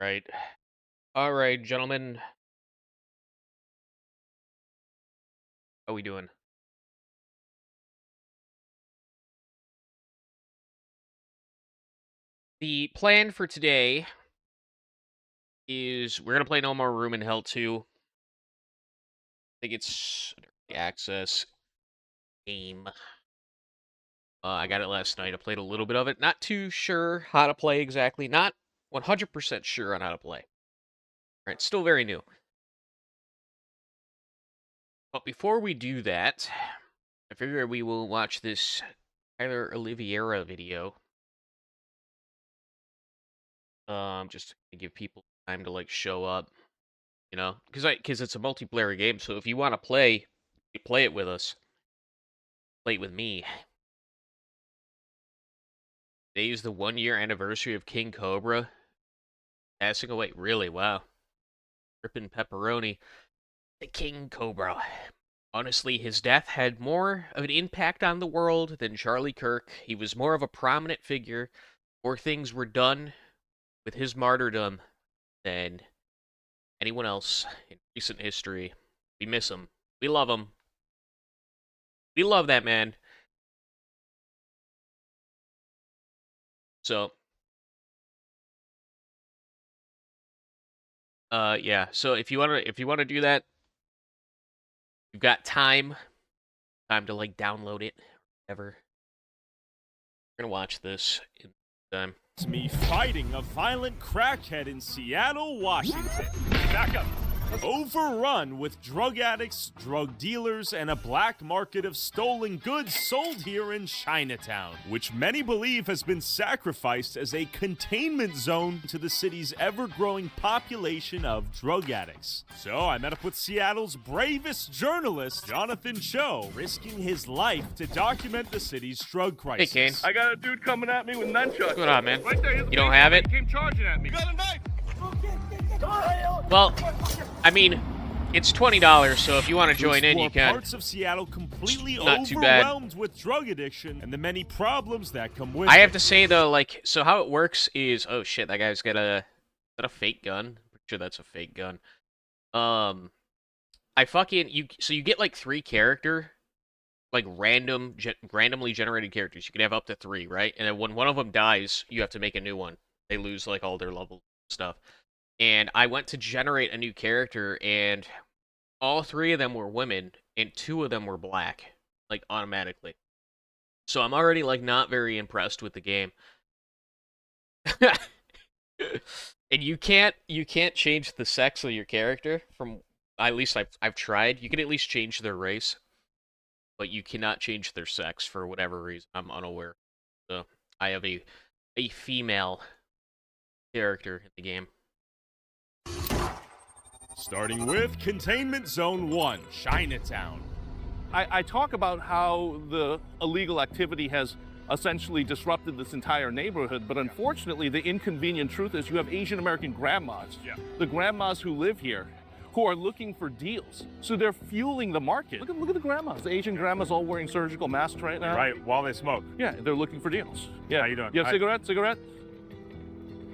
Right. All right, gentlemen. How we doing? The plan for today is we're gonna play No More Room in Hell 2. I think it's an early access game. I got it last night. I played a little bit of it. Not too sure how to play exactly. Not 100% sure on how to play. All right, still very new. But before we do that, I figure we will watch this Tyler Oliveira video. Just to give people time to like show up, because it's a multiplayer game. So if you want to play, you play it with us. Play it with me. Today is the 1-year anniversary of King Cobra passing away. Really, wow. Rippin' pepperoni. The King Cobra. Honestly, his death had more of an impact on the world than Charlie Kirk. He was more of a prominent figure. More things were done with his martyrdom than anyone else in recent history. We miss him. We love him. We love that man. So, yeah. So if you wanna do that, you've got time to like download it, whatever. We're gonna watch this in time. It's me fighting a violent crackhead in Seattle, Washington. Back up. Overrun with drug addicts, drug dealers, and a black market of stolen goods sold here in Chinatown, which many believe has been sacrificed as a containment zone to the city's ever-growing population of drug addicts. So I met up with Seattle's bravest journalist, Jonathan Cho, risking his life to document the city's drug crisis. Hey, Kane. I got a dude coming at me with nunchucks. What's going on, man? Right there. You don't have it? He came charging at me. Got a knife! Well, I mean, it's $20, so if you want to join in, you can. Parts of Seattle completely Not too bad. overwhelmed with drug addiction and the many problems that come with I it. have to say though, like, so how it works is, oh shit, that guy's got is that a fake gun? Pretty sure that's a fake gun. So you get like 3 character, like randomly generated characters. You can have up to 3, right? And then when one of them dies, you have to make a new one. They lose like all their level stuff. And I went to generate a new character, and all 3 of them were women, and 2 of them were black, like automatically. So I'm already like not very impressed with the game. And you can't change the sex of your character from, at least I've tried. You can at least change their race, but you cannot change their sex for whatever reason. I'm unaware. So I have a female character in the game. Starting with Containment Zone 1, Chinatown. I talk about how the illegal activity has essentially disrupted this entire neighborhood, but unfortunately, the inconvenient truth is you have Asian American grandmas, the grandmas who live here, who are looking for deals. So they're fueling the market. Look at the grandmas. The Asian grandmas all wearing surgical masks right now. Right, while they smoke. Yeah, they're looking for deals. Yeah. How you doing? You have cigarette?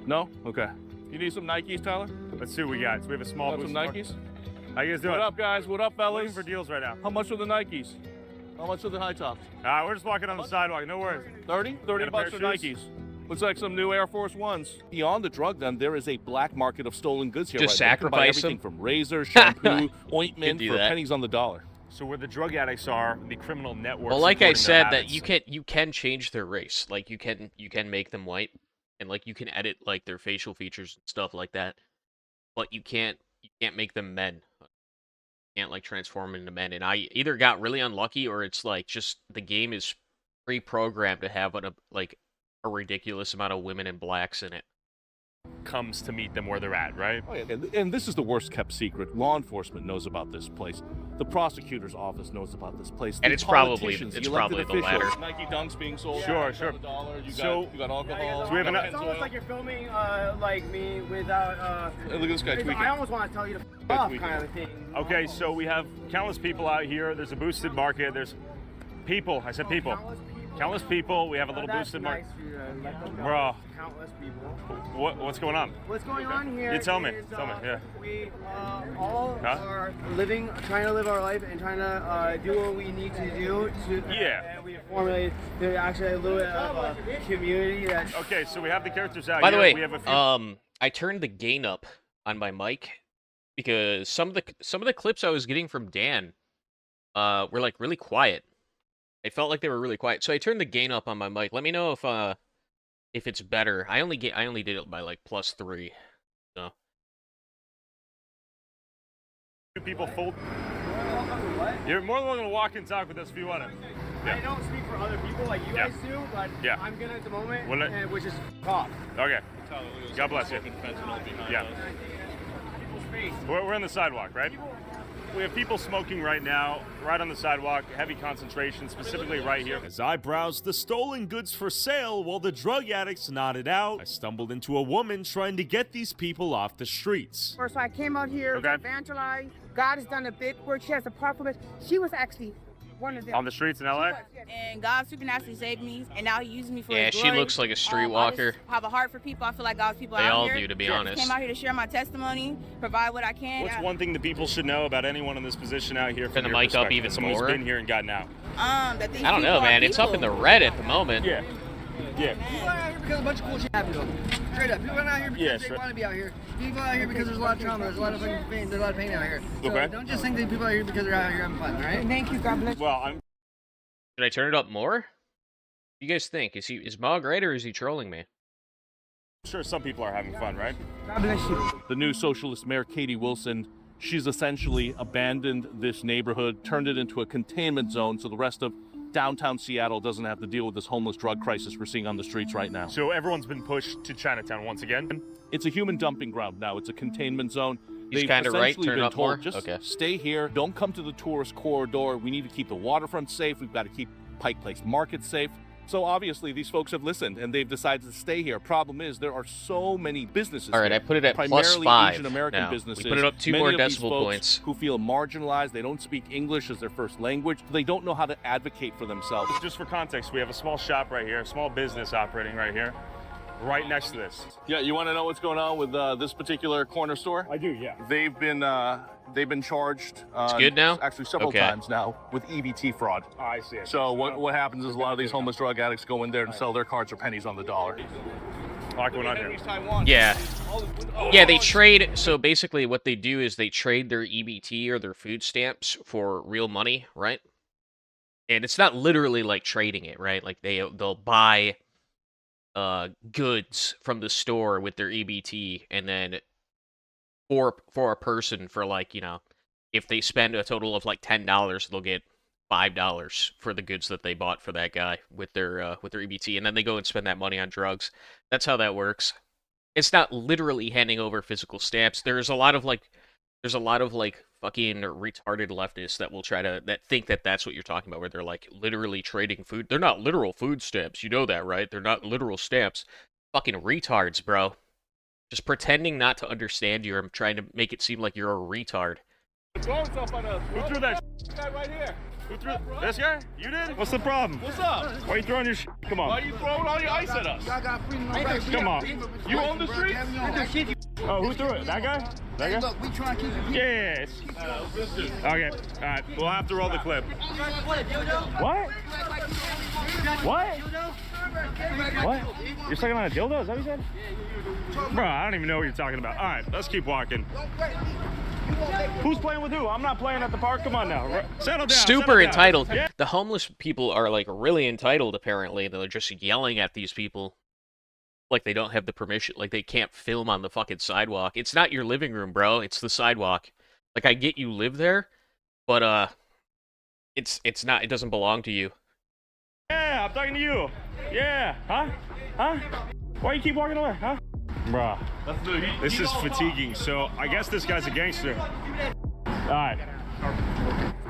No? Okay. You need some Nikes, Tyler? Let's see what we got. So we have a small Got some boost. Nikes? How you guys doing? What up, guys? What up, fellas? Looking for deals right now. How much are the Nikes? How much are the high tops? We're just walking on the sidewalk. No worries. 30? 30 Got a bucks pair for of shoes? Nikes. Looks like some new Air Force Ones. Beyond the drug, then, there is a black market of stolen goods here. Just right now. You can buy sacrifice everything them? from razors, shampoo, ointment do for that. pennies on the dollar. So where the drug addicts are, the criminal network. Well, like I said, that you can change their race. Like you can make them white, and like you can edit like their facial features and stuff like that. But you can't make them men. You can't like transform into men. And I either got really unlucky, or it's like just the game is pre-programmed to have a ridiculous amount of women and blacks in it. comes to meet them where they're at, right? Oh, yeah. And this is the worst kept secret. Law enforcement knows about this place. The prosecutor's office knows about this place. And The it's probably politicians, the elected latter. officials, Nike Dunks being sold. Sure, for sure. $1. You So- got alcohol. So we have you got an- It's almost like you're filming like me without. Hey, look at this guy tweaking. I almost want to tell you to f off, kind of thing. Okay, so we have countless people out here. There's a boosted market. There's people. I said people. Countless people. Countless people. We have a little That's boosted nice for you to let them know. Bro. Countless people. What's going on? What's going on here? You tell me. is, Tell me. Yeah. We all Huh? are trying to live our life and trying to do what we need to do to. Yeah. And we formulate actually a little bit of a community that's. Okay, so we have the characters out. By the here. way, we have a few. I turned the gain up on my mic because some of the clips I was getting from Dan were like really quiet. I felt like they were really quiet, so I turned the gain up on my mic. Let me know if it's better. I only did it by like +3. So People fold. You're more than welcome to walk and talk with us if you want to. I don't speak for other people like you guys do, but I'm gonna at the moment, which is off. Okay. God bless you. Yeah. We're on the sidewalk, right? We have people smoking right now, right on the sidewalk, heavy concentration, specifically right here. As I browsed the stolen goods for sale while the drug addicts nodded out, I stumbled into a woman trying to get these people off the streets. So I came out here to evangelize. God has done a big work. She has a part from it. She was actually one of them. On the streets in LA? And God supernaturally saved me, and now He uses me for His she glory. looks like a streetwalker. I have a heart for people. I feel like God's people They out all here. do, to be I honest. came out here to share my testimony, provide what I can. What's one thing that people should know about anyone in this position out here? Turn the mic up even Someone more. who's been here and gotten out. That these I don't know, people are man. It's up in the people. red at the moment. Yeah. Yeah. People are out here because a bunch of cool shit happened to them. Straight up. People are not out here because they want to be out here. People are out here because there's a lot of trauma, there's a lot of fucking pain, there's a lot of pain out here. So don't just think that people are out here because they're out here having fun, alright? Thank you, God bless. Well, Should I turn it up more? What do you guys think? Is Mog right or is he trolling me? I'm sure some people are having fun, right? God bless you. The new socialist mayor, Katie Wilson, she's essentially abandoned this neighborhood, turned it into a containment zone so the rest of downtown Seattle doesn't have to deal with this homeless drug crisis we're seeing on the streets right now. So everyone's been pushed to Chinatown once again? It's a human dumping ground now. It's a containment zone. He's They've kind of right. essentially Turn it been up told, more. just Okay. stay here. Don't come to the tourist corridor. We need to keep the waterfront safe. We've got to keep Pike Place Market safe. So obviously these folks have listened and they've decided to stay here. Problem is there are so many businesses. All right, here, I put it at primarily +5 Asian American now. businesses. We put it up 2 Many more of these decimal folks points. who feel marginalized. They don't speak English as their first language. They don't know how to advocate for themselves. Just for context, we have a small shop right here, a small business operating right here, right next to this. Yeah, you want to know what's going on with this particular corner store? I do, yeah. They've been charged. It's good now? Actually, several Okay. times now with EBT fraud. Oh, I see. So what happens is a lot of these homeless drug addicts go in there and sell their cards for pennies on the dollar. A lot going on here. Yeah. Yeah, they trade. So basically what they do is they trade their EBT or their food stamps for real money, right? And it's not literally like trading it, right? Like they'll buy goods from the store with their EBT, and then for a person, for like, you know, if they spend a total of like $10, they'll get $5 for the goods that they bought for that guy with their EBT, and then they go and spend that money on drugs. That's how that works. It's not literally handing over physical stamps. There's a lot of like fucking retarded leftists that will that think that that's what you're talking about, where they're like literally trading food. They're not literal food stamps. You know that, right? They're not literal stamps. Fucking retards, bro. Just pretending not to understand you. I'm trying to make it seem like you're a retard. Who threw that guy right here? Who threw this guy? You did? What's the problem? What's up? Why are you throwing your Come on. Why are you throwing all your ice at us? Come on. You own the street? Oh, who threw it? That guy? That guy? Look, we try to keep it. Yes. Okay. All right. We'll have to roll the clip. What? What? What? You're sucking on a dildo? Is that what you said? Bro, I don't even know what you're talking about. All right, let's keep walking. Who's playing with who? I'm not playing at the park. Come on now. Settle down. Super entitled. Yeah. The homeless people are like really entitled, apparently. They're just yelling at these people like they don't have the permission, like they can't film on the fucking sidewalk. It's not your living room, bro. It's the sidewalk. Like, I get you live there, but it's not, it doesn't belong to you. Yeah, I'm talking to you. Yeah. Huh? Huh? Why you keep walking away? Huh? Bruh. This is fatiguing. So I guess this guy's a gangster. All right.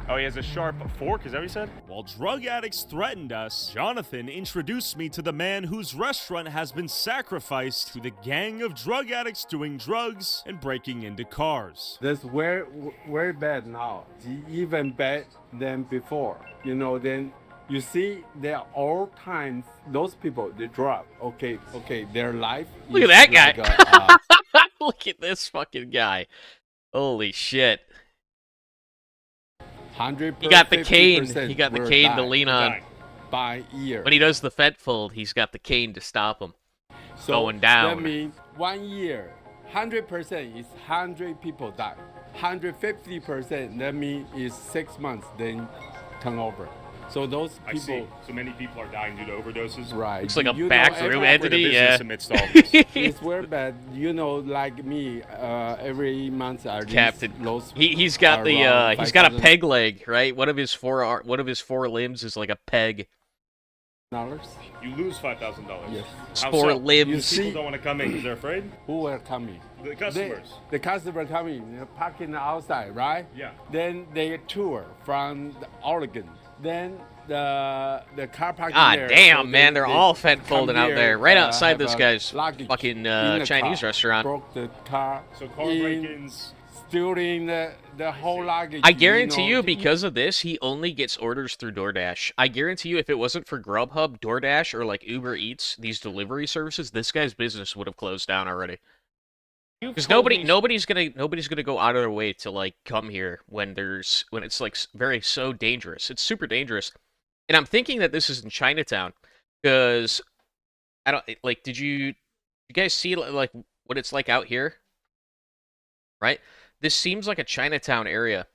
Oh, he has a sharp fork? Is that what you said? While drug addicts threatened us, Jonathan introduced me to the man whose restaurant has been sacrificed to the gang of drug addicts doing drugs and breaking into cars. That's very bad now. Even bad than before. You know, then You see, they're all times those people they drop. Okay, their life. Look at that guy. Like look at this fucking guy. Holy shit. 100%. He got the cane. He got the cane to lean on. By year. When he does the Fed fold, he's got the cane to stop him. So going down. That means 1 year, 100% is 100 people die. 150%, that means is 6 months, then turnover. So those people. I see. So many people are dying due to overdoses. Right. Looks like a backroom entity. Yeah. Amidst all this. It's very bad. You know, like me, every month I Captain. Those He's got the he's got a peg leg, right? One of his four limbs is like a peg. You lose $5,000. Yes. Four limbs. People don't want to come in because they're afraid. Who are coming? The customers. The customer coming, they're parking outside, right? Yeah. Then they tour from Oregon. Then the car parking there. Damn, so man, they're all Fed folding out there, right outside this guy's luggage fucking in the Chinese car. restaurant. Broke the car. So car break-ins. Stealing the whole luggage. I guarantee you, because of this, he only gets orders through DoorDash. I guarantee you, if it wasn't for Grubhub, DoorDash, or like Uber Eats, these delivery services, this guy's business would have closed down already. Because nobody's gonna go out of their way to like come here when it's like so dangerous. It's super dangerous, and I'm thinking that this is in Chinatown, because I don't like. Did you guys see like what it's like out here? Right. This seems like a Chinatown area.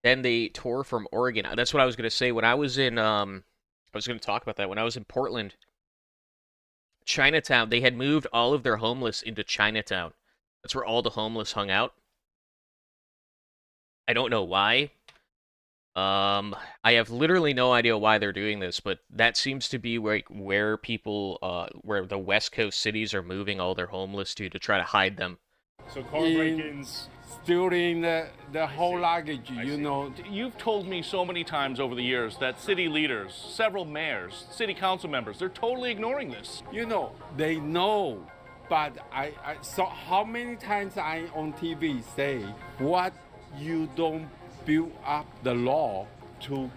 Then they tore from Oregon. That's what I was going to say. When I was in, I was going to talk about that. When I was in Portland, Chinatown, they had moved all of their homeless into Chinatown. That's where all the homeless hung out. I don't know why. I have literally no idea why they're doing this, but that seems to be where people, where the West Coast cities are moving all their homeless to try to hide them. So car break-ins. Stealing the whole luggage, you know. You've told me so many times over the years that city leaders, several mayors, city council members, they're totally ignoring this. You know, they know, but I so how many times I on TV say, what you don't build up the law to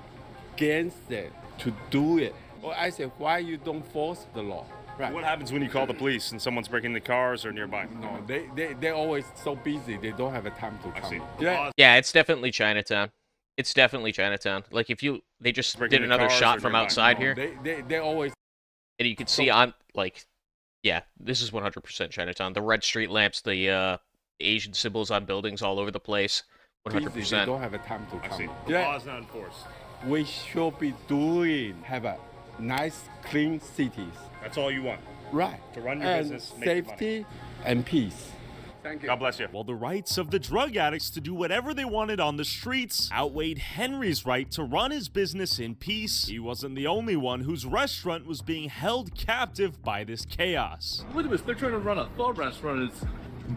against it, to do it. Or I say, why you don't force the law? Right. What happens when you call the police and someone's breaking the cars or nearby? No, they're always so busy. They don't have a time to come. Yeah, it's definitely Chinatown. It's definitely Chinatown. Like if they just did another shot from outside here. They always. And you can see on like, yeah, this is 100% Chinatown. The red street lamps, the Asian symbols on buildings all over the place. 100%. They don't have a time to come. I see. The law is not enforced. We should be have a nice, clean cities. That's all you want. Right. To run your business, make safety money. And peace. Thank you. God bless you. Well, the rights of the drug addicts to do whatever they wanted on the streets outweighed Henry's right to run his business in peace. He wasn't the only one whose restaurant was being held captive by this chaos. Look at this. They're trying to run a pho restaurant. It's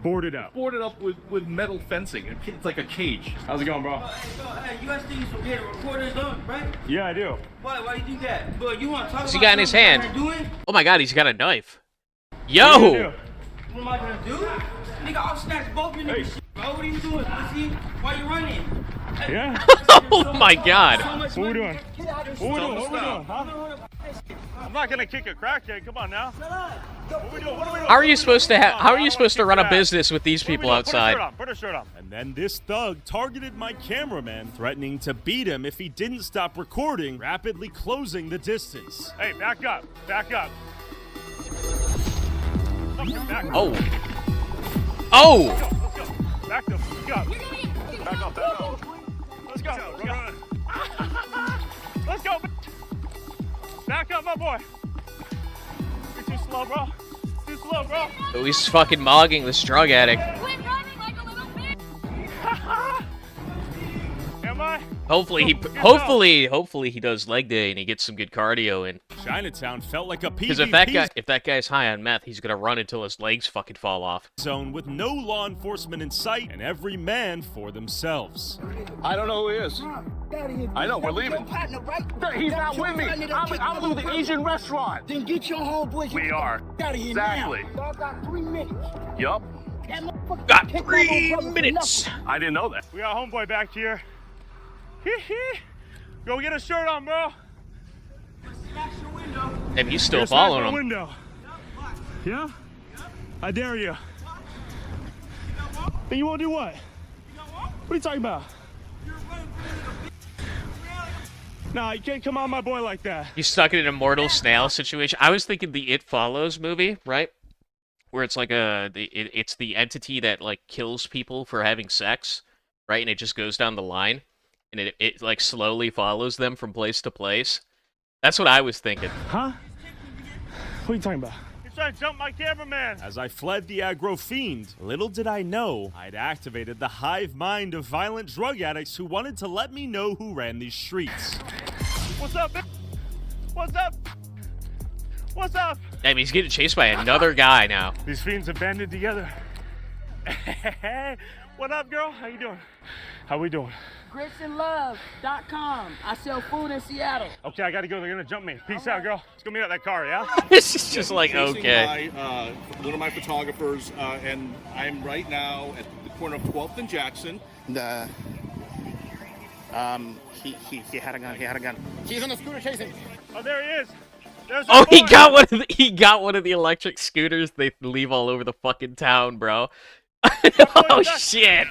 boarded up. Boarded up with metal fencing. It's like a cage. How's it going, bro? Hey, you guys think you should get a recorder done, right? Yeah, I do. Why do you do that? But you want to talk What's about he got in his hand? doing? Oh my god, he's got a knife. Yo! What am I gonna do? Nigga, I'll snatch both of you niggas. Bro, what are you doing, pussy? Why you running? Yeah. Oh my god. What are we doing? What are we doing? Huh? I'm not gonna kick a crackhead. Come on now. What are we doing? How are you supposed to run a business with these people outside? Put a shirt on. And then this thug targeted my cameraman, threatening to beat him if he didn't stop recording, rapidly closing the distance. Hey, back up. Back up. Back up. Oh. Oh! Let's go. Back up. Let's go. Back up. Back up. Let's go. Let's go. Back up, my boy. You're too slow, bro. Too slow, bro. Oh, he's fucking mogging this drug addict. Quit running like a little bitch. Am I? Hopefully he does leg day and he gets some good cardio in. Chinatown felt like a Because PvP if that guy's high on meth, he's gonna run until his legs fucking fall off. zone with no law enforcement in sight and every man for themselves. I don't know who he is. I know, we're leaving. He's not with me. I'm with the Asian restaurant. Then get your homeboys. We are. Exactly. Y'all got 3 minutes. Yup. Got 3 minutes. I didn't know that. We got homeboy back here. Go get a shirt on, bro. Maybe he's still following him. Window. Yeah? I dare you. Then you won't do what? What are you talking about? Nah, you can't come on my boy like that. He's stuck in an immortal snail situation. I was thinking the It Follows movie, right? Where it's like it's the entity that like kills people for having sex, right? And it just goes down the line, and it like slowly follows them from place to place. That's what I was thinking. Huh? What are you talking about? He's trying to jump my cameraman. As I fled the aggro fiend, little did I know I'd activated the hive mind of violent drug addicts who wanted to let me know who ran these streets. What's up, man? What's up? What's up? I mean, he's getting chased by another guy now. These fiends have banded together. Hey, what up, girl? How you doing? How we doing? GritsandLove.com. I sell food in Seattle. Okay, I gotta go. They're gonna jump me. Peace out, girl. Let's go meet at that car, yeah? This is just like, okay. One of my photographers, and I'm right now at the corner of 12th and Jackson. He had a gun. He had a gun. He's on the scooter chasing. Oh, there he is. Oh, he got one of the electric scooters they leave all over the fucking town, bro. Oh shit.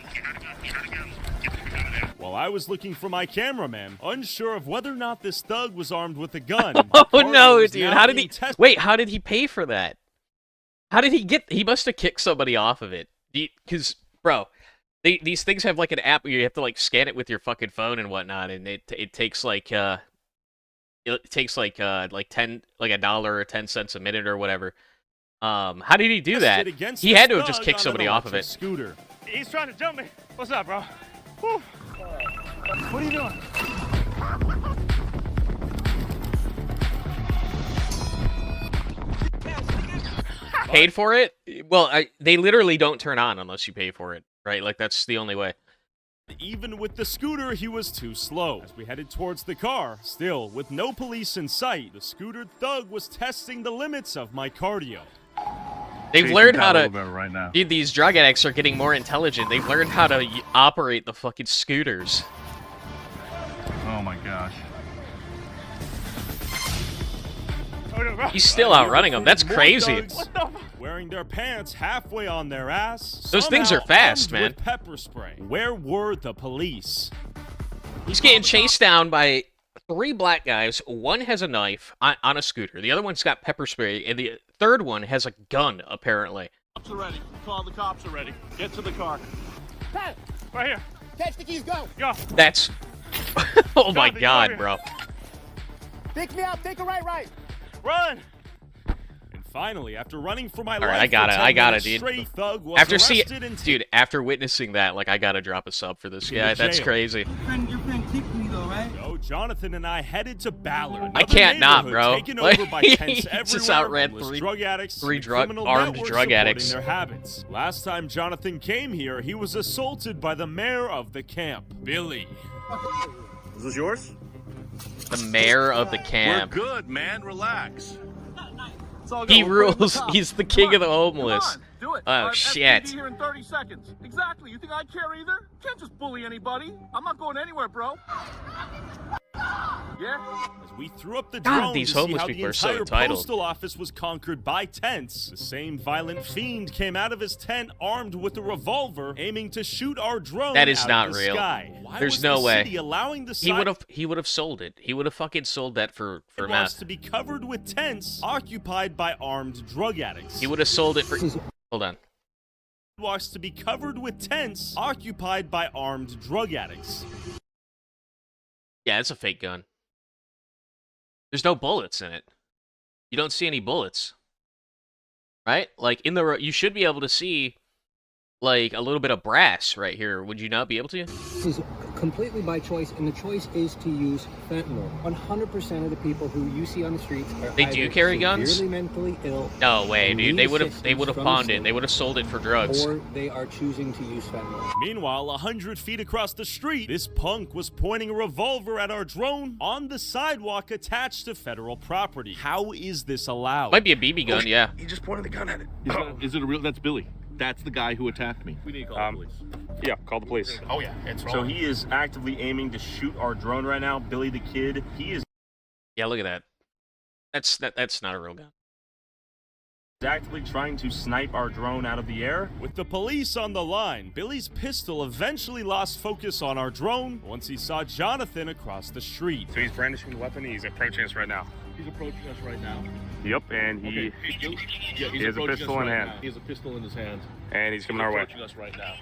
While I was looking for my cameraman, unsure of whether or not this thug was armed with a gun. Oh no, dude. How did he wait, how did he pay for that? How did he must have kicked somebody off of it. Because, bro, these things have like an app where you have to like scan it with your fucking phone and whatnot, and it takes like $10 or 10 cents a minute or whatever. How did he do that? He had to have just kicked somebody off of it. Scooter. He's trying to jump me. What's up, bro? Whew. What are you doing? Paid for it? Well, they literally don't turn on unless you pay for it, right? Like, that's the only way. Even with the scooter, he was too slow. As we headed towards the car, still with no police in sight, the scootered thug was testing the limits of my cardio. They've learned how to... Right now. Dude, these drug addicts are getting more intelligent. They've learned how to operate the fucking scooters. Oh my gosh. He's still outrunning them. That's crazy. Wearing their pants halfway on their ass. Those things are fast, man. With pepper spray. Where were the police? He's getting chased down by 3 black guys. One has a knife on a scooter. The other one's got pepper spray, and the third one has a gun, apparently. Cops are ready. Call the cops are ready. Get to the car. Hey, right here. Catch the keys, go. Go. That's... oh my god, bro. Pick me up, take a right. Run! And finally, after running for my life, I got it, dude. After after witnessing that, like, I gotta drop a sub for this guy. That's crazy. Your friend kicked me though, right? So Jonathan and I headed to Ballard. I can't not, bro. Taken over by tents just outran drug addicts, armed drug addicts. Their habits. Last time Jonathan came here, he was assaulted by the mayor of the camp, Billy. Is this yours? The mayor of the camp. We're good, man. Relax. He rules. He's the king of the homeless. Do it. Oh, shit. Here in 30 seconds. Exactly. You think I care either? Can't just bully anybody. I'm not going anywhere, bro. Yeah. As we threw up the drone these to see homeless how the people are so entire entitled. postal office was conquered by tents, the same violent fiend came out of his tent armed with a revolver, aiming to shoot our drone. That is out not of the real. Sky. There's was no the way. City allowing the He would have sold it. He would have fucking sold that for was meth. to be covered with tents occupied by armed drug addicts. He would have sold it for. Hold on. Was to be covered with tents occupied by armed drug addicts. Yeah, it's a fake gun. There's no bullets in it. You don't see any bullets. Right? Like, you should be able to see, like, a little bit of brass right here. Would you not be able to? This is completely by choice, and the choice is to use fentanyl. 100% of the people who you see on the streets are They do carry guns? severely mentally ill. No way, dude. They would have from pawned the it. They would have sold it for drugs. Or they are choosing to use fentanyl. Meanwhile, 100 feet across the street, this punk was pointing a revolver at our drone on the sidewalk attached to federal property. How is this allowed? Might be a BB gun, yeah. He just pointed the gun at it. Is it a real? That's Billy. That's the guy who attacked me. We need to call the police. Yeah, call the police. Oh yeah, it's So he is actively aiming to shoot our drone right now. Billy the Kid, he is Yeah, look at that. That's not a real gun. actively trying to snipe our drone out of the air. With the police on the line, Billy's pistol eventually lost focus on our drone once he saw Jonathan across the street. So he's brandishing the weapon. He's approaching us right now. He's approaching us right now. Yep, and he has a pistol in hand. He has a pistol in his hand. And he's coming our way. Approaching us right now.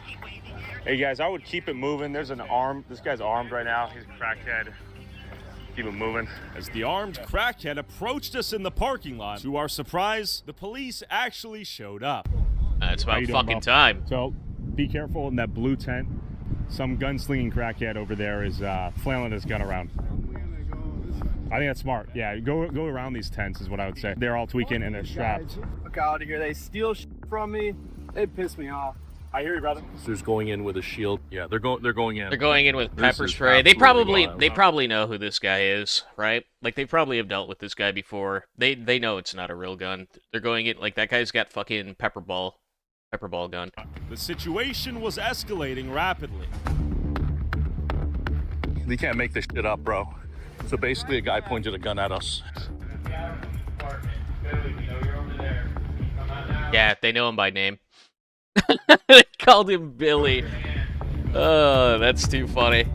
Hey guys, I would keep it moving. There's an arm. This guy's armed right now. He's a crackhead. Keep it moving. As the armed crackhead approached us in the parking lot, to our surprise, the police actually showed up. It's about fucking time. So, be careful in that blue tent. Some gunslinging crackhead over there is flailing his gun around. I think that's smart. Yeah, go around these tents is what I would say. They're all tweaking and they're strapped. Look out of here. They steal from me. They piss me off. I hear you, brother. Officers going in with a shield. Yeah, they're going in. They're going in with pepper spray. They probably know who this guy is, right? Like they probably have dealt with this guy before. They know it's not a real gun. They're going in like that guy's got fucking pepper ball gun. The situation was escalating rapidly. They can't make this shit up, bro. So basically, a guy pointed a gun at us. Yeah, they know him by name. They called him Billy. Oh, that's too funny.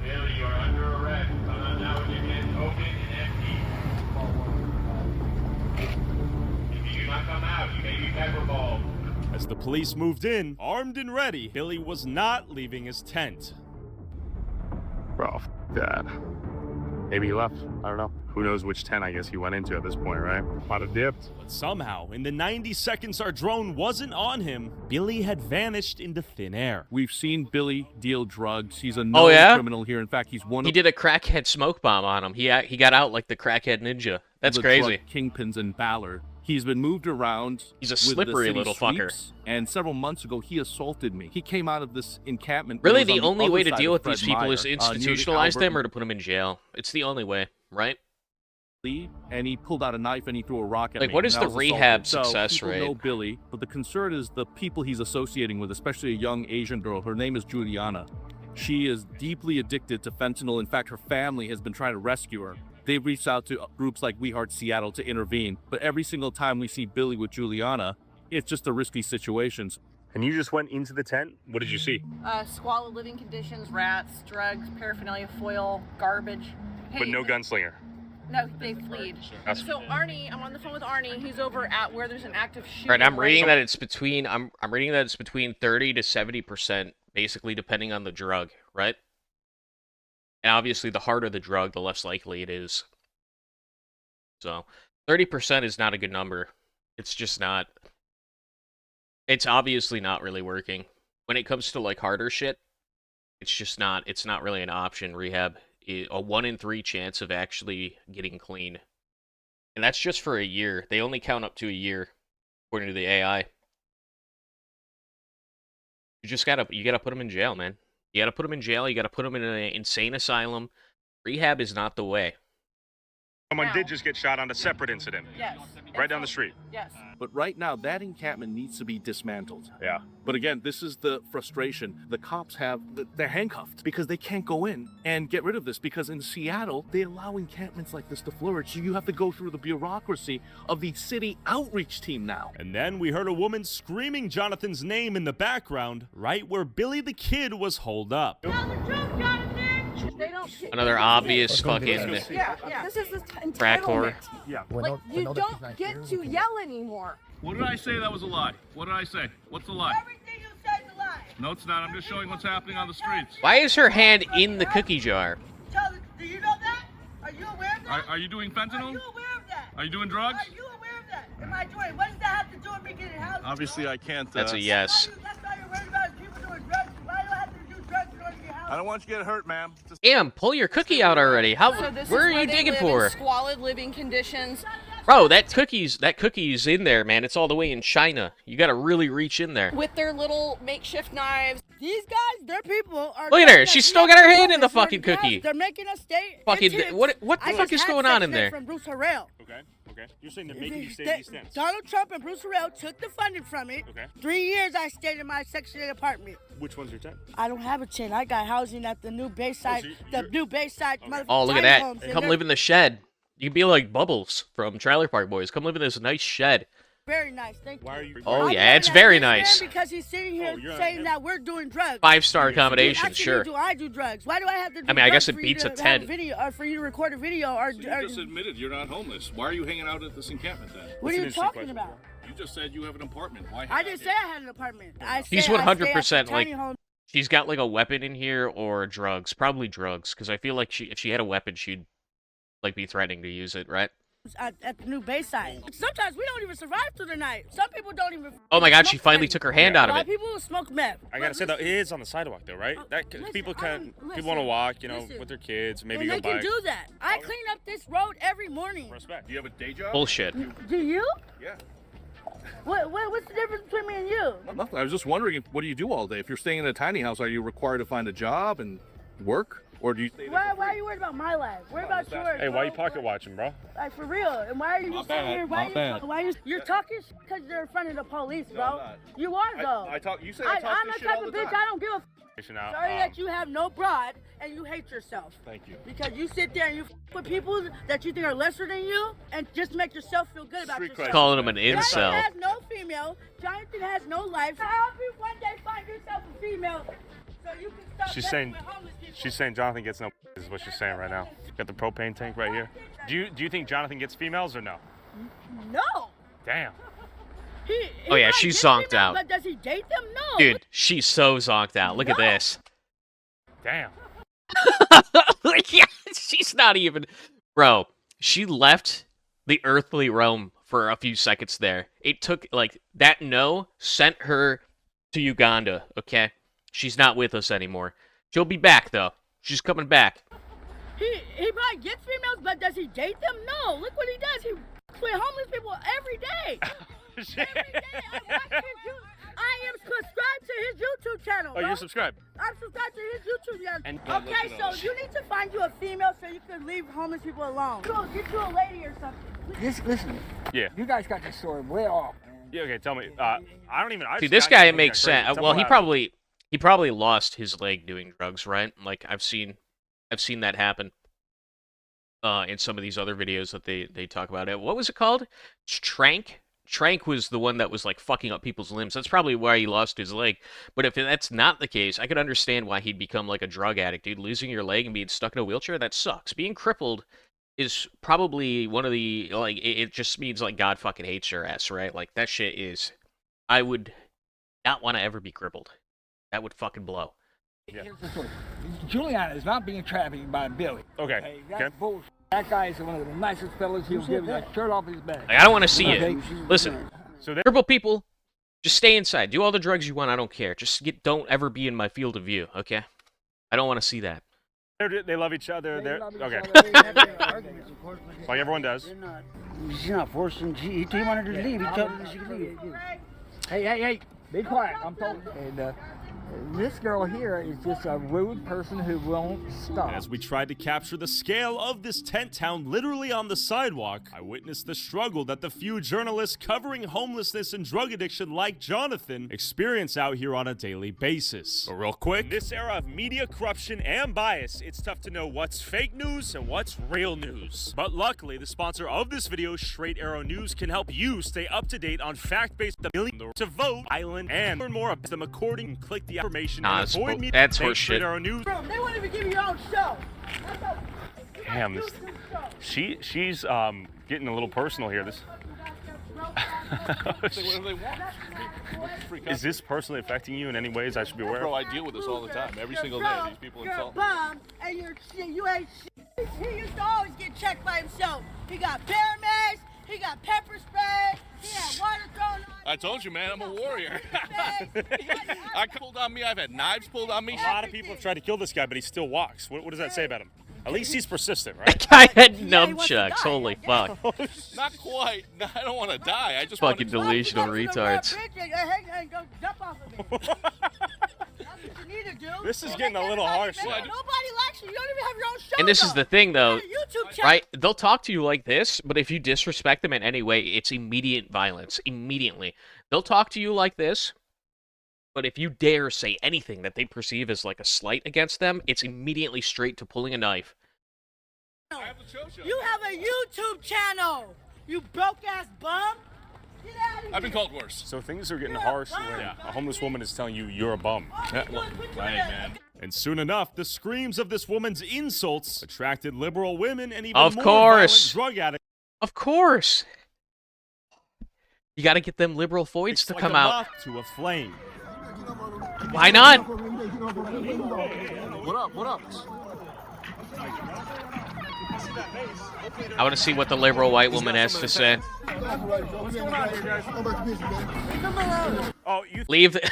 Billy, you are under arrest. Come on now with your hands open and empty. If you do not come out, you may be pepperballed. As the police moved in, armed and ready, Billy was not leaving his tent. Bro, Dad. Maybe he left. I don't know. Who knows which tent I guess he went into at this point, right? Might have dipped. But somehow, in the 90 seconds our drone wasn't on him, Billy had vanished into thin air. We've seen Billy deal drugs. He's a known criminal here. In fact, he's one He did a crackhead smoke bomb on him. He got out like the crackhead ninja. That's crazy. Kingpins in Ballard. He's been moved around. He's a slippery little fucker. And several months ago, he assolted me. He came out of this encampment. Really, the only way to deal with these people is to institutionalize them or to put them in jail. It's the only way, right? And he pulled out a knife and he threw a rock at me. Like, what is the rehab success rate? People know Billy, but the concern is the people he's associating with, especially a young Asian girl. Her name is Juliana. She is deeply addicted to fentanyl. In fact, her family has been trying to rescue her. They've reached out to groups like We Heart Seattle to intervene. But every single time we see Billy with Juliana, it's just a risky situation. And you just went into the tent? What did you see? Squalid living conditions, rats, drugs, paraphernalia, foil, garbage. Hey, But no gunslinger. No, they fled. So Arnie, I'm on the phone with Arnie. He's over at where there's an active shooting. Right, I'm reading that it's between 30 to 70%, basically depending on the drug, right? And obviously, the harder the drug, the less likely it is. So, 30% is not a good number. It's just not. It's obviously not really working. When it comes to like harder shit, it's just not. It's not really an option. Rehab, a 1 in 3 chance of actually getting clean, and that's just for a year. They only count up to a year, according to the AI. You gotta put them in jail, man. You gotta put them in jail. You gotta put them in an insane asylum. Rehab is not the way. Someone did just get shot on a separate incident. Yes. Right down the street. Yes. But right now, that encampment needs to be dismantled. Yeah. But again, this is the frustration. The cops they're handcuffed because they can't go in and get rid of this, because in Seattle, they allow encampments like this to flourish. So you have to go through the bureaucracy of the city outreach team now. And then we heard a woman screaming Jonathan's name in the background, right where Billy the Kid was holed up. Another obvious fucking This is the crack whore. Yeah. Like, you don't get to yell anymore. What did I say that was a lie? What did I say? What's the lie? Everything you said is a lie. No, it's not. I'm just showing what's happening on the streets. Why is her hand in the cookie jar? Do you know that? Are you aware of that? Are you doing fentanyl? Are you aware of that? Are you doing drugs? Are you aware of that? Am I doing? What does that have to do with me getting housing? Obviously, I can't. That's a yes. That's why you're worried about people doing drugs. Why do I have to do drugs in order to get housing? I don't want you to get hurt, ma'am. Damn, pull your cookie out already. Where are you digging for? Squalid living conditions. Bro, that cookie's in there, man. It's all the way in China. You gotta really reach in there. With their little makeshift knives. These guys, their people are. Look at her. She's still got her hand in the fucking cookie. They're making us stay. Fucking what the fuck is going on in there? From Bruce Harrell. Okay. You're saying they're making you stay in these tents. Donald Trump and Bruce Harrell took the funding from it. Okay. 3 years I stayed in my Section 8 apartment. Which one's your tent? I don't have a tent. I got housing at the new Bayside. Oh, look at that. Come live in the shed. You can be like Bubbles from Trailer Park Boys. Come live in this nice shed. Very nice, thank you. Why are you? Oh yeah, it's very nice. Because he's sitting here saying that we're doing drugs. 5-star accommodation, sure. Do I do drugs? Why do I have to do I mean, I guess drugs it beats for a you to have 10. video, or for you to record a video, or So you just admitted you're not homeless. Why are you hanging out at this encampment then? What are you talking about? You just said you have an apartment. Why? I didn't say I had an apartment. He's 100% like she's got like a weapon in here or drugs, probably drugs, because I feel like if she had a weapon, she'd like be threatening to use it, right? At the new Bayside. Sometimes we don't even survive through the night. Some people don't even. Oh my God, she finally took her hand out of A lot it. of people smoke meth. I gotta say though, it is on the sidewalk though, right? People want to walk, with their kids, maybe and go they bike. can do that. I clean up this road every morning. Respect. Do you have a day job? Bullshit. Do you? Yeah. What's the difference between me and you? Nothing. I was just wondering, what do you do all day? If you're staying in a tiny house, are you required to find a job and work? Or do you stay Why are you worried about my life? Worry about yours. Hey, why are you pocket watching, bro? Like, for real. And why are you sitting here? You're talking because you're in front of the police, bro. You are, though. You say I talk I'm the type of bitch, I don't give a sorry that you have no broad and you hate yourself. Thank you. Because you sit there and you with people that you think are lesser than you and just make yourself feel good about yourself. Calling him an incel. Jonathan has no female. Jonathan has no life. I hope you one day find yourself a female so you can stop messing with homeless people. She's saying Jonathan gets no is what she's saying right now. Got the propane tank right here. Do you think Jonathan gets females or no? No. Damn. Oh yeah, she's zonked out. But does he date them? No. Dude, she's so zonked out. Look at this. Damn. Yeah, she's not even... Bro, she left the earthly realm for a few seconds there. It took, like, that no sent her to Uganda, okay? She's not with us anymore. She'll be back, though. She's coming back. He probably gets females, but does he date them? No. Look what he does. He with homeless people every day. Every day. I am subscribed to his YouTube channel. Oh, you're subscribed? I'm subscribed to his YouTube channel. Okay, so you need to find you a female so you can leave homeless people alone. Get you a lady or something. Listen. Yeah. You guys got this story way off. Yeah, okay, tell me. I don't even... See, this guy, it makes sense. Well, he probably lost his leg doing drugs, right? Like, I've seen that happen in some of these other videos that they talk about it. What was it called? Trank? Trank was the one that was, like, fucking up people's limbs. That's probably why he lost his leg. But if that's not the case, I could understand why he'd become, like, a drug addict, dude. Losing your leg and being stuck in a wheelchair, that sucks. Being crippled is probably one of the, like, it just means, like, God fucking hates your ass, right? Like, that shit is... I would not want to ever be crippled. That would fucking blow. Yeah. Juliana is not being trafficked by Billy. Okay. Hey, that's bullshit. That guy is one of the nicest fellas. He'll give you a shirt off his back. Like, I don't want to see it. Listen, so crippled people, just stay inside. Do all the drugs you want. I don't care. Just don't ever be in my field of view, okay? I don't want to see that. They love each other. Okay. Like everyone does. She's not forcing. He wanted her to leave. He told her she could leave. Hey. Be quiet. I'm talking. And, this girl here is just a rude person who won't stop. As we tried to capture the scale of this tent town literally on the sidewalk, I witnessed the struggle that the few journalists covering homelessness and drug addiction like Jonathan experience out here on a daily basis. But real quick, in this era of media corruption and bias, it's tough to know what's fake news and what's real news. But luckily, the sponsor of this video, Straight Arrow News, can help you stay up to date on fact-based to vote, island, and learn more about them according and click the information and avoid me. That's horseshit. They won't even give you your own show. Damn, she's getting a little personal here. Is this personally affecting you in any ways I should be aware of? Bro, I deal with this all the time. Every single day, these people insult me. You're a bum, and you ain't shit. He used to always get checked by himself. He got paramedics, he got pepper spray, he had water thrown on. I told you, man, I'm a warrior. I pulled on me. I've had knives pulled on me. A lot of people have tried to kill this guy, but he still walks. What does that say about him? At least he's persistent, right? That guy had nunchucks. Holy fuck. Not quite. No, I don't want to die. I just fucking delusional retards. to do. This is getting a little harsh. Nobody likes you. You don't even have your own show. And this is the thing, though, YouTube channel. right? They'll talk to you like this, but if you disrespect them in any way, it's immediate violence. Immediately. They'll talk to you like this, but if you dare say anything that they perceive as like a slight against them, it's immediately straight to pulling a knife. You have a YouTube channel. You broke-ass bum. Get out of here. I've been called worse. So things are getting harsh when a homeless woman is telling you you're a bum. Right, man. And soon enough, the screams of this woman's insults attracted liberal women and even more violent drug addicts. Of course. You got to get them liberal foids to come out. To a flame. Why not? What up? What up? I want to see what the liberal white woman has to say. What's going on here, guys? Oh, you leave them.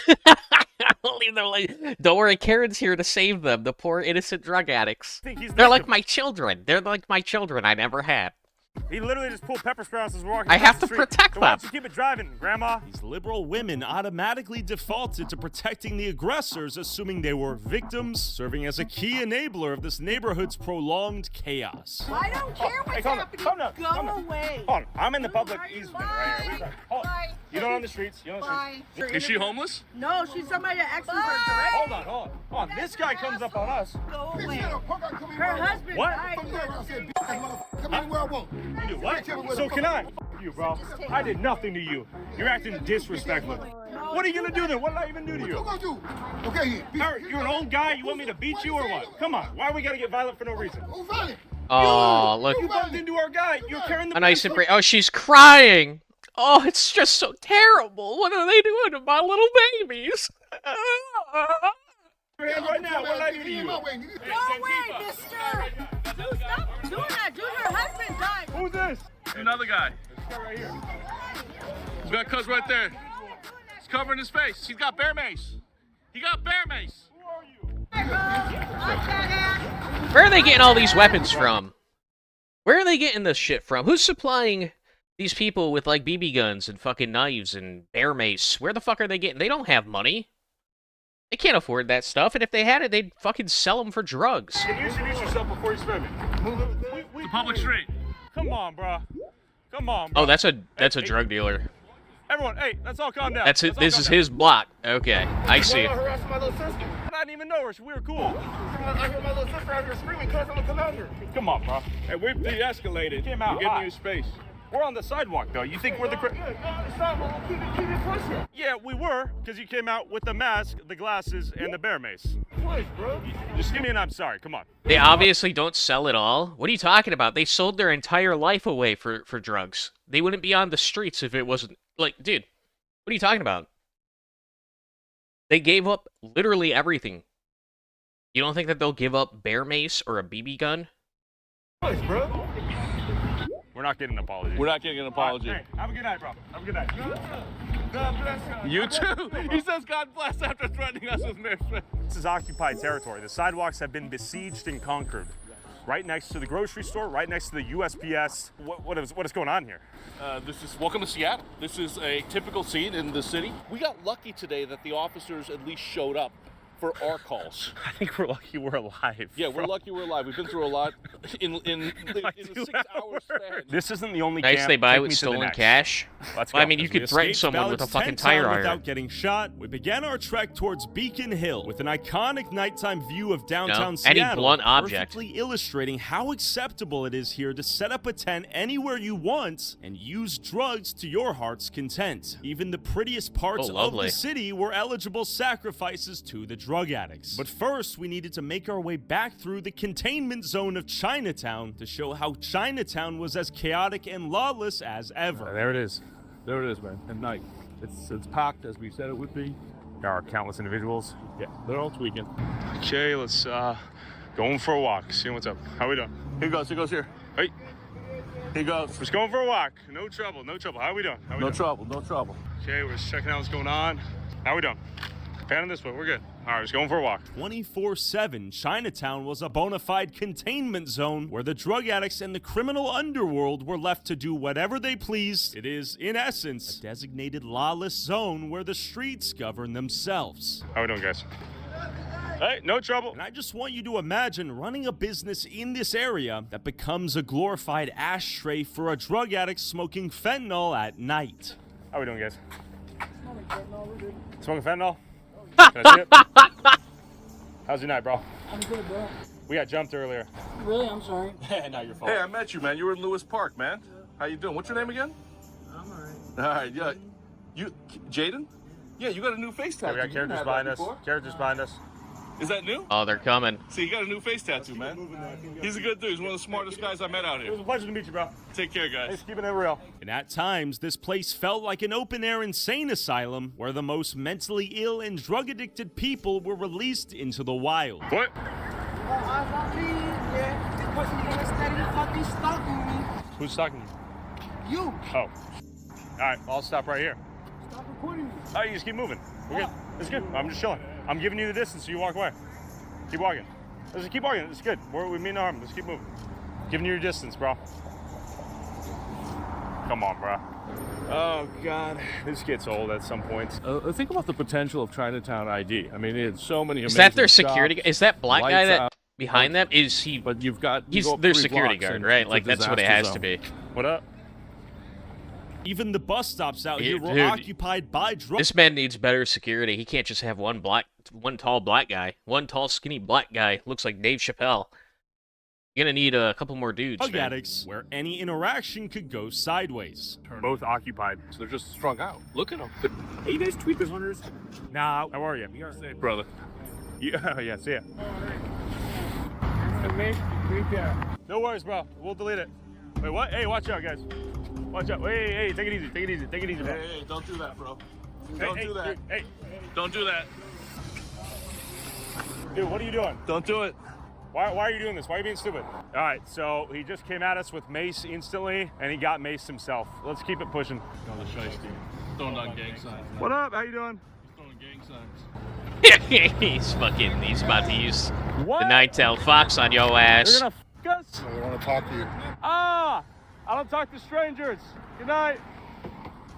Don't worry, Karen's here to save them. The poor innocent drug addicts. They're like my children. They're like my children I never had. He literally just pulled pepper spray as we're walking. I have to protect them. them. Why don't you keep it driving, Grandma? These liberal women automatically defaulted to protecting the aggressors, assuming they were victims, serving as a key enabler of this neighborhood's prolonged chaos. I don't care what's happening. Go away. Hold on. I'm in the public easement right here. You don't on the streets. You don't on the streets. Is she homeless? No, she's somebody that actually is direct. Hold on. This guy comes up on us. Go away. Her husband died. Come anywhere I want. You do what? So can I? You, bro. I did nothing to you. You're acting disrespectful. What are you gonna do then? What did I even do to you? What you gonna do? Okay, you're an old guy. You want me to beat you or what? Come on. Why we gotta get violent for no reason? Who's violent? Oh, look. You bumped into our guy. You're carrying the. A nice embrace. Oh, she's crying. Oh, it's just so terrible. What are they doing to my little babies? Your hand right now. What did I do to you? Go away, mister. Dude, stop doing that. Dude, her husband died. Who's this? Another guy. This guy right here. He's got cuz right there. He's covering his face. He's got bear mace. He got bear mace. Who are you? Where are they getting all these weapons from? Where are they getting this shit from? Who's supplying these people with like BB guns and fucking knives and bear mace? Where the fuck are they getting? They don't have money. They can't afford that stuff, and if they had it, they'd fucking sell them for drugs. Can you introduce yourself before you spend it? It's a public street. Come on, bro. Come on, bro. Oh, that's a drug dealer. Everyone, hey, let's all calm down. That's it. This is his block. Okay, I see. You harassing my little sister? I didn't even know her. We were cool. I heard my little sister out here screaming because I'm a commander. Come on, bro. Hey, we've de-escalated. Came out. We're giving you space. We're on the sidewalk, though. You think we're the... Keep it pushing. Yeah, we were, because you came out with the mask, the glasses, and the bear mace. Please, bro. Just give me an I'm sorry. Come on. They obviously don't sell it all. What are you talking about? They sold their entire life away for drugs. They wouldn't be on the streets if it wasn't... Like, dude, what are you talking about? They gave up literally everything. You don't think that they'll give up bear mace or a BB gun? Please, bro. We're not getting an apology. We're not getting an apology. Right, hey, have a good night, bro. Have a good night. God bless you. You too. He says God bless after threatening us with Mayor Smith. This is occupied territory. The sidewalks have been besieged and conquered. Right next to the grocery store, right next to the USPS. What is going on here? This is welcome to Seattle. This is a typical scene in the city. We got lucky today that the officers at least showed up for our calls. I think we're lucky we're alive. Yeah, we're lucky we're alive. We've been through a lot in a 6-hour span. This isn't the only nice camp. they buy Take with me to the stolen next. cash. Let's go. Well, I mean, you could threaten someone with a fucking tire iron. Without getting shot, we began our trek towards Beacon Hill with an iconic nighttime view of downtown Seattle. Any blunt object. Perfectly illustrating how acceptable it is here to set up a tent anywhere you want and use drugs to your heart's content. Even the prettiest parts of the city were eligible sacrifices to the drug addicts. But first, we needed to make our way back through the containment zone of Chinatown to show how Chinatown was as chaotic and lawless as ever. There it is. There it is, man. At night. It's packed as we said it would be. There are countless individuals. Yeah, they're all tweaking. Okay, let's going for a walk. See what's up. How we doing? He goes here. Hey. He goes. Just going for a walk. No trouble. How we doing? No trouble. Okay, we're just checking out what's going on. How we doing? Panning this way, we're good. All right, just going for a walk. 24/7, Chinatown was a bona fide containment zone where the drug addicts and the criminal underworld were left to do whatever they pleased. It is, in essence, a designated lawless zone where the streets govern themselves. How we doing, guys? Hey, no trouble. And I just want you to imagine running a business in this area that becomes a glorified ashtray for a drug addict smoking fentanyl at night. How we doing, guys? Smoking fentanyl? Can I see it? How's your night, bro? I'm good, bro. We got jumped earlier. Really? I'm sorry. Not your fault. Hey, I met you, man. You were in Lewis Park, man. How you doing? What's your name again? I'm alright. All right, yeah. You, Jaden? Yeah, you got a new face tattoo. We got characters behind us. Characters behind us. Is that new? Oh, they're coming. See, you got a new face tattoo, man. He's a good dude. He's one of the smartest guys I met out It here. was a pleasure to meet you, bro. Take care, guys. Thanks for keeping it real. And at times, this place felt like an open-air insane asylum where the most mentally ill and drug-addicted people were released into the wild. What? Who's stalking you? You. Oh. All right, I'll stop right here. Stop recording me. All right, you just keep moving. We're good. It's good. I'm just chilling. I'm giving you the distance so you walk away. Keep walking. Let's just keep walking. It's good. We mean no harm. Let's keep moving. Giving you your distance, bro. Come on, bro. Oh, God. This gets old at some point. Think about the potential of Chinatown ID. I mean, it's so many Is amazing that their security? shops, Is that black guy lights that out. behind them? Is he? But you've got... He's go up their 3 security blocks guard, and right? it's a Like that's what it disaster has zone. to be. What up? Even the bus stops out here were Dude, occupied by drug... This man needs better security. He can't just have one tall black guy, one tall skinny black guy. Looks like Dave Chappelle. You're gonna need a couple more dudes, drug man. addicts where any interaction could go sideways. Both occupied. So they're just strung out. Look at them. Hey, you guys tweakers hunters? Nah, how are you? You are safe, brother. Yeah, yeah, see ya. No worries, bro. We'll delete it. Wait, what? Hey, watch out, guys. Watch out. Hey, take it easy. Take it easy. Take it easy, bro. Hey, don't do that, bro. Hey, Don't hey, do that. dude, hey, Don't do that. dude, what are you doing? Don't do it. Why are you doing this? Why are you being stupid? All right, so he just came at us with mace instantly, and he got maced himself. Let's keep it pushing. On the shiesty. Throwing down gang signs. What up? How you doing? Throwing gang signs. He's about to use What? the nine-tailed fox on your ass. You're gonna f us? I want to talk to you. Ah! I don't talk to strangers. Good night.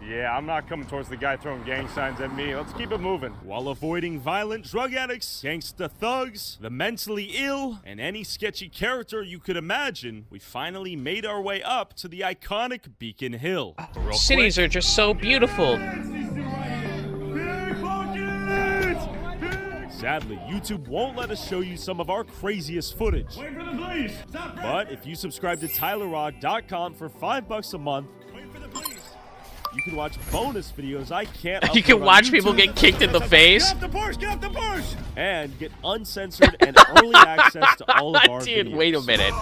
Yeah, I'm not coming towards the guy throwing gang signs at me. Let's keep it moving. While avoiding violent drug addicts, gangsta thugs, the mentally ill, and any sketchy character you could imagine, we finally made our way up to the iconic Beacon Hill. Real Cities quick, are just so beautiful. sadly, YouTube won't let us show you some of our craziest footage. Wait for the police! But if you subscribe to TylerRod.com for $5 a month, you can watch bonus videos I can't You can upload on watch people YouTube. get kicked in the face. Get off the Porsche! And get uncensored and early access to all of our Dude, videos. wait a minute.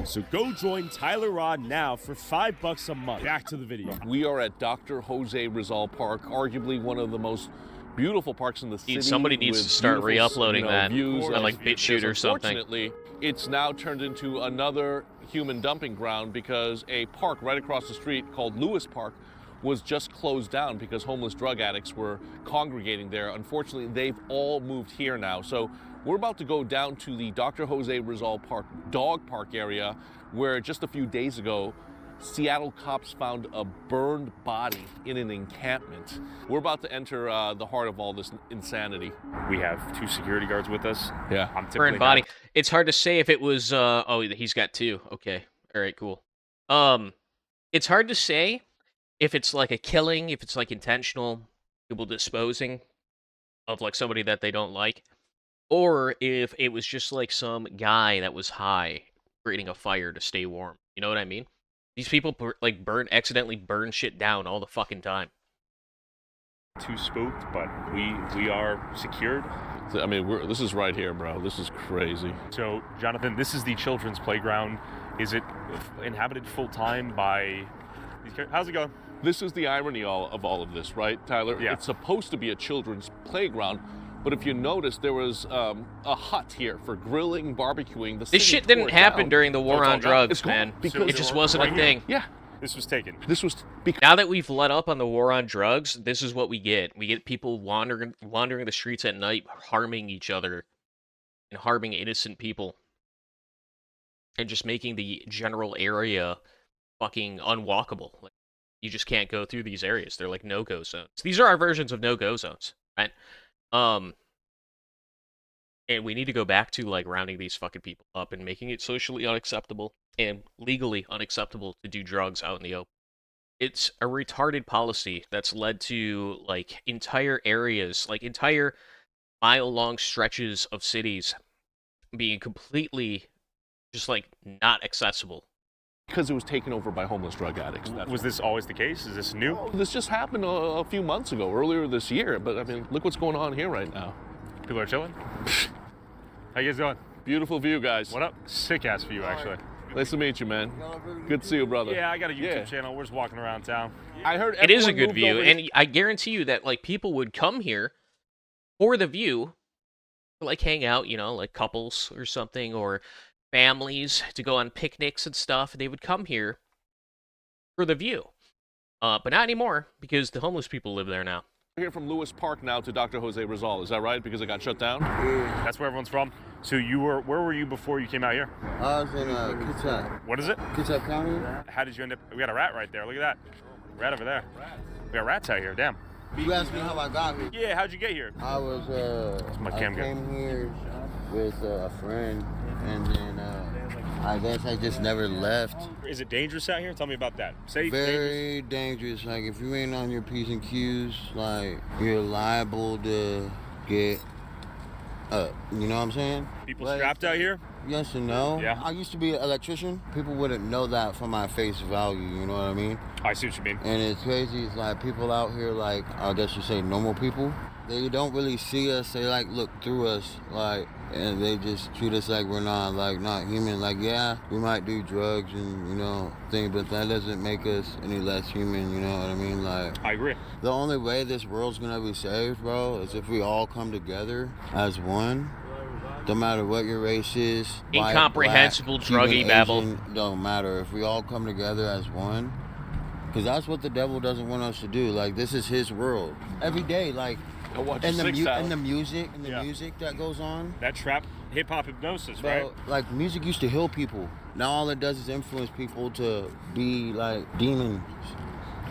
So go join Tyler Rod now for $5 a month. Back to the video. We are at Dr. Jose Rizal Park, arguably one of the most beautiful parks in the city. Somebody needs with to start beautiful, re-uploading that views on, and like, BitChute or something. Unfortunately, it's now turned into another human dumping ground because a park right across the street called Lewis Park was just closed down because homeless drug addicts were congregating there. Unfortunately, they've all moved here now. So we're about to go down to the Dr. Jose Rizal Park dog park area where just a few days ago, Seattle cops found a burned body in an encampment. We're about to enter the heart of all this insanity. We have 2 security guards with us. Yeah. I'm typically Burned body. not- It's hard to say if it was. Oh, he's got 2. Okay. All right. Cool. It's hard to say if it's like a killing, if it's like intentional, people disposing of like somebody that they don't like, or if it was just like some guy that was high creating a fire to stay warm. You know what I mean? These people like accidentally burn shit down all the fucking time. Too spooked, but we are secured. I mean, this is right here, bro. This is crazy. So, Jonathan, this is the children's playground. Is it inhabited full time by these characters? How's it going? This is the irony of all of this, right, Tyler? Yeah. It's supposed to be a children's playground, but if you notice, there was a hut here for grilling, barbecuing. This shit didn't happen during the war on drugs, It's gone man. because It just wasn't a thing. Yeah. This was taken. This was Now that we've let up on the war on drugs, this is what we get. We get people wandering the streets at night, harming each other and harming innocent people. And just making the general area fucking unwalkable. Like, you just can't go through these areas. They're like no-go zones. These are our versions of no-go zones, right? And we need to go back to, like, rounding these fucking people up and making it socially unacceptable and legally unacceptable to do drugs out in the open. It's a retarded policy that's led to, like, entire areas, like, entire mile-long stretches of cities being completely just, like, not accessible. Because it was taken over by homeless drug addicts. Was this always the case? Is this new? Oh, this just happened a few months ago, earlier this year. But I mean, look what's going on here right now. People are chilling? How you guys doing? Beautiful view, guys. What up? Sick ass view, actually. Nice to meet you, man. Good to see you, brother. Yeah, I got a YouTube channel. We're just walking around town. I heard it is a good view, and I guarantee you that, like, people would come here for the view, like, hang out, you know, like couples or something, or families to go on picnics and stuff. They would come here for the view, but not anymore because the homeless people live there now. We're here from Lewis Park now to Dr. Jose Rizal. Is that right? Because it got shut down? That's where everyone's from. So where were you before you came out here? I was in Kitsap. What is it? Kitsap County. How did you end up? We got a rat right there. Look at that. Rat over there. We got rats out here. Damn. You asked me how I got here. Yeah, how'd you get here? I was I came here with a friend, and then I guess I just never left. Is it dangerous out here? Tell me about that. Safe? Very dangerous. Like, if you ain't on your P's and Q's, like, you're liable to get up. You know what I'm saying? People strapped out here? Yes and no. Yeah. I used to be an electrician. People wouldn't know that from my face value, you know what I mean? I see what you mean. And it's crazy. It's like people out here, like, I guess you say normal people, they don't really see us. They, like, look through us, like, and they just treat us like we're not human. Like, yeah, we might do drugs and, you know, things, but that doesn't make us any less human, you know what I mean? Like, I agree. The only way this world's gonna be saved, bro, is if we all come together as one. No matter what your race is, incomprehensible black, druggy Cuban, babble. Asian, don't matter. If we all come together as one, because that's what the devil doesn't want us to do. Like, this is his world. Every day, like, and the music that goes on. That trap hip hop hypnosis, bro, right? Like, music used to heal people. Now all it does is influence people to be like demons.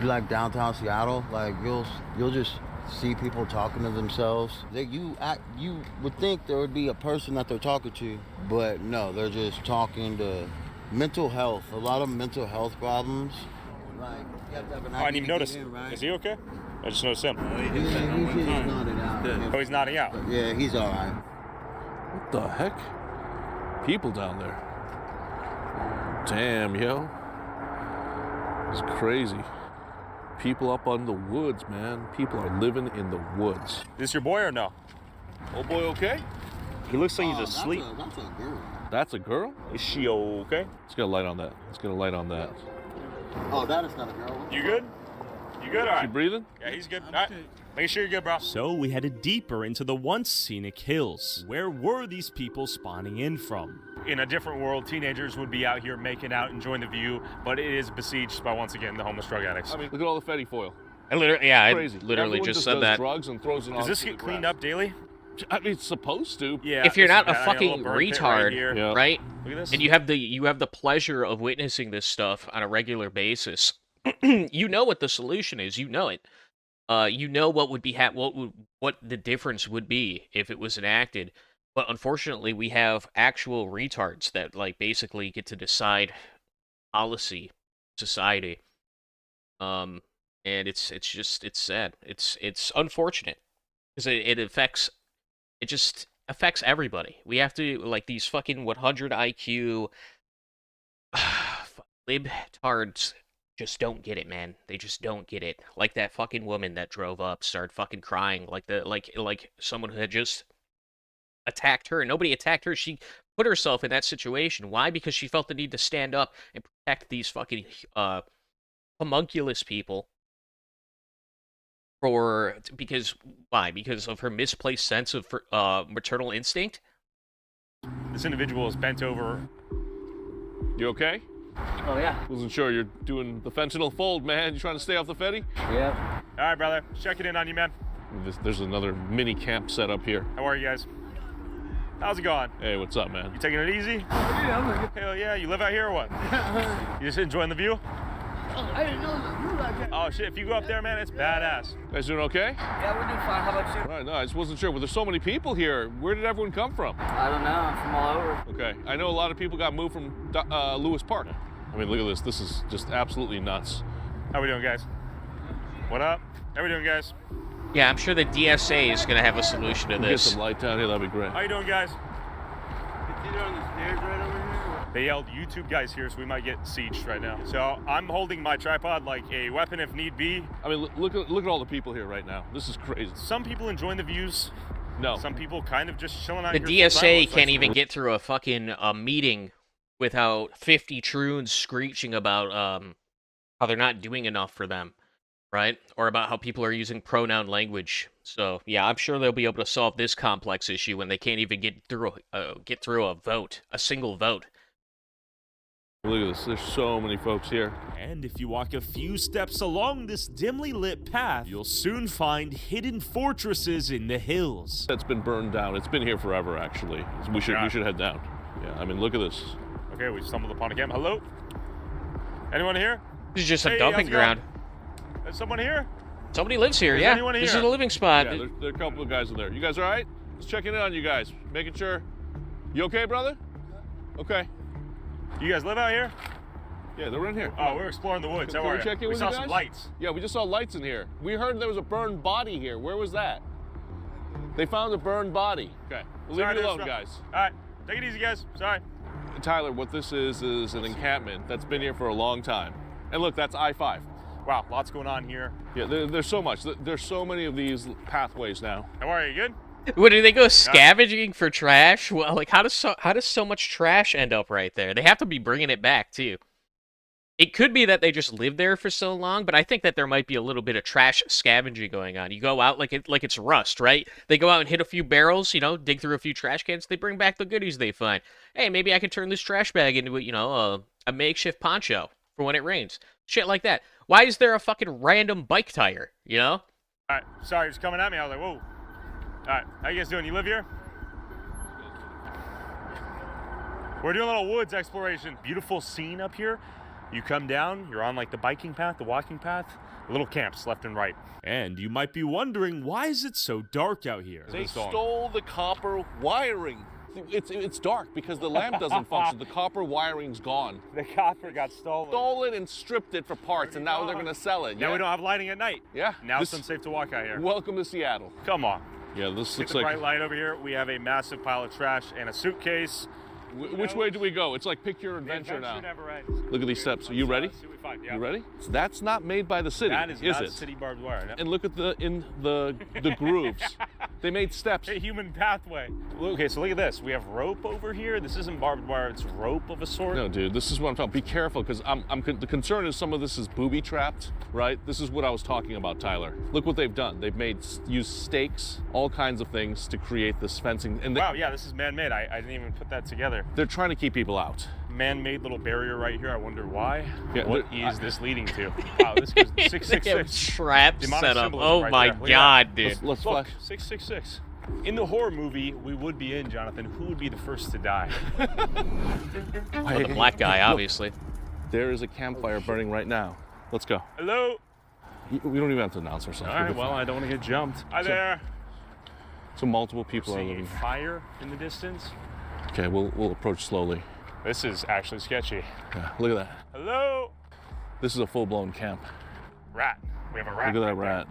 Like downtown Seattle, like you'll just see people talking to themselves. You would think there would be a person that they're talking to, but no, they're just talking to mental health. A lot of mental health problems. Like, you have to have an I didn't even notice. right? Is he okay? I just noticed him. He's nodded out. Oh, he's nodding out. Yeah, he's all right. What the heck? People down there. Damn, yo. It's crazy. People up on the woods, man. People are living in the woods. This your boy or no? Old boy okay? He looks like he's asleep. That's a girl. That's a girl? Is she okay? Let's get a light on that. Let's get a light on that. Oh, that is not a girl. You good? You good? All right. She breathing? Yeah, he's good. All right. Make sure you're good, bro. So we headed deeper into the once scenic hills. Where were these people spawning in from? In a different world, teenagers would be out here making out, enjoying the view, but it is besieged by, once again, the homeless drug addicts. I mean, look at all the Fetty foil. I literally Everyone just said does that. Drugs and throws it Does this get cleaned up daily? I mean, it's supposed to. Yeah. If you're not a fucking retard, right? Look at this. And you have the pleasure of witnessing this stuff on a regular basis, you know what the solution is. You know it. You know what would be what the difference would be if it was enacted. But unfortunately, we have actual retards that, like, basically get to decide policy, society. And it's sad. It's unfortunate because it just affects everybody. We have to, like, these fucking 100 IQ libtards just don't get it, man. They just don't get it. Like that fucking woman that drove up, started fucking crying, like someone who had just attacked her. Nobody attacked her. She put herself in that situation. Why? Because she felt the need to stand up and protect these fucking homunculus people. Why? Because of her misplaced sense of maternal instinct? This individual is bent over. You okay? Oh, yeah. Wasn't sure you're doing the fentanyl fold, man. You trying to stay off the Fetty? Yeah. All right, brother. Checking in on you, man. There's another mini camp set up here. How are you guys? How's it going? Hey, what's up, man? You taking it easy? Yeah, I'm good. Hell yeah. You live out here or what? You just enjoying the view? Oh, I didn't know you were like that. Oh shit, if you go up there, man, it's badass. You guys doing okay? Yeah, we're doing fine. How about you? Right, no, I just wasn't sure. Well, there's so many people here. Where did everyone come from? I don't know. I'm from all over. Okay, I know a lot of people got moved from Lewis Park. I mean, look at this. This is just absolutely nuts. How we doing, guys? What up? How we doing, guys? Yeah, I'm sure the DSA is going to have a solution to Get this. some light down here. That'd be great. How you doing, guys? It's either on the stairs right over here. They yelled YouTube guys here, so we might get sieged right now. So I'm holding my tripod like a weapon if need be. I mean, look at all the people here right now. This is crazy. Some people enjoying the views. No. Some people kind of just chilling out The here. DSA can't even get through a fucking meeting without 50 troons screeching about how they're not doing enough for them, right? Or about how people are using pronoun language. So yeah, I'm sure they'll be able to solve this complex issue when they can't even get through a vote, a single vote. Look at this. There's so many folks here. And if you walk a few steps along this dimly lit path, you'll soon find hidden fortresses in the hills. That's been burned down. It's been here forever, actually. We should head down. Yeah, I mean, look at this. Okay, we stumbled upon a camp. Hello? Anyone here? This is just a Hey, dumping how's it going? ground. Is someone here? Somebody lives here, Is yeah. anyone This here? is a living spot. Yeah, there are a couple of guys in there. You guys all right? Just checking in on you guys. Making sure. You okay, brother? Okay. You guys live out here? Yeah, they're in here. Oh, we're exploring the woods. How Can are we you? check in We with saw you some guys? lights. Yeah, we just saw lights in here. We heard there was a burned body here. Where was that? They found a burned body. Okay. We'll leave it alone, guys. All right. Take it easy, guys. Sorry. Tyler, what this is an encampment that's been here for a long time. And look, that's I-5. Wow, lots going on here. Yeah, there's so much. There's so many of these pathways now. How are you? Good? What, do they go scavenging for trash? Well, like how does so much trash end up right there? They have to be bringing it back too. It could be that they just lived there for so long, but I think that there might be a little bit of trash scavenging going on. You go out like it's rust, right? They go out and hit a few barrels, dig through a few trash cans. They bring back the goodies they find. Hey, maybe I could turn this trash bag into a makeshift poncho for when it rains. Shit like that. Why is there a fucking random bike tire? All right. Sorry, just coming at me. I was like, whoa. All right. How you guys doing? You live here? We're doing a little woods exploration. Beautiful scene up here. You come down, you're on like the biking path, the walking path, little camps left and right. And you might be wondering, why is it so dark out here? They stole the copper wiring. It's dark because the lamp doesn't function. The copper wiring's gone. The copper got stolen. Stole it and stripped it for parts, and now they're going to sell it. Now we don't have lighting at night. Yeah. Now it's unsafe to walk out here. Welcome to Seattle. Come on. Yeah, this Get looks the like... bright light over here. We have a massive pile of trash and a suitcase. Which way do we go? It's like pick your adventure now. Never ends. Look at these steps. Are you ready? See what we find. Yeah. You ready? That's not made by the city, That is not it? city barbed wire. No. And look at the grooves. They made steps. A human pathway. Okay, so look at this. We have rope over here. This isn't barbed wire. It's rope of a sort. No, dude. This is what I'm talking. Be careful, because the concern is some of this is booby trapped, right? This is what I was talking about, Tyler. Look what they've done. They've used stakes, all kinds of things to create this fencing. And wow, yeah, this is man-made. I didn't even put that together. They're trying to keep people out. Man-made little barrier right here. I wonder why. Yeah, what is this leading to? Wow, this goes 666. Trap set up. Oh right my there. God, dude. Let's Look, flash. 666. In the horror movie we would be in, Jonathan, who would be the first to die? Well, the black guy, obviously. There is a campfire burning right now. Let's go. Hello? We don't even have to announce ourselves. All right, well, I don't want to get jumped. Hi there. So multiple people are Seeing living. a fire in the distance. Okay, we'll approach slowly. This is actually sketchy. Yeah, look at that. Hello? This is a full-blown camp. Rat. We have a rat. Look at that right rat.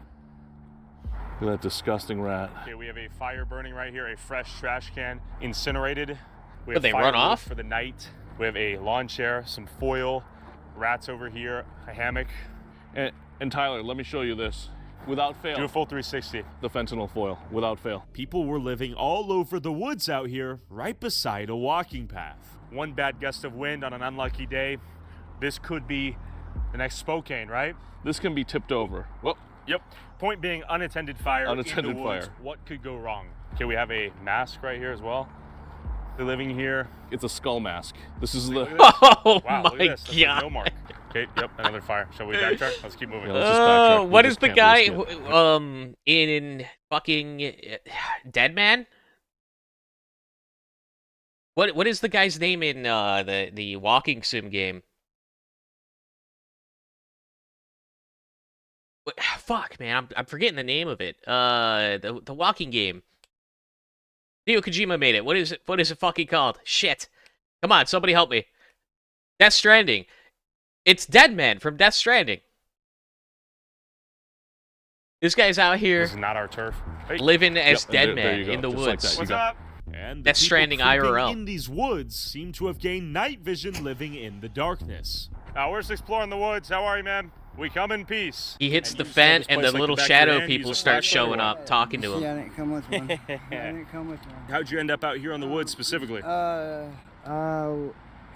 Look at that disgusting rat. Okay, we have a fire burning right here, a fresh trash can, incinerated. We Did have they run firewood off? for the night. We have a lawn chair, some foil, rats over here, a hammock. And Tyler, let me show you this. Without fail. Do a full 360. The fentanyl foil, without fail. People were living all over the woods out here, right beside a walking path. One bad gust of wind on an unlucky day. This could be the next Spokane, right? This can be tipped over. Whoop. Yep. Point being, unattended fire. Unattended in the woods. fire. What could go wrong? Okay, we have a mask right here as well. They're living here. It's a skull mask. This is the... Oh wow, my look at this. That's God. a no mark. Okay, yep, another fire. Shall we backtrack? Let's keep moving. Yeah, let's just backtrack. What We is just the can't guy risk in fucking Dead Man? What is the guy's name in the walking sim game? Fuck, man, I'm forgetting the name of it. The walking game. Hideo Kojima made it. What is it? What is it fucking called? Shit. Come on, somebody help me. Death Stranding. It's Deadman from Death Stranding. This guy's out here. This is not our turf. Living as Deadman in the woods. Like What's up? And the Death Stranding people creeping IRL. in these woods seem to have gained night vision living in the darkness. We're just exploring the woods. How are you, man? We come in peace. He hits the vent, and the little shadow people start showing up, talking to him. I didn't come with one. I didn't come with one. How'd you end up out here on the woods specifically?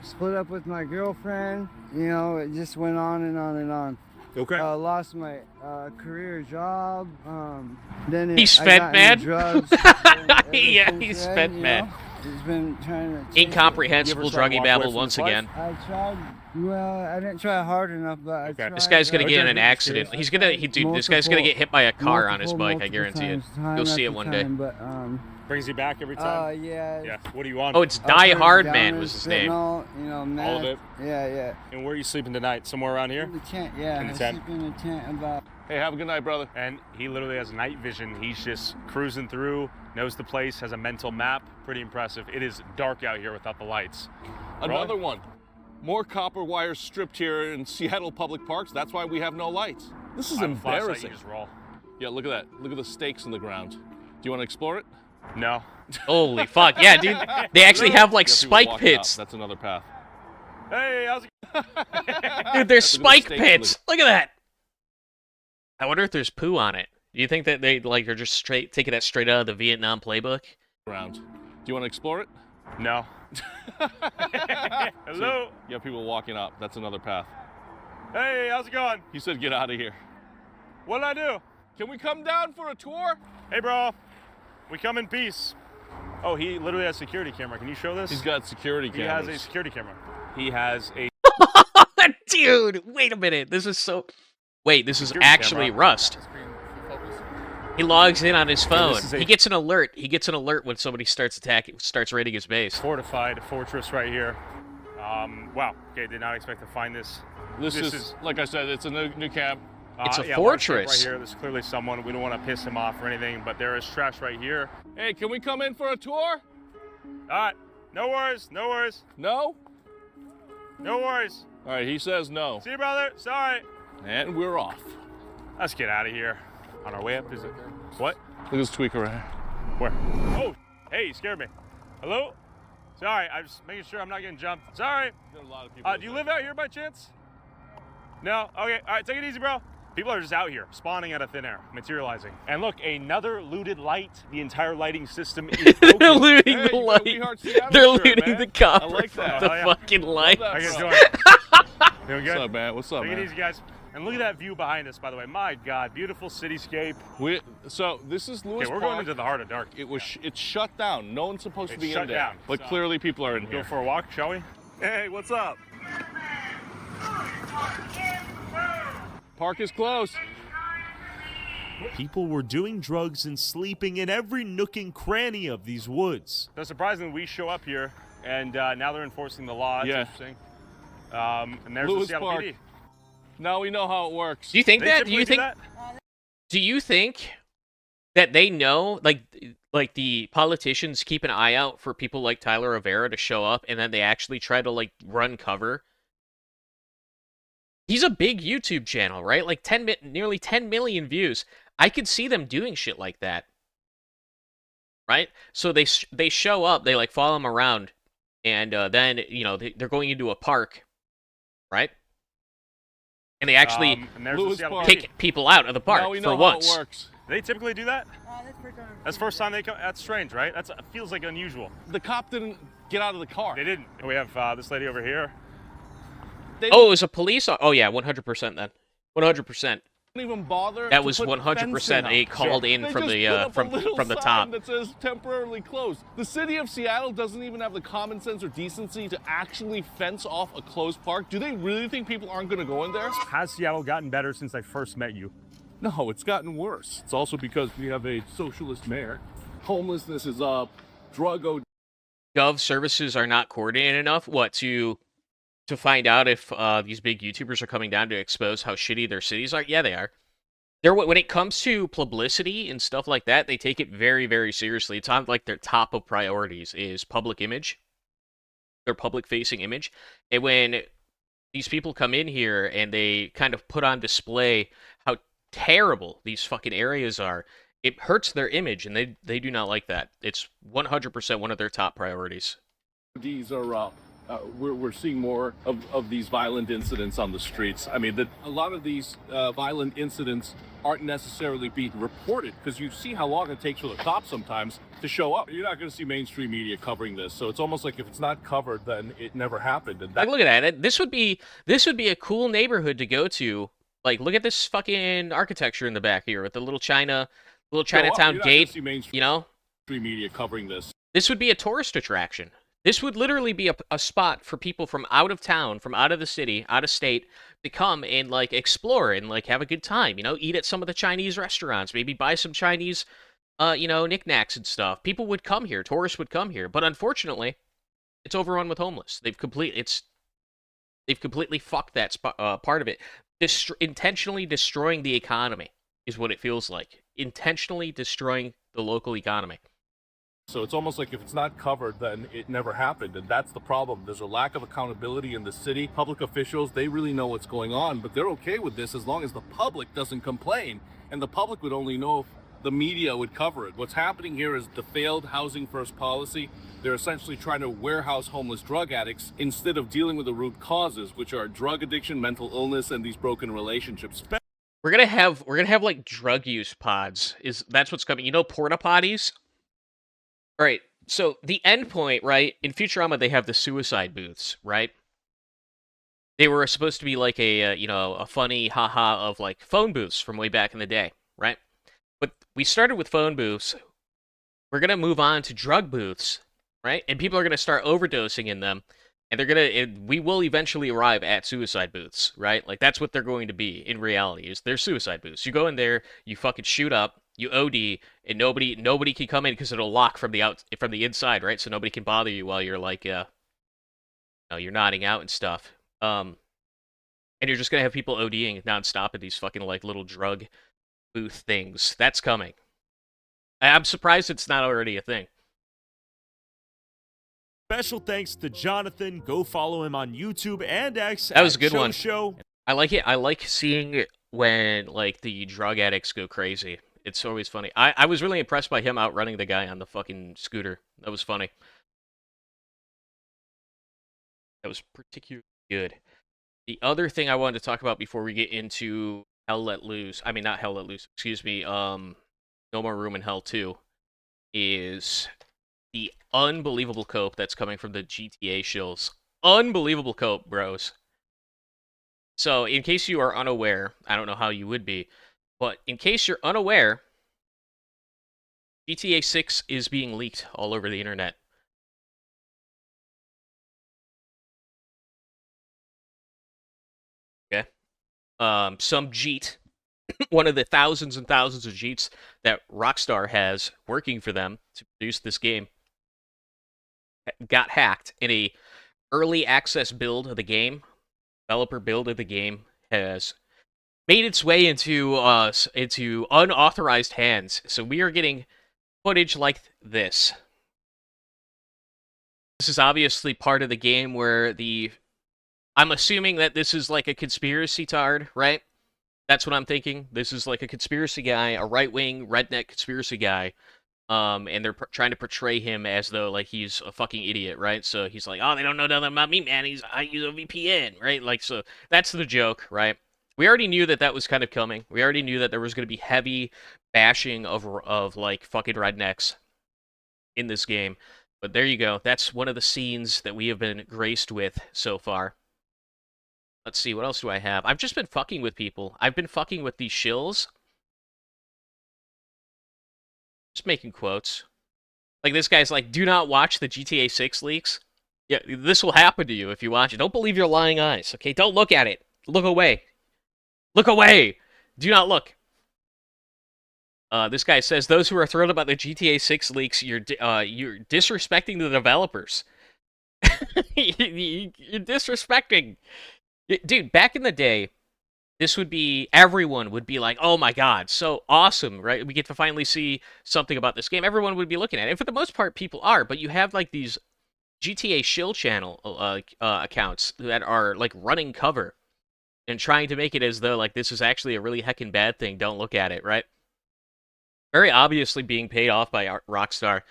Split up with my girlfriend. You know, it just went on and on and on. Okay. Lost my career job. Then He's I spent, got man. into drugs. Yeah, he's spent, man. He's been trying to. Incomprehensible druggy babble once again. I tried. Well, I didn't try hard enough, but I tried. This guy's gonna get in an accident. He's gonna, dude. This guy's gonna get hit by a car on his bike. I guarantee it. You'll see it one day. But, Brings you back every time? Yeah. Yeah. What are you on? Oh, it's Die Hard Man was his name. You know, meth. All of it? Yeah. And where are you sleeping tonight? Somewhere around here? In the tent, yeah. In the tent? I sleep in the tent about. Hey, have a good night, brother. And he literally has night vision. He's just cruising through, knows the place, has a mental map. Pretty impressive. It is dark out here without the lights. Another one. More copper wires stripped here in Seattle public parks. That's why we have no lights. This is embarrassing. You just roll. Yeah, look at that. Look at the stakes in the ground. Do you want to explore it? No. Holy fuck. Yeah, dude. They actually have like spike pits. That's another path. Hey, how's it Dude, there's spike pits. Look at that. I wonder if there's poo on it. Do you think that they like are just straight taking that straight out of the Vietnam playbook? Ground. Do you want to explore it? No. Hello. You have people walking up. That's another path. Hey, how's it going? You said get out of here. What'd I do? Can we come down for a tour? Hey, bro. We come in peace. Oh, he literally has a security camera. Can you show this? He's got security cameras. He has a security camera. He has a... Dude, wait a minute. This is so... Wait, this is Security actually camera. Rust. He logs in on his phone. this is a- He gets an alert. He gets an alert when somebody starts raiding his base. Fortified fortress right here. Wow. Okay, did not expect to find this. This is, like I said, it's a new camp. It's a yeah, fortress. Right here. There's clearly someone. We don't want to piss him off or anything, but there is trash right here. Hey, can we come in for a tour? All right. No worries. No worries. No? No worries. All right, he says no. See you, brother. Sorry. And we're off. Let's get out of here. On our way up, is it? What? Look at this tweaker right here. Where? Oh, hey, you scared me. Hello? Sorry, I'm just making sure I'm not getting jumped. Sorry. There's a lot of people. Do you live out here by chance? No? Okay, all right, take it easy, bro. People are just out here, spawning out of thin air, materializing. And look, another looted light. The entire lighting system is broken. They're looting the light. They're looting the copper. I like that. The fucking light. How you guys doing? Doing good? What's up, man? What's up, Take man? it easy, guys. And look at that view behind us, by the way. My God, beautiful cityscape. So this is Lewis Okay, we're Park. going into the heart of dark. It's shut down. No one's supposed to It's be shut in there. down. But clearly people are in here. Go for a walk, shall we? Hey, what's up? Park is closed. People were doing drugs and sleeping in every nook and cranny of these woods. So surprisingly, we show up here, and now they're enforcing the law. It's Yeah. interesting. And there's Lewis the Seattle Park. PD. Now we know how it works. Do you think They that? Do you typically think? that? Do you think that they know, like the politicians keep an eye out for people like Tyler Rivera to show up, and then they actually try to like run cover? He's a big YouTube channel, right? Like nearly 10 million views. I could see them doing shit like that, right? So they show up, they like follow him around, and then they're going into a park, right? And they actually And there's the Seattle kick PD. people out of the park Now we for know once. how it works. They typically do that? That's the first time they come. That's strange, right? It feels like unusual. The cop didn't get out of the car. They didn't. We have this lady over here. Oh, it was a police? Oh, yeah, 100% then. 100%. Didn't even bother. That to was put 100% fencing a up. called in They from just the put up a little from the sign top. that says temporarily closed. The city of Seattle doesn't even have the common sense or decency to actually fence off a closed park. Do they really think people aren't going to go in there? Has Seattle gotten better since I first met you? No, it's gotten worse. It's also because we have a socialist mayor. Homelessness is up. Drug Gov services are not coordinated enough. What, to find out if these big YouTubers are coming down to expose how shitty their cities are? Yeah, they are. when it comes to publicity and stuff like that, they take it very, very seriously. It's on like their top of priorities is public image, their public-facing image. And when these people come in here and they kind of put on display how terrible these fucking areas are, it hurts their image, and they do not like that. It's 100% one of their top priorities. These are we're seeing more of these violent incidents on the streets. I mean, a lot of these violent incidents aren't necessarily being reported because you see how long it takes for the cops sometimes to show up. You're not going to see mainstream media covering this, so it's almost like if it's not covered, then it never happened. And like, look at that. This would be a cool neighborhood to go to. Like, look at this fucking architecture in the back here with the little Chinatown gate. You know, mainstream media covering this. This would be a tourist attraction. This would literally be a spot for people from out of town, from out of the city, out of state, to come and, like, explore and, like, have a good time, you know, eat at some of the Chinese restaurants, maybe buy some Chinese, you know, knickknacks and stuff. People would come here, tourists would come here, but unfortunately, it's overrun with homeless. They've completely fucked that part of it. Intentionally destroying the economy is what it feels like. Intentionally destroying the local economy. So it's almost like if it's not covered, then it never happened. And that's the problem. There's a lack of accountability in the city. Public officials, they really know what's going on, but they're okay with this as long as the public doesn't complain. And the public would only know if the media would cover it. What's happening here is the failed housing first policy. They're essentially trying to warehouse homeless drug addicts instead of dealing with the root causes, which are drug addiction, mental illness, and these broken relationships. We're gonna have like drug use pods. That's what's coming. You know, porta potties? All right, so the end point, right, in Futurama, they have the suicide booths, right? They were supposed to be like a, you know, a funny haha of, like, phone booths from way back in the day, right? But we started with phone booths. We're going to move on to drug booths, right? And people are going to start overdosing in them, and we will eventually arrive at suicide booths, right? Like, that's what they're going to be in reality, is they're suicide booths. You go in there, you fucking shoot up, you OD, and nobody can come in because it'll lock from the inside, right? So nobody can bother you while you're, like, you know, you're nodding out and stuff. And you're just gonna have people ODing nonstop at these fucking, like, little drug booth things. That's coming. I'm surprised it's not already a thing. Special thanks to Jonathan. Go follow him on YouTube and X. That was a good one. Show. I like it. I like seeing when, like, the drug addicts go crazy. It's always funny. I was really impressed by him outrunning the guy on the fucking scooter. That was funny. That was particularly good. The other thing I wanted to talk about before we get into Hell Let Loose, I mean, not Hell Let Loose, excuse me, No More Room in Hell 2, is the unbelievable cope that's coming from the GTA shills. Unbelievable cope, bros. So, in case you are unaware, I don't know how you would be, but in case you're unaware, GTA 6 is being leaked all over the internet. Okay? Some Jeet, one of the thousands and thousands of Jeets that Rockstar has working for them to produce this game, got hacked in a early access build of the game. Developer build of the game has made its way into unauthorized hands. So we are getting footage like this. This is obviously part of the game where I'm assuming that this is like a conspiracy tard, right? That's what I'm thinking. This is like a conspiracy guy, a right-wing redneck conspiracy guy. And they're trying to portray him as though, like, he's a fucking idiot, right? So he's like, oh, they don't know nothing about me, man. I use a VPN, right? Like, so that's the joke, right? We already knew that was kind of coming. We already knew that there was going to be heavy bashing of like fucking rednecks in this game. But there you go. That's one of the scenes that we have been graced with so far. Let's see, what else do I have? I've just been fucking with people. I've been fucking with these shills. Just making quotes. Like, this guy's like, do not watch the GTA 6 leaks. Yeah, this will happen to you if you watch it. Don't believe your lying eyes, okay? Don't look at it. Look away. Look away! Do not look. This guy says, those who are thrilled about the GTA 6 leaks, you're disrespecting the developers. You're disrespecting. Dude, back in the day, this would be, everyone would be like, oh my god, so awesome, right? We get to finally see something about this game. Everyone would be looking at it. And for the most part, people are, but you have like these GTA shill channel accounts that are like running cover and trying to make it as though like this is actually a really heckin' bad thing. Don't look at it, right? Very obviously being paid off by Rockstar.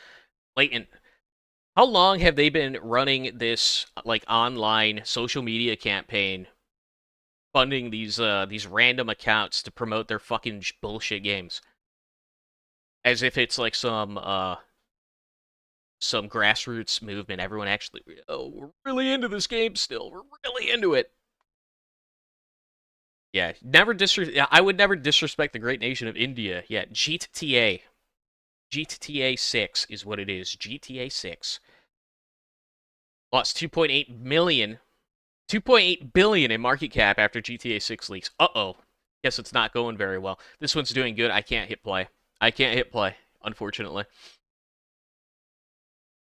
Blatant. How long have they been running this like online social media campaign, funding these random accounts to promote their fucking bullshit games? As if it's like some grassroots movement. Everyone actually, oh, we're really into this game still. We're really into it. Yeah, I would never disrespect the great nation of India. Yeah, GTA. GTA 6 is what it is. GTA 6. Lost 2.8 billion in market cap after GTA 6 leaks. Uh-oh. Guess it's not going very well. This one's doing good. I can't hit play. I can't hit play, unfortunately.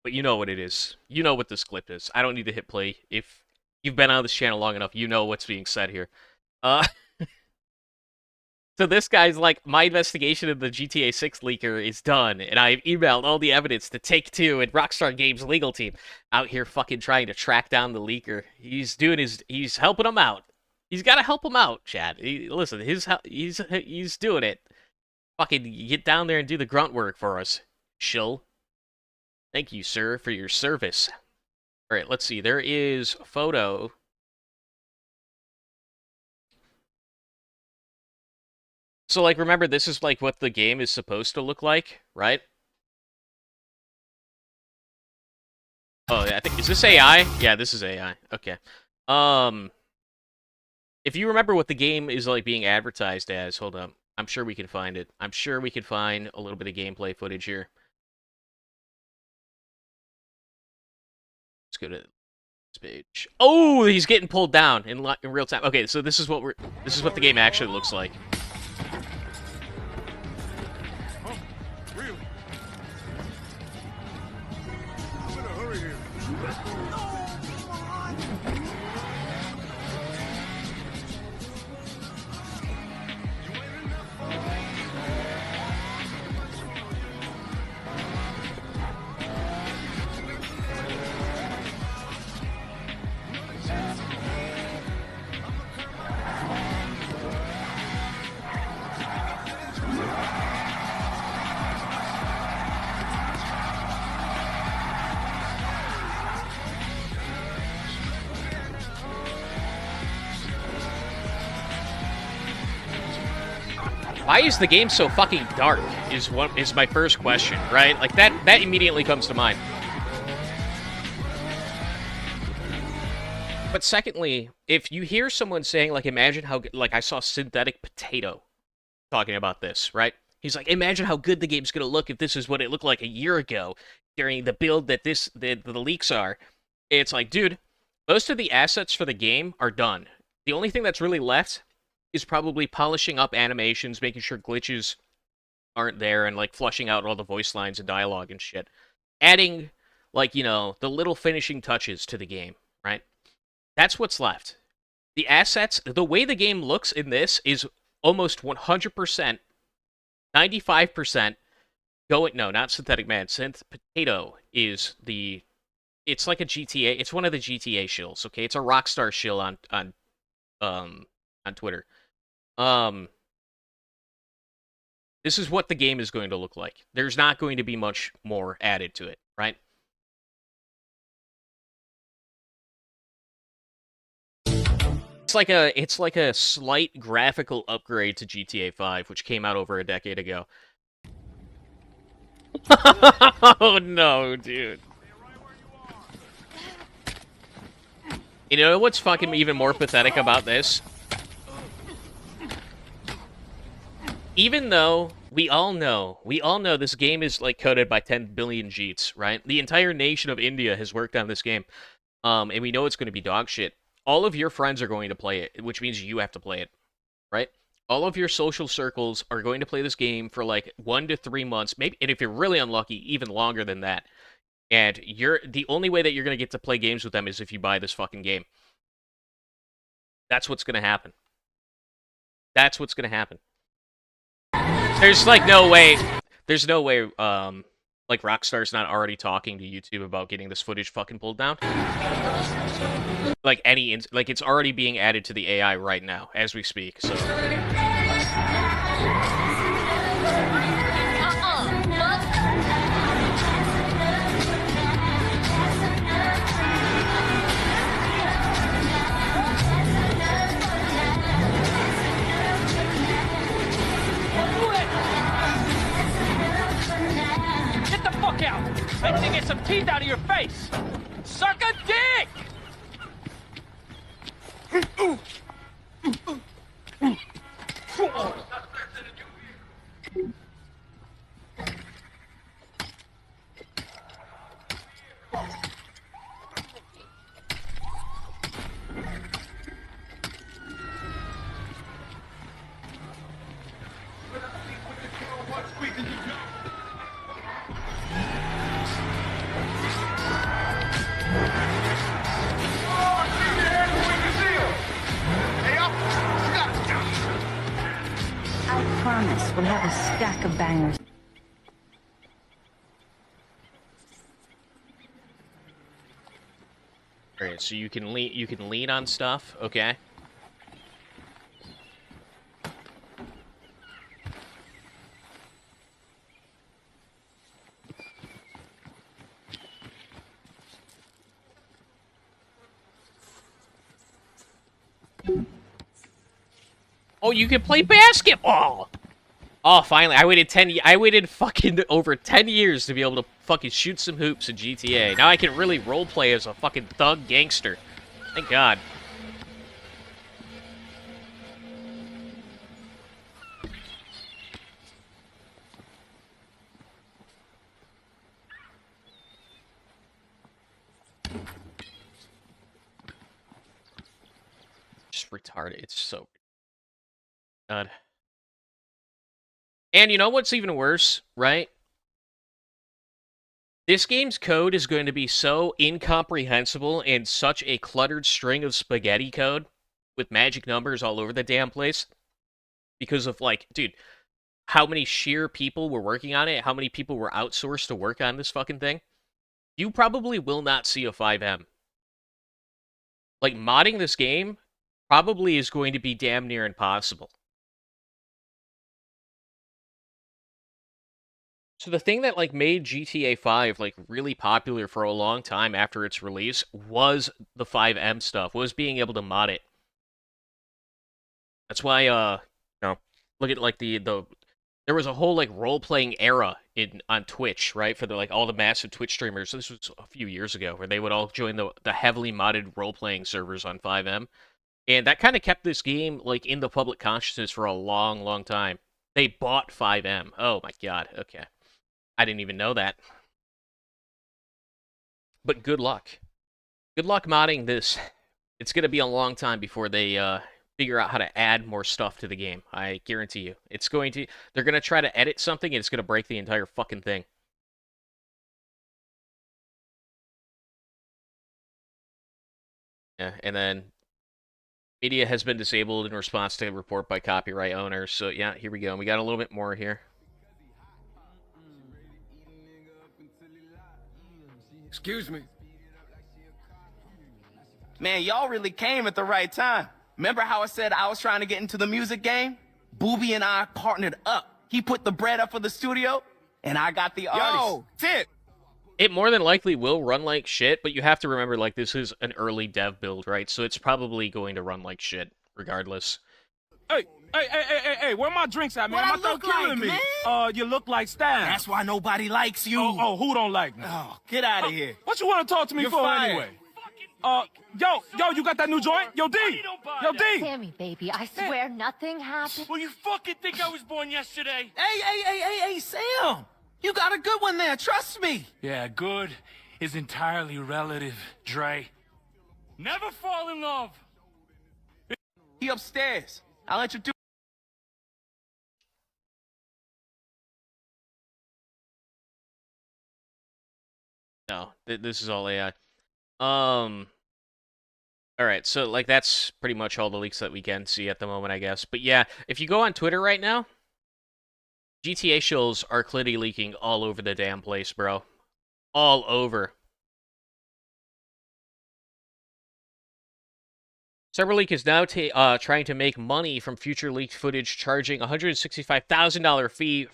But you know what it is. You know what this clip is. I don't need to hit play. If you've been on this channel long enough, you know what's being said here. So this guy's like, my investigation of the GTA 6 leaker is done, and I've emailed all the evidence to Take-Two and Rockstar Games' legal team. Out here fucking trying to track down the leaker. He's helping him out. He's got to help him out, Chad. Listen, he's doing it. Fucking get down there and do the grunt work for us, shill. Thank you, sir, for your service. All right, let's see. There is a photo. So, like, remember, this is, like, what the game is supposed to look like, right? Oh, yeah, I think, is this AI? Yeah, this is AI. Okay. If you remember what the game is, like, being advertised as, hold up. I'm sure we can find it. I'm sure we can find a little bit of gameplay footage here. Let's go to this page. Oh, he's getting pulled down in real time. Okay, so this is what the game actually looks like. Why is the game so fucking dark is my first question, right? Like, that immediately comes to mind. But secondly, if you hear someone saying, like, imagine how, like, I saw Synthetic Potato talking about this, right? He's like, imagine how good the game's gonna look if this is what it looked like a year ago during the build that the leaks are. It's like, dude, most of the assets for the game are done. The only thing that's really left is probably polishing up animations, making sure glitches aren't there, and, like, flushing out all the voice lines and dialogue and shit. Adding, like, you know, the little finishing touches to the game, right? That's what's left. The assets, the way the game looks in this is almost 100%, 95% going, no, not Synthetic Man, Synth Potato is the, it's like a GTA, it's one of the GTA shills, okay? It's a Rockstar shill on Twitter. This is what the game is going to look like. There's not going to be much more added to it, right? It's like a slight graphical upgrade to GTA 5, which came out over a decade ago. Oh no, dude. You know what's fucking even more pathetic about this? Even though we all know this game is, like, coded by 10 billion Jeets, right? The entire nation of India has worked on this game. And we know it's going to be dog shit. All of your friends are going to play it, which means you have to play it, right? All of your social circles are going to play this game for, like, 1 to 3 months, maybe, and if you're really unlucky, even longer than that. And the only way that you're going to get to play games with them is if you buy this fucking game. That's what's going to happen. That's what's gonna happen. There's like no way. There's no way. Like Rockstar's not already talking to YouTube about getting this footage fucking pulled down. Like like it's already being added to the AI right now as we speak. So. Get the fuck out! I need to get some teeth out of your face! Suck a dick! I promise we'll have a stack of bangers. Alright, so you can lean on stuff, okay? Oh, you can play basketball! Oh, finally. I waited fucking over 10 years to be able to fucking shoot some hoops in GTA. Now I can really roleplay as a fucking thug gangster. Thank God. Just retarded. It's so... God. And you know what's even worse, right? This game's code is going to be so incomprehensible and such a cluttered string of spaghetti code with magic numbers all over the damn place. Because of, like, dude, how many sheer people were working on it, how many people were outsourced to work on this fucking thing. You probably will not see a 5M. Like, modding this game probably is going to be damn near impossible. So the thing that, like, made GTA 5, like, really popular for a long time after its release was the 5M stuff, was being able to mod it. That's why, you know, look at, like, there was a whole, like, role-playing era on Twitch, right, for, like, all the massive Twitch streamers. So this was a few years ago, where they would all join the heavily modded role-playing servers on 5M. And that kind of kept this game, like, in the public consciousness for a long, long time. They bought 5M. Oh, my God. Okay. I didn't even know that. But good luck. Good luck modding this. It's going to be a long time before they figure out how to add more stuff to the game. I guarantee you. It's going to... They're going to try to edit something, and it's going to break the entire fucking thing. Yeah, and then... Media has been disabled in response to a report by copyright owners. So, yeah, here we go. We got a little bit more here. Excuse me. Man, y'all really came at the right time. Remember how I said I was trying to get into the music game? Booby and I partnered up. He put the bread up for the studio, and I got the artist. Yo, tip. It more than likely will run like shit, but you have to remember, like, this is an early dev build, right? So it's probably going to run like shit, regardless. Hey, where my drinks at, man? What I My throat look like, killing me. man? You look like Stan. That's why nobody likes you. Oh, who don't like me? Oh, get out of here. What you want to talk to me You're for fired. anyway? Yo, you got that new joint? Yo, D! Yo, D! Sammy, baby, I swear nothing happened. Well, you fucking think I was born yesterday? Hey, Sam. You got a good one there. Trust me. Yeah, good is entirely relative, Dre. Never fall in love. He upstairs. I'll let you do. No, this is all AI. All Alright, so, like, that's pretty much all the leaks that we can see at the moment, I guess. But yeah, if you go on Twitter right now, GTA shows are clearly leaking all over the damn place, bro. All over. Cyberleak is now trying to make money from future leaked footage, charging $165,000 fee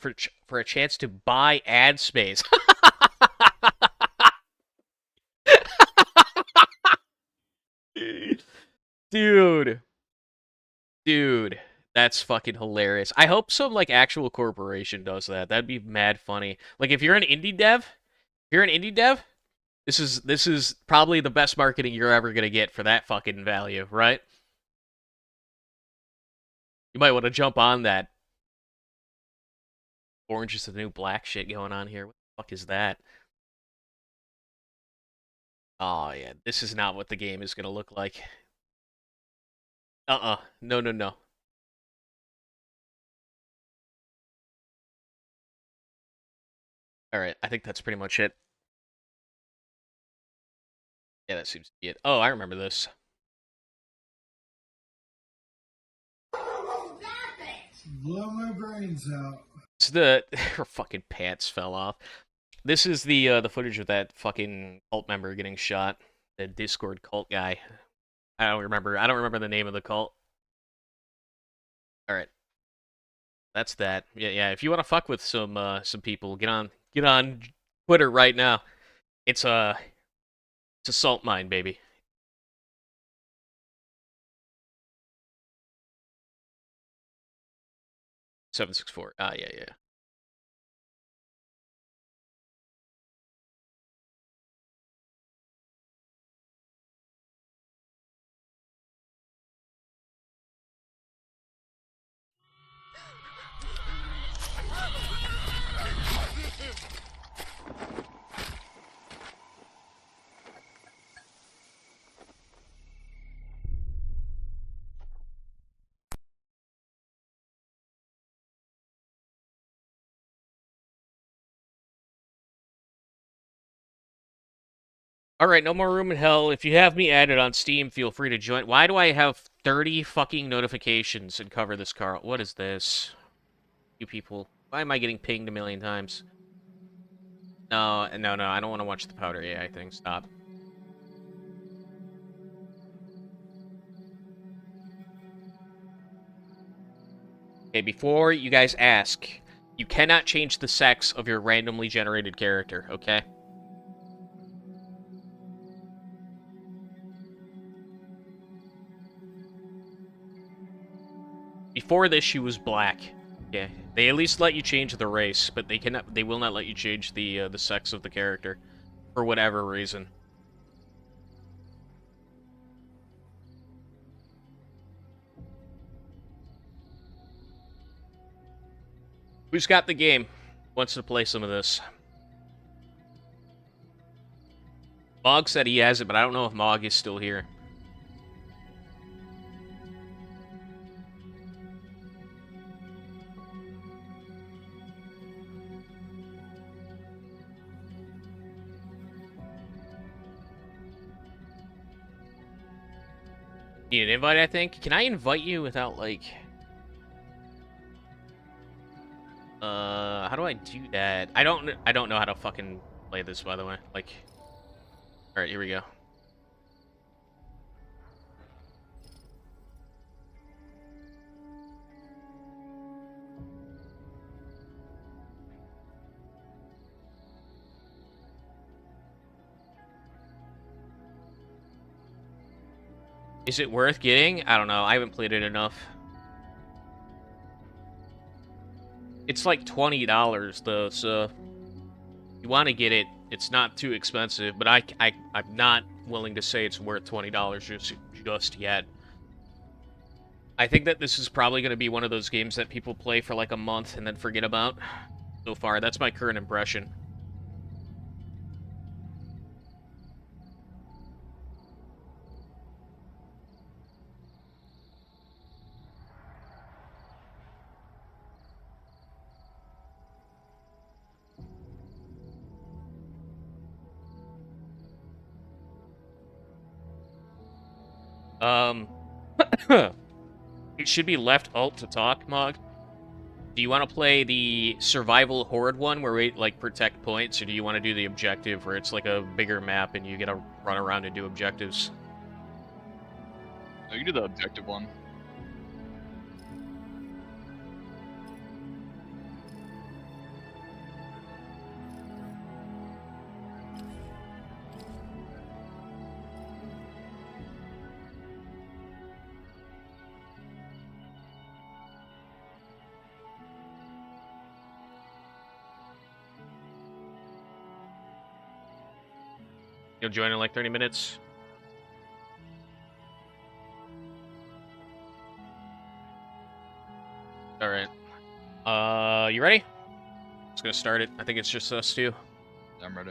for a chance to buy ad space. Dude. Dude. That's fucking hilarious. I hope some, like, actual corporation does that. That'd be mad funny. Like, if you're an indie dev, this is probably the best marketing you're ever gonna get for that fucking value, right? You might want to jump on that. Orange is the new black shit going on here. What the fuck is that? Oh, yeah. This is not what the game is gonna look like. No, no, no. Alright, I think that's pretty much it. Yeah, that seems to be it. Oh, I remember this. Blow my brains out. It's her fucking pants fell off. This is the footage of that fucking cult member getting shot. The Discord cult guy. I don't remember the name of the cult. Alright. That's that. Yeah, if you want to fuck with some people, get on Twitter right now. It's a salt mine, baby. $764. Yeah. Alright, no more room in hell. If you have me added on Steam, feel free to join. Why do I have 30 fucking notifications and cover this car? What is this? You people. Why am I getting pinged a million times? No, I don't want to watch the Powdur AI thing. Stop. Okay, before you guys ask, you cannot change the sex of your randomly generated character, okay? Before this, she was black. Yeah, they at least let you change the race, but they will not let you change the sex of the character for whatever reason. Who's got the game? Wants to play some of this? Mog said he has it, but I don't know if Mog is still here. Need an invite, I think. Can I invite you without, like... how do I do that? I don't know how to fucking play this, by the way. Like... Alright, here we go. Is it worth getting? I don't know. I haven't played it enough. It's like $20 though, so you want to get it. It's not too expensive, but I'm not willing to say it's worth $20 just yet. I think that this is probably going to be one of those games that people play for like a month and then forget about. So far, that's my current impression. It should be left alt to talk, Mog. Do you want to play the survival horde one where we, like, protect points, or do you want to do the objective where it's, like, a bigger map and you get to run around and do objectives? No, you can do the objective one. You'll join in like 30 minutes. Alright. You ready? Just gonna start it. I think it's just us two. I'm ready.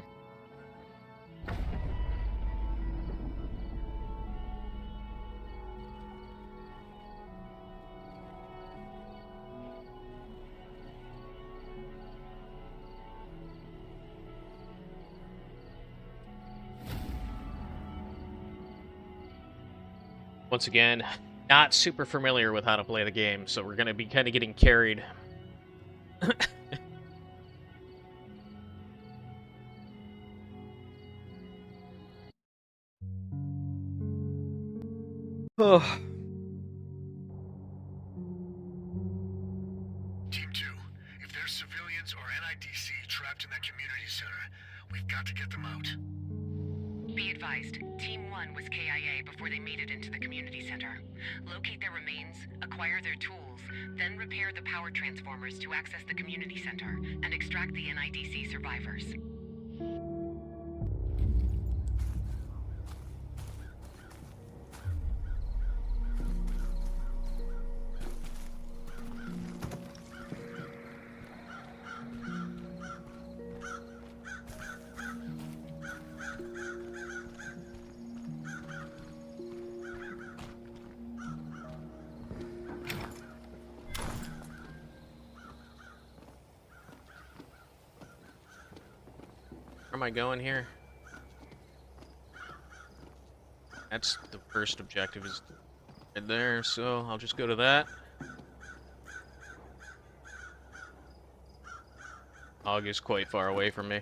Once again, not super familiar with how to play the game, so we're going to be kind of getting carried. Oh. Team 2, if there's civilians or NIDC trapped in that community center, we've got to get them out. Be advised, Team 1 was KIA before they made it into the community center. Locate their remains, acquire their tools, then repair the power transformers to access the community center, and extract the NIDC survivors. Where am I going here? That's the first objective is right there, so I'll just go to that. Hog is quite far away from me.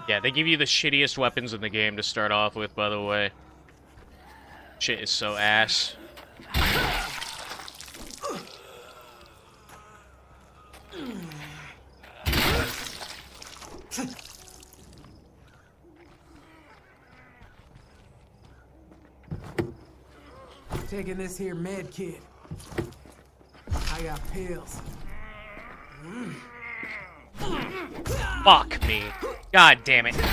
Yeah, they give you the shittiest weapons in the game to start off with, by the way. Shit is so ass. Taking this here med kit. I got pills. Fuck me. God damn it. Should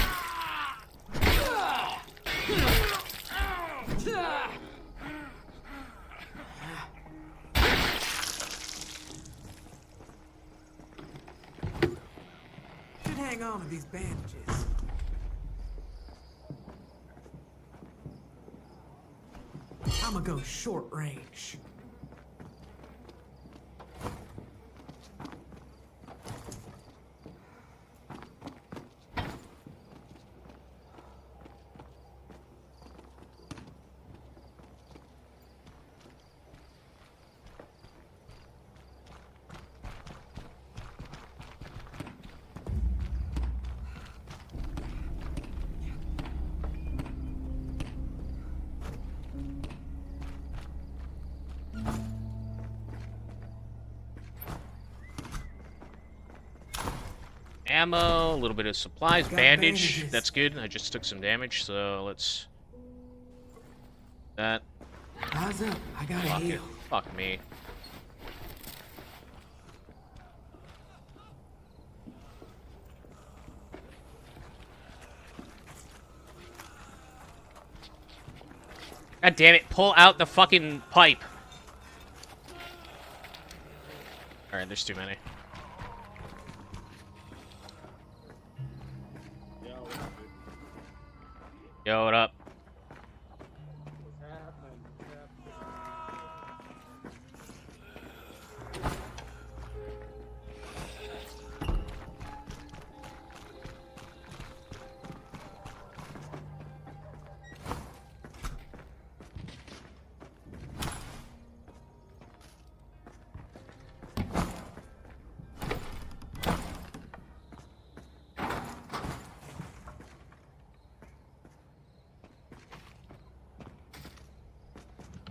hang on to these bandages. I'ma go short range. Ammo, a little bit of supplies, bandage. bandages. That's good. I just took some damage, so let's... That. Eyes up. I gotta Fuck it. heal. Fuck me. God damn it, pull out the fucking pipe. Alright, there's too many. Yo, what up?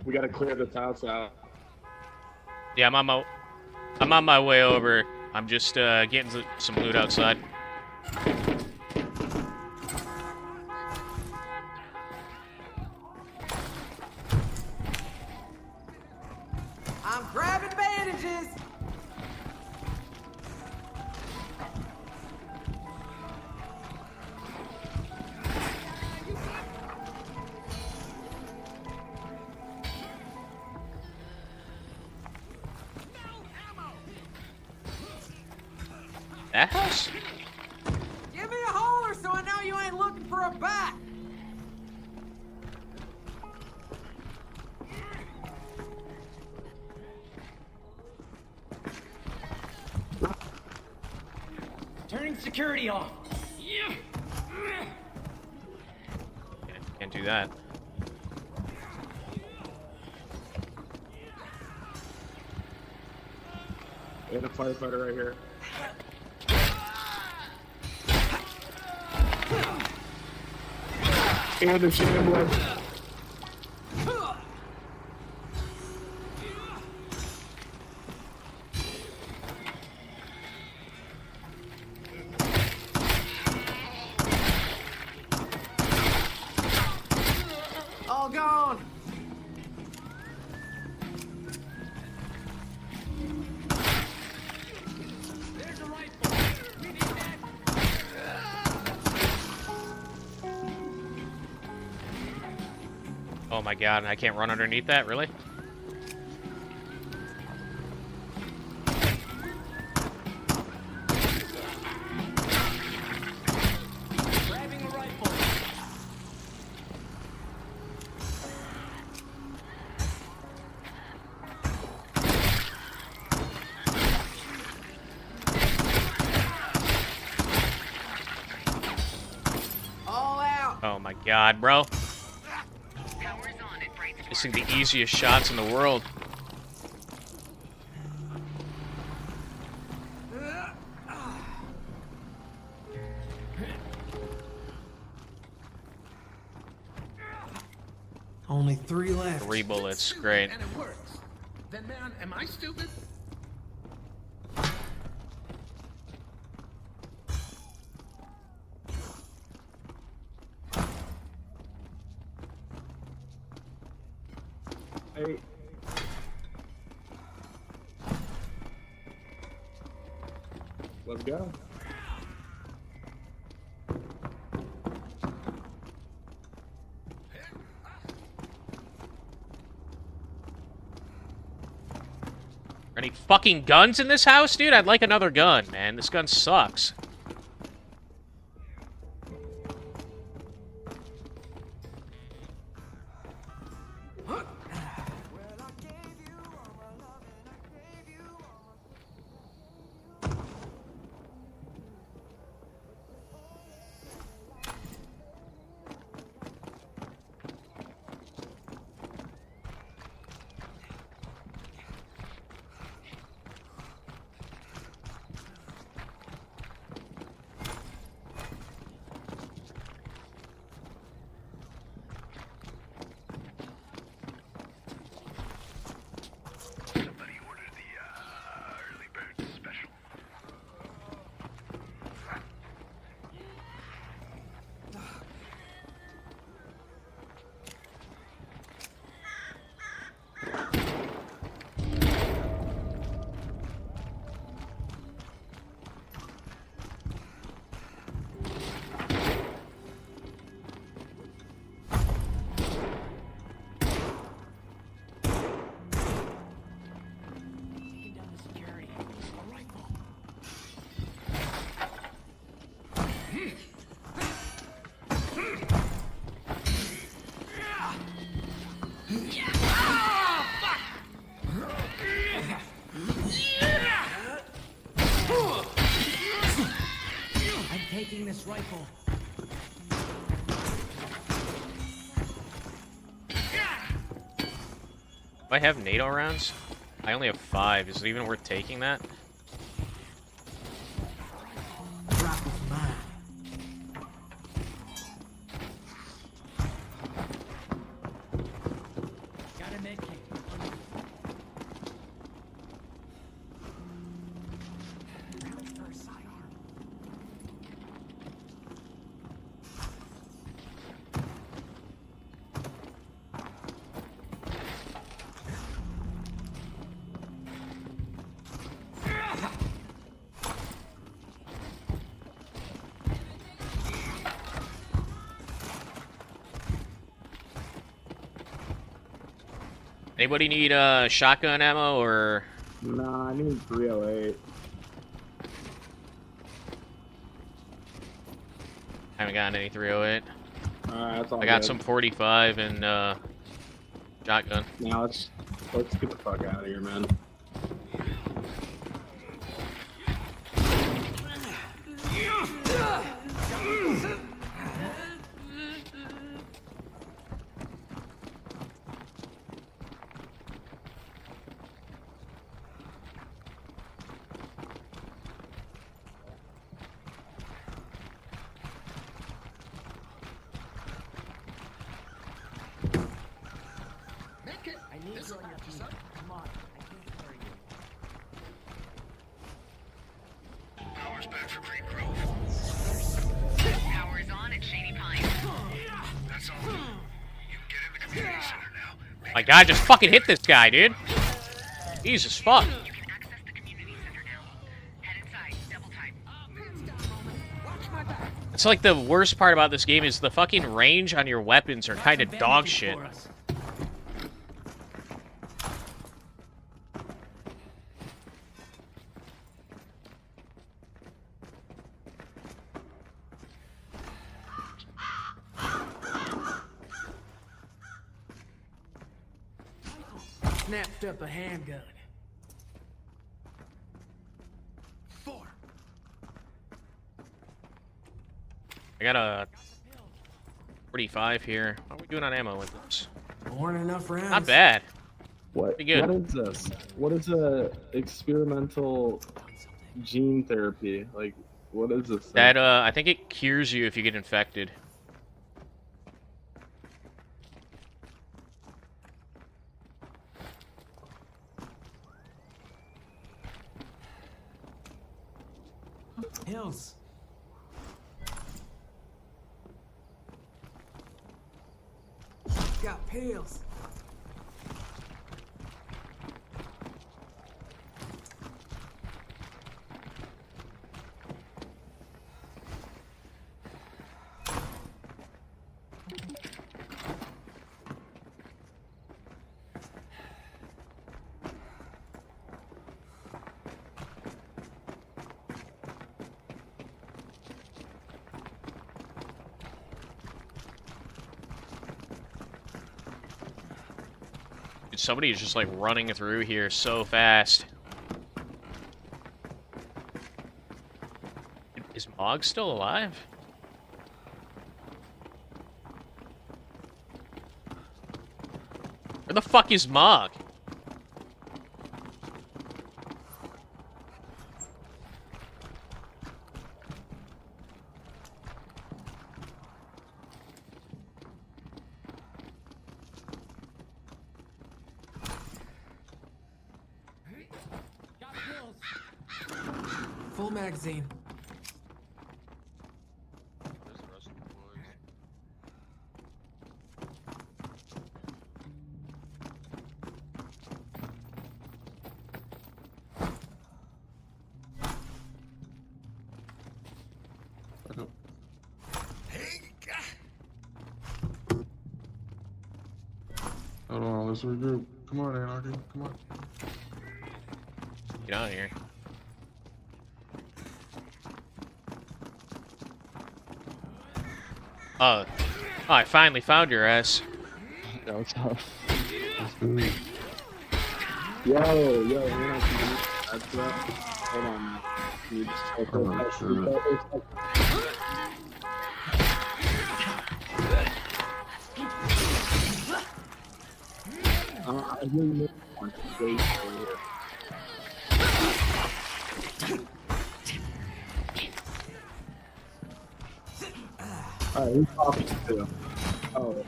We gotta clear this house out. Yeah, I'm on my way over. I'm just getting some loot outside. I'm grabbing bandages. That house? Give me a holler so I know you ain't looking for a bat. Turning security off. Can't do that. We have a firefighter right here. And the shambler. All gone. There's a rifle. We need that. Oh my god, and I can't run underneath that, really? Grabbing a rifle. All out. Oh my god, bro. Missing the easiest shots in the world. Only 3 left. 3 bullets, great. And it works. Then man, am I stupid? Hey. Let's go. Any fucking guns in this house, dude? I'd like another gun, man. This gun sucks. this rifle. Do I have NATO rounds? I only have 5. Is it even worth taking that? Drop is mine. Got a med kit. Anybody need shotgun ammo or? Nah, I need 308. Haven't gotten any 308. That's all I got good. some 45 and shotgun. Now let's get the fuck out of here, man. Power's back for Green Grove. Power is on at Shady Pines. That's all. You can get in the community center now. My God, just fucking hit this guy, dude. Jesus fuck. It's like the worst part about this game is the fucking range on your weapons are kind of dog shit. Snatched up a handgun. 4. I got a 45 here. How are we doing on ammo with this? More than enough rounds. Not bad. What? Pretty good. What is this? What is a experimental gene therapy? Like, what is this thing? That I think it cures you if you get infected. Hills. Got pills. Somebody is just like running through here so fast. Is Mog still alive? Where the fuck is Mog? Full magazine. Hold on, let's regroup. Come on, Anarchy. Come on. Get out of here. Oh, I finally found your ass. Yo, what's up? What's good? Yo, Anarchy. That's that. Hold on. Can you just I really want to wait for you. Alright, who's talking to? Oh,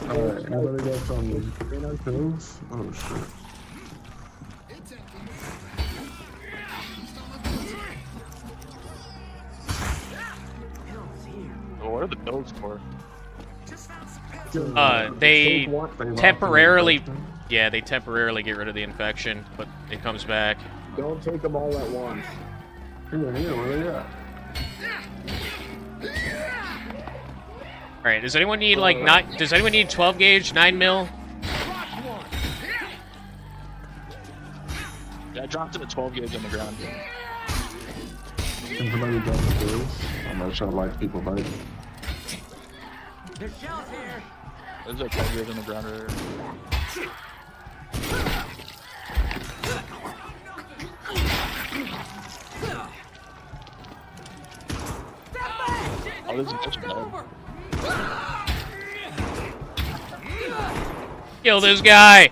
alright, anybody got some pills? Oh shit. Well, what are the pills for? They temporarily, yeah, they temporarily get rid of the infection, but it comes back. Don't take them all at once. Here, where they at? All right, does anyone need like does anyone need 12 gauge 9 mil? Yeah, I dropped it at 12 gauge on the ground. Can somebody drop the pills? I'm not sure I like people biting. There's shells here. There's a 12 gauge on the ground right here. Oh, this is such bad. Kill this guy!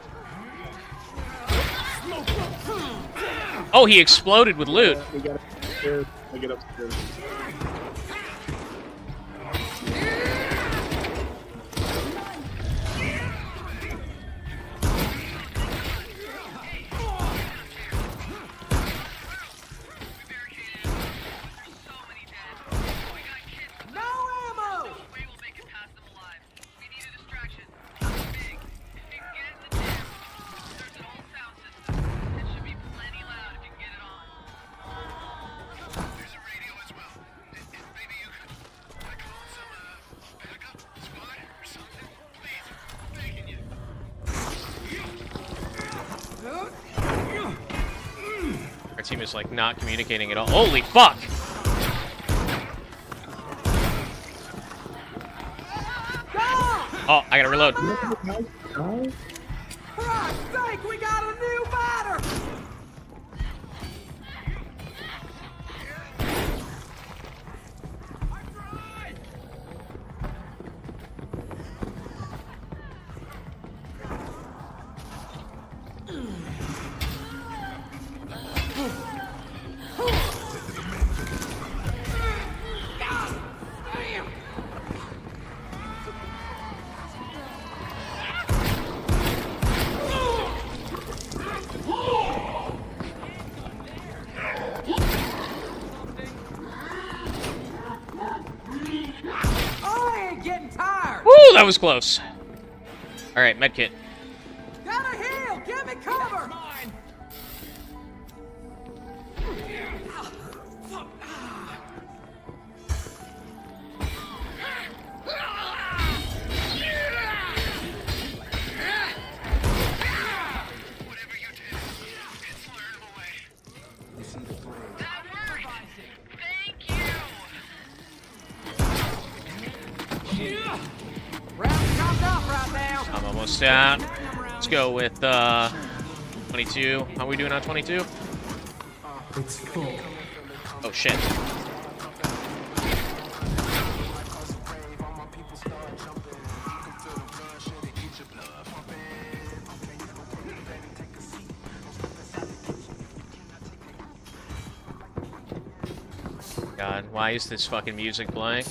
Oh, he exploded with loot. We got upstairs. I get upstairs. Our team is like not communicating at all. Holy fuck! Oh, I gotta reload. For God's sake, we got a new batter! Woo, that was close. All right, medkit. Gotta heal! Give me cover! I'm almost out. Let's go with 22. How are we doing on 22? It's full. Oh shit. God, why is this fucking music playing?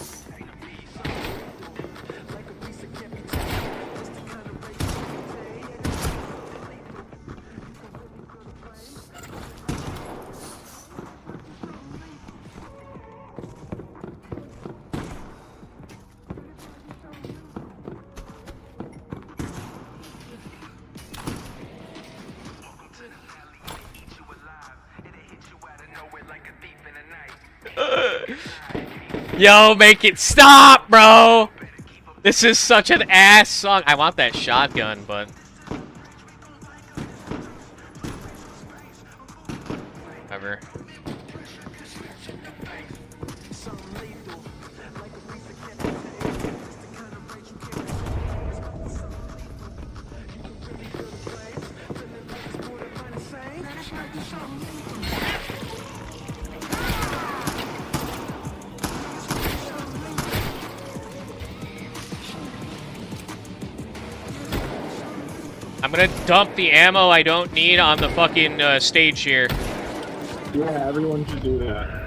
Yo, make it stop, bro! This is such an ass song. I want that shotgun, but... whatever. I'm gonna dump the ammo I don't need on the fucking stage here. Yeah, everyone should do that.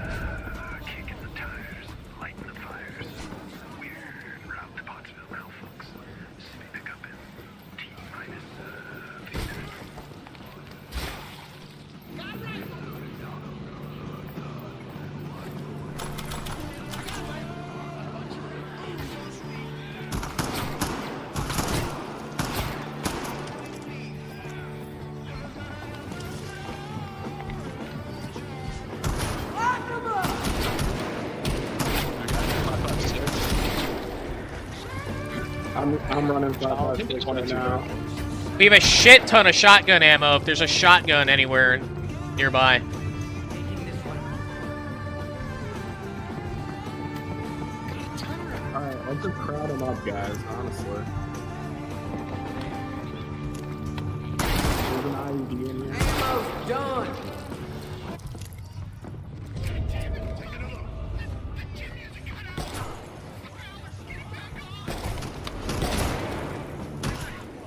I'm running 556 right now. We have a shit ton of shotgun ammo if there's a shotgun anywhere nearby. Alright, let's just crowd them up, guys, honestly. There's an IED in here. Ammo's done.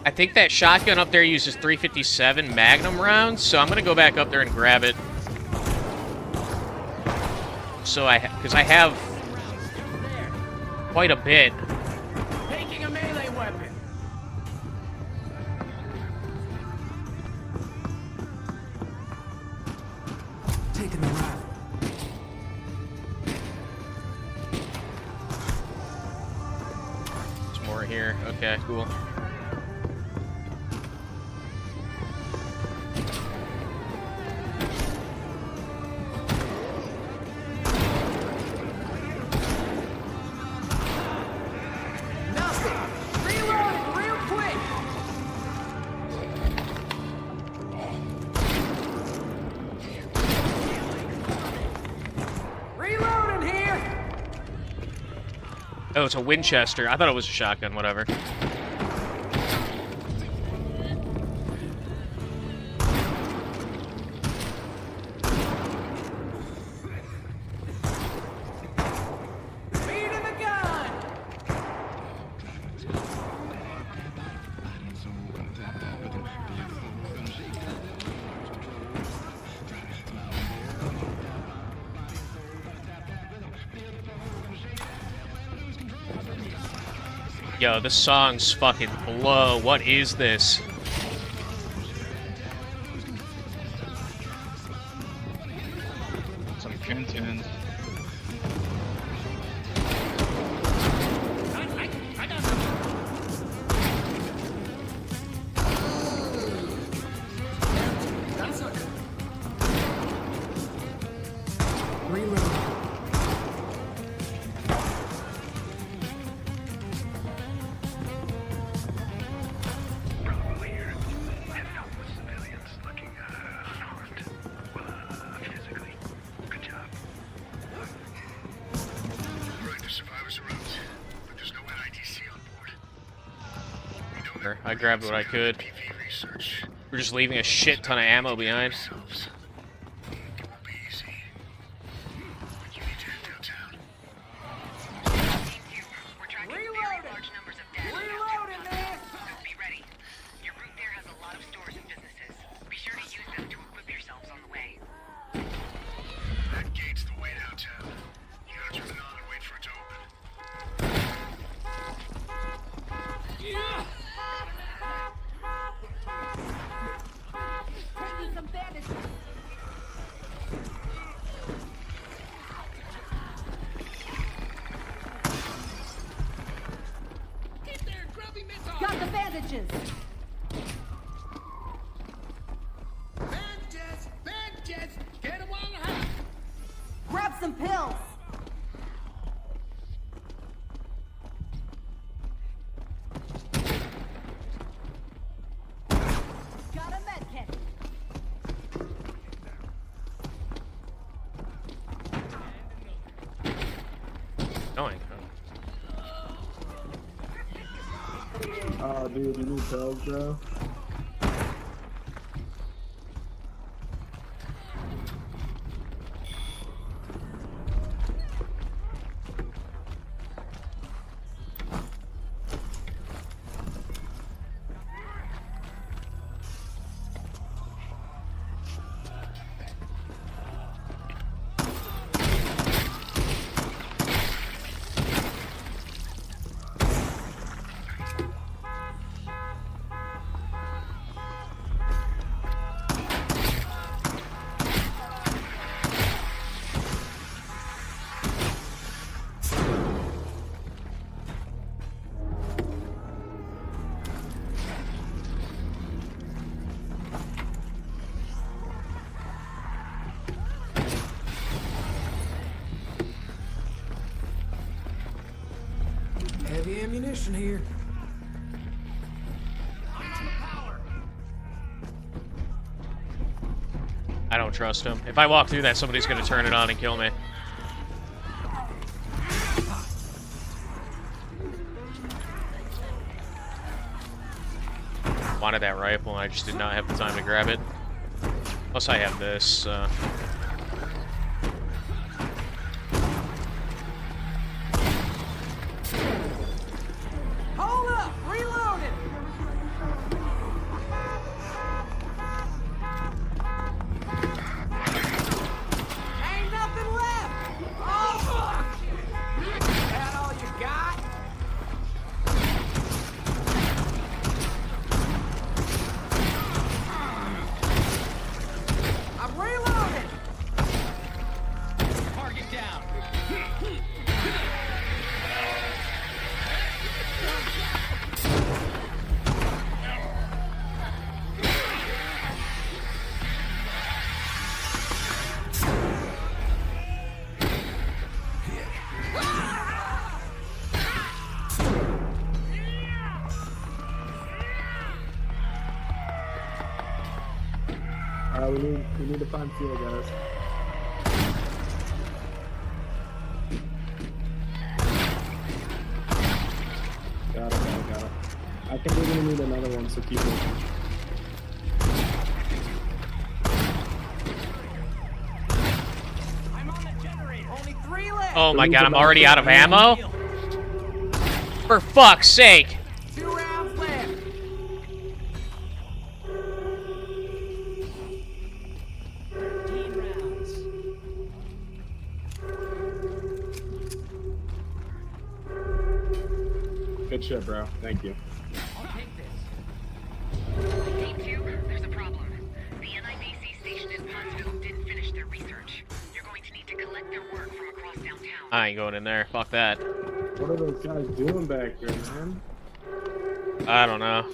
I think that shotgun up there uses 357 Magnum rounds, so I'm gonna go back up there and grab it. So because I have quite a bit. Taking a melee weapon. Taking the rifle. There's more here. Okay, cool. Oh, it's a Winchester. I thought it was a shotgun, whatever. Yo, this song's fucking blow. What is this? Some tune tunes. I grabbed what I could. We're just leaving a shit ton of ammo behind. Got the bandages. Bandages! Get them on the house! Grab some pills. Got a med kit. Going. Oh, dude, you need pills, bro? Heavy ammunition here. I don't trust him. If I walk through that, somebody's gonna turn it on and kill me. Wanted that rifle, and I just did not have the time to grab it. Plus, I have this. Hold up! Reloading! Ain't nothing left! Oh, fuck! That all you got? I'm reloading! Target down. Alright, we need to find fuel, guys. Got it. I think we're gonna need another one, so keep looking. I'm on the generator. Only 3 left. Oh my god, I'm already out of ammo? For fuck's sake! 2 rounds left. Good shit, bro. Thank you. Team 2, there's a problem. The NIDC station in Postal didn't finish their research. You're going to need to collect their work from across downtown. I ain't going in there. Fuck that. What are those guys doing back there, man? I don't know.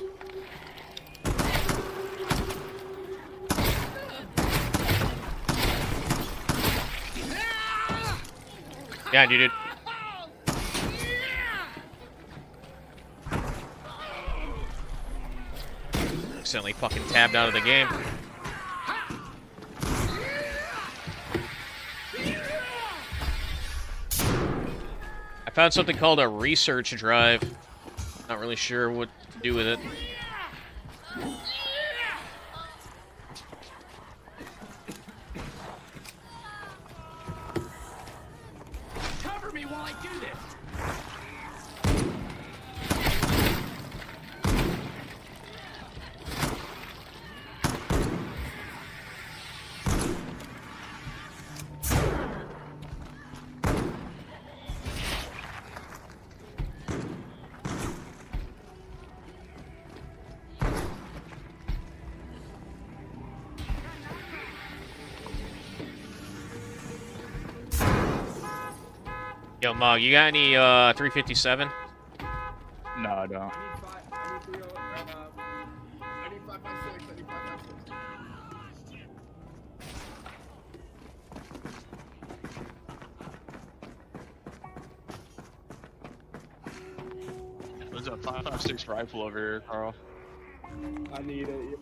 Yeah, dude. Accidentally fucking tabbed out of the game. I found something called a research drive. Not really sure what to do with it. Cover me while I do this. Yo, Mog, you got any 357? No, I don't. I need 556. There's a 5.56 rifle over here, Carl. I need it.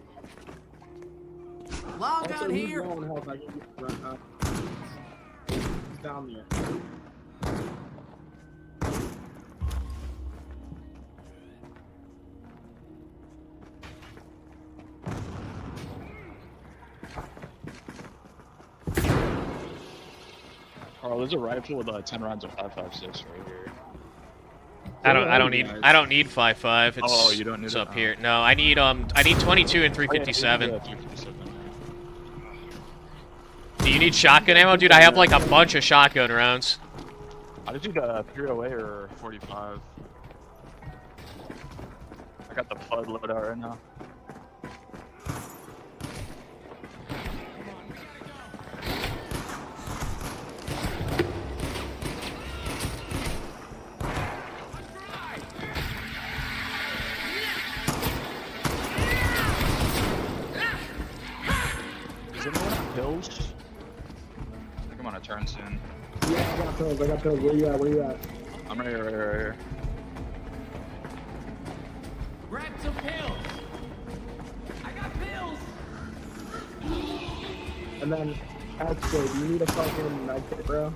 Long down here. Help. I can get He's down there. Carl, there's a rifle with 10 rounds of 5.56 right here. I don't need 5.5. It's, you don't need it's it? up here. No, I need 22 and 357. Do you need shotgun ammo, dude? I have like a bunch of shotgun rounds. I just need a 308 or 45. I got the flood loadout right now. Is anyone on pills? I think I'm on a turn soon. Yeah, I got pills. Where you at? I'm right here. Grab some pills. I got pills. And then, actually, do you need a fucking med kit, bro?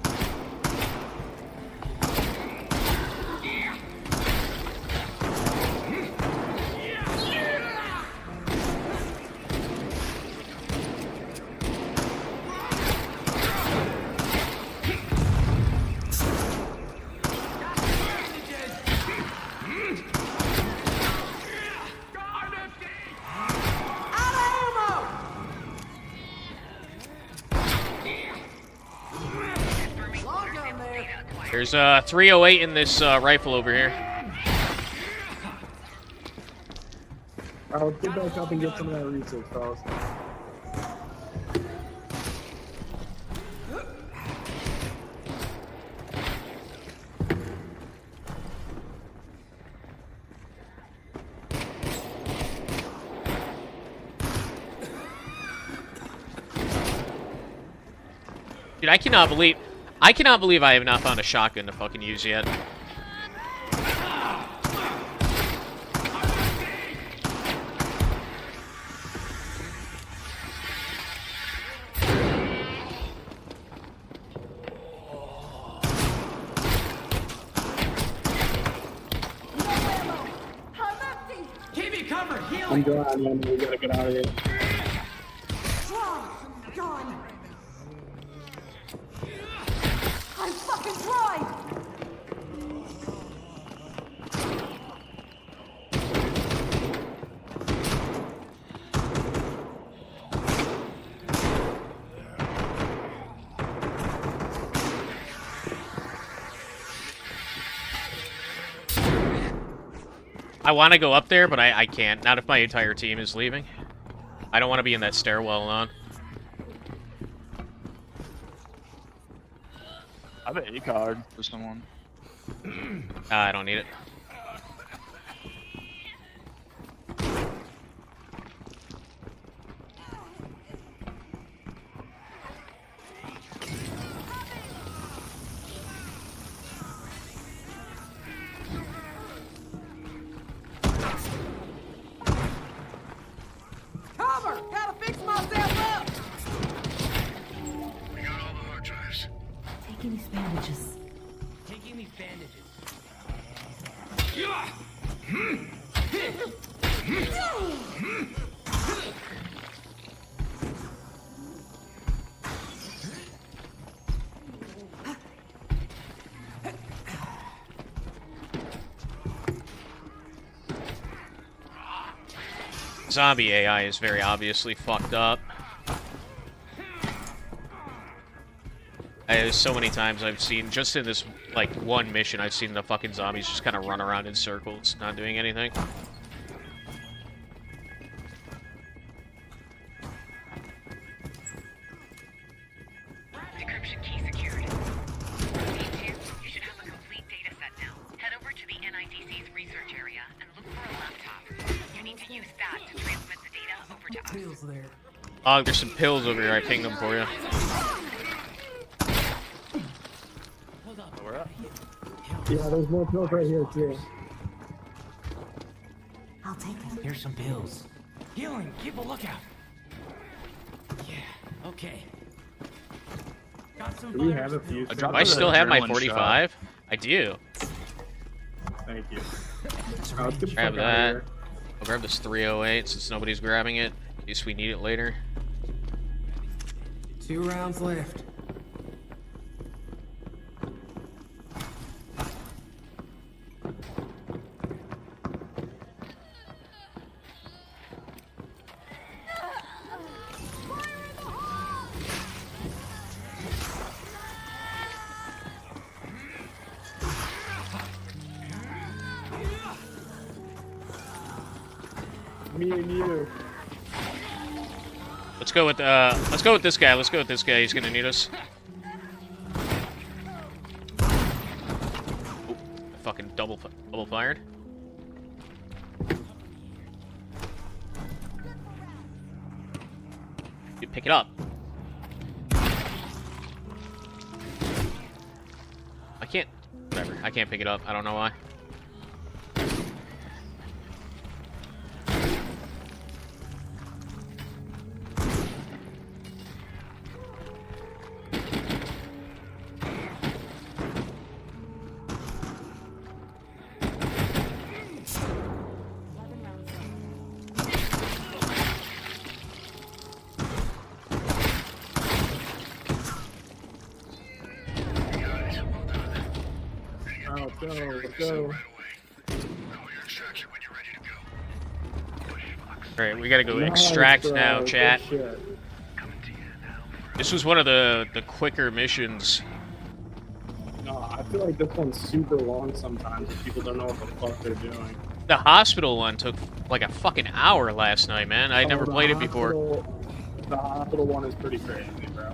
There's 308 in this rifle over here. Alright, let's get back up and get some of that research, fellas. Dude, I cannot believe I have not found a shotgun to fucking use yet. Keep me covered. Healing. I'm glad, man. We gotta get out of here. Gone. I'm fucking dry. I want to go up there, but I can't. Not if my entire team is leaving. I don't want to be in that stairwell alone. I have an A card for someone. I don't need it. Cover! Gotta fix myself up! We got all the hard drives. Taking these bandages. Taking these bandages. Zombie AI is very obviously fucked up. There's so many times I've seen, just in this, like, one mission, I've seen the fucking zombies just kind of run around in circles, not doing anything. Decryption key secured. Team 2, you should have a complete data set now. Head over to the NIDC's research area and look for a laptop. You need to use that to transmit the data over to us. Pills there. Oh, there's some pills over here. I pinged them for you. Where at? Yeah, there's more pills right here, too. I'll take it. Here's some pills. Healing. Keep a lookout. Yeah. Okay. Got some. Do we have a few? Do I still have my 45? I do. Thank you. Let's get the Grab fuck out of that. here. I'll grab this 308 since nobody's grabbing it, in case we need it later. 2 rounds left. Me and you. Let's go with this guy. Let's go with this guy. He's gonna need us. Oh, I fucking double fired. Dude, pick it up. I can't. Whatever. I can't pick it up. I don't know why. let's go, let's go. Alright, we gotta go extract now, chat. Shit. This was one of the quicker missions. No, I feel like this one's super long sometimes if people don't know what the fuck they're doing. The hospital one took like a fucking hour last night, man. I never played it before. The hospital one is pretty crazy, bro.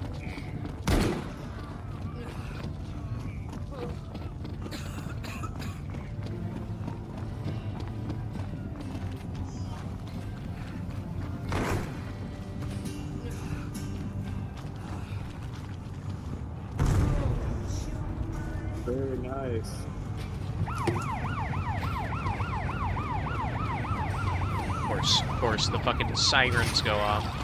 Very nice. Of course, the fucking sirens go off.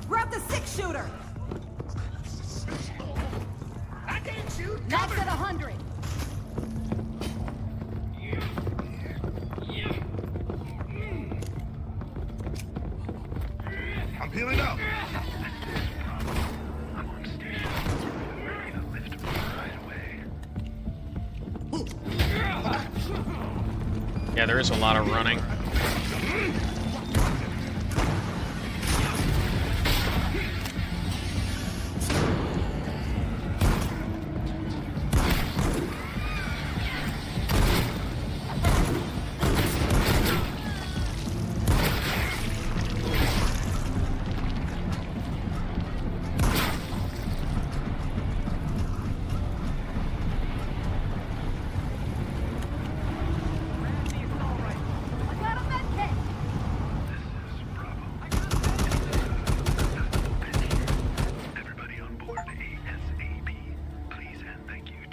Grab the six-shooter! I can't shoot! Max at 100! I'm peeling up! Yeah, there is a lot of running.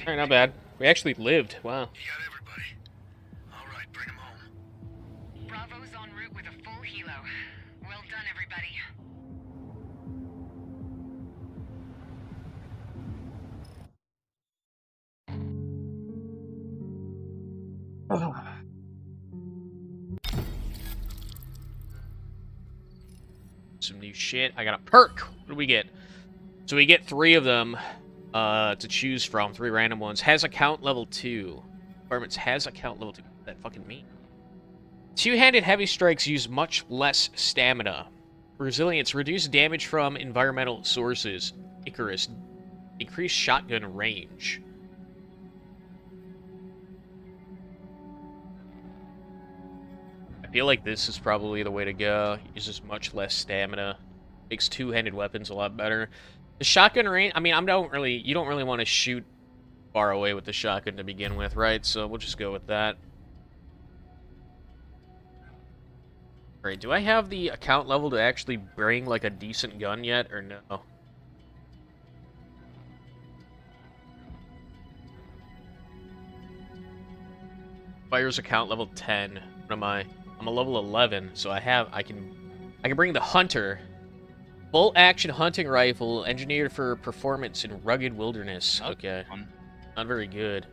Alright, not bad. We actually lived. Wow. Bravo's en route with a full helo. Well done, everybody. Some new shit. I got a perk. What do we get? So we get 3 of them to choose from. 3 random ones. Has account level 2. Requirements has account level 2. What does that fucking mean? Two-handed heavy strikes use much less stamina. Resilience. Reduce damage from environmental sources. Icarus. Increase shotgun range. I feel like this is probably the way to go. Uses much less stamina. Makes two-handed weapons a lot better. The shotgun range, I mean, you don't really want to shoot far away with the shotgun to begin with, right? So we'll just go with that. Alright, do I have the account level to actually bring, like, a decent gun yet, or no? Fire's account level 10. What am I? I'm a level 11, so I can bring the Hunter. Bolt-action hunting rifle, engineered for performance in rugged wilderness. Okay. Not very good.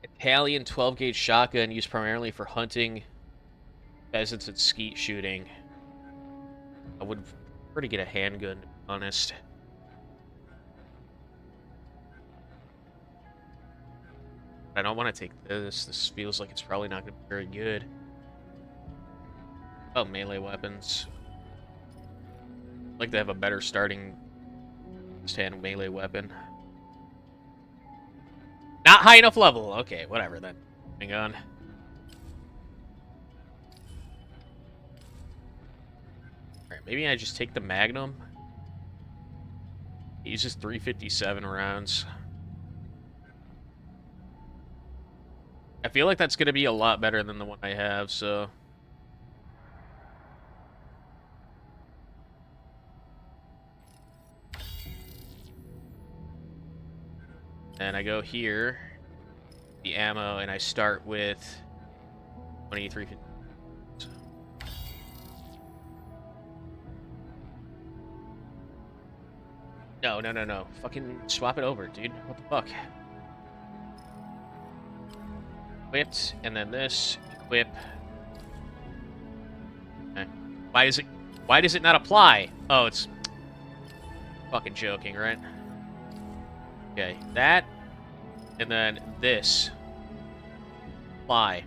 Italian 12-gauge shotgun used primarily for hunting, pheasants, and skeet shooting. I would prefer to get a handgun, to be honest. I don't want to take this. This feels like it's probably not going to be very good. Oh, melee weapons. I'd like to have a better starting stand melee weapon. Not high enough level. Okay, whatever then. Hang on. Alright, maybe I just take the Magnum. It uses 357 rounds. I feel like that's gonna be a lot better than the one I have, so... And I go here, the ammo, and I start with 23. No, no, no, no. Fucking swap it over, dude. What the fuck? Equipped, and then this. Equip. Okay. Why does it not apply? Oh, it's... Fucking joking, right? Okay, that. And then this. Apply.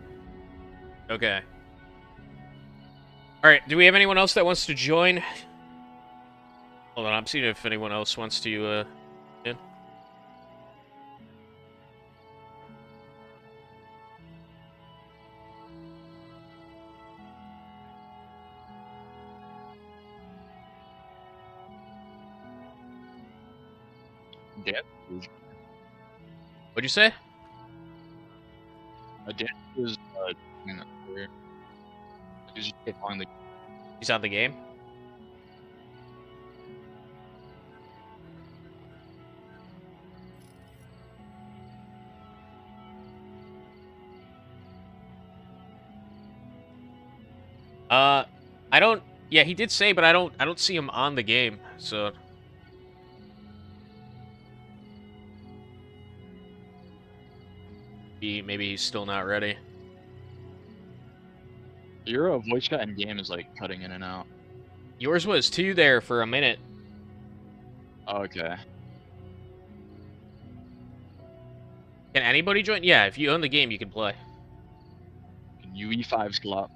Okay. Alright, do we have anyone else that wants to join? Hold on, I'm seeing if anyone else wants to, in. Dan? What'd you say? Dan is, here. He's on the game? I don't... Yeah, he did say, but I don't see him on the game, so... Maybe he's still not ready. Your voice chat in game is, like, cutting in and out. Yours was too there for a minute. Okay. Can anybody join? Yeah, if you own the game, you can play. Can UE5 slot?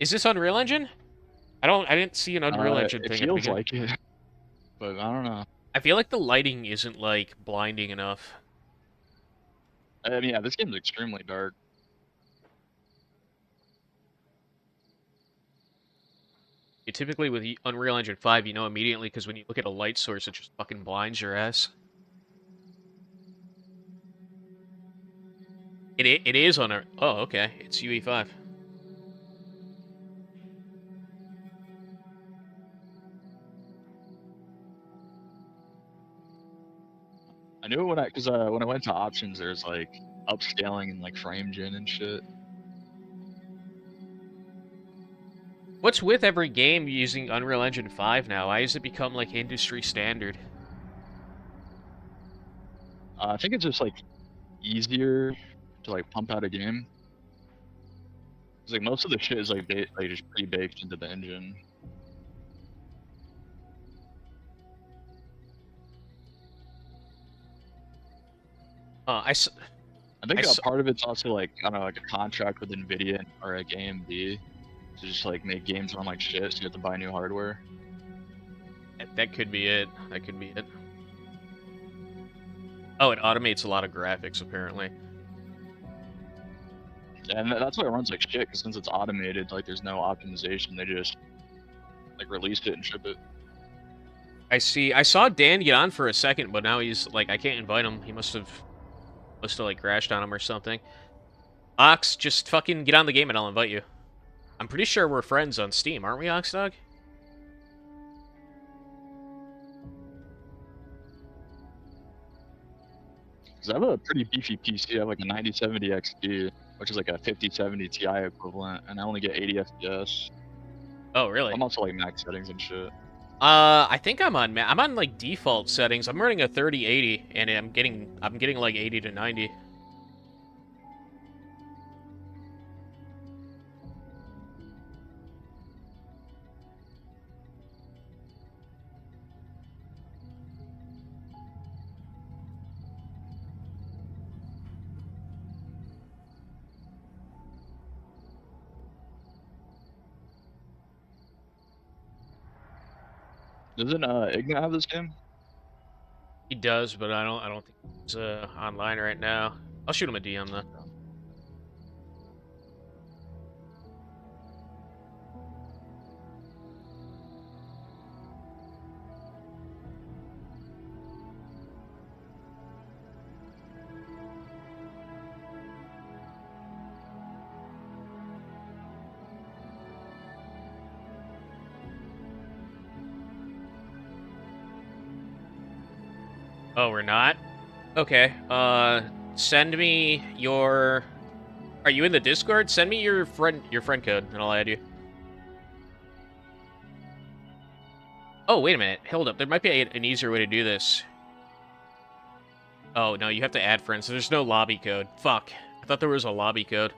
Is this Unreal Engine? I didn't see an Unreal Engine thing. It feels like it, but I don't know. I feel like the lighting isn't, like, blinding enough. I mean, yeah, this game's extremely dark. Typically with Unreal Engine 5, you know immediately, because when you look at a light source, it just fucking blinds your ass. It is on a... Oh, okay. It's UE5. I knew it when I went to options, there's like upscaling and like frame gen and shit. What's with every game using Unreal Engine 5 now? Why has it become like industry standard? I think it's just like easier to like pump out a game. It's like most of the shit is like just pre-baked into the engine. I think part of it's also like, I don't know, like a contract with Nvidia or like AMD to just like make games run like shit, so you have to buy new hardware. That could be it. That could be it. Oh, it automates a lot of graphics, apparently. And that's why it runs like shit, because since it's automated, like there's no optimization, they just like release it and ship it. I see. I saw Dan get on for a second, but now he's like, I can't invite him. He must have like crashed on him or something. Ox, just fucking get on the game and I'll invite you. I'm pretty sure we're friends on Steam, aren't we, Oxdog? Because I have a pretty beefy PC. I have like a 9070 XT, which is like a 5070 Ti equivalent, and I only get 80 FPS. Oh, really? I'm also like max settings and shit. I think I'm on like default settings. I'm running a 3080, and I'm getting like 80 to 90. Doesn't Egad have this game? He does, but I don't think he's online right now. I'll shoot him a DM though. Oh, we're not? Okay. Send me your... Are you in the Discord? Send me your friend code, and I'll add you. Oh, wait a minute. Hold up. There might be an easier way to do this. Oh, no, you have to add friends, so there's no lobby code. Fuck. I thought there was a lobby code.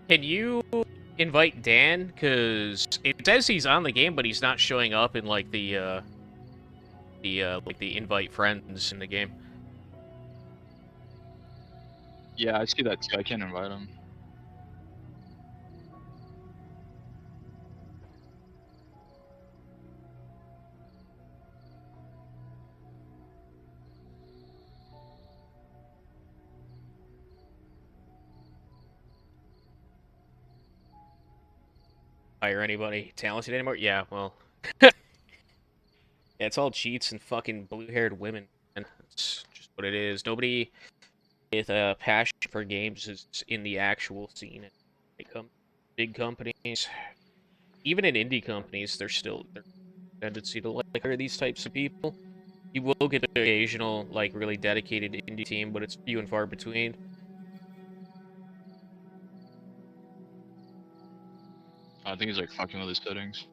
Can you invite Dan? Because it says he's on the game, but he's not showing up in, like, the invite friends in the game. Yeah, I see that too. I can't invite him. Hire anybody talented anymore? Yeah, well... yeah, it's all cheats and fucking blue-haired women, and it's just what it is. Nobody with a passion for games is in the actual scene. They come big companies, even in indie companies, there's tendency to like hire these types of people. You will get an occasional, like, really dedicated indie team, but it's few and far between. I think he's like fucking with his settings.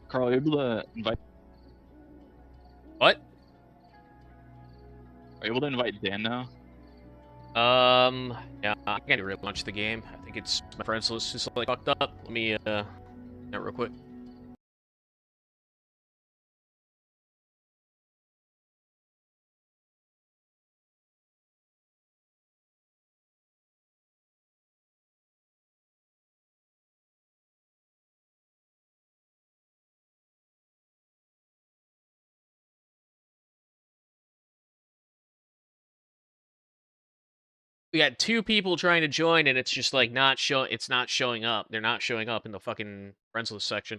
Carl, are you able to invite? What? Are you able to invite Dan now? Yeah, I can't relaunch the game. I think it's my friends list is like fucked up. Let me that real quick. We got 2 people trying to join, and it's just like it's not showing up. They're not showing up in the fucking friends list section.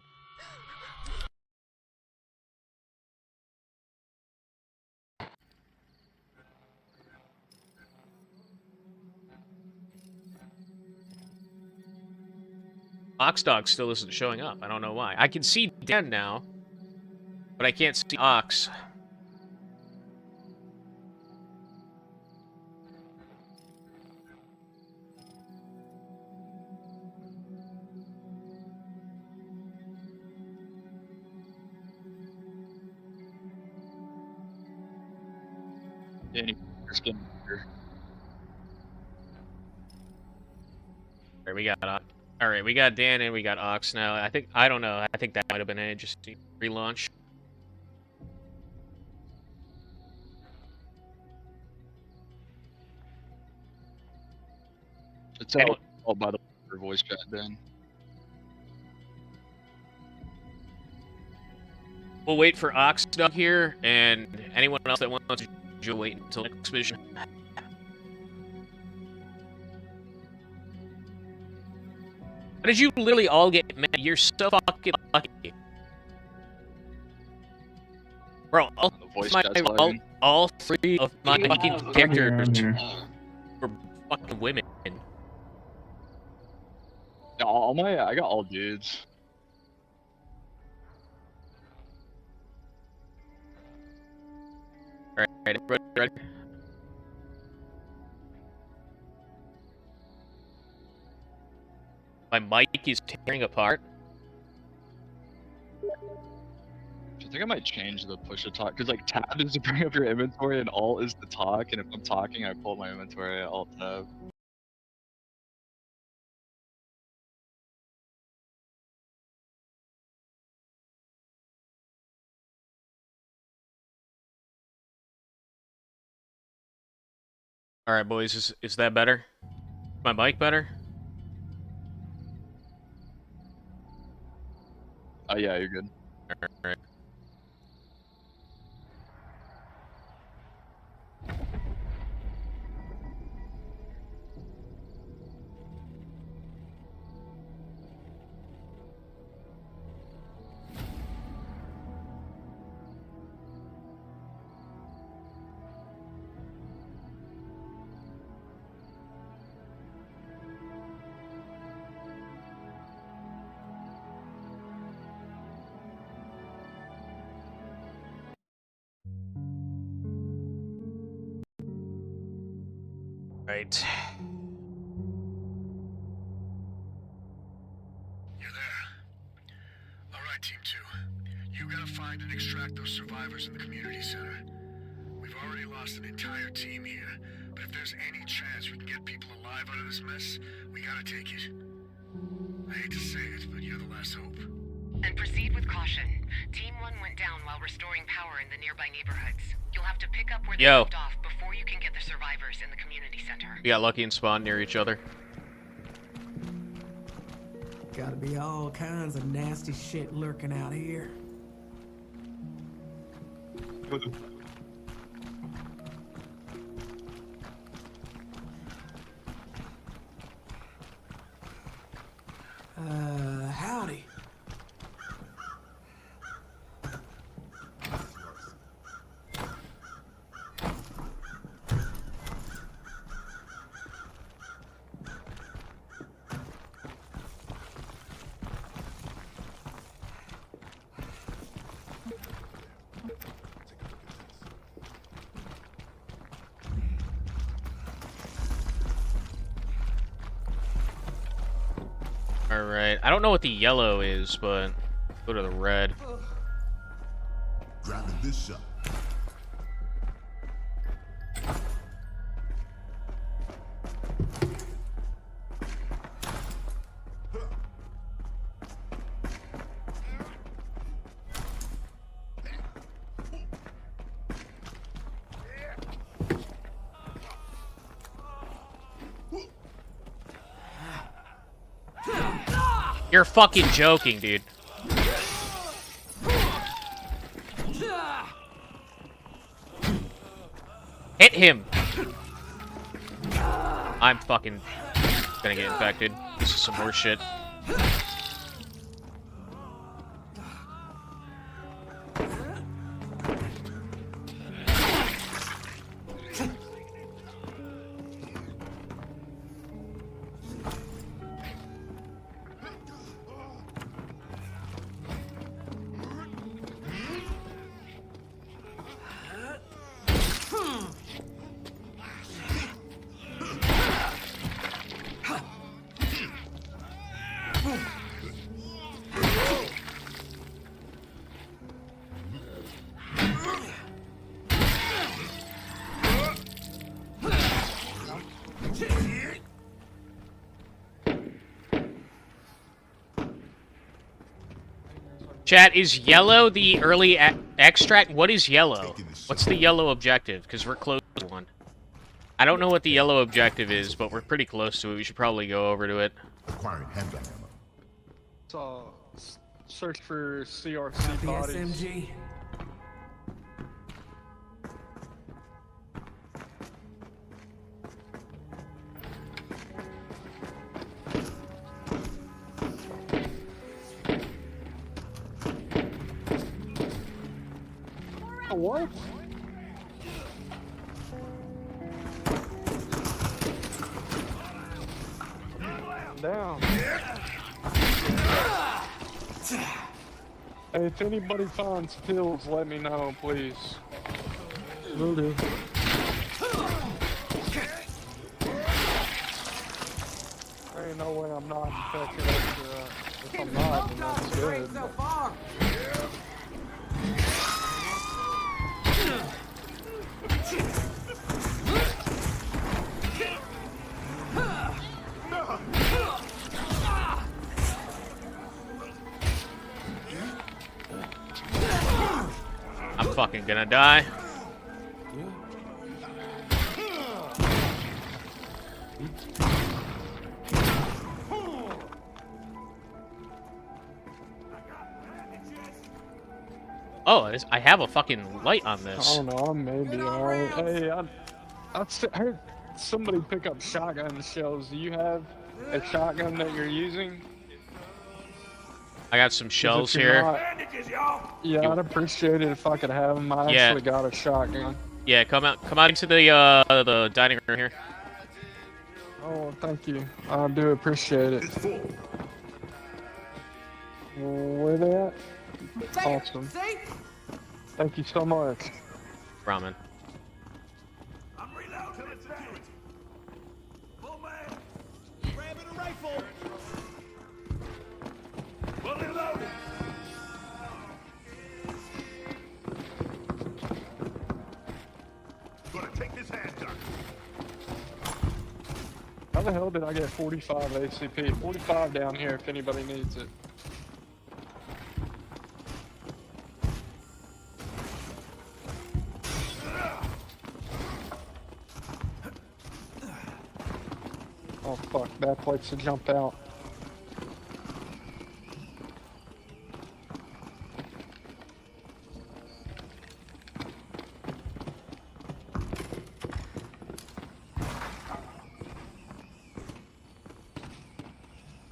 Oxdog still isn't showing up. I don't know why. I can see Dan now, but I can't see Ox. Danny, just getting here. Alright, we got Alright, we got Dan and we got Ox now. I don't know. I think that might have been an interesting relaunch. tell by the voice chat then. We'll wait for Oxdog here, and anyone else that wants to wait until next mission. How did you literally all get mad? You're so fucking lucky. Bro, all three of my fucking characters were fucking women. Yeah, I got all dudes. Alright, ready? My mic is tearing apart. I think I might change the push to talk, because like tab is to bring up your inventory and alt is to talk, and if I'm talking I pull my inventory, alt tab. Alright boys, is that better? My mic better? Oh yeah, you're good. Alright. Right. You're there. Alright, Team 2. You gotta find and extract those survivors in the community center. We've already lost an entire team here, but if there's any chance we can get people alive out of this mess, we gotta take it. I hate to say it, but you're the last hope. And proceed with caution. Team 1 went down while restoring power in the nearby neighborhoods. You'll have to pick up where they left off before you can get the survivors in the community center. We got lucky and spawned near each other. Gotta be all kinds of nasty shit lurking out here. Howdy. Alright, I don't know what the yellow is, but go to the red. Grabbing this shot. You're fucking joking, dude. Hit him! I'm fucking gonna get infected. This is some horse shit. Chat, is yellow the early extract? What is yellow? What's the yellow objective? Because we're close to one. I don't know what the yellow objective is, but we're pretty close to it. We should probably go over to it. Acquiring handgun ammo. Search for CRC bodies. SMG. What? Down. Hey, if anybody finds pills, let me know, please. Will do. There ain't no way I'm not infected. If I'm not, then that's good. So far. I'm fucking gonna die. Oh, I have a fucking light on this. Oh no, I'm maybe alright. Hey, I heard somebody pick up shotgun shells. Do you have a shotgun that you're using? I got some shells here. Yeah, I'd appreciate it if I could have them. I actually got a shotgun. Yeah, come out into the dining room here. Oh, thank you. I do appreciate it. Where they at? Awesome. Thank you so much. Ramen. I'm reloading. Full man. Grabbing a rifle. Fully loaded. Gonna take this handgun. How the hell did I get 45 ACP? 45 down here if anybody needs it. Oh fuck, bad place to jump out.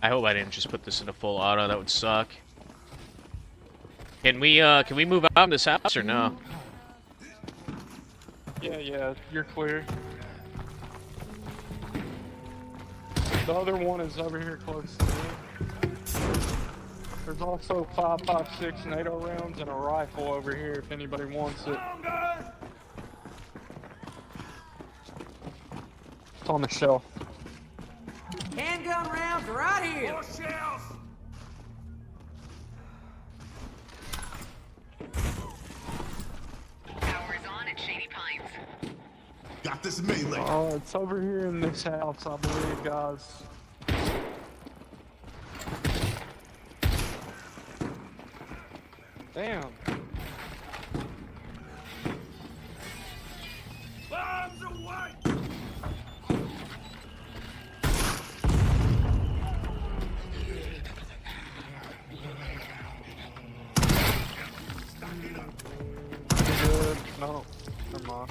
I hope I didn't just put this in a full auto. That would suck. Can we move out of this house or no? Yeah, you're clear. The other one is over here close to me. There's also 5.56 NATO rounds and a rifle over here if anybody wants it. It's on the shelf. Handgun rounds right here. More shells. Power is on at Shady Pines. Got this melee. Oh, it's over here in this house, I believe, guys. Damn. Bombs away. Good. No. Come on.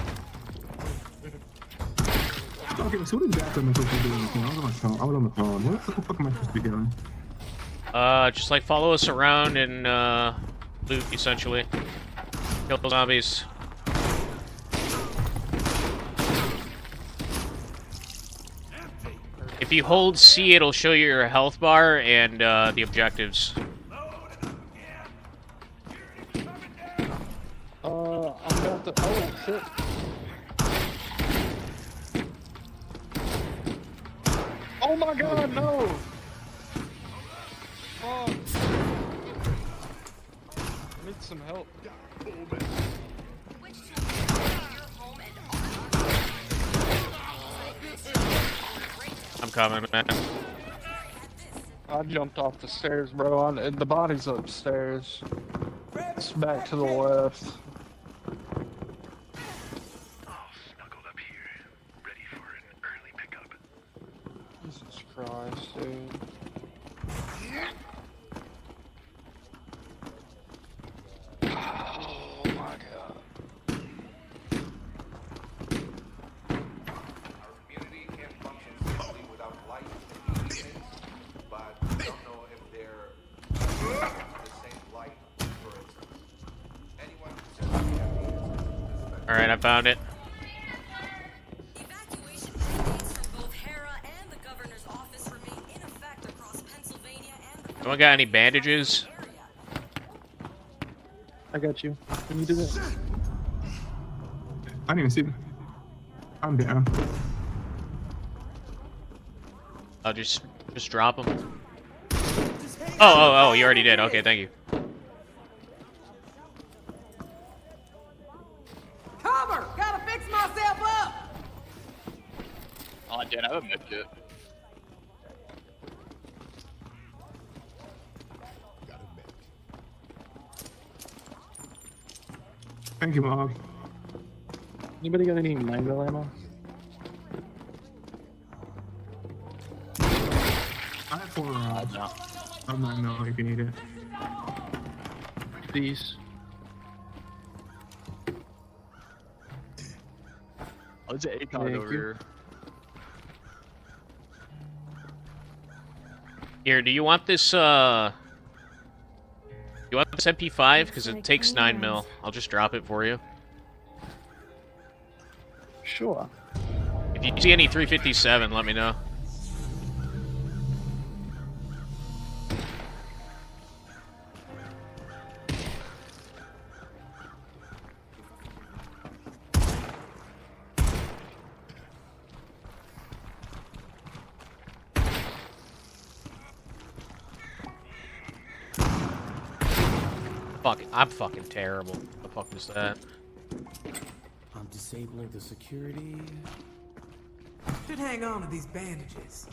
Okay, so what exactly am I supposed to be doing? I was on the phone. What the fuck am I supposed to be doing? Just like follow us around and loot essentially. Kill the zombies. If you hold C, it'll show you your health bar and the objectives. I'm about to. Oh shit. Oh my god, no! Oh. I need some help. I'm coming, man. I jumped off the stairs, bro. The body's upstairs. It's back to the left. Jesus Christ, dude. Oh my god. Alright, I found it. Anyone got any bandages? I got you. Can you do it? I didn't even see them. I'm down. I'll just drop them. Oh, you already did. Okay, thank you. Cover! Gotta fix myself up! Oh, I did. I have a med kit. Thank you, Mom. Anybody got any 9mm ammo? I have 4 rounds. I'm 9mm if you need it. Please. Oh, there's an Egad over here. Here, do you want this, you want this MP5? Because it takes 9mm. I'll just drop it for you. Sure. If you see any 357, let me know. I'm fucking terrible. What the fuck is that? I'm disabling the security. Should hang on to these bandages.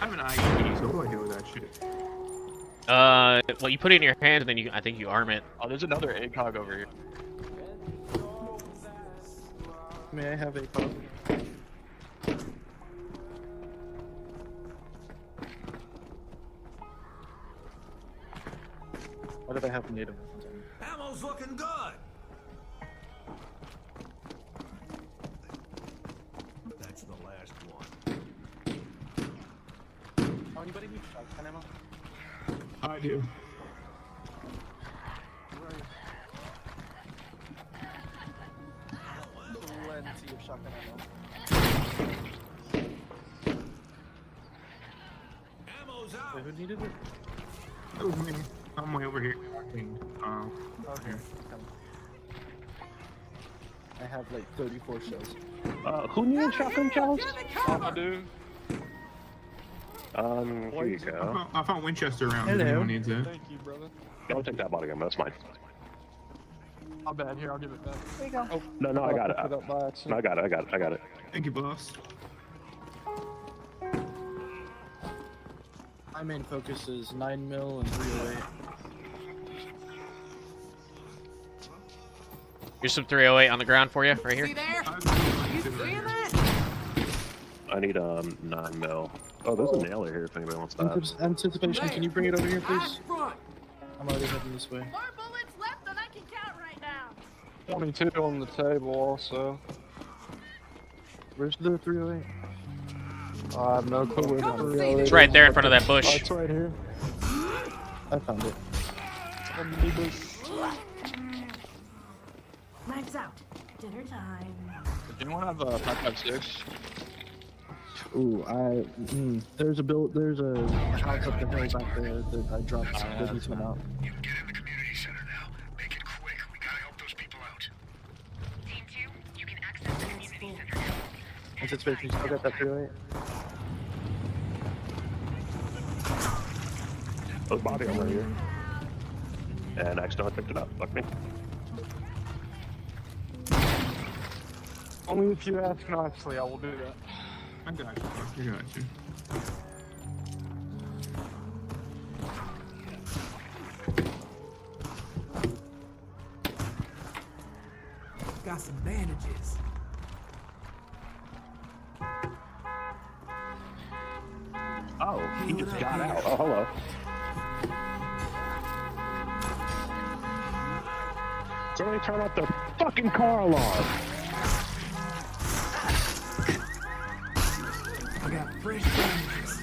I'm an IED, so what do I do with that shit? Well, you put it in your hand, and then I think you arm it. Oh, there's another Egad over here. May I have a copy? What if I have native ones on? Ammo's looking good. That's the last one. Oh, anybody need shotgun ammo? I do. Plenty of shotgun ammo. Ammo's out. Wait, who needed it? It was me. I'm way over here. Okay. I have like 34 shells. Who needed shotgun shells? I do. Here you go. I found Winchester around. If anyone needs it. Thank you, brother. Don't take that body gun, that's mine. I'll bet. Here, I'll give it back. There you go. Oh, No, I got it. Picked it up by accident. I got it. Thank you, boss. My main focus is 9mm and 308. Here's some 308 on the ground for you, right here. See there? You seeing that? I need 9mm. Oh, there's a nailer here if anybody wants that. Anticipation, can you bring it over here, please? Out front. I'm already heading this way. More bullets left than I can count right now. 22 on the table also. Where's the 308? I have no clue where the 308 It's right there in front of that bush. Oh, it's right here. I found it. Knives out. Dinner time. Does anyone have a 5.56? Ooh, there's a house up the hill back there that I dropped business one out. You get in the community center now. Make it quick. We gotta help those people out. Team 2, you can access the community center now. Anticipation, you still got that 308? There's a body over here. And I accidentally picked it up. Fuck me. Only if you ask nicely, I will do that. I got you. got some bandages. Oh, he just got out. Oh, hello. Somebody turn off the fucking car alarm. I got fresh bandages.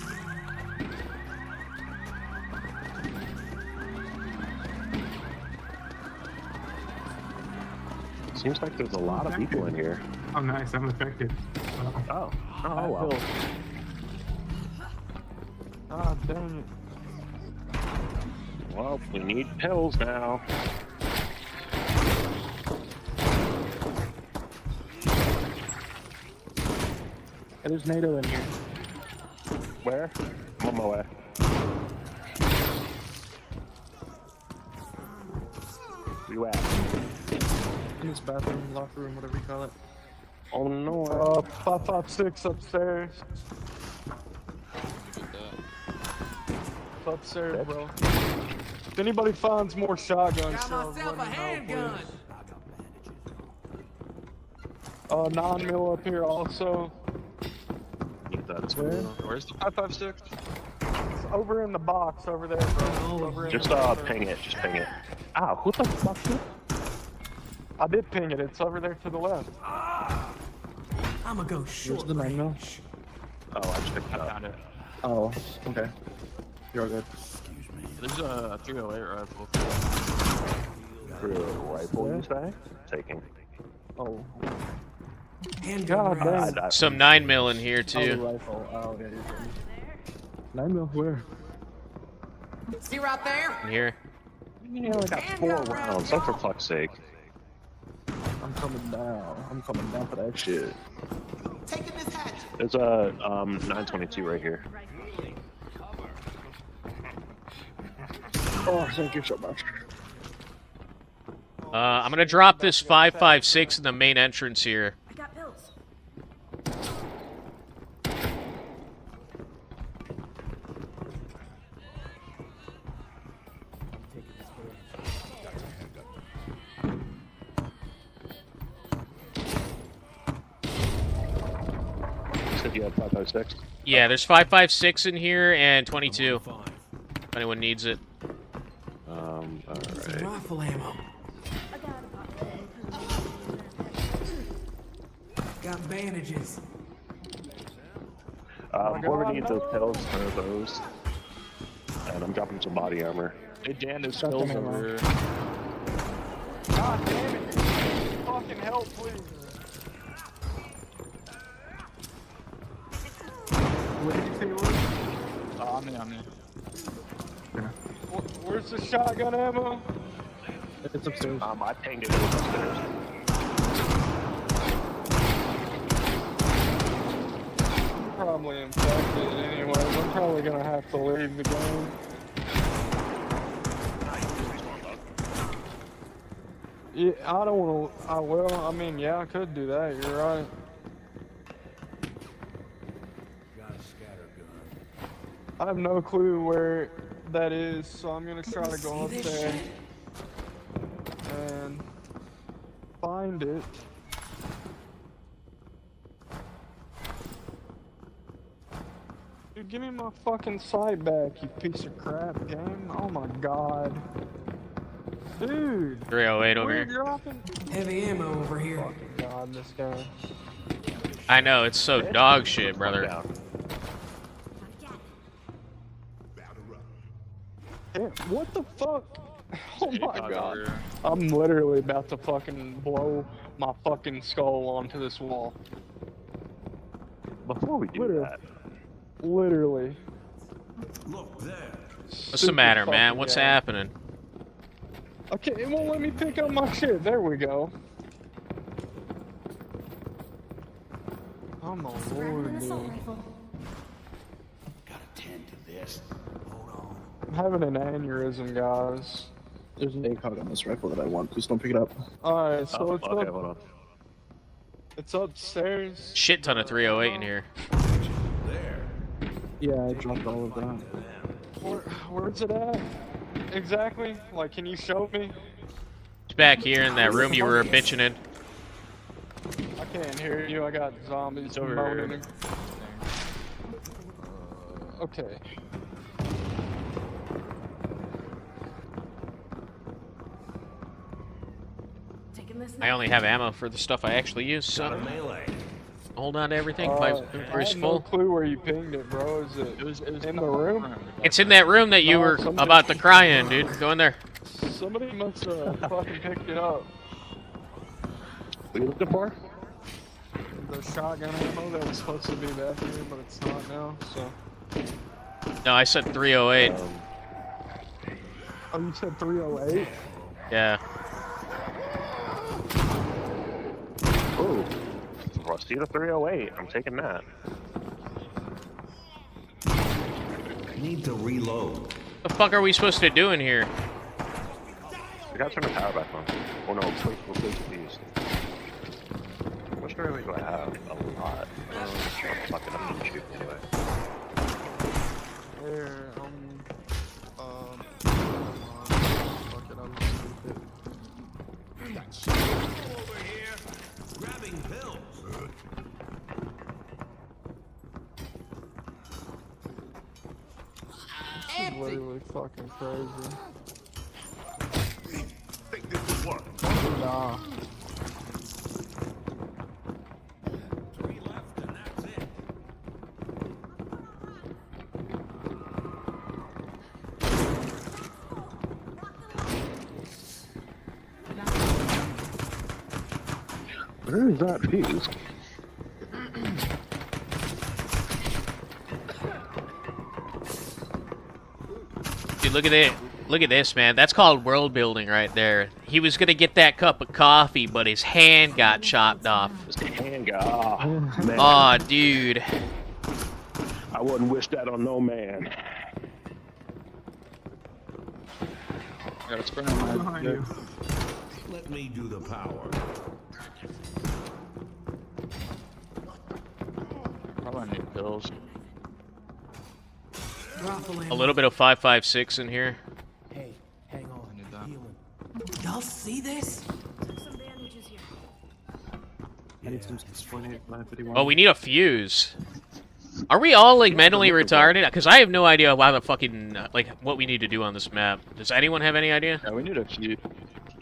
Seems like there's a lot of people in here. Oh, nice. I'm affected. Oh, well. Ah, dang it. Well, we need pills now. Hey, there's NATO in here. Where? I'm on my way. Where you at? In this bathroom, locker room, whatever you call it. Oh no. 556 upstairs. It's upstairs, bro. If anybody finds more shotgun shells, let me know, please. 9 mil up here also. Need that as Where? well. Where's the 556? It's over in the box over there, bro. Over in Just the ping it. Just ping it. Ow, who the fuck? I did ping it. It's over there to the left. I'ma go short. Where's the 9 mil? Oh, I just picked it up. Found it. Oh, okay. You're all good. There's a 308 rifle. Rifle, you say? Taking. Oh. God damn. Some 9mm in here Oh, the too. rifle. Oh, yeah, 9 mil, where? See right there? In here. You only got 4 rounds. Oh, for fuck's sake. I'm coming down. I'm coming down for that shit. Taking this hatchet. There's a 922 right here. Oh, thank you so much. I'm gonna drop this 556 in the main entrance here. I got pills. You said you had 556? Yeah, there's 556 in here and 22. If anyone needs it. Some Alright. rifle ammo. Got bandages. Whoever needs those pills for those. And I'm dropping some body armor. Hey, Dan, there's pills over here. God damn it. Fucking help, please. What did you say it was? I'm in. Where's the shotgun ammo? It's upstairs. I pinged it. It was upstairs. I'm probably infected anyways. I'm probably gonna have to leave the game. Yeah, I don't wanna. I will. I mean, yeah, I could do that. You're right. I have no clue where that is, so I'm gonna try to go up there and find it. Dude, give me my fucking sight back, you piece of crap game. Oh my god. Dude! 308 over where here. you dropping? Heavy ammo over here. Fucking god, this guy. I know, it's so dog shit, brother. Damn, what the fuck? Oh my god. I'm literally about to fucking blow my fucking skull onto this wall. Before we do that. Literally. Look there. What's the matter, man? What's happening? Okay, it won't let me pick up my shit. There we go. Oh my lord, dude. Gotta tend to this. Hold on. I'm having an aneurysm, guys. There's an ACOG on this rifle that I want. Please don't pick it up. Alright, so it's okay, up. hold on. It's upstairs. Shit ton of 308 in here. There. Yeah, I dropped all of that. Where's it at? Exactly? Like, can you show me? It's back here in that room you were bitching in. can't hear you. I got zombies moaning. Okay. I only have ammo for the stuff I actually use, so hold on to everything. My inventory's full. No clue where you pinged it, bro. Is it in the room? It's in that room that you were about to cry in, dude. Go in there. Somebody must have fucking picked it up. What are you looking for? The shotgun ammo that was supposed to be back here, but it's not now, so. No, I said 308. Oh, you said 308? Yeah. Ooh. Rusty to 308. I'm taking that. Need to reload. What the fuck are we supposed to do in here? We gotta turn the power back on. Oh no, replace these. How much really do I have? A lot. Fuck it, I'm gonna shoot anyway. Here, fuck it, I'm stupid. Over here, grabbing pills. This is literally fucking crazy. Think this will work? Nah. 3 left and that's it. Where is that fuse? Dude, look at it. Look at this, man. That's called world building right there. He was gonna get that cup of coffee, but his hand got chopped off. His hand got. Oh, man. Aw, dude. I wouldn't wish that on no man. I got a spring on my Behind you. Let me do the power. Probably need pills. A little bit of 5.56 in here. Hey, hang on. Healing. Y'all see this? I need some 6.8, Oh, we need a fuse. Are we all like mentally retarded? Because I have no idea why the fucking like what we need to do on this map. Does anyone have any idea? Yeah, we need a fuse.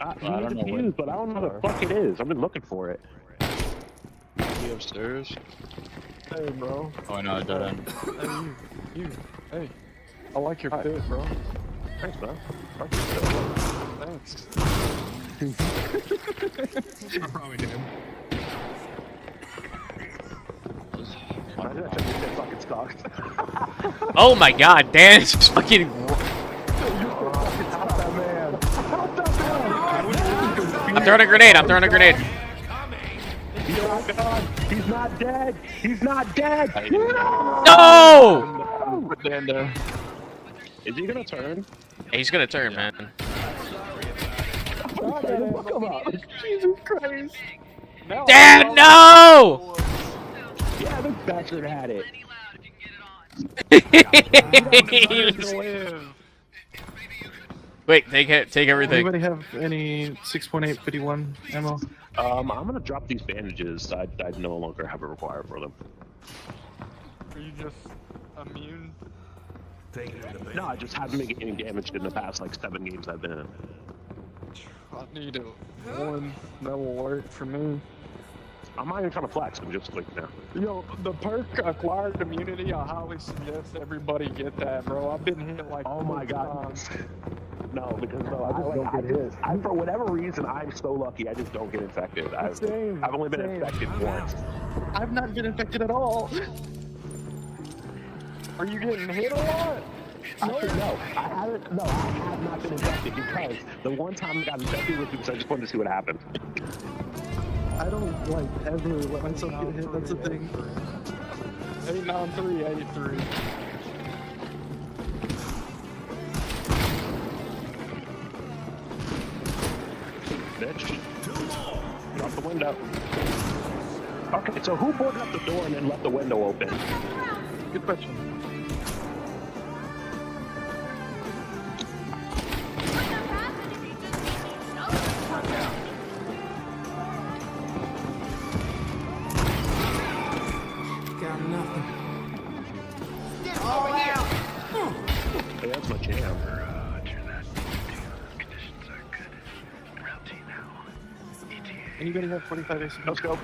I need a fuse, but I don't know what the fuck it is. I've been looking for it. Be upstairs. Hey, bro. Oh, no, dead end. Hey, you. Hey. I like your fit, bro. Thanks, bro. Thanks. I probably did. Oh my god, Dan is just fucking. I'm throwing a grenade. I'm throwing a grenade. He's not dead. He's not dead. No! Is he gonna turn? Yeah, he's gonna turn, man. Jesus Christ. Dan, no! Yeah, this bastard had it. Wait, take everything. Anybody have any 6.851 ammo? I'm gonna drop these bandages. I no longer have it required for them. Are you just immune? No, I just haven't been getting damaged in the past like 7 games I've been in. I need one that will work for me. I'm not even trying to flex. I'm just like, no. Yo, the perk acquired immunity, I highly suggest everybody get that, bro. I've been hit like oh my god. times. No, because I for whatever reason, I'm so lucky I just don't get infected. I've only been infected once. I've not been infected at all. Are you getting hit a lot? No, I haven't. No, I have not been infected because the one time I got infected was because I just wanted to see what happened. I don't like ever let myself get hit. That's the thing. 89383. Bitch. Drop the window. Okay, so who boarded up the door and then left the window open? Good question. Hey, that's my jam. Anybody have 45 AC? Let's go.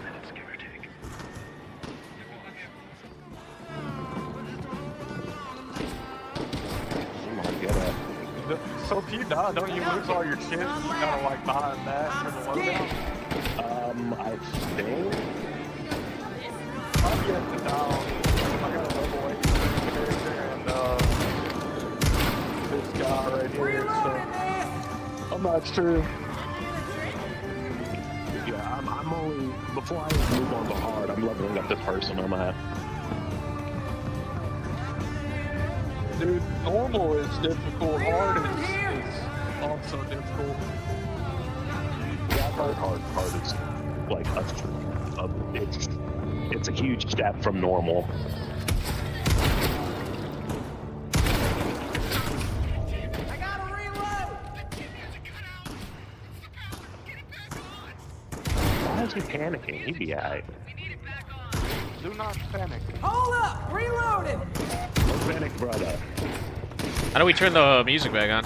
So if you die, don't you lose all your shit? You gotta like behind that for the loadout? I think. I've yet to die. I got a level 8 character and this guy right here, so I'm not sure. Yeah, I'm only, before I move on to hard, I'm leveling up this person I'm at. Dude, normal is difficult, hard is also difficult. Yeah, I've heard hard is like it's a huge step from normal. Why is he panicking? He'd be alright. Do not panic. Hold up! Reloading! No panic, brother. How do we turn the music back on?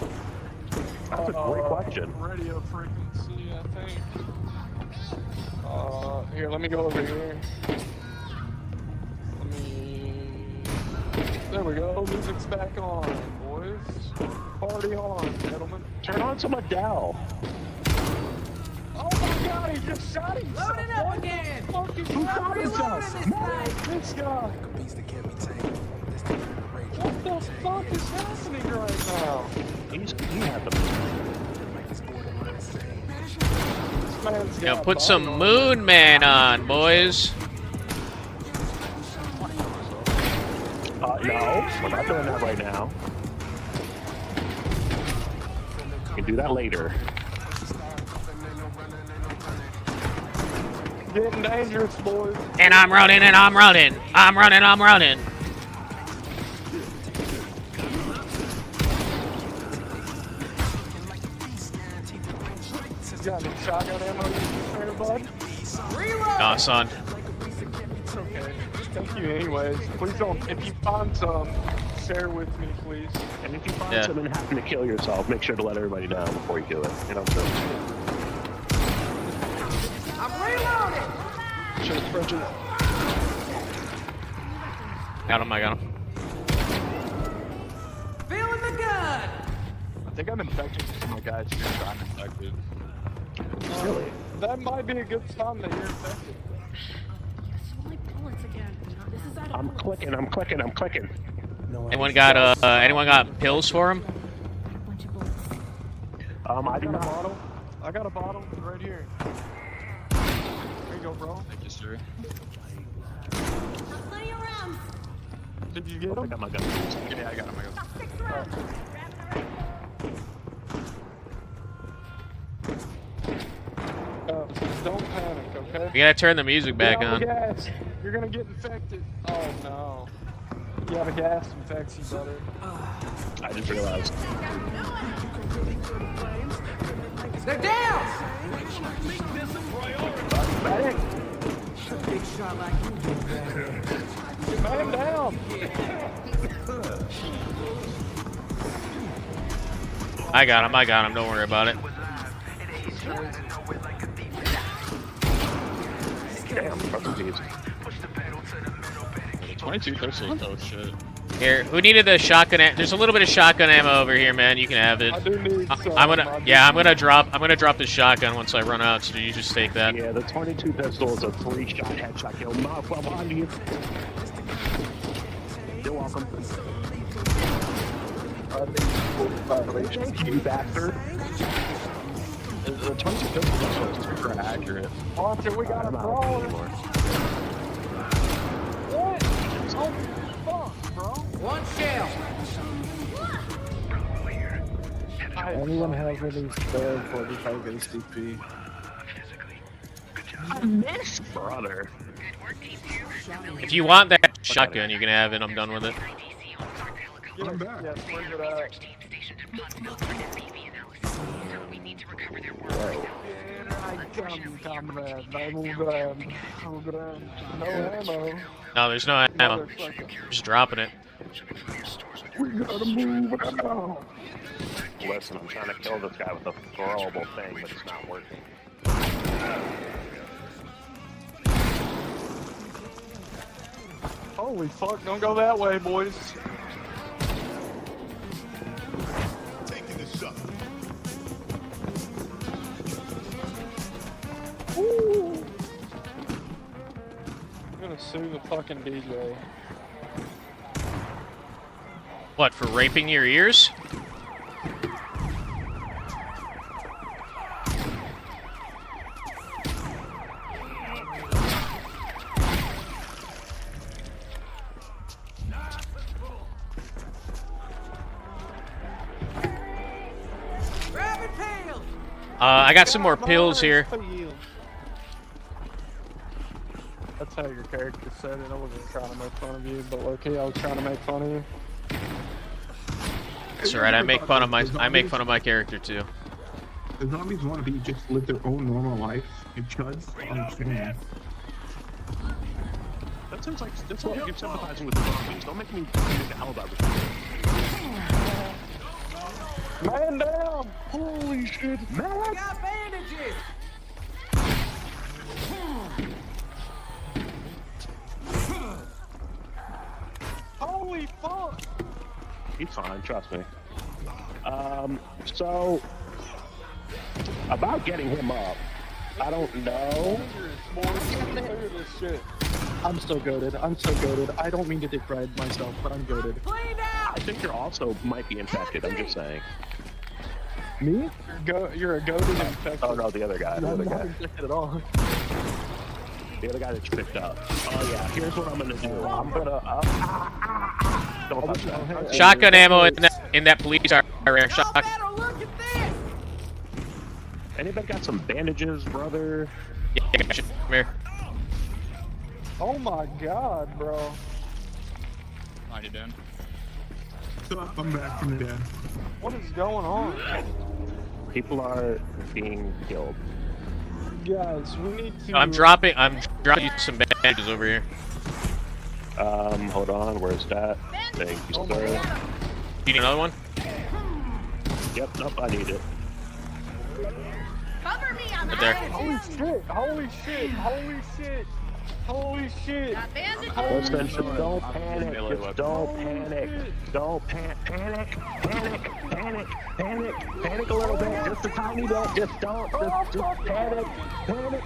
That's a great question. Radio frequency, I think. Here, let me go over here. There we go. Music's back on, boys. Party on, gentlemen. Turn on some Adele. Oh my God! He just shot himself. Load it up again. Who shot himself? This guy. What the fuck is happening right now? He had the. Now put some Moon Man on, boys. No, we're not doing that right now. We can do that later. Getting dangerous, boys. And I'm running, and I'm running. I'm running, I'm running. Got any shotgun ammo you can spare, bud? Nah, son. It's okay. Thank you anyways. Please don't, if you find some, share with me, please. And if you find something and happen to kill yourself, make sure to let everybody know before you do it. You know what I'm I'm reloading! saying? Sure, Got him, I got him. Feeling the gun! I think I'm infected because my guy's here. I'm infected. Really? That might be a good sign that you're infected. I'm clicking. Anyone got pills for him? I do not. Bottle. I got a bottle right here. There you go, bro. Thank you, sir. Plenty of rounds. Did you get him? I got my gun. Yeah, I got him. Don't panic, okay? We gotta turn the music back Get on. the gas. You're gonna get infected. Oh no. You have a gas infection, brother. I just realized. They're down! Medic! Big shot like you do, Man down! I got him, don't worry about it. Damn, fucking easy. 22 pistols, oh shit. Here, who needed the shotgun? There's a little bit of shotgun ammo over here, man. You can have it. I do need some. I'm gonna drop the shotgun once I run out. So you just take that. Yeah, the 22 pistol is a 3-shot headshot kill. Motherfucker behind you. You're welcome. Thank you, bastard. The 22 pistols are just super accurate. Archer, we got a brawler. What? Oh, fuck, bro. One shell. Anyone have any spare 45 ACP? I missed, brother. If you want that shotgun, you can have it. I'm done with it. I'm back. Yes, where's it at? No ammo. No, there's no ammo. Just dropping it. We gotta move now. Listen, I'm trying to kill this guy with a throwable thing, but it's not working. Holy fuck, don't go that way, boys. Taking a shot. Woo. I'm gonna sue the fucking DJ. What, for raping your ears? I got some more pills here. That's how your character said it. I wasn't trying to make fun of you, but low-key, I was trying to make fun of you. That's alright. I make fun of my character too. The zombies want to be just live their own normal life. It chuds. Understand. That sounds like you're sympathizing with the zombies. Don't make me make the hell about this. Man down! Holy shit! Man! I got bandages! Holy fuck! He's fine, trust me. So about getting him up, I don't know. I'm so goated. I'm so goated. I don't mean to degrade myself, but I'm goated. I think you're also might be infected. I'm just saying. Me? You're a goated infected. Oh no, the other guy. The I'm other not guy. infected at all. The other guy that's picked up. Oh yeah. Here's what I'm gonna do. I'm gonna don't touch that. Shotgun ammo in that police area. Shotgun. Anybody got some bandages, brother? Yeah, come here. Oh my god, bro. How you doing? I'm back from the dead. What is going on? People are being killed. Guys, we need to... I'm dropping you some bandages over here. Hold on, where's that? Thank you, sir. You need another one? Yep, nope, I need it. Cover me, I'm Right there. Holy shit, holy shit, holy shit. Holy shit! Listen, just don't panic. Just don't panic. Don't panic. Panic a little bit. Just a tiny bit. Just don't. Just panic. Panic.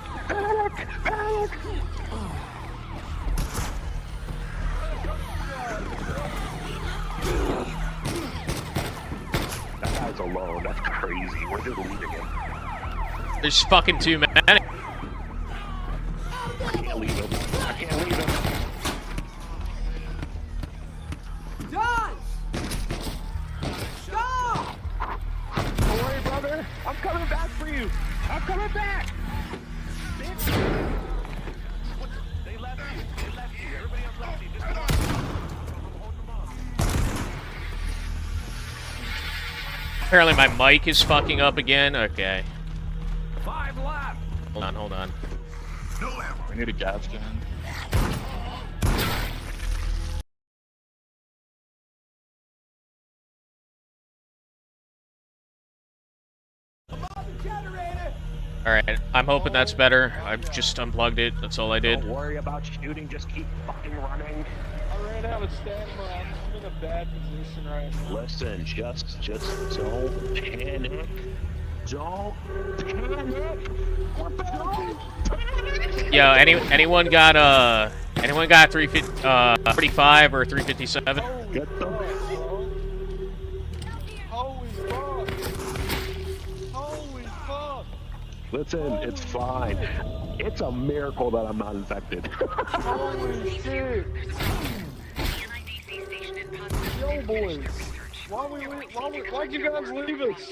That guy's alone. That's crazy. We're just leaving him. There's fucking too many. I can't leave him. I can't leave him. Done! Stop! Don't worry, brother. I'm coming back for you. I'm coming back. They left you. Everybody else left you. Just hold them up. Apparently my mic is fucking up again. Okay. 5 left. Hold on. No ammo. We need a gas can. Alright, I'm hoping that's better. I've just unplugged it. That's all I did. Don't worry about shooting. Just keep fucking running. I ran out of stamina. I'm in a bad position right now. Listen, just don't panic. Don't panic. Yo, anyone got 345 or 357? Get them. Holy fuck! Holy fuck! Listen, it's fine. It's a miracle that I'm not infected. Holy shit! Yo, boys, why'd you guys leave us?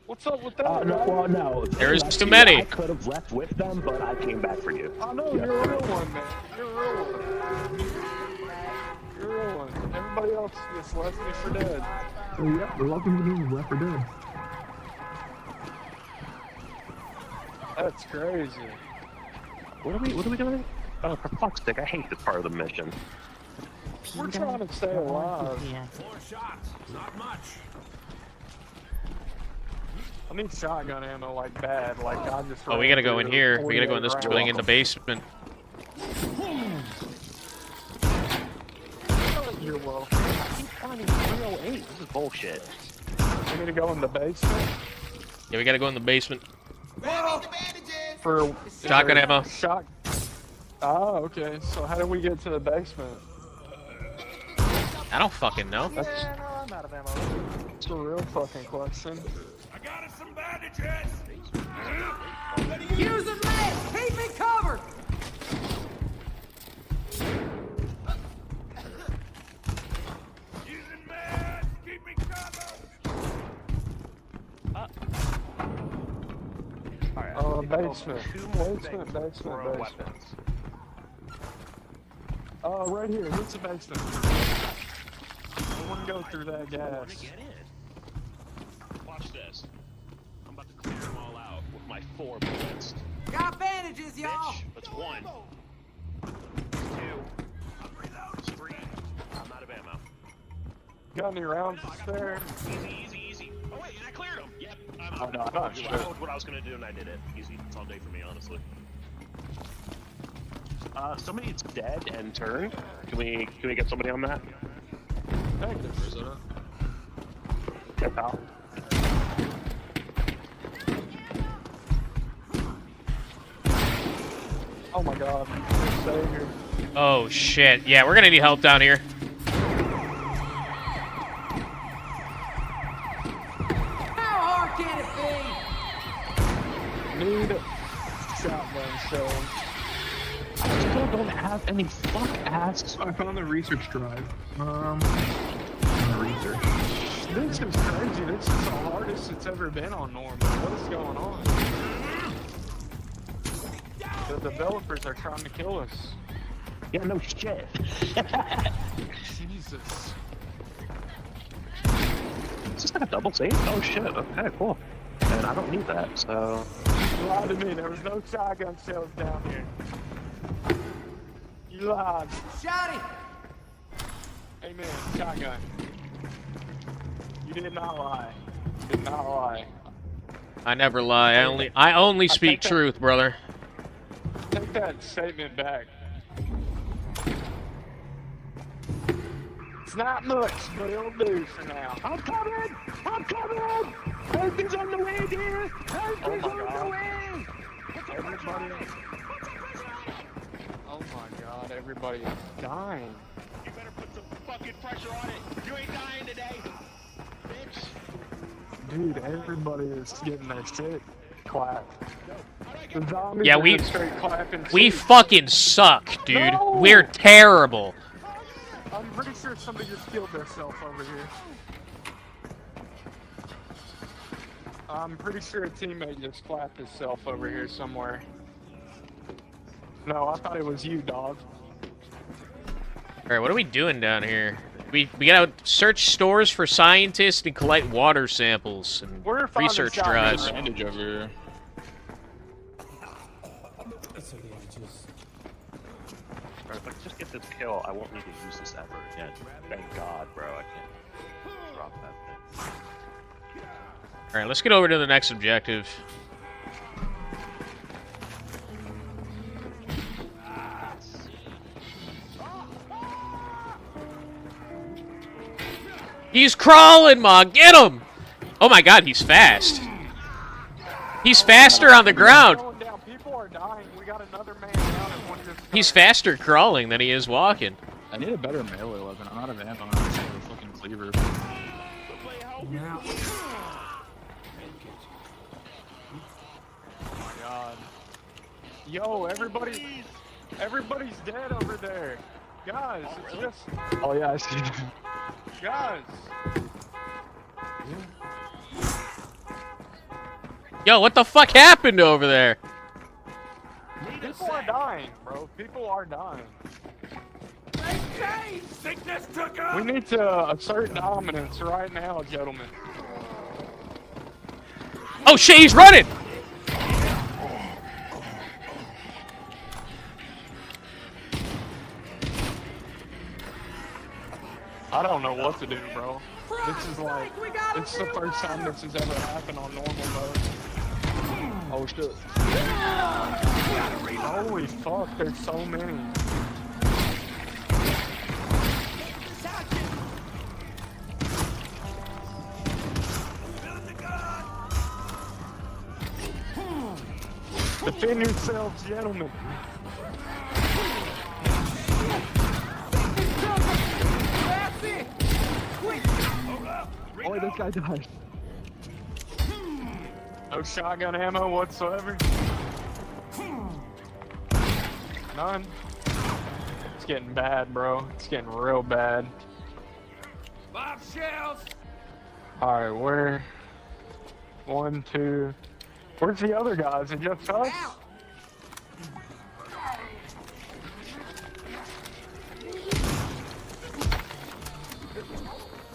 What's up with that? No. There's too many. I could have left with them, but I came back for you. I know, you're a real one, man. You're a real one. You're a real one. Everybody else just left me for dead. So yeah, they're welcome to being left for dead. That's crazy. What are we doing? Oh, for fuck's sake, I hate this part of the mission. We're trying to stay alive. 4 shots, not much. I need shotgun ammo like bad. Like I just. Oh, we gotta go in here. We gotta go in this building in the basement. You're welcome. I keep finding 308. This is bullshit. We need to go in the basement. Yeah, we gotta go in the basement. For shotgun ammo. Oh, okay. So how do we get to the basement? I don't fucking know. I'm out of ammo. It's a real fucking question. I got us some bandages. Use a mask! Keep me covered! Using mask. Keep me covered. Alright. Basement. Basement. Weapons. Right here. What's the basement? I want to go through that gas. Get in. Watch this. I'm about to clear them all out with my 4 bullets. Got bandages, y'all! That's 1. 2. That's 3. I'm out of ammo. Got any rounds there? Easy. Oh wait, and I cleared them. Yep. Oh, no, I'm not I sure. know what I was gonna do and I did it. Easy. It's all day for me, honestly. Somebody's dead and turned. Can we get somebody on that? Get out. Oh my god. Stay here. Oh shit. Yeah, we're gonna need help down here. How hard can it be? Need shotgun shells. I still don't have any fuck ass. I found the research drive. Research. This is crazy. This is the hardest it's ever been on normal. What is going on? The developers are trying to kill us. Yeah, no shit. Jesus. Is this like a double save? Oh shit, okay, cool. And I don't need that, so... You lied to me. There was no shotgun shells down here. You lied. Shotty! Amen. Shotgun. You did not lie. You did not lie. I never lie. I only speak truth, brother. Take that statement back. It's not much, but it'll do for now. I'm coming! Everything's on the way, dear! Everything's on the way! Everybody... Oh my god, everybody is dying. You better put some fucking pressure on it! You ain't dying today! Bitch! Dude, everybody is getting their shit clapped. The zombies Yeah, are we just straight clapping we shit. fucking suck, dude. No! We're terrible. I'm pretty sure somebody just killed themselves over here. I'm pretty sure a teammate just clapped himself over here somewhere. No, I thought it was you, dog. Alright, what are we doing down here? We gotta search stores for scientists and collect water samples and We're finding research shotgun drives. Bandage over here. If I just get this kill, I won't need to use this ever again. Thank God, bro, I can't drop that thing. Alright, let's get over to the next objective. He's crawling, Ma! Get him! Oh my god, he's fast. He's faster on the ground. People are dying. We got another man down at one of this. He's faster crawling than he is walking. I need a better melee weapon. I'm out of ammo. I'm out of fucking cleaver. Now. Oh my god. Yo, everybody's dead over there. Guys, it's just... Oh yeah, I see. Guys. Yo, what the fuck happened over there? People are dying, bro. People are dying. Sickness took him! We need to assert dominance right now, gentlemen. Oh shit, he's running! I don't know what to do, bro. This is like, it's the first time this has ever happened on normal mode. Oh shit. Holy fuck, there's so many. Defend yourselves, gentlemen. Oh, this guy died. No shotgun ammo whatsoever. None. It's getting bad, bro. It's getting real bad. 5 shells. Alright, where? 1, 2. Where's the other guys? Is it just us?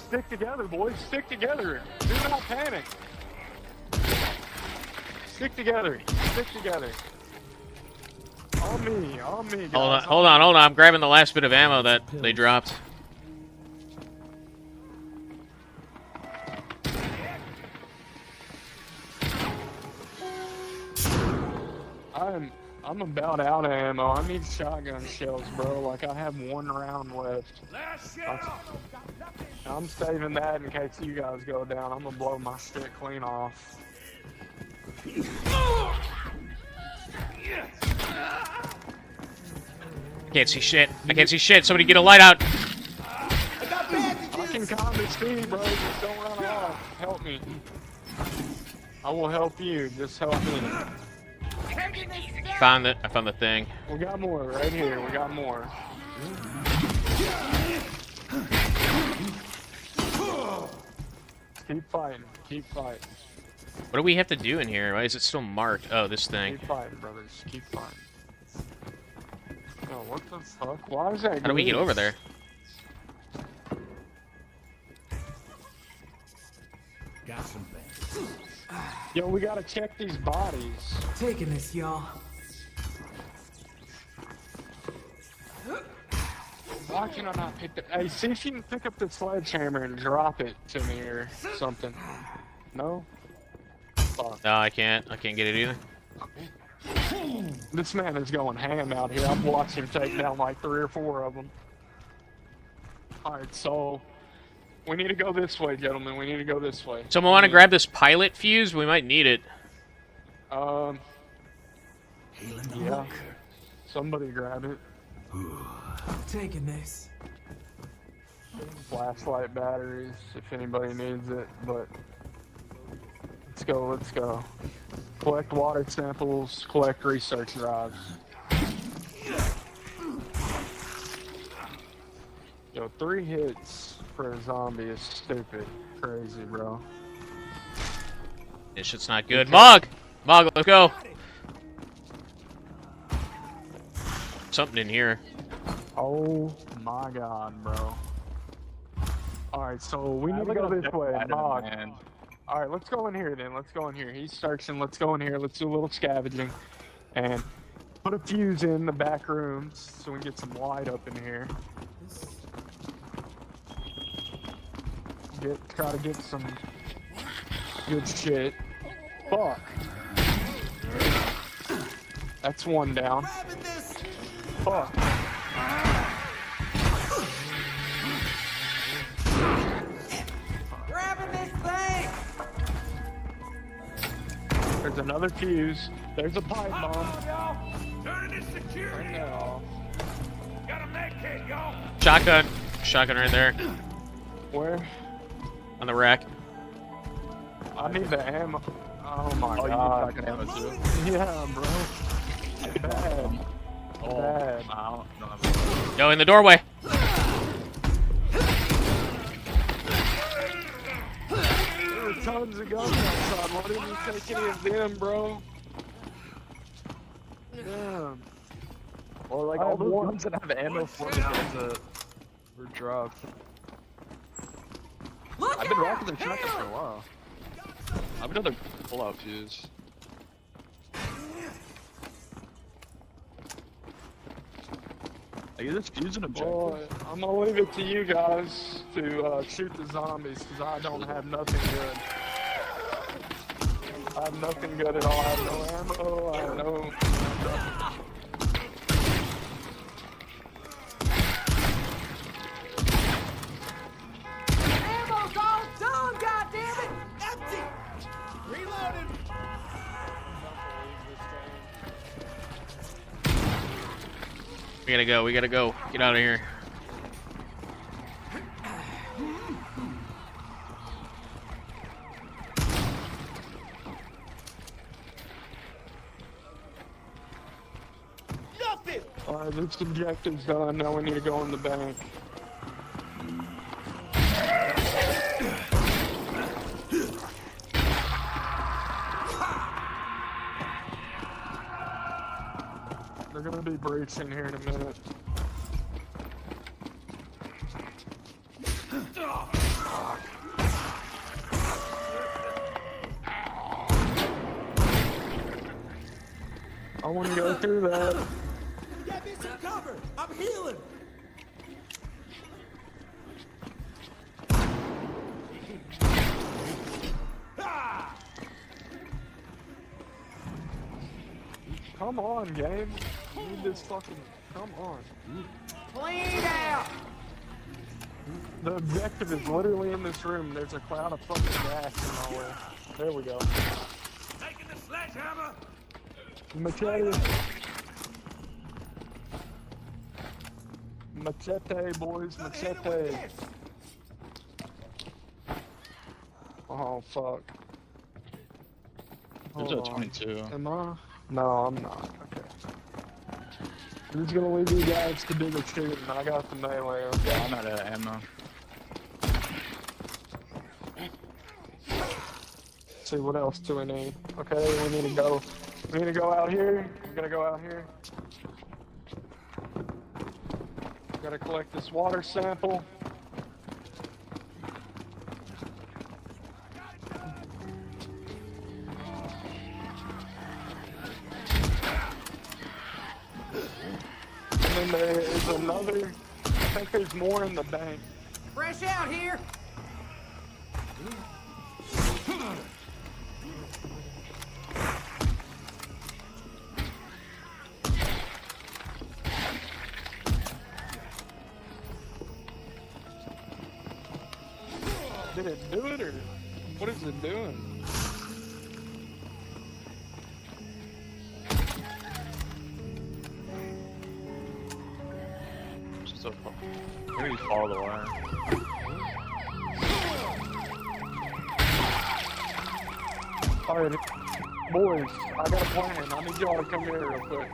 Stick together, boys. Stick together. Do not panic. Stick together. Stick together. On me, guys. Hold on. I'm grabbing the last bit of ammo that they dropped. I'm about out of ammo. I need shotgun shells, bro. Like, I have 1 round left. I'm saving that in case you guys go down. I'm gonna blow my shit clean off. I can't see shit. Somebody get a light out. I can calm the speed, bro. Just don't run off. Help me. I will help you. Just help me. I found the thing. We got more right here. We got more. Keep fighting. Keep fighting. What do we have to do in here? Why is it still marked? Oh, this thing. Keep fighting, brothers. Keep fighting. Oh, what the fuck? Why is that? How do we get over there? Got some things. Yo, we gotta check these bodies. Taking this, y'all. Why can I not pick the... Hey, see if you can pick up the sledgehammer and drop it to me or something. No? Fuck. No, I can't. I can't get it either. This man is going ham out here. I've watched him take down like 3 or 4 of them. Alright, so... We need to go this way, gentlemen. We need to go this way. Someone want to grab this pilot fuse? We might need it. Yeah. Somebody grab it. Taking this. Flashlight batteries, if anybody needs it, but... Let's go, let's go. Collect water samples, collect research drives. Yo, 3 hits for a zombie is stupid. Crazy, bro. This shit's not good. Mog, let's go. Something in here. Oh my god, bro. Alright, so we need to go this way. Mog. Alright, let's go in here then. Let's go in here. He's searching. Let's go in here. Let's do a little scavenging. And put a fuse in the back rooms so we can get some light up in here. Try to get some good shit. Fuck. That's 1 down. Fuck. Grabbing this thing! There's another fuse. There's a pipe bomb. Turn this security. Turn that off. Got a med kit, y'all. Shotgun right there. Where? On the rack. I need the ammo. Oh my god. You need shotgun ammo too? Yeah, bro. Bad. Oh, Bad. Yo, in the doorway. There were tons of guns outside. Why didn't you take any of them, bro? Damn. Or like all those guns that have ammo for the guns that were dropped. I've been rocking their shotguns for a while. I've been another pull-out fuse. Like, is this fuse an objective? Boy, I'm gonna leave it to you guys to shoot the zombies, because I don't have nothing good. I have nothing good at all. I have no ammo, I have no... Ammo's all done, goddammit! Empty! Reloading! We gotta go, we gotta go. Get out of here. Nothing! Alright, this objective's done, now we need to go in the bank. They're gonna be breaching here in a minute. I want to go through that. Get me some cover! I'm healing! Come on, game. You need this fucking... Come on. Clean out! The objective is literally in this room. There's a cloud of fucking gas in my way. There we go. Taking the sledgehammer! Machete. Machete, boys. Machete. Oh, fuck. There's Hold a on. 22. Am I? No, I'm not. Okay. I'm just gonna leave you guys to do the shooting. I got the melee. Okay? Yeah, I'm out of ammo. Let's see, what else do we need? Okay, we need to go. We need to go out here. We're gonna go out here. Gotta collect this water sample. And then there is another. I think there's more in the bank. Fresh out here! Did it do it, or what is it doing? Just a maybe follow the wire. Alright, boys, I got a plan. I need y'all to come here real quick.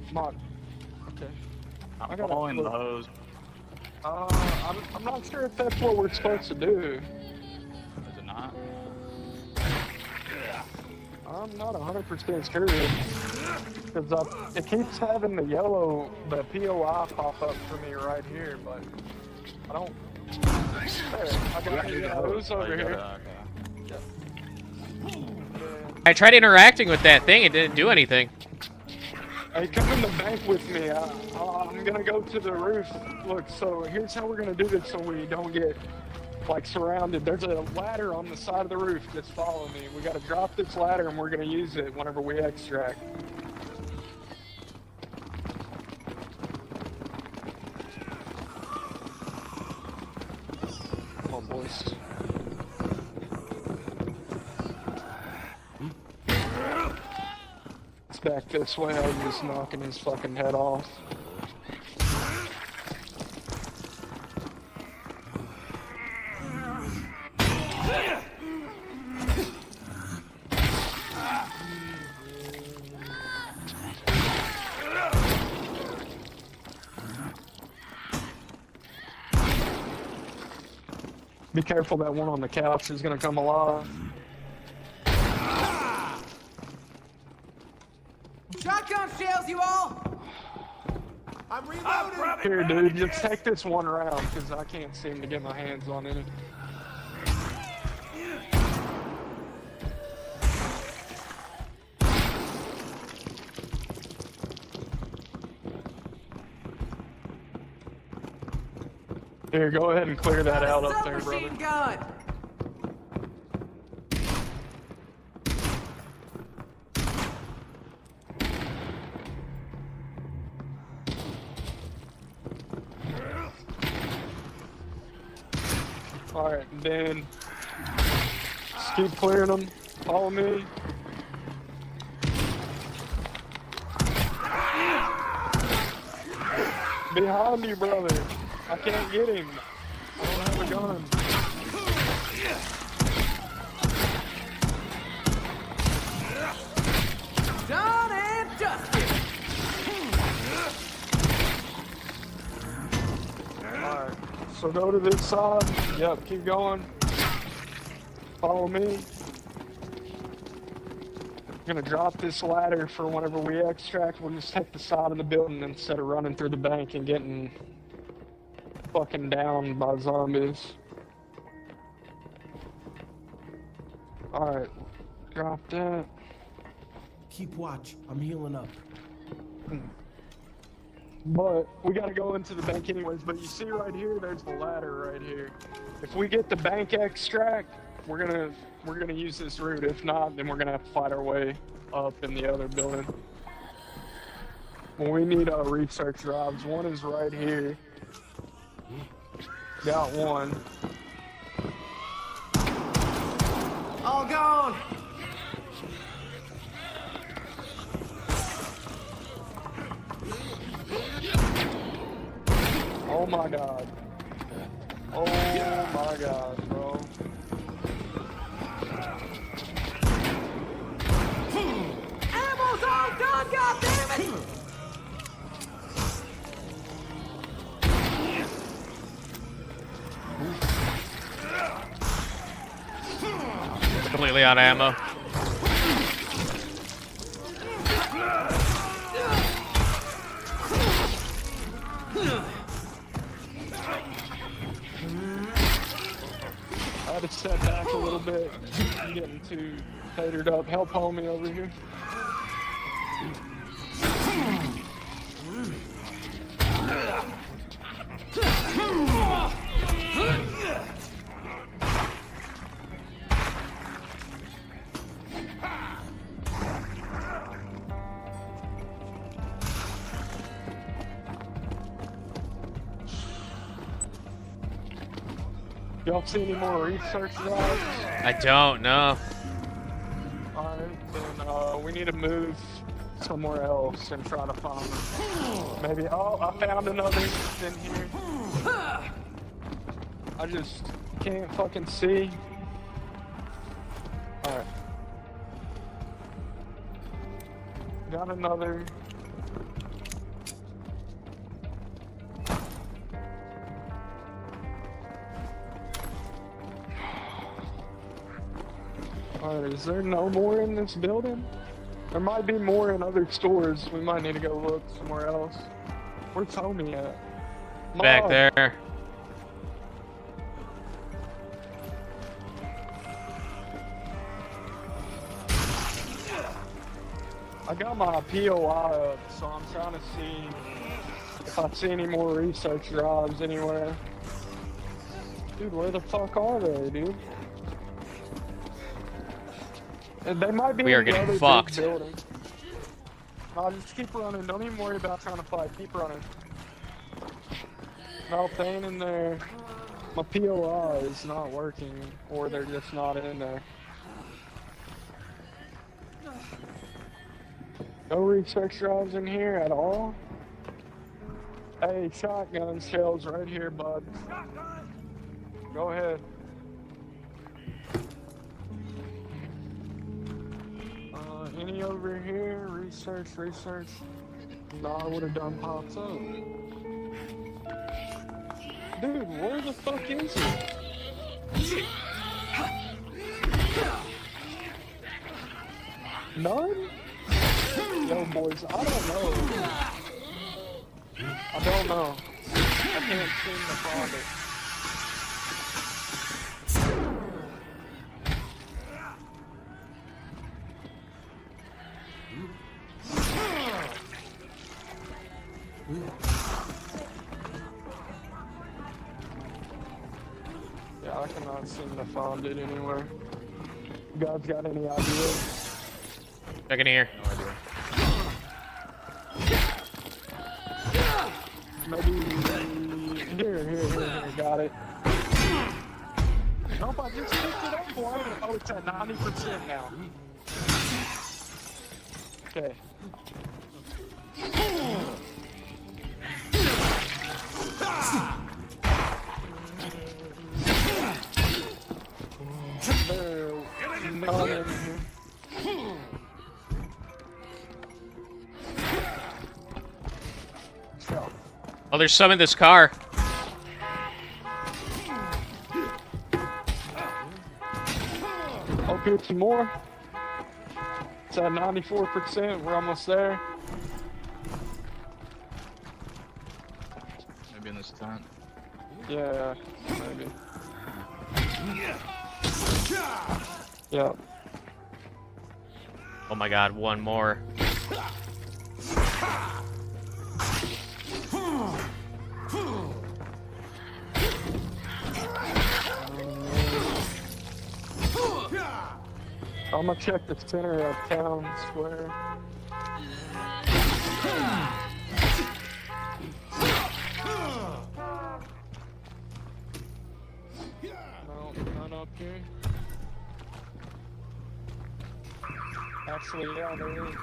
Come on. Okay. I'm following the hose. I'm not sure if that's what we're supposed to do. Is it not? I'm not 100% sure. Because it keeps having the yellow, the POI pop up for me right here, but I don't. There, I got the hose over here. I tried interacting with that thing, it didn't do anything. Hey, come in the bank with me. I'm gonna go to the roof. Look, so here's how we're gonna do this so we don't get like surrounded. There's a ladder on the side of the roof. Just follow me. We gotta drop this ladder and we're gonna use it whenever we extract. Come on, boys. Back this way, I was just knocking his fucking head off. Be careful, that one on the couch is gonna come alive. Shotgun shells, you all! I'm reloading! Here, dude, just take this one round, because I can't seem to get my hands on it. Here, go ahead and clear that out up there, brother. Gun. Alright, then just keep clearing them. Follow me. Behind you, brother. I can't get him. I don't have a gun. Done and dusted. Alright, so go to this side. Yep, keep going. Follow me. I'm gonna drop this ladder for whenever we extract. We'll just take the side of the building instead of running through the bank and getting fucking down by zombies. Alright, drop that. Keep watch. I'm healing up. But we gotta go into the bank anyways. But you see right here, there's the ladder right here. If we get the bank extract, we're gonna use this route. If not, then we're gonna have to fight our way up in the other building. Well, we need research drives. One is right here. Got one. All gone. Oh my god. Oh my god, bro. Ammo's all done, goddammit! Completely out of ammo. I had to step back a little bit. I'm getting too catered up. Help homie over here. Y'all see any more research drives? I don't know. Alright, then we need to move somewhere else and try to find them. Maybe, oh, I found another in here. I just can't fucking see. Alright. Got another. Alright, is there no more in this building? There might be more in other stores. We might need to go look somewhere else. Where's Homie at? Back Mom. there. I got my POI up, so I'm trying to see if I see any more research drives anywhere. Dude, where the fuck are they, dude? And they might be We are in the getting other fucked. big building. No, just keep running. Don't even worry about trying to fight. Keep running. Nope, they ain't in there. My POI is not working, or they're just not in there. No research drives in here at all. Hey, shotgun shells right here, bud. Go ahead. Any over here? Research. No, I would have done pops up. Dude, where the fuck is he? None? Yo, boys, I don't know. I can't seem to find it. Yeah, I cannot seem to find it anywhere. You guys got any ideas? Check in here. No idea. Maybe here, got it. Nope, I just picked it up for it. Oh, it's at 90% now. Okay. There's none in here. Oh, there's some in this car. I'll get some more. It's at 94%. We're almost there. Maybe in this tent. Yeah, maybe. Yeah. Oh my god, one more. I'm gonna check the center of town square. No, none up here. Actually, yeah, there is.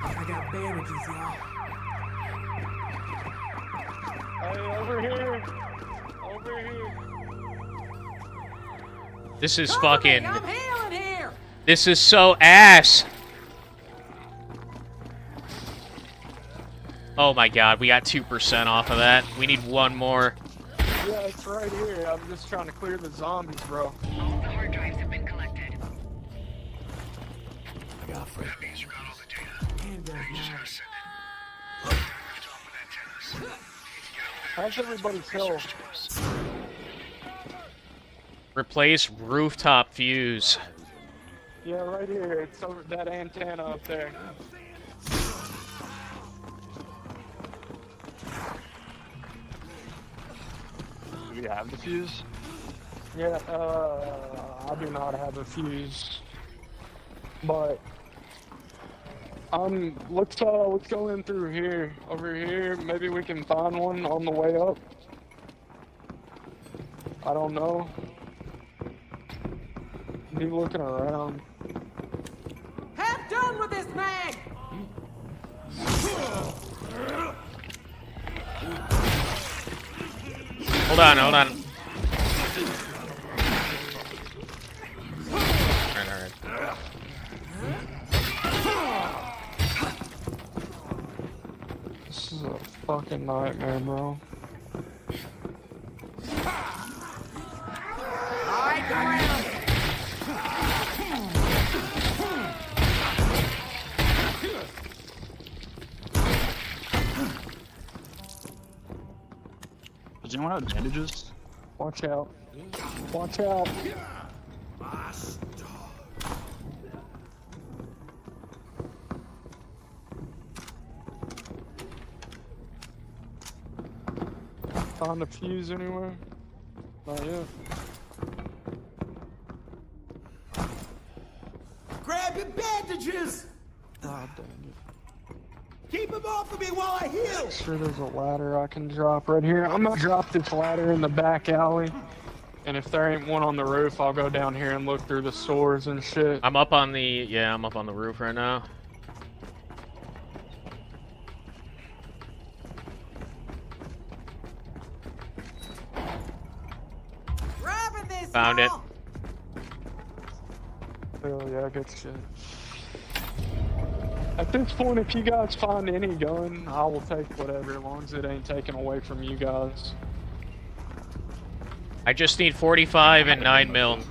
I got bandages, y'all. Hey, over here! Over here! This is fucking... I'm healing here! This is so ass! Oh my god, we got 2% off of that. We need one more. Yeah, it's right here. I'm just trying to clear the zombies, bro. All the hard drives have been collected. I got fresh. That means you got all the data. And there's You just mine. gotta send it. We're talking with antennas. How's everybody's health? Replace rooftop fuse. Yeah, right here. It's over that antenna up there. Do we have the fuse? Yeah, I do not have a fuse. But let's go in through here. Over here, maybe we can find one on the way up. I don't know. Be looking around. Have done with this man! Hold on, hold on. Alright. This is a fucking nightmare, bro. Alright, go around! Does anyone have bandages? Watch out. Watch out. Found a fuse anywhere? Not yet. Grab your bandages! God dang it. Keep them off of me while I heal! Sure, there's a ladder I can drop right here. I'm gonna drop this ladder in the back alley. And if there ain't one on the roof, I'll go down here and look through the stores and shit. I'm up on the I'm up on the roof right now. Grabbing this, Found it. Oh yeah, good shit. At this point, if you guys find any gun, I will take whatever, as long as it ain't taken away from you guys. I just need 45 and 9mm.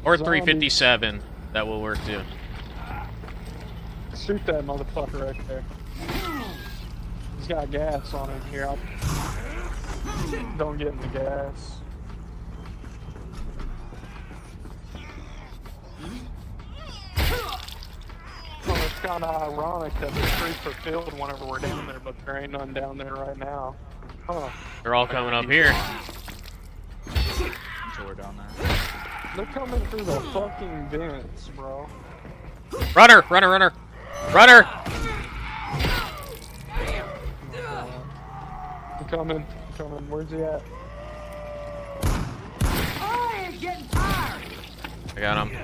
Or 357. That will work too. Shoot that motherfucker right there. He's got gas on him here. Don't get in the gas. Well, it's kind of ironic that the streets are filled whenever we're down there, but there ain't none down there right now. Huh. They're all coming up here. So we're down there. They're coming through the fucking vents, bro. Runner! Runner! Runner! Runner! I'm coming. I'm coming. Where's he at? I am getting tired. I got him.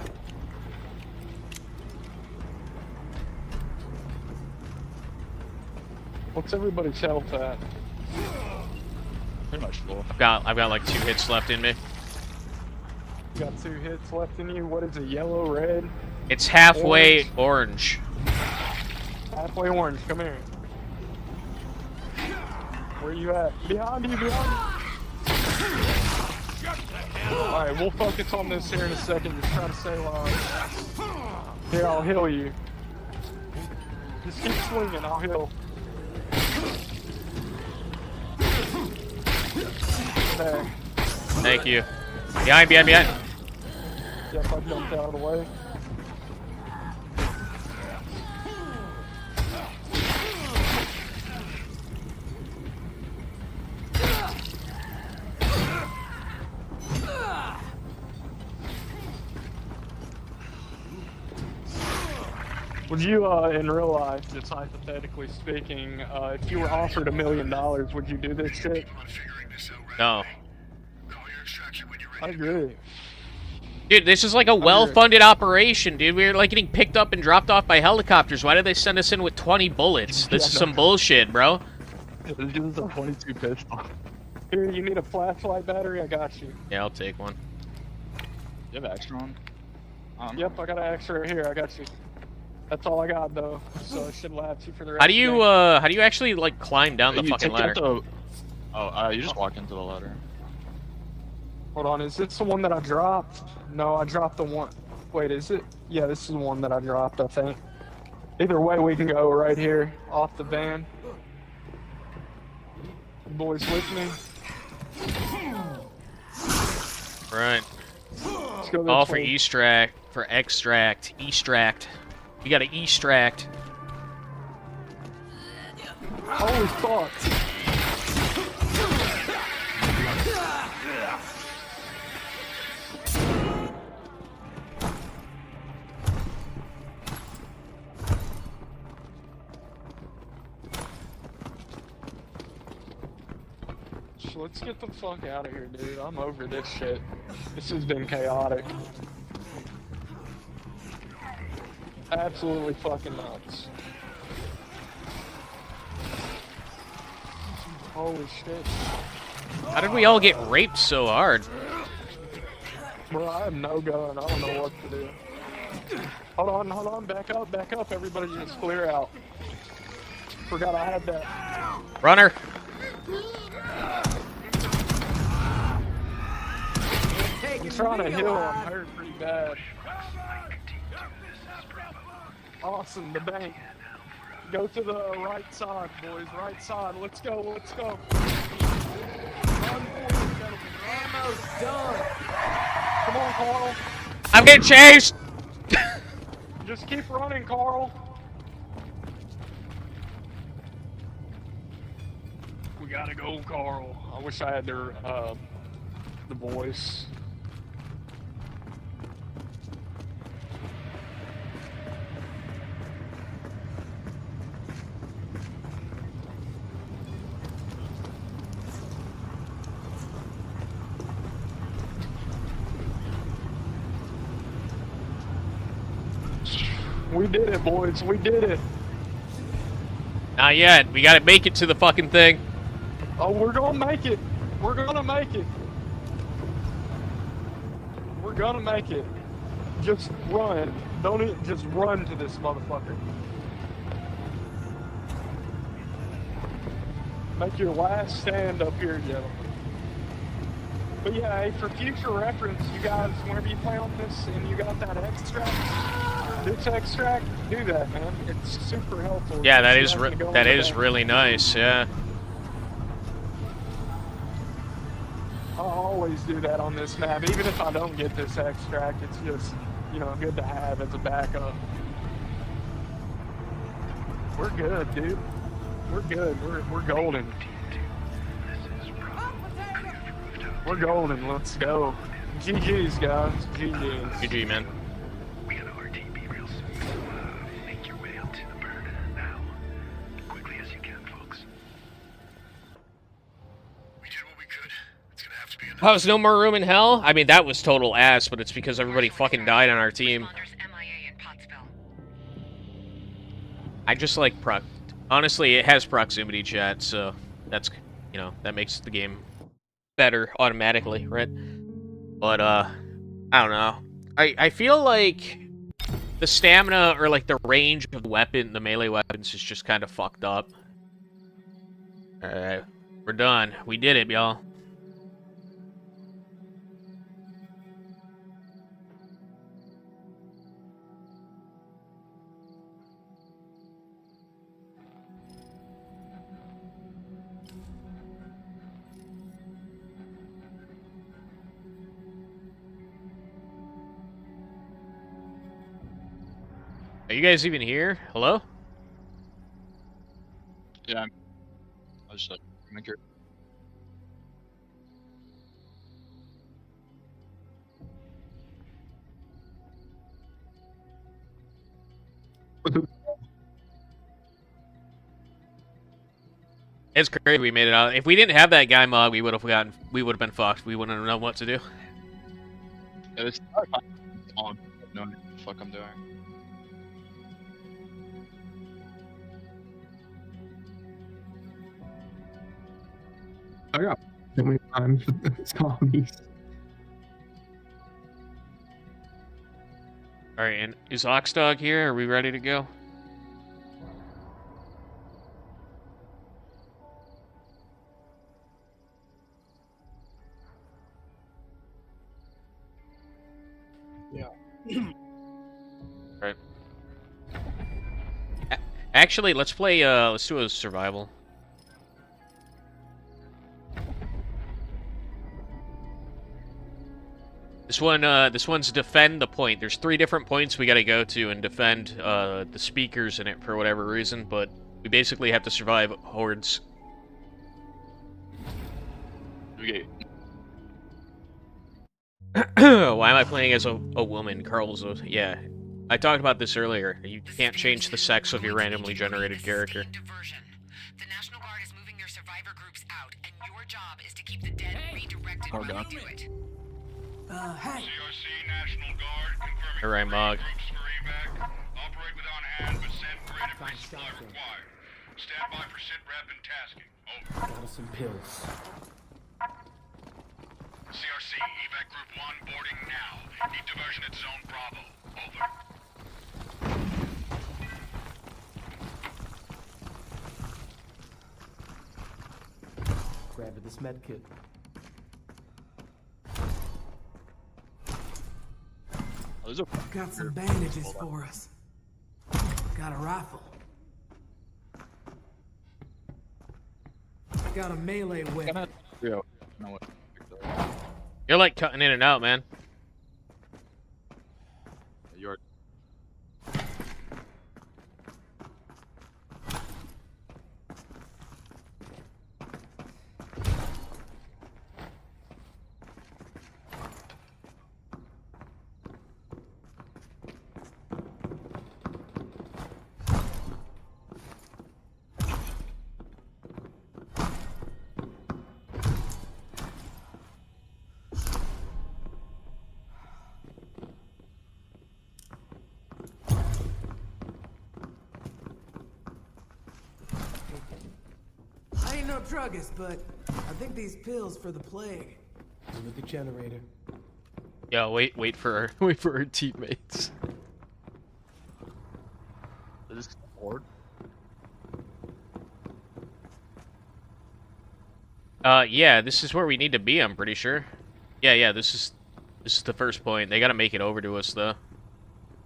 What's everybody's health at? Pretty much full. I've got like 2 hits left in me. You got 2 hits left in you. What is it? Yellow, red? It's halfway orange. Halfway orange. Come here. Where you at? Behind you, behind you. Alright, we'll focus on this here in a second. Just try to stay alive. Here, I'll heal you. Just keep swinging, I'll heal. There. Thank you. Behind, behind, behind. Yep, I jumped out of the way. Would you, in real life, just hypothetically speaking, if you were offered $1 million, would you do this shit? No. I agree. Dude, this is like a well-funded operation, dude. We're like getting picked up and dropped off by helicopters. Why did they send us in with 20 bullets? This is some bullshit, bro. This is a 22 pistol. Here, you need a flashlight battery? I got you. Yeah, I'll take one. You have extra on? Yep, I got an extra right here. I got you. That's all I got though, so it should last you for the rest. How do you actually like climb down the fucking ladder? You just walk into the ladder. Hold on, is this the one that I dropped? No, I dropped the one. Wait, is it? Yeah, this is the one that I dropped, I think. Either way, we can go right here off the van. Boys with me. Right. Let's go this All for way. extract. Extract. You gotta extract. Holy fuck. Let's get the fuck out of here, dude. I'm over this shit. This has been chaotic. Absolutely fucking nuts. Holy shit. How did we all get raped so hard? Bro, I have no gun. I don't know what to do. Hold on. Back up. Everybody just clear out. Forgot I had that. Runner. I'm trying to heal. I'm hurt pretty bad. Awesome, the bank. Go to the right side, boys. Right side. Let's go. Run forward, gentlemen. Ammo's done. Come on, Carl. I'm getting chased. Just keep running, Carl. We gotta go, Carl. I wish I had their the voice. We did it, boys. We did it. Not yet. We gotta make it to the fucking thing. Oh, we're gonna make it. We're gonna make it. We're gonna make it. Just run. Don't even, just run to this motherfucker. Make your last stand up here, gentlemen. But yeah, hey, for future reference, you guys, whenever you play on this and you got that extract, do that, man. It's super helpful. Yeah, that is really nice. Yeah. I'll always do that on this map, even if I don't get this extract. It's just, you know, good to have as a backup. We're good, dude. We're good. We're golden. We're golden. Let's go. GG's, guys. GG's. GG, man. We got an RTB real soon, so make your way up to the bird now. Quickly as you can, folks. We did what we could. It's gonna have to be enough. Oh, there's no more room in hell? I mean, that was total ass, but it's because everybody fucking died on our team. I just like honestly, it has proximity chat, so that's, you know, that makes the game better automatically, right? But, I don't know. I feel like the stamina or, like, the range of the melee weapons is just kind of fucked up. Alright, we're done. We did it, y'all. Are you guys even here? Hello? Yeah, I was just like, make sure. It's crazy we made it out. If we didn't have that guy mod, we would have been fucked. We wouldn't have known what to do. It's on. No, what the fuck I'm doing. I got so many times with the zombies. Alright, and is Oxdog here? Are we ready to go? Yeah. Right. Actually, let's play, let's do a survival. This one's defend the point. There's 3 different points we gotta go to and defend, the speakers in it for whatever reason, but we basically have to survive hordes. Okay. Why am I playing as a woman? Carl's yeah. I talked about this earlier. You can't change the sex of your randomly generated character. The National Guard is moving their survivor groups out, and your job is to keep the dead redirected when they do it. Hey. CRC National Guard confirming Alright, Mog. groups for evac. Operate with on hand, but send grid if resupply required. Stand by for sit rep and tasking. Over. Got some pills. CRC evac group 1 boarding now. Need diversion at zone Bravo. Over. Grab this med kit. Got some bandages for us. Got a rifle. Got a melee weapon. You're like cutting in and out, man. You're. I ain't no druggist, but I think these pills for the plague. With the generator. Yo, wait for our teammates. Is this board? Yeah, this is where we need to be, I'm pretty sure. Yeah, this is the first point. They gotta make it over to us, though.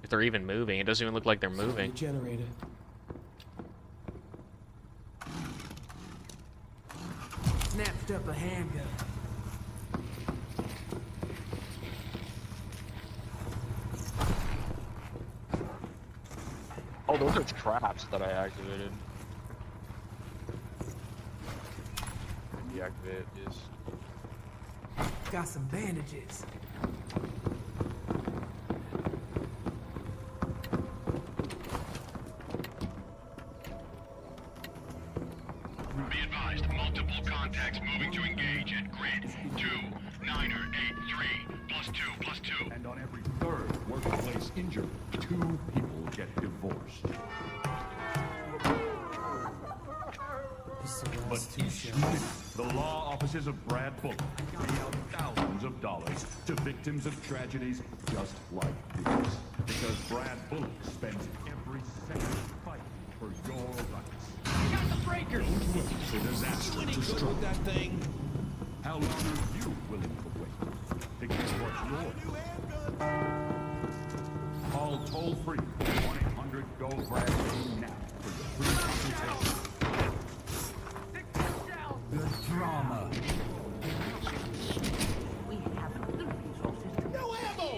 If they're even moving. It doesn't even look like they're moving. The generator. Snatched up a handgun. Oh, those are traps that I activated. Deactivate these. Got some bandages. Be advised, multiple contacts moving to engage at grid 2-9-8-3 +2 +2. And on every third workplace injury, 2 people get divorced. But each minute, the law offices of Brad Bullock pay out thousands of dollars to victims of tragedies just like this. Because Brad Bullock spends every second fighting for your rights. Got the breakers! The disaster to strike that thing. How long are you willing to wait? To get what's yours? Call toll free 1-800-GO-BRAD now for your free consultation. The drama. We have the resources to... No ammo!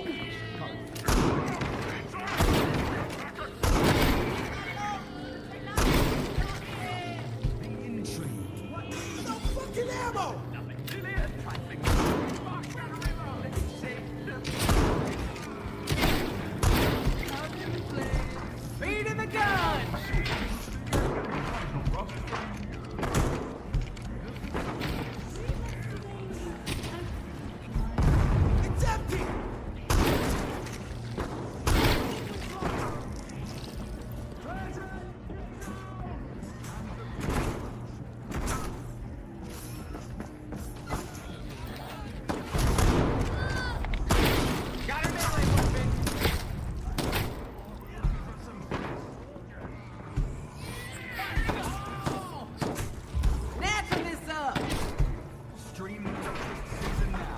No fucking ammo! Feed in the gun! It's empty! Got an melee weapon! Snatching this up! Stream season now.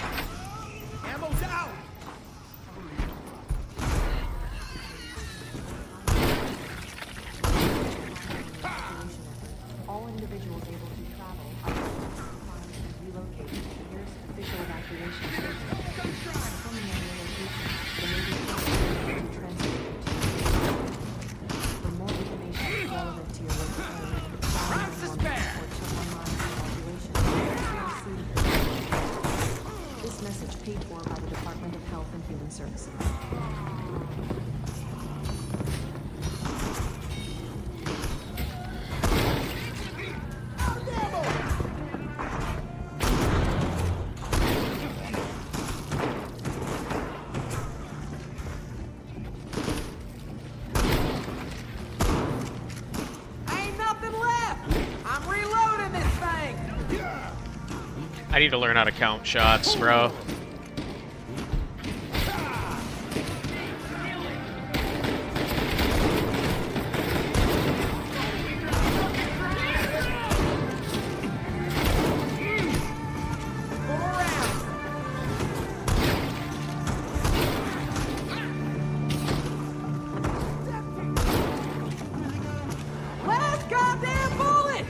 Ammo's out! All individuals able to travel are relocated to the nearest official evacuation station. From the area location, the Navy will be transported to For more information relevant to your local area, Francis Bear! This message paid for by the Department of Health and Human Services. Ain't nothing left! I'm reloading this thing! I need to learn how to count shots, bro. Last goddamn bullet!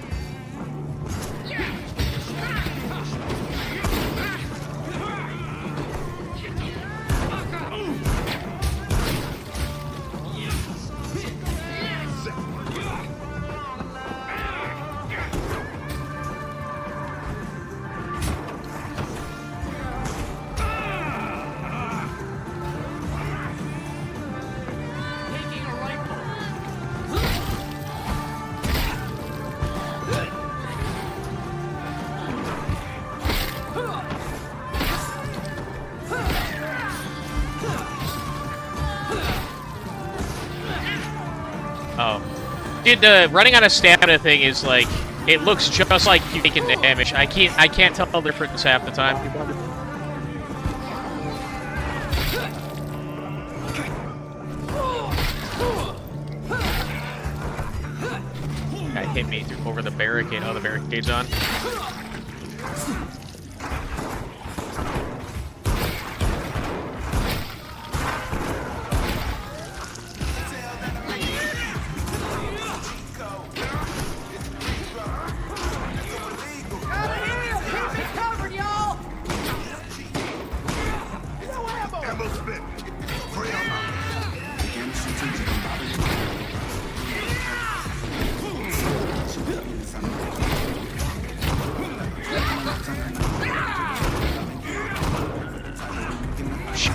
Taking a rifle. Oh. Dude, the running out of stamina thing is like, it looks just like you taking damage. I can't tell the difference half the time. Guy hit me through over the barricade. Oh, the barricade's on.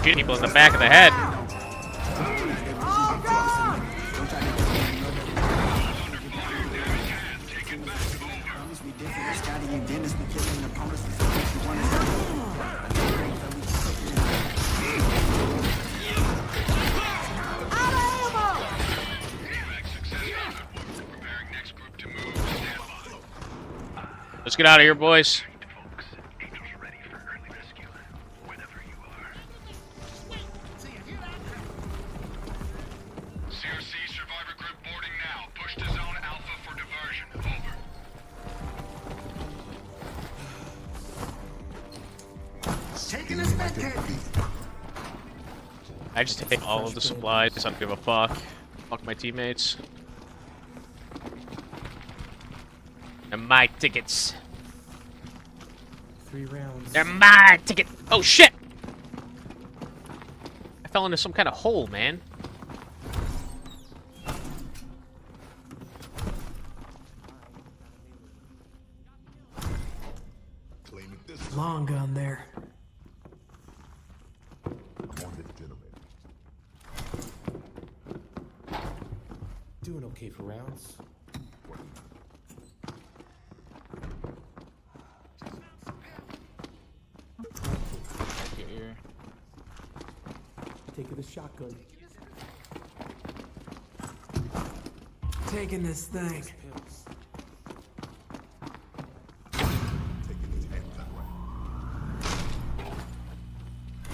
Shoot people in the back of the head. Let's get out of here, boys. I just take all of the supplies. I don't give a fuck. Fuck my teammates. And my tickets. 3 rounds. They're my ticket. Oh shit! I fell into some kind of hole, man. Long gun there. Doing okay for rounds. Taking the shotgun. Taking this thing.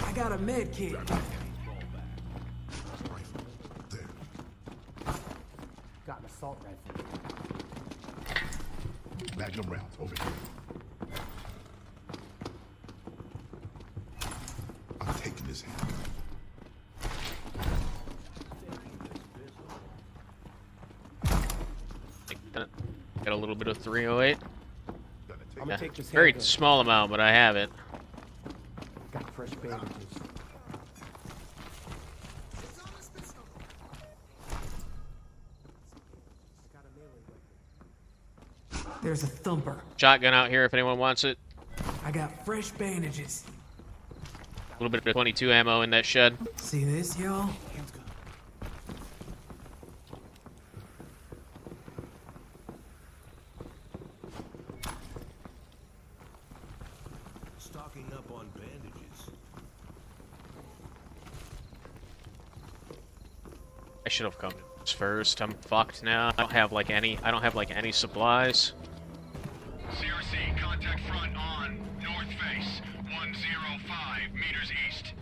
I got a med kit. Got an assault rifle. Magnum rounds over here. I'm taking this hand. Got a little bit of 308. I'm gonna take this Very handgun. small amount, but I have it. Got fresh bandages. There's a thumper. Shotgun out here if anyone wants it. I got fresh bandages. A little bit of 22 ammo in that shed. See this, y'all? Stocking up on bandages. I should have come first. I'm fucked now. I don't have like any supplies. CRC, contact front on north face, 105 meters east.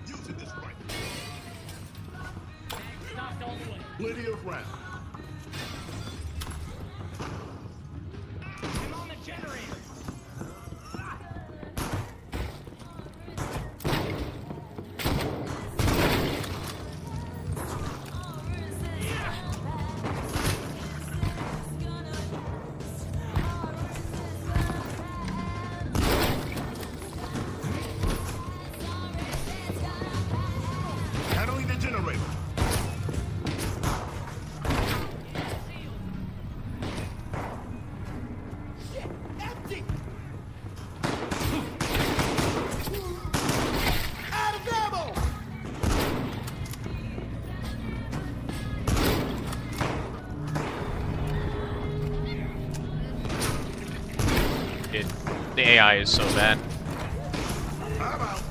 Using this rifle. Plenty of rounds. Handling the generator. Empty! Out of ammo! The AI is so bad. I'm out.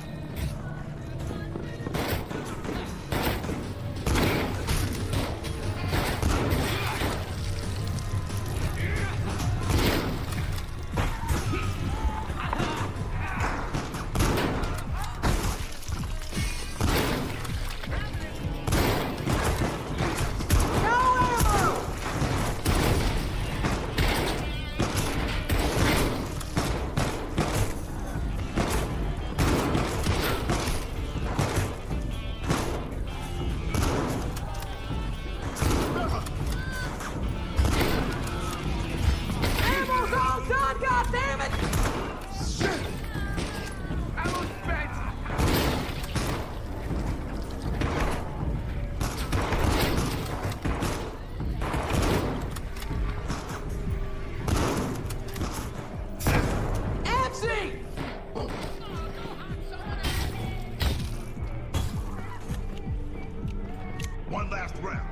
One last round.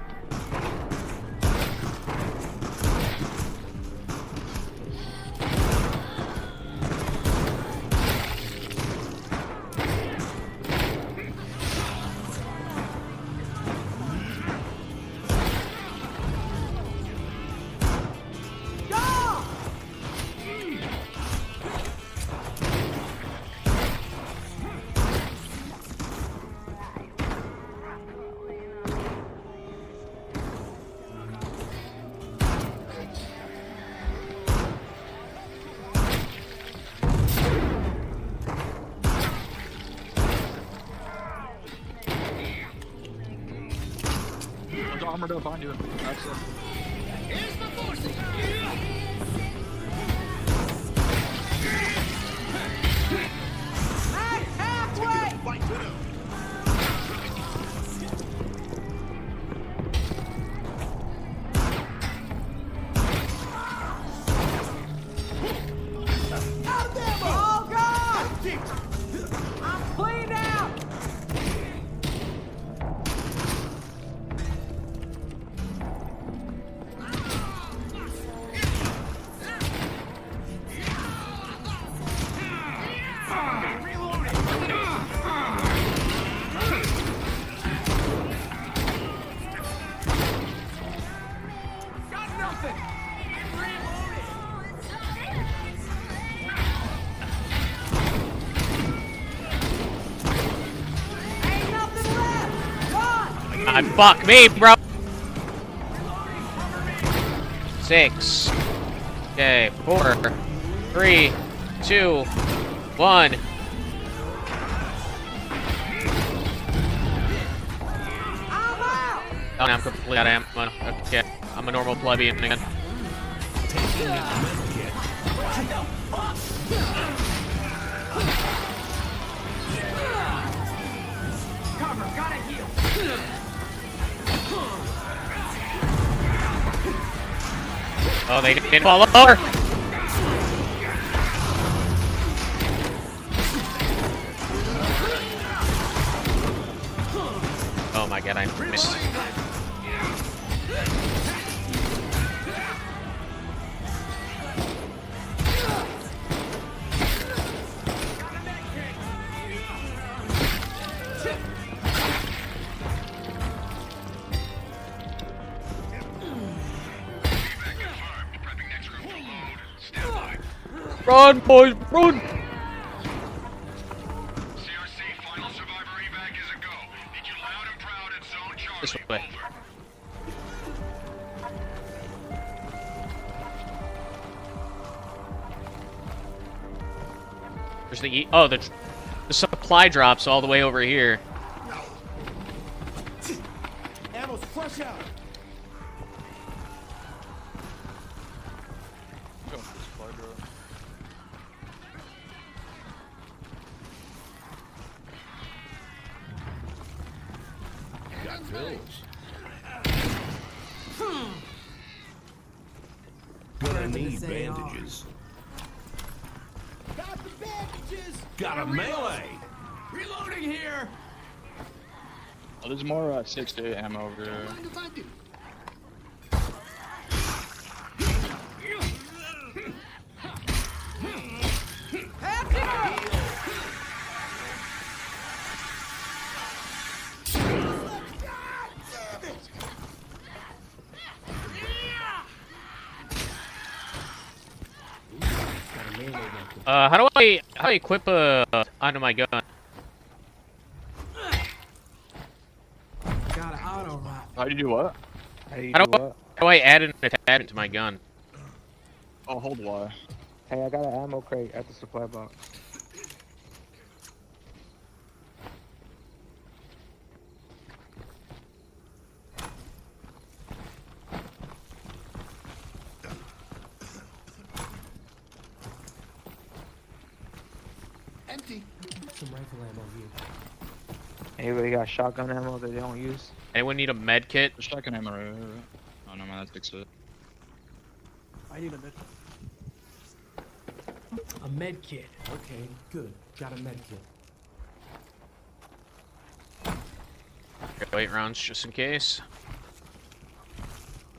There's armored up on you. That's it. Oh God! I'm cleaned out! Got nothing! Ain't nothing left! Run! God, fuck me, bro. 6. Okay, 4, 3, 2, 1. Oh, now I'm completely out of ammo. Okay, I'm a normal plebeian again. Cover, gotta heal! Oh, they didn't fall over. Oh my god, I missed. Run, boys, run! This way. There's the the supply drops all the way over here. Ammo's fresh out! Got pills. Gonna need bandages. Got the bandages! Got a melee! Reloading here! Oh, there's more 6 to 8 ammo over there. How do I equip onto my gun? Got an auto rock. How do you do what? How do I add an attachment to my gun? Oh, hold Y. Hey, I got an ammo crate at the supply box. Empty. Some rifle ammo here. Anybody got shotgun ammo that they don't use? Anyone need a med kit? Shotgun ammo. Oh no, man, that fix it. I need a med. A med kit. Okay, good. Got a med kit. Wait rounds just in case.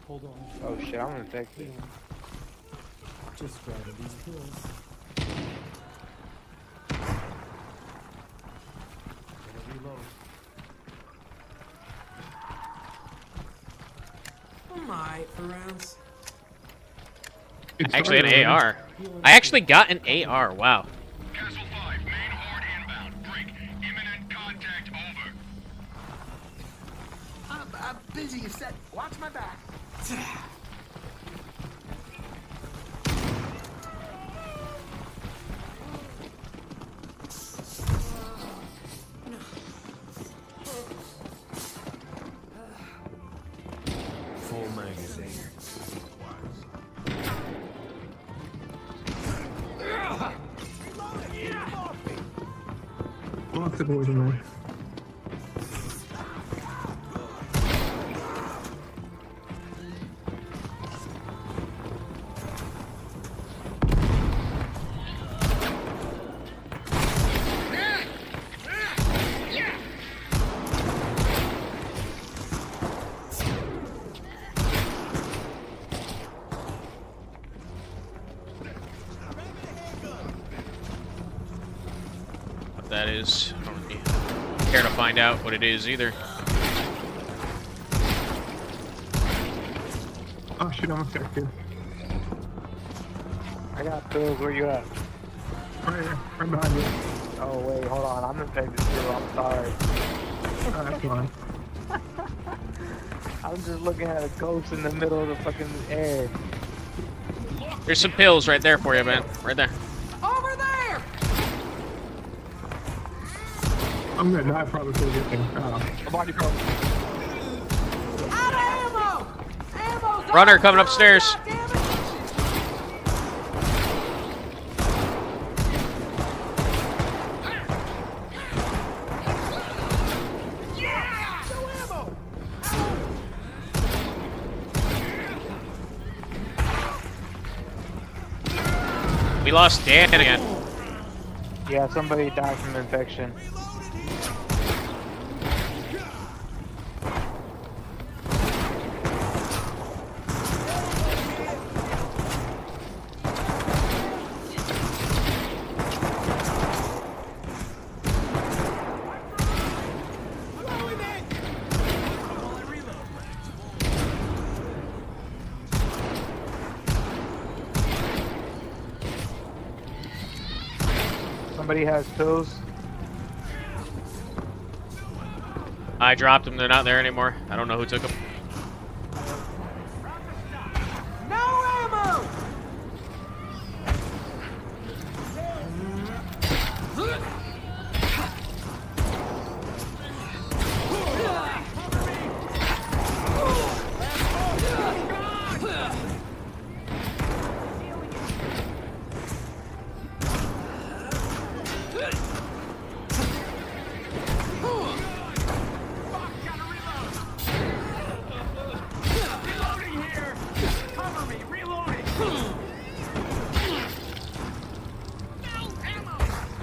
Hold on. Oh shit, I'm infected. Just grabbing these pills. Gonna reload. I'm alright for rounds. Actually, an AR. I actually got an AR. Wow. Castle 5, main horde inbound. Break. Imminent contact over. I'm busy, you said. Watch my back. Full magazine. Lock the boys in there. What that is. I don't really care to find out what it is either. Oh shit, I'm infected. I got pills. Where you at? Right here, right behind you. Oh wait, hold on. I'm infected too. I'm sorry. Oh, that's fine. I'm just looking at a ghost in the middle of the fucking air. There's some pills right there for you, man. Right there. Over there! I'm gonna die probably before we get there. A body problem. Out of ammo! Ammo's Runner coming upstairs. We lost Dan again. Yeah, somebody died from infection. Somebody has pills. I dropped them. They're not there anymore. I don't know who took them. No ammo!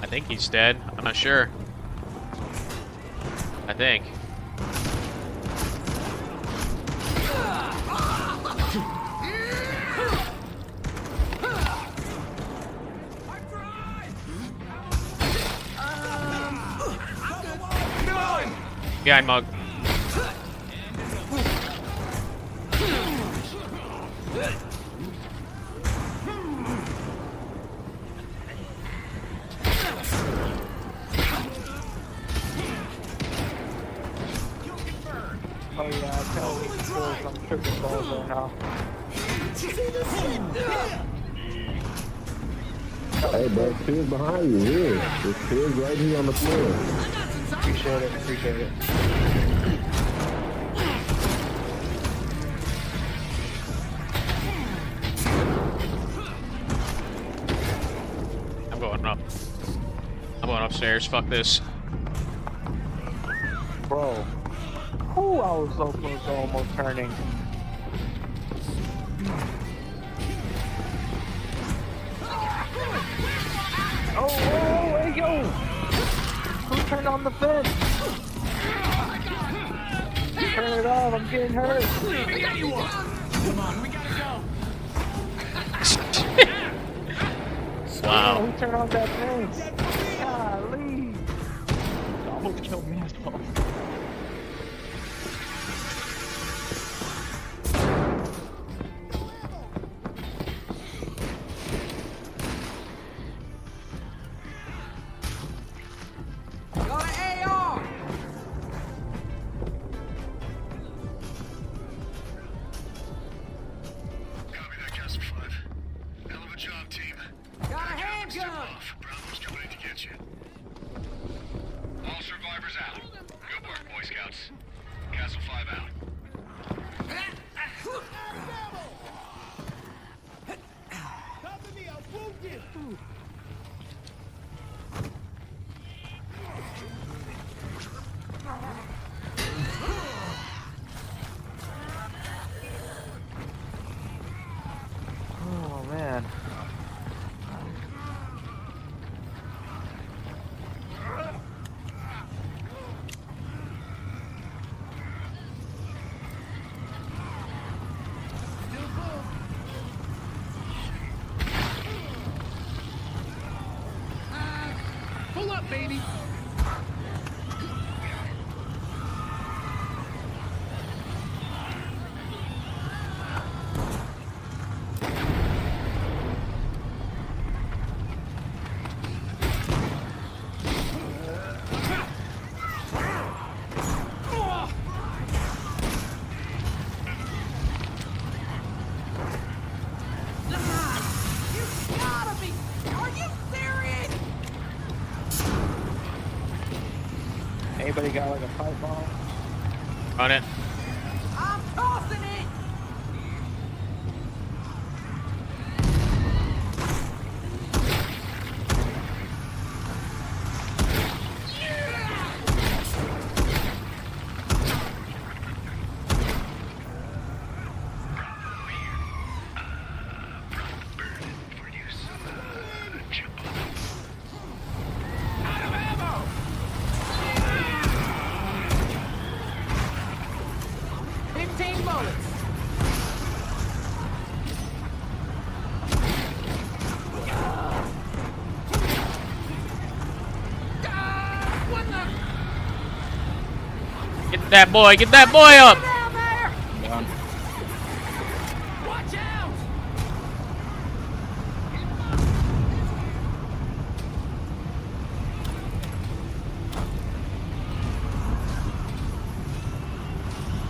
I think he's dead. I'm not sure. I think. Behind Mug. Oh yeah, I tell you, there's some tripping balls right now. Hey, bro, Piers behind you, here. There's Piers right here on the floor. Appreciate it, appreciate it. I'm going up. I'm going upstairs. Fuck this. Bro. Ooh, I was so close to almost turning. Oh, hey, yo! Who turned on the fence? Turn it off, I'm getting hurt. Come on, we gotta go. Wow. Oh, who turned on that fence? Golly. Almost killed me as well. All survivors out. Good work, Boy Scouts. Castle 5 out. Oh, man. Pull up, baby. Anybody got like a pipe bomb? On it. I'm tossing it. Get that boy up! Watch out!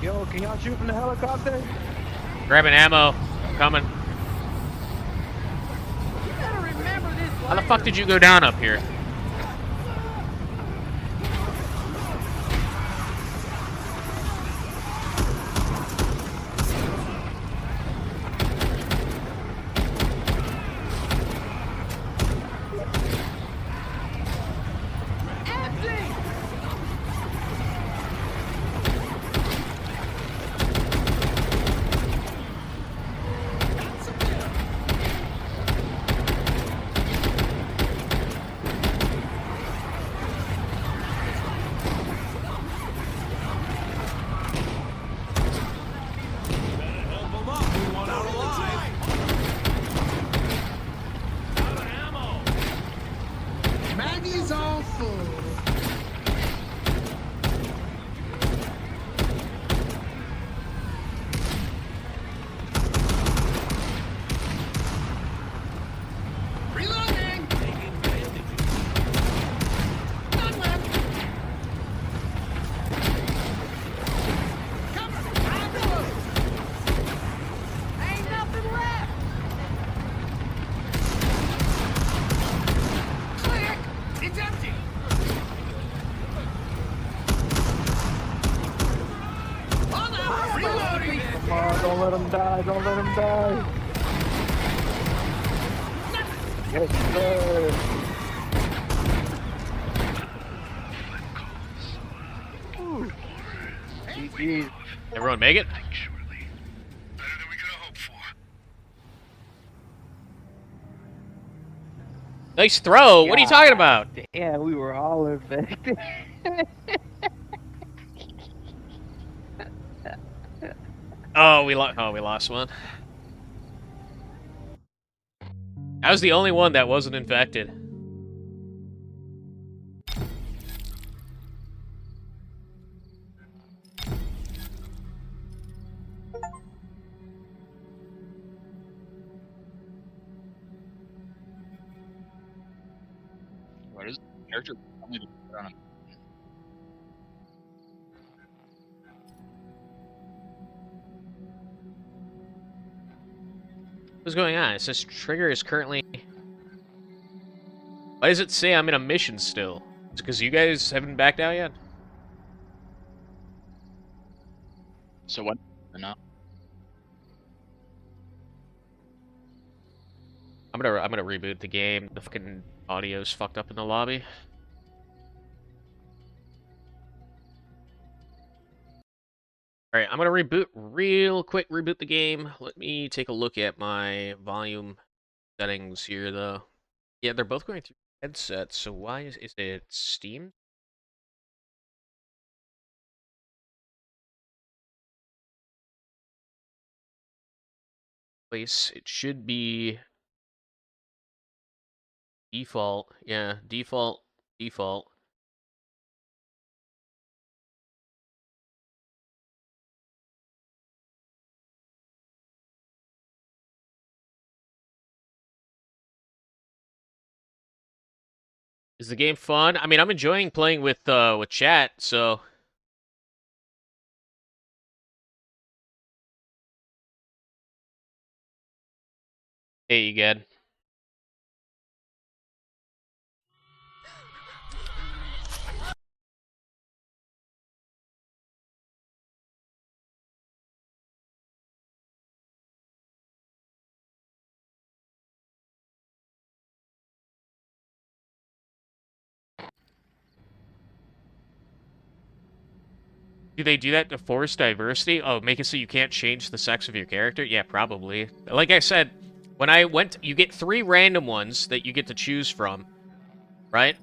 Yo, can y'all shoot from the helicopter? Grabbing ammo. Coming. How the fuck did you go down up here? Maggie's all full. Reloading! None left! Cover! I'm reloading! Ain't nothing left! Click! It's empty! Hold on! Reloading! Come on, don't let him die, don't let him die. Yes, sir. GG. Everyone make it? Nice throw. What are you talking about? Yeah, we were hollering back there. Oh, we lost one. I was the only one that wasn't infected. What is the character? Tell me to put on him. What's going on? It says trigger is currently... Why does it say I'm in a mission still? Is it because you guys haven't backed out yet? So what? No. I'm gonna reboot the game. The fucking audio's fucked up in the lobby. Alright, I'm gonna reboot real quick, reboot the game. Let me take a look at my volume settings here, though. Yeah, they're both going through headsets, so why is it Steam? Place, it should be default. Yeah, default. Is the game fun? I mean, I'm enjoying playing with chat, so... Hey, Egad. Do they do that to force diversity? Oh, make it so you can't change the sex of your character? Yeah, probably. Like I said, when I went... You get 3 random ones that you get to choose from, right?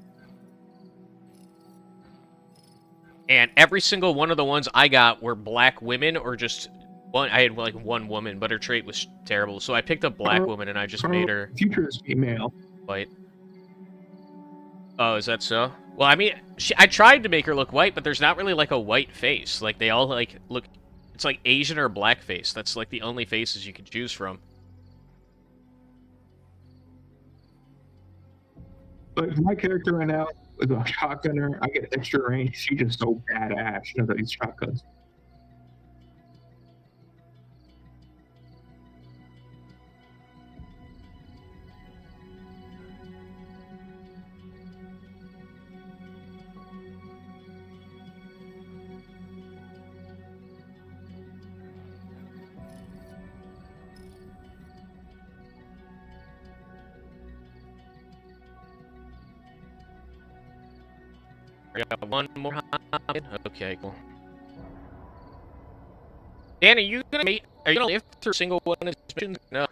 And every single one of the ones I got were black women or just... one. I had, like, one woman, but her trait was terrible. So I picked a black woman and I just made her... Future is female. White. Oh, is that so? Well, I mean, I tried to make her look white, but there's not really, like, a white face. Like, they all, like, look... It's like Asian or black face. That's, like, the only faces you can choose from. But my character right now is a shotgunner. I get extra range. She's just so badass. She knows these shotguns. I got one more hop. Okay, cool. Dan, are you gonna live through a single one of these missions? No.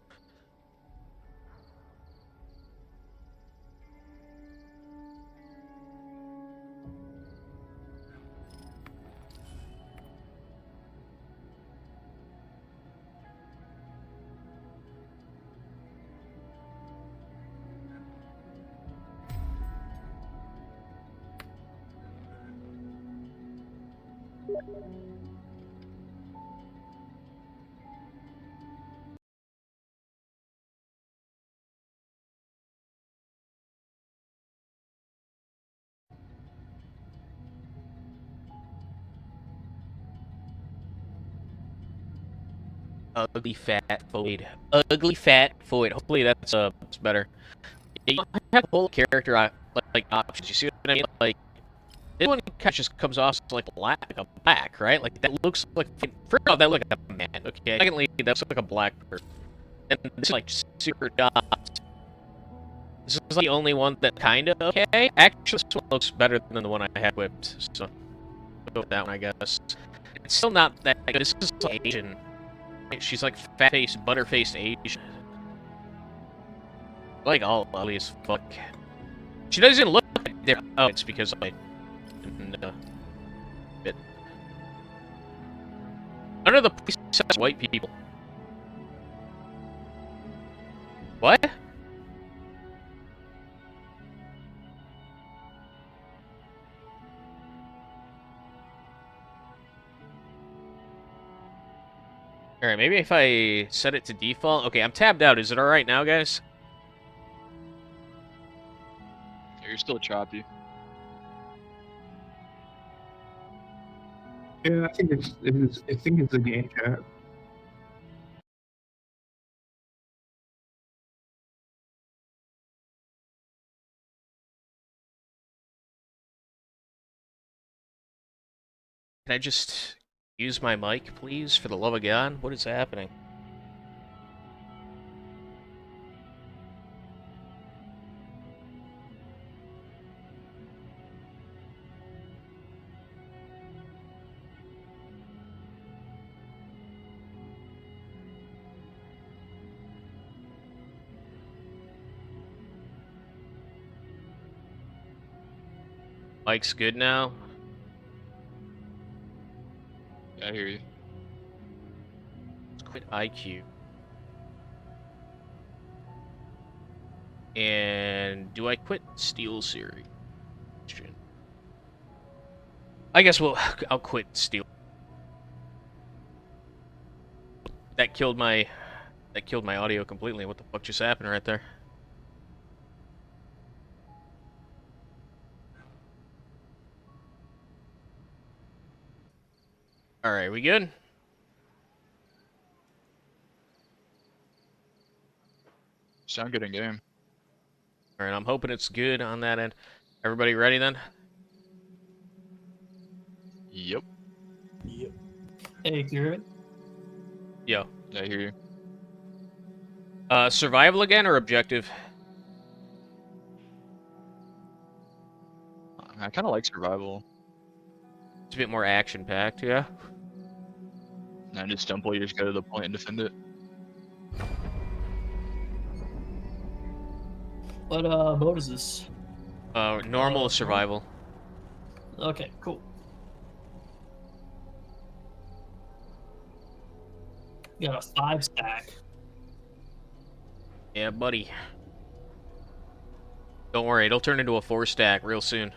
Ugly fat void. Ugly fat void. Hopefully that's better. You don't have a whole character like options. You see what I mean? Like this one kind of just comes off like black, right? Like that looks like first off that looks like a man. Okay. Secondly, that looks like a black person. And this is like super dots. This is like the only one that kind of okay. Actually, this one looks better than the one I had equipped. So go with that one, I guess. It's still not that good. This is like Asian. She's like fat-faced, butter-faced Asian. Like all ugly as fuck. She doesn't look like they're... Oh, it's because I didn't bit. Oh None of the police are white people. What? Alright, maybe if I set it to default. Okay, I'm tabbed out. Is it alright now, guys? You're still choppy. Yeah, I think it's a game chat. Can I just use my mic, please? For the love of God? What is happening? Mic's good now. Yeah, I hear you. Let's quit IQ. And do I quit Steel Series? I guess I'll quit Steel. That killed my audio completely. What the fuck just happened right there? Alright, we good? Sound good in game. Alright, I'm hoping it's good on that end. Everybody ready then? Yep. Yep. Hey, can you hear me? Yo. Yeah, I hear you. Survival again or objective? I kind of like survival. It's a bit more action-packed, yeah? And just simple, you just go to the point and defend it. What mode is this? Normal survival. Okay, cool. Got a 5-stack. Yeah, buddy. Don't worry, it'll turn into a 4-stack real soon.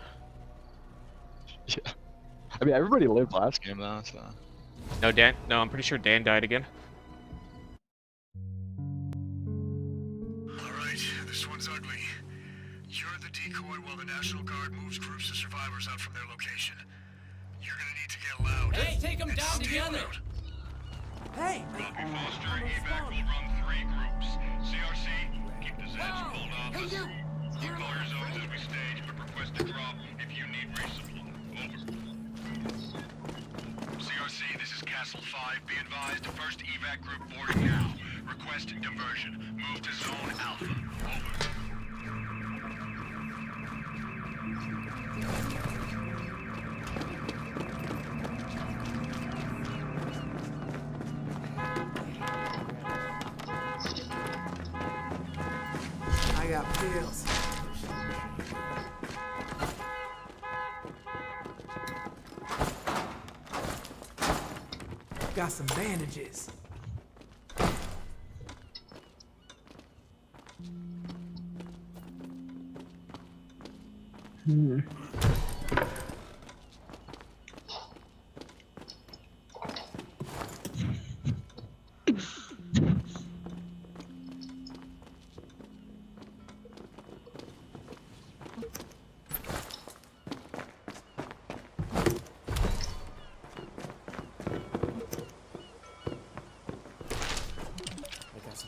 Yeah. I mean, everybody lived last game, though, so... No, Dan? No, I'm pretty sure Dan died again. Alright, this one's ugly. You're the decoy while the National Guard moves groups of survivors out from their location. You're gonna need to get loud. Hey, take them down together! Loud. Hey! Copy, Foster. Evac will run 3 groups. CRC, keep the Zeds pulled off us. You call your zones as we stage, but request a drop if you need resupply. Over. CRC, this is Castle 5. Be advised, first evac group boarding now. Request diversion. Move to Zone Alpha. Over. I got pills. Got some bandages.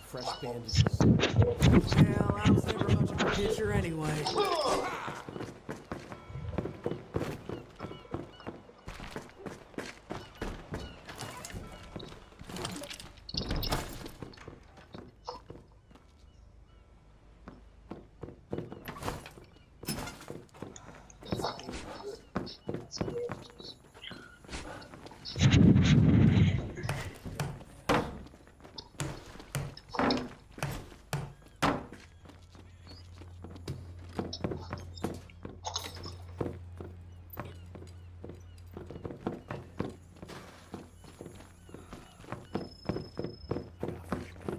Fresh bandages. Well, I was never much of a pitcher anyway.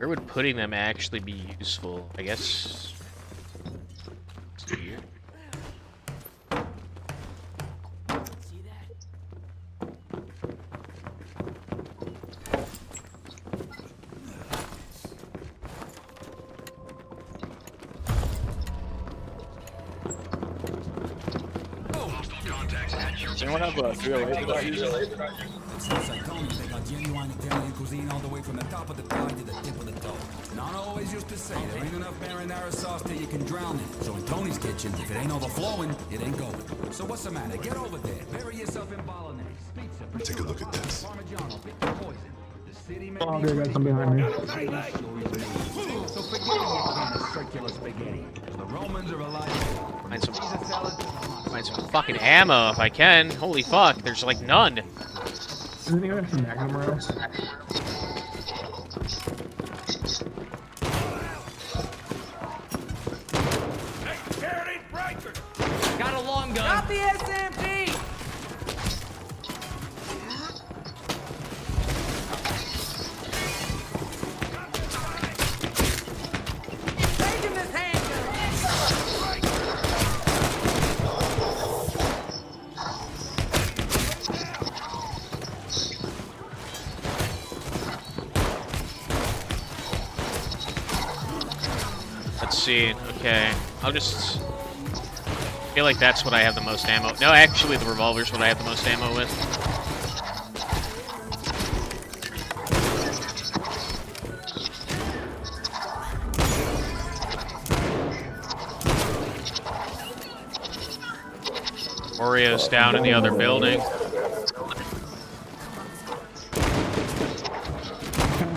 Where would putting them actually be useful? I guess here. Does anyone have a 308 without using it? They got genuine Italian cuisine all the way from the top of the pie to the tip of the toe. Nana always used to say there ain't enough marinara sauce till you can drown it. So in Tony's kitchen, if it ain't overflowing, it ain't going. So what's the matter? Get over there. Bury yourself in bolognese. Pizza. Take a look at this. Parmigiano. Pick the poison. The city may Oh, there got some behind me. So forget your kind of circular spaghetti. The Romans are alive. Find some fucking ammo if I can. Holy fuck, there's like none. Does anyone have some magnum rounds? Got a long gun. Got the SMG. Taking this Let's see. Okay, I'll just feel like that's what I have the most ammo. No, actually, the revolver's what I have the most ammo with. Oreo's down in the other building.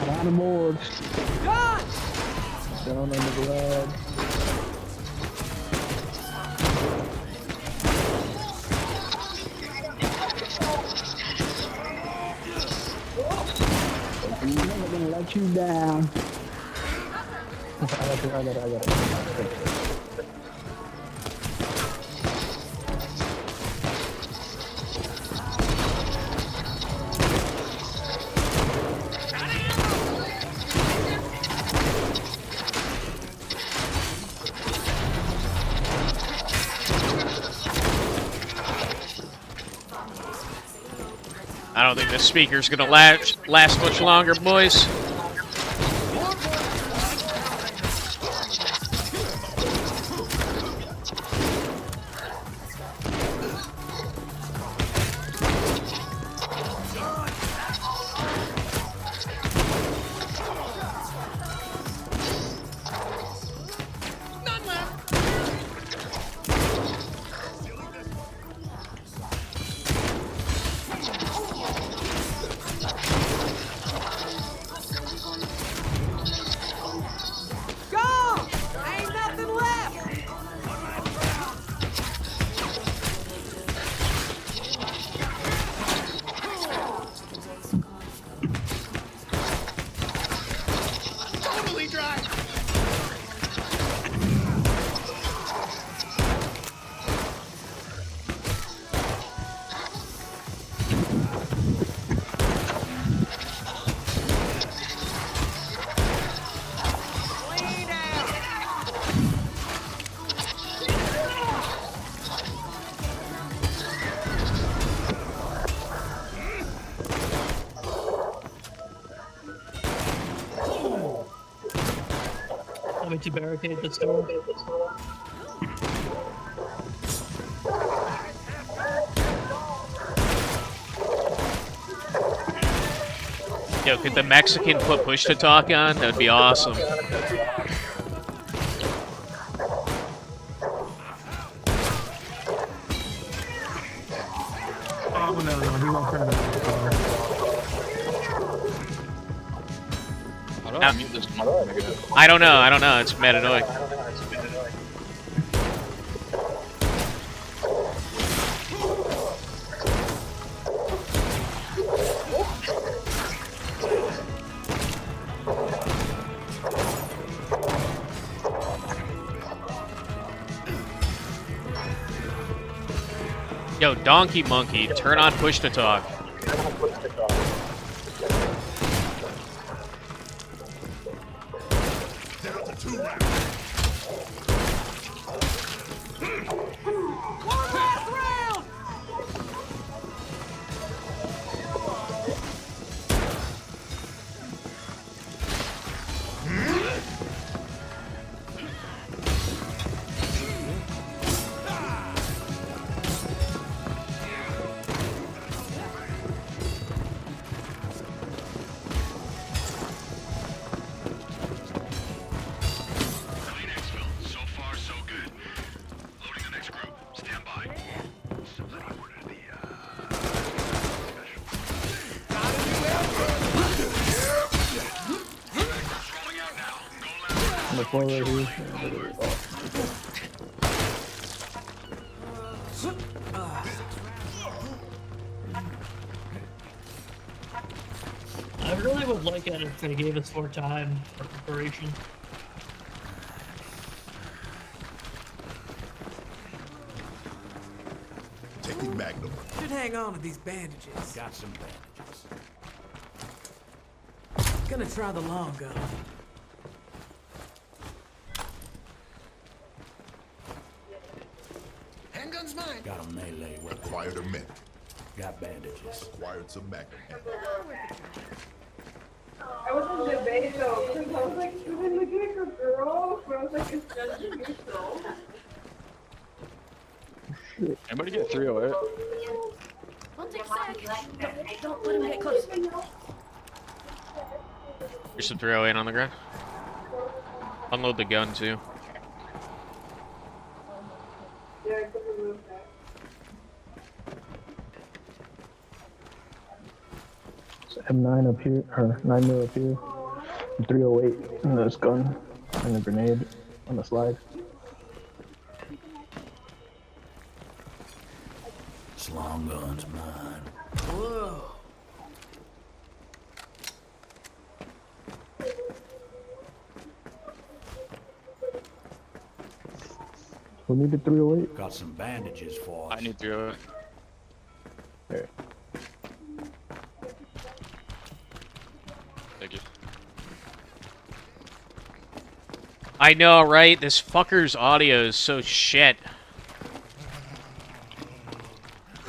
On the board. Down on the garage. I'm not gonna let you down. I got it. I don't think this speaker's gonna last much longer, boys. Want me to barricade this door? Yo, could the Mexican put push to talk on? That would be awesome. Oh no, he won't turn it on. How do I mute this motherfucker? I don't know, it's mad annoying. Yo, Donkey Monkey, turn on push to talk. 2 rounds. One last round! So far, so good. Loading the next group. Stand by. Somebody ordered the, rolling out now. On the floor right here. I really would like it if they gave us more time for preparation. Taking Magnum. Should hang on to these bandages. Got some bandages. Gonna try the long gun. Handgun's mine. Got a melee weapon. Acquired a med. Got bandages. Acquired some Magnum. I was in debate though, because I was like, should I look like a girl? But I was like, it's just neutral. Anybody get 308? One take a sec. Don't let him get close. There's some 308 on the ground. Unload the gun too. Yeah, I couldn't move that. M9 up here, or 9mm up here. 308 in this gun, and a grenade on the slide. This long gun's mine. Whoa. We need the 308. Got some bandages for us. I need 308. There. Thank you. I know, right? This fucker's audio is so shit.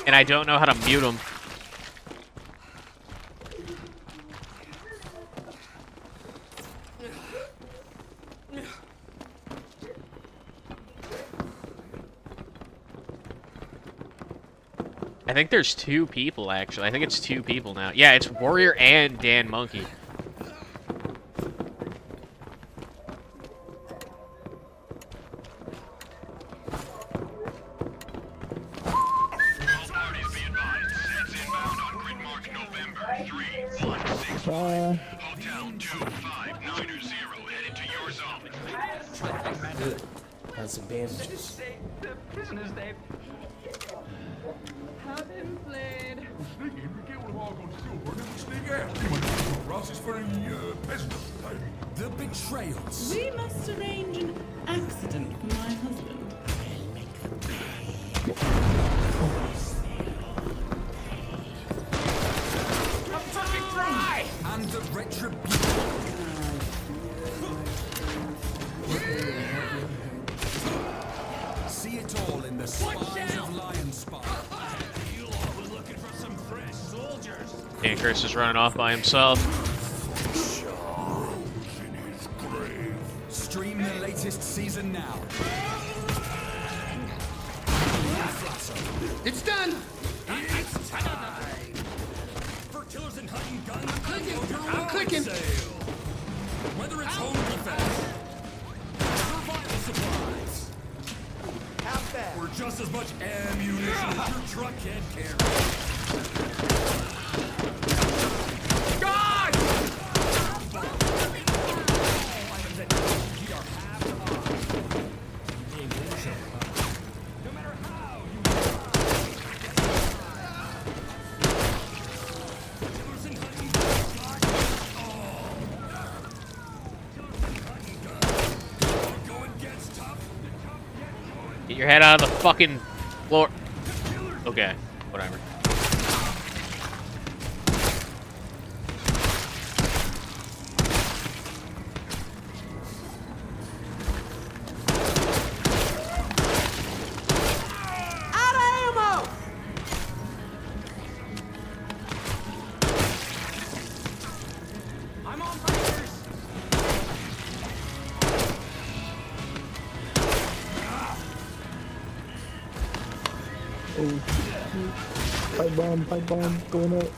And I don't know how to mute him. I think there's 2 people, actually. I think it's 2 people now. Yeah, it's Warrior and Dan Monkey. Hotel 2590 headed to your zone. Good. Got some bandages. The prisoners, they have been played. The betrayals. We must arrange an accident for my husband. And the retribution. See it all in the spies of Lion Spot. You all were looking for some fresh soldiers. And Chris is running off by himself. Stream the latest season now. It's done! It's time. For killers and hunting guns, I'm clicking. whether it's home defense, survival supplies, or just as much ammunition as your truck can carry. God! No matter how you Get your head out of the fucking floor. Okay, whatever. Pipe bomb, going up.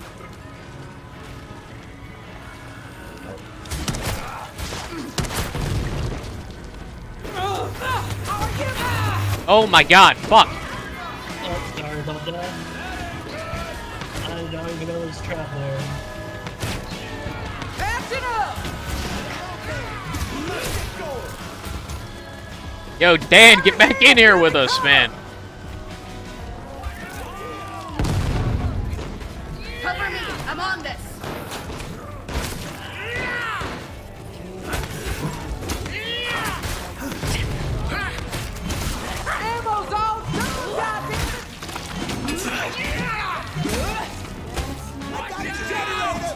Oh my god, fuck! Oh, sorry about that. I don't even know there's a trap there. Action up! Yo, Dan, get back in here with us, man. Cover me! I'm on this! Ammo's all done, goddammit! I got his generator!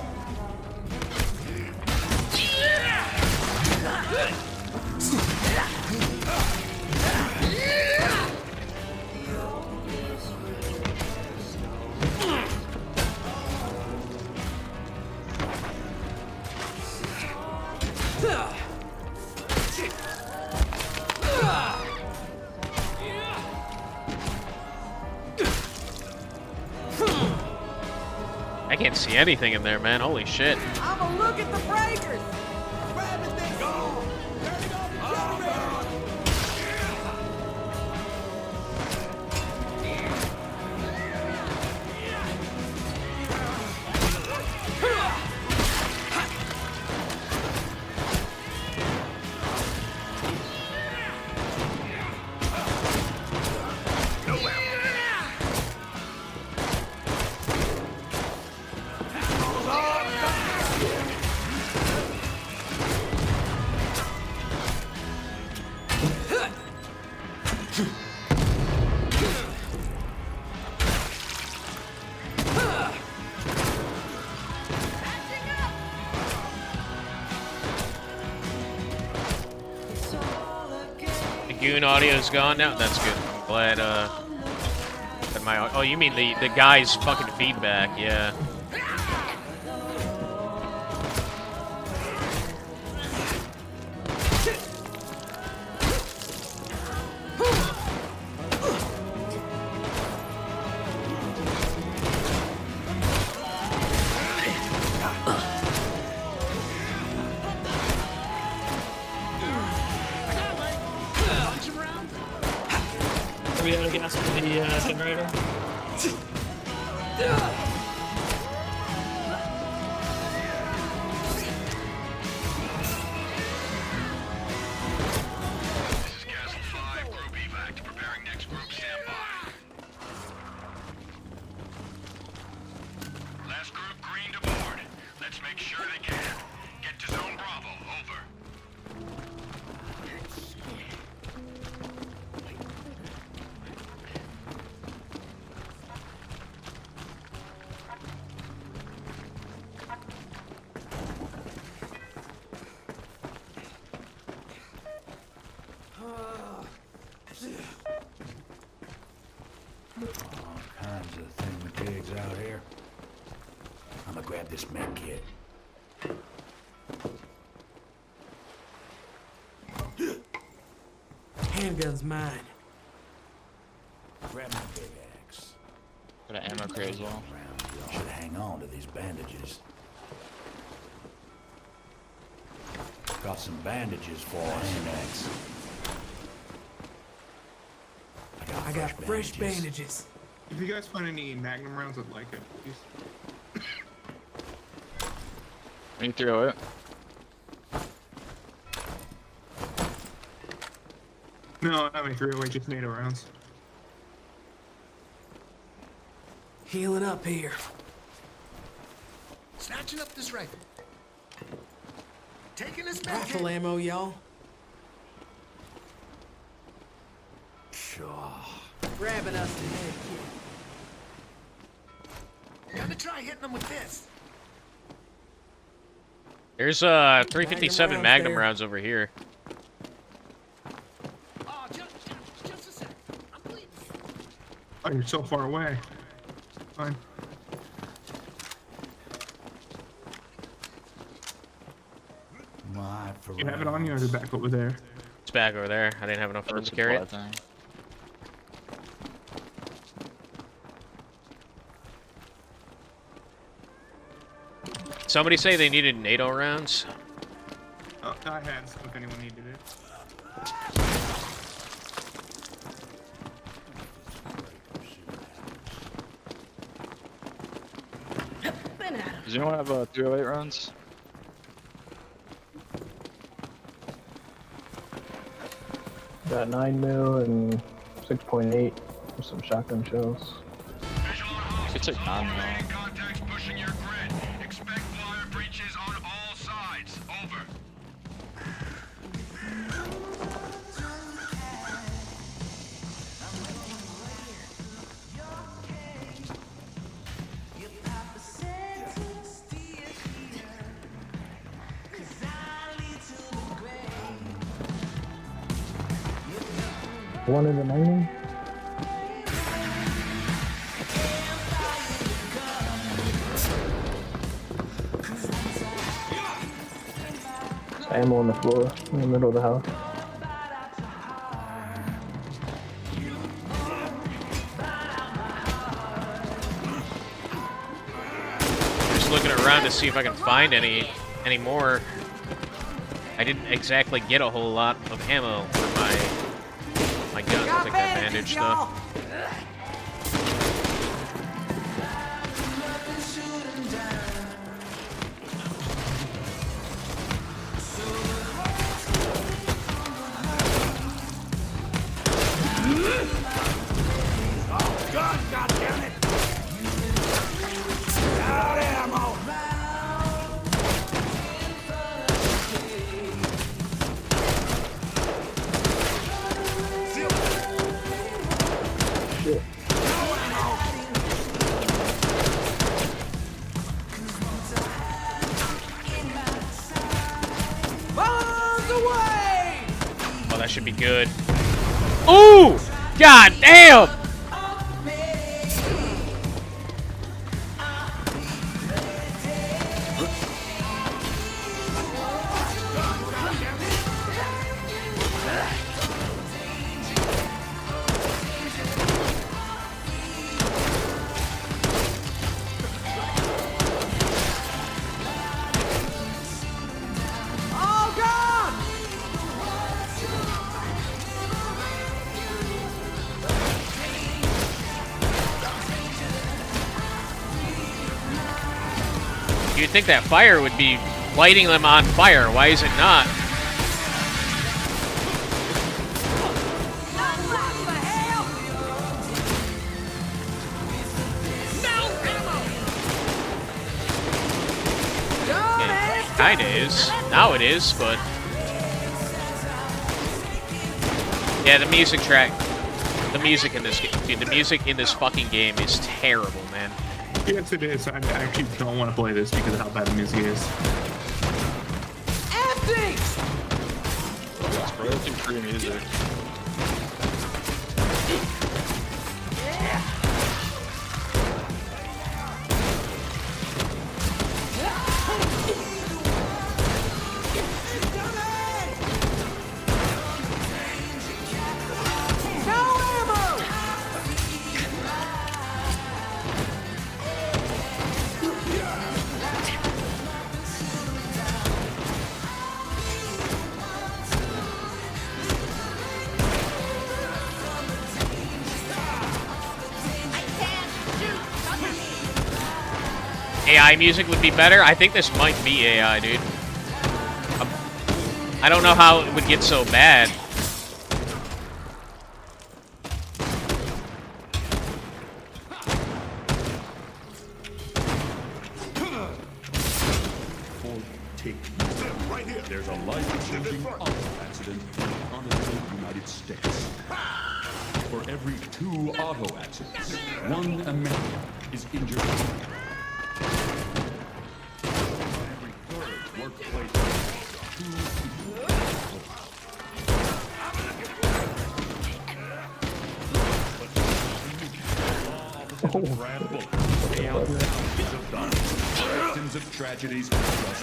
I can't see anything in there, man. Holy shit. I'ma look at the breakers! Grabbing this! Go! Turning on the generator! The Goon audio's gone now? That's good. I'm glad, that my... Oh, you mean the guy's fucking feedback, yeah. Are we out of gas for the generator? Last group green to board. Let's make sure they can. Get to zone Bravo. Over. All kinds of thingamajigs out here. I'm gonna grab this med kit. Handgun's mine. Grab my big axe. Got an ammo crate as well. Should hang on to these bandages. Got some bandages for us next. I got fresh bandages. If you guys find any Magnum rounds, I'd like it, please. Me throw it. No, not any 308, just NATO rounds. Healing up here. Snatching up this rifle. Taking this Rifle ammo, y'all. Sure. Grabbing us the med kit. Gotta try hitting them with this. There's 357 Magnum there. rounds over here. Oh, just a sec. I'm bleeding. Oh, you're so far away. Fine. My You have it on you or is it back over there? It's back over there. I didn't have enough room to carry it. Somebody say they needed NATO rounds. Oh, I had some if anyone needed it. Does anyone have 308 rounds? Got 9mm and 6.8 with some shotgun shells. It's like 9mm. Contacts pushing your grid. Expect wire breaches on all sides. Over. One in the 90. Ammo on the floor in the middle of the house. Just looking around to see if I can find any more. I didn't exactly get a whole lot of ammo for my gun. I'll take that bandage though. God damn it! Out ammo! Shit. Bombs away! Oh, that should be good. Ooh! God damn! All gone! You'd think that fire would be lighting them on fire. Why is it not? It kinda is. Now it is, but yeah, the music track, the music in this game, dude, the music in this fucking game is terrible, man. Yes, it is. I actually don't want to play this because of how bad the music is. Empty! It's relatively free music. No ammo! AI music would be better. I think this might be AI, dude. I don't know how it would get so bad. Right here. There's a life-changing auto accident in the continental United States. For every 2 auto accidents, 1 American is injured. Every 3rd workplace accident, 2 people. Brad Bullock, thousands of dollars, victims of tragedies, just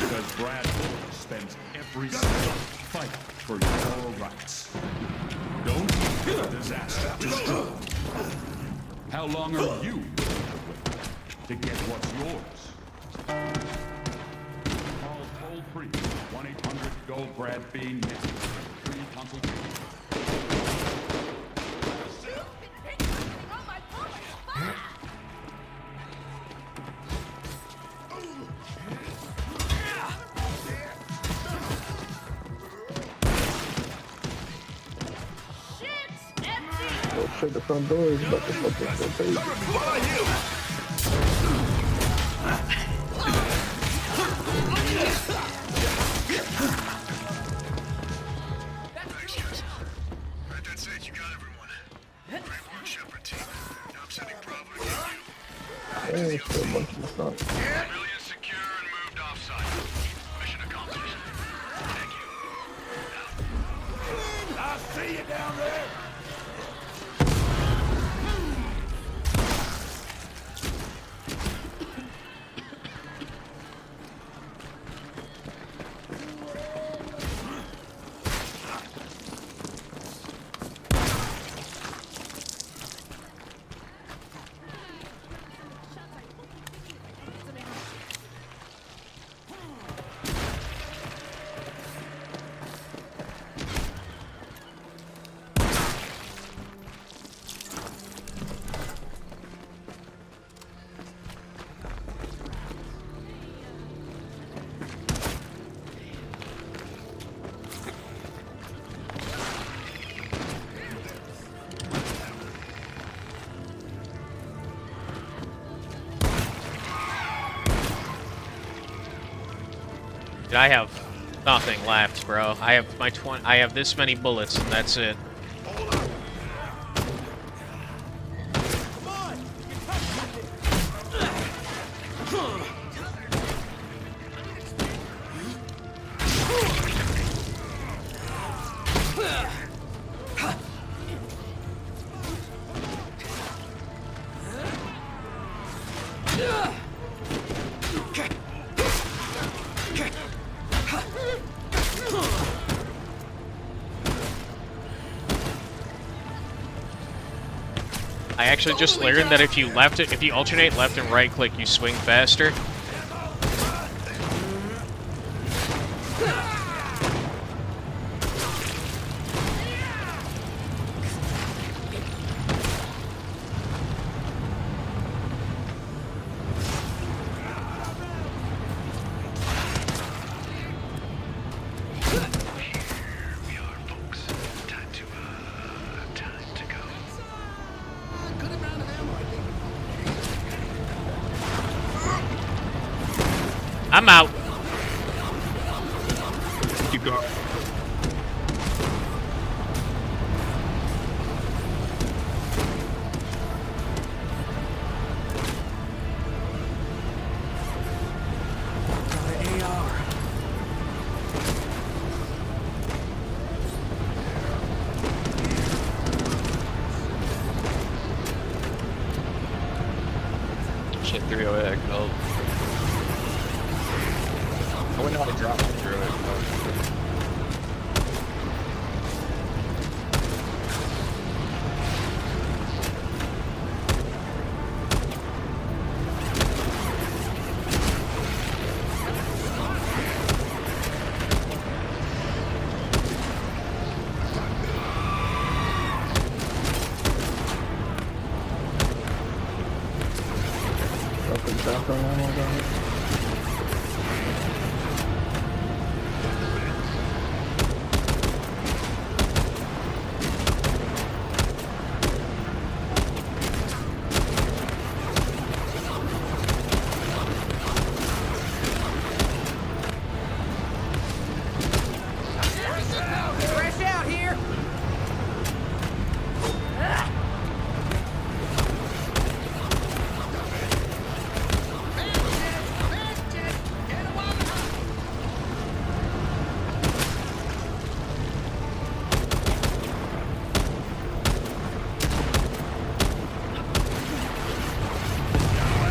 because Brad Bullock spends every single fight for your rights. Don't let a disaster destroy. How long are you? to get what's yours. Call toll free 1-800-GO-BRAD-B now. Free consultation. Oh shit, the front door is about to fucking go crazy. Thanks, guys. Alright, that's it. You got everyone. Great work, Shepard team. Now I'm sending Bravo to get you. Hey, still a bunch of stuff. Civilians secure and moved offsite. Mission accomplished. Thank you. I see you down there. Dude, I have nothing left, bro. I have my I have this many bullets, and that's it. I actually just learned that if you alternate left and right click, you swing faster. I'm out. Keep going. Shit, 308, I killed. I wouldn't know how to drop through it. Fresh out here.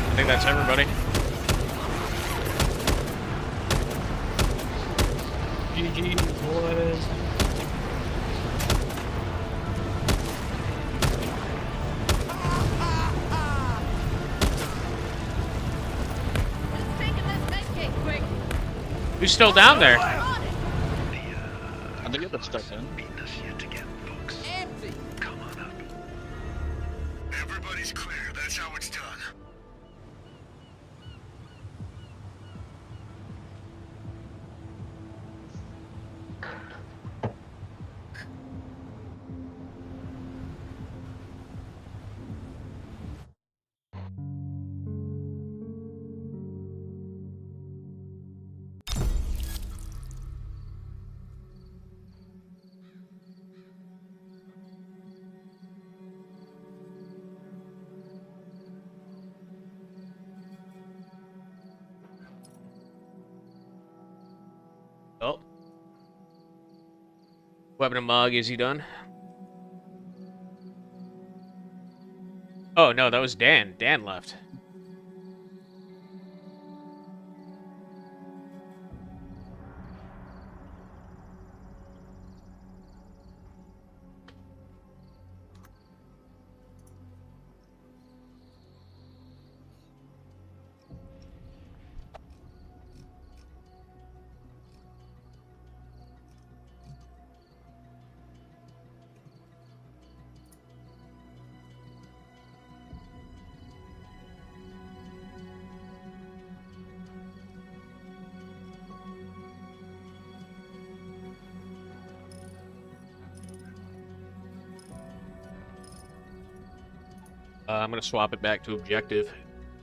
I think that's everybody. GG, boys. Who's still down there? I think you have to step in. Empty. Come on up. Everybody's clear. That's how it's done. Oh. Weapon of Mog, is he done? Oh, no, that was Dan. Dan left. I'm gonna swap it back to objective.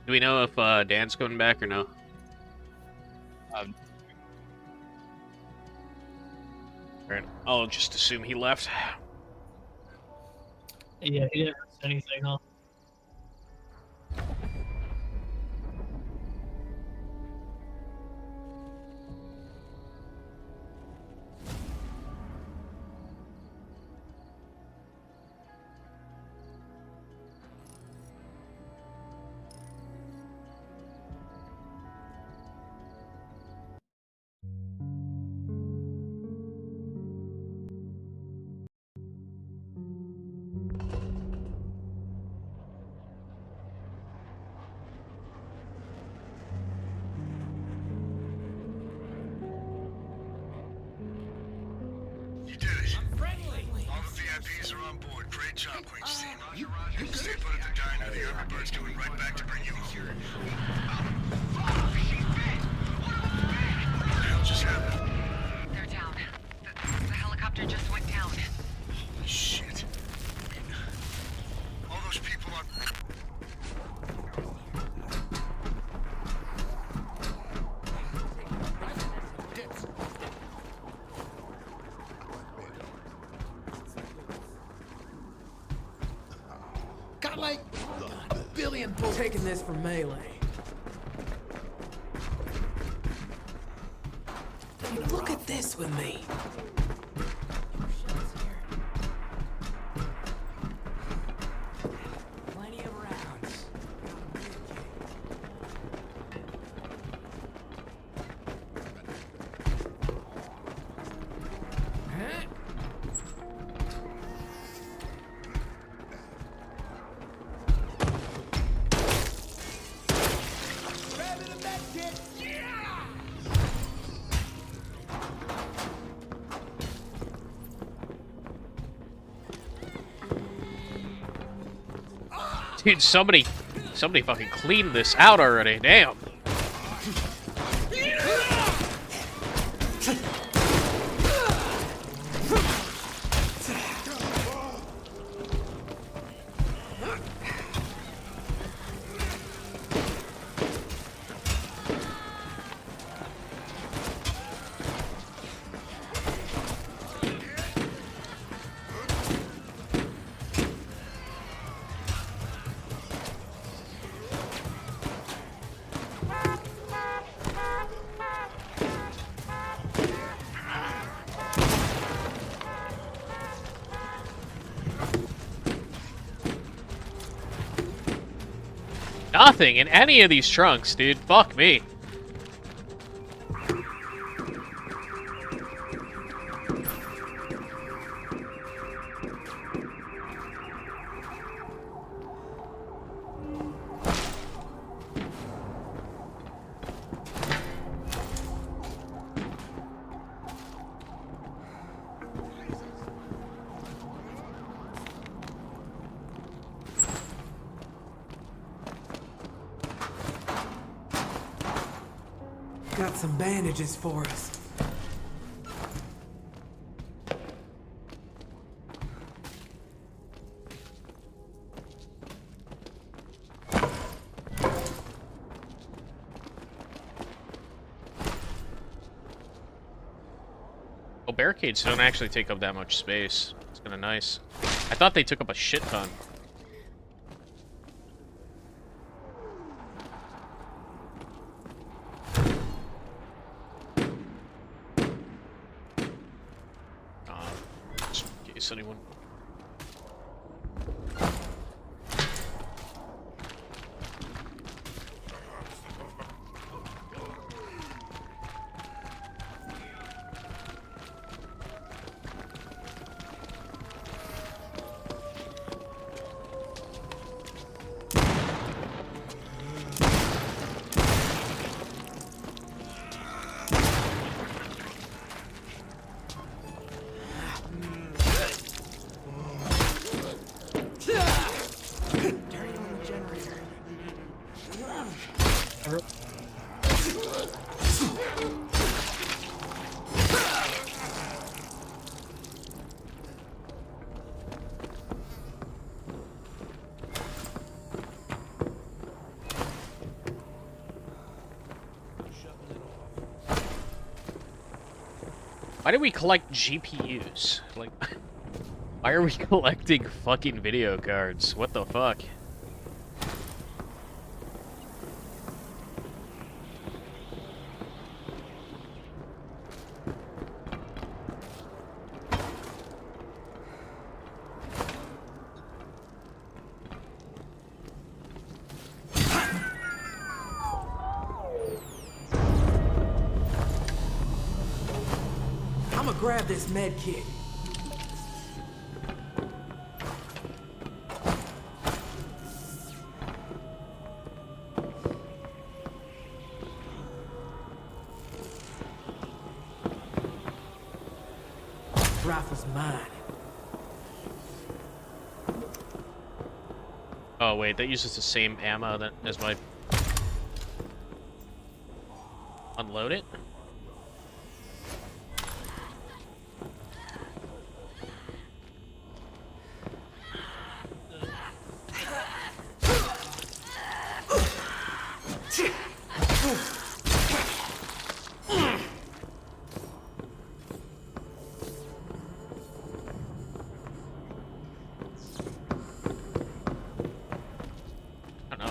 Do we know if Dan's coming back or no? Alright, I'll just assume he left. Yeah, he didn't say anything, huh? You did it. I'm friendly. All the VIPs are on board. Great job, Queen's team. Stay put at the diner. The Early Bird's coming right back to bring you home. What the hell just happened? They're down. The helicopter just went down. Holy shit. All those people on... Got like a billion bullets. Taking this from Melee. Look at this with me. Plenty of rounds. Dude, somebody fucking cleaned this out already. Damn. Nothing in any of these trunks, dude. Fuck me. Got some bandages for us. Well, barricades don't actually take up that much space. It's kind of nice. I thought they took up a shit ton. Just in case anyone... Why do we collect GPUs? Like, why are we collecting fucking video cards? What the fuck? Grab this med kit. Rifle's mine. Oh wait, that uses the same ammo that as my... Unload it?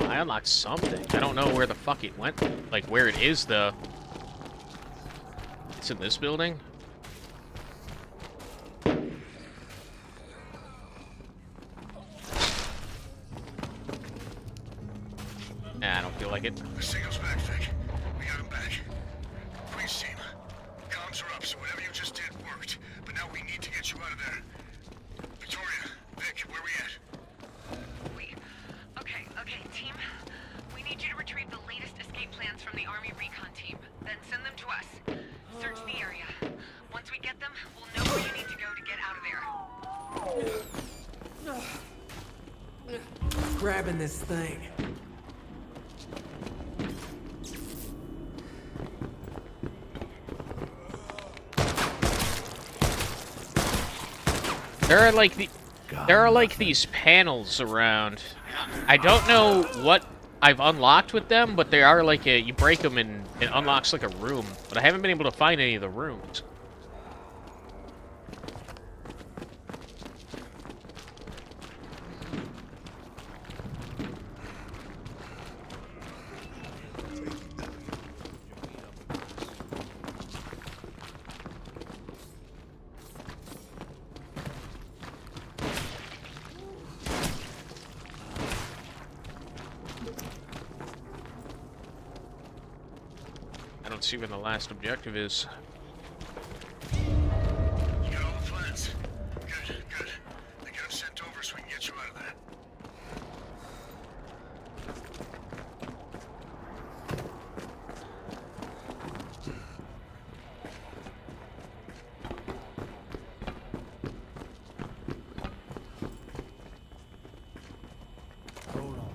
I unlocked something. I don't know where the fuck it went. Like, where it is, though. It's in this building? Nah, I don't feel like it. The signal's back, Vic. We got him back. Queen's team, comms are up, so whatever you just did worked. But now we need to get you out of there. Victoria, Vic, where we at? Okay, team. We need you to retrieve the latest escape plans from the Army recon team, then send them to us. Search the area. Once we get them, we'll know where you need to go to get out of there. Grabbing this thing. There are like these panels around. I don't know what I've unlocked with them, but they are like you break them and it unlocks like a room. But I haven't been able to find any of the rooms. See when the last objective is. You got all the plans? Good, good. They get them sent over so we can get you out of there. Hold on.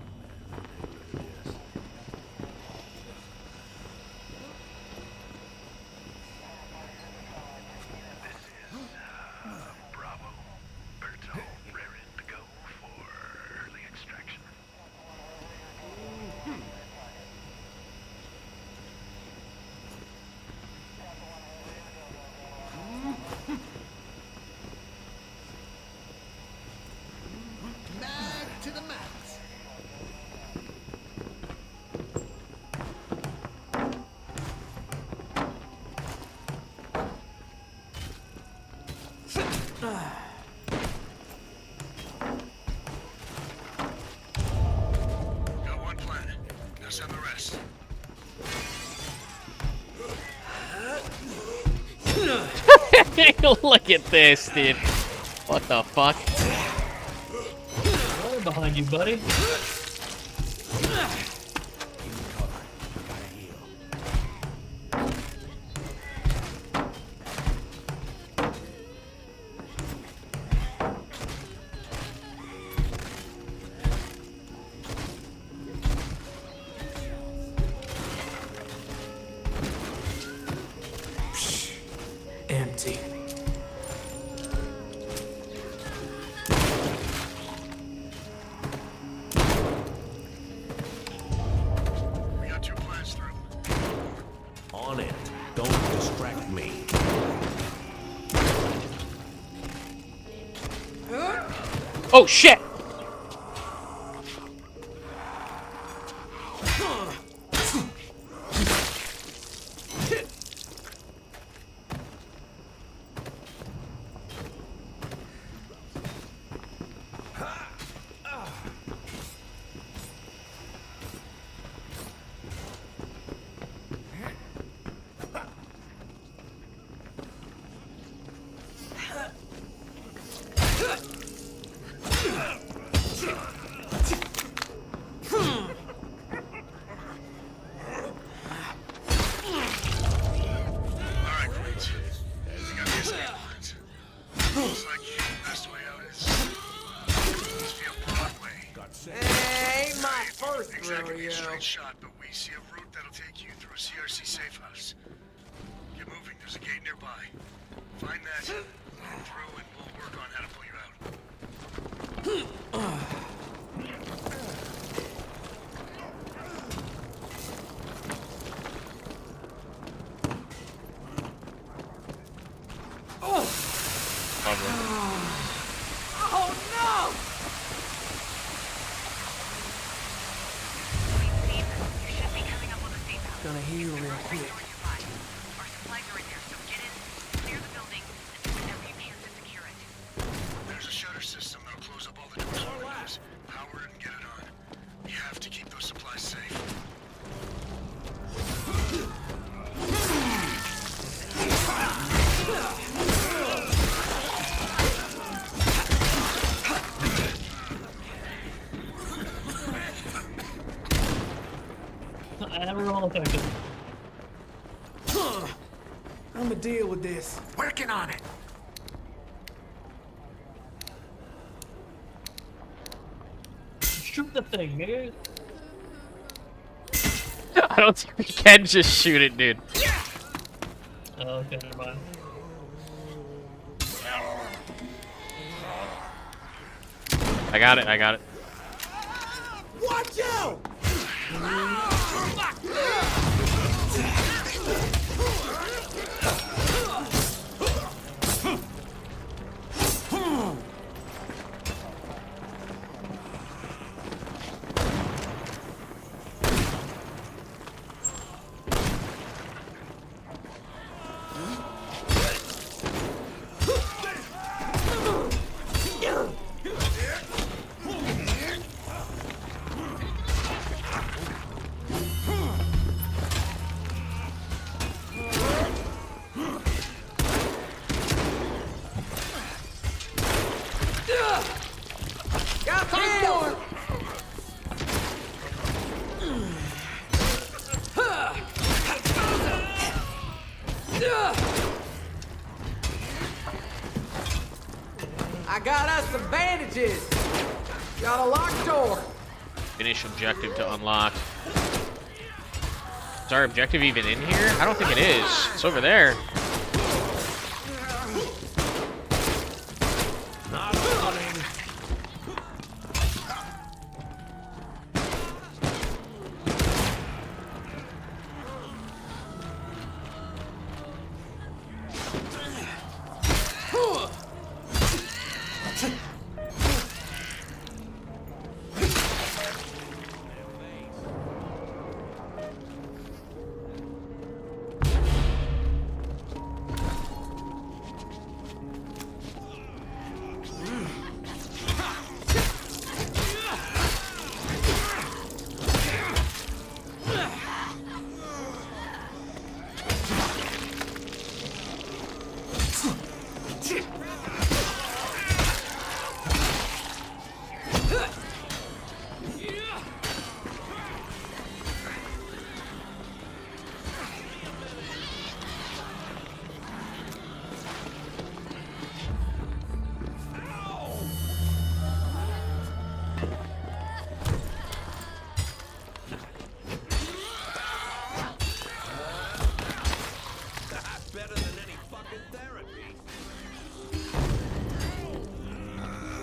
Look at this, dude. What the fuck? Right behind you, buddy. Empty. We got 2 plans through. On it. Don't distract me. Oh shit! Alright, Queens. We got the escape plans. Looks like the best way out is via Broadway. Ain't my first Exactly a rodeo. straight shot, but we see a route that'll take you through a CRC safe house. Get moving, there's a gate nearby. Find that, through, and we'll work on how to pull you out. Oh no! Gonna heal real quick. Our supplies are in there, so get in, clear the building, and do whatever you can to secure it. There's a shutter system that'll close up all the doors and windows. Power it and get it on. We have to keep those supplies safe. Everyone affected. I'ma deal with this. Working on it. Shoot the thing, nigga. I don't think we can just shoot it, dude. Oh, okay, never mind. I got it, I got it. Watch out! Got more! I got us some bandages. Got a locked door. Finish objective to unlock. Is our objective even in here? I don't think it is. It's over there. Not running.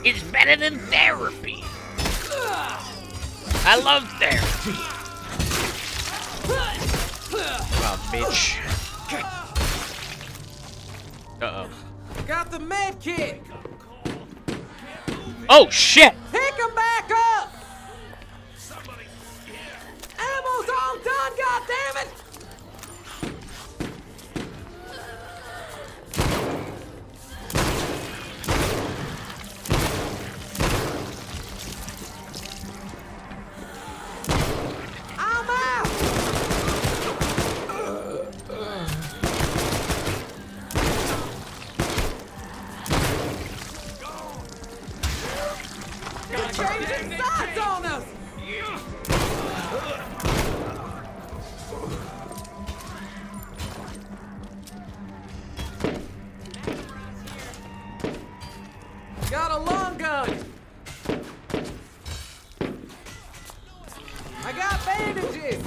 is better than therapy. I love therapy. Oh, bitch. Uh-oh. Got the med kit. Oh, shit! Pick him back up. Ammo's all done, goddammit! I'm out! They're changing sides on us! Got a long gun! I got bandages!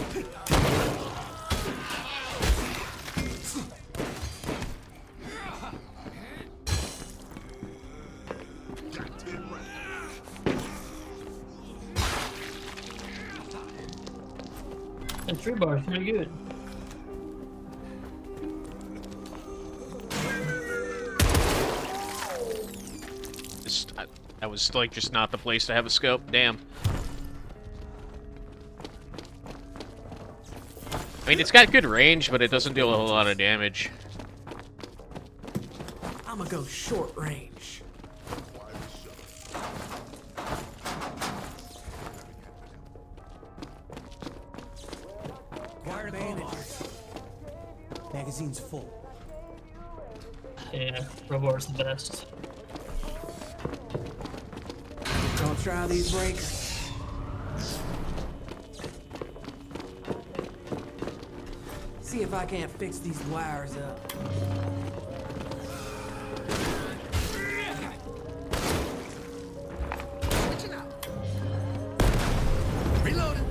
The tree bar is pretty good. That was like just not the place to have a scope. Damn. I mean, it's got good range, but it doesn't deal a whole lot of damage. I'ma go short range. Got bandages. Magazine's full. Yeah, Robor's the best. Gonna try these breakers. See if I can't fix these wires up. Reloading.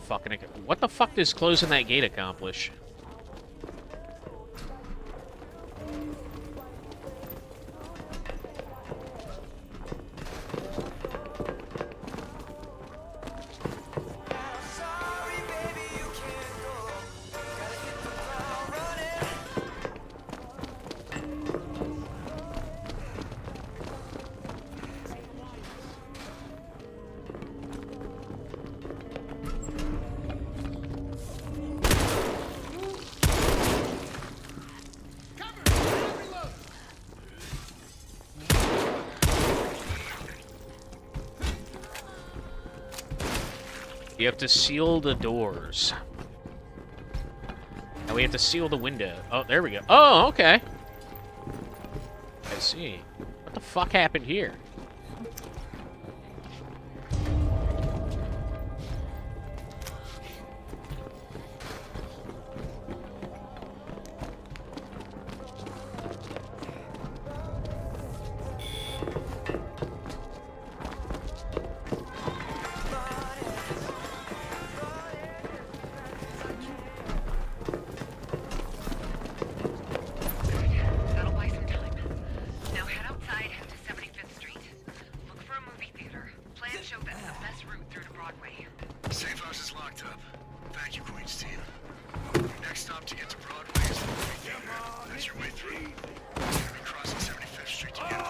Fucking. What the fuck does closing that gate accomplish? You have to seal the doors. Now we have to seal the window. Oh, there we go. Oh, okay. I see. What the fuck happened here? That'll buy some time. Now head outside to 75th Street. Look for a movie theater. Plans show that's the best route through to Broadway. Safe house is locked up. Thank you, Queen's team. Your next stop to get to Broadway is the movie theater. That's your way through. You're gonna be crossing 75th Street to get there.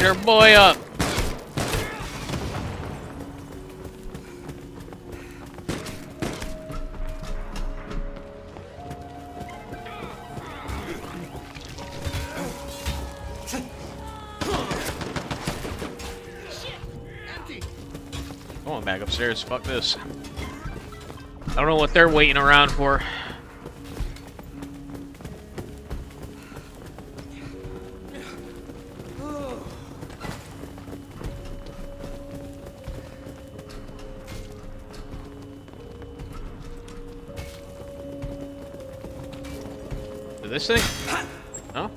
Get her boy up. Going back upstairs. Fuck this. I don't know what they're waiting around for. This thing? No?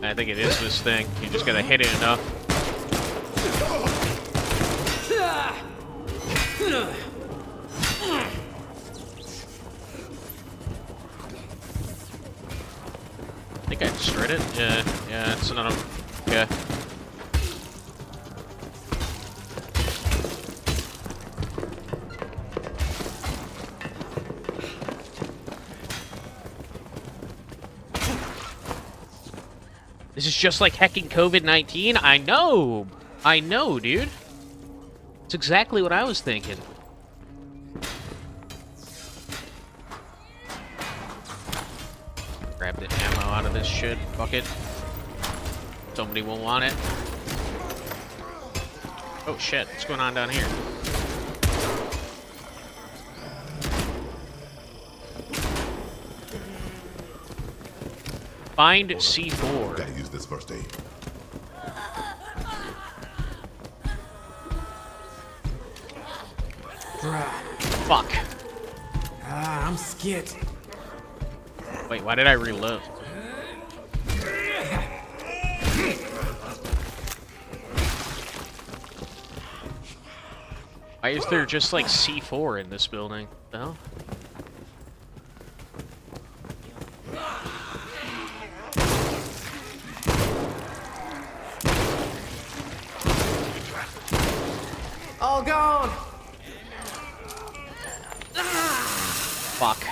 I think it is this thing. You just gotta hit it enough. I think I destroyed it. Yeah, it's not a... Yeah. This is just like hacking COVID-19? I know, dude. It's exactly what I was thinking. Grab the ammo out of this shit. Fuck it. Somebody will want it. Oh shit, what's going on down here? Find C4. Gotta use this first aid. Fuck. I'm skit. Wait, why did I reload? Why is there just like C4 in this building? No? All gone. Fuck.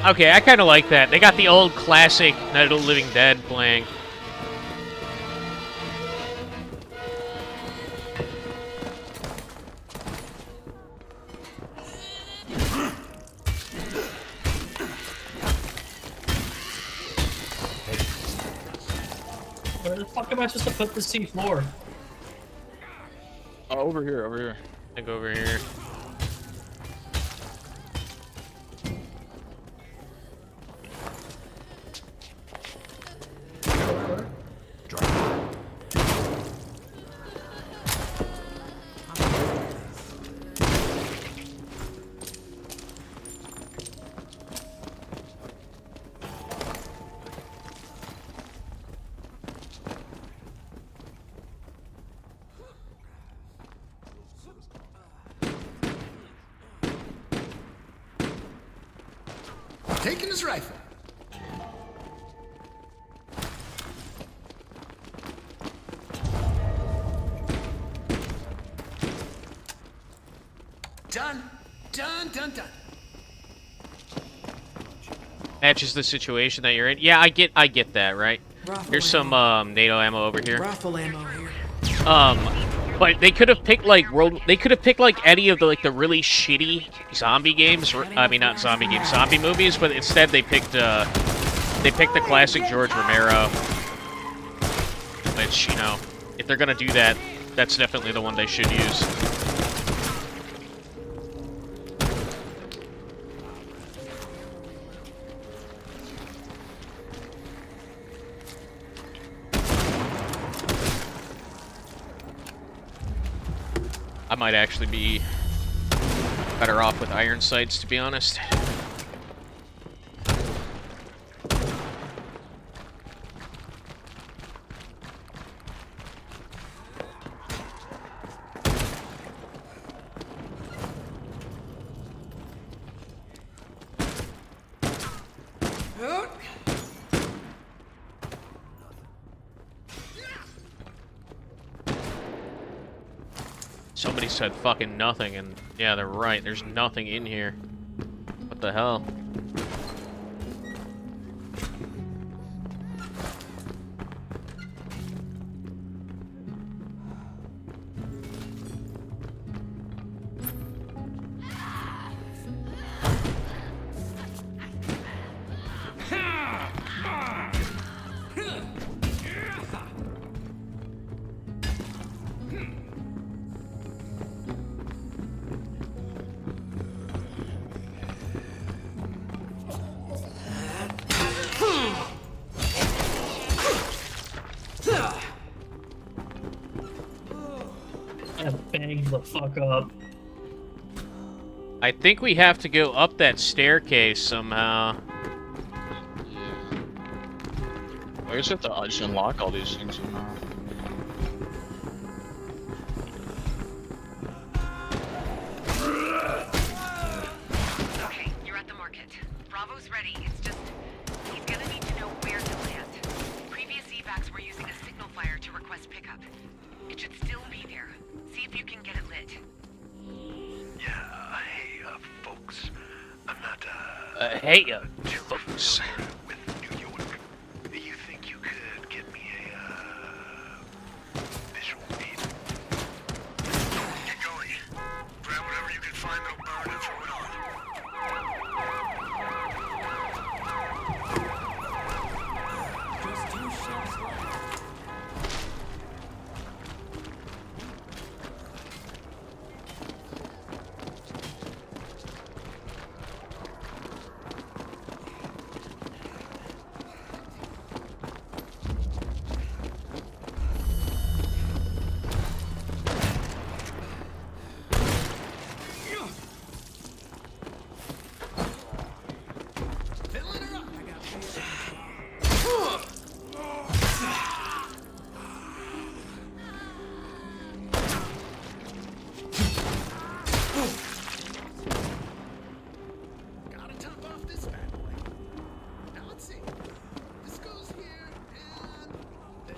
Okay, I kind of like that. They got the old classic Night of the Living Dead playing. Where the fuck am I supposed to put the C4? Oh, over here, over here. I think over here. Taking his rifle. Done. Done. Matches the situation that you're in. Yeah, I get that, right? Here's some NATO ammo over here. Rifle ammo here. But they could have picked like any of the really shitty zombie games. I mean, not zombie games, zombie movies. But instead, they picked the classic George Romero. Which, you know, if they're gonna do that, that's definitely the one they should use. I might actually be Better off with iron sights, to be honest. Somebody said fucking nothing, and yeah, they're right. There's nothing in here. What the hell? Bang the fuck up. I think we have to go up that staircase somehow. I guess we have to just unlock all these things somehow. Okay, you're at the market. Bravo's ready. It's just he's gonna need to know where to land. Previous evacs were using a signal fire to request pickup. It should still be there. See if you can get it lit. Yeah, hey, folks. I'm not, Hey, folks. with New York. You think you could get me a, visual feed? Get going. Grab whatever you can find that'll burn and throw it on. Just 2 shots left. Gotta top off this bad boy. Now let's see. This goes here and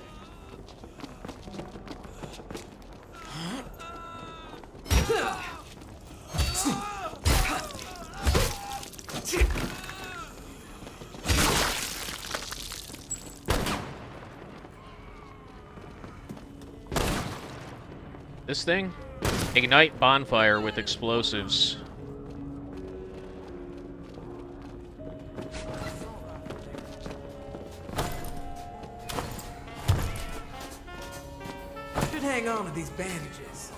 This thing? Ignite bonfire with explosives. Should hang on to these bandages.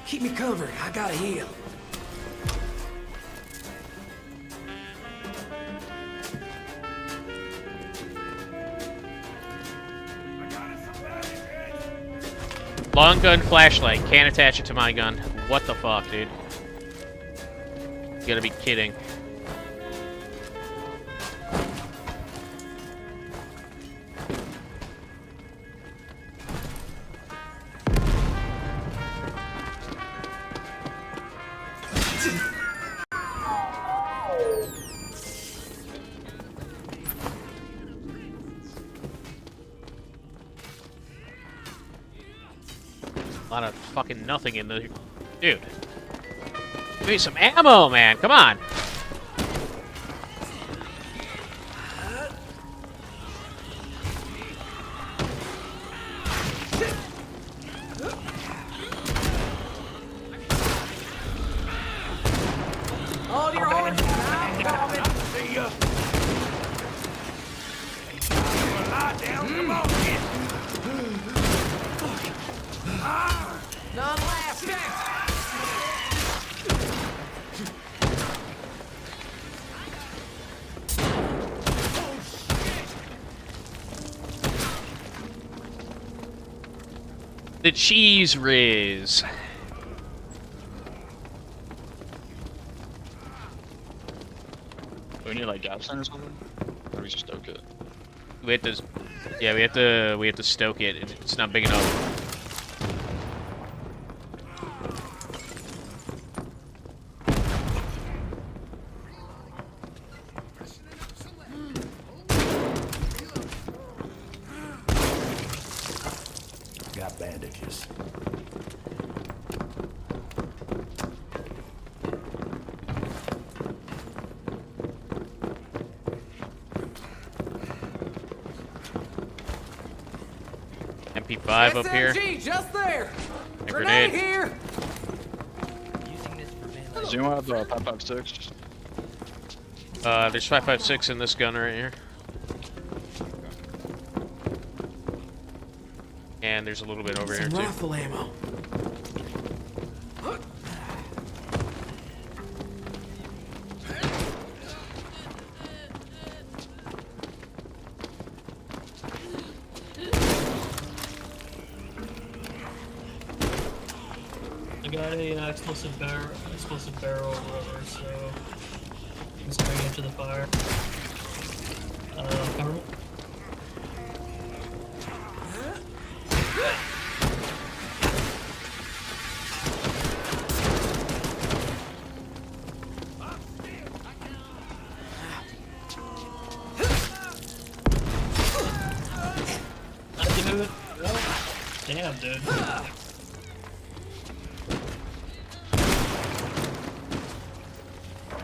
Keep me covered. I gotta heal. Long gun flashlight. Can't attach it to my gun. What the fuck, dude? You gotta be kidding. A lot of fucking nothing in the... Dude. Give me some ammo, man. Come on. Hold your horses. I'm coming. see ya. Lie down. Come on, kid. None left. The cheese riz. Do we need like gas or something? Or do we just stoke it? We have to, yeah, we have to stoke it. It's not big enough. Got bandages. MP5 up here. SMG just there. A grenade. Here. Does anyone have 5.56? There's 5.56 in this gun right here. And there's a little bit over here too. Rifle ammo. I got a explosive barrel or whatever, so I'm just bring it to the fire. Cover me. Dude. Damn, dude.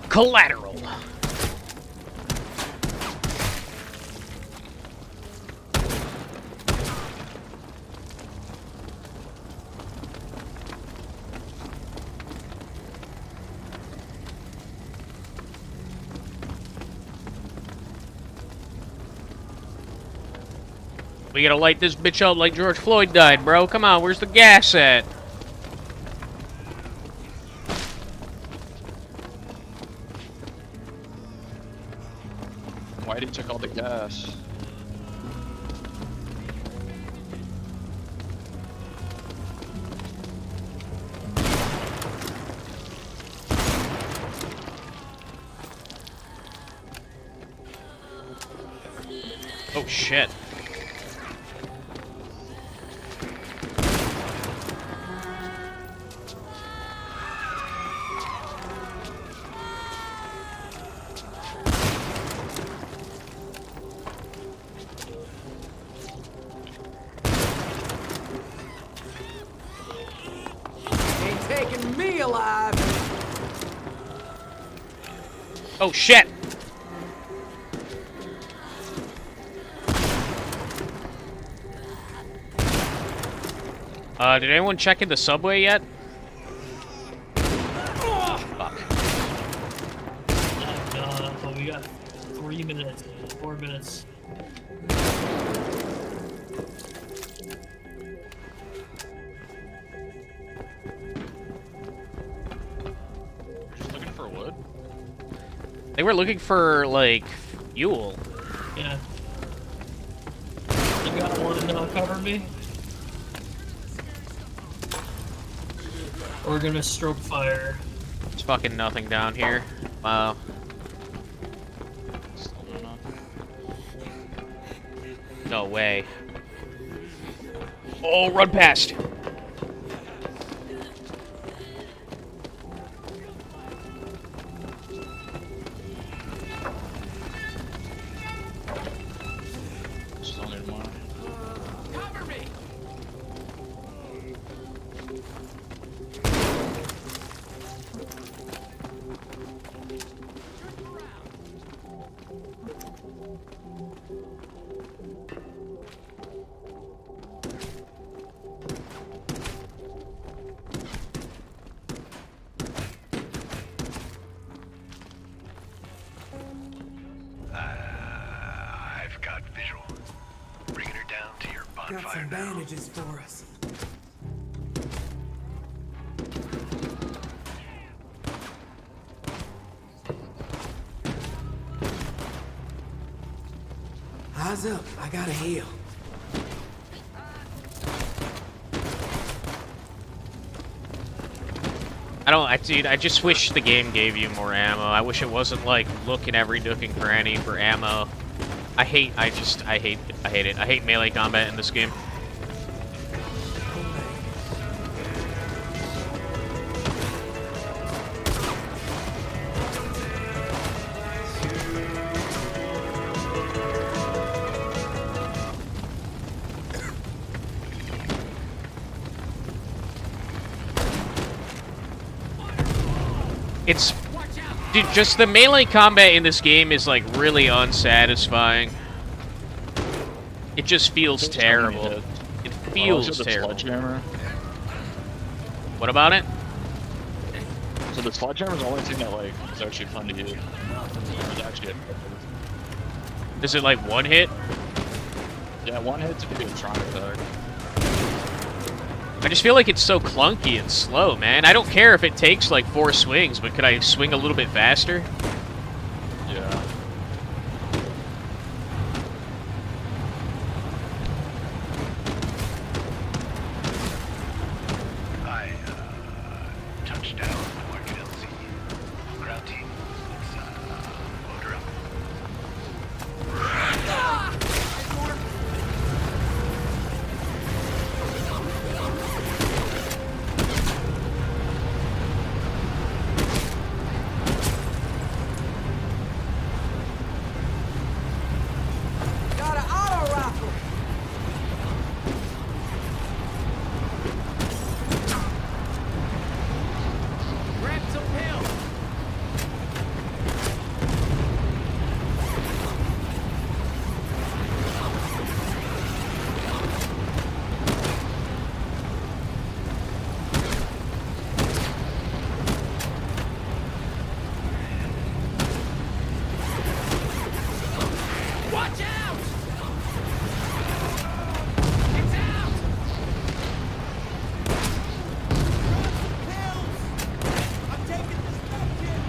Collateral. We gotta light this bitch up like George Floyd died, bro. Come on, where's the gas at? Why did he took all the gas? Oh shit. Ain't taking me alive. Oh shit. Did anyone check in the subway yet? Fuck. But we got 3 minutes, 4 minutes. Just looking for wood? They were looking for, like, fuel. Yeah. You got one cover me? We're gonna stroke fire. There's fucking nothing down here. Wow. No way. Oh, run past. Still need more. Cover me. I've got visual. Bringing her down to your bonfire. Got some bandages for us. Eyes up, I gotta heal. Dude, I just wish the game gave you more ammo. I wish it wasn't like looking every nook and cranny for ammo. I hate it. I hate melee combat in this game. It's... Dude, just the melee combat in this game is, like, really unsatisfying. It just feels terrible. It feels terrible. What about it? So the sledgehammer is the only thing that, like, is actually fun to use. It's actually Is it, like, one hit? Yeah, one hit to do a strong attack. I just feel like it's so clunky and slow, man. I don't care if it takes like 4 swings, but could I swing a little bit faster? Yeah. Hi, touchdown, Market LC. Ground team, it's, Powdur up. Got an auto rifle. Grab some pills. Watch out! It's out! I'm taking this pumpkin!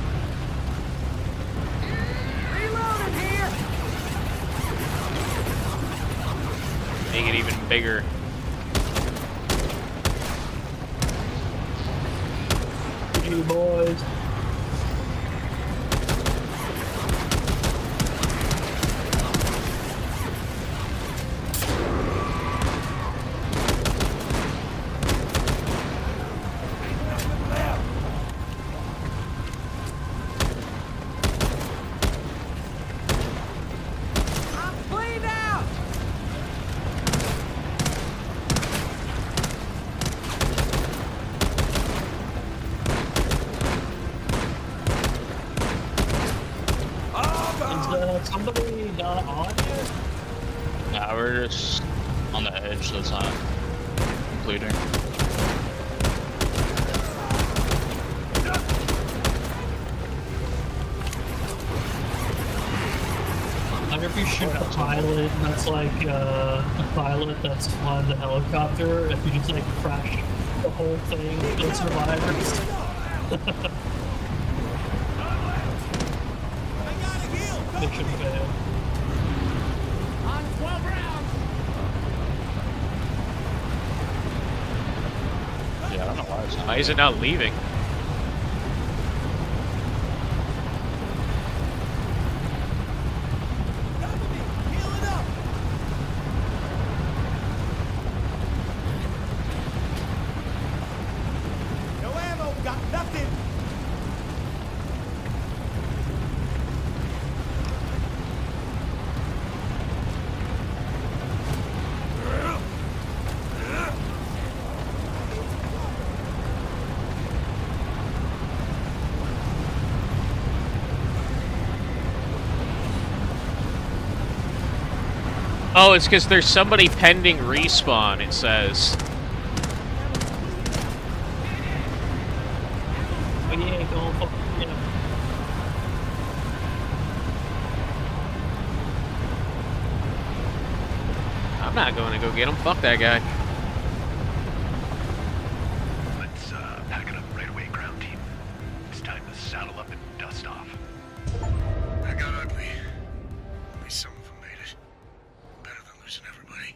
Reloading here! Make it even bigger. You boys. I'm cleaned out! Is somebody not on yet? Nah, we're just on the edge, so it's not completing. I wonder if you shoot a pilot that's like a pilot that's flying the helicopter, if you just like crash the whole thing, no survivors. Mission failed. On 12 rounds! Yeah, I don't know why it's not. Why is it not leaving? No ammo, got nothing! Oh, it's because there's somebody pending respawn, it says. We ain't going for I'm not going to go get him. Fuck that guy. Let's, pack it up right away, ground team. It's time to saddle up and dust off. I got ugly. At least some of them made it. Better than losing everybody.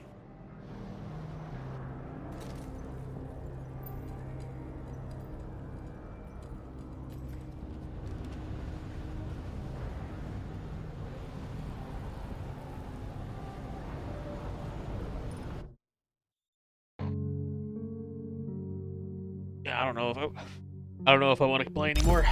I don't know if I want to play anymore.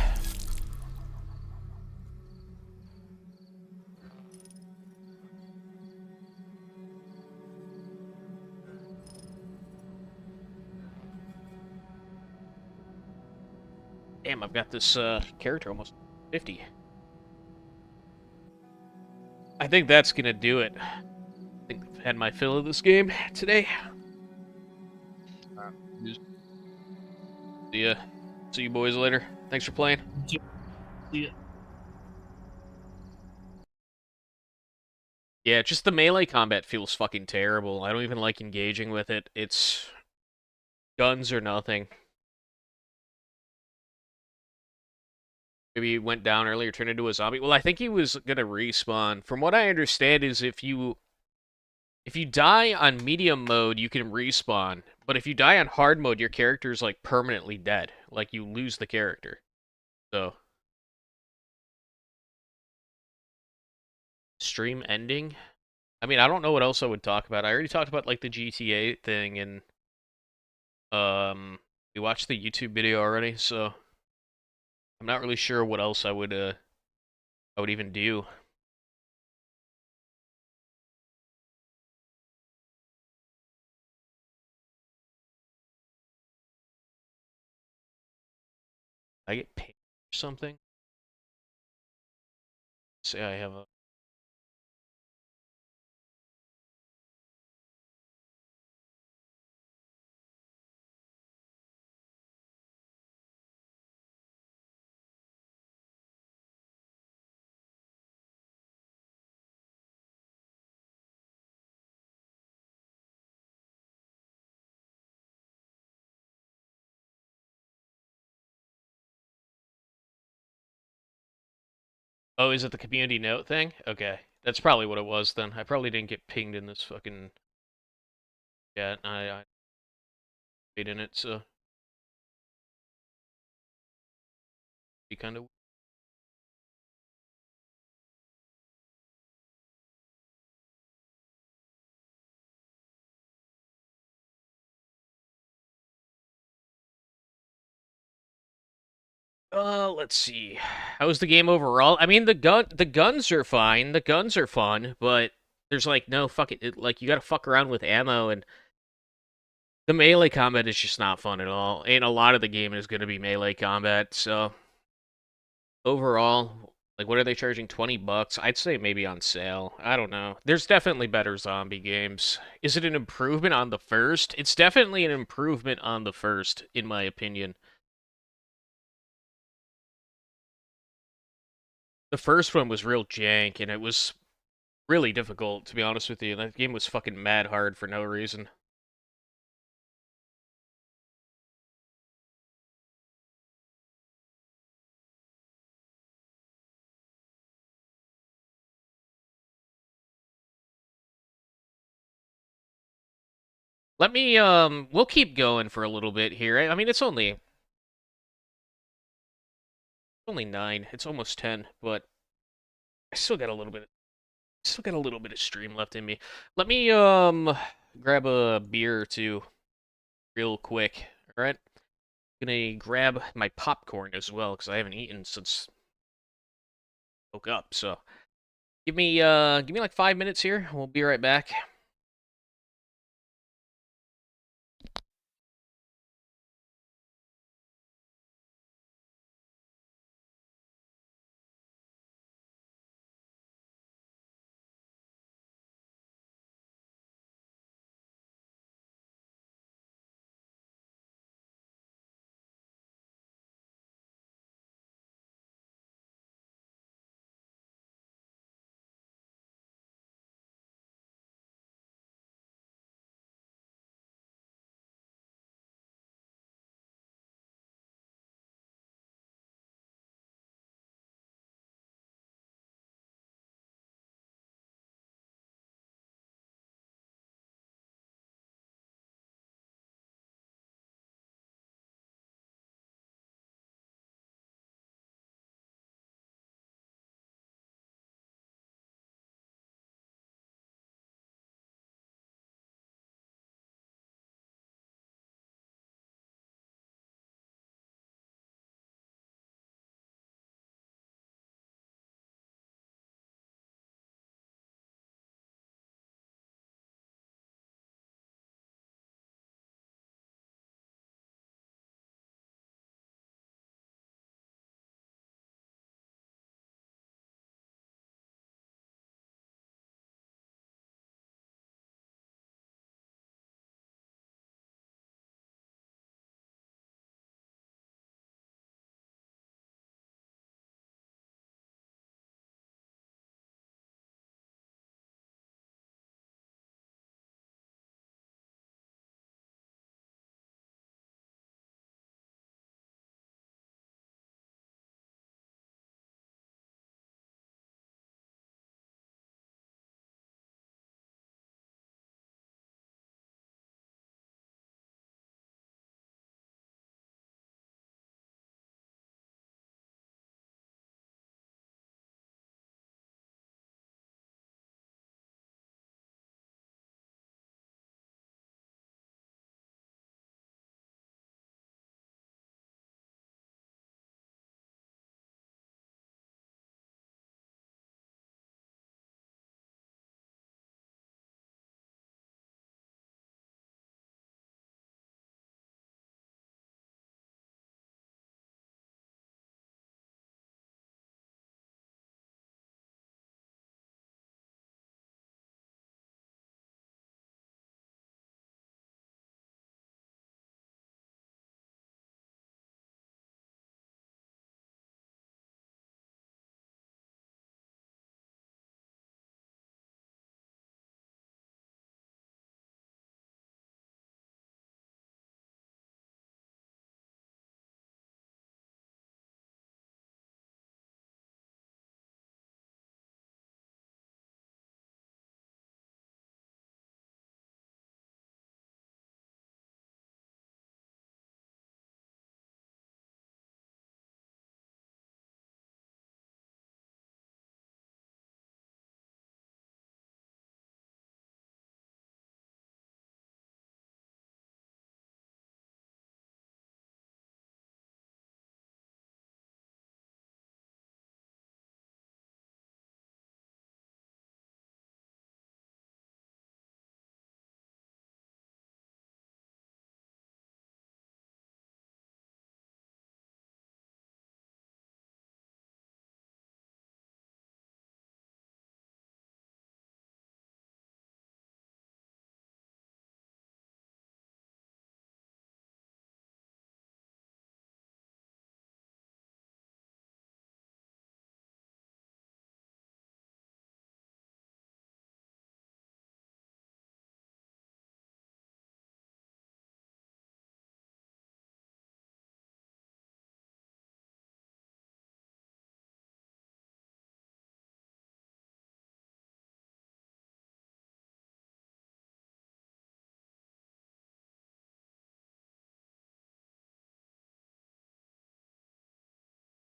Damn, I've got this character almost 50. I think that's gonna do it. I think I've had my fill of this game today. See ya. See you boys later. Thanks for playing. See ya. Yeah, just the melee combat feels fucking terrible. I don't even like engaging with it. It's guns or nothing. Maybe he went down earlier, turned into a zombie. Well, I think he was gonna respawn. From what I understand is if you die on medium mode, you can respawn. But if you die on hard mode, your character's like permanently dead. Like you lose the character. So stream ending? I mean, I don't know what else I would talk about. I already talked about like the GTA thing and we watched the YouTube video already, so I'm not really sure what else I would even do. I get paid or something. Say I have a Oh, is it the community note thing? Okay. That's probably what it was then. I probably didn't get pinged in this fucking chat. I paid in it, so be kind of let's see. How was the game overall? I mean, the guns are fine. The guns are fun, but there's like no fucking like you got to fuck around with ammo, and the melee combat is just not fun at all. And a lot of the game is going to be melee combat, so overall, like what are they charging, $20? I'd say maybe on sale. I don't know. There's definitely better zombie games. Is it an improvement on the first? It's definitely an improvement on the first, in my opinion. The first one was real jank, and it was really difficult, to be honest with you. That game was fucking mad hard for no reason. Let me, we'll keep going for a little bit here. I mean, it's only 9. It's almost 10, but I still got a little bit of stream left in me. Let me, grab a beer or two real quick, alright? Gonna grab my popcorn as well, because I haven't eaten since I woke up, so give me like 5 minutes here. We'll be right back.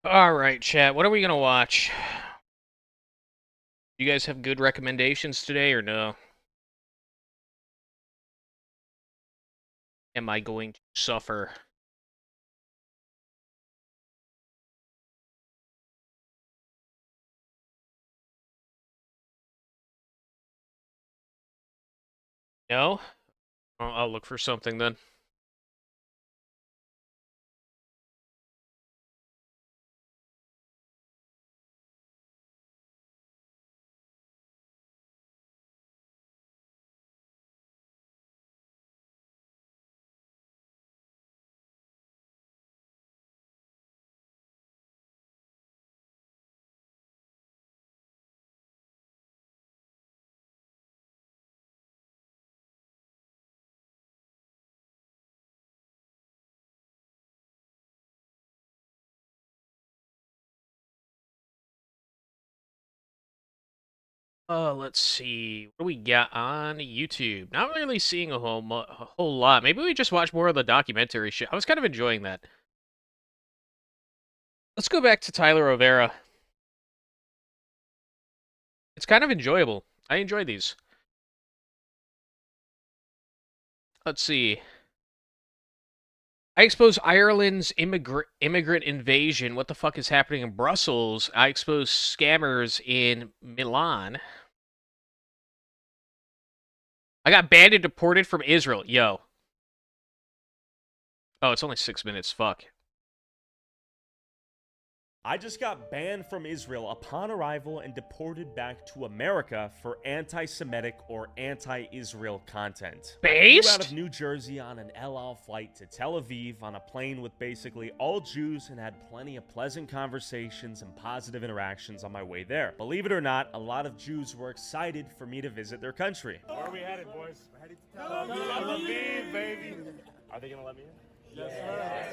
Alright, chat. What are we gonna watch? You guys have good recommendations today or no? Am I going to suffer? No? I'll look for something then. Let's see. What do we got on YouTube? Not really seeing a whole lot. Maybe we just watch more of the documentary shit. I was kind of enjoying that. Let's go back to Tyler Rivera. It's kind of enjoyable. I enjoy these. Let's see. I expose Ireland's immigrant invasion. What the fuck is happening in Brussels? I expose scammers in Milan. I got banned and deported from Israel. Yo. Oh, it's only 6 minutes. Fuck. I just got banned from Israel upon arrival and deported back to America for anti-Semitic or anti-Israel content. I flew out of New Jersey on an El Al flight to Tel Aviv on a plane with basically all Jews and had plenty of pleasant conversations and positive interactions on my way there. Believe it or not, a lot of Jews were excited for me to visit their country. Where are we headed, boys? We're headed to Tel Aviv, baby. Are they gonna let me in? Yes,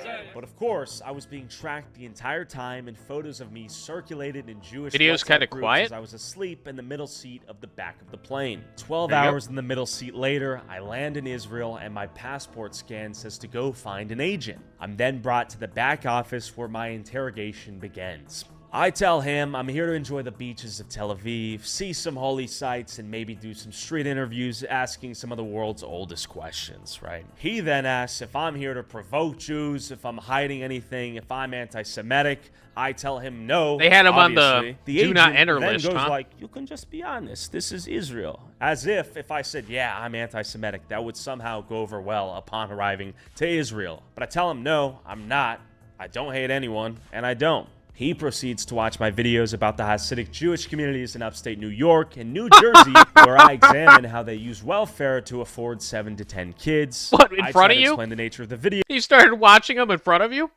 sir. But of course, I was being tracked the entire time, and photos of me circulated in Jewish Video's kind of groups quiet. as I was asleep in the middle seat of the back of the plane. 12 hours in the middle seat later, I land in Israel, and my passport scan says to go find an agent. I'm then brought to the back office where my interrogation begins. I tell him I'm here to enjoy the beaches of Tel Aviv, see some holy sites, and maybe do some street interviews asking some of the world's oldest questions, right? He then asks if I'm here to provoke Jews, if I'm hiding anything, if I'm anti-Semitic. I tell him no. They had him on the obviously. do not agent enter then list, goes huh? like, you can just be honest. This is Israel. As if I said, yeah, I'm anti-Semitic, that would somehow go over well upon arriving to Israel. But I tell him no, I'm not. I don't hate anyone, and I don't. He proceeds to watch my videos about the Hasidic Jewish communities in upstate New York and New Jersey, where I examine how they use welfare to afford 7 to 10 kids. What, in I front try of to you? explain the nature of the video. You started watching them in front of you?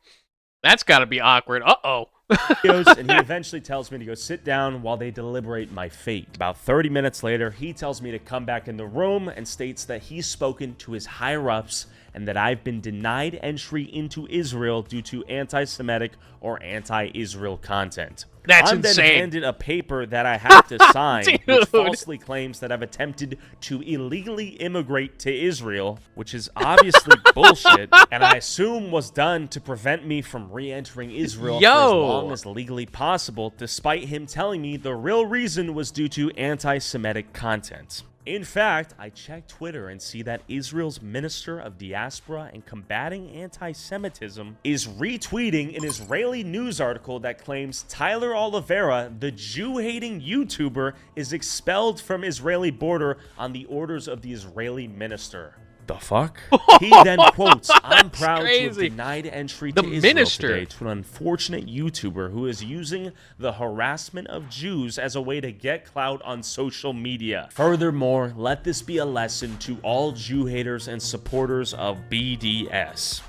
That's gotta be awkward. Uh-oh. And he eventually tells me to go sit down while they deliberate my fate. About 30 minutes later, he tells me to come back in the room and states that he's spoken to his higher-ups and that I've been denied entry into Israel due to anti-Semitic or anti-Israel content. That's I'm insane. then handed a paper that I have to sign, which falsely claims that I've attempted to illegally immigrate to Israel, which is obviously bullshit, and I assume was done to prevent me from re-entering Israel for as long as legally possible, despite him telling me the real reason was due to anti-Semitic content. In fact, I checked Twitter and see that Israel's Minister of Diaspora and Combating Anti-Semitism is retweeting an Israeli news article that claims Tyler Oliveira, the Jew-hating YouTuber, is expelled from Israeli border on the orders of the Israeli minister. The fuck? He then quotes, I'm proud to have denied entry to Israel today to an unfortunate YouTuber who is using the harassment of Jews as a way to get clout on social media. Furthermore, let this be a lesson to all Jew haters and supporters of BDS.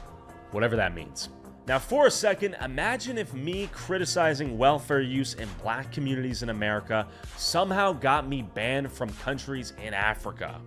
Whatever that means. Now, for a second, imagine if me criticizing welfare use in black communities in America somehow got me banned from countries in Africa.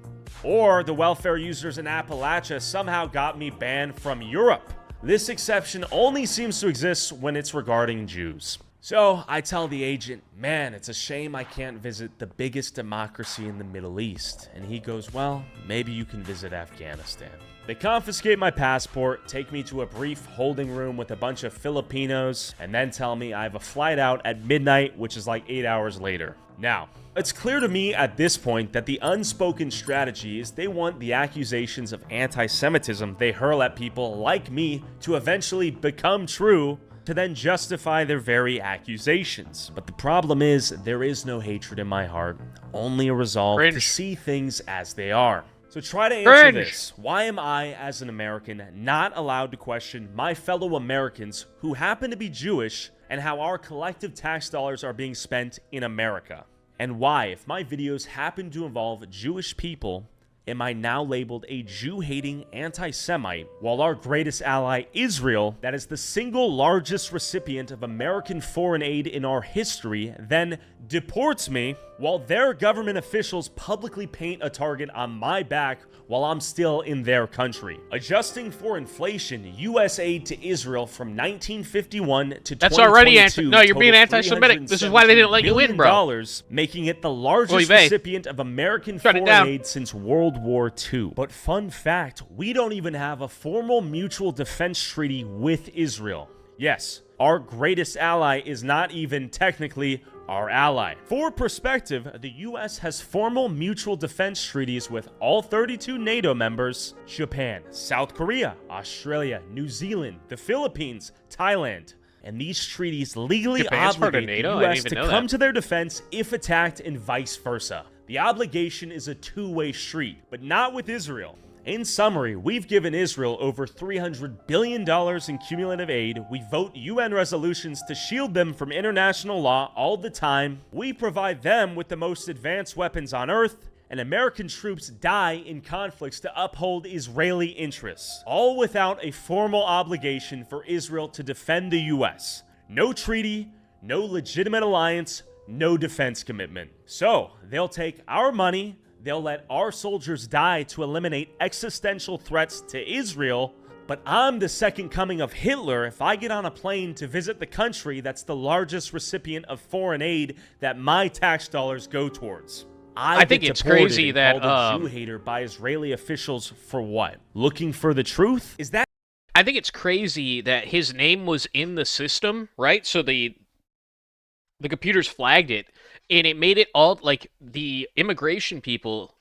Or the welfare users in Appalachia somehow got me banned from Europe. This exception only seems to exist when it's regarding Jews. So I tell the agent, man, it's a shame I can't visit the biggest democracy in the Middle East. And he goes, well, maybe you can visit Afghanistan. They confiscate my passport, take me to a brief holding room with a bunch of Filipinos, and then tell me I have a flight out at midnight, which is like 8 hours later. Now, it's clear to me at this point that the unspoken strategy is they want the accusations of anti-Semitism they hurl at people like me to eventually become true, to then justify their very accusations. But the problem is, there is no hatred in my heart, only a resolve to see things as they are. So try to answer this. Why am I, as an American, not allowed to question my fellow Americans who happen to be Jewish and how our collective tax dollars are being spent in America? And why, if my videos happen to involve Jewish people, am I now labeled a Jew-hating anti-Semite, while our greatest ally, Israel, that is the single largest recipient of American foreign aid in our history, then deports me, while their government officials publicly paint a target on my back while I'm still in their country. Adjusting for inflation, U.S. aid to Israel from 1951 to That's already 2022 no, you're being anti-Semitic. This is why they didn't let you in, bro. Making it the largest recipient of American foreign aid since World War II. But fun fact, we don't even have a formal mutual defense treaty with Israel. Yes, our greatest ally is not even technically our ally. For perspective, the US has formal mutual defense treaties with all 32 NATO members, Japan, South Korea, Australia, New Zealand, the Philippines, Thailand. And these treaties legally obligate the US to come to their defense if attacked and vice versa. The obligation is a two-way street, but not with Israel. In summary, we've given Israel over $300 billion in cumulative aid, we vote UN resolutions to shield them from international law all the time, we provide them with the most advanced weapons on Earth, and American troops die in conflicts to uphold Israeli interests, all without a formal obligation for Israel to defend the US. No treaty, no legitimate alliance, no defense commitment. So, they'll take our money, they'll let our soldiers die to eliminate existential threats to Israel, but I'm the second coming of Hitler if I get on a plane to visit the country that's the largest recipient of foreign aid that my tax dollars go towards. I think it's crazy that a Jew hater by Israeli officials for what? Looking for the truth? Is that? I think it's crazy that his name was in the system, right? So the computers flagged it, and it made it all like the immigration people,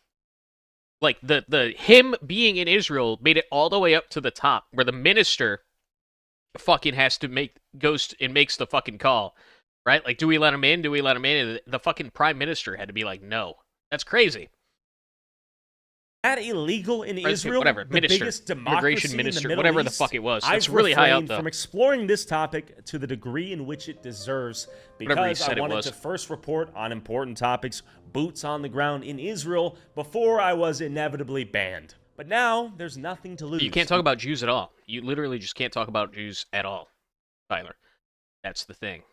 like the him being in Israel made it all the way up to the top where the minister fucking has to goes and makes the fucking call, right? Like, do we let him in? Do we let him in? And the fucking prime minister had to be like, no. That's crazy. That illegal in Israel? Whatever, the biggest democracy minister, in the Middle whatever East? the fuck it was. That's I've really high up, refrained though. from exploring this topic to the degree in which it deserves because I wanted to first report on important topics, boots on the ground in Israel, before I was inevitably banned. But now, there's nothing to lose. You can't talk about Jews at all. You literally just can't talk about Jews at all, Tyler. That's the thing.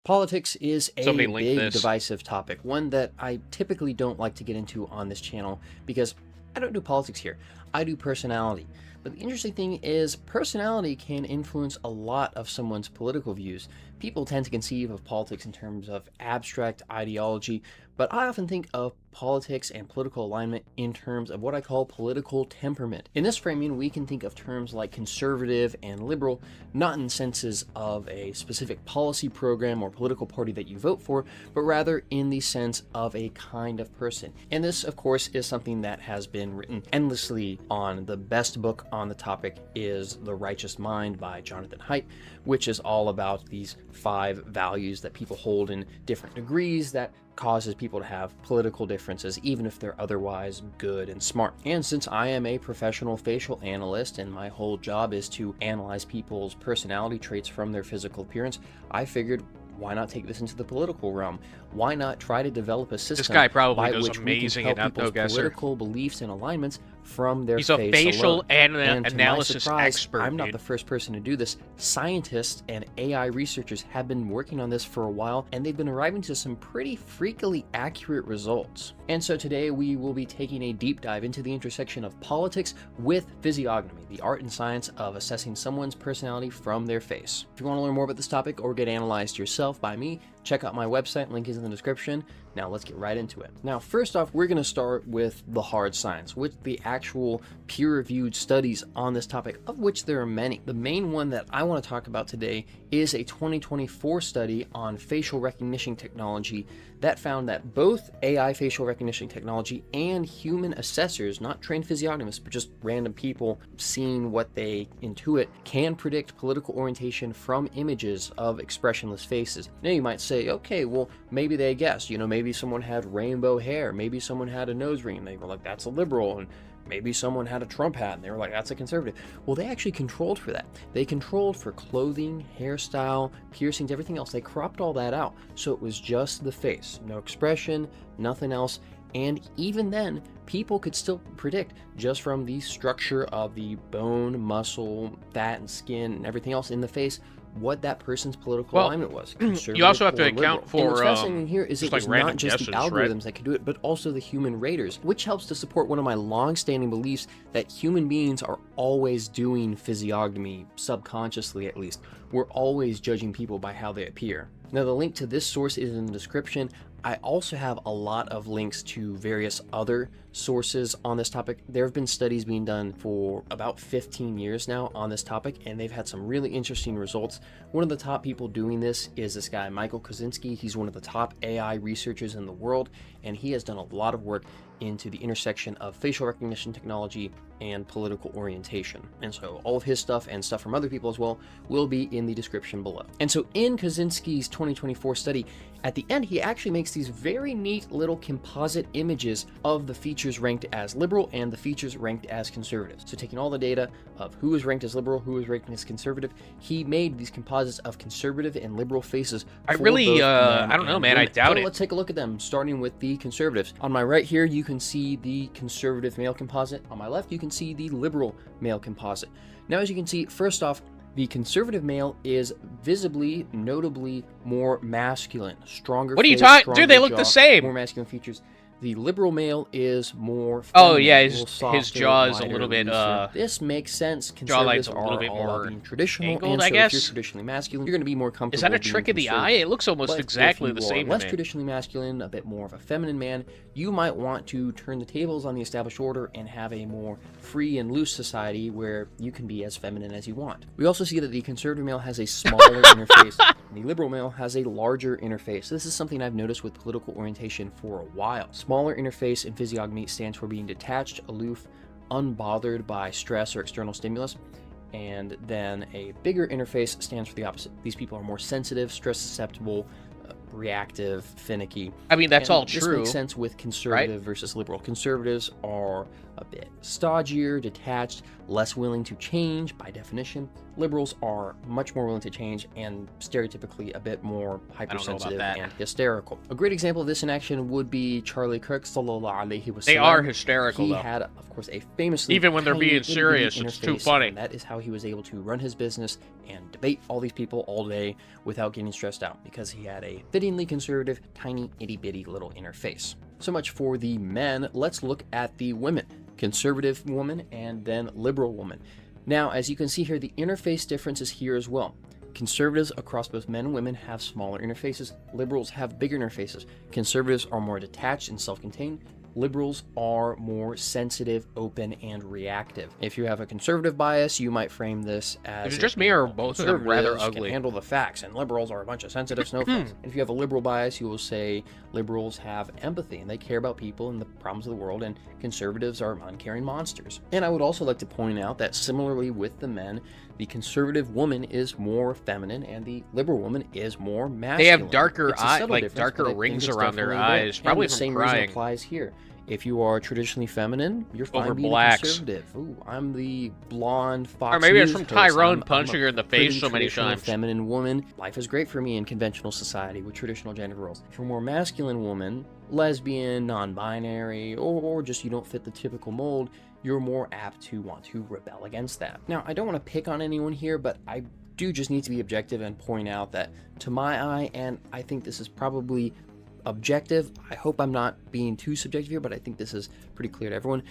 Politics is a big divisive topic, one that I typically don't like to get into on this channel because I don't do politics here. I do personality. But the interesting thing is personality can influence a lot of someone's political views. People tend to conceive of politics in terms of abstract ideology, but I often think of politics and political alignment in terms of what I call political temperament. In this framing, we can think of terms like conservative and liberal, not in senses of a specific policy program or political party that you vote for, but rather in the sense of a kind of person. And this, of course, is something that has been written endlessly on. The best book on the topic is The Righteous Mind by Jonathan Haidt, which is all about these 5 values that people hold in different degrees that causes people to have political differences, even if they're otherwise good and smart. And since I am a professional facial analyst and my whole job is to analyze people's personality traits from their physical appearance, I figured, why not take this into the political realm? Why not try to develop a system this guy probably by does which we can amazing tell at people's outguesser. political beliefs and alignments from their He's a face facial alone. and to analysis my surprise, expert, I'm not dude. the first person to do this. Scientists and AI researchers have been working on this for a while, and they've been arriving to some pretty freakily accurate results. And so today we will be taking a deep dive into the intersection of politics with physiognomy, the art and science of assessing someone's personality from their face. If you want to learn more about this topic or get analyzed yourself by me, check out my website, link is in the description. Now let's get right into it. Now, first off, we're going to start with the hard science, with the actual peer-reviewed studies on this topic, of which there are many. The main one that I want to talk about today is a 2024 study on facial recognition technology that found that both AI facial recognition technology and human assessors, not trained physiognomists, but just random people seeing what they intuit, can predict political orientation from images of expressionless faces. Now you might say, okay, well, maybe they guessed, maybe someone had rainbow hair, maybe someone had a nose ring, and they were like, that's a liberal, and maybe someone had a Trump hat, and they were like, that's a conservative. Well, they actually controlled for that. They controlled for clothing, hairstyle, piercings, everything else. They cropped all that out, so it was just the face. No expression, nothing else. And even then, people could still predict just from the structure of the bone, muscle, fat, and skin, and everything else in the face what that person's political alignment was. You also have to account for. And what's fascinating here is it was not just the algorithms right? that could do it, but also the human raters, which helps to support one of my long-standing beliefs that human beings are always doing physiognomy, subconsciously at least. We're always judging people by how they appear. Now, the link to this source is in the description. I also have a lot of links to various other sources on this topic. There have been studies being done for about 15 years now on this topic, and they've had some really interesting results. One of the top people doing this is this guy, Michael Kosinski. He's one of the top AI researchers in the world, and he has done a lot of work into the intersection of facial recognition technology and political orientation. And so all of his stuff and stuff from other people as well will be in the description below. And so in Kosinski's 2024 study, at the end, he actually makes these very neat little composite images of the features ranked as liberal and the features ranked as conservative. So taking all the data of who is ranked as liberal, who is ranked as conservative, he made these composites of conservative and liberal faces. I don't know, man. I doubt it. Let's take a look at them, starting with the conservatives. On my right here, you can see the conservative male composite. On my left, you can see the liberal male composite. Now, as you can see, first off, the conservative male is visibly, notably more masculine, stronger. What are you talking? Dude, they look the same. More masculine features. The liberal male is more. Oh yeah, his jaw is a little bit. This makes sense. Conservatives are all about being traditional, angled, and so I guess. if you're traditionally masculine, you're going to be more comfortable. Is that a trick of the eye? It looks almost exactly the same. Less traditionally masculine, a bit more of a feminine man. You might want to turn the tables on the established order and have a more free and loose society where you can be as feminine as you want. We also see that the conservative male has a smaller interface, and the liberal male has a larger interface. This is something I've noticed with political orientation for a while. Smaller interface and physiognomy stands for being detached, aloof, unbothered by stress or external stimulus. And then a bigger interface stands for the opposite. These people are more sensitive, stress susceptible, reactive, finicky. I mean, that's all this true. Makes sense with conservative versus liberal. Conservatives are a bit stodgier, detached, less willing to change by definition. Liberals are much more willing to change and stereotypically a bit more hypersensitive and hysterical. A great example of this in action would be Charlie Kirk, sallallahu alaihi wasallam. They are hysterical, He though. had, of course, a famously even when they're tiny, being serious, itty-bitty it's too interface, funny. and that is how he was able to run his business and debate all these people all day without getting stressed out, because he had a fittingly conservative, tiny, itty-bitty little interface. So much for the men. Let's look at the women. Conservative woman and then liberal woman. Now, as you can see here, the interface difference is here as well. Conservatives across both men and women have smaller interfaces. Liberals have bigger interfaces. Conservatives are more detached and self-contained. Liberals are more sensitive, open, and reactive. If you have a conservative bias, you might frame this as... Is it just me or both of them rather ugly? Can handle the facts, and liberals are a bunch of sensitive snowflakes. And if you have a liberal bias, you will say liberals have empathy, and they care about people and the problems of the world, and conservatives are uncaring monsters. And I would also like to point out that similarly with the men, the conservative woman is more feminine, and the liberal woman is more masculine. They have darker eyes, like darker rings around their eyes, probably from crying. The same reason applies here. If you are traditionally feminine, you're fine being conservative. Ooh, I'm the blonde Fox Or maybe News it's from host. Tyrone I'm punching her in the face so many times. Feminine woman. Life is great for me in conventional society with traditional gender roles. If you're a more masculine woman, lesbian, non-binary, or just you don't fit the typical mold, you're more apt to want to rebel against that. Now, I don't want to pick on anyone here, but I do just need to be objective and point out that to my eye, and I think this is probably objective, I hope I'm not being too subjective here, but I think this is pretty clear to everyone.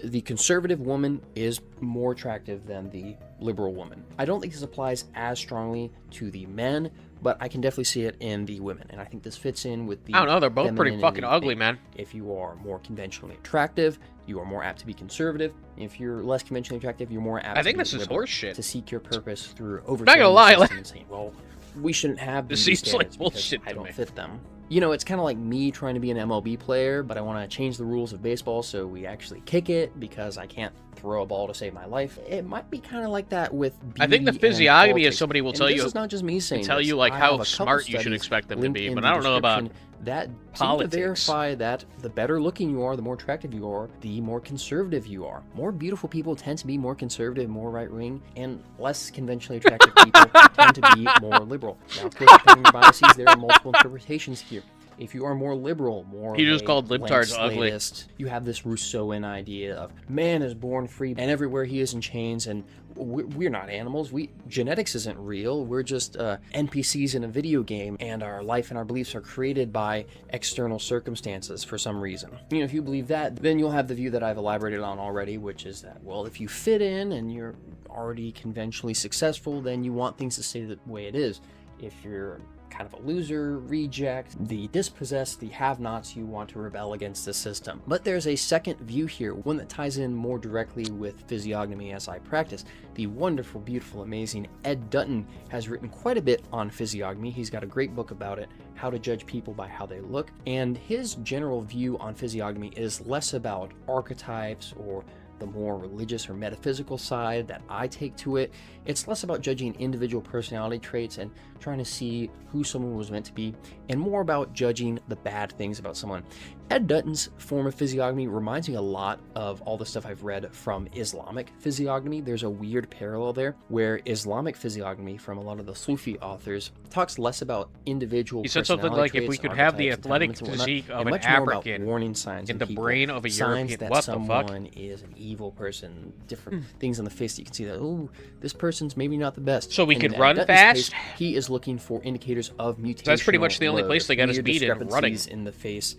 The conservative woman is more attractive than the liberal woman. I don't think this applies as strongly to the men, but I can definitely see it in the women, and I think this fits in with the I don't know, they're both pretty fucking ugly, thing. man. If you are more conventionally attractive, you are more apt to be conservative. If you're less conventionally attractive, you're more apt I think to be this is liberal, horseshit. to seek your purpose through Not gonna lie, overturning the system and saying, well, we shouldn't have This these seems like standards bullshit because I to don't me. fit them. You know, it's kind of like me trying to be an MLB player, but I want to change the rules of baseball so we actually kick it because I can't throw a ball to save my life. It might be kind of like that with beauty I think the and physiognomy politics. is somebody will And tell this you. is not just me saying tell this. you like I have how a couple smart you should studies expect them to linked be, in but the I don't know about description that seem to politics. verify that the better looking you are, the more attractive you are, the more conservative you are. More beautiful people tend to be more conservative, more right-wing, and less conventionally attractive people tend to be more liberal. Now, of course, depending on your biases, there are multiple interpretations here. If you are more liberal, more He just called libtards ugly. You have this Rousseauian idea of man is born free and everywhere he is in chains, and we're not animals. Genetics isn't real. We're just NPCs in a video game, and our life and our beliefs are created by external circumstances for some reason. You know, if you believe that, then you'll have the view that I've elaborated on already, which is that, well, if you fit in and you're already conventionally successful, then you want things to stay the way it is. If you're kind of a loser, reject, the dispossessed, the have-nots, you want to rebel against the system. But there's a second view here, one that ties in more directly with physiognomy as I practice. The wonderful, beautiful, amazing Ed Dutton has written quite a bit on physiognomy. He's got a great book about it, How to Judge People by How They Look, and his general view on physiognomy is less about archetypes or the more religious or metaphysical side that I take to it. It's less about judging individual personality traits and trying to see who someone was meant to be, and more about judging the bad things about someone. Ed Dutton's form of physiognomy reminds me a lot of all the stuff I've read from Islamic physiognomy. There's a weird parallel there, where Islamic physiognomy from a lot of the Sufi authors talks less about individual He said something like, if we could have the athletic physique of an African warning signs in the people, brain of a signs European, that what the fuck? someone is an evil person, different things on the face that you can see that, oh, this person's maybe not the best. So we And could in run Dutton's fast? case, he is looking for indicators of mutation. That's pretty much the only place they got us beat in running. In the face,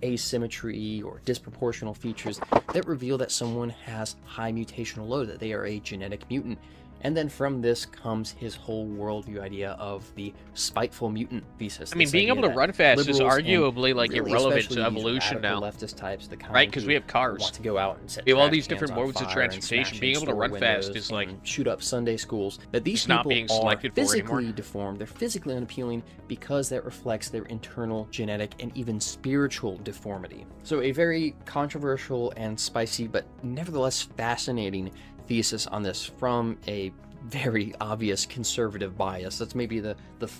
asymmetry or disproportional features that reveal that someone has high mutational load, that they are a genetic mutant. And then from this comes his whole worldview idea of the spiteful mutant thesis. I mean, being able to run fast is arguably like irrelevant to evolution now, leftist types, the kind right? Because we have cars. Want to go out and set we have all trash these cans different on modes of fire transportation. and Being able to run fast is like shoot up Sunday schools. That these it's people not being selected are for physically anymore. deformed. They're physically unappealing because that reflects their internal genetic and even spiritual deformity. So a very controversial and spicy, but nevertheless fascinating thesis on this from a very obvious conservative bias. That's maybe the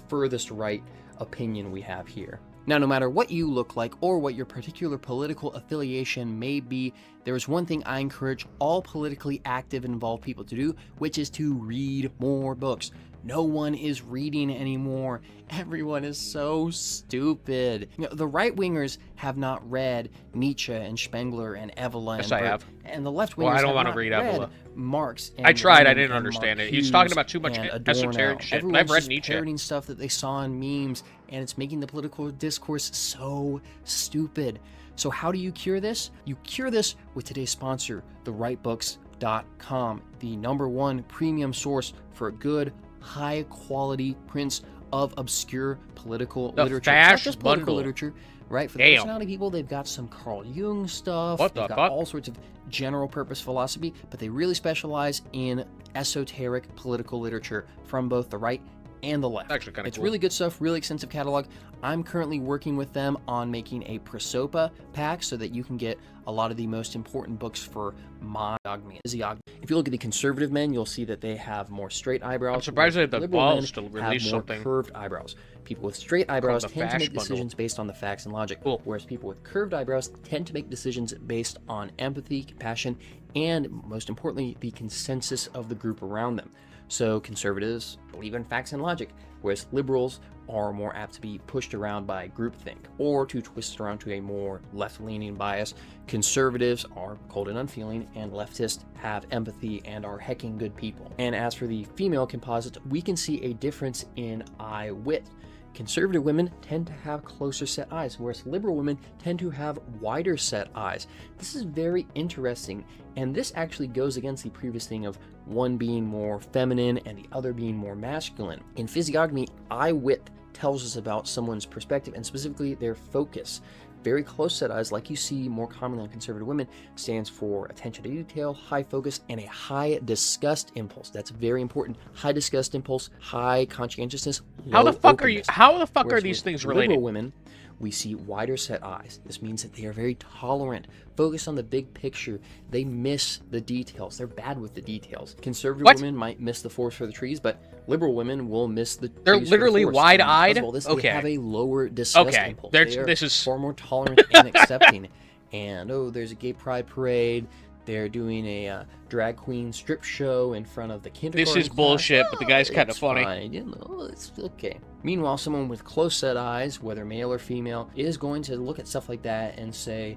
furthest right opinion we have here. Now, no matter what you look like or what your particular political affiliation may be, there is one thing I encourage all politically active and involved people to do, which is to read more books. No one is reading anymore. Everyone is so stupid. You know, the right-wingers have not read Nietzsche and Spengler and Evola Yes, and I Bert, have. and the left-wingers Well, I don't have want not to read read Evola. Marx and I tried, I Lenin didn't and understand it. He Marcuse was talking about too much and esoteric Adorno. shit. Everyone's I've read just Nietzsche. parroting stuff that they saw in memes, and it's making the political discourse so stupid. So how do you cure this? You cure this with today's sponsor, therightbooks.com, the #1 premium source for good, high-quality prints of obscure political literature. It's not just political literature, right? For the personality people, they've got some Carl Jung stuff. They've got all sorts of general purpose philosophy, but they really specialize in esoteric political literature from both the right and the left. Actually, kind of It's cool. really good stuff, really extensive catalog. I'm currently working with them on making a Prosopa pack so that you can get a lot of the most important books for physiognomy. If you look at the conservative men, you'll see that they have more straight eyebrows. I'm surprised they had the Liberal balls men to release have more something curved eyebrows. People with straight eyebrows the tend to Fash make bundle. decisions based on the facts and logic, whereas people with curved eyebrows tend to make decisions based on empathy, compassion, and most importantly, the consensus of the group around them. So conservatives believe in facts and logic, whereas liberals are more apt to be pushed around by groupthink or to twist around to a more left-leaning bias. Conservatives are cold and unfeeling, and leftists have empathy and are hecking good people. And as for the female composite, we can see a difference in eye width. Conservative women tend to have closer set eyes, whereas liberal women tend to have wider set eyes. This is very interesting, and this actually goes against the previous thing of one being more feminine and the other being more masculine. In physiognomy, eye width tells us about someone's perspective and specifically their focus. Very close set eyes, like you see more commonly on conservative women, stands for attention to detail, high focus, and a high disgust impulse. That's very important. High disgust impulse, high conscientiousness, How the fuck openness. How the fuck are Whereas these with things related? Liberal women, we see wider set eyes. This means that they are very tolerant, focused on the big picture. They miss the details. They're bad with the details. Conservative women might miss the forest for the trees, but liberal women will miss the They're trees for the literally forest. wide-eyed? And because of all this, Okay. They have a lower disgust Okay. impulse. They're- They are this is- far more tolerant and accepting. And, oh, there's a gay pride parade. They're doing a drag queen strip show in front of the kindergarten This is class. bullshit, but the guy's kind of It's funny. fine, you know, it's okay. Meanwhile, someone with close set eyes, whether male or female, is going to look at stuff like that and say,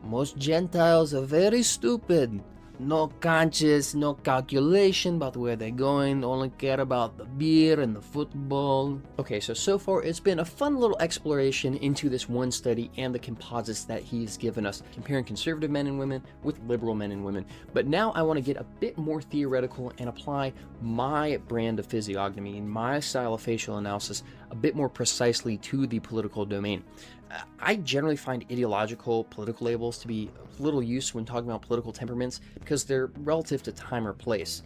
most Gentiles are very stupid. No conscience, no calculation about where they're going, only care about the beer and the football. Okay, so far it's been a fun little exploration into this one study and the composites that he's given us, comparing conservative men and women with liberal men and women. But now I want to get a bit more theoretical and apply my brand of physiognomy and my style of facial analysis a bit more precisely to the political domain. I generally find ideological political labels to be of little use when talking about political temperaments because they're relative to time or place.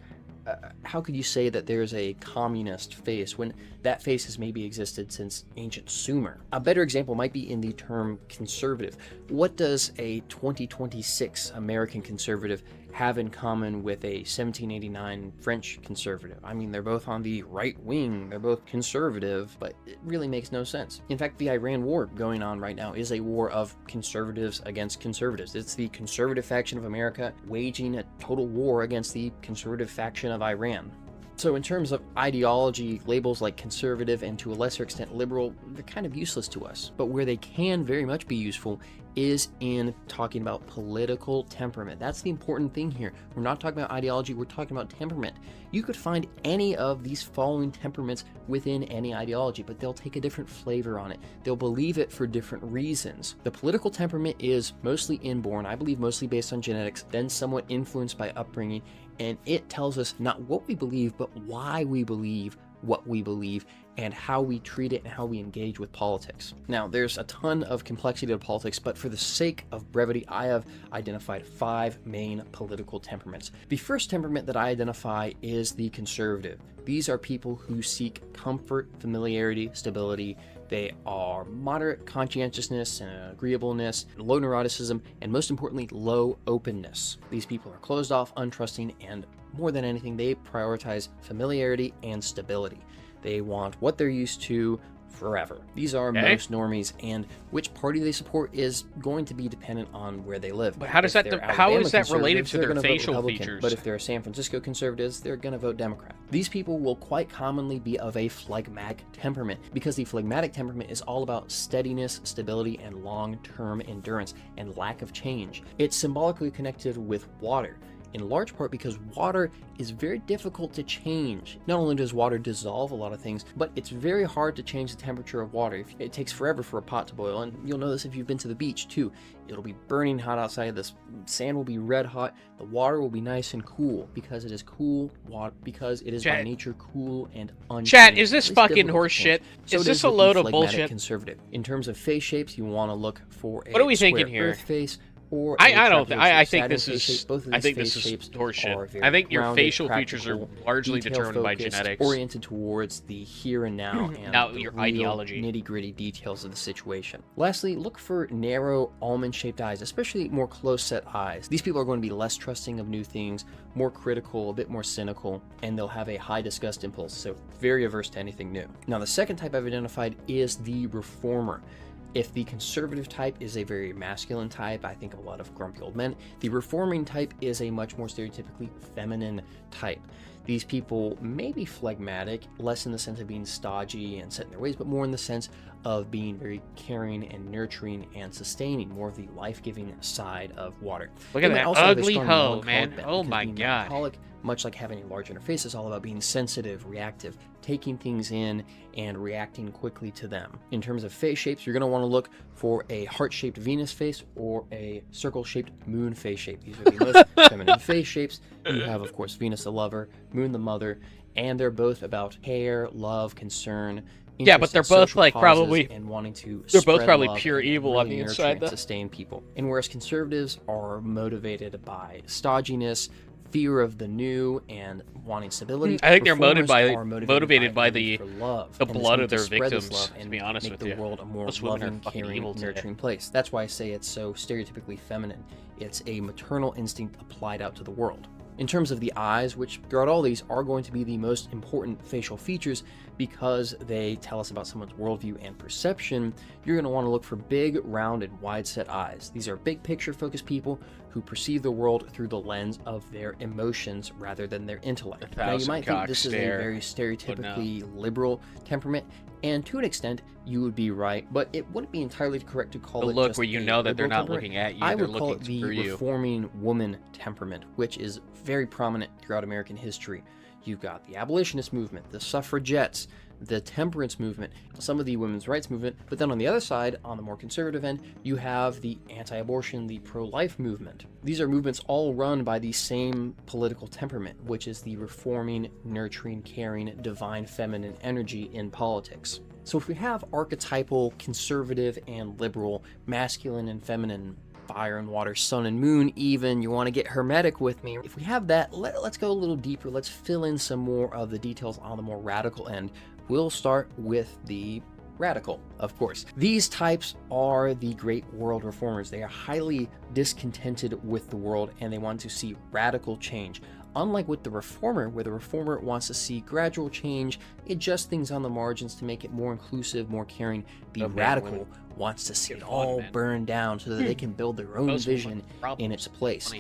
How could you say that there's a communist face when that face has maybe existed since ancient Sumer? A better example might be in the term conservative. What does a 2026 American conservative have in common with a 1789 French conservative? I mean, they're both on the right wing, they're both conservative, but it really makes no sense. In fact, the Iran war going on right now is a war of conservatives against conservatives. It's the conservative faction of America waging a total war against the conservative faction of Iran. So in terms of ideology, labels like conservative and to a lesser extent liberal, they're kind of useless to us. But where they can very much be useful is in talking about political temperament. That's the important thing here. We're not talking about ideology, we're talking about temperament. You could find any of these following temperaments within any ideology, but they'll take a different flavor on it. They'll believe it for different reasons. The political temperament is mostly inborn, I believe mostly based on genetics, then somewhat influenced by upbringing, and it tells us not what we believe, but why we believe what we believe and how we treat it and how we engage with politics. Now, there's a ton of complexity to politics, but for the sake of brevity, I have identified 5 main political temperaments. The first temperament that I identify is the conservative. These are people who seek comfort, familiarity, stability. They are moderate conscientiousness and agreeableness, low neuroticism, and most importantly, low openness. These people are closed off, untrusting, and more than anything, they prioritize familiarity and stability. They want what they're used to forever. These are most normies, and which party they support is going to be dependent on where they live. But how does that? How is that related to their facial features? But if they're San Francisco conservatives, they're going to vote Democrat. These people will quite commonly be of a phlegmatic temperament because the phlegmatic temperament is all about steadiness, stability, and long-term endurance and lack of change. It's symbolically connected with water, in large part because water is very difficult to change. Not only does water dissolve a lot of things, but it's very hard to change the temperature of water. It takes forever for a pot to boil, and you'll know this if you've been to the beach too. It'll be burning hot outside, the sand will be red hot, the water will be nice and cool because it is cool water, because it is by nature cool and unchanged. Chat, is this fucking horse shit? So is this a load of bullshit? Conservative. In terms of face shapes, you want to look for a what are we square thinking here? Earth face, or I don't think I think Saturn this face is shape. Both of I these think face this is shapes horseshit. are very I think your grounded, facial features are practical, largely determined by detail-focused, genetics. oriented towards the here and now and Now the your real ideology. nitty-gritty details of the situation. Lastly, look for narrow almond-shaped eyes, especially more close-set eyes. These people are going to be less trusting of new things, more critical, a bit more cynical, and they'll have a high disgust impulse, so very averse to anything new. Now, the second type I've identified is the reformer. If the conservative type is a very masculine type, I think of a lot of grumpy old men. The reforming type is a much more stereotypically feminine type. These people may be phlegmatic, less in the sense of being stodgy and set in their ways, but more in the sense of being very caring and nurturing and sustaining, more of the life-giving side of water. Look at that ugly hoe, man. Oh my god. Much like having a large interface, is all about being sensitive, reactive, taking things in and reacting quickly to them. In terms of face shapes, you're going to want to look for a heart-shaped Venus face or a circle-shaped moon face shape. These are the most feminine face shapes. You have, of course, Venus the lover, Moon the mother, and they're both about care, love, concern. Yeah, but they're both like probably and wanting to. They're both probably love pure evil really on the inside, though. Sustain people, and whereas conservatives are motivated by stodginess, fear of the new, and wanting stability, I think they're motivated by the blood of their victims. To be honest with you, make the world a more loving, caring, nurturing place. That's why I say it's so stereotypically feminine. It's a maternal instinct applied out to the world. In terms of the eyes, which throughout all these are going to be the most important facial features because they tell us about someone's worldview and perception, you're going to want to look for big, round, and wide-set eyes. These are big picture-focused people who perceive the world through the lens of their emotions rather than their intellect. Now, you might think this is a very stereotypically liberal temperament, and to an extent, you would be right, but it wouldn't be entirely correct to call it look just where you a know that they're liberal not temperament. looking at you, I they're would call it looking the through you. reforming woman temperament, which is very prominent throughout American history. You've got the abolitionist movement, the suffragettes, the temperance movement, some of the women's rights movement, but then on the other side, on the more conservative end, you have the anti-abortion, the pro-life movement. These are movements all run by the same political temperament, which is the reforming, nurturing, caring, divine feminine energy in politics. So if we have archetypal, conservative, and liberal, masculine and feminine, fire and water, sun and moon even, you want to get hermetic with me. If we have that, let's go a little deeper. Let's fill in some more of the details on the more radical end. We'll start with the radical, of course. These types are the great world reformers. They are highly discontented with the world and they want to see radical change. Unlike with the reformer, where the reformer wants to see gradual change, adjust things on the margins to make it more inclusive, more caring, the radical wants to see it all burn down so that they can build their own vision in its place.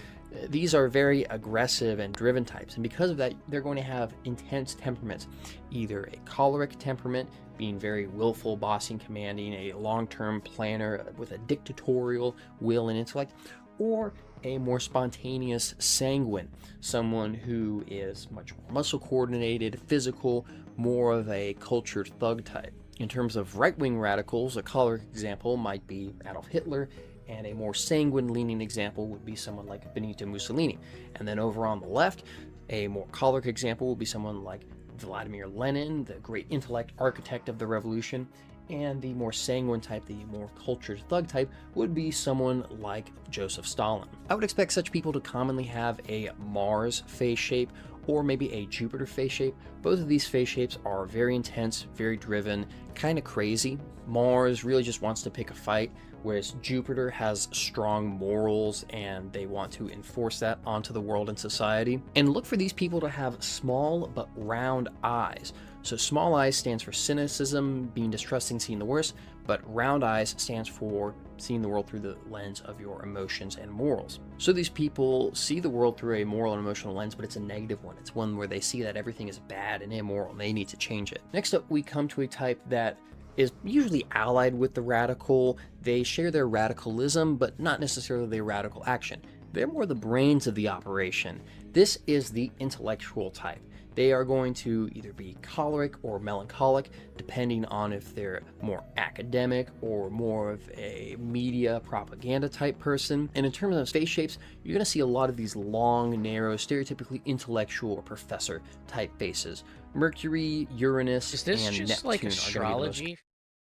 These are very aggressive and driven types, and because of that, they're going to have intense temperaments. Either a choleric temperament, being very willful, bossy, and commanding, a long-term planner with a dictatorial will and intellect, or a more spontaneous sanguine, someone who is much more muscle coordinated, physical, more of a cultured thug type. In terms of right-wing radicals, a choleric example might be Adolf Hitler, and a more sanguine-leaning example would be someone like Benito Mussolini. And then over on the left, a more choleric example would be someone like Vladimir Lenin, the great intellect architect of the revolution. And the more sanguine type, the more cultured thug type, would be someone like Joseph Stalin. I would expect such people to commonly have a Mars face shape or maybe a Jupiter face shape. Both of these face shapes are very intense, very driven, kind of crazy. Mars really just wants to pick a fight, whereas Jupiter has strong morals and they want to enforce that onto the world and society. And look for these people to have small but round eyes. So small eyes stands for cynicism, being distrusting, seeing the worst, but round eyes stands for seeing the world through the lens of your emotions and morals. So these people see the world through a moral and emotional lens, but it's a negative one. It's one where they see that everything is bad and immoral and they need to change it. Next up, we come to a type that is usually allied with the radical. They share their radicalism, but not necessarily their radical action. They're more the brains of the operation. This is the intellectual type. They are going to either be choleric or melancholic, depending on if they're more academic or more of a media propaganda type person. And in terms of face shapes, you're going to see a lot of these long, narrow, stereotypically intellectual or professor type faces. Mercury, Uranus, is this and just Neptune like astrology?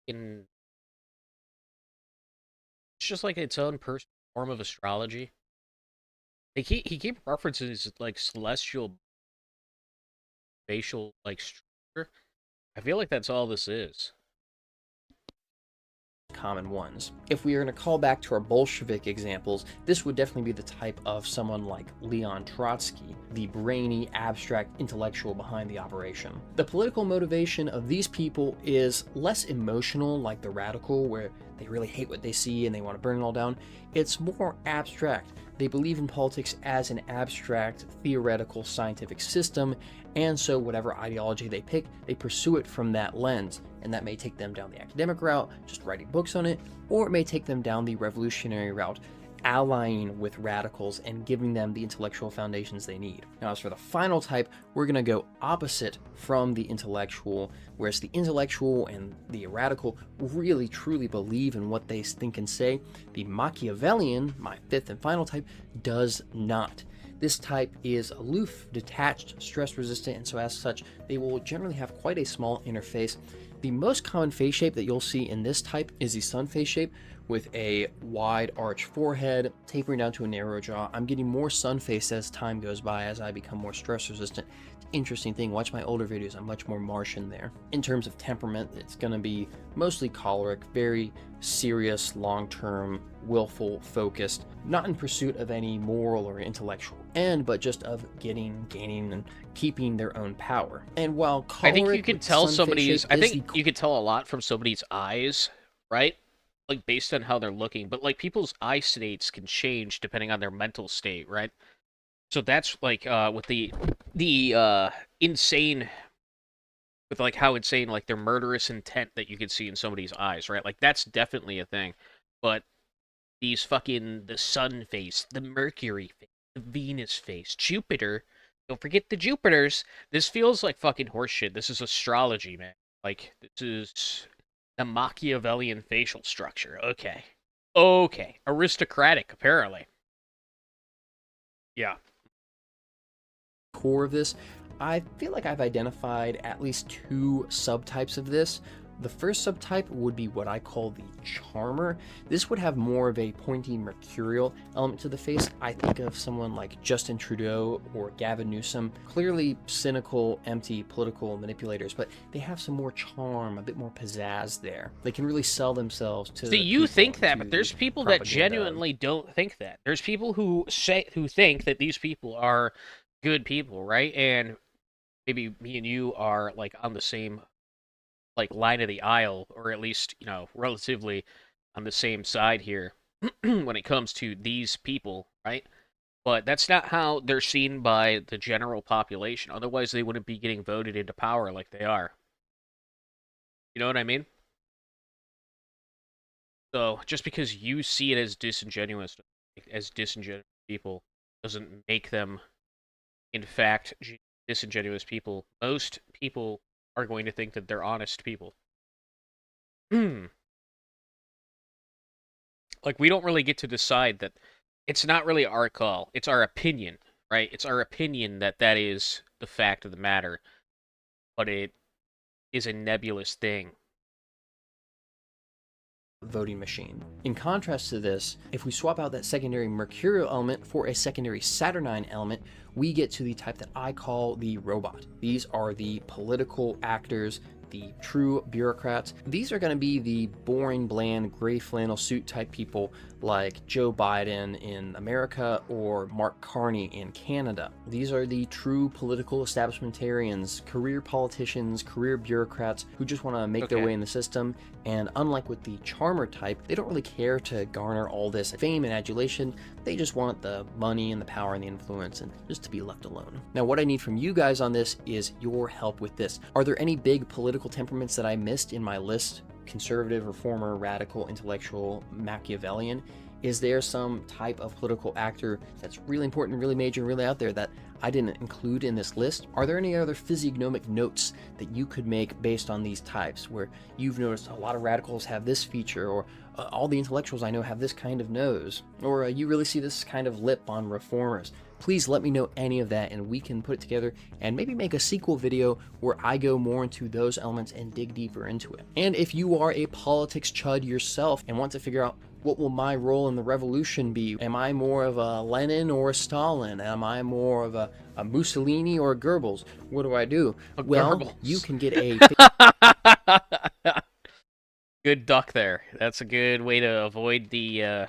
It's just like its own form of astrology. He keep references like celestial facial like structure. I feel like that's all this is. Common ones. If we are going to call back to our Bolshevik examples, this would definitely be the type of someone like Leon Trotsky, the brainy, abstract intellectual behind the operation. The political motivation of these people is less emotional like the radical, where they really hate what they see and they want to burn it all down. It's more abstract. They believe in politics as an abstract, theoretical, scientific system, and so whatever ideology they pick, they pursue it from that lens. And that may take them down the academic route, just writing books on it, or it may take them down the revolutionary route, allying with radicals and giving them the intellectual foundations they need. Now, as for the final type, we're going to go opposite from the intellectual, whereas the intellectual and the radical really truly believe in what they think and say. The Machiavellian, my fifth and final type, does not. This type is aloof, detached, stress resistant, and so as such, they will generally have quite a small inner face. The most common face shape that you'll see in this type is the sun face shape, with a wide arch forehead, tapering down to a narrow jaw. I'm getting more sun face as time goes by, as I become more stress resistant. It's an interesting thing. Watch my older videos, I'm much more Martian there. In terms of temperament, it's going to be mostly choleric, very serious, long-term, willful, focused, not in pursuit of any moral or intellectual end, but just of gaining and keeping their own power. And while choleric, I think you can tell somebody's, you can tell a lot from somebody's eyes, right? Like, based on how they're looking, but like people's eye states can change depending on their mental state, right? So that's like with the insane, with like how insane, like their murderous intent that you can see in somebody's eyes, right? Like that's definitely a thing. But these fucking, the sun face, the Mercury face, the Venus face, Jupiter, don't forget the Jupiters. This feels like fucking horseshit. This is astrology, man. Like, this is the Machiavellian facial structure. Okay. Okay. Aristocratic, apparently. Yeah. Core of this, I feel like I've identified at least two subtypes of this. The first subtype would be what I call the charmer. This would have more of a pointy mercurial element to the face. I think of someone like Justin Trudeau or Gavin Newsom, clearly cynical, empty political manipulators, but they have some more charm, a bit more pizzazz there. They can really sell themselves to. See, you think that, but there's people that genuinely don't think that. There's people who think that these people are good people, right? And maybe me and you are like on the same like line of the aisle, or at least, you know, relatively on the same side here when it comes to these people, right? But that's not how they're seen by the general population. Otherwise, they wouldn't be getting voted into power like they are. You know what I mean? So, just because you see it as disingenuous people, doesn't make them, in fact, disingenuous people. Most people are going to think that they're honest people. Like, we don't really get to decide that. It's not really our call. It's our opinion, right? It's our opinion that that is the fact of the matter. But it is a nebulous thing. Voting machine. In contrast to this, if we swap out that secondary mercurial element for a secondary saturnine element, we get to the type that I call the robot. These are the political actors, the true bureaucrats. These are going to be the boring, bland, gray flannel suit type people like Joe Biden in America or Mark Carney in Canada. These are the true political establishmentarians, career politicians, career bureaucrats who just want to make their way in the system. And unlike with the charmer type, they don't really care to garner all this fame and adulation. They just want the money and the power and the influence and just to be left alone. Now, what I need from you guys on this is your help with this. Are there any big political temperaments that I missed in my list? Conservative, reformer, radical, intellectual, Machiavellian? Is there some type of political actor that's really important, really major, really out there that I didn't include in this list? Are there any other physiognomic notes that you could make based on these types, where you've noticed a lot of radicals have this feature, or all the intellectuals I know have this kind of nose, or you really see this kind of lip on reformers? Please let me know any of that, and we can put it together and maybe make a sequel video where I go more into those elements and dig deeper into it. And if you are a politics chud yourself and want to figure out what will my role in the revolution be? Am I more of a Lenin or a Stalin? Am I more of a Mussolini or a Goebbels? What do I do? Well, you can get a... Good duck there. That's a good way to avoid the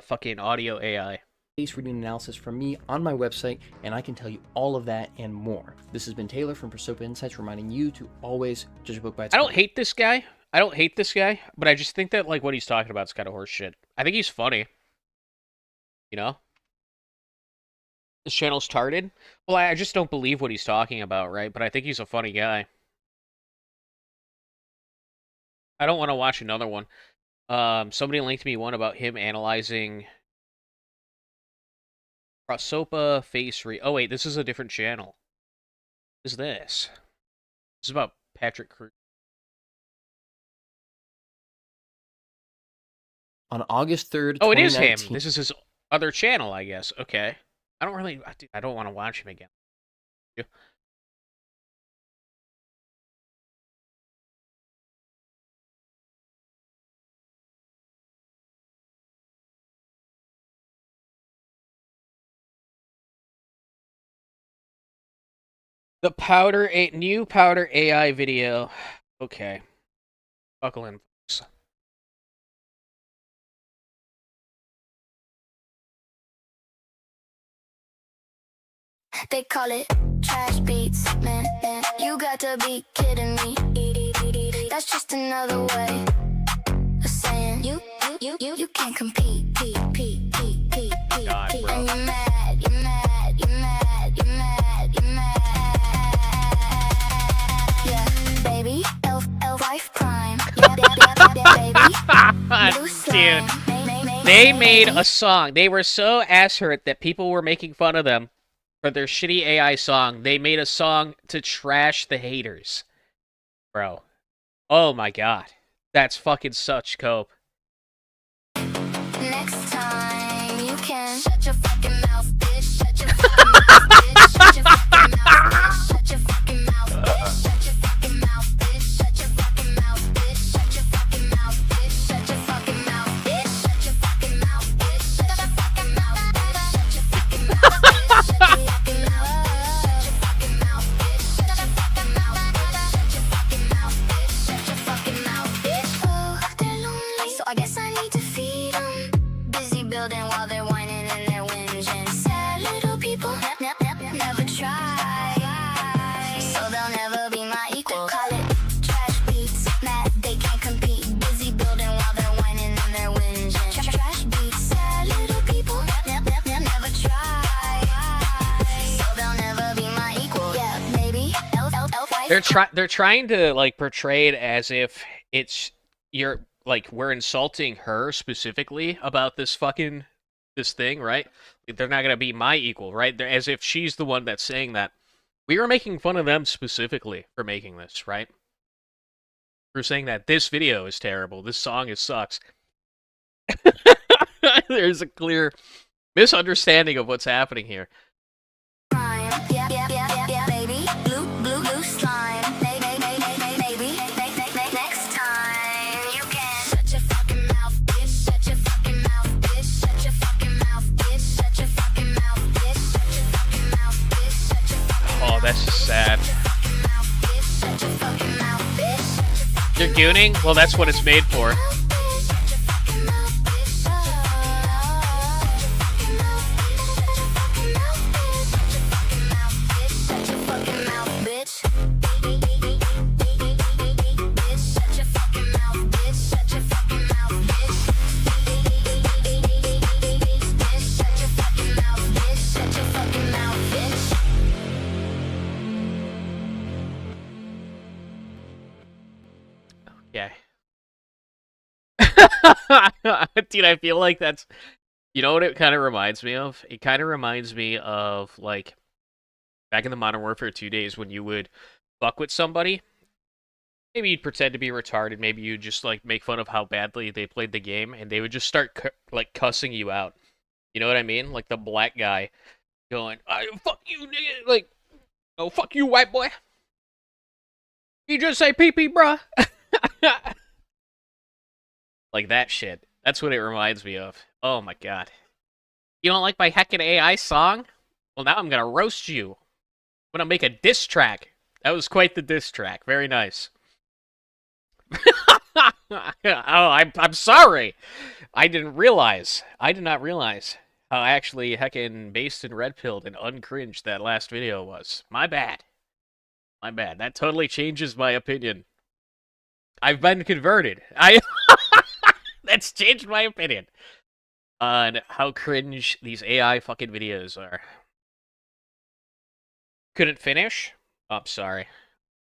fucking audio AI. Face reading analysis from me on my website, and I can tell you all of that and more. This has been Taylor from Prosopa Insights, reminding you to always judge a book by its I don't hate this guy. I don't hate this guy, but I just think that like what he's talking about is kind of horse shit. I think he's funny. You know? This channel's tarded. Well, I just don't believe what he's talking about, right? But I think he's a funny guy. I don't want to watch another one. Somebody linked me one about him analyzing Prosopa face re. Oh wait, this is a different channel. What is this? This is about Patrick Cruz. On August 3rd, oh, it is him. This is his other channel, I guess. Okay. I don't really... I don't want to watch him again. Yeah. The Powdur... new Powdur AI video. Okay. Buckle in, folks. They call it trash beats, man. You got to be kidding me. That's just another way of saying you can't compete. God, and you're mad, you're mad, you're mad, you're mad, you're mad. Yeah, baby, elf life prime. Yeah, baby. Dude, they made a song. They were so ass hurt that people were making fun of them for their shitty AI song. They made a song to trash the haters. Bro. Oh my god. That's fucking such cope. Next time you can shut your fucking mouth, bitch. Shut your fucking mouth, bitch. Shut your fucking mouth, bitch. Shut your fucking mouth, bitch. Shut your fucking mouth, bitch. Shut your fucking mouth, bitch. Shut your fucking mouth, bitch. Shut your fucking mouth, bitch. Shut your fucking mouth, bitch. Shut your fucking mouth, bitch. Shut your fucking mouth, bitch. I guess I need to feed them. Busy building while they're whining and they're whinging. Sad little people never try, so they'll never be my equal. Call it trash beats, mad they can't compete. Busy building while they're whining and they're whinging. Trash beats, sad little people never try, so they'll never be my equal. Yeah, maybe They're trying to like portray it as if it's we're insulting her specifically about this thing, right? They're not gonna be my equal, right? As if she's the one that's saying that. We were making fun of them specifically for making this, right? We're saying that this video is terrible, this song sucks. There's a clear misunderstanding of what's happening here. Yeah, baby. Blue slime. Maybe. Next time you can shut your fucking mouth, bitch. Shut your fucking mouth, bitch. Shut your fucking mouth, bitch. Shut your fucking mouth, bitch. Shut your fucking mouth, bitch. Shut your fucking mouth. Oh, that's just sad. You're gooning? Well, that's what it's made for. Yeah. Dude, I feel like that's... You know what it kind of reminds me of? It kind of reminds me of, like, back in the Modern Warfare 2 days when you would fuck with somebody. Maybe you'd pretend to be retarded. Maybe you'd just, like, make fun of how badly they played the game, and they would just start, cussing you out. You know what I mean? Like the black guy going, fuck you, nigga. Like, oh, fuck you, white boy. You just say pee-pee, bruh. Like that shit. That's what it reminds me of. Oh my god. You don't like my heckin' AI song? Well, now I'm gonna roast you. I'm gonna make a diss track. That was quite the diss track. Very nice. Oh, I'm sorry. I did not realize how actually heckin' based and red-pilled and uncringed that last video was. My bad. My bad. That totally changes my opinion. I've been converted. That's changed my opinion on how cringe these AI fucking videos are. Couldn't finish? Oh, I'm sorry.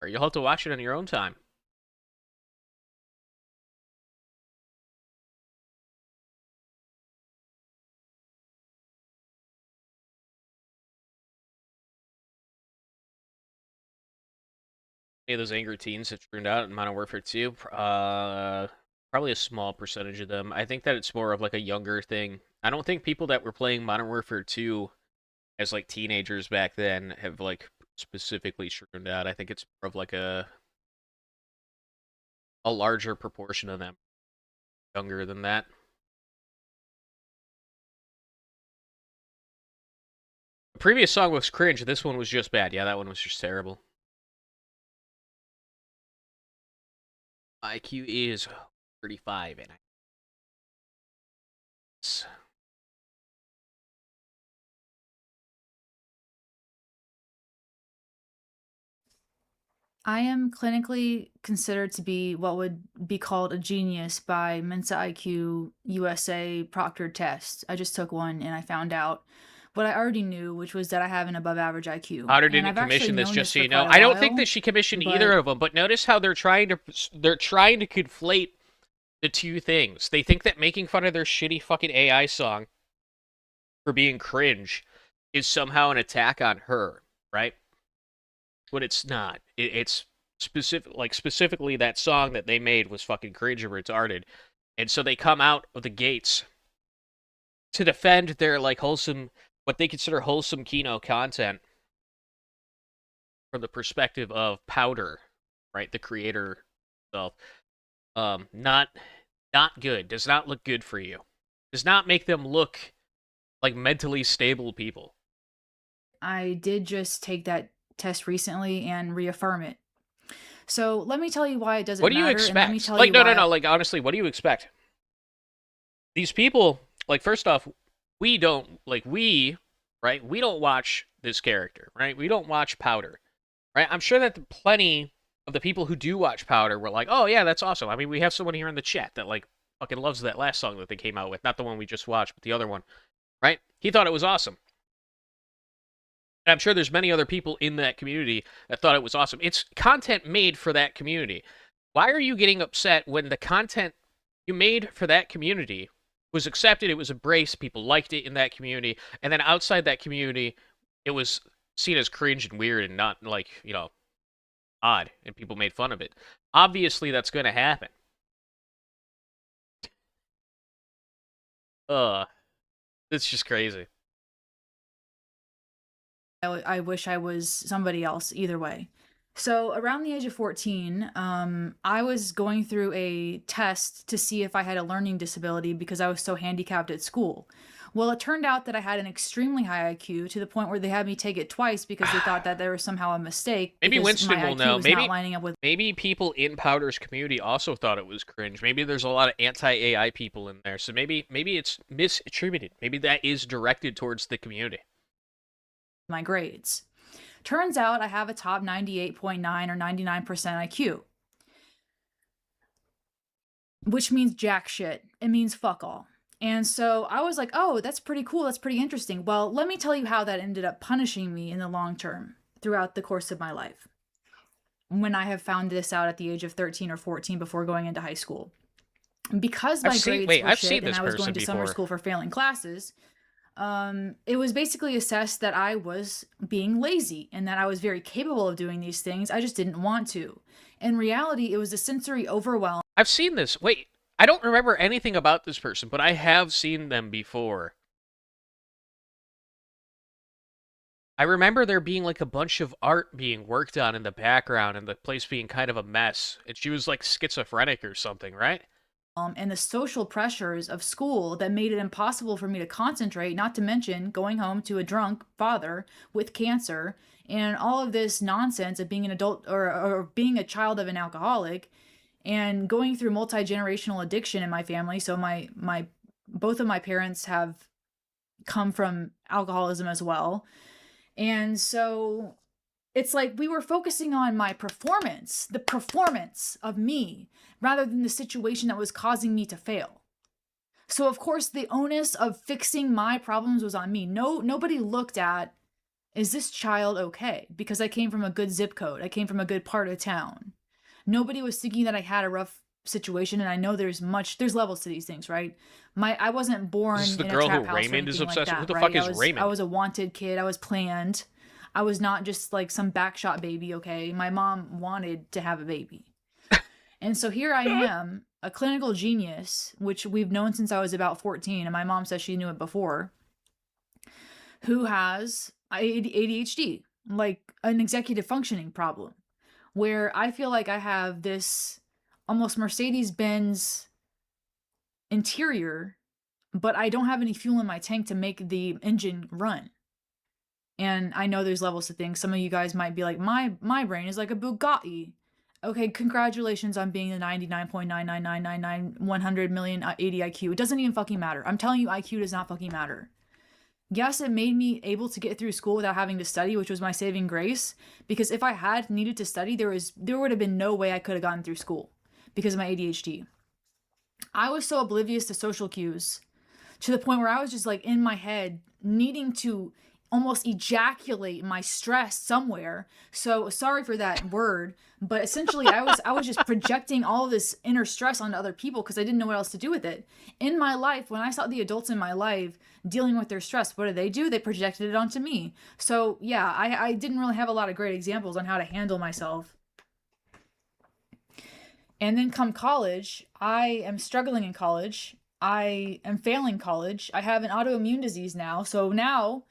Or you'll have to watch it on your own time. Any of those angry teens that turned out in Modern Warfare 2? Probably a small percentage of them. I think that it's more of like a younger thing. I don't think people that were playing Modern Warfare 2 as like teenagers back then have like specifically turned out. I think it's more of like a larger proportion of them younger than that. The previous song was cringe. This one was just bad. Yeah, that one was just terrible. IQ is 35 and I am clinically considered to be what would be called a genius by Mensa IQ USA proctored test. I just took one and I found out what I already knew, which was that I have an above average IQ. Powdur didn't commission this, just so you know. I don't think that she commissioned either of them, but notice how they're trying to conflate the two things. They think that making fun of their shitty fucking AI song for being cringe is somehow an attack on her, right? But it's not. It's specifically that song that they made was fucking cringe and retarded, and so they come out of the gates to defend their like wholesome, what they consider wholesome Kino content from the perspective of Powdur, right? The creator itself. Not good. Does not look good for you. Does not make them look like mentally stable people. I did just take that test recently and reaffirm it. So let me tell you why it doesn't matter. What do you expect? Like, no. Like, honestly, what do you expect? These people, like, first off, we don't watch this character, right? We don't watch Powdur, right? I'm sure that plenty of the people who do watch Powdur were like, oh, yeah, that's awesome. I mean, we have someone here in the chat that, like, fucking loves that last song that they came out with. Not the one we just watched, but the other one, right? He thought it was awesome. And I'm sure there's many other people in that community that thought it was awesome. It's content made for that community. Why are you getting upset when the content you made for that community was accepted, it was embraced, people liked it in that community, and then outside that community, it was seen as cringe and weird and not, like, you know, odd, and people made fun of it? Obviously, that's going to happen. It's just crazy. I wish I was somebody else either way. So around the age of 14, I was going through a test to see if I had a learning disability because I was so handicapped at school. Well, it turned out that I had an extremely high IQ to the point where they had me take it twice because they thought that there was somehow a mistake. Maybe Winston will know. Maybe maybe people in Powdur's community also thought it was cringe. Maybe there's a lot of anti-AI people in there. So maybe it's misattributed. Maybe that is directed towards the community. My grades. Turns out I have a top 98.9 or 99% IQ. Which means jack shit. It means fuck all. And so I was like, oh, that's pretty cool. That's pretty interesting. Well, let me tell you how that ended up punishing me in the long term throughout the course of my life. When I have found this out at the age of 13 or 14 before going into high school. Because my grades were shit and I was going to summer school for failing classes, it was basically assessed that I was being lazy and that I was very capable of doing these things. I just didn't want to. In reality, it was a sensory overwhelm. I've seen this. Wait, I don't remember anything about this person, but I have seen them before. I remember there being like a bunch of art being worked on in the background and the place being kind of a mess. And she was like schizophrenic or something, right? And the social pressures of school that made it impossible for me to concentrate, not to mention going home to a drunk father with cancer and all of this nonsense of being an adult or being a child of an alcoholic and going through multi-generational addiction in my family. So both of my parents have come from alcoholism as well. And so it's like we were focusing on my performance, the performance of me, rather than the situation that was causing me to fail. So of course the onus of fixing my problems was on me. Nobody looked at, is this child okay? Because I came from a good zip code. I came from a good part of town. Nobody was thinking that I had a rough situation, and I know there's levels to these things, right? I wasn't born in a trap house or anything like that. Who the fuck is Raymond? I was a wanted kid. I was planned. I was not just like some backshot baby, okay? My mom wanted to have a baby. And so here I am, a clinical genius, which we've known since I was about 14, and my mom says she knew it before, who has ADHD, like an executive functioning problem, where I feel like I have this almost Mercedes-Benz interior, but I don't have any fuel in my tank to make the engine run. And I know there's levels to things. Some of you guys might be like, my brain is like a Bugatti. Okay, congratulations on being the 99.99999 100 million 80 IQ. It doesn't even fucking matter. I'm telling you, IQ does not fucking matter. Yes, it made me able to get through school without having to study, which was my saving grace. Because if I had needed to study, there would have been no way I could have gotten through school because of my ADHD. I was so oblivious to social cues to the point where I was just like in my head needing to almost ejaculate my stress somewhere. So sorry for that word, but essentially I was just projecting all of this inner stress onto other people because I didn't know what else to do with it. In my life, when I saw the adults in my life dealing with their stress, what did? They projected it onto me. So yeah, I didn't really have a lot of great examples on how to handle myself. And then come college, I am struggling in college. I am failing college. I have an autoimmune disease now. So now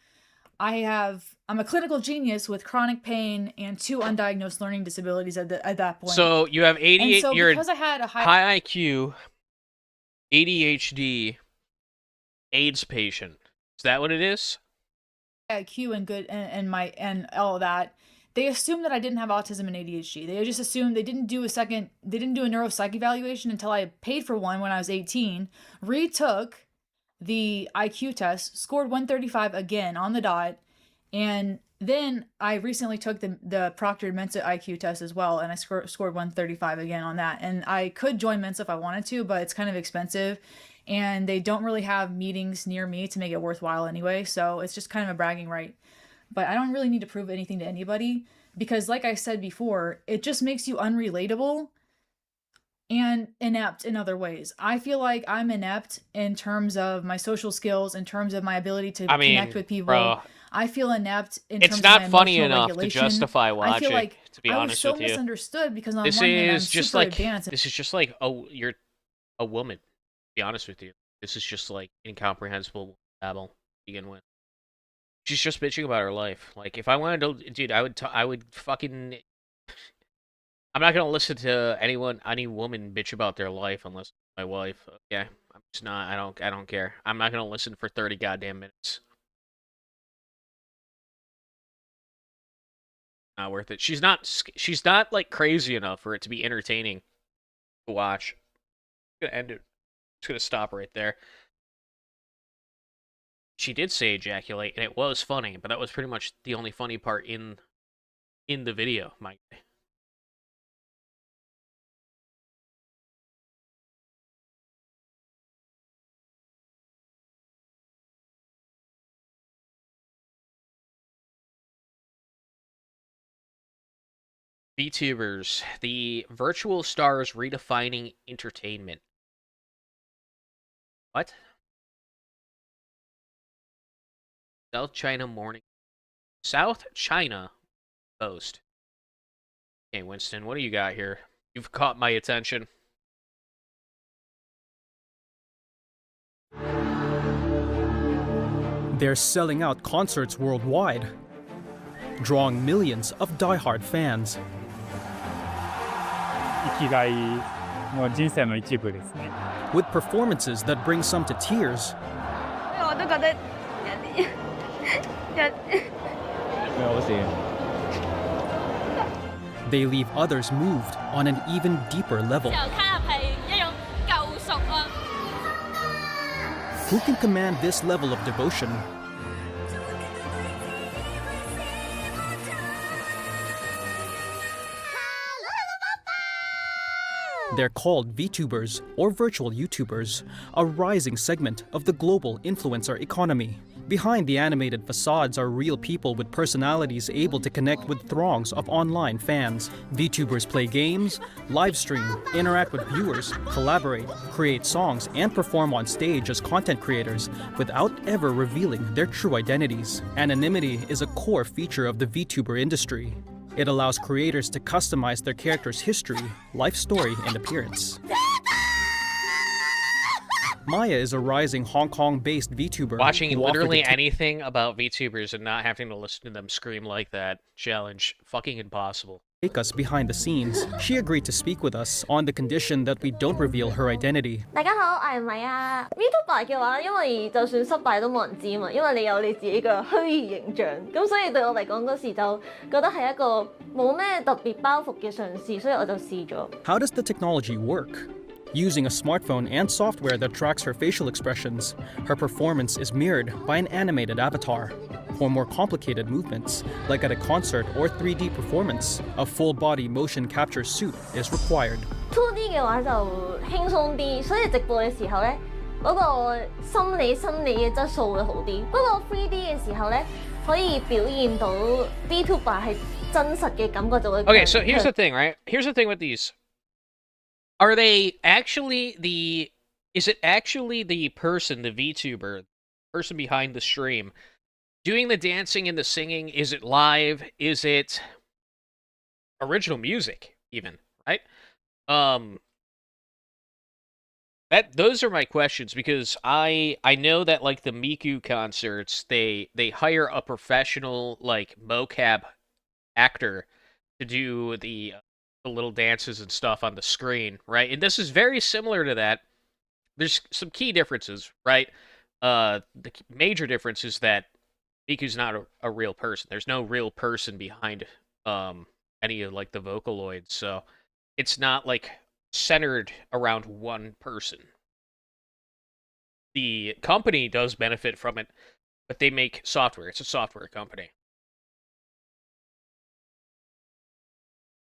I'm a clinical genius with chronic pain and 2 undiagnosed learning disabilities at that point. So you have 88. So you're because I had a high IQ, ADHD, AIDS patient. Is that what it is? IQ and good and all of that. They assumed that I didn't have autism and ADHD. They just assumed they didn't do a neuropsych evaluation until I paid for one when I was 18. Retook the IQ test, scored 135 again on the dot, and then I recently took the proctored Mensa IQ test as well, and I scored 135 again on that. And I could join Mensa if I wanted to, but it's kind of expensive, and they don't really have meetings near me to make it worthwhile anyway, so it's just kind of a bragging right. But I don't really need to prove anything to anybody, because like I said before, it just makes you unrelatable and inept in other ways. I feel like I'm inept in terms of my social skills, in terms of my ability to connect with people. Bro, I feel inept in terms it's not of my funny emotional enough regulation. to justify watching. I feel like to be honest with you, I was so misunderstood because on this one hand, I'm is just super like advanced. this is just like you're a woman. To be honest with you, this is just like incomprehensible babble to begin with. She's just bitching about her life. Like, if I wanted to, dude, I would fucking. I'm not gonna listen to any woman bitch about their life unless it's my wife. Okay, I'm just not. I don't care. I'm not gonna listen for 30 goddamn minutes. Not worth it. She's not like crazy enough for it to be entertaining to watch. I'm gonna end it. I'm just gonna stop right there. She did say ejaculate, and it was funny, but that was pretty much the only funny part in the video, my guy. VTubers, the virtual stars redefining entertainment. What? South China Post. Okay, Winston, what do you got here? You've caught my attention. They're selling out concerts worldwide, drawing millions of die-hard fans. 生きがいの人生の一部ですね。 With performances that bring some to tears. 我都覺得They leave others moved on an even deeper level. Who can command this level of devotion? They're called VTubers, or virtual YouTubers, a rising segment of the global influencer economy. Behind the animated facades are real people with personalities able to connect with throngs of online fans. VTubers play games, live stream, interact with viewers, collaborate, create songs, and perform on stage as content creators without ever revealing their true identities. Anonymity is a core feature of the VTuber industry. It allows creators to customize their character's history, life story, and appearance. Maya is a rising Hong Kong-based VTuber. Watching literally anything about VTubers and not having to listen to them scream like that, challenge fucking impossible. Take us behind the scenes. She agreed to speak with us on the condition that we don't reveal her identity. 大家好，我係米啊。VTuber 嘅話，因為就算失敗都冇人知嘛，因為你有你自己嘅虛擬形象，咁所以對我嚟講嗰時就覺得係一個冇咩特別包袱嘅嘗試，所以我就試咗。How does the technology work? Using a smartphone and software that tracks her facial expressions, her performance is mirrored by an animated avatar. For more complicated movements, like at a concert or 3D performance, a full-body motion capture suit is required. 2D 嘅話就輕鬆啲，所以直播嘅時候咧，嗰個心理嘅質素會好啲。不過 3D 嘅時候咧，可以表現到 VTuber 係真實嘅感覺就會。Okay, so here's the thing, right? Here's the thing with these. Are they actually the... Is it actually the person, the VTuber, person behind the stream, doing the dancing and the singing? Is it live? Is it original music, even, right? Those are my questions, because I know that, like, the Miku concerts, they hire a professional, like, mocap actor to do the little dances and stuff on the screen, right? And this is very similar to that. There's some key differences, right? The major difference is that Miku's not a real person. There's no real person behind any of, like, the Vocaloids, so it's not, like, centered around one person. The company does benefit from it, but they make software. It's a software company.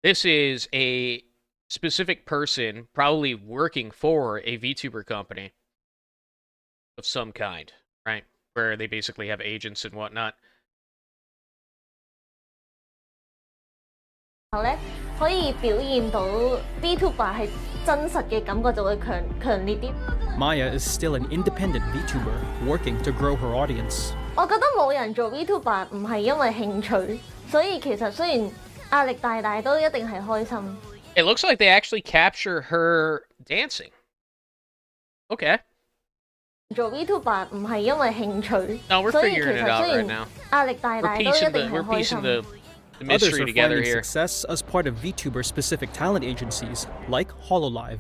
This is a specific person probably working for a VTuber company of some kind, right? Where they basically have agents and whatnot. 咧可以表現到 VTuber 係真實嘅感覺就會強烈啲。Maya is still an independent VTuber working to grow her audience. 我覺得冇人做 VTuber 唔係因為興趣，所以其實雖然壓力大都一定係開心。It looks like they actually capture her dancing. Okay. 做 VTuber 唔係因為興趣， No, we're 所以其 figuring it 實 out 雖 right 然 now. 壓力大都一定係 We're 開 piecing 心。 the Others mystery are together finding here. success as part of VTuber-specific talent agencies, like HoloLive.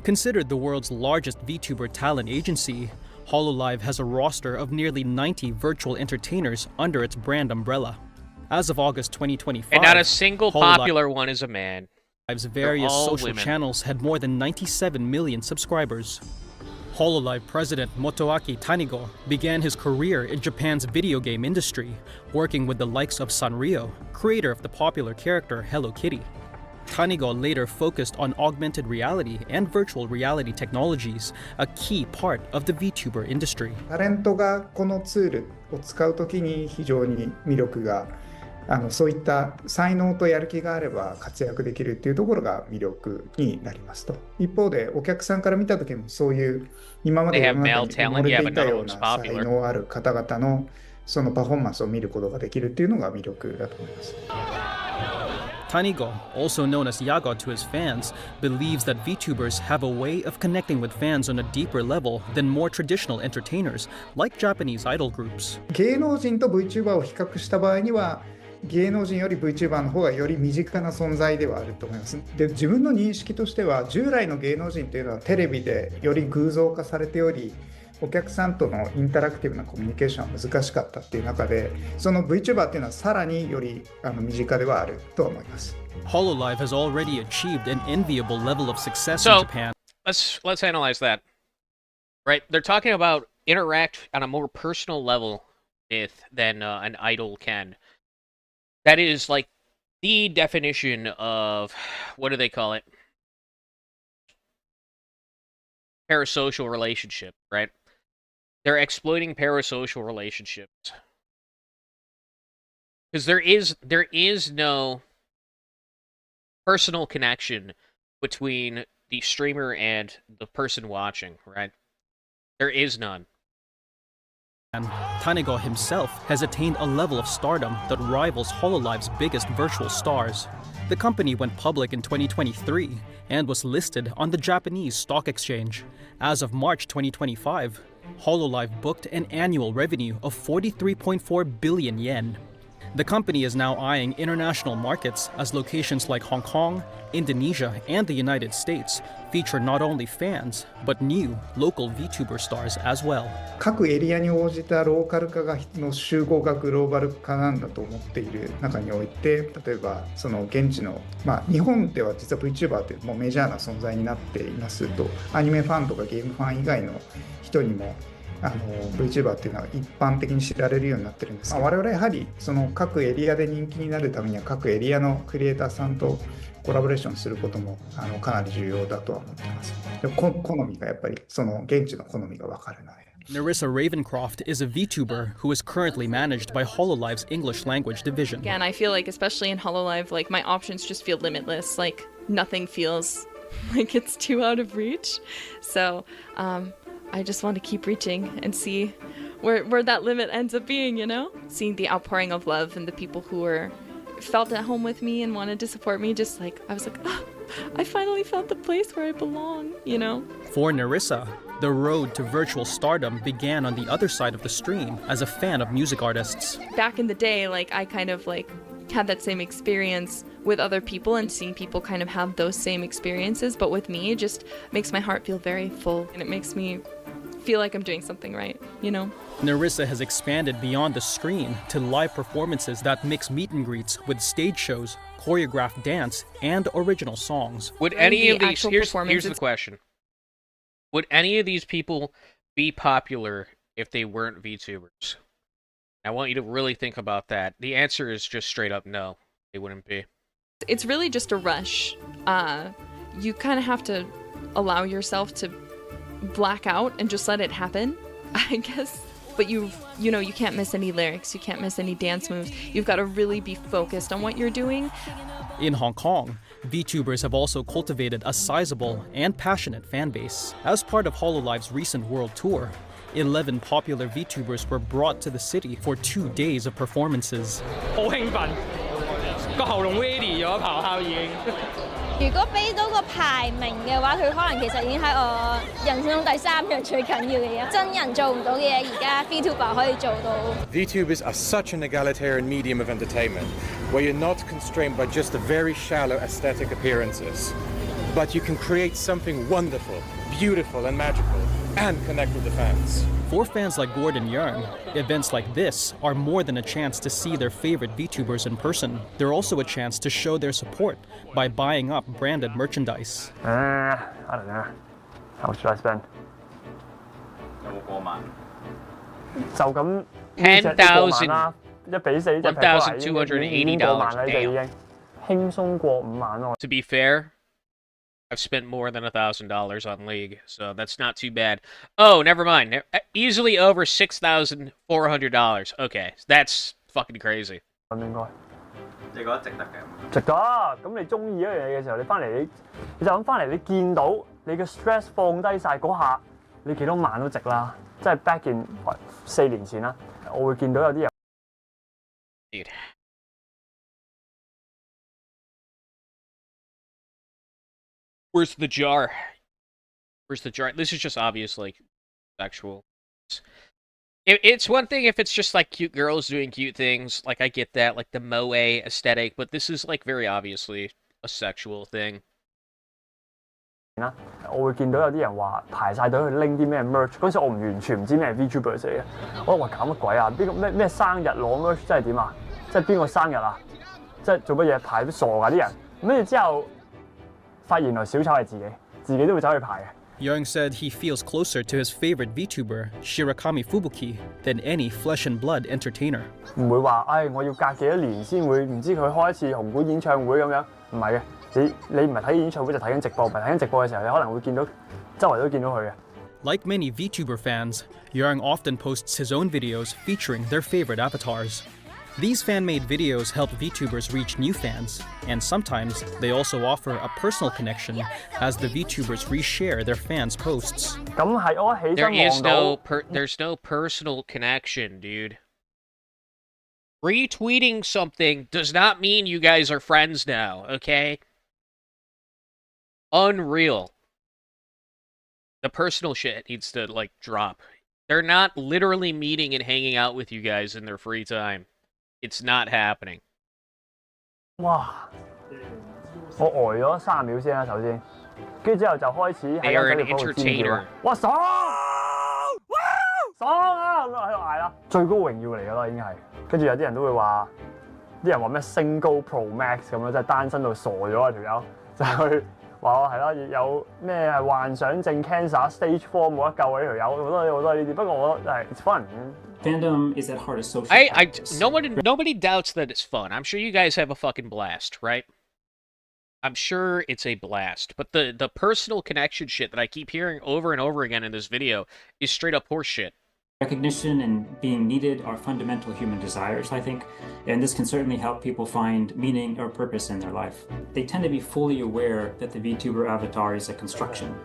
Considered the world's largest VTuber talent agency, HoloLive has a roster of nearly 90 virtual entertainers under its brand umbrella. As of August 2025, And not a single popular one is a man. HoloLive's various all social women. channels had more than 97 million subscribers. HoloLive president Motoaki Tanigo began his career in Japan's video game industry, working with the likes of Sanrio, creator of the popular character Hello Kitty. Tanigo later focused on augmented reality and virtual reality technologies, a key part of the VTuber industry. タレントがこのツールを使うときに非常に魅力がそういった才能とやる気があれば活躍できるっていうところが魅力になりますと。一方でお客さんから見たときもそういう今まで世の中に埋もれていたような才能ある方々のそのパフォーマンスを見ることができるっていうのが魅力だと思います。Tanigo, also known as Yaga to his fans, believes that VTubers have a way of connecting with fans on a deeper level than more traditional entertainers, like Japanese idol groups. 芸能人と VTuber を比較した場合には芸能人より VTuber の方がより身近な存在ではあると思います。で、自分の認識としては従来の芸能人というのはテレビでより偶像化されており、お客さんとのインタラクティブなコミュニケーションは難しかったっていう中で、その VTuber っていうのはさらにより身近ではあると思います。HoloLive has already achieved an enviable level of success So, in Japan. Let's analyze that. Right, they're talking about interact on a more personal level than an idol can. That is like the definition of, what do they call it? parasocial relationship, right? They're exploiting parasocial relationships. Because there is no personal connection between the streamer and the person watching, right? There is none. And Tanigaw himself has attained a level of stardom that rivals HoloLive's biggest virtual stars. The company went public in 2023 and was listed on the Japanese stock exchange. As of March 2025, HoloLive booked an annual revenue of 43.4 billion yen. The company is now eyeing international markets as locations like Hong Kong, Indonesia, and the United States feature not only fans, but new local VTuber stars as well. 各エリアに応じたローカル化の集合がグローバル化なんだと思っている中において、例えばその現地の、日本では実は VTuber ってもうメジャーな存在になっていますと、アニメファンとかゲームファン以外の人にもVTuber っていうのは一般的に知られるようになってるんですけど、我々はやはりその各エリアで人気になるためには各エリアのクリエイターさんとコラボレーションすることもかなり重要だとは思ってます。でも好みがやっぱりその現地の好みが分かるので。Nerissa Ravencroft is a VTuber who is currently managed by HoloLive's English language division. Again, I feel like especially in HoloLive, like my options just feel limitless. Like nothing feels like it's too out of reach. So, I just want to keep reaching and see where that limit ends up being, you know? Seeing the outpouring of love and the people who were felt at home with me and wanted to support me, just like, I was like, I finally found the place where I belong, you know? For Nerissa, the road to virtual stardom began on the other side of the stream as a fan of music artists. Back in the day, like, I kind of like had that same experience with other people and seeing people kind of have those same experiences, but with me, it just makes my heart feel very full and it makes me feel like I'm doing something right, you know? Nerissa has expanded beyond the screen to live performances that mix meet and greets with stage shows, choreographed dance, and original songs. Would any of these, here's the question. Would any of these people be popular if they weren't VTubers? I want you to really think about that. The answer is just straight up no, they wouldn't be. It's really just a rush. You kind of have to allow yourself to black out and just let it happen, I guess. But you know, you can't miss any lyrics, you can't miss any dance moves. You've got to really be focused on what you're doing. In Hong Kong, VTubers have also cultivated a sizable and passionate fan base. As part of HoloLive's recent world tour, 11 popular VTubers were brought to the city for 2 days of performances. 好興奮，個喉嚨 ready 咗，咆哮已經。如果俾到個排名嘅話，佢可能其實已經喺我人生中第3樣最緊要嘅嘢。真人做唔到嘅嘢，而家 VTuber 可以做到。VTubers are such an egalitarian medium of entertainment, where you're not constrained by just the very shallow aesthetic appearances, but you can create something wonderful, beautiful, and magical, and connect with the fans. For fans like Gordon Yearn, events like this are more than a chance to see their favorite VTubers in person. They're also a chance to show their support by buying up branded merchandise. I don't know. How much should I spend? 就咁 $10,000 $1,280 輕鬆過5萬咯。 To be fair, I've spent more than $1,000 on League, so that's not too bad. Oh, never mind. Easily over $6,400. Okay, that's fucking crazy. 應該。你覺得值得嘅？值得。咁你中意一樣嘢嘅時候，你翻嚟你就咁翻嚟，你見到你嘅 stress 放低晒嗰下，你幾多萬都值啦。即係 back in 4年前啦，我會見到有啲人。Dude. Where's the jar? Where's the jar? This is just obvious, like, sexual. It's one thing if it's just, like, cute girls doing cute things. Like, I get that, like, the moe aesthetic. But this is, like, very obviously a sexual thing. 我會見到有啲人話排晒隊去拎啲咩 merch， 嗰時我完全唔知咩 VTubers 嚟嘅。我話搞乜鬼啊？邊個咩生日攞 merch 真係點啊？即係邊個生日啊？即係做乜嘢排都傻㗎啲人。跟住之後發現原來小丑係自己都會走去排嘅。Yearn said he feels closer to his favorite VTuber, Shirakami Fubuki, than any flesh and blood entertainer. 唔會話，我要隔幾多年先會唔知佢開一次紅館演唱會咁樣，唔係嘅。你唔係睇演唱會就睇緊直播，唔係睇緊直播嘅時候，你可能會見到真 Like many VTuber fans, Yang often posts his own videos featuring their favorite avatars. These fan-made videos help VTubers reach new fans, and sometimes they also offer a personal connection as the VTubers reshare their fans' posts. There's no personal connection, dude. Retweeting something does not mean you guys are friends now, okay? Unreal. The personal shit needs to, like, drop. They're not literally meeting and hanging out with you guys in their free time. It's not happening. 哇！我呆咗3秒先啦，首先，跟住之後就開始喺間酒店嗰度尖叫啊！哇爽！爽啊！咁喺度嗌啦，最高榮耀嚟㗎啦，已經係。跟住有啲人都會話，啲人話咩 Single Pro Max 咁樣，即係單身到傻咗啊條友，就去話我係啦，有咩係幻想症 cancer stage 4冇得救啊呢條友，好多呢啲。不過我覺得係 it's fun。Fandom is at heart a social practice. Nobody doubts that it's fun. I'm sure you guys have a fucking blast, right? I'm sure it's a blast. But the personal connection shit that I keep hearing over and over again in this video is straight up horseshit. Recognition and being needed are fundamental human desires, I think, and this can certainly help people find meaning or purpose in their life. They tend to be fully aware that the VTuber avatar is a construction.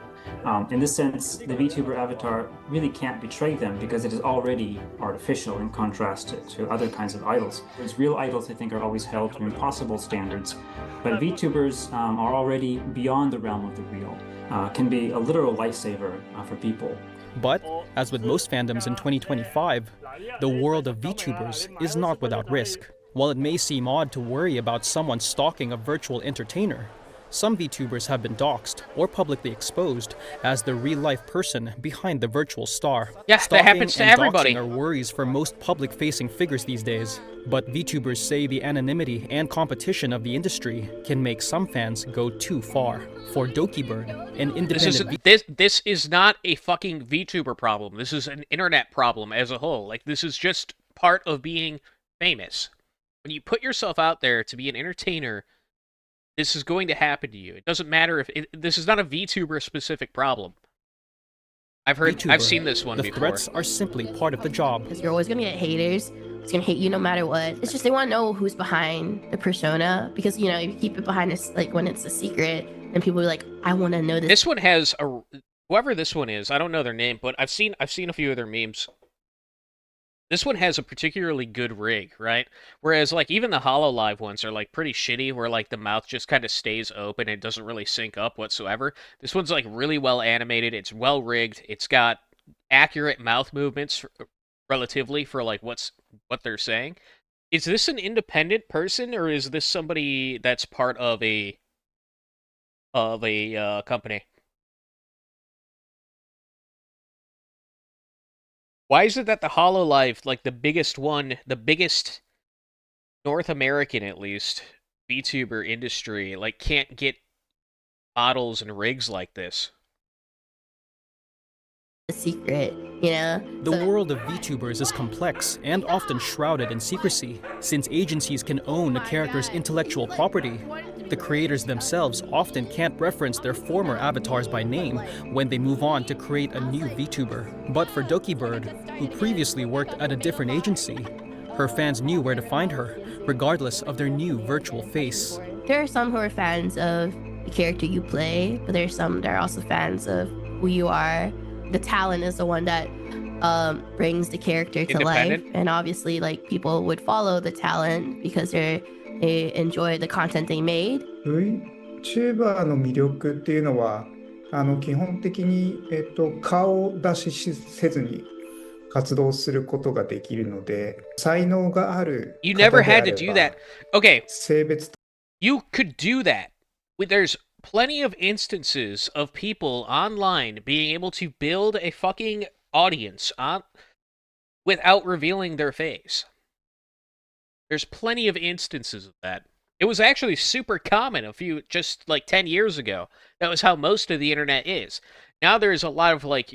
In this sense, the VTuber avatar really can't betray them because it is already artificial in contrast to other kinds of idols. Whereas real idols, I think, are always held to impossible standards, but VTubers are already beyond the realm of the real, can be a literal lifesaver for people. But, as with most fandoms in 2025, the world of VTubers is not without risk. While it may seem odd to worry about someone stalking a virtual entertainer, some VTubers have been doxxed or publicly exposed as the real-life person behind the virtual star. Yeah, that happens to everybody. Doxing are worries for most public-facing figures these days. But VTubers say the anonymity and competition of the industry can make some fans go too far. For Dokibird, an independent this is not a fucking VTuber problem. This is an internet problem as a whole. Like, this is just part of being famous. When you put yourself out there to be an entertainer, this is going to happen to you. It doesn't matter if this is not a VTuber specific problem. I've seen this one before. The threats are simply part of the job. Because you're always gonna get haters. It's gonna hate you no matter what. It's just they want to know who's behind the persona because, you know, if you keep it behind us, like when it's a secret, then people will be like, I want to know this. This one has whoever this one is. I don't know their name, but I've seen a few of their memes. This one has a particularly good rig, right? Whereas, like, even the HoloLive ones are, like, pretty shitty, where, like, the mouth just kind of stays open and it doesn't really sync up whatsoever. This one's, like, really well animated. It's well rigged. It's got accurate mouth movements, relatively, for, like, what they're saying. Is this an independent person, or is this somebody that's part of a company? Why is it that the HoloLive, like the biggest North American at least, VTuber industry, like can't get models and rigs like this? A secret, you know? The world of VTubers is complex and often shrouded in secrecy, since agencies can own a character's intellectual property. The creators themselves often can't reference their former avatars by name when they move on to create a new VTuber. But for Dokibird, who previously worked at a different agency, her fans knew where to find her, regardless of their new virtual face. There are some who are fans of the character you play, but there's some that are also fans of who you are. The talent is the one that brings the character to life, and obviously, like, people would follow the talent because they enjoy the content they made. VTuber の魅力っていうのは基本的に顔を出しせずに活動することができるので才能がある You never had to do that. Okay. You could do that. There's plenty of instances of people online being able to build a fucking audience without revealing their face. There's plenty of instances of that. It was actually super common just like 10 years ago. That was how most of the internet is. Now there's a lot of like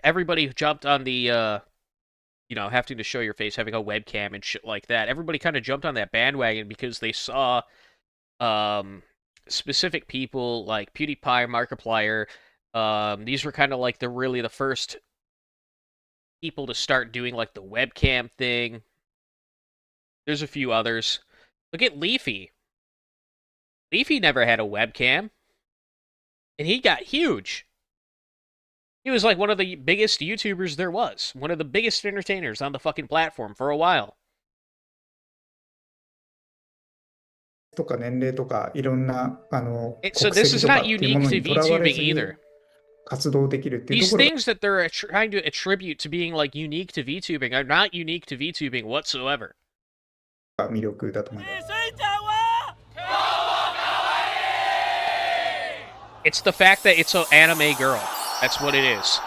everybody who jumped on the, having to show your face, having a webcam and shit like that. Everybody kind of jumped on that bandwagon because they saw, specific people like PewDiePie, Markiplier, These were kind of like the first people to start doing like the webcam thing. There's a few others. Look at Leafy. Leafy never had a webcam, and he got huge. He was like one of the biggest YouTubers there was. One of the biggest entertainers on the fucking platform for a while. とか年齢とかいろんなSo 国 this 籍 is とか not っていう unique もの to にとらわれ VTubing ずに either. 活動できるっていうと These ころ things that they're trying to attribute to being like unique to VTubing are not unique to VTubing whatsoever. が魅力だと思います。 It's the fact that it's an anime girl. That's what it is.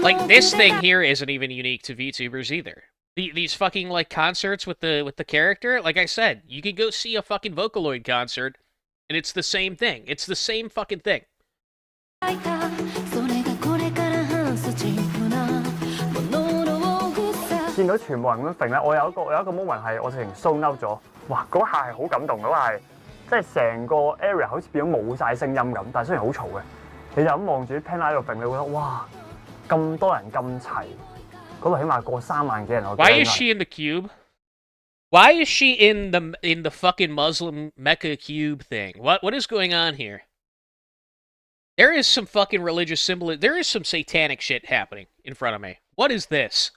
Like, this thing here isn't even unique to VTubers either. These fucking, like, concerts with the character, like I said, you could go see a fucking Vocaloid concert, and it's the same thing. It's the same fucking thing. 見到全部人咁揈咧，我有一個 moment 係我直情 zone out 咗，哇！嗰下係好感動，嗰下係即係成個 area 好似變咗冇晒聲音咁，但係雖然好嘈嘅，你就咁望住啲 pen 喺度揈，你會覺得哇！咁多人咁齊，嗰度起碼過3萬幾人。Why is she in the cube? Why is she in the fucking Muslim Mecca cube thing? What is going on here? There is some fucking religious symbolism. There is some satanic shit happening in front of me. What is this?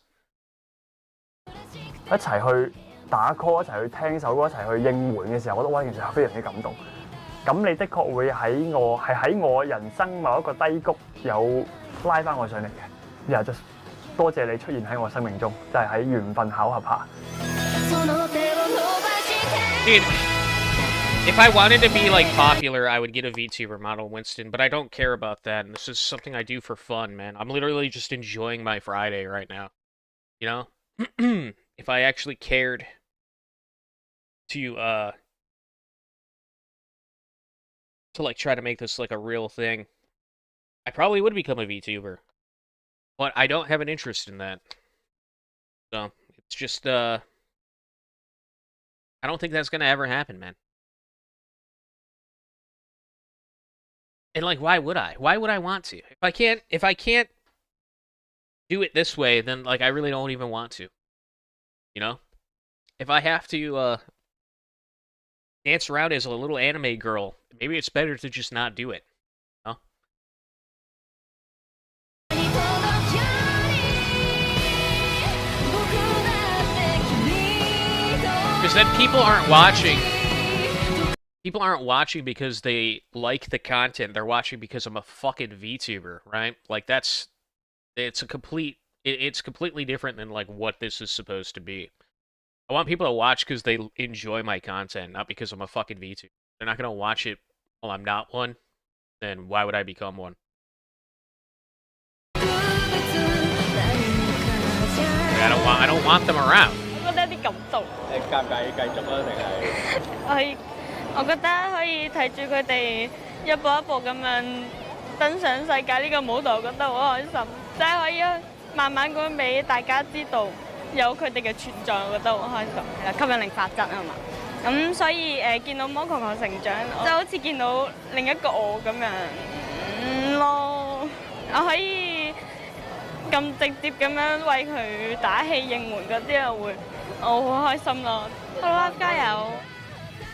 一齊去打 call， 一齊去聽首歌，一齊去應援嘅時候，我覺得哇，件事係非常之感動。咁你的確會喺我人生某一個低谷有拉翻我上嚟嘅，然後就多謝你出現喺我生命中，就係喺緣分巧合下。Dude, if I wanted to be like popular, I would get a VTuber model Winston, but I don't care about that. And this is something I do for fun, man. I'm literally just enjoying my Friday right now. You know? If I actually cared to like try to make this like a real thing, I probably would become a VTuber. But I don't have an interest in that. So, it's just I don't think that's gonna ever happen, man. And like, why would I? Why would I want to? If I can't do it this way, then like I really don't even want to. You know? If I have to dance around as a little anime girl, maybe it's better to just not do it. You know? Because then people aren't watching. People aren't watching because they like the content. They're watching because I'm a fucking VTuber, right? Like it's completely different than like what this is supposed to be. I want people to watch because they enjoy my content, not because I'm a fucking VTuber. They're not gonna watch it while I'm not one. Then why would I become one? I don't want them around. 我覺得有啲感動。你介唔介意繼續啊？定係？我覺得可以睇住佢哋一步一步咁樣登上世界呢個舞台，我覺得好開心。即係可以慢慢咁樣俾大家知道有佢哋嘅存在，我覺得好開心。係啦，吸引力法則係嘛？咁所以見到魔球球成長，就好似見到另一個我咁樣咯。我可以咁直接咁樣為佢打氣應援嗰啲，我好開心咯。好啦，加油！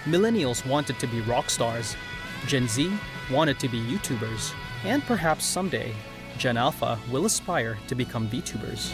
Millennials wanted to be rock stars. Gen Z wanted to be YouTubers. And perhaps someday, Gen Alpha will aspire to become VTubers.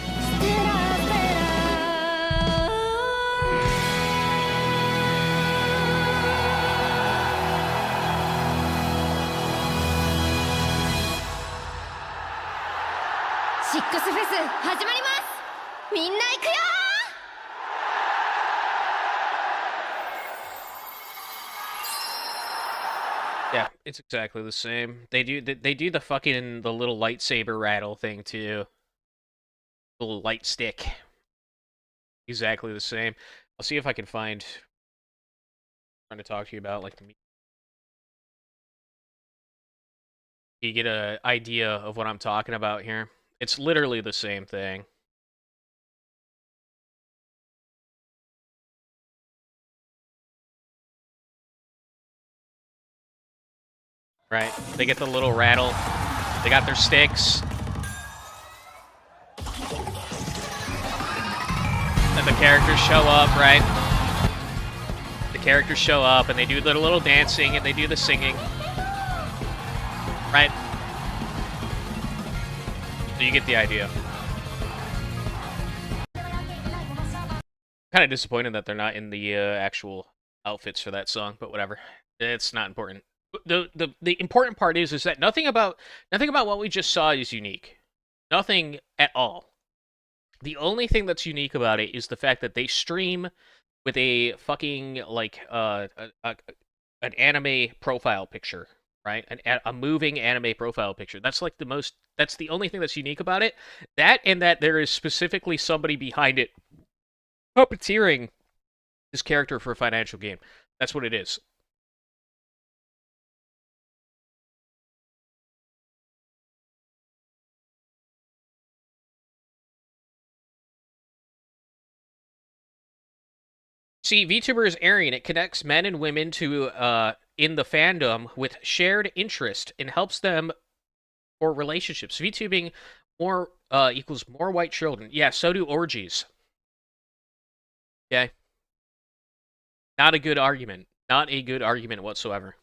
Yeah, it's exactly the same. They do the fucking the little lightsaber rattle thing too. Little light stick. Exactly the same. I'll see if I can find. I'm trying to talk to you about like the. You get an idea of what I'm talking about here. It's literally the same thing. Right? They get the little rattle. They got their sticks. Then the characters show up, right? The characters show up and they do their little dancing and they do the singing. Right? So you get the idea. Kind of disappointed that they're not in the actual outfits for that song, but whatever. It's not important. The important part is that nothing about what we just saw is unique. Nothing at all. The only thing that's unique about it is the fact that they stream with a fucking like an anime profile picture, right? A moving anime profile picture. That's like that's the only thing that's unique about it. That and that there is specifically somebody behind it puppeteering this character for a financial gain. That's what it is. See, VTuber is Aryan. It connects men and women to in the fandom with shared interest and helps them for relationships. VTubing more equals more white children. Yeah, so do orgies. Okay. Not a good argument. Not a good argument whatsoever.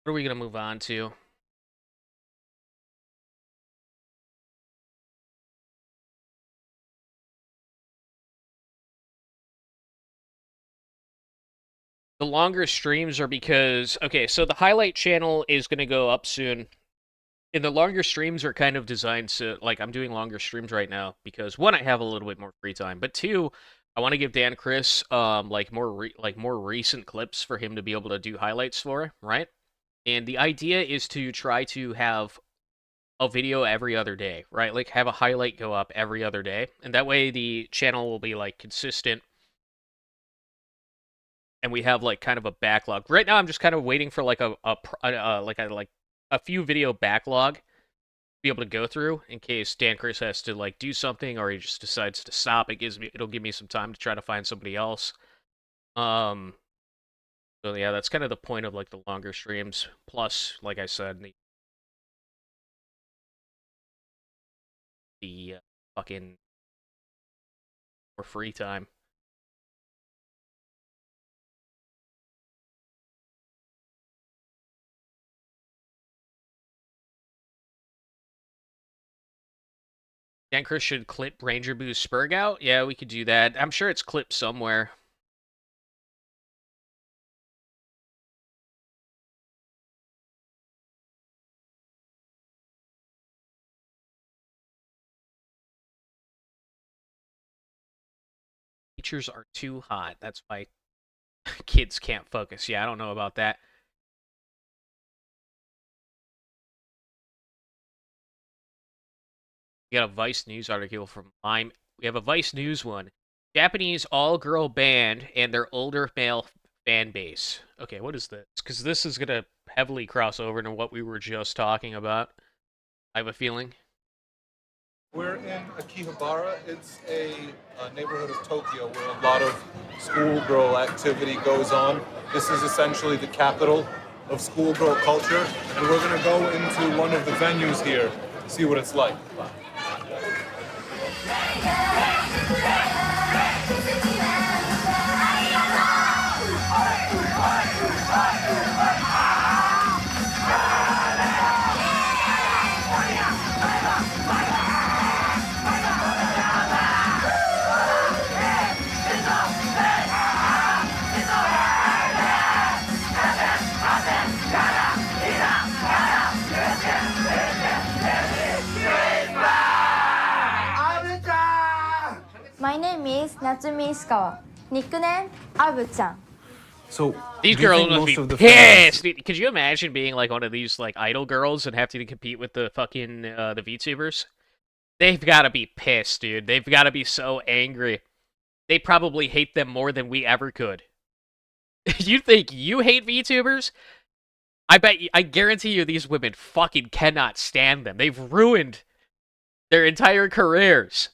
What are we going to move on to? The longer streams are because... Okay, so the highlight channel is going to go up soon. And the longer streams are kind of designed to... Like, I'm doing longer streams right now because, one, I have a little bit more free time. But two, I want to give Dan Chris more recent clips for him to be able to do highlights for, right? And the idea is to try to have a video every other day, right? Like, have a highlight go up every other day. And that way the channel will be, like, consistent. And we have, like, kind of a backlog. Right now, I'm just kind of waiting for, like, a few video backlog to be able to go through in case Dan Chris has to, like, do something or he just decides to stop. It'll give me some time to try to find somebody else. So yeah, that's kind of the point of like the longer streams. Plus, like I said, the fucking more free time. Dan Chris should clip Ranger Boo's Spurg out? Yeah, we could do that. I'm sure it's clipped somewhere. Teachers are too hot. That's why kids can't focus. Yeah, I don't know about that. We got a Vice News article from Lime. We have a Vice News one. Japanese all-girl band and their older male fan base. Okay, what is this? Because this is going to heavily cross over into what we were just talking about. I have a feeling. We're in Akihabara. It's a neighborhood of Tokyo where a lot of schoolgirl activity goes on. This is essentially the capital of schoolgirl culture, and we're going to go into one of the venues here to see what it's like. is Natsumi Ishikawa. Nickname Abu-chan. So these girls must be pissed. Could you imagine being like one of these like idol girls and having to compete with the fucking the VTubers? They've got to be pissed, dude. They've got to be so angry. They probably hate them more than we ever could. You think you hate VTubers? I guarantee you these women fucking cannot stand them. They've ruined their entire careers.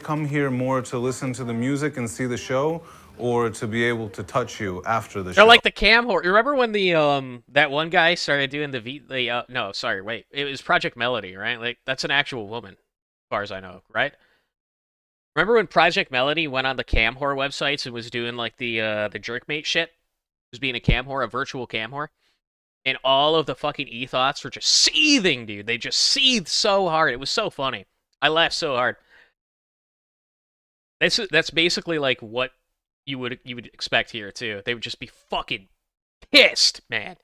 Come here more to listen to the music and see the show, or to be able to touch you after the show? They're like the cam whore. You remember when the that one guy started doing no, sorry, wait. It was Project Melody, right? Like that's an actual woman, as far as I know, right? Remember when Project Melody went on the cam whore websites and was doing like the jerkmate shit? Was being a cam whore, a virtual cam whore? And all of the fucking ethos were just seething, dude. They just seethed so hard. It was so funny. I laughed so hard. That's basically like what you would expect here too. They would just be fucking pissed, man.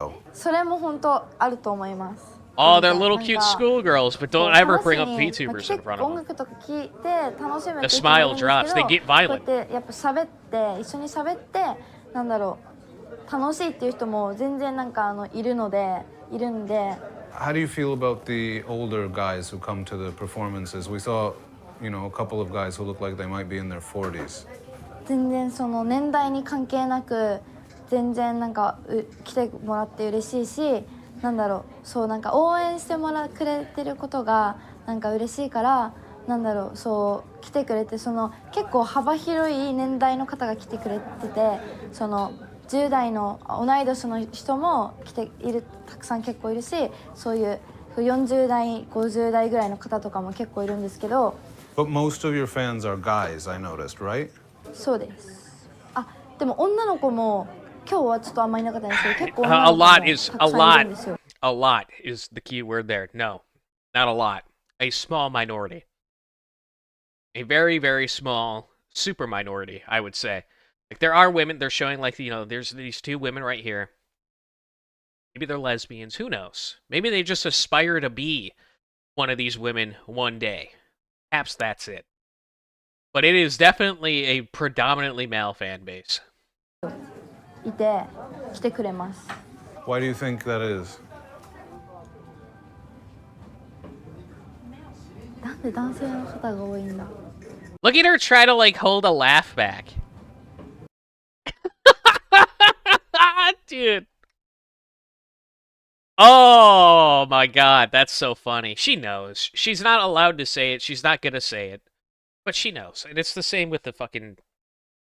Oh, they're little cute schoolgirls, but don't ever bring up VTubers in front of them. The smile drops. They get violent. How do you feel about the older guys who come to the performances? We saw, you know, a couple of guys who look like they might be in their 40s. 全然その年代に関係なく全然なんか来てもらって嬉しいし、なんだろう、そうなんか応援してくれてることがなんか嬉しいから、なんだろう、そう来てくれて、その結構幅広い年代の方が来てくれてて、その10代の同い年の人も来ている、たくさん結構いるし、そういう40代、50代ぐらいの方とかも結構いるんですけど。But most of your fans are guys, I noticed, right? そうです。あ、でも女の子も今日はちょっとあんまりいなかったんですけど、結構 A lot is the key word there. No, not a lot. A small minority. A very, very small super minority, I would say. Like there are women, they're showing like, you know, there's these two women right here. Maybe they're lesbians, who knows? Maybe they just aspire to be one of these women one day. Perhaps that's it. But it is definitely a predominantly male fan base. Why do you think that is? Look at her try to like hold a laugh back. Dude. Oh my god, that's so funny. She knows. She's not allowed to say it. She's not gonna say it. But she knows. And it's the same with the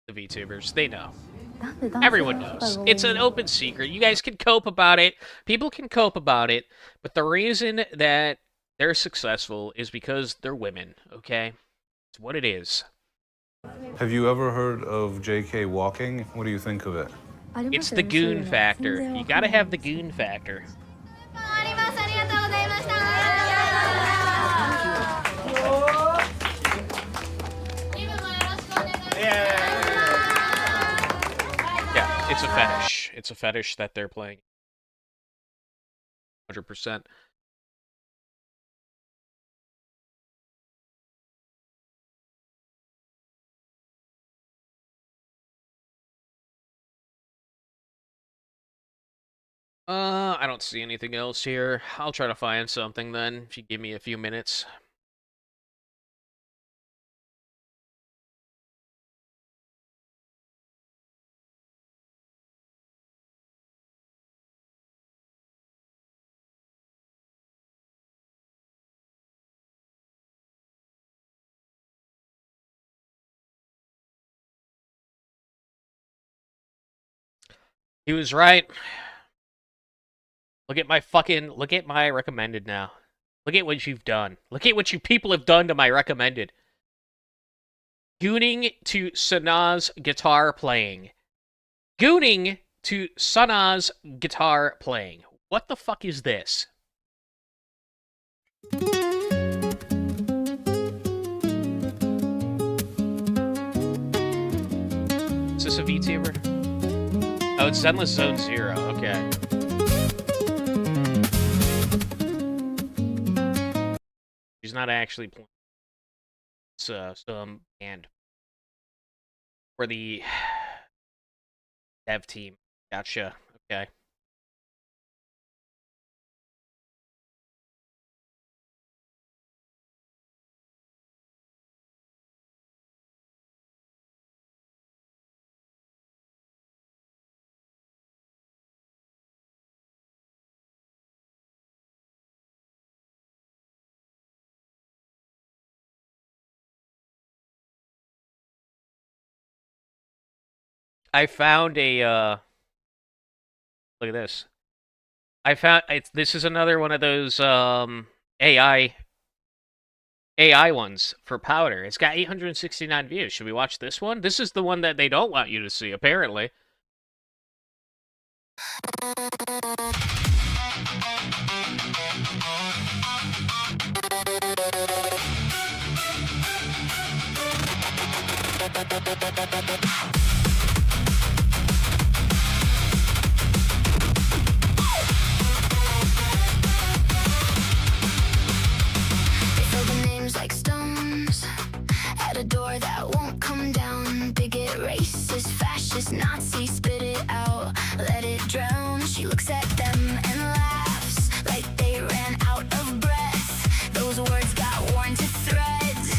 VTubers. They know. Everyone knows. It's an open secret. You guys can cope about it. People can cope about it. But the reason that they're successful is because they're women, okay? It's what it is. Have you ever heard of JK walking? What do you think of it? It's the goon factor. You gotta have the goon factor. Yeah, it's a fetish. It's a fetish that they're playing. 100%. I don't see anything else here. I'll try to find something then, if you give me a few minutes. He was right. Look at my recommended now. Look at what you've done. Look at what you people have done to my recommended. Gooning to Sana's guitar playing. Gooning to Sana's guitar playing. What the fuck is this? Is this a VTuber? Oh, it's Zenless Zone Zero. Okay. She's not actually playing. it's some band for the dev team. Gotcha. Okay. I found a, look at this. This is another one of those, AI ones for Powdur. It's got 869 views. Should we watch this one? This is the one that they don't want you to see, apparently. Like stones at a door that won't come down. Bigot, racist, fascist, Nazi, spit it out, let it drown. She looks at them and laughs like they ran out of breath. Those words got worn to threads.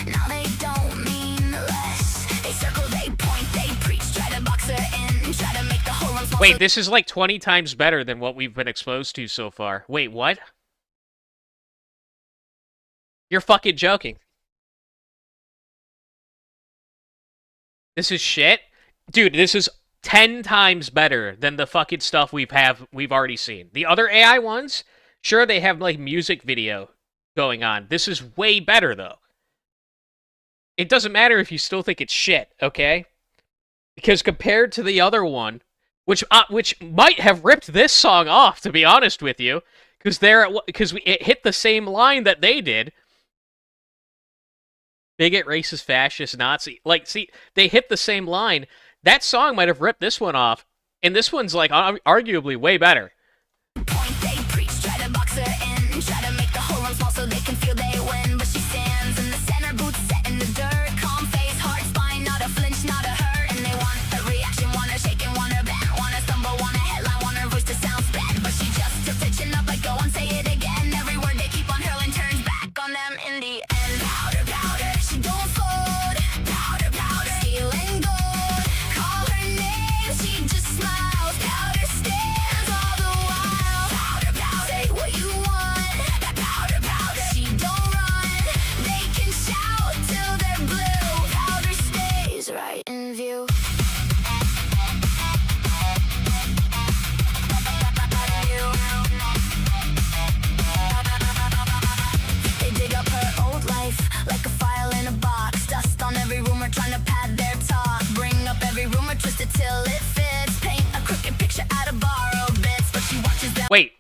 Now they don't mean less. They circle, they point, they preach, try to box her in, try to make the whole room small. Wait, this is like 20 times better than what we've been exposed to so far. Wait, what? You're fucking joking. This is shit? Dude, this is 10 times better than the fucking stuff we've already seen. The other AI ones, sure, they have like music video going on. This is way better though. It doesn't matter if you still think it's shit, okay? Because compared to the other one, which might have ripped this song off, to be honest with you, because it hit the same line that they did. Bigot, racist, fascist, Nazi. Like, see, they hit the same line. That song might have ripped this one off, and this one's, like, arguably way better. Point, they preach, try to box her in, try to make the whole room small so they can feel they win. But she stands in the center, boots set in the dirt, calm face, heart, spine, not a flinch, not a hurt. And they want a reaction, want her shaking, want her bent, want her stumble, want a headline, want her voice to sound spent. But she just tilts her chin up like, go and say it again. Every word they keep on hurling turns back on them in the end. Powder, powder. She don't fold, powder, powder, stealing gold. Call her name, she just smiles. Powder stands all the while. Powder, powder, say what you want. Powder, powder, she don't run. They can shout till they're blue. Powder stays right in view. They dig up her old life like a file in a box. Dust on every rumor, trying to pad their talk. Bring up every rumor, twist it till it fits. Paint a crooked picture out of borrowed bits, but she watches them. Wait.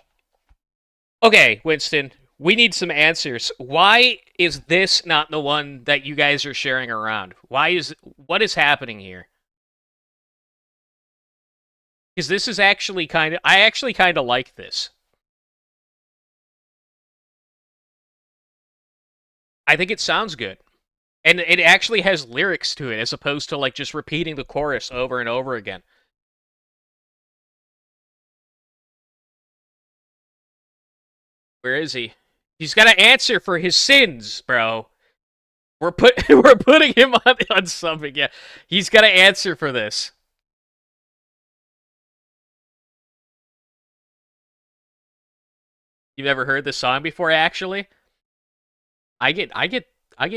Okay, Winston, we need some answers. Why is this not the one that you guys are sharing around? What is happening here? Because this is actually I actually kind of like this. I think it sounds good. And it actually has lyrics to it, as opposed to, like, just repeating the chorus over and over again. Where is he? He's got to answer for his sins, bro. We're putting him on something, yeah. He's got to answer for this. You've never heard this song before, actually? I get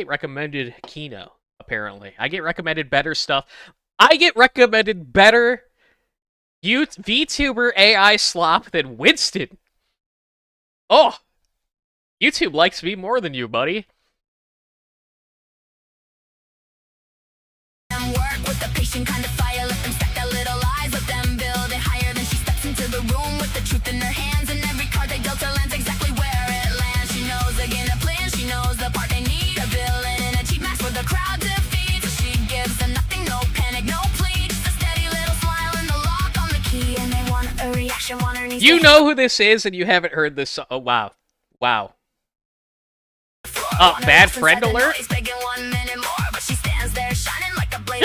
recommended Kino, apparently. I get recommended better stuff. I get recommended better VTuber AI slop than Winston. Oh! YouTube likes me more than you, buddy. Work with the patient kind of fire, let them stack their little lies, let them build it higher. Then she steps into the room with the truth in her hands, and every card they dealt her lands exactly where it lands. She knows the game to play, and she knows the part they need. A villain and a cheap match for the crowd to feed. So she gives them nothing, no panic, no plea, just a steady little smile and the lock on the key. And they want a reaction, want her knees. You know who this is, and you haven't heard this song. Oh, wow. Wow. Bad friend alert?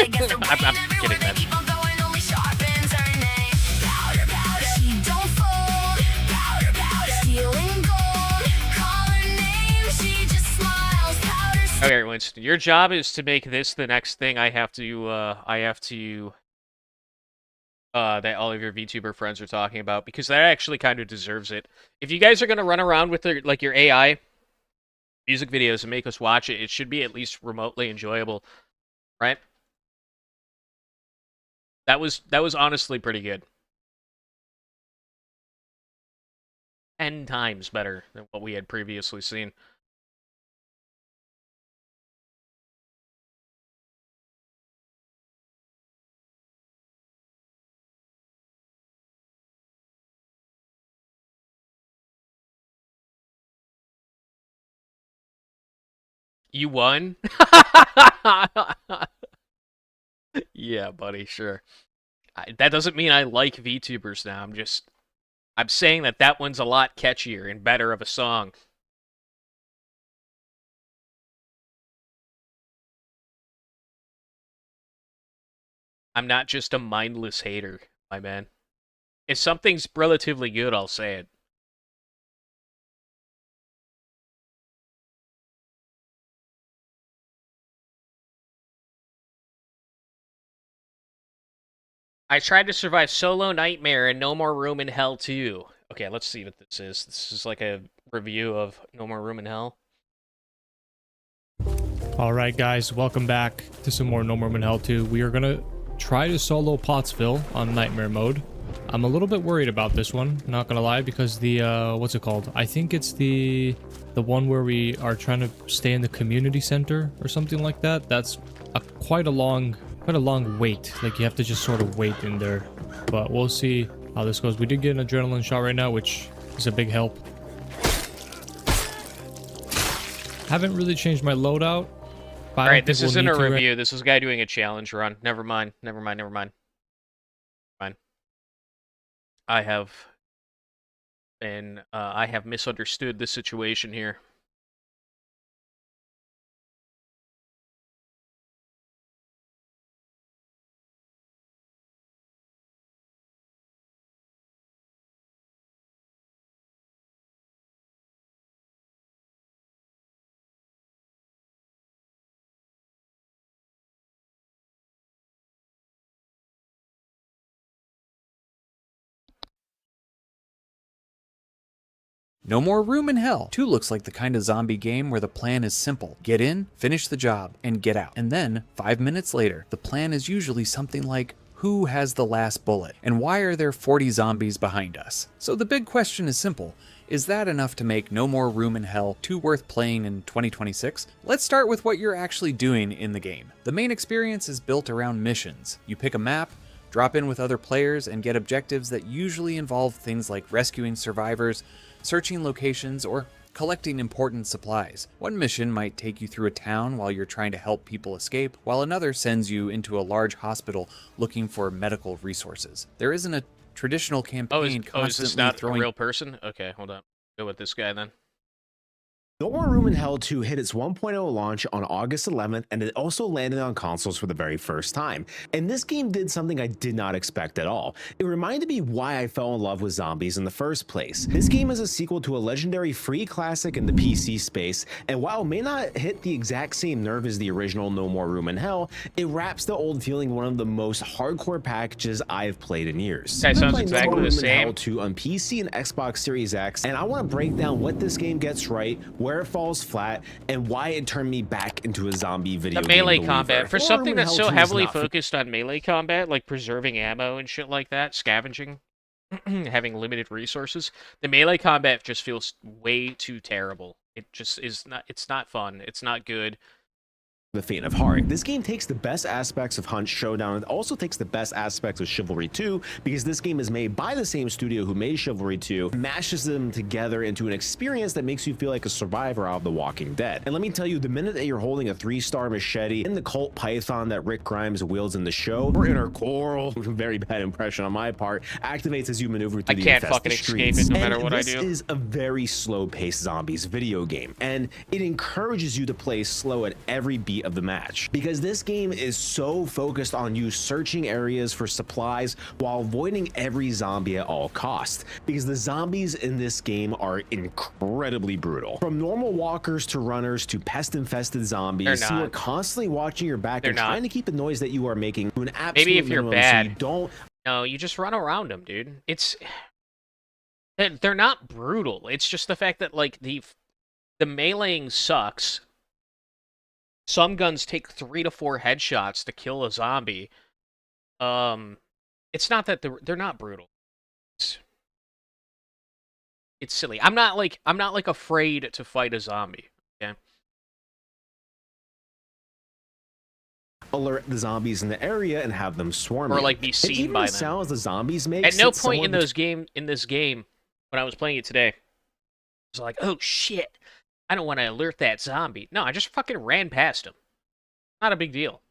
I'm kidding, man. Okay, Winston, your job is to make this the next thing I have to that all of your VTuber friends are talking about, because that actually kind of deserves it. If you guys are gonna run around with like your AI music videos and make us watch it, it should be at least remotely enjoyable, right? That was honestly pretty good. 10 times better than what we had previously seen. You won? Yeah, buddy, sure. That doesn't mean I like VTubers now. I'm saying that one's a lot catchier and better of a song. I'm not just a mindless hater, my man. If something's relatively good, I'll say it. I tried to survive Solo Nightmare and No More Room in Hell 2. Okay, let's see what this is. This is like a review of No More Room in Hell. Alright guys, welcome back to some more No More Room in Hell 2. We are gonna try to solo Pottsville on Nightmare mode. I'm a little bit worried about this one, not gonna lie, because the, what's it called? I think it's the one where we are trying to stay in the community center or something like that. That's quite a long wait. Like, you have to just sort of wait in there. But we'll see how this goes. We did get an adrenaline shot right now, which is a big help. Haven't really changed my loadout. Alright, this isn't a review. This is a guy doing a challenge run. Never mind. I have misunderstood the situation here. No More Room in Hell 2 looks like the kind of zombie game where the plan is simple. Get in, finish the job, and get out. And then, 5 minutes later, the plan is usually something like, who has the last bullet? And why are there 40 zombies behind us? So the big question is simple. Is that enough to make No More Room in Hell 2 worth playing in 2026? Let's start with what you're actually doing in the game. The main experience is built around missions. You pick a map, drop in with other players, and get objectives that usually involve things like rescuing survivors, searching locations, or collecting important supplies. One mission might take you through a town while you're trying to help people escape, while another sends you into a large hospital looking for medical resources. There isn't a traditional campaign constantly is this not throwing... a real person? Okay, hold up. Go with this guy then. No More Room in Hell 2 hit its 1.0 launch on August 11th, and it also landed on consoles for the very first time. And this game did something I did not expect at all. It reminded me why I fell in love with zombies in the first place. This game is a sequel to a legendary free classic in the PC space, and while it may not hit the exact same nerve as the original No More Room in Hell, it wraps the old feeling one of the most hardcore packages I've played in years. That sounds exactly the same. Hell 2 on PC and Xbox Series X, and I want to break down what this game gets right, where it falls flat, and why it turned me back into a zombie video game melee believer. combat. For something that's so heavily focused on melee combat, like preserving ammo and shit like that, scavenging, having limited resources, the melee combat just feels way too terrible. It just is not, it's not fun, it's not good. The faint of heart. This game takes the best aspects of Hunt Showdown and also takes the best aspects of Chivalry 2, because this game is made by the same studio who made Chivalry 2, mashes them together into an experience that makes you feel like a survivor out of The Walking Dead. And let me tell you, the minute that you're holding a 3-star machete in the Colt Python that Rick Grimes wields in the show, or in our coral, very bad impression on my part, activates as you maneuver through the infested streets. Escape it no matter what I do. This is a very slow-paced zombies video game, and it encourages you to play slow at every beat intensity of the match, because this game is so focused on you searching areas for supplies while avoiding every zombie at all costs, because the zombies in this game are incredibly brutal. From normal walkers to runners to pest-infested zombies, you are constantly watching your back and trying to keep the noise that you are making to an absolute maybe if you're minimum, bad, so you don't. No, you just run around them, dude. They're not brutal. It's just the fact that like the meleeing sucks. Some guns take 3 to 4 headshots to kill a zombie. It's not that they're not brutal. It's silly. I'm not like afraid to fight a zombie. Okay. Alert the zombies in the area and have them swarm or you. like be seen even by the them. sounds the zombies make. At no point in this game when I was playing it today, I was like, oh shit, I don't want to alert that zombie. No, I just fucking ran past him. Not a big deal.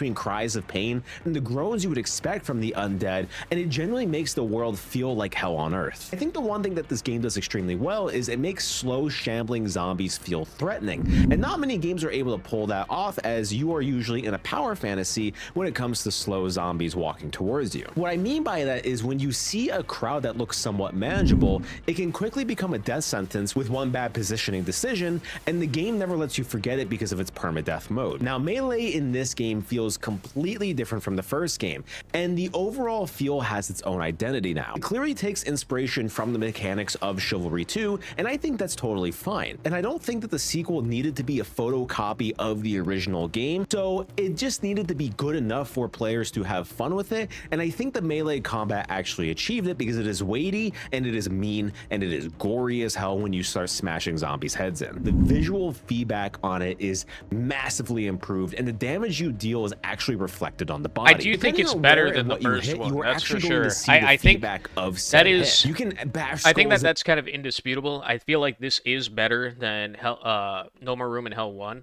Between cries of pain and the groans you would expect from the undead, and it generally makes the world feel like hell on earth. I think the one thing that this game does extremely well is it makes slow, shambling zombies feel threatening, and not many games are able to pull that off, as you are usually in a power fantasy when it comes to slow zombies walking towards you. What I mean by that is when you see a crowd that looks somewhat manageable, it can quickly become a death sentence with one bad positioning decision, and the game never lets you forget it because of its permadeath mode. Now, melee in this game feels completely different from the first game, and the overall feel has its own identity now. It clearly takes inspiration from the mechanics of Chivalry 2, and I think that's totally fine. And I don't think that the sequel needed to be a photocopy of the original game, so it just needed to be good enough for players to have fun with it, and I think the melee combat actually achieved it because it is weighty, and it is mean, and it is gory as hell when you start smashing zombies' heads in. The visual feedback on it is massively improved, and the damage you deal is actually reflected on the body. I do think it's better than the first one. That's for sure. I think that is. You can bash. I think that's kind of indisputable. I feel like this is better than No More Room in Hell 1,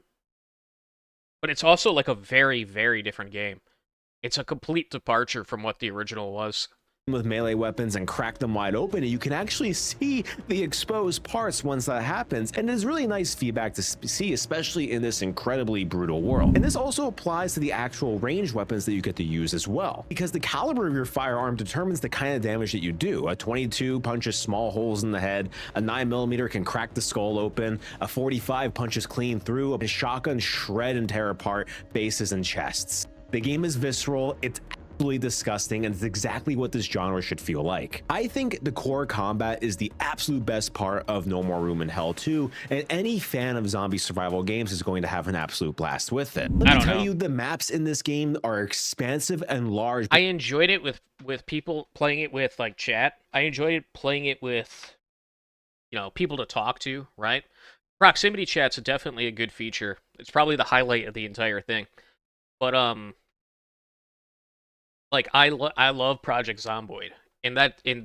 but it's also like a very, very different game. It's a complete departure from what the original was. With melee weapons and crack them wide open, and you can actually see the exposed parts once that happens, and it's really nice feedback to see, especially in this incredibly brutal world. And this also applies to the actual ranged weapons that you get to use as well, because the caliber of your firearm determines the kind of damage that you do. A 22 punches small holes in the head, a 9mm can crack the skull open, a 45 punches clean through, a shotgun shred and tear apart bases and chests. The game is visceral, it's disgusting, and it's exactly what this genre should feel like. I think the core combat is the absolute best part of No More Room in Hell 2, and any fan of zombie survival games is going to have an absolute blast with it. Let me tell you, the maps in this game are expansive and large. I enjoyed it with people playing it with like chat. I enjoyed playing it with, you know, people to talk to, right? Proximity chat's definitely a good feature. It's probably the highlight of the entire thing. But like I love Project Zomboid, and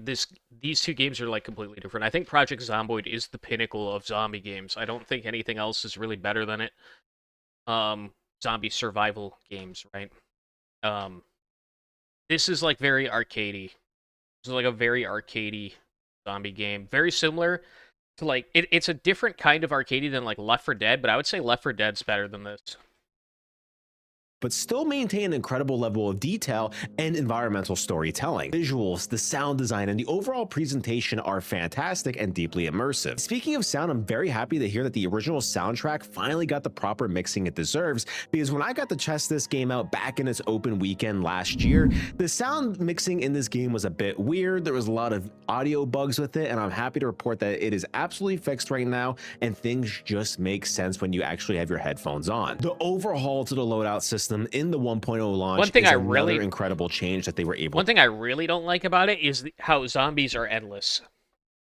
these two games are like completely different. I think Project Zomboid is the pinnacle of zombie games. I don't think anything else is really better than it. Zombie survival games, right? This is like very arcadey. This is like a very arcadey zombie game, very similar to like it's a different kind of arcadey than like Left 4 Dead, but I would say Left 4 Dead's better than this. But still maintain an incredible level of detail and environmental storytelling. Visuals, the sound design, and the overall presentation are fantastic and deeply immersive. Speaking of sound, I'm very happy to hear that the original soundtrack finally got the proper mixing it deserves, because when I got to test this game out back in its open weekend last year, the sound mixing in this game was a bit weird. There was a lot of audio bugs with it, and I'm happy to report that it is absolutely fixed right now, and things just make sense when you actually have your headphones on. The overhaul to the loadout system in the 1.0 launch is another incredible change that they were able. One thing I really don't like about it is how zombies are endless.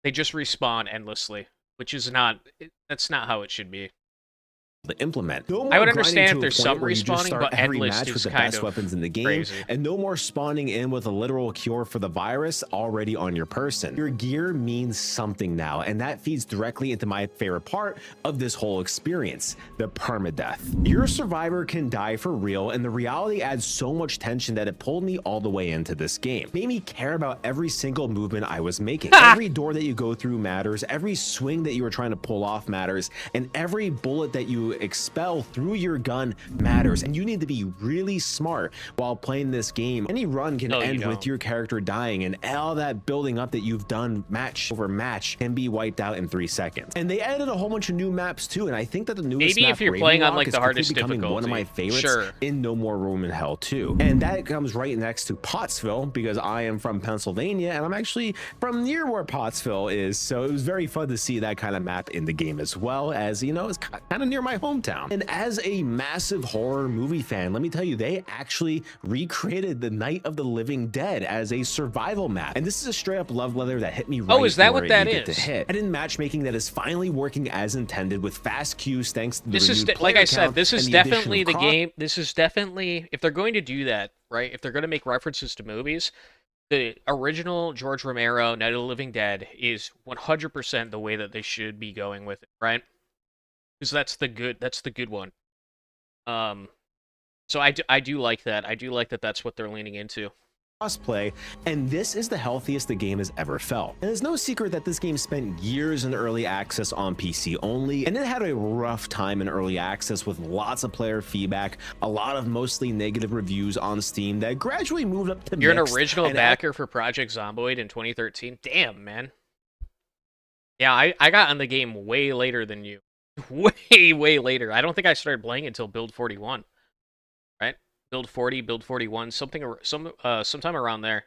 They just respawn endlessly, which is that's not how it should be. To implement. I would understand if there's some respawning, but endless is with the kind best of weapons in the game, crazy. And no more spawning in with a literal cure for the virus already on your person. Your gear means something now, and that feeds directly into my favorite part of this whole experience, the permadeath. Your survivor can die for real, and the reality adds so much tension that it pulled me all the way into this game. It made me care about every single movement I was making. Every door that you go through matters, every swing that you were trying to pull off matters, and every bullet that you you expel through your gun matters, and you need to be really smart while playing this game. Any run can end with your character dying, and all that building up that you've done match over match can be wiped out in 3 seconds. And they added a whole bunch of new maps too, and I think that the newest maybe map, if you're Raven playing on Rock, like is the hardest becoming difficulty, one of my favorites in No More Room in Hell 2. And that comes right next to Pottsville, because I am from Pennsylvania and I'm actually from near where Pottsville is, so it was very fun to see that kind of map in the game, as well as, you know, it's kind of near my hometown. And as a massive horror movie fan, let me tell you, they actually recreated the Night of the Living Dead as a survival map, and this is a straight up love letter that hit me right. Oh, is that where what that you is? get to hit. And in matchmaking that is finally working as intended with fast queues thanks to the this is renewed like player I said, count this is and the addition definitely of the cross- game. This is definitely, if they're going to do that, right? If they're going to make references to movies, the original George Romero Night of the Living Dead is 100% the way that they should be going with it, right? Because that's the good one. So I do like that. I do like that that's what they're leaning into. Crossplay, and this is the healthiest the game has ever felt. And it's no secret that this game spent years in early access on PC only, and it had a rough time in early access with lots of player feedback, a lot of mostly negative reviews on Steam that gradually moved up to You're an mixed, original and backer for Project Zomboid in 2013? Damn, man. Yeah, I got on the game way later than you. Way later. I don't think I started playing until Build 41. Right? Build 40, Build 41, sometime around there.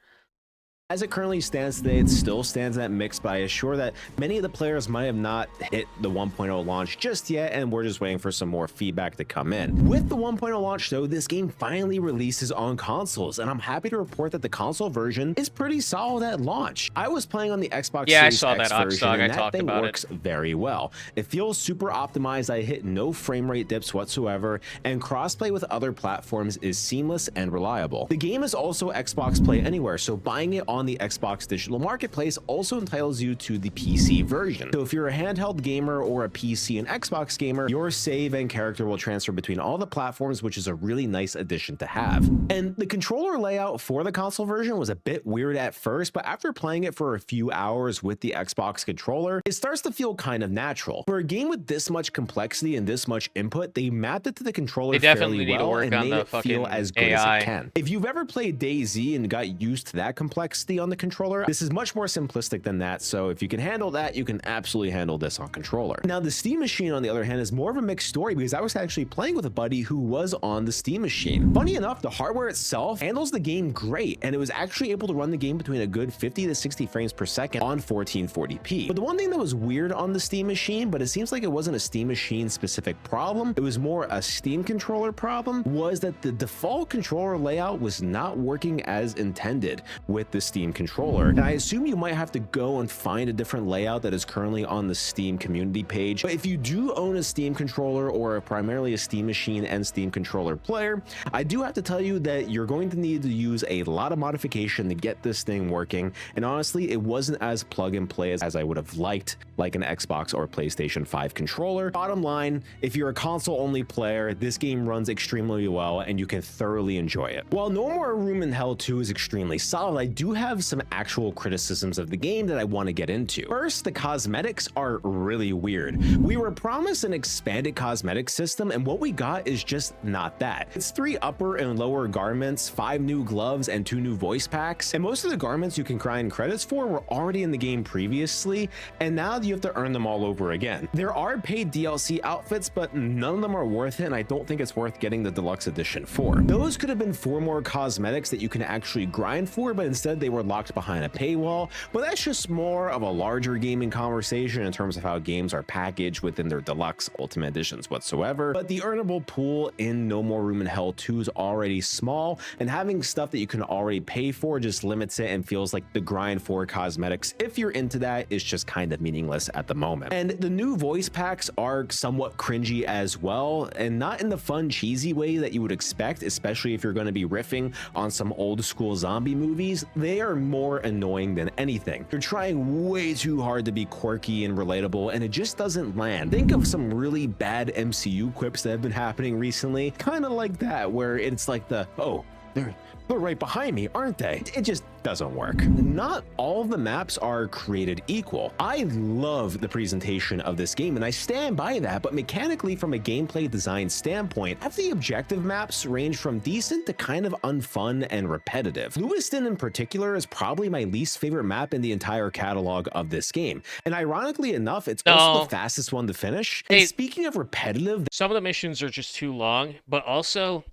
As it currently stands today, it still stands at mixed, but I assure that many of the players might have not hit the 1.0 launch just yet, and we're just waiting for some more feedback to come in. With the 1.0 launch, though, this game finally releases on consoles, and I'm happy to report that the console version is pretty solid at launch. I was playing on the Xbox Yeah, I Series saw X that version, Oxdog. and I that talked thing about works very well. It feels super optimized. I hit no frame rate dips whatsoever, and crossplay with other platforms is seamless and reliable. The game is also Xbox Play Anywhere, so buying it on the Xbox Digital Marketplace also entitles you to the PC version. So if you're a handheld gamer or a PC and Xbox gamer, your save and character will transfer between all the platforms, which is a really nice addition to have. And the controller layout for the console version was a bit weird at first, but after playing it for a few hours with the Xbox controller, it starts to feel kind of natural. For a game with this much complexity and this much input, they mapped it to the controller They definitely fairly need to well work and on made the it feel fucking as good AI. as it can. If you've ever played DayZ and got used to that complexity on the controller, this is much more simplistic than that, so if you can handle that, you can absolutely handle this on controller. Now, the Steam Machine, on the other hand, is more of a mixed story because I was actually playing with a buddy who was on the Steam Machine. Funny enough, the hardware itself handles the game great, and it was actually able to run the game between a good 50 to 60 frames per second on 1440p. But the one thing that was weird on the Steam Machine, but it seems like it wasn't a Steam Machine specific problem, it was more a Steam controller problem, was that the default controller layout was not working as intended with the Steam controller. And I assume you might have to go and find a different layout that is currently on the Steam community page. But if you do own a Steam controller or primarily a Steam Machine and Steam controller player, I do have to tell you that you're going to need to use a lot of modification to get this thing working. And honestly, it wasn't as plug and play as I would have liked, like an Xbox or PlayStation 5 controller. Bottom line, if you're a console only player, this game runs extremely well and you can thoroughly enjoy it. While No More Room in Hell 2 is extremely solid, I do have some actual criticisms of the game that I want to get into. First, the cosmetics are really weird. We were promised an expanded cosmetic system, and what we got is just not that. It's 3 upper and lower garments, 5 new gloves, and 2 new voice packs, and most of the garments you can grind credits for were already in the game previously, and now you have to earn them all over again. There are paid DLC outfits, but none of them are worth it, and I don't think it's worth getting the deluxe edition for. Those could have been 4 more cosmetics that you can actually grind for, but instead they were locked behind a paywall. But that's just more of a larger gaming conversation in terms of how games are packaged within their deluxe ultimate editions whatsoever. But the earnable pool in No More Room in Hell 2 is already small, and having stuff that you can already pay for just limits it and feels like the grind for cosmetics, if you're into that, is just kind of meaningless at the moment. And the new voice packs are somewhat cringy as well, and not in the fun cheesy way that you would expect, especially if you're going to be riffing on some old school zombie movies. They are more annoying than anything. You're trying way too hard to be quirky and relatable, and it just doesn't land. Think of some really bad MCU quips that have been happening recently, kind of like that, where it's like the, oh, They're right behind me, aren't they? It just doesn't work. Not all of the maps are created equal. I love the presentation of this game and I stand by that, but mechanically from a gameplay design standpoint, half the objective maps range from decent to kind of unfun and repetitive. Lewiston in particular is probably my least favorite map in the entire catalog of this game. And ironically enough, it's also the fastest one to finish. And speaking of repetitive, some of the missions are just too long, but also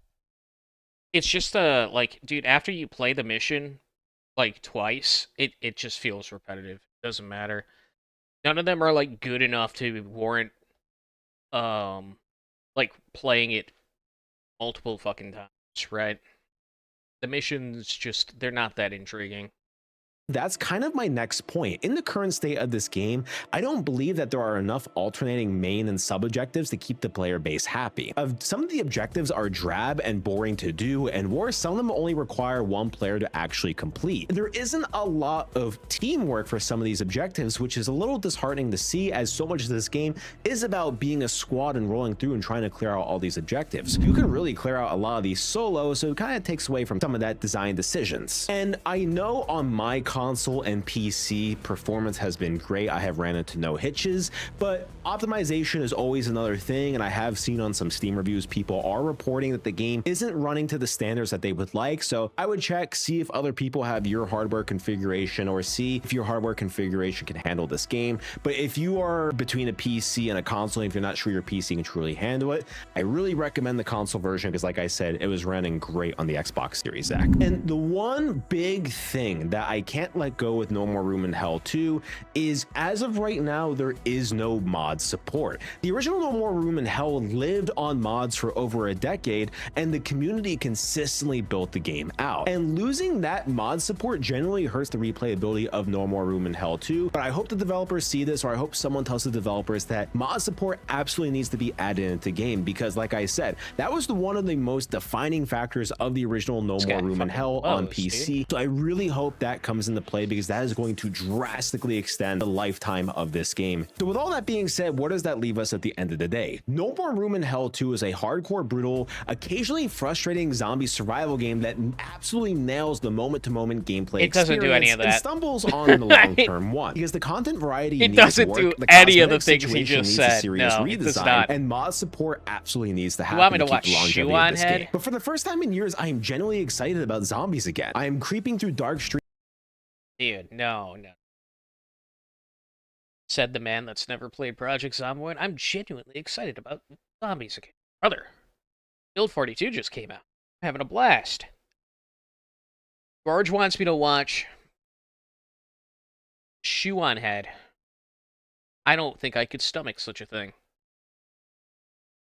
it's just like, dude, after you play the mission like twice, it just feels repetitive. It doesn't matter. None of them are like good enough to warrant like playing it multiple fucking times, right? The missions just, they're not that intriguing. That's kind of my next point. In the current state of this game, I don't believe that there are enough alternating main and sub-objectives to keep the player base happy. Some of the objectives are drab and boring to do, and worse, some of them only require one player to actually complete. There isn't a lot of teamwork for some of these objectives, which is a little disheartening to see, as so much of this game is about being a squad and rolling through and trying to clear out all these objectives. You can really clear out a lot of these solo, so it kind of takes away from some of that design decisions. And I know on my console and PC, performance has been great. I have ran into no hitches, but optimization is always another thing, and I have seen on some Steam reviews people are reporting that the game isn't running to the standards that they would like. So I would check, see if other people have your hardware configuration, or see if your hardware configuration can handle this game. But if you are between a PC and a console, if you're not sure your PC can truly handle it, I really recommend the console version, because like I said, it was running great on the Xbox Series X. And the one big thing that I can't let go with No More Room in Hell 2 is, as of right now, there is no mod support. The original No More Room in Hell lived on mods for over a decade, and the community consistently built the game out. And losing that mod support generally hurts the replayability of No More Room in Hell 2, but I hope the developers see this, or I hope someone tells the developers that mod support absolutely needs to be added into the game, because like I said, that was one of the most defining factors of the original No More Room in Hell on PC. So I really hope that comes into play, because that is going to drastically extend the lifetime of this game. So with all that being said, what does that leave us at the end of the day? No More Room in Hell 2 is a hardcore, brutal, occasionally frustrating zombie survival game that absolutely nails the moment-to-moment gameplay. It doesn't do any of that. And stumbles on the long-term one, because the content variety it doesn't do any of the things he just said. No, it does not. And mod support absolutely needs to happen. You want me to watch Shoe on Head? But for the first time in years, I am genuinely excited about zombies again. I am creeping through dark streets. Dude, no. Said the man that's never played Project Zomboid. I'm genuinely excited about zombies again. Brother, Build 42 just came out. I'm having a blast. George wants me to watch Shoe on Head. I don't think I could stomach such a thing.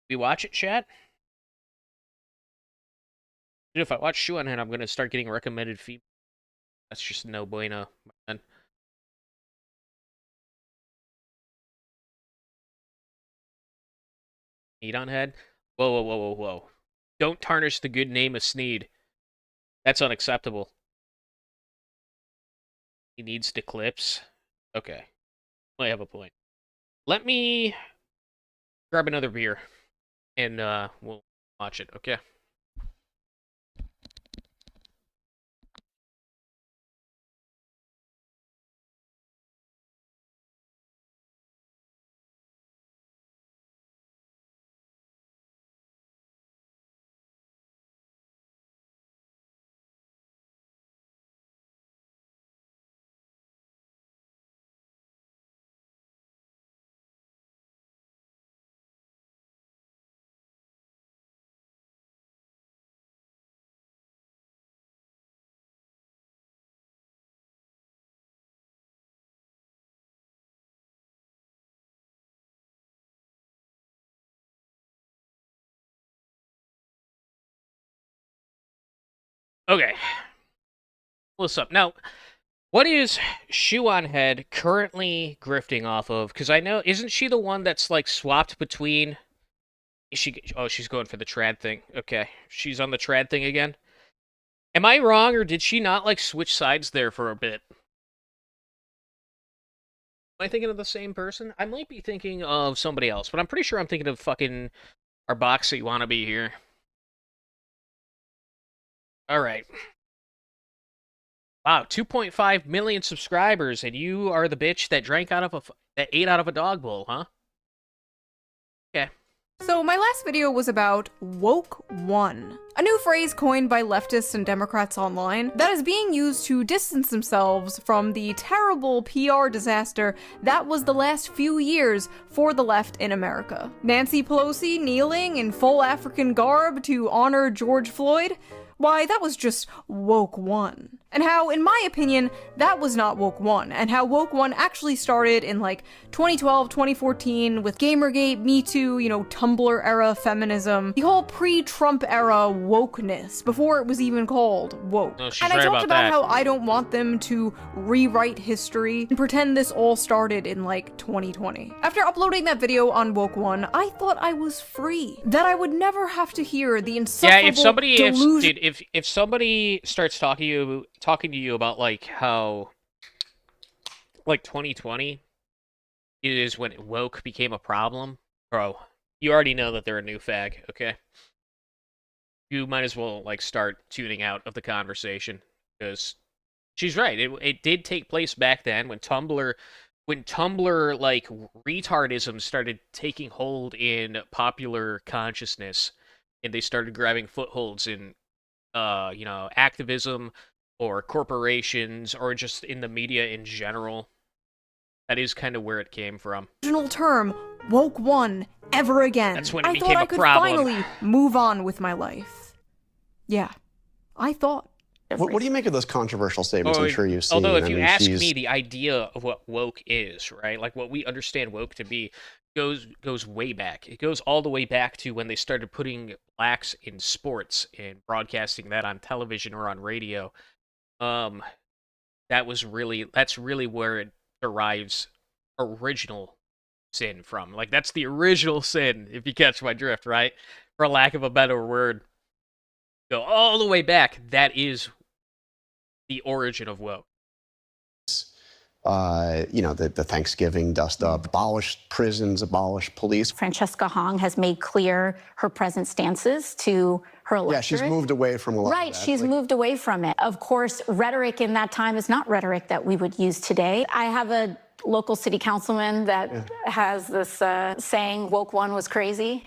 We watch it, chat? Dude, if I watch Shoe on Head, I'm going to start getting recommended feedback. That's just no bueno, man. Sneed on Head? Whoa. Don't tarnish the good name of Sneed. That's unacceptable. He needs to clips. Okay. I have a point. Let me grab another beer, and we'll watch it, okay? Okay. What's up? Now, what is Shoe on Head currently grifting off of? Because I know, isn't she the one that's like swapped between... she's going for the trad thing. Okay. She's on the trad thing again? Am I wrong, or did she not like switch sides there for a bit? Am I thinking of the same person? I might be thinking of somebody else, but I'm pretty sure I'm thinking of fucking our boxy wannabe here. All right. Wow, 2.5 million subscribers, and you are the bitch that ate out of a dog bowl, huh? Okay. So my last video was about Woke One, a new phrase coined by leftists and Democrats online that is being used to distance themselves from the terrible PR disaster that was the last few years for the left in America. Nancy Pelosi kneeling in full African garb to honor George Floyd? Why, that was just Woke One. And how, in my opinion, that was not Woke One, and how Woke One actually started in like 2012, 2014 with Gamergate, Me Too, you know, Tumblr era feminism, the whole pre-Trump era wokeness, before it was even called woke. Oh, she's and I right talked about that. how I don't want them to rewrite history and pretend this all started in like 2020. After uploading that video on Woke One, I thought I was free, that I would never have to hear the insufferable if somebody starts talking to you about like how like 2020 is when woke became a problem, bro, you already know that they're a new fag, okay? You might as well like start tuning out of the conversation, because she's right. It did take place back then when Tumblr like retardism started taking hold in popular consciousness, and they started grabbing footholds in you know, activism or corporations or just in the media in general. That is kind of where it came from. Original term, Woke One, ever again. That's when it I became thought a I could problem. finally move on with my life. Yeah, I thought. What do you make of those controversial statements? I'm sure you've seen. Although, if you ask me, the idea of what woke is, right? Like what we understand woke to be, goes way back. It goes all the way back to when they started putting blacks in sports and broadcasting that on television or on radio. That's really where it derives original sin from. Like that's the original sin, if you catch my drift, right? For lack of a better word. Go all the way back. That is the origin of woke. You know, the Thanksgiving dust up, abolish prisons, abolish police. Francesca Hong has made clear her present stances to her electorate. Yeah, she's moved away from a lot Right, of that. she's moved away from it. Of course, rhetoric in that time is not rhetoric that we would use today. I have a local city councilman that has this saying, Woke One was crazy.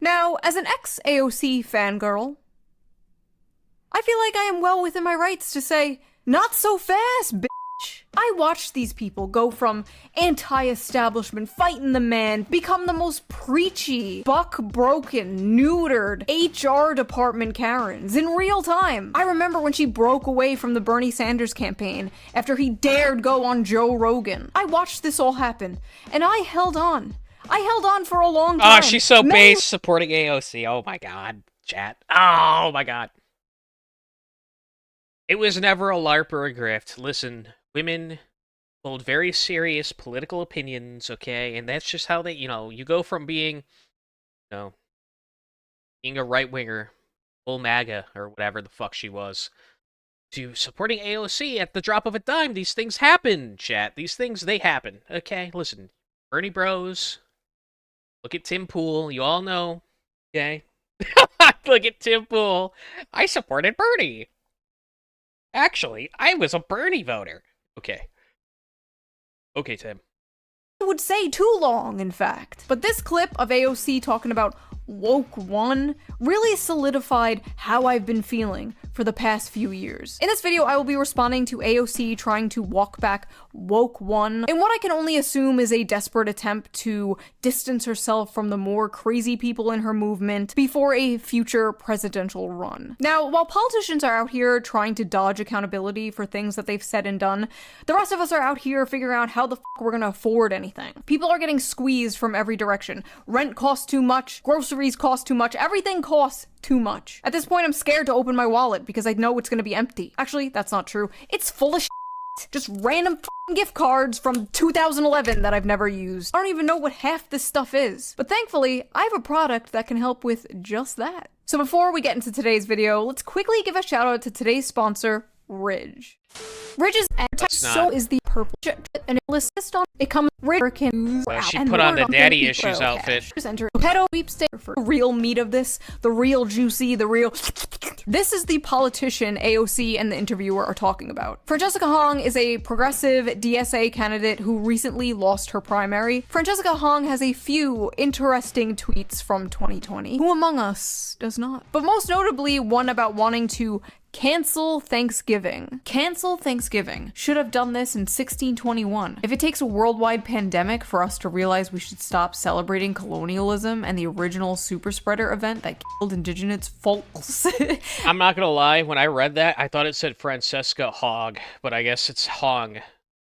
Now, as an ex-AOC fangirl, I feel like I am well within my rights to say, not so fast, bitch. I watched these people go from anti-establishment, fighting the man, become the most preachy, buck-broken, neutered HR department Karens in real time. I remember when she broke away from the Bernie Sanders campaign after he dared go on Joe Rogan. I watched this all happen, and I held on. I held on for a long time. Oh, she's so base supporting AOC. Oh my god, chat. Oh my god. It was never a LARP or a grift. Listen, women hold very serious political opinions, okay? And that's just how they, you know, you go from being, being a right-winger, full MAGA, or whatever the fuck she was, to supporting AOC at the drop of a dime. These things happen, chat. These things, they happen, okay? Listen, Bernie bros, look at Tim Pool, you all know, okay? Look at Tim Pool. I supported Bernie. Actually, I was a Bernie voter. Okay. Okay, Tim. I would say too long, in fact. But this clip of AOC talking about Woke One really solidified how I've been feeling for the past few years. In this video, I will be responding to AOC trying to walk back Woke One in what I can only assume is a desperate attempt to distance herself from the more crazy people in her movement before a future presidential run. Now, while politicians are out here trying to dodge accountability for things that they've said and done, the rest of us are out here figuring out how the fuck we're gonna afford anything. People are getting squeezed from every direction. Rent costs too much, groceries cost too much, everything costs too much. At this point, I'm scared to open my wallet because I know it's gonna be empty. Actually, that's not true. It's full of shit. Just random gift cards from 2011 that I've never used. I don't even know what half this stuff is. But thankfully, I have a product that can help with just that. So before we get into today's video, let's quickly give a shout out to today's sponsor, Ridge. Ridge's so is the purple and it'll assist on it comes Americans she put on the daddy issues outfit. Enter pedo sweepstakes for the real meat of this, the real juicy, the real. This is the politician AOC and the interviewer are talking about. Francesca Hong is a progressive DSA candidate who recently lost her primary. Francesca Hong has a few interesting tweets from 2020. Who among us does not? But most notably, one about wanting to cancel Thanksgiving. Cancel Thanksgiving. Should have done this in 1621. If it takes a worldwide pandemic for us to realize we should stop celebrating colonialism and the original super spreader event that killed indigenous folks. I'm not gonna lie, when I read that, I thought it said Francesca Hogg, but I guess it's Hong.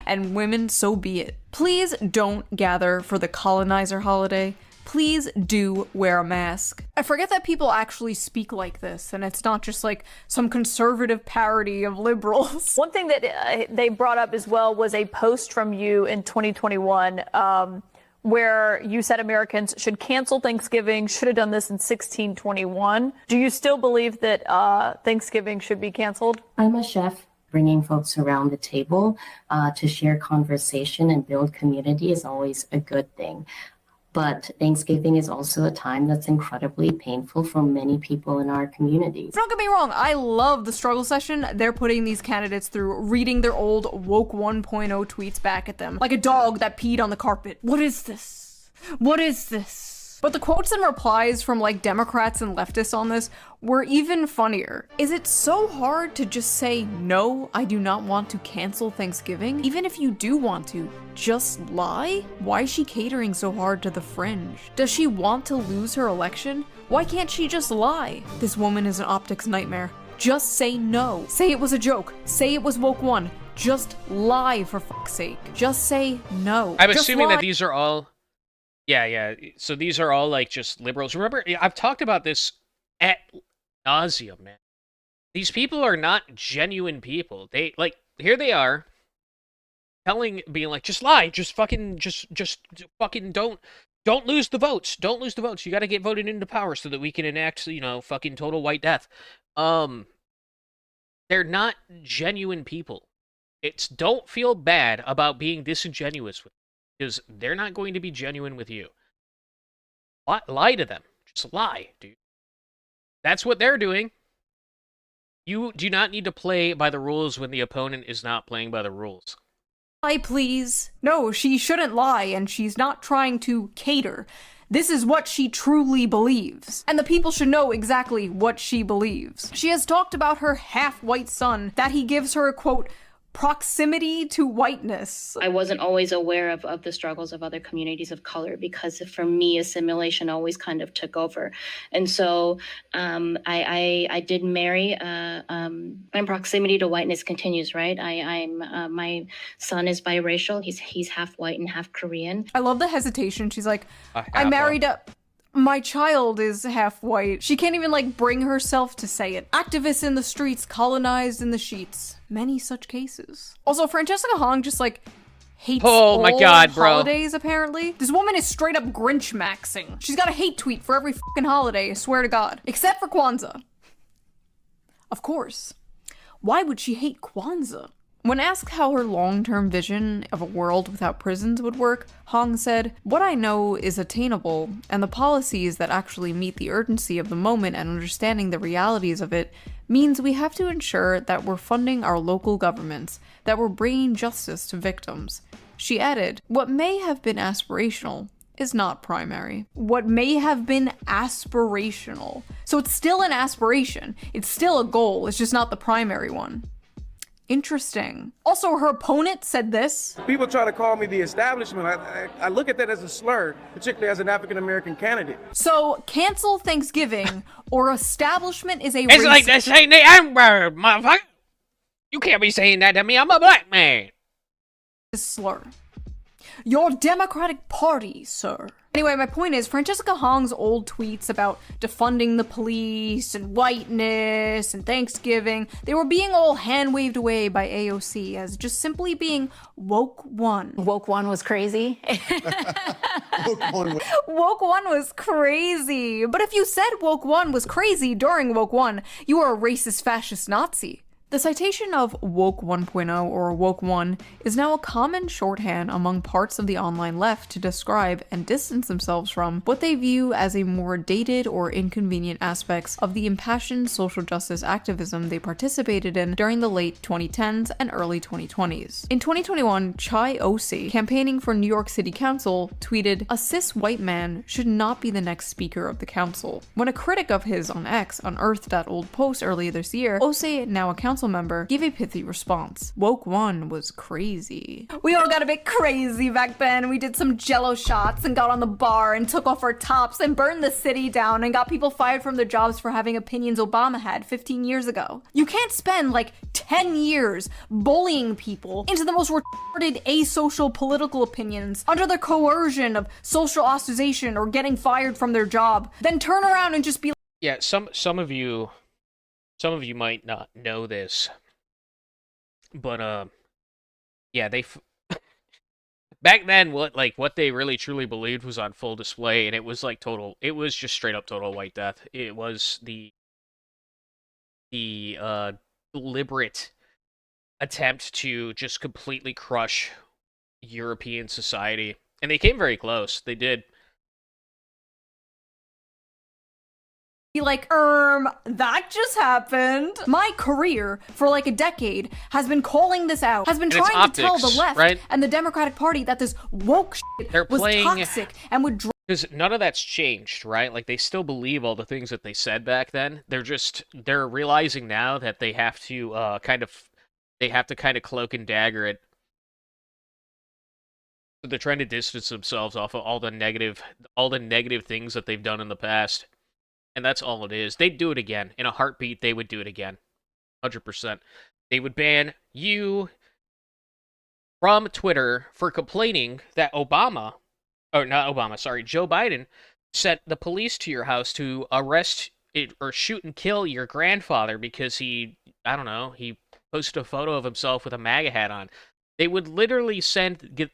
And women, so be it. Please don't gather for the colonizer holiday. Please do wear a mask. I forget that people actually speak like this, and it's not just like some conservative parody of liberals. One thing that they brought up as well was a post from you in 2021 where you said Americans should cancel Thanksgiving, should have done this in 1621. Do you still believe that Thanksgiving should be canceled? I'm a chef. Bringing folks around the table to share conversation and build community is always a good thing. But Thanksgiving is also a time that's incredibly painful for many people in our communities. Don't get me wrong, I love the struggle session they're putting these candidates through, reading their old woke 1.0 tweets back at them, like a dog that peed on the carpet. What is this? What is this? But the quotes and replies from like Democrats and leftists on this were even funnier. Is it so hard to just say, no, I do not want to cancel Thanksgiving? Even if you do want to, just lie? Why is she catering so hard to the fringe? Does she want to lose her election? Why can't she just lie? This woman is an optics nightmare. Just say no. Say it was a joke. Say it was woke one. Just lie for fuck's sake. Just say no. I'm assuming that these are all... Yeah. So these are all like just liberals. Remember, I've talked about this ad nauseum, man. These people are not genuine people. They like here they are, being like, just lie, just fucking don't lose the votes. Don't lose the votes. You got to get voted into power so that we can enact, fucking total white death. They're not genuine people. Don't feel bad about being disingenuous with them. Because they're not going to be genuine with you. Lie to them. Just lie, dude. That's what they're doing. You do not need to play by the rules when the opponent is not playing by the rules. Lie, please. No, she shouldn't lie, and she's not trying to cater. This is what she truly believes. And the people should know exactly what she believes. She has talked about her half-white son, that he gives her, quote, proximity to whiteness. I wasn't always aware of the struggles of other communities of color because for me, assimilation always kind of took over. And so I did marry, my proximity to whiteness continues, right? My son is biracial. He's half white and half Korean. I love the hesitation. She's like, I married my child is half white. She can't even like bring herself to say it. Activists in the streets, colonized in the sheets. Many such cases. Also, Francesca Hong just like hates all holidays, apparently. This woman is straight up Grinch maxing. She's got a hate tweet for every fucking holiday, I swear to God. Except for Kwanzaa. Of course. Why would she hate Kwanzaa? When asked how her long-term vision of a world without prisons would work, Hong said, "What I know is attainable, and the policies that actually meet the urgency of the moment and understanding the realities of it means we have to ensure that we're funding our local governments, that we're bringing justice to victims." She added, "What may have been aspirational is not primary." What may have been aspirational. So it's still an aspiration. It's still a goal. It's just not the primary one. Interesting. Also, her opponent said this. People try to call me the establishment. I look at that as a slur, particularly as an African-American candidate. So, cancel Thanksgiving or establishment is a It's like they're saying the N-word, motherfucker. You can't be saying that to me. I'm a black man. Slur. Your Democratic Party, sir. Anyway, my point is, Francesca Hong's old tweets about defunding the police and whiteness and Thanksgiving, they were being all hand-waved away by AOC as just simply being woke one. Woke one was crazy. Woke one was crazy. But if you said woke one was crazy during woke one, you are a racist, fascist Nazi. The citation of woke 1.0 or woke 1 is now a common shorthand among parts of the online left to describe and distance themselves from what they view as a more dated or inconvenient aspects of the impassioned social justice activism they participated in during the late 2010s and early 2020s. In 2021, Chai Osi, campaigning for New York City Council, tweeted, "A cis white man should not be the next speaker of the council." When a critic of his on X unearthed that old post earlier this year, Osi, now a council member, gave a pithy response. Woke 1 was crazy. "We all got a bit crazy back then. We did some jello shots and got on the bar and took off our tops and burned the city down and got people fired from their jobs for having opinions Obama had 15 years ago. You can't spend like 10 years bullying people into the most retarded asocial political opinions under the coercion of social ostracization or getting fired from their job, then turn around and just be like..." Yeah, some of you might not know this, but yeah, back then what they really truly believed was on full display, and it was like it was just straight up total white death. It was the deliberate attempt to just completely crush European society, and they came very close. They did. Be like, that just happened. My career for like a decade has been calling this out, has been trying to tell the left and the Democratic Party that this woke shit was toxic and would because none of that's changed, right? Like, they still believe all the things that they said back then. They're realizing now that they have to kind of cloak and dagger it. So they're trying to distance themselves off of all the negative things that they've done in the past. And that's all it is. They'd do it again. In a heartbeat, they would do it again. 100%. They would ban you from Twitter for complaining that Joe Biden sent the police to your house to arrest or shoot and kill your grandfather because he posted a photo of himself with a MAGA hat on. They would literally send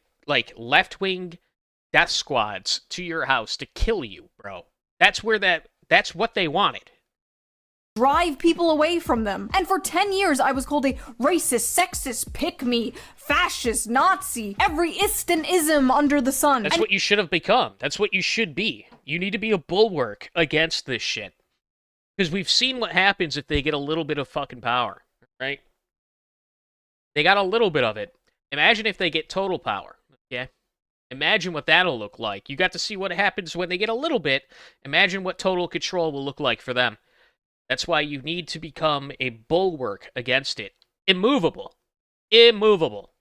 left-wing death squads to your house to kill you, bro. That's what they wanted. Drive people away from them. And for 10 years, I was called a racist, sexist, pick-me, fascist, Nazi, every ist and ism under the sun. That's what you should have become. That's what you should be. You need to be a bulwark against this shit. Because we've seen what happens if they get a little bit of fucking power, right? They got a little bit of it. Imagine if they get total power, okay? Imagine what that'll look like. You got to see what happens when they get a little bit. Imagine what total control will look like for them. That's why you need to become a bulwark against it. Immovable. Immovable.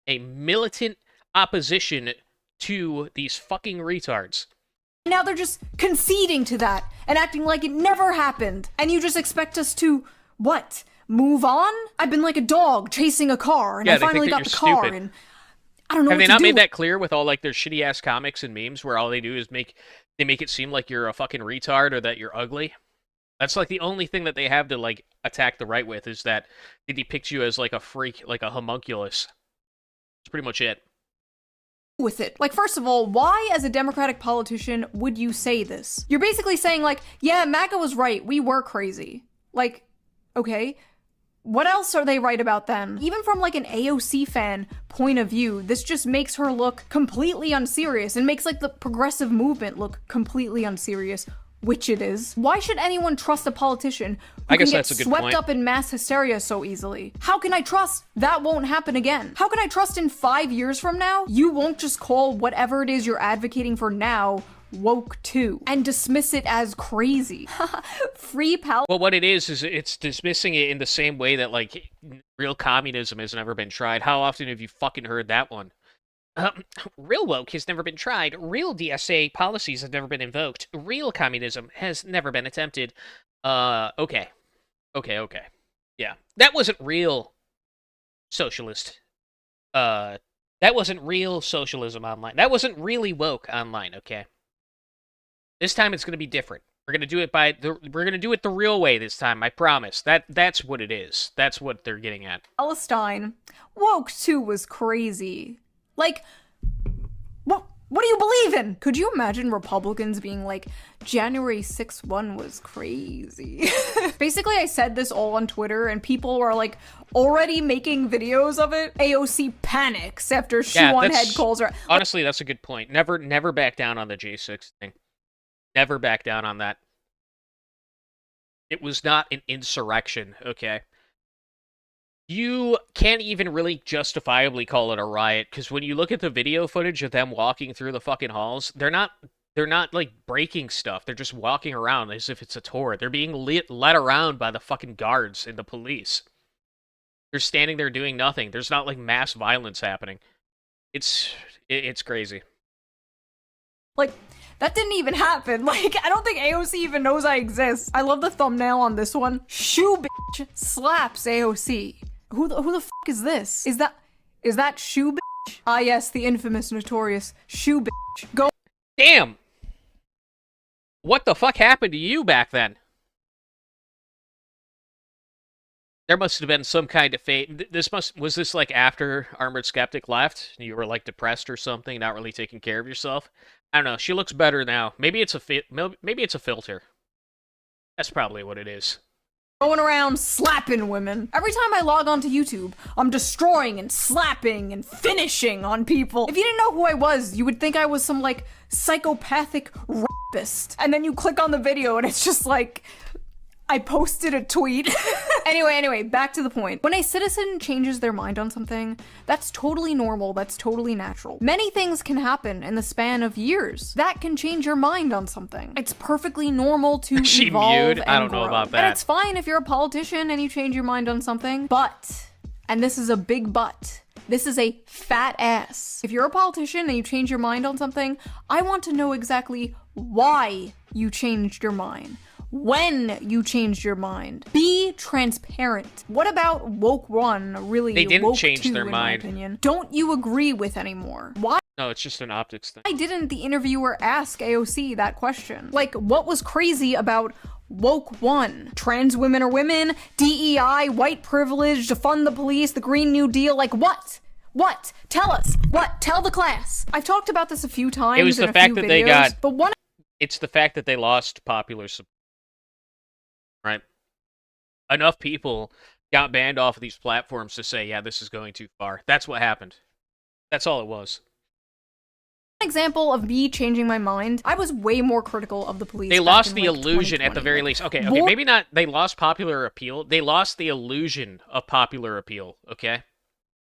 A militant opposition to these fucking retards. Now they're just conceding to that and acting like it never happened. And you just expect us to, what? Move on? I've been like a dog chasing a car, and I finally got the car, and I don't know what to do. Have they not made that clear with all like their shitty ass comics and memes where all they do is make it seem like you're a fucking retard or that you're ugly? That's like the only thing that they have to like attack the right with is that they depict you as like a freak, like a homunculus. That's pretty much it. With it. Like, first of all, why as a Democratic politician would you say this? You're basically saying like, yeah, MAGA was right, we were crazy. Like, okay, what else are they right about then? Even from like an AOC fan point of view, this just makes her look completely unserious and makes like the progressive movement look completely unserious, which it is. Why should anyone trust a politician who can get swept up in mass hysteria so easily? How can I trust that won't happen again? How can I trust in 5 years from now, you won't just call whatever it is you're advocating for now woke too and dismiss it as crazy? Free pal. Well, what it is it's dismissing it in the same way that like real communism has never been tried. How often have you fucking heard that one? Real woke has never been tried. Real DSA policies have never been invoked. Real communism has never been attempted. Okay. Yeah. That wasn't real socialist. That wasn't real socialism online. That wasn't really woke online, okay? This time it's going to be different. We're going to do it we're going to do it the real way this time, I promise. That's what it is. That's what they're getting at. Palestine. Woke too was crazy. Like, What do you believe in? Could you imagine Republicans being like, January 6th one was crazy? Basically, I said this all on Twitter and people were like already making videos of it. AOC panics after shoe-on-head calls her. Honestly, that's a good point. Never back down on the J6 thing. Never back down on that. It was not an insurrection, okay? You can't even really justifiably call it a riot, because when you look at the video footage of them walking through the fucking halls, they're not like breaking stuff. They're just walking around as if it's a tour. They're being led around by the fucking guards and the police. They're standing there doing nothing. There's not like mass violence happening. It's crazy. Like, that didn't even happen. Like, I don't think AOC even knows I exist. I love the thumbnail on this one. Shoe bitch slaps AOC. Who the fuck is this? Is that Shoe bitch? Ah yes, the infamous, notorious Shoe bitch. Go. Damn! What the fuck happened to you back then? There must have been some kind of fate. Was this like after Armored Skeptic left? You were like depressed or something, not really taking care of yourself? I don't know. She looks better now. Maybe it's a filter. That's probably what it is. Going around slapping women. Every time I log onto YouTube, I'm destroying and slapping and finishing on people. If you didn't know who I was, you would think I was some like psychopathic rapist. And then you click on the video and it's just like, I posted a tweet. Anyway, back to the point. When a citizen changes their mind on something, that's totally normal, that's totally natural. Many things can happen in the span of years that can change your mind on something. It's perfectly normal to evolve and I don't know grow. about that. And it's fine if you're a politician and you change your mind on something, but, and this is a big but, this is a fat ass. If you're a politician and you change your mind on something, I want to know exactly why you changed your mind. When you changed your mind. Be transparent. What about woke one really They didn't woke change two, their in mind. my opinion? Don't you agree with anymore? Why? No, it's just an optics thing. Why didn't the interviewer ask AOC that question? Like, what was crazy about woke one? Trans women are women, DEI, white privilege, defund the police, the Green New Deal, like what? What? Tell us. What? Tell the class. I've talked about this a few times. It was the fact that they got. But one. It's the fact that they lost popular support. Right? Enough people got banned off of these platforms to say, yeah, this is going too far. That's what happened. That's all it was. Example of me changing my mind, I was way more critical of the police. They lost the illusion at the very least. Okay, maybe not they lost popular appeal. They lost the illusion of popular appeal, okay?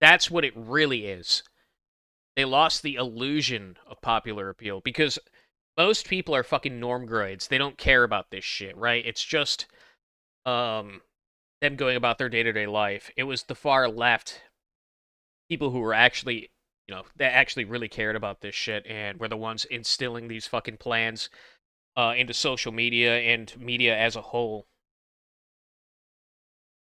That's what it really is. They lost the illusion of popular appeal because most people are fucking normgroids. They don't care about this shit, right? It's just them going about their day-to-day life. It was the far left people who were actually, that actually really cared about this shit and were the ones instilling these fucking plans into social media and media as a whole.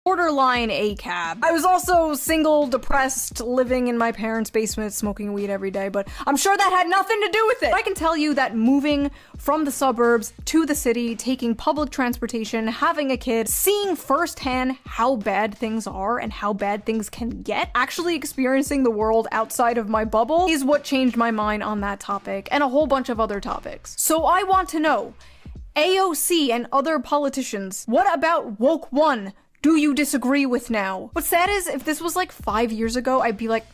Borderline ACAB. I was also single, depressed, living in my parents' basement, smoking weed every day, but I'm sure that had nothing to do with it. I can tell you that moving from the suburbs to the city, taking public transportation, having a kid, seeing firsthand how bad things are and how bad things can get, actually experiencing the world outside of my bubble is what changed my mind on that topic and a whole bunch of other topics. So I want to know, AOC and other politicians, what about woke one do you disagree with now? What's sad is, if this was like 5 years ago, I'd be like,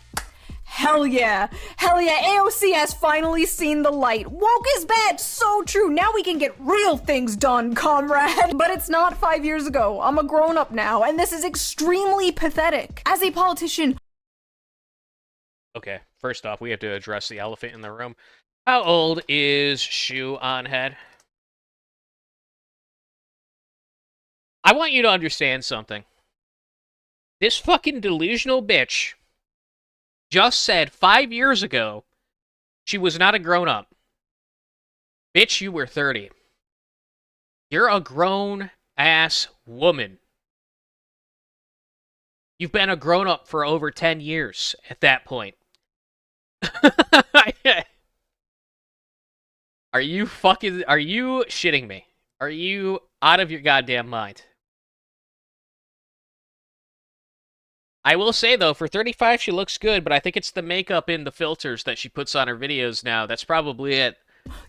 hell yeah, AOC has finally seen the light. Woke is bad, so true. Now we can get real things done, comrade. But it's not 5 years ago. I'm a grown up now, and this is extremely pathetic. As a politician. Okay, first off, we have to address the elephant in the room. How old is Shoe on Head? I want you to understand something. This fucking delusional bitch just said 5 years ago she was not a grown-up. Bitch, you were 30. You're a grown-ass woman. You've been a grown-up for over 10 years at that point. Are you shitting me? Are you out of your goddamn mind? I will say, though, for 35, she looks good, but I think it's the makeup and the filters that she puts on her videos now. That's probably it.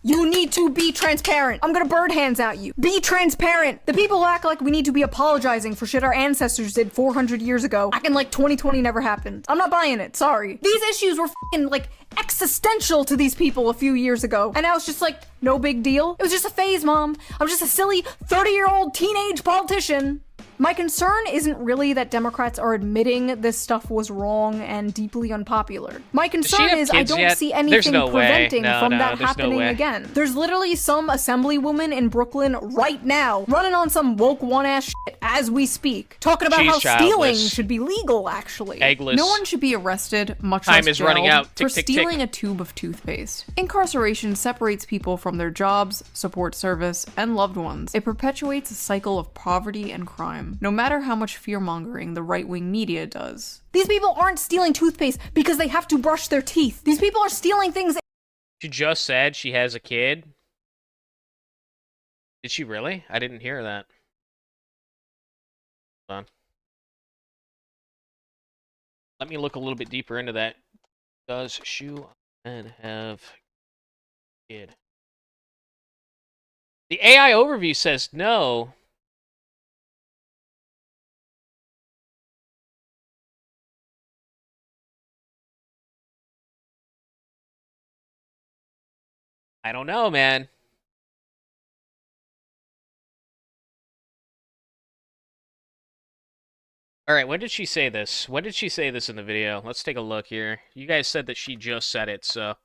You need to be transparent. I'm gonna bird hands at you. Be transparent. The people who act like we need to be apologizing for shit our ancestors did 400 years ago, acting like 2020 never happened. I'm not buying it, sorry. These issues were f***ing, like, existential to these people a few years ago. And now it's just like, no big deal. It was just a phase, Mom. I'm just a silly 30-year-old teenage politician. My concern isn't really that Democrats are admitting this stuff was wrong and deeply unpopular. My concern is I don't see anything preventing from that happening again. There's literally some assemblywoman in Brooklyn right now running on some woke one-ass shit as we speak, talking about how stealing should be legal, actually. Eggless. No one should be arrested, much Time less is running jailed, out. Tick, for tick, stealing tick. a tube of toothpaste. Incarceration separates people from their jobs, support service, and loved ones. It perpetuates a cycle of poverty and crime, no matter how much fear-mongering the right-wing media does. These people aren't stealing toothpaste because they have to brush their teeth. These people are stealing things. She just said she has a kid. Did she really? I didn't hear that. Hold on. Let me look a little bit deeper into that. Does Shu and have a kid? The AI overview says no. I don't know, man. Alright, when did she say this? When did she say this in the video? Let's take a look here. You guys said that she just said it, so...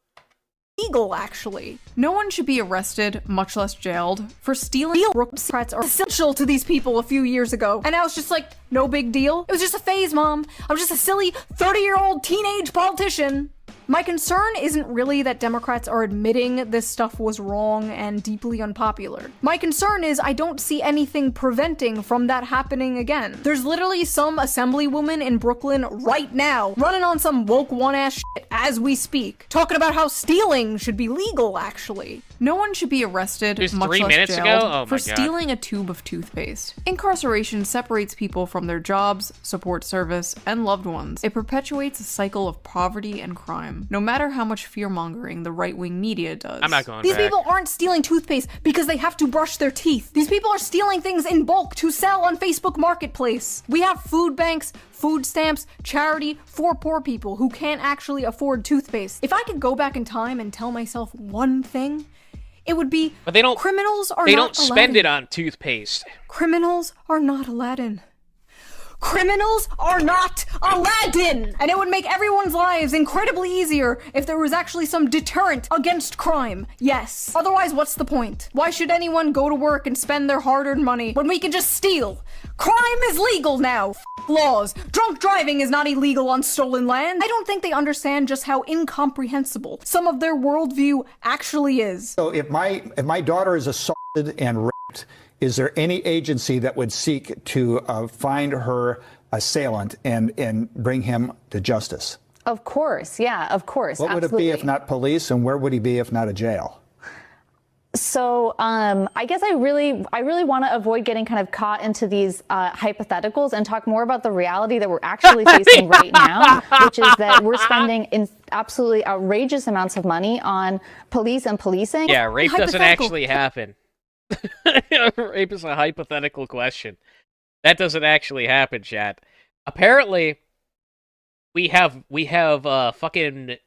Legal, actually. No one should be arrested, much less jailed, for stealing. Democrats are essential to these people a few years ago. And now it's just like, no big deal. It was just a phase, Mom. I'm just a silly 30-year-old teenage politician. My concern isn't really that Democrats are admitting this stuff was wrong and deeply unpopular. My concern is I don't see anything preventing from that happening again. There's literally some assemblywoman in Brooklyn right now running on some woke one-ass shit as we speak, talking about how stealing should be legal, actually. No one should be arrested, much 3 less minutes jailed, ago? Oh my for God. stealing a tube of toothpaste. Incarceration separates people from their jobs, support service, and loved ones. It perpetuates a cycle of poverty and crime, no matter how much fear-mongering the right-wing media does. I'm not going These back. people aren't stealing toothpaste because they have to brush their teeth. These people are stealing things in bulk to sell on Facebook Marketplace. We have food banks, food stamps, charity for poor people who can't actually afford toothpaste. If I could go back in time and tell myself one thing, it would be, but they don't, criminals are they not don't spend Aladdin. it on toothpaste. Criminals are not Aladdin. Criminals are not Aladdin! And it would make everyone's lives incredibly easier if there was actually some deterrent against crime. Yes. Otherwise, what's the point? Why should anyone go to work and spend their hard-earned money when we can just steal? Crime is legal now. Laws. Drunk driving is not illegal on stolen land. I don't think they understand just how incomprehensible some of their worldview actually is. So if my daughter is assaulted and raped, is there any agency that would seek to find her assailant and bring him to justice? Of course, yeah, of course. What would it be if not police, and where would he be if not a jail? So I guess I really want to avoid getting kind of caught into these hypotheticals and talk more about the reality that we're actually facing right now, which is that we're spending absolutely outrageous amounts of money on police and policing. Yeah, rape doesn't actually happen. Rape is a hypothetical question. That doesn't actually happen, chat. Apparently, we have fucking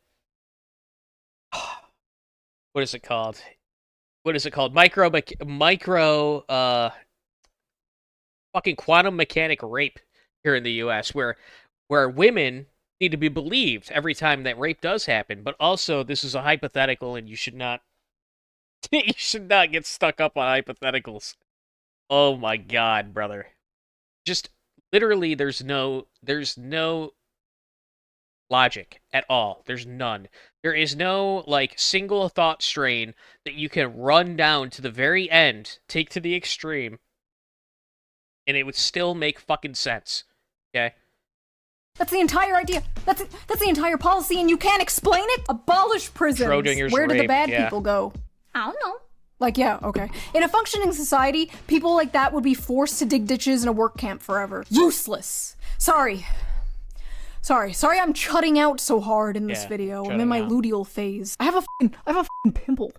what is it called? Micro fucking quantum mechanic rape here in the US, where women need to be believed every time that rape does happen, but also this is a hypothetical and you should not you should not get stuck up on hypotheticals. Oh my God, brother. Just literally there's no logic at all. There's none. There is no like single thought strain that you can run down to the very end, take to the extreme, and it would still make fucking sense. Okay? That's the entire idea. That's the entire policy, and you can't explain it? Abolish prisons. Schrodinger's Where do the rape, bad yeah. people go? I don't know. Like, yeah, okay. In a functioning society, people like that would be forced to dig ditches in a work camp forever. Useless. Sorry. Sorry, I'm chutting out so hard in this video. I'm in my luteal phase. I have a fucking pimple.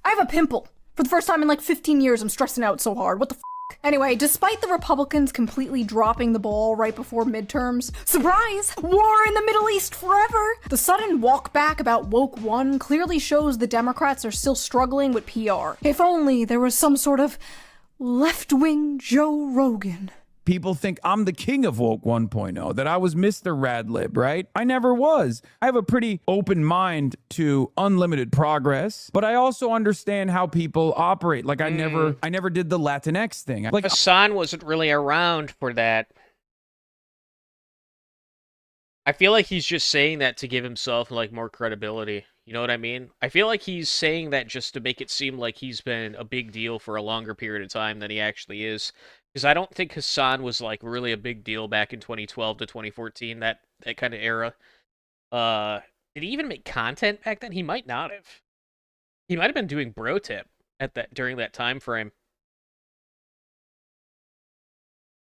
I have a pimple. For the first time in like 15 years, I'm stressing out so hard. What the f***? Anyway, despite the Republicans completely dropping the ball right before midterms, surprise! War in the Middle East forever! The sudden walk back about Woke 1 clearly shows the Democrats are still struggling with PR. If only there was some sort of left-wing Joe Rogan. People think I'm the king of Woke 1.0, that I was Mr. Radlib, right? I never was. I have a pretty open mind to unlimited progress, but I also understand how people operate. Like I never did the Latinx thing. Like Hasan wasn't really around for that. I feel like he's just saying that to give himself like more credibility. You know what I mean? I feel like he's saying that just to make it seem like he's been a big deal for a longer period of time than he actually is. Because I don't think Hasan was like really a big deal back in 2012 to 2014, that kind of era. Did he even make content back then? He might not have. He might have been doing bro tip during that time frame.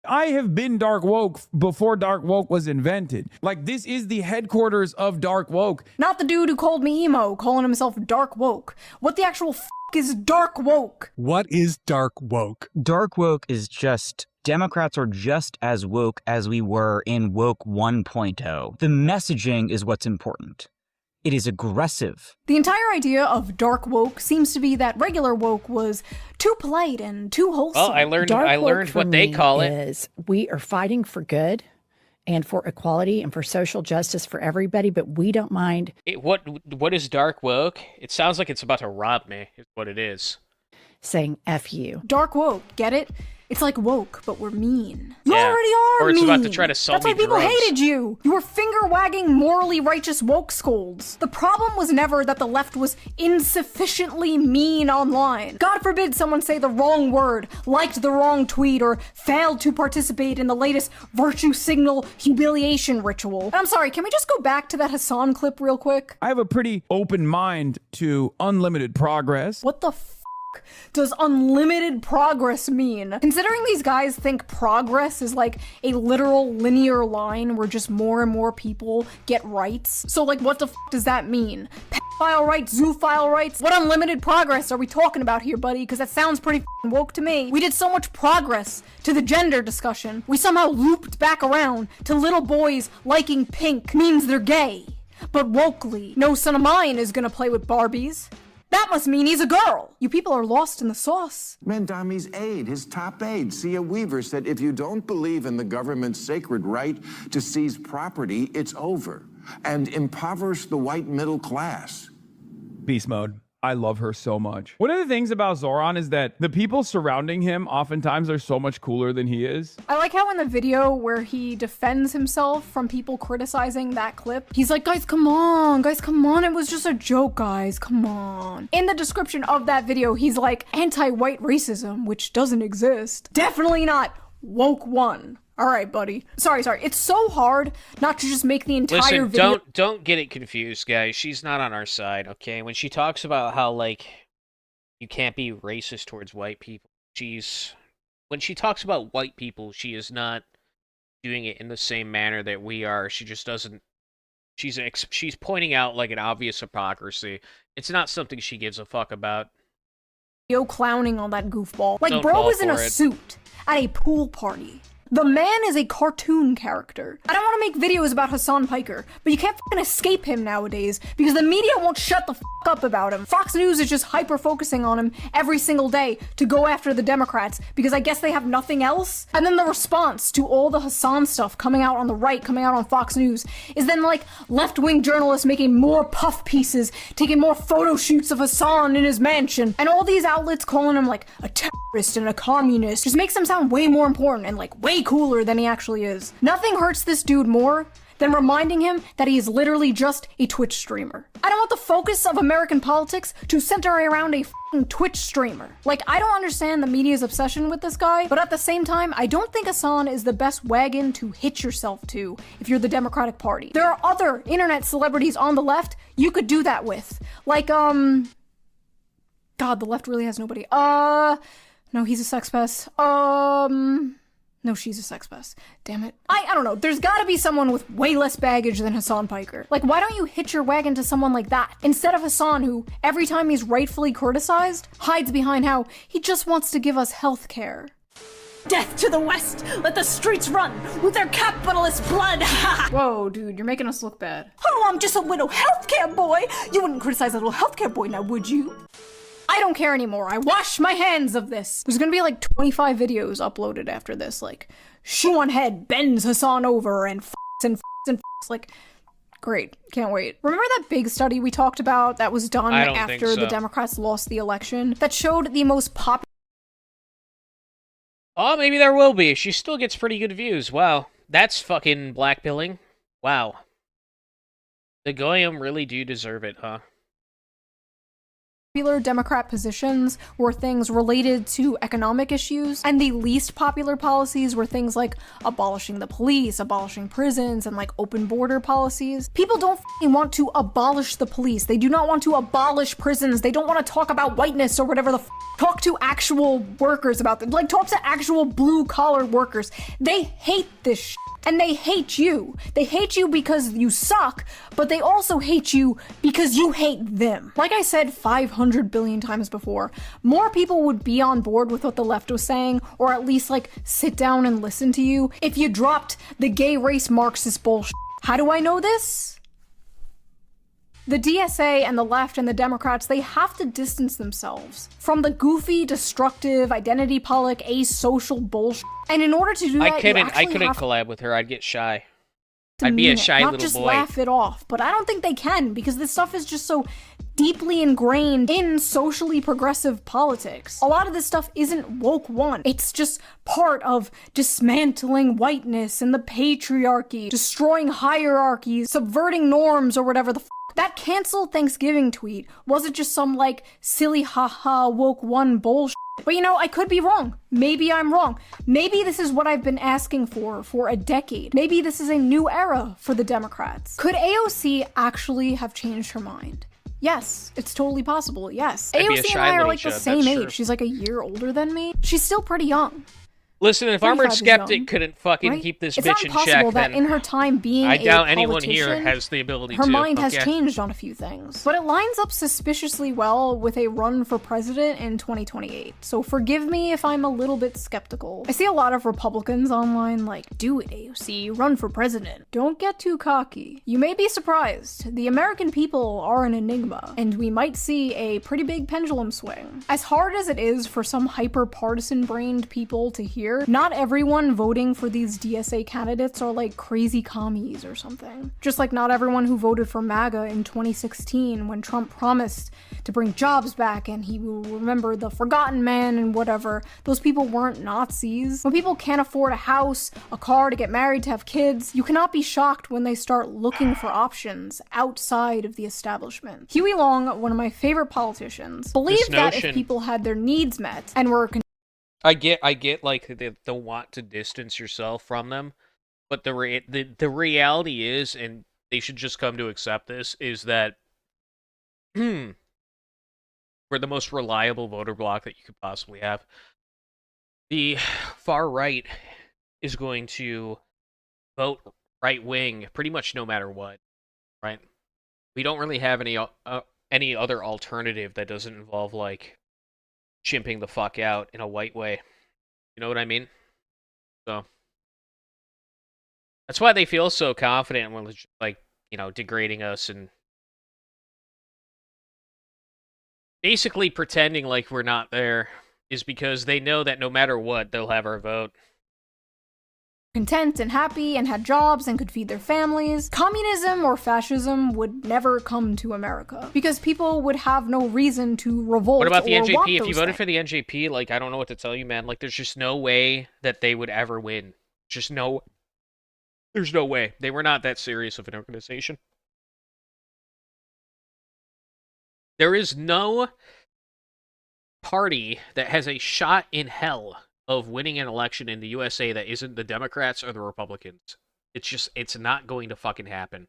I have been dark woke before dark woke was invented. Like, this is the headquarters of dark woke. Not the dude who called me emo, calling himself dark woke. What the actual f*** is dark woke? What is dark woke? Dark woke is just Democrats are just as woke as we were in Woke 1.0. The messaging is what's important. It is aggressive. The entire idea of dark woke seems to be that regular woke was too polite and too wholesome. Well, I learned what they call it. Is we are fighting for good and for equality and for social justice for everybody, but we don't mind. What is dark woke? It sounds like it's about to rob me, is what it is. Saying F you. Dark woke, get it? It's like woke, but we're mean. You Yeah. already are Or it's mean. about to try to sell That's me why people drugs. hated you. You were finger-wagging, morally righteous woke scolds. The problem was never that the left was insufficiently mean online. God forbid someone say the wrong word, liked the wrong tweet, or failed to participate in the latest virtue signal humiliation ritual. And I'm sorry, can we just go back to that Hasan clip real quick? I have a pretty open mind to unlimited progress. What the f*** does unlimited progress mean? Considering these guys think progress is like a literal linear line where just more and more people get rights. So like what the f*** does that mean? Pedophile rights, zoophile rights? What unlimited progress are we talking about here, buddy? Because that sounds pretty f***ing woke to me. We did so much progress to the gender discussion. We somehow looped back around to little boys liking pink means they're gay. But wokely, no son of mine is gonna play with Barbies. That must mean he's a girl. You people are lost in the sauce. Mandami's aide, his top aide, Sia Weaver, said if you don't believe in the government's sacred right to seize property, it's over. And impoverish the white middle class. Beast mode. I love her so much. One of the things about Zoran is that the people surrounding him oftentimes are so much cooler than he is. I like how in the video where he defends himself from people criticizing that clip, he's like, guys, come on, it was just a joke, guys, come on. In the description of that video, he's like, anti-white racism, which doesn't exist. Definitely not woke one. All right, buddy. Sorry. It's so hard not to just make the entire video. Listen, don't get it confused, guys. She's not on our side, okay? When she talks about how, like, you can't be racist towards white people, when she talks about white people, she is not doing it in the same manner that we are. She just doesn't. She's pointing out, like, an obvious hypocrisy. It's not something she gives a fuck about. Clowning on that goofball. Like, Don't bro fall was in a for it. suit at a pool party. The man is a cartoon character. I don't want to make videos about Hasan Piker, but you can't fucking escape him nowadays because the media won't shut the f*** up about him. Fox News is just hyper-focusing on him every single day to go after the Democrats because I guess they have nothing else. And then the response to all the Hasan stuff coming out on the right, coming out on Fox News, is then like left-wing journalists making more puff pieces, taking more photo shoots of Hasan in his mansion, and all these outlets calling him like a terrorist and a communist just makes him sound way more important and like way cooler than he actually is. Nothing hurts this dude more than reminding him that he is literally just a Twitch streamer. I don't want the focus of American politics to center around a f***ing Twitch streamer. Like, I don't understand the media's obsession with this guy, but at the same time, I don't think Hasan is the best wagon to hitch yourself to if you're the Democratic Party. There are other internet celebrities on the left you could do that with. Like, God, the left really has nobody. No, he's a sex pest. No, she's a sex pest. Damn it. I don't know. There's gotta be someone with way less baggage than Hasan Piker. Like, why don't you hitch your wagon to someone like that? Instead of Hasan, who, every time he's rightfully criticized, hides behind how he just wants to give us health care. Death to the West! Let the streets run with their capitalist blood! Whoa, dude, you're making us look bad. Oh, I'm just a little healthcare boy! You wouldn't criticize a little healthcare boy now, would you? I don't care anymore. I wash my hands of this. There's gonna be like 25 videos uploaded after this, like, shoe on head bends Hasan over and f***s. Like, great. Can't wait. Remember that big study we talked about that was done after the Democrats lost the election? That showed the most popular... Oh, maybe there will be. She still gets pretty good views. Wow. That's fucking blackpilling. Wow. The Goyim really do deserve it, huh? Popular Democrat positions were things related to economic issues, and the least popular policies were things like abolishing the police, abolishing prisons, and like open border policies. People don't f***ing want to abolish the police. They do not want to abolish prisons. They don't want to talk about whiteness or whatever the f***. Talk to actual workers about them. Like, talk to actual blue-collar workers. They hate this shit. And they hate you. They hate you because you suck, but they also hate you because you hate them. Like I said 500 billion times before, more people would be on board with what the left was saying, or at least like sit down and listen to you, if you dropped the gay race Marxist bullshit. How do I know this? The DSA and the left and the Democrats, they have to distance themselves from the goofy, destructive, identity politics, asocial bullshit. And in order to do that, I couldn't collab with her. I'd get shy. I'd be a shy little boy. Not just laugh it off, but I don't think they can, because this stuff is just so deeply ingrained in socially progressive politics. A lot of this stuff isn't woke one. It's just part of dismantling whiteness and the patriarchy, destroying hierarchies, subverting norms, or whatever the f***. That cancel Thanksgiving tweet wasn't just some like silly haha woke one bullshit. But you know, I could be wrong. Maybe I'm wrong. Maybe this is what I've been asking for a decade. Maybe this is a new era for the Democrats. Could AOC actually have changed her mind? Yes, it's totally possible, yes. AOC and I are like the same age. She's like a year older than me. She's still pretty young. Listen, if Armored Skeptic couldn't fucking keep this bitch in check, then that in her time being I doubt anyone here has the ability to. Her mind has changed on a few things. But it lines up suspiciously well with a run for president in 2028. So forgive me if I'm a little bit skeptical. I see a lot of Republicans online like, do it, AOC, run for president. Don't get too cocky. You may be surprised. The American people are an enigma, and we might see a pretty big pendulum swing. As hard as it is for some hyper-partisan brained people to hear, not everyone voting for these DSA candidates are like crazy commies or something. Just like not everyone who voted for MAGA in 2016 when Trump promised to bring jobs back and he will remember the forgotten man and whatever. Those people weren't Nazis. When people can't afford a house, a car, to get married, to have kids, you cannot be shocked when they start looking for options outside of the establishment. Huey Long, one of my favorite politicians, believed that if people had their needs met and were I get like the want to distance yourself from them, but the reality is, and they should just come to accept this, is that we're the most reliable voter bloc that you could possibly have. The far right is going to vote right wing pretty much no matter what, right? We don't really have any other alternative that doesn't involve like chimping the fuck out in a white way. You know what I mean? So that's why they feel so confident when it's like, you know, degrading us and basically pretending like we're not there, is because they know that no matter what, they'll have our vote. Content and happy and had jobs and could feed their families, communism or fascism would never come to America because people would have no reason to revolt. What about the or want NJP? If you those voted things. for the NJP, like, I don't know what to tell you, man. Like, there's just no way that they would ever win. There's no way. They were not that serious of an organization. There is no party that has a shot in hell of winning an election in the USA that isn't the Democrats or the Republicans. It's not going to fucking happen.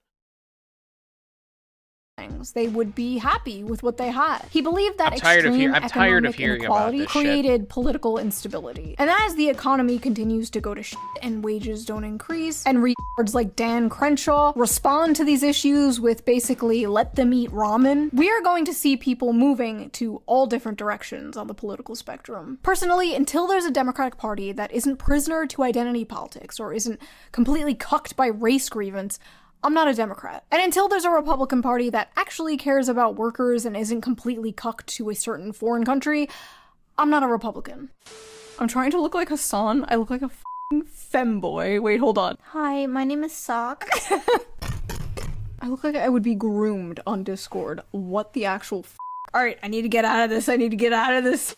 things, they would be happy with what they had. He believed that I'm tired of economic hearing about inequality this shit. created political instability. And as the economy continues to go to shit and wages don't increase, and retards like Dan Crenshaw respond to these issues with basically let them eat ramen, we are going to see people moving to all different directions on the political spectrum. Personally, until there's a Democratic Party that isn't prisoner to identity politics or isn't completely cucked by race grievance, I'm not a Democrat. And until there's a Republican Party that actually cares about workers and isn't completely cucked to a certain foreign country, I'm not a Republican. I'm trying to look like Hasan. I look like a f***ing femboy. Wait, hold on. Hi, my name is Sock. I look like I would be groomed on Discord. What the actual f***? Alright, I need to get out of this. I need to get out of this.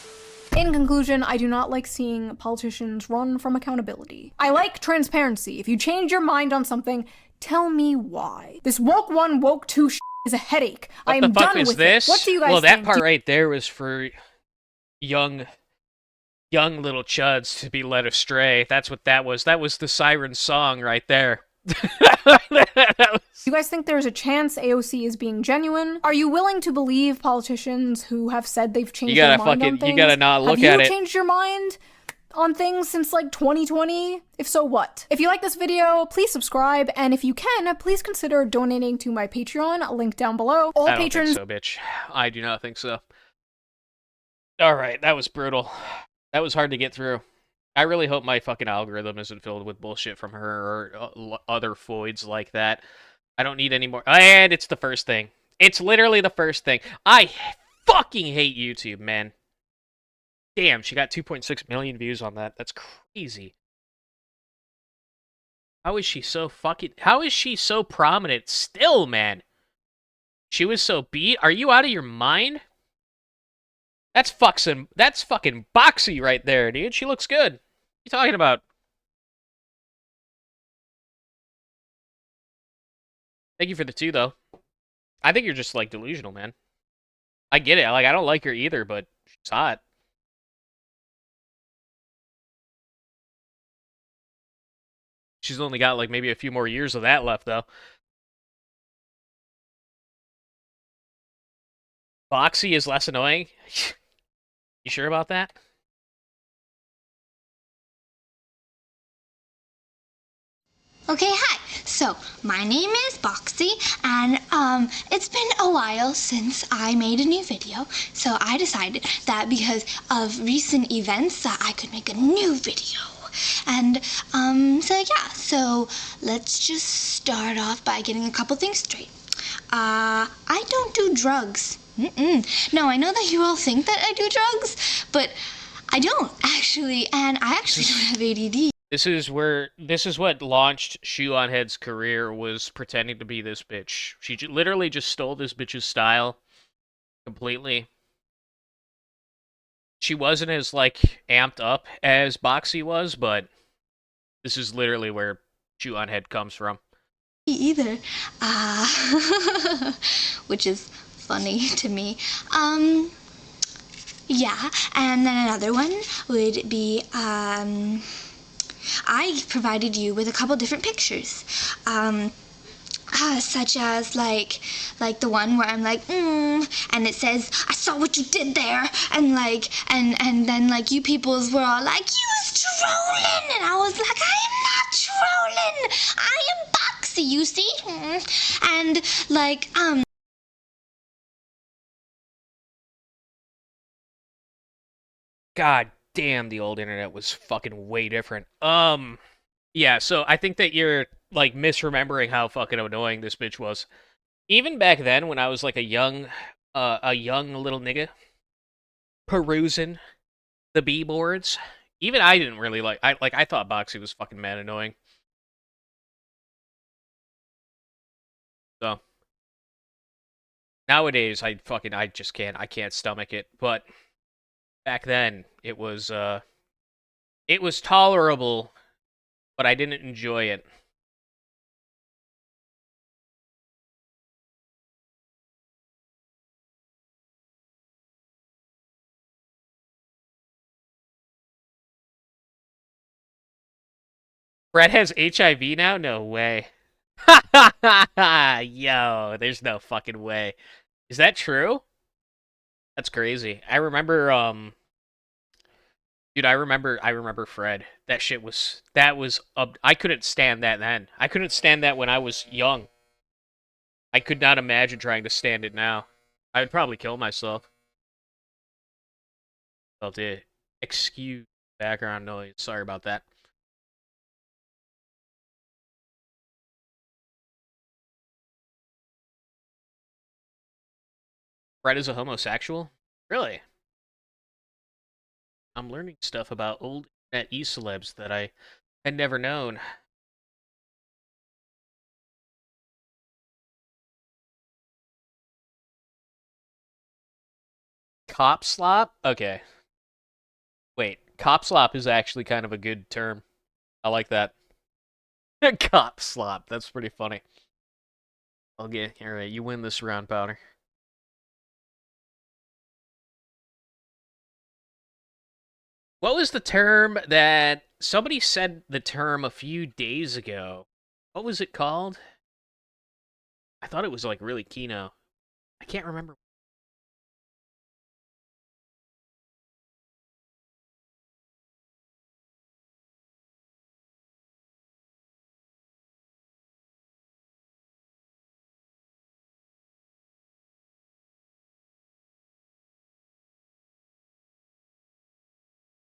In conclusion, I do not like seeing politicians run from accountability. I like transparency. If you change your mind on something, tell me why. This woke 1, woke 2 is a headache. I am done with this? it. What do you guys well, think? that part right there was for young little chuds to be led astray. That's what that was. That was the siren song right there. You guys think there's a chance AOC is being genuine? Are you willing to believe politicians who have said they've changed their mind on things? You gotta not look at Have it. you changed your mind on things since like 2020? If so, what? If you like this video, please subscribe, and if you can, please consider donating to my Patreon, link down below. All I don't patrons. think so, bitch. I do not think so. Alright, that was brutal. That was hard to get through. I really hope my fucking algorithm isn't filled with bullshit from her or other foids like that. I don't need any more. And it's the first thing. It's literally the first thing. I fucking hate YouTube, man. Damn, she got 2.6 million views on that. That's crazy. How is she so prominent still, man? She was so beat. Are you out of your mind? That's fucking boxy right there, dude. She looks good. What are you talking about? Thank you for the 2, though. I think you're just, like, delusional, man. I get it. Like, I don't like her either, but she's hot. She's only got, like, maybe a few more years of that left, though. Boxy is less annoying? You sure about that? Okay, hi. So, my name is Boxy, and it's been a while since I made a new video, so I decided that because of recent events that I could make a new video. And, so let's just start off by getting a couple things straight. I don't do drugs. No, I know that you all think that I do drugs, but I don't, actually, and I actually don't have ADD. This is what launched Shoe on Head's career, was pretending to be this bitch. She literally just stole this bitch's style completely. She wasn't as, like, amped up as Boxy was, but this is literally where Shoe on Head comes from. Either, which is funny to me. Yeah, and then another one would be, I provided you with a couple different pictures, such as like the one where I'm like, and it says, I saw what you did there, and like, and then like you peoples were all like, you was trolling, and I was like, I am not trolling, I am Boxy, you see, and like, God damn, the old internet was fucking way different. Yeah, so I think that you're, like, misremembering how fucking annoying this bitch was. Even back then, when I was, like, a young little nigga, perusing the B-boards, even I didn't really I thought Boxy was fucking mad annoying. So, nowadays, I just can't stomach it, but back then, it was tolerable, but I didn't enjoy it. Brett has HIV now? No way. Yo, there's no fucking way. Is that true? That's crazy. I remember, dude, I remember Fred. I couldn't stand that then. I couldn't stand that when I was young. I could not imagine trying to stand it now. I would probably kill myself. Well, dude, excuse background noise. Sorry about that. Fred is a homosexual? Really? I'm learning stuff about old internet e-celebs that I had never known. Cop slop? Okay. Wait, cop slop is actually kind of a good term. I like that. Cop slop. That's pretty funny. Okay, alright, you win this round, Powder. What was the term that somebody said the term a few days ago? What was it called? I thought it was like really keynote. I can't remember.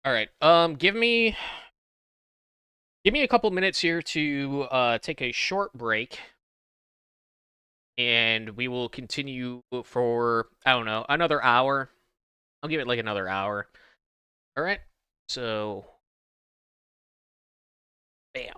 All right. Give me a couple minutes here to take a short break, and we will continue for, I don't know, another hour. I'll give it like another hour. All right. So, bam.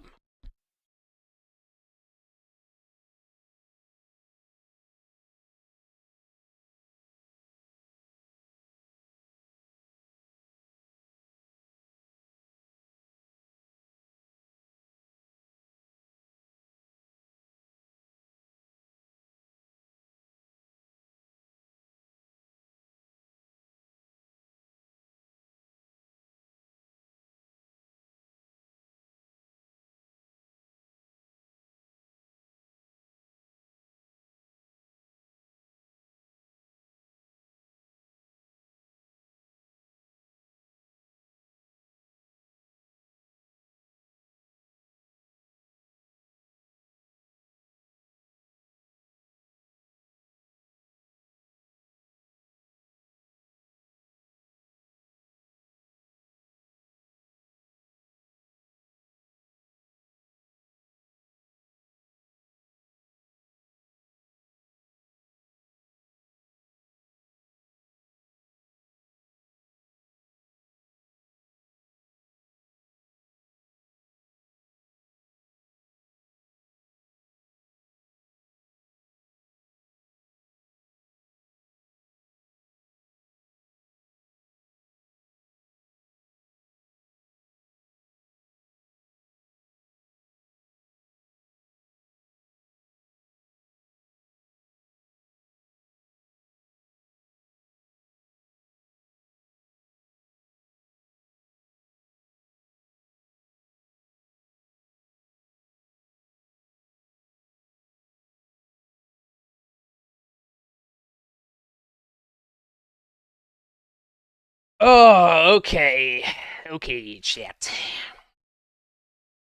Oh, okay. Okay, chat.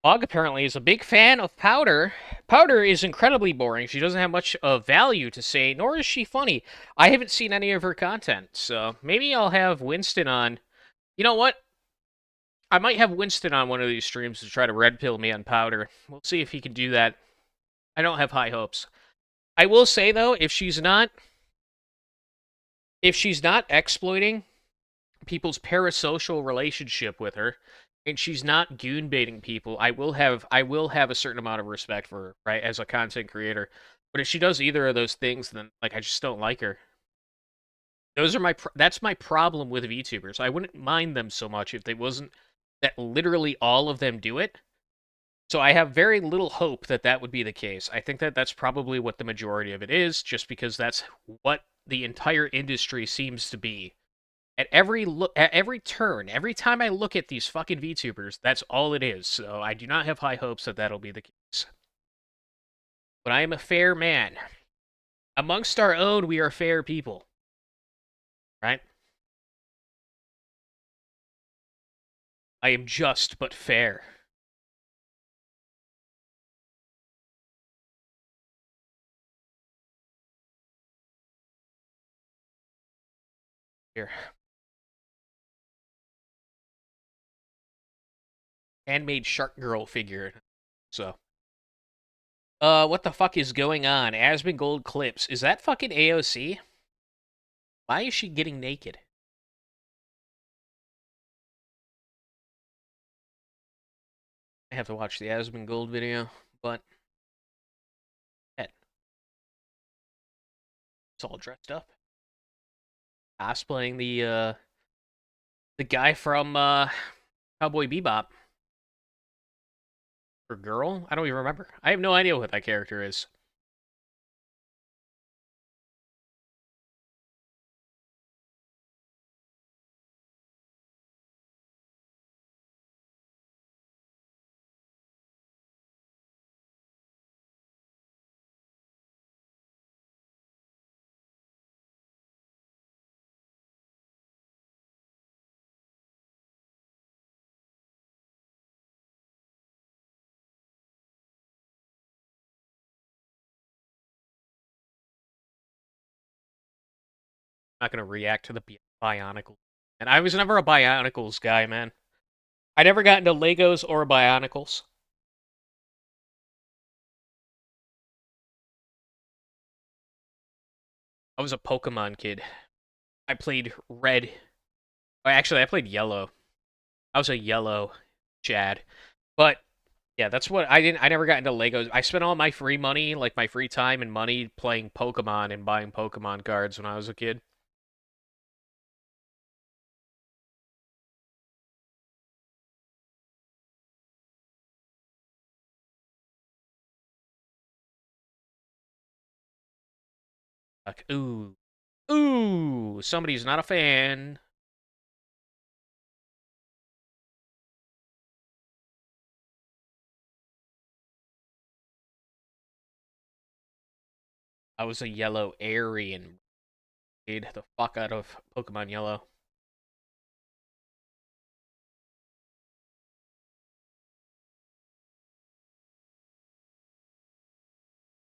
Og apparently is a big fan of Powder. Powder is incredibly boring. She doesn't have much of value to say, nor is she funny. I haven't seen any of her content, so maybe I'll have Winston on. You know what? I might have Winston on one of these streams to try to red pill me on Powder. We'll see if he can do that. I don't have high hopes. I will say though, if she's not exploiting people's parasocial relationship with her, and she's not goon baiting people, I will have a certain amount of respect for her, right, as a content creator. But if she does either of those things, then like I just don't like her. That's my problem with VTubers. I wouldn't mind them so much if they wasn't that literally all of them do it. So I have very little hope that that would be the case. I think that that's probably what the majority of it is, just because that's what the entire industry seems to be. At every turn, every time I look at these fucking VTubers, that's all it is. So I do not have high hopes that that'll be the case. But I am a fair man. Amongst our own, we are fair people. Right? I am just but fair. Here. Handmade shark girl figure. So. What the fuck is going on? Asmongold clips. Is that fucking AOC? Why is she getting naked? I have to watch the Asmongold video, but it's all dressed up. Cosplaying the guy from Cowboy Bebop. Or girl? I don't even remember. I have no idea what that character is. Not gonna react to the Bionicles. And I was never a Bionicles guy, man. I never got into Legos or Bionicles. I was a Pokemon kid. I played Red. Actually, I played Yellow. I was a Yellow Chad. But yeah, that's what I never got into Legos. I spent all my free money, like my free time and money, playing Pokemon and buying Pokemon cards when I was a kid. Like, ooh. Ooh! Somebody's not a fan. I was a Yellow Aryan. Played the fuck out of Pokemon Yellow.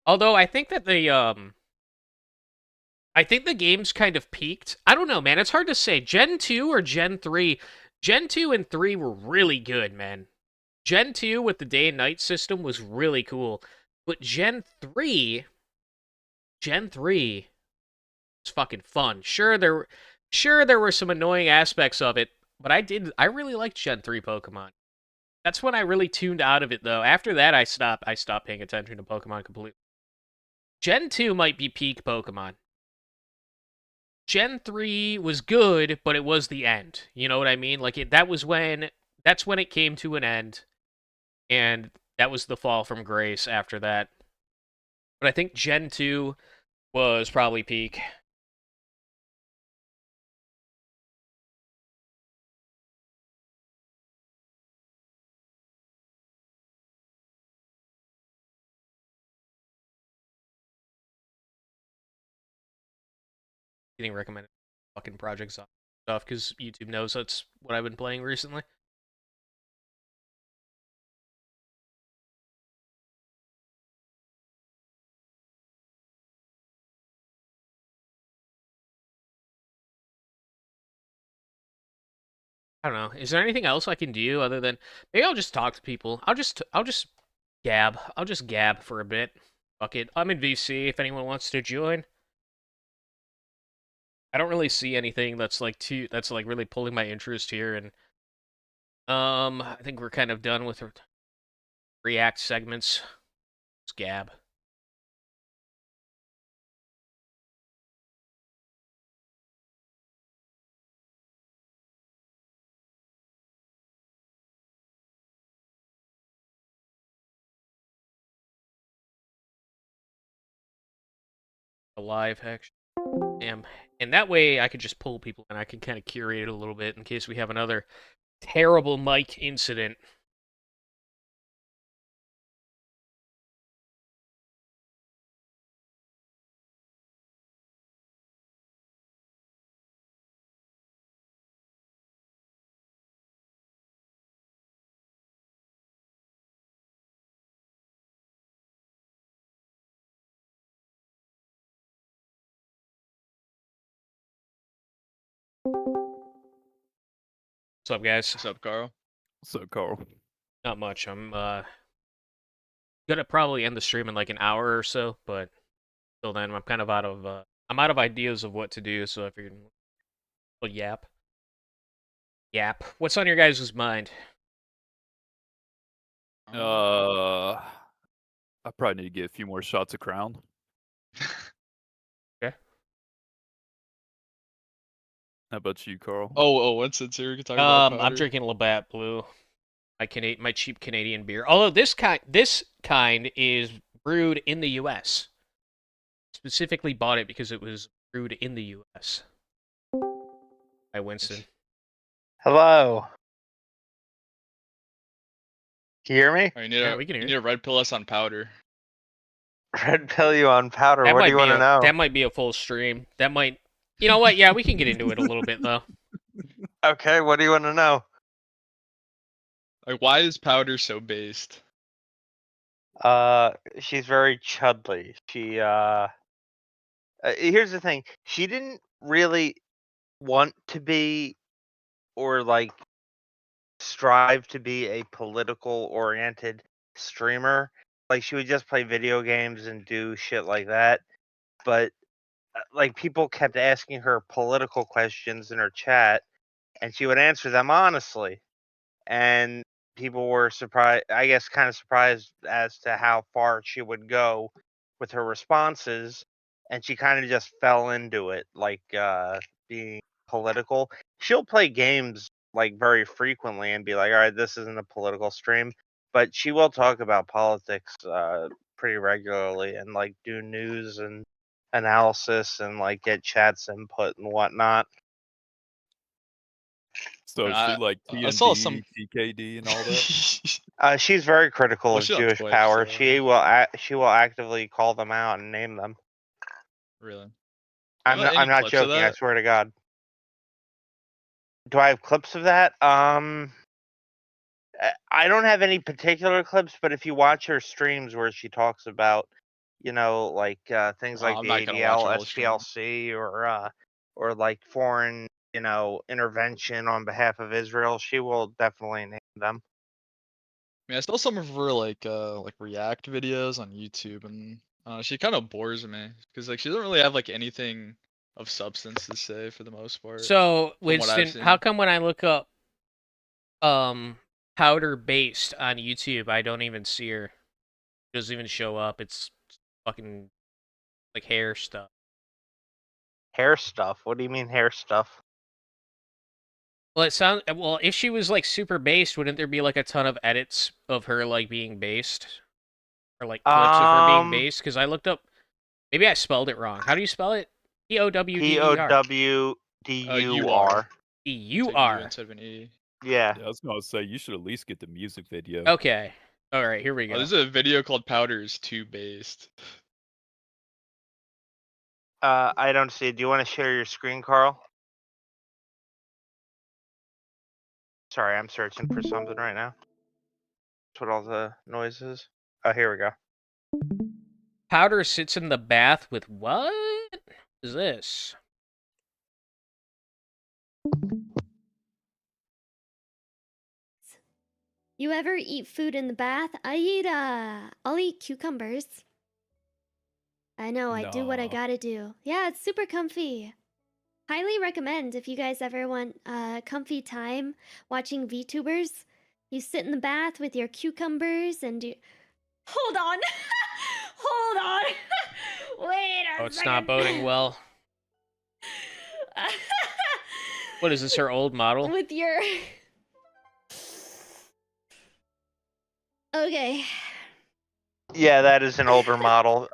Although I think that I think the game's kind of peaked. I don't know, man. It's hard to say. Gen 2 or Gen 3? Gen 2 and 3 were really good, man. Gen 2 with the day and night system was really cool. But Gen 3 was fucking fun. Sure there were some annoying aspects of it, but I really liked Gen 3 Pokemon. That's when I really tuned out of it though. After that I stopped paying attention to Pokemon completely. Gen 2 might be peak Pokemon. Gen 3 was good, but it was the end. You know what I mean? Like that's when it came to an end, and that was the fall from grace after that. But I think Gen 2 was probably peak. Getting recommended fucking projects stuff because YouTube knows that's what I've been playing recently. I don't know. Is there anything else I can do other than maybe I'll just talk to people? I'll just gab. I'll just gab for a bit. Fuck it. I'm in VC if anyone wants to join. I don't really see anything that's like really pulling my interest here, and I think we're kind of done with React segments. It's gab. A live action. Damn. And that way I could just pull people and I can kind of curate it a little bit in case we have another terrible mic incident. What's up, guys? What's up, Carl? What's up, Carl? Not much. I'm gonna probably end the stream in like an hour or so, but till then, I'm kind of out of I'm out of ideas of what to do. So I figured, well, yap. What's on your guys' mind? I probably need to get a few more shots of Crown. Okay. How about you, Carl? Oh, what's it? So we can talk about I'm Powder? drinking Labatt Blue, my cheap Canadian beer. Although this kind is brewed in the U.S. Specifically bought it because it was brewed in the U.S. Hi, Winston. Hello. Can you hear me? Oh, you need to red pill us on Powder. Red pill you on Powder. What do you want to know? That might be a full stream. That might. You know what? Yeah, we can get into it a little bit though. Okay, what do you want to know? Like, why is Powder so based? She's very chudly. Here's the thing. She didn't really want to be or like strive to be a political oriented streamer. Like she would just play video games and do shit like that. But like people kept asking her political questions in her chat and she would answer them honestly. And people were surprised, I guess kind of surprised as to how far she would go with her responses, and she kind of just fell into it, like being political. She'll play games like very frequently and be like, all right, this isn't a political stream, but she will talk about politics pretty regularly and like do news and analysis and like get chats input and whatnot. So I- she like I saw some- TKD and all that? She's very critical Well, of she's on Jewish Twitch, power. so- She will actively call them out and name them. Really? I'm Any not clips of joking. I that? swear to God. Do I have clips of that? I don't have any particular clips, but if you watch her streams where she talks about, like things Well, like I'm the not gonna watch ADL, her whole stream. SPLC, or like foreign, intervention on behalf of Israel, she will definitely name them. I mean, I saw some of her like React videos on YouTube, and she kind of bores me because like she doesn't really have like anything of substance to say for the most part. So from what I've Winston, seen. how come when I look up Powder based on YouTube, I don't even see her? It doesn't even show up. It's fucking like hair stuff. Hair stuff? What do you mean hair stuff? Well, if she was like super based, wouldn't there be like a ton of edits of her like being based, or like clips of her being based? Because I looked up, maybe I spelled it wrong. How do you spell it? Powdur. Powdur. D-U-R. Instead of an E. Yeah. I was gonna say you should at least get the music video. Okay. All right. Here we go. Oh, there's a video called Powder's Too Based. I don't see it. Do you want to share your screen, Carl? Sorry, I'm searching for something right now. That's what all the noise is. Oh, here we go. Powder sits in the bath with what? What is this? You ever eat food in the bath? I'll eat cucumbers. I know, I do what I No. gotta do. Yeah, it's super comfy. Highly recommend if you guys ever want comfy time watching VTubers. You sit in the bath with your cucumbers and you... Hold on! Hold on! Wait a Oh, it's second. not boding well. What is this? Her old model? With your... Okay. Yeah, that is an older model.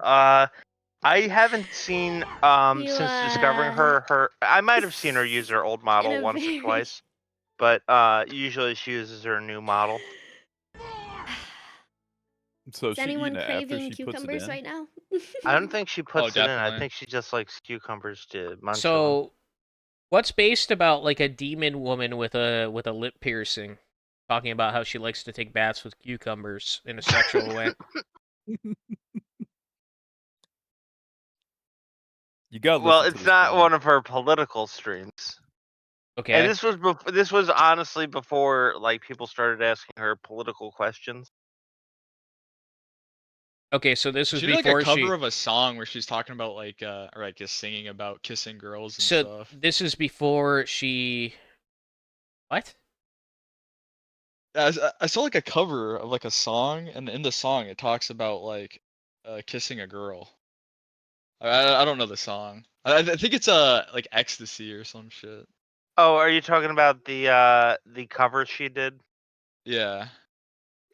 I haven't seen since discovering her. I might have seen her use her old model in a once very- or twice, but usually she uses her new model. So Is she anyone eating it after craving she puts it cucumbers in? right now? I don't think she puts it in. I definitely. think she just likes cucumbers to munch on. So, what's based about like a demon woman with a lip piercing, talking about how she likes to take baths with cucumbers in a sexual way? You got. Well, it's not one of her political streams. Okay. And this was honestly before like people started asking her political questions. Okay, so this was She did like a before cover she. of a song where she's talking about like or like just singing about kissing girls and So stuff. this is before she. What? I saw like a cover of like a song, and in the song it talks about like kissing a girl. I don't know the song. I think it's like ecstasy or some shit. Oh, are you talking about the cover she did? Yeah, it's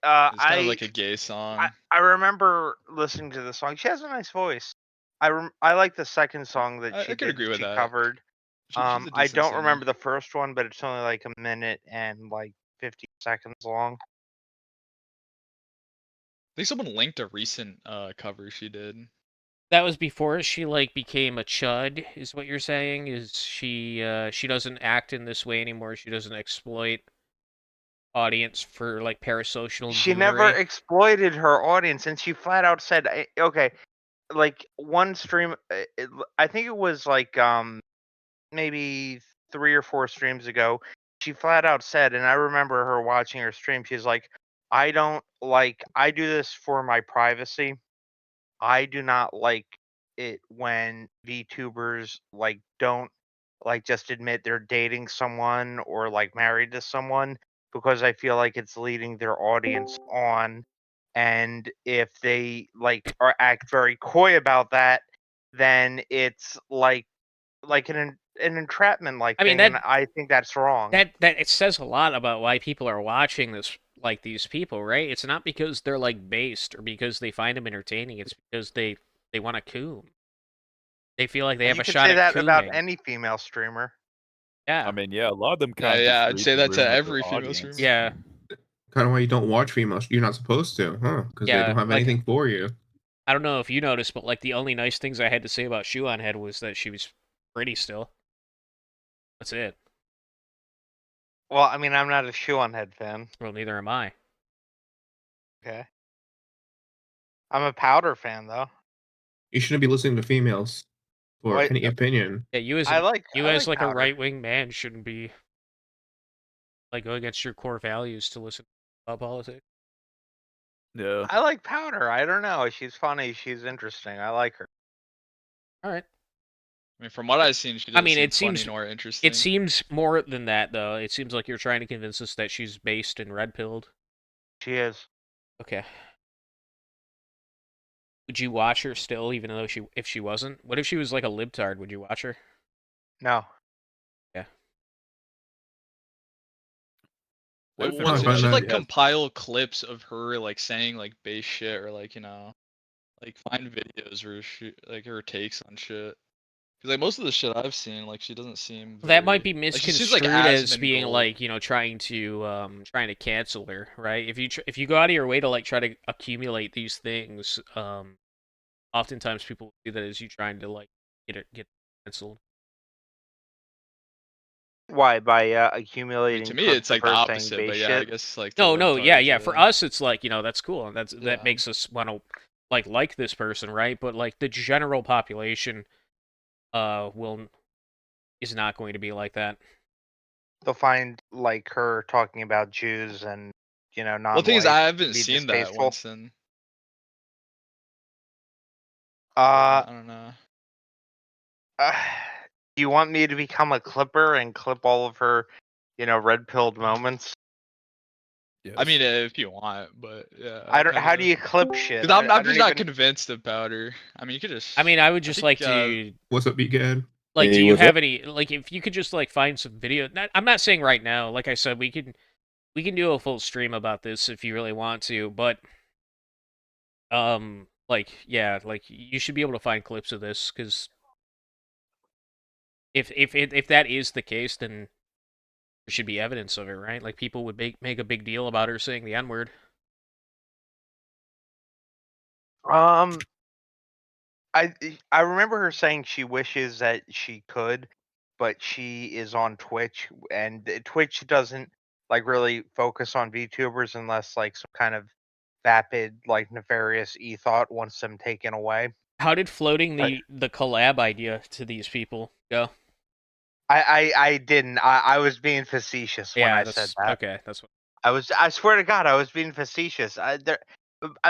kind of I like a gay song. I remember listening to the song. She has a nice voice. I like the second song that I she could did. agree with She that. covered. She's a I decent don't singer. remember the first one, but it's only like a minute and like 50 seconds long. I think someone linked a recent cover she did. That was before she like became a chud, is what you're saying? Is she doesn't act in this way anymore? She doesn't exploit audience for like parasocial She never goonery. exploited her audience, and she flat out said, "Okay, like one stream. I think it was like maybe 3 or 4 streams ago. She flat out said, and I remember her watching her stream. She's like, I don't like. I do this for my privacy. I do not like it when VTubers like don't like just admit they're dating someone or like married to someone because I feel like it's leading their audience on. And if they like are act very coy about that, then it's like an entrapment like I mean thing, and that I think that's wrong. that it says a lot about why people are watching this, like these people, right? It's not because they're like based or because they find them entertaining. It's because they want to coom. They feel like they have You a could shot say at that about cooming. any female streamer. Yeah. I mean, yeah, a lot of them Yeah, kind of yeah, just I'd read say the that to room with every their female audience. streamer. Yeah. Kind of why you don't watch females. You're not supposed to, huh? Because they Yeah, don't have like anything for you. I don't know if you noticed, but like the only nice things I had to say about Shoe on Head was that she was pretty still. That's it. Well, I mean, I'm not a Shoe on Head fan. Well, neither am I. Okay. I'm a Powder fan though. You shouldn't be listening to females for Wait, any opinion. Yeah, you as I like a Powder. right wing man shouldn't be like go against your core values to listen about politics. Yeah. I like Powder. I don't know. She's funny. She's interesting. I like her. All right. I mean, from what I've seen, she I doesn't mean, seem it funny seems nor interesting. it seems more than that though. It seems like you're trying to convince us that she's based and red pilled. She is. Okay. Would you watch her still, even though if she wasn't? What if she was like a libtard? Would you watch her? No. Yeah. What if Well, I she find should that- like has- compile clips of her like saying like base shit or like like find videos where she like her takes on shit. Because like most of the shit I've seen, like she doesn't seem. That might be like, she seems misconstrued like as Asmongold. being like, trying to cancel her, right? If you go out of your way to like try to accumulate these things, oftentimes people see that as you trying to like get canceled. Why? By I mean, accumulating. to me, clips it's of like the her saying opposite, base but yeah, I shit? guess like. No, to yeah. libtards, For us, it's like that's cool, and that Yeah. makes us want to like this person, right? But like the general population, is not going to be like that. They'll find like her talking about Jews and non. Well, the thing is, I haven't seen that once, and I don't know. Do you want me to become a clipper and clip all of her, red pilled moments? I mean, if you want, but yeah. I don't. How do you clip shit? Because I'm I just don't not even- convinced of Powder. I mean, you could just. I mean, I would just think, like to. What's up, Egad? Like, Hey, do you what's have up? any? Like, if you could just like find some video. I'm not saying right now. Like I said, we can do a full stream about this if you really want to. But, like, yeah, like you should be able to find clips of this because if that is the case, then there should be evidence of it, right? Like people would make a big deal about her saying the N-word. I remember her saying she wishes that she could, but she is on Twitch, and Twitch doesn't like really focus on VTubers unless like some kind of vapid, like nefarious e-thought wants them taken away. How did floating the collab idea to these people go? I didn't. I was being facetious when I said that. Okay, that's what. I swear to God, I was being facetious. I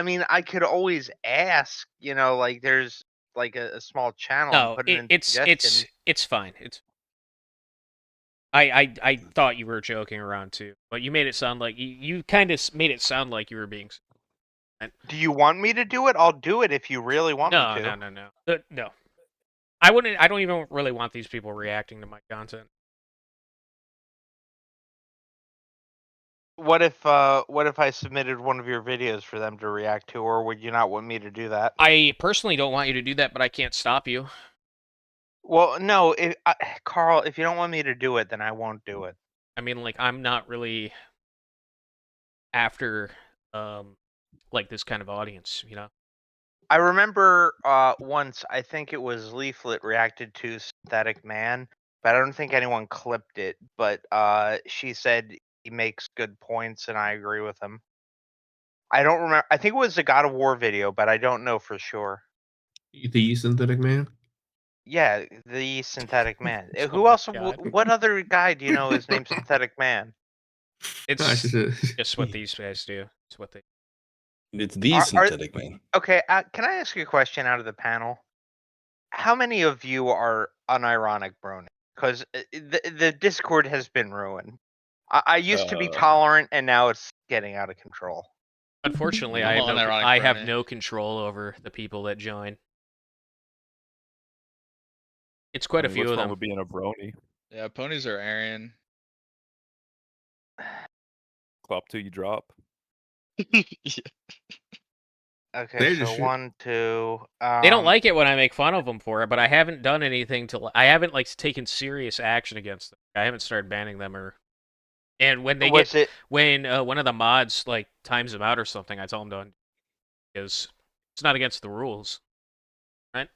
mean, I could always ask. You know, like there's like a small channel and No, put it in it's suggestions. fine. I thought you were joking around too, but you made it sound like you kind of made it sound like you were being. Do you want me to do it? I'll do it if you really want me to. No. I wouldn't. I don't even really want these people reacting to my content. What if I submitted one of your videos for them to react to, or would you not want me to do that? I personally don't want you to do that, but I can't stop you. Well, no, Carl, if you don't want me to do it, then I won't do it. I mean, like, I'm not really after like this kind of audience, you know. I remember once, I think it was Leaflet reacted to Synthetic Man, but I don't think anyone clipped it. But she said he makes good points, and I agree with him. I don't remember. I think it was a God of War video, but I don't know for sure. The Synthetic Man? Yeah, the Synthetic Man. Who my else? God. What other guy do you know is named Synthetic Man? It's just what these guys do. It's what they. It's the Synthetic Man. Okay, can I ask you a question out of the panel? How many of you are unironic bronies? Because the Discord has been ruined. I used to be tolerant, and now it's getting out of control. Unfortunately, I have no control over the people that join. It's quite a few what's of wrong them. with being a brony? Yeah, ponies are Aryan. Clap till you drop. Okay, They're so just 1, 2. They don't like it when I make fun of them for it, but I haven't done anything to. I haven't like taken serious action against them. I haven't started banning them or. And when they when one of the mods like times them out or something, I tell them to, because it's not against the rules, right?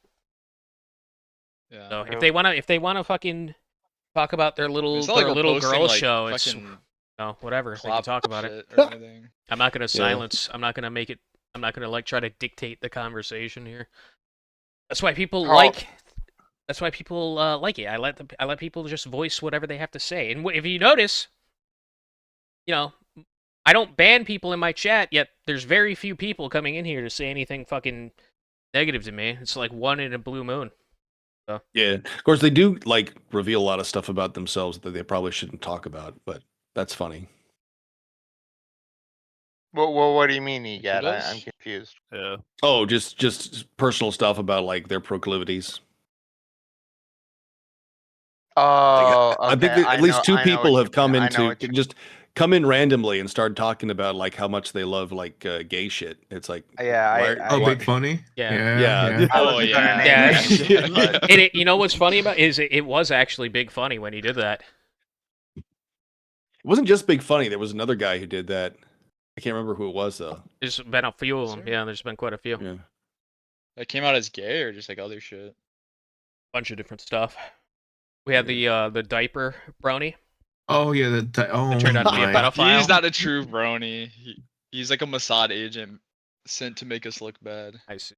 Yeah. So if they wanna fucking talk about their little It's not like we're girl posting, like, show, it's fucking whatever. They can talk about it. shit or anything. I'm not gonna silence. I'm not gonna make it. I'm not gonna like try to dictate the conversation here. That's why people like. That's why people like it. I let people just voice whatever they have to say. And if you notice, you know, I don't ban people in my chat, yet there's very few people coming in here to say anything fucking negative to me. It's like one in a blue moon. So. Yeah, of course they do like reveal a lot of stuff about themselves that they probably shouldn't talk about, but that's funny. Well, what do you mean, Egad? I'm confused. Yeah. Oh, just personal stuff about like their proclivities. Oh, I think okay, that at least two I know people what have you come mean. I know into what you just come in randomly and start talking about like how much they love like gay shit. It's like Big Funny? Yeah. Oh yeah. You know what's funny about is it was actually Big Funny when he did that. It wasn't just Big Funny. There was another guy who did that. I can't remember who it was though. There's been a few of them. Yeah, there's been quite a few. Yeah. That came out as gay or just like other shit? Bunch of different stuff. We had the diaper brony. Oh yeah, It turned out to be a pedophile. He's not a true brony. He's like a Mossad agent sent to make us look bad. I see.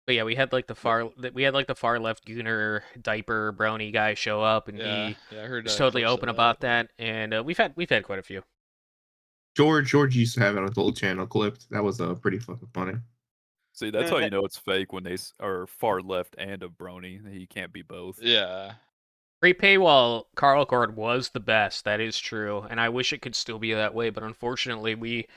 But yeah, we had like the far left Gooner diaper brony guy show up, and he I heard was totally open about that. And we've had quite a few. George used to have it on his old channel clipped. That was pretty fucking funny. See, that's how you know it's fake when they are far left and a brony. You can't be both. Yeah. Pre-paywall Carl Cord was the best. That is true, and I wish it could still be that way. But unfortunately, we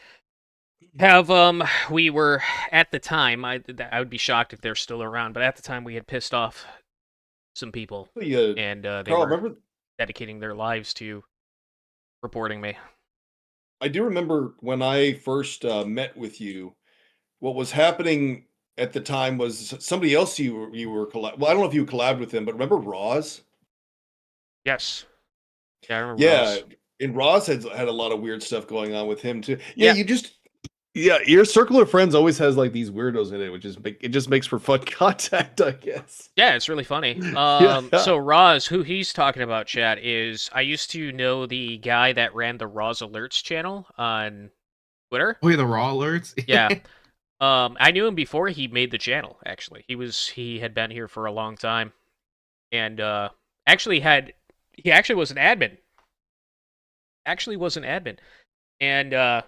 were at the time. I would be shocked if they're still around. But at the time, we had pissed off some people, and they were dedicating their lives to reporting me. I do remember when I first met with you. What was happening at the time was somebody else you were well, I don't know if you collabed with him, but remember Roz? Yes. Yeah, I remember Roz. And Roz had a lot of weird stuff going on with him too. Yeah, your circle of friends always has like these weirdos in it, which is it just makes for fun contact, I guess. Yeah, it's really funny. So Roz, who he's talking about, chat, is I used to know the guy that ran the Roz Alerts channel on Twitter. Oh yeah, the Raw Alerts. Yeah. I knew him before he made the channel. Actually, he had been here for a long time, and actually he actually was an admin. And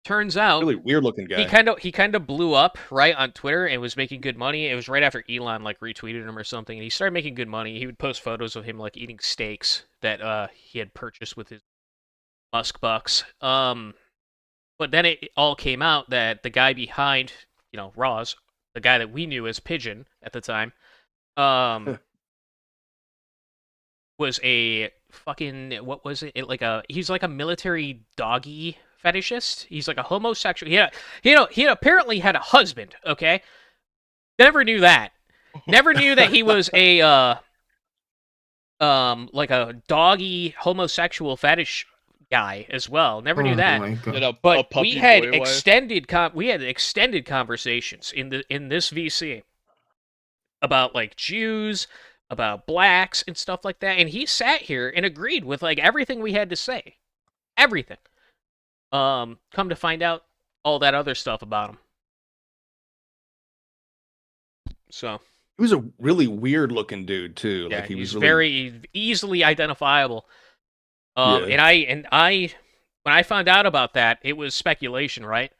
turns out Really weird looking guy. he kind of blew up right on Twitter and was making good money. It was right after Elon like retweeted him or something, and he started making good money. He would post photos of him like eating steaks that he had purchased with his Musk bucks. But then it all came out that the guy behind, Roz, the guy that we knew as Pigeon at the time, was a fucking, what was it? He's like a military doggy fetishist. He's like a homosexual. He apparently had a husband. Okay, never knew that. Never knew that he was a like a doggy homosexual fetish guy as well. Never knew that. But we had extended conversations in this VC about like Jews, about blacks and stuff like that, and he sat here and agreed with like everything we had to say. Everything. Come to find out all that other stuff about him. So he was a really weird looking dude too. Yeah, like he was he's really... very easily identifiable. Yeah. And I when I found out about that, it was speculation, right?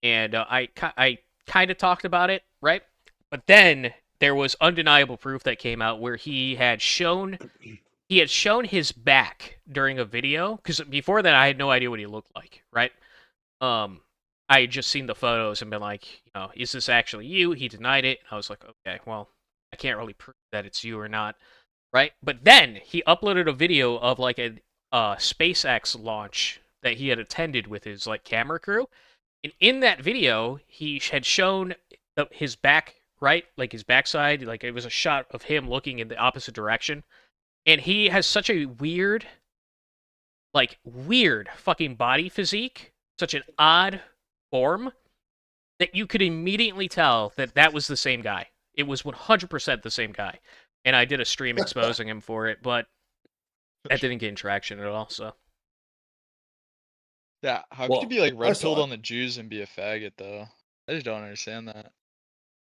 And I kind of talked about it, right? But then there was undeniable proof that came out where he had shown his back during a video, because before that I had no idea what he looked like, right? I had just seen the photos and been like, is this actually you? He denied it. I was like, okay, well, I can't really prove that it's you or not, right? But then he uploaded a video of like a SpaceX launch that he had attended with his like camera crew, and in that video he had shown his back, right, like his backside, like it was a shot of him looking in the opposite direction, and he has such a weird fucking body physique, such an odd form, that you could immediately tell that that was the same guy. It was 100% the same guy, and I did a stream exposing him for it, but that didn't gain traction at all. So yeah, how could you be like red pilled on the Jews and be a faggot though? I just don't understand that.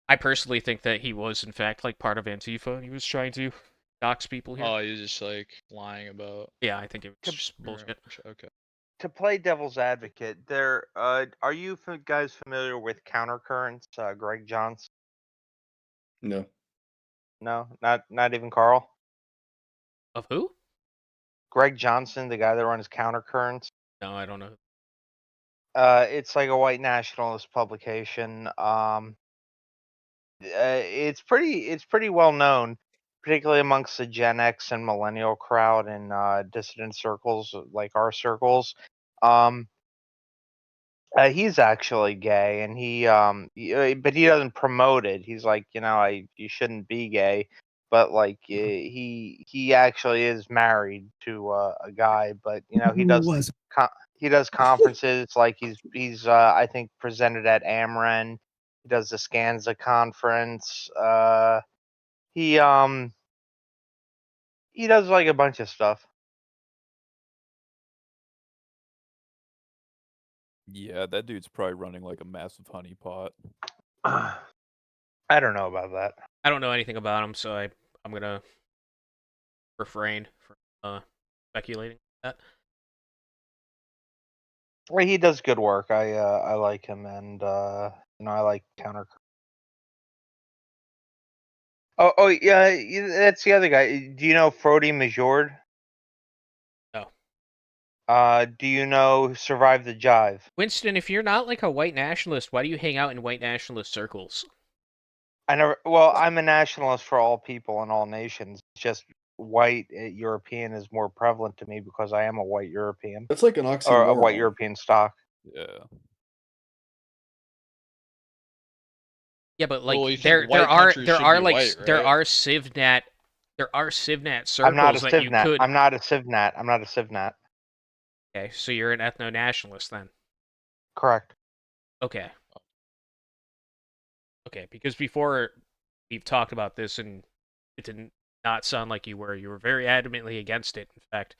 I personally think that he was in fact like part of Antifa, and he was trying to dox people here. Oh, he was just like lying about. Yeah, I think it was just bullshit. Okay. To play devil's advocate, are you guys familiar with Countercurrents, Greg Johnson? No. No, not even Carl. Of who? Greg Johnson, the guy that runs Countercurrents. No, I don't know. It's like a white nationalist publication. It's pretty well known, particularly amongst the Gen X and millennial crowd and dissident circles like our circles. He's actually gay, and but he doesn't promote it. He's like, you shouldn't be gay, but like he actually is married to a guy, but he does conferences like he's I think presented at Amren. He does the Scanza conference. He does like a bunch of stuff. Yeah, that dude's probably running like a massive honeypot. I don't know about that. I don't know anything about him, so I'm gonna refrain from speculating that. Well, he does good work. I like him, and I like Counter. Oh yeah, that's the other guy. Do you know Frody Majord? No. Do you know Survive the Jive? Winston, if you're not like a white nationalist, why do you hang out in white nationalist circles? I'm a nationalist for all people and all nations. It's just white European is more prevalent to me because I am a white European. That's like an oxymoron. Or a white European stock. Yeah. Yeah, but like Well, there are CivNat circles I'm not a that you CivNat. could. I'm not a CivNat. Okay, so you're an ethno-nationalist then. Correct. Okay. Okay, because before we've talked about this and it did not sound like you were. You were very adamantly against it, in fact.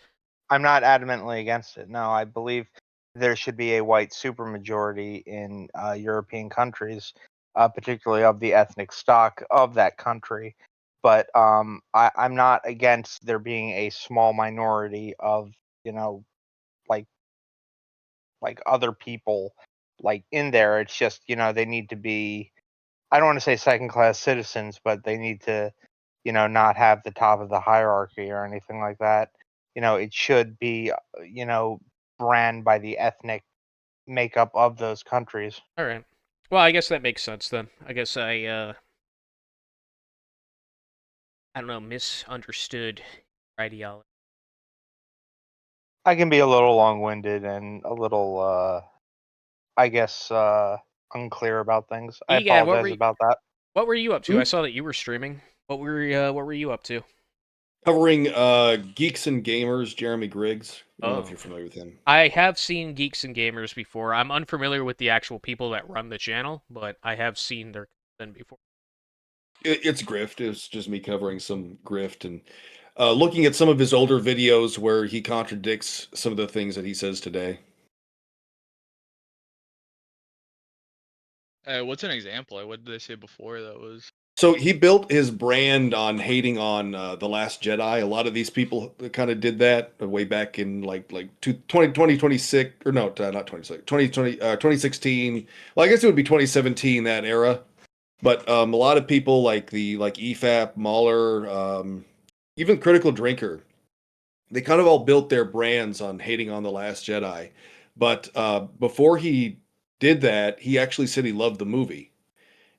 I'm not adamantly against it. No, I believe there should be a white supermajority in European countries, particularly of the ethnic stock of that country. but I'm not against there being a small minority of, like other people like in there. It's just, they need to be, I don't want to say second class citizens, but they need to, not have the top of the hierarchy or anything like that. It should be, brand by the ethnic makeup of those countries. All right. Well, I guess that makes sense then. I guess I don't know, misunderstood ideology. I can be a little long-winded and a little, I guess, unclear about things. I Egad, apologize about that. what were you up to? Hmm? I saw that you were streaming. What were you up to? Covering Geeks and Gamers, Jeremy Griggs. I don't know if you're familiar with him. I have seen Geeks and Gamers before. I'm unfamiliar with the actual people that run the channel, but I have seen their content before. It's grift. It's just me covering some grift and looking at some of his older videos where he contradicts some of the things that he says today. What's an example? Like, what did they say before that was? So he built his brand on hating on The Last Jedi. A lot of these people kind of did that way back in like 2026, or no, not 26, 2016. Well, I guess it would be 2017, that era. But a lot of people like EFAP, Mahler, even Critical Drinker, they kind of all built their brands on hating on The Last Jedi. But before he did that, he actually said he loved the movie.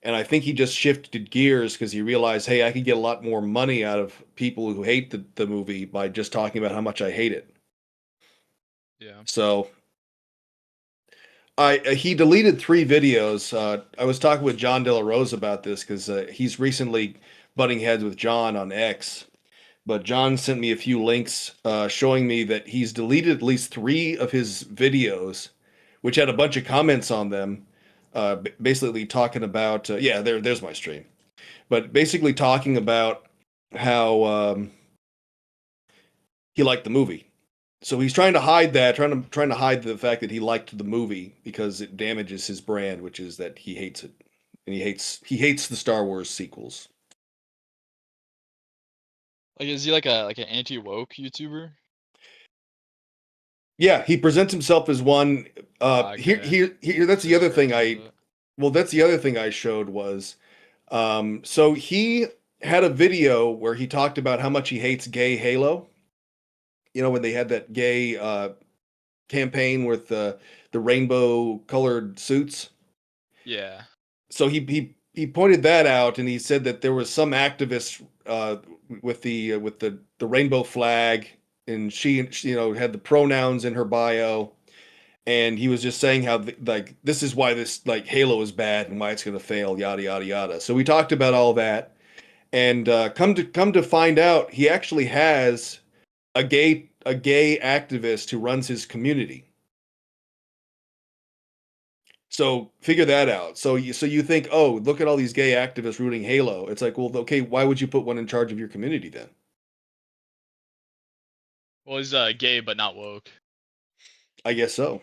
And I think he just shifted gears because he realized, hey, I could get a lot more money out of people who hate the movie by just talking about how much I hate it. Yeah. So he deleted 3 videos. I was talking with John De La Rose about this because he's recently butting heads with John on X. But John sent me a few links showing me that he's deleted at least 3 of his videos, which had a bunch of comments on them. Basically talking about there's my stream, but basically talking about how he liked the movie. So he's trying to hide that, trying to hide the fact that he liked the movie because it damages his brand, which is that he hates it, and he hates the Star Wars sequels. Like, is he like an anti-woke YouTuber? Yeah, he presents himself as one. Here. That's the other thing that's the other thing I showed was, so he had a video where he talked about how much he hates gay Halo. When they had that gay campaign with the rainbow colored suits. Yeah. So he pointed that out, and he said that there was some activist with the rainbow flag, and she had the pronouns in her bio, and he was just saying how this is why this Halo is bad and why it's going to fail, yada yada yada. So we talked about all that, and come to find out, he actually has a gay activist who runs his community. So figure that out. So you think, oh, look at all these gay activists rooting Halo. It's like, well, okay, why would you put one in charge of your community then? Well, he's gay but not woke. I guess so.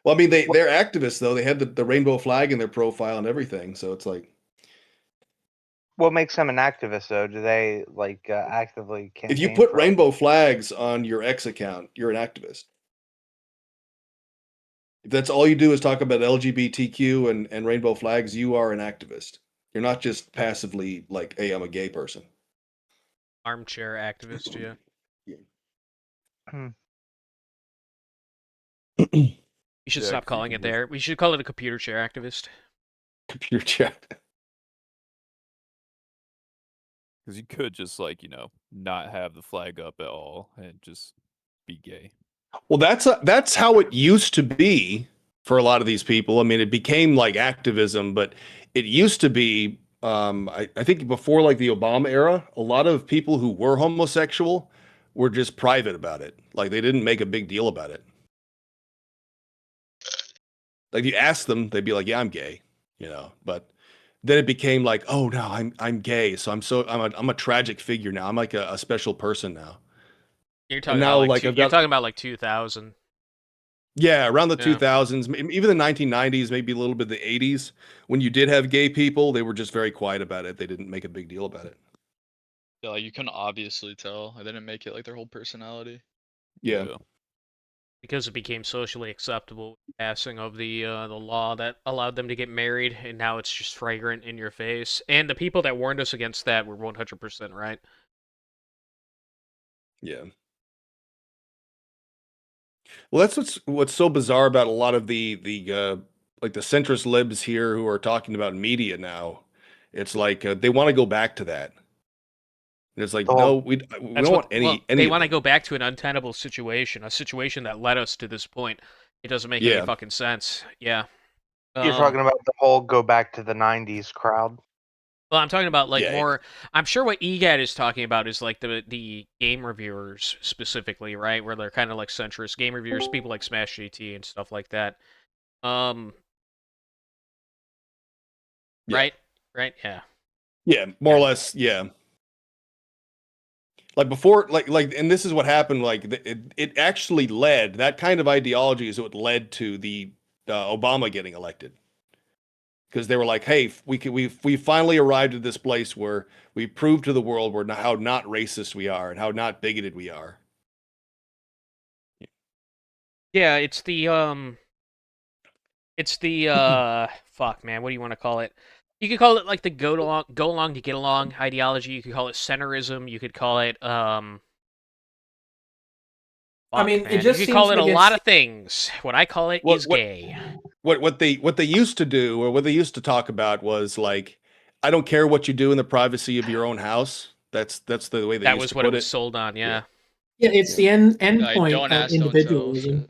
Well, I mean, they're activists though. They had the rainbow flag in their profile and everything. So it's like, what makes them an activist though? Do they actively campaign? If you put rainbow flags on your X account, you're an activist. If that's all you do is talk about LGBTQ and rainbow flags, you are an activist. You're not just passively like, hey, I'm a gay person. Armchair activist, yeah. We should stop calling it there. We should call it a computer chair activist. Computer chair. Because you could just not have the flag up at all and just be gay. Well, that's how it used to be for a lot of these people. I mean, it became like activism, but it used to be, I think before the Obama era, a lot of people who were homosexual were just private about it. Like they didn't make a big deal about it. Like you ask them, they'd be like, yeah, I'm gay, but then it became like, oh no, I'm gay. So I'm a tragic figure now. I'm like a special person now. You're talking about 2000. Yeah, around the Yeah. 2000s, even the 1990s, maybe a little bit of the 80s, when you did have gay people, they were just very quiet about it. They didn't make a big deal about it. Yeah, like you couldn't obviously tell. They didn't make it like their whole personality. Yeah. Because it became socially acceptable with the passing of the law that allowed them to get married, and now it's just fragrant in your face. And the people that warned us against that were 100% right. Yeah. Well, that's what's so bizarre about a lot of the like the centrist libs here who are talking about media now. It's like they want to go back to that. And it's like, no, we That's don't what want any they of want to them. go back to an untenable situation, a situation that led us to this point. It doesn't make any Yeah. fucking sense. Yeah. You're talking about the whole go back to the 90s crowd. Well, I'm talking about like Yeah. more. I'm sure what Egad is talking about is like the game reviewers specifically, right? Where they're kind of like centrist game reviewers, people like Smash GT and stuff like that. Yeah. Right, right, yeah. Yeah, more or less, yeah. Like before, and this is what happened. Like it actually led, that kind of ideology is what led to the Obama getting elected, because they were like, hey, we finally arrived at this place where we proved to the world how not racist we are and how not bigoted we are. Yeah, it's the fuck, man, what do you want to call it? You could call it like the go along to get along ideology. You could call it centerism. You could call it I fuck, mean, man. it just you could seems call it like a lot of things. What I call it is gay. What they used to do, or what they used to talk about, was like, I don't care what you do in the privacy of your own house. That's the way they That used was to what it put was it. sold on, yeah. Yeah, it's the end Yeah, point don't of ask, don't tell individualism.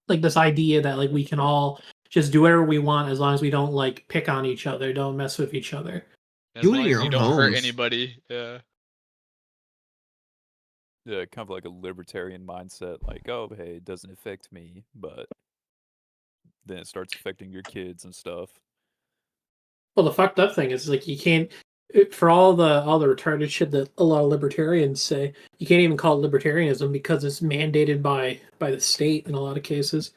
Like this idea that like we can all just do whatever we want as long as we don't like pick on each other, don't mess with each other. As long as you don't hurt anybody. Yeah. Yeah, kind of like a libertarian mindset, like, oh, hey, it doesn't affect me, but then it starts affecting your kids and stuff. Well, the fucked up thing is like you can't for all the retarded shit that a lot of libertarians say, you can't even call it libertarianism because it's mandated by the state in a lot of cases.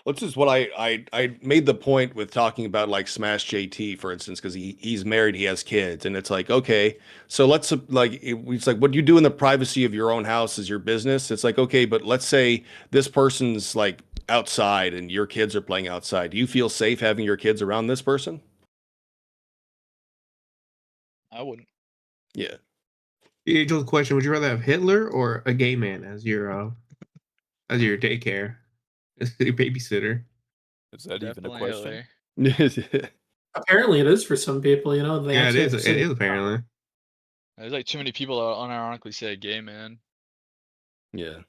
Well, this is what I made the point with talking about like Smash JT, for instance, because he's married, he has kids, and it's like, okay, so let's it's like what you do in the privacy of your own house is your business. It's like, okay, but let's say this person's like outside and your kids are playing outside. Do you feel safe having your kids around this person? I wouldn't. Yeah. Age-old question: would you rather have Hitler or a gay man as your daycare, as your babysitter? Is that even a Definitely question? Apparently, it is for some people. You know, Yeah, it is. It is apparently. There's like too many people that unironically say gay man. Yeah.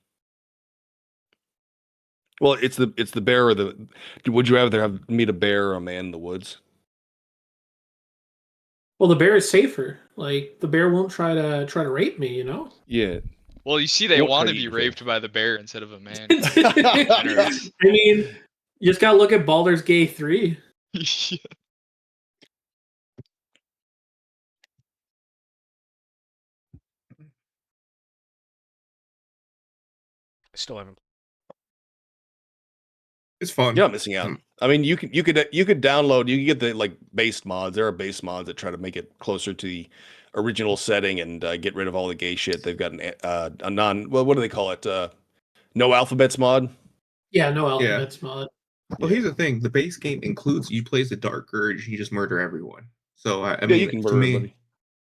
Well, it's the bear or the. Would you rather meet a bear or a man in the woods? Well, the bear is safer. Like the bear won't try to rape me. You know. Yeah. Well, you see, they What want to are be you raped by the bear instead of a man. I mean, you just gotta look at Baldur's Gate 3. Yeah. I still haven't. It's fun. You're not missing out. I mean, you could download. You can get the like base mods. There are base mods that try to make it closer to the original setting and get rid of all the gay shit. They've got a non. Well, what do they call it? No alphabets mod. Yeah, no elements mod. Well, here's the thing: the base game includes you play as the Dark Urge. You just murder everyone. So I Yeah, mean, you can to murder me, everybody.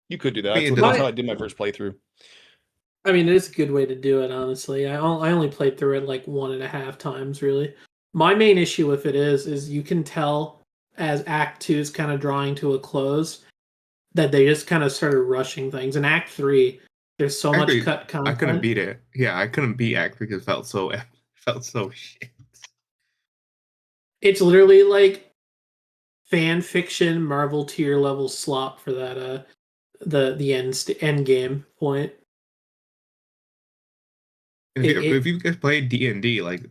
You could do that. I mean, That's how I did my first playthrough. I mean, it is a good way to do it. Honestly, I only played through it like 1.5 times. Really, my main issue with it is you can tell as Act 2 is kind of drawing to a close that they just kind of started rushing things. In Act 3, there's so much cut content. I couldn't beat it. Yeah, I couldn't beat Act 3 because it felt so shit. It's literally like fan fiction Marvel tier level slop for that the end game point. If you guys play D&D, like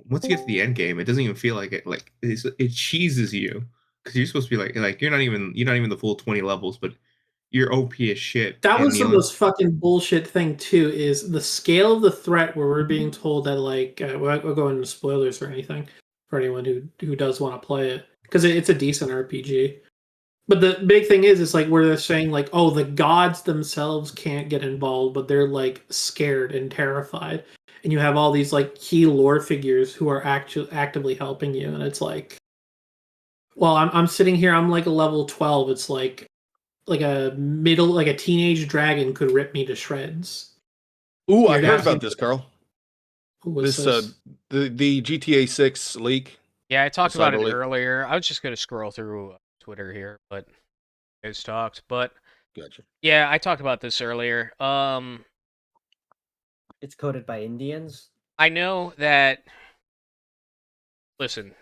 once you get to the end game, it doesn't even feel like it. Like it cheeses you because you're supposed to be like you're not even the full 20 levels, but you're OP as shit. That and was the the only- most fucking bullshit thing too. Is the scale of the threat where we're being told that like we'll go into spoilers or anything for anyone who does want to play it because it's a decent RPG. But the big thing is, it's like where they're saying like, oh, the gods themselves can't get involved, but they're like scared and terrified, and you have all these like key lore figures who are actually actively helping you, and it's like, well, I'm sitting here, I'm like a level 12. It's like a teenage dragon could rip me to shreds. Ooh, I You're heard asking- about this, Carl. What's This this? the GTA 6 leak. Yeah, I talked The about cyber it leak. earlier. I was just gonna scroll through Twitter here, but you guys talked. But Gotcha. yeah, I talked about this earlier. It's coded by Indians. I know that. Listen,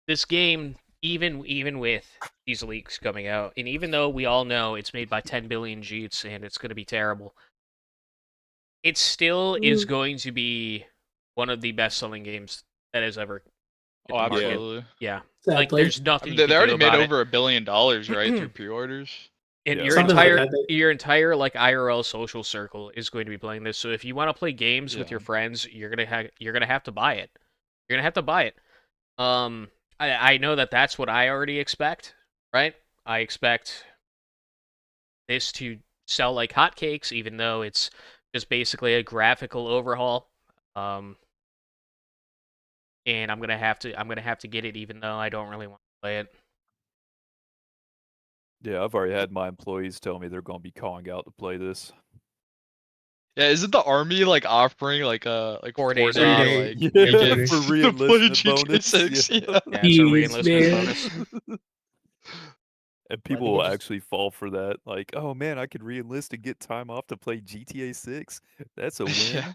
this game, even with these leaks coming out, and even though we all know it's made by 10 billion Jeets and it's going to be terrible, it still is going to be one of the best-selling games that has ever. hit Oh, the market. absolutely. Yeah, like there's nothing. I mean, you they can already do made about it. over $1 billion, right, through pre-orders. And Yeah. your Something like entire that. your entire like IRL social circle is going to be playing this. So if you want to play games with Yeah. your friends, you're gonna have to buy it. You're gonna have to buy it. I know that that's what I already expect, right? I expect this to sell like hotcakes, even though it's just basically a graphical overhaul. And I'm gonna have to get it, even though I don't really want to play it. Yeah, I've already had my employees tell me they're going to be calling out to play this. Yeah, isn't the army like offering like 4 days day, off. like Yeah, weekend for to play re-enlistment GTA bonus, 6? yeah. Yeah. Yeah, it's a re-enlistment bonus. And people will actually fall for that. Like, oh man, I could re-enlist and get time off to play GTA 6. That's a win. Yeah.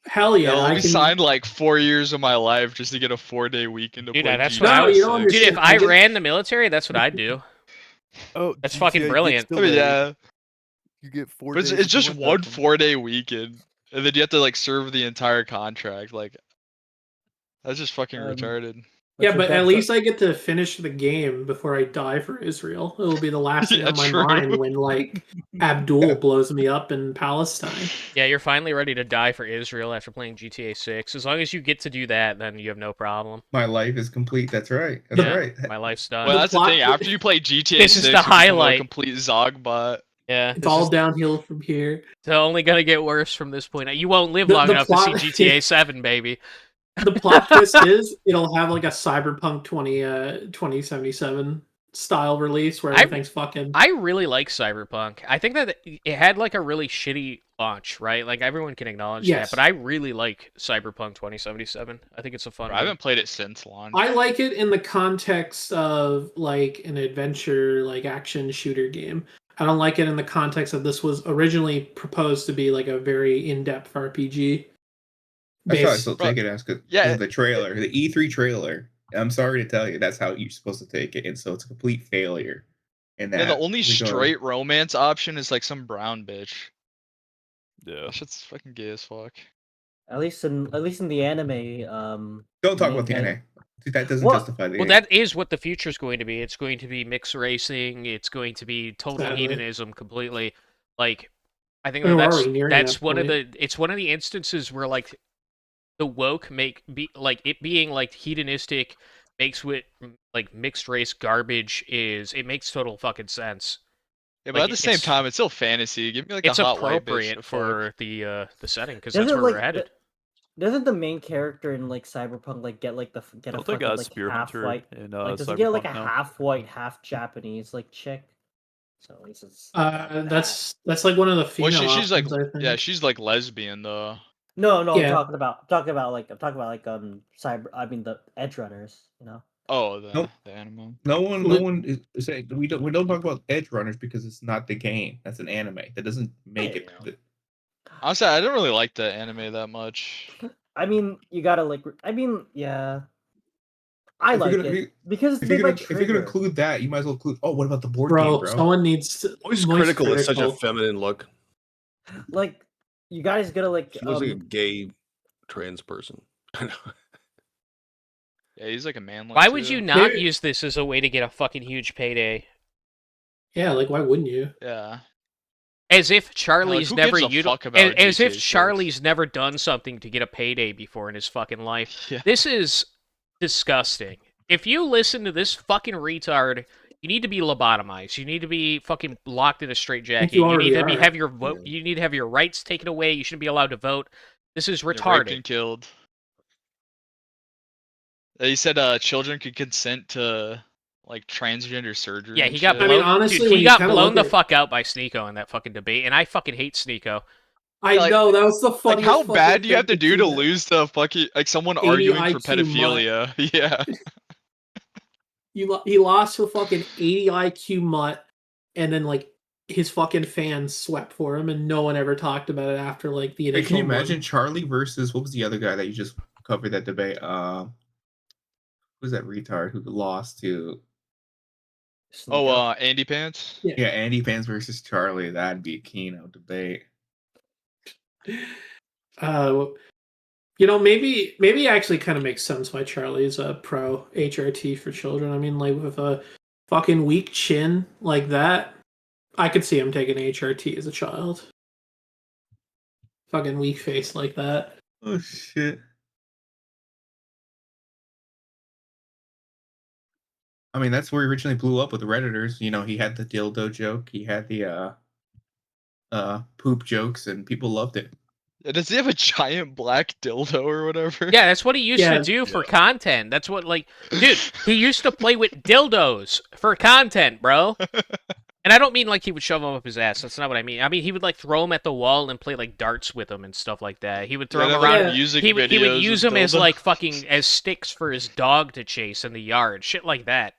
Hell yeah! Let I me can... sign like 4 years of my life just to get a 4-day weekend to Dude, play that's GTA what I you don't 6. understand. Dude, if I ran the military, that's what I'd do. Oh, That's GTA fucking gets brilliant. I mean, delayed. yeah. You get 4 But days. it's of just doing one nothing. 4-day weekend, and then you have to like serve the entire contract. Like, that's just fucking retarded. Yeah, but at least I get to finish the game before I die for Israel. It will be the last thing Yeah, on my true. mind when like Abdul blows me up in Palestine. Yeah, you're finally ready to die for Israel after playing GTA 6. As long as you get to do that, then you have no problem. My life is complete. That's right. That's Yeah, right. my life's done. Well, that's the thing. After you play GTA This 6, is the you become highlight. a complete Zogbot. Yeah, It's this all is downhill from here. it's only gonna get worse from this point. You won't live The- long the enough plot- to see GTA 7, baby. The plot twist is it'll have like a Cyberpunk 2077 style release where everything's fucking. I really like Cyberpunk. I think that it had like a really shitty launch, right? Like everyone can acknowledge Yes. that, but I really like Cyberpunk 2077. I think it's a fun I haven't played it since launch. I like it in the context of like an adventure, like action shooter game. I don't like it in the context of this was originally proposed to be like a very in-depth RPG. That's how I Based- still take it as because Yeah. the trailer, the E3 trailer. I'm sorry to tell you, that's how you're supposed to take it, and so it's a complete failure. And Yeah, the that only regard. straight romance option is like some brown bitch. Yeah. That shit's fucking gay as fuck. At least in the anime. Don't talk main about the guy- NA. That doesn't Well- justify the. Well, NA. that is what the future is going to be. It's going to be mixed racing. It's going to be total Sadly. hedonism completely. Like, I think I mean, we're that's already nearing that's that one of point. the it's one of the instances where like the woke like it being like hedonistic makes what like mixed race garbage is. It makes total fucking sense. Yeah, but Like, at the same it's- time, it's still fantasy. Give me like It's a hot white bitch appropriate to fuck. for the setting because that's Doesn't where like we're headed. doesn't the main character in like Cyberpunk like get like get a Don't they fucking got like Spear half Hunter white? in Like does he get like a Cyberpunk now? half white, half Japanese like chick? So at least it's that's like one of the Well, female she's like, options, I think. yeah, she's like lesbian though. no. Yeah. I'm talking about like cyber. I mean the edge runners. You know. Oh, the Nope. the anime. No one is saying we don't talk about Edge Runners because it's not the game. That's an anime. That doesn't make it. Honestly, I don't really like the anime that much. I mean, you gotta like. I mean, yeah. I If you're like gonna- it because If they you're gonna like if you're gonna trigger. include that, you might as well include. Oh, what about the board game, Bro, bro? someone needs to. Voice Voice critical is such a critical. feminine look. Like, you guys gotta like. She looks like a gay trans person. Yeah, he's like a man. Why would you not use this as a way to get a fucking huge payday? Yeah, like why wouldn't you? Yeah. As if Yeah, like, Charlie's who never gives a fuck as about if GTA 6? Charlie's never done something to get a payday before in his fucking life. Yeah. This is disgusting. If you listen to this fucking retard, you need to be lobotomized. You need to be fucking locked in a straitjacket. you You need already to are. have your vote. You need to have your rights taken away. You shouldn't be allowed to vote. This is They're raped retarded. and killed. He said children could consent to like transgender surgery. Yeah, and he got shit. blown. I mean, honestly, dude, when he you got kinda blown look the at- fuck out by Sneeko in that fucking debate, and I fucking hate Sneeko. I know that was the Like, funniest. how fucking bad do you thing have to do see to that. lose to fucking like someone 80 arguing for IQ mutt. pedophilia? Yeah. He lost to a fucking 80 IQ mutt, and then like his fucking fans swept for him, and no one ever talked about it after like the Hey, initial. can you one. imagine Charlie versus what was the other guy that you just covered that debate? Who's that retard who lost to? Oh, Andy Pants. Yeah, Andy Pants versus Charlie. That'd be a keynote debate. Maybe it actually kind of makes sense why Charlie's a pro HRT for children. I mean, like with a fucking weak chin like that, I could see him taking HRT as a child. Fucking weak face like that. Oh shit. I mean, that's where he originally blew up with the Redditors. You know, he had the dildo joke, he had the poop jokes, and people loved it. Does he have a giant black dildo or whatever? Yeah, that's what he used to do for content. That's what, like, dude, he used to play with dildos for content, bro. And I don't mean like he would shove them up his ass. That's not what I mean. I mean he would like throw them at the wall and play like darts with them and stuff like that. He would throw them around. He would use them as like fucking as sticks for his dog to chase in the yard, shit like that.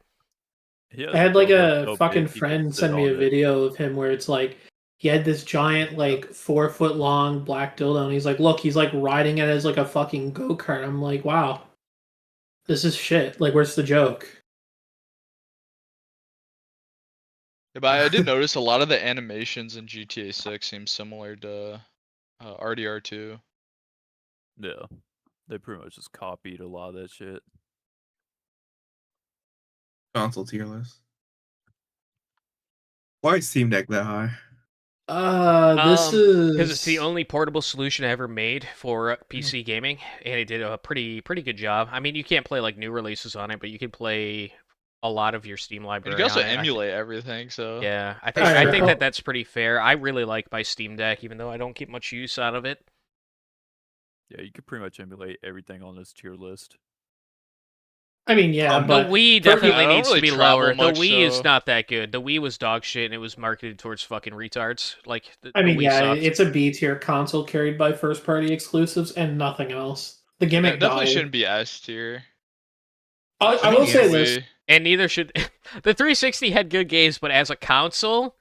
I had like a fucking friend send me a video of him where it's like he had this giant like 4-foot long black dildo, and he's like, look, he's like riding it as like a fucking go-kart. I'm like, wow, this is shit. Like, where's the joke? Yeah, but I did notice a lot of the animations in GTA 6 seem similar to RDR2. Yeah, they pretty much just copied a lot of that shit. Console tier list. Why is Steam Deck that high? This is because it's the only portable solution ever made for PC gaming, and it did a pretty good job. I mean, you can't play like new releases on it, but you can play a lot of your Steam library. You can also on it. emulate everything, so Yeah, I think that that's pretty fair. I really like my Steam Deck, even though I don't get much use out of it. Yeah, you could pretty much emulate everything on this tier list. I mean, yeah, the but Wii definitely I don't needs really to be travel lower. The much, Wii is so- not that good. The Wii was dog shit, and it was marketed towards fucking retards. Like, I mean, the Wii yeah, sucks. it's a B tier console carried by first party exclusives and nothing else. The Yeah, gimmick it definitely died. shouldn't be S tier. I will say this. And neither should the 360 had good games, but as a console,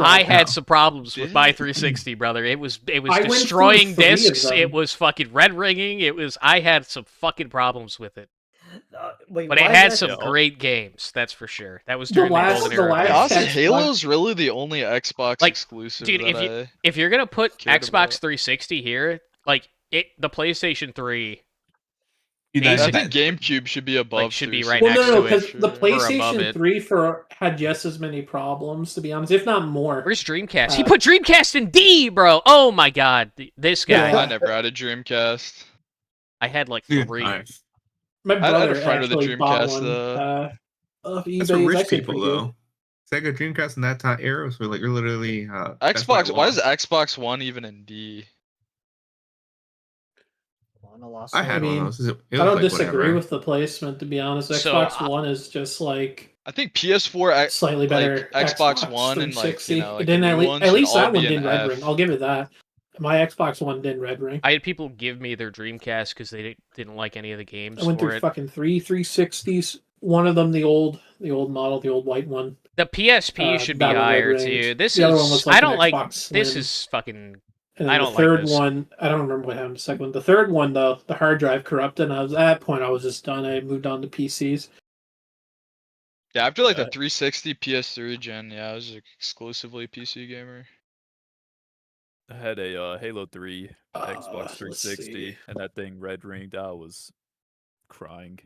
I had some problems with my 360, brother. It was I went through destroying 3 of discs. them. It was fucking red ringing. I had some fucking problems with it. Wait, But it why had is some that- great games, that's for sure. That was The during the, last- golden the era. of last- games. Honestly, Xbox Halo's really the only Xbox Like, exclusive dude, that if you're gonna put cared Xbox about. 360 here, like the PlayStation 3, I basic- think GameCube should be above. should be right 360. next No, to because it, the or above PlayStation it. 3 had just as many problems, to be honest, if not more. Where's Dreamcast? He put Dreamcast in D, bro. Oh my god, this guy. I never had a Dreamcast. I had like Dude, 3. nice. My I had a brother friend with a actually bought Dreamcast, one. Off eBay. That's for It's rich actually people, pretty good. though. Sega Dreamcast in that time era was like you're literally that's Xbox. what Why it is was. Xbox One even in D? I had one mean, of those. It was I don't like disagree whatever. with the placement, to be honest. So, Xbox One is just like I think PS4, slightly better. like Xbox One, and like 360. like It didn't the at, new ones at least should all that one be an didn't red F. ring. I'll give it that. My Xbox One didn't red ring. I had people give me their Dreamcast because they didn't like any of the games I went for through it. fucking 360s. One of them, the old model, the old white one. The PSP should be that one red higher ringed. too. This The other one is looks like I an don't like Xbox this Slim. is fucking And I then don't the third like this. one, I don't remember what happened. The second one, the third one though, the hard drive corrupted. And at that point, I was just done. I moved on to PCs. Yeah, after like the 360 PS3 gen, yeah, I was like, exclusively PC gamer. I had a Halo 3 Xbox let's 360, see. and that thing red ringed. I was crying.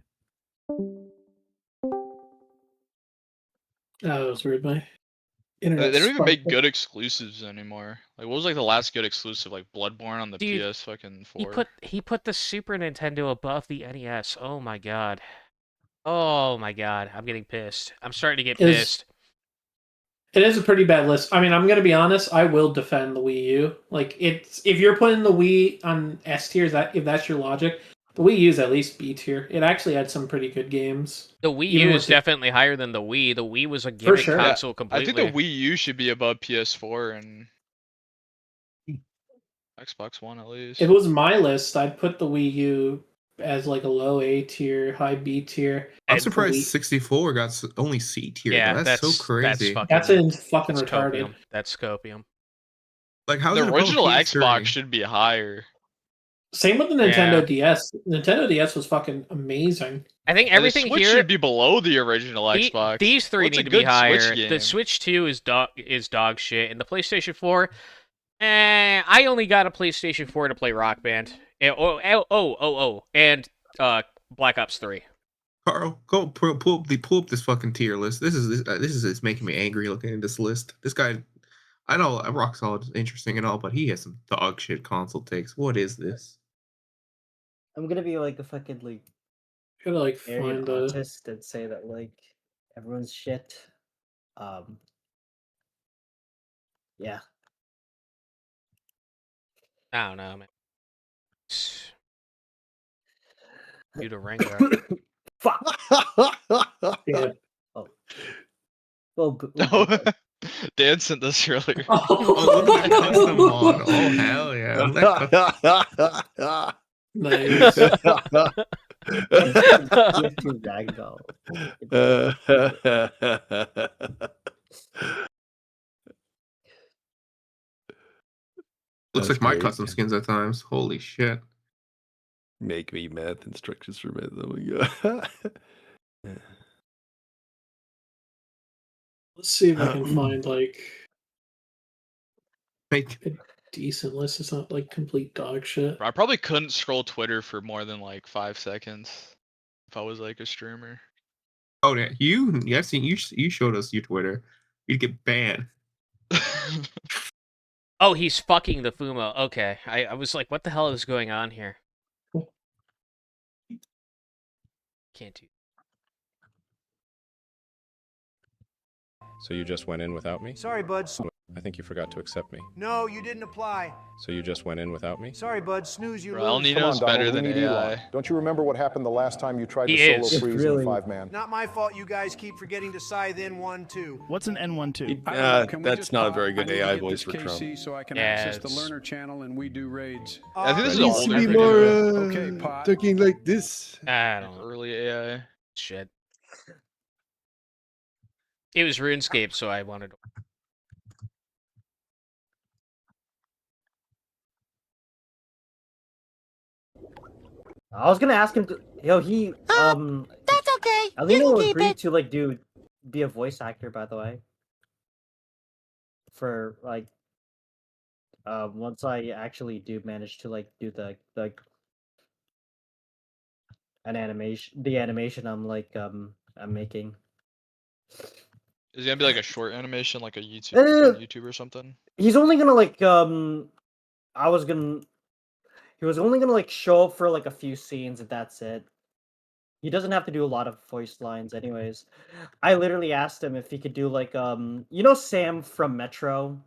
That was weird. My They internet. don't even make sparkled. good exclusives anymore. Like, what was like the last good exclusive? Like Bloodborne on the Dude, PS fucking 4. He put the Super Nintendo above the NES. Oh my god. Oh my god. I'm getting pissed. I'm starting to get pissed. It is a pretty bad list. I mean, I'm gonna be honest. I will defend the Wii U. Like, it's if you're putting the Wii on S tier, if that's your logic, the Wii U is at least B tier. It actually had some pretty good games. The Wii Even U with is the- definitely higher than the Wii. The Wii was a gimmick sure. console I completely. think the Wii U should be above PS4 and Xbox One at least. If it was my list, I'd put the Wii U as like a low A tier, high B tier. I'm surprised 64 got only C tier. Yeah, That's so crazy. That's fucking that's retarded. copium. That's copium. Like how The original Xbox should be higher. Same with the Nintendo DS. Nintendo DS was fucking amazing. I think And everything the Switch here should be below the original Xbox. These three What's a need to be good higher. Switch game? The Switch 2 is dog shit, and the PlayStation 4. I only got a PlayStation 4 to play Rock Band. And Black Ops 3. Carl, go pull up this fucking tier list. This is making me angry looking at this list. This guy, I know Rock Solid is interesting and all, but he has some dog shit console takes. What is this? I'm gonna be like a fucking like Gotta like arrogant find a autist and say that like everyone's shit. Yeah. I don't know, man. Durango. Fuck. Yeah. Oh. Well, No. Dan sent this earlier. Oh, look at that custom mod. Oh, hell yeah. Nice. Looks like my custom skins at times. Holy shit. Make me math instructions for math. Oh my god. Let's see if I can find like Make a decent list. It's not like complete dog shit. I probably couldn't scroll Twitter for more than like 5 seconds if I was like a streamer. Oh yeah, you showed us your Twitter. You'd get banned. Oh, he's fucking the Fumo. Okay. I was like, what the hell is going on here? Can't do. So you just went in without me? Sorry, bud. I think you forgot to accept me. No, you didn't apply. So you just went in without me? Sorry, bud. Snooze, you Bro, El lose. Nino's better than AI. Don't you remember what happened the last time you tried He to solo is. freeze in a 5-man? Not my fault you guys keep forgetting to scythe in 1-2. What's an N12? That's not a very good AI voice for Trump. So I can Yeah, access the it's- learner channel and we do raids. I think this is It an needs to older be video. more Okay, pot. talking like this. I don't know. Early AI. Shit. It was RuneScape, so I wanted to. I was gonna ask him to he That's okay. I think he'll agree to like be a voice actor, by the way. For like once I actually do manage to like do the animation I'm like I'm making. Is it gonna be like a short animation, like a YouTube, Uh, on YouTube or something? He's only gonna like he was only gonna like show up for like a few scenes and that's it. He doesn't have to do a lot of voice lines anyways. I literally asked him if he could do like you know Sam from Metro?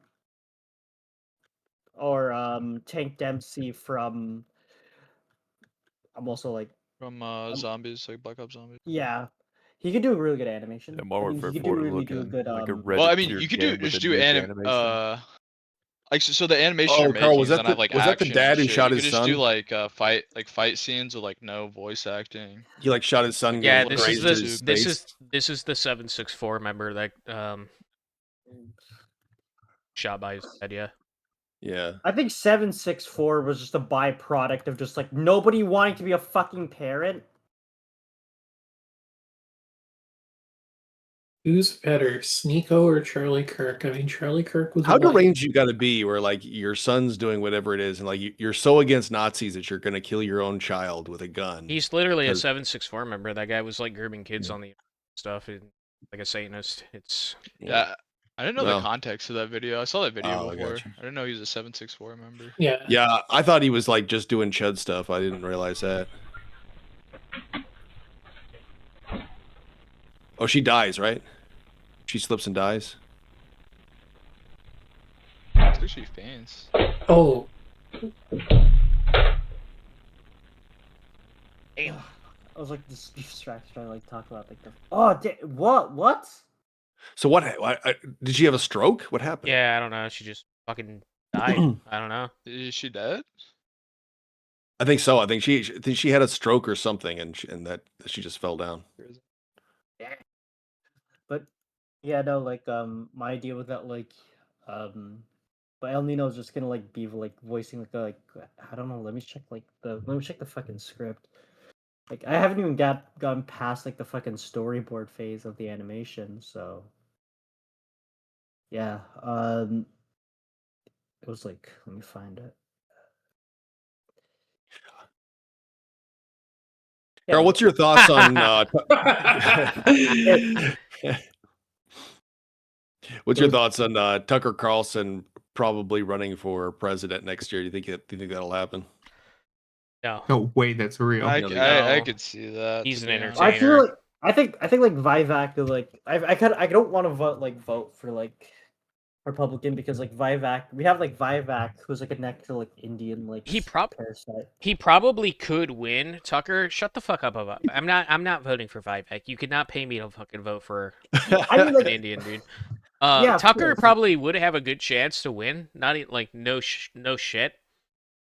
Or Tank Dempsey from I'm also like From Zombies, like Black Ops Zombies. yeah. He could do a really good animation. Yeah, more I mean, for he could do forward really do a looking, good like a Well, I mean, Reddit you could tier do game with just a do nuke animation. Like so the animation you're making Carl, was is that gonna the- have like was that the action dad and who shit. shot You his could just do son? like fight scenes with like no voice acting. He like shot his son. Yeah, getting this grazed is in his this face. is this is the 764 member that shot by his dad. Yeah. Yeah. I think 764 was just a byproduct of just like nobody wanting to be a fucking parent. Who's better, Sneeko or Charlie Kirk? I mean, Charlie Kirk was How alive. deranged you got to be where like your son's doing whatever it is and like you're so against Nazis that you're going to kill your own child with a gun. He's literally a Because- 764 member. That guy was like grooming kids on the stuff. And like a Satanist. It's Yeah, I didn't know No. the context of that video. I saw that video Oh, I before. gotcha. I didn't know he was a 764 member. Yeah. Yeah, I thought he was like just doing Chud stuff. I didn't realize that. Oh, she dies, right? She slips and dies. I think she faints. Oh. I was like distracted trying to like talk about like the. Oh, what? So what? Did she have a stroke? What happened? yeah, I don't know. She just fucking died. I don't know. Is she dead? I think so. I think she had a stroke or something, and that she just fell down. But yeah, no, like my idea with that but El Nino's just gonna like be like voicing like I don't know. Let me check the fucking script. Like I haven't even gone past like the fucking storyboard phase of the animation, so yeah. It was like, let me find it. Carl, what's your thoughts on? What's your thoughts on Tucker Carlson probably running for president next year? Do you think that'll happen? No. No way, that's real. I could see that. He's an entertainer. I feel like I think like Vivek is like I don't want to vote for like Republican because like Vivek we have like Vivek who's like a next like Indian like parasite. He probably could win. Tucker, shut the fuck up about. I'm not voting for Vivek. You could not pay me to fucking vote for mean, like, an Indian dude. Yeah, of Tucker course. probably would have a good chance to win. Not like no shit.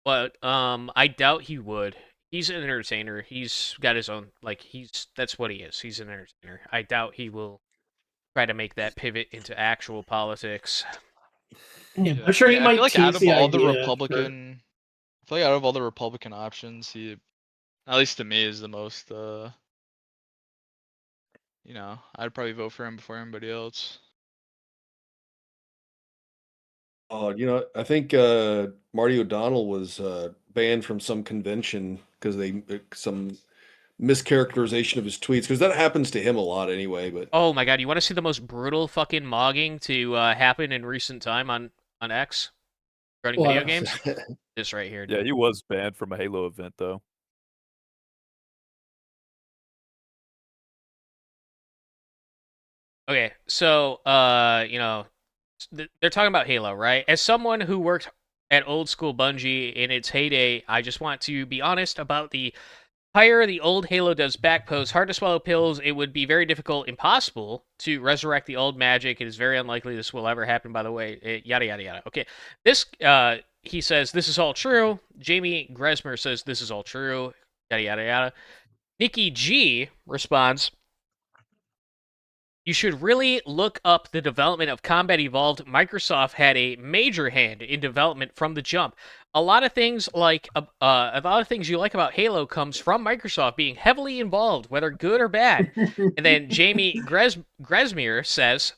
But I doubt he would. He's an entertainer. He's got his own that's what he is. He's an entertainer. I doubt he will try to make that pivot into actual politics. Yeah, I'm sure he I might feel like tease out of the all the idea, Republican, I feel like out of all the Republican options, he, at least to me, is the most. I'd probably vote for him before anybody else. Oh, I think Marty O'Donnell was banned from some convention because some mischaracterization of his tweets, because that happens to him a lot anyway. But Oh my god, you want to see the most brutal fucking mogging to happen in recent time on X regarding video What? games? This right here, dude. Yeah, he was banned from a Halo event though. Okay, so they're talking about Halo, right? As someone who worked at old school Bungie in its heyday, I just want to be honest about the higher the old Halo does back posts, hard to swallow pills, it would be very difficult, impossible to resurrect the old magic. It is very unlikely this will ever happen, by the way. Yada, yada, yada. Okay, this, he says, this is all true. Jamie Gresmer says this is all true. Yada, yada, yada. Nikki G responds, you should really look up the development of Combat Evolved. Microsoft had a major hand in development from the jump. A lot of things you like about Halo comes from Microsoft being heavily involved, whether good or bad. And then Jamie Gresmer says,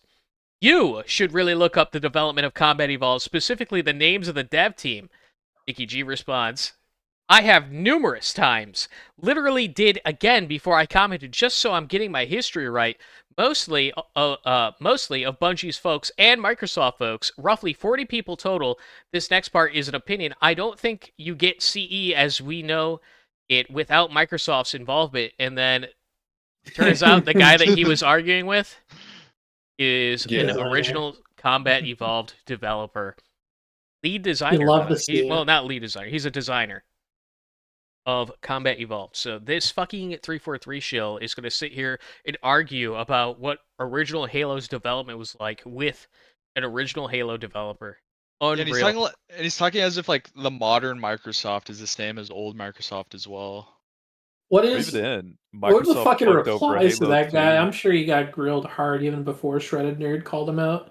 you should really look up the development of Combat Evolved, specifically the names of the dev team. Nikki G responds, I have numerous times. Literally did again before I commented, just so I'm getting my history right. Mostly of Bungie's folks and Microsoft folks, roughly 40 people total. This next part is an opinion. I don't think you get CE as we know it without Microsoft's involvement. And then turns out the guy that he was arguing with is an original Combat Evolved developer. Lead designer. love to see it. Well, not lead designer. He's a designer of Combat Evolved. So this fucking 343 shill is going to sit here and argue about what original Halo's development was like with an original Halo developer. Unreal. And he's talking as if like the modern Microsoft is the same as old Microsoft as well. What Or is even then, what are the Microsoft fucking fucked over replies to Halo that guy? 2. I'm sure he got grilled hard even before Shredded Nerd called him out.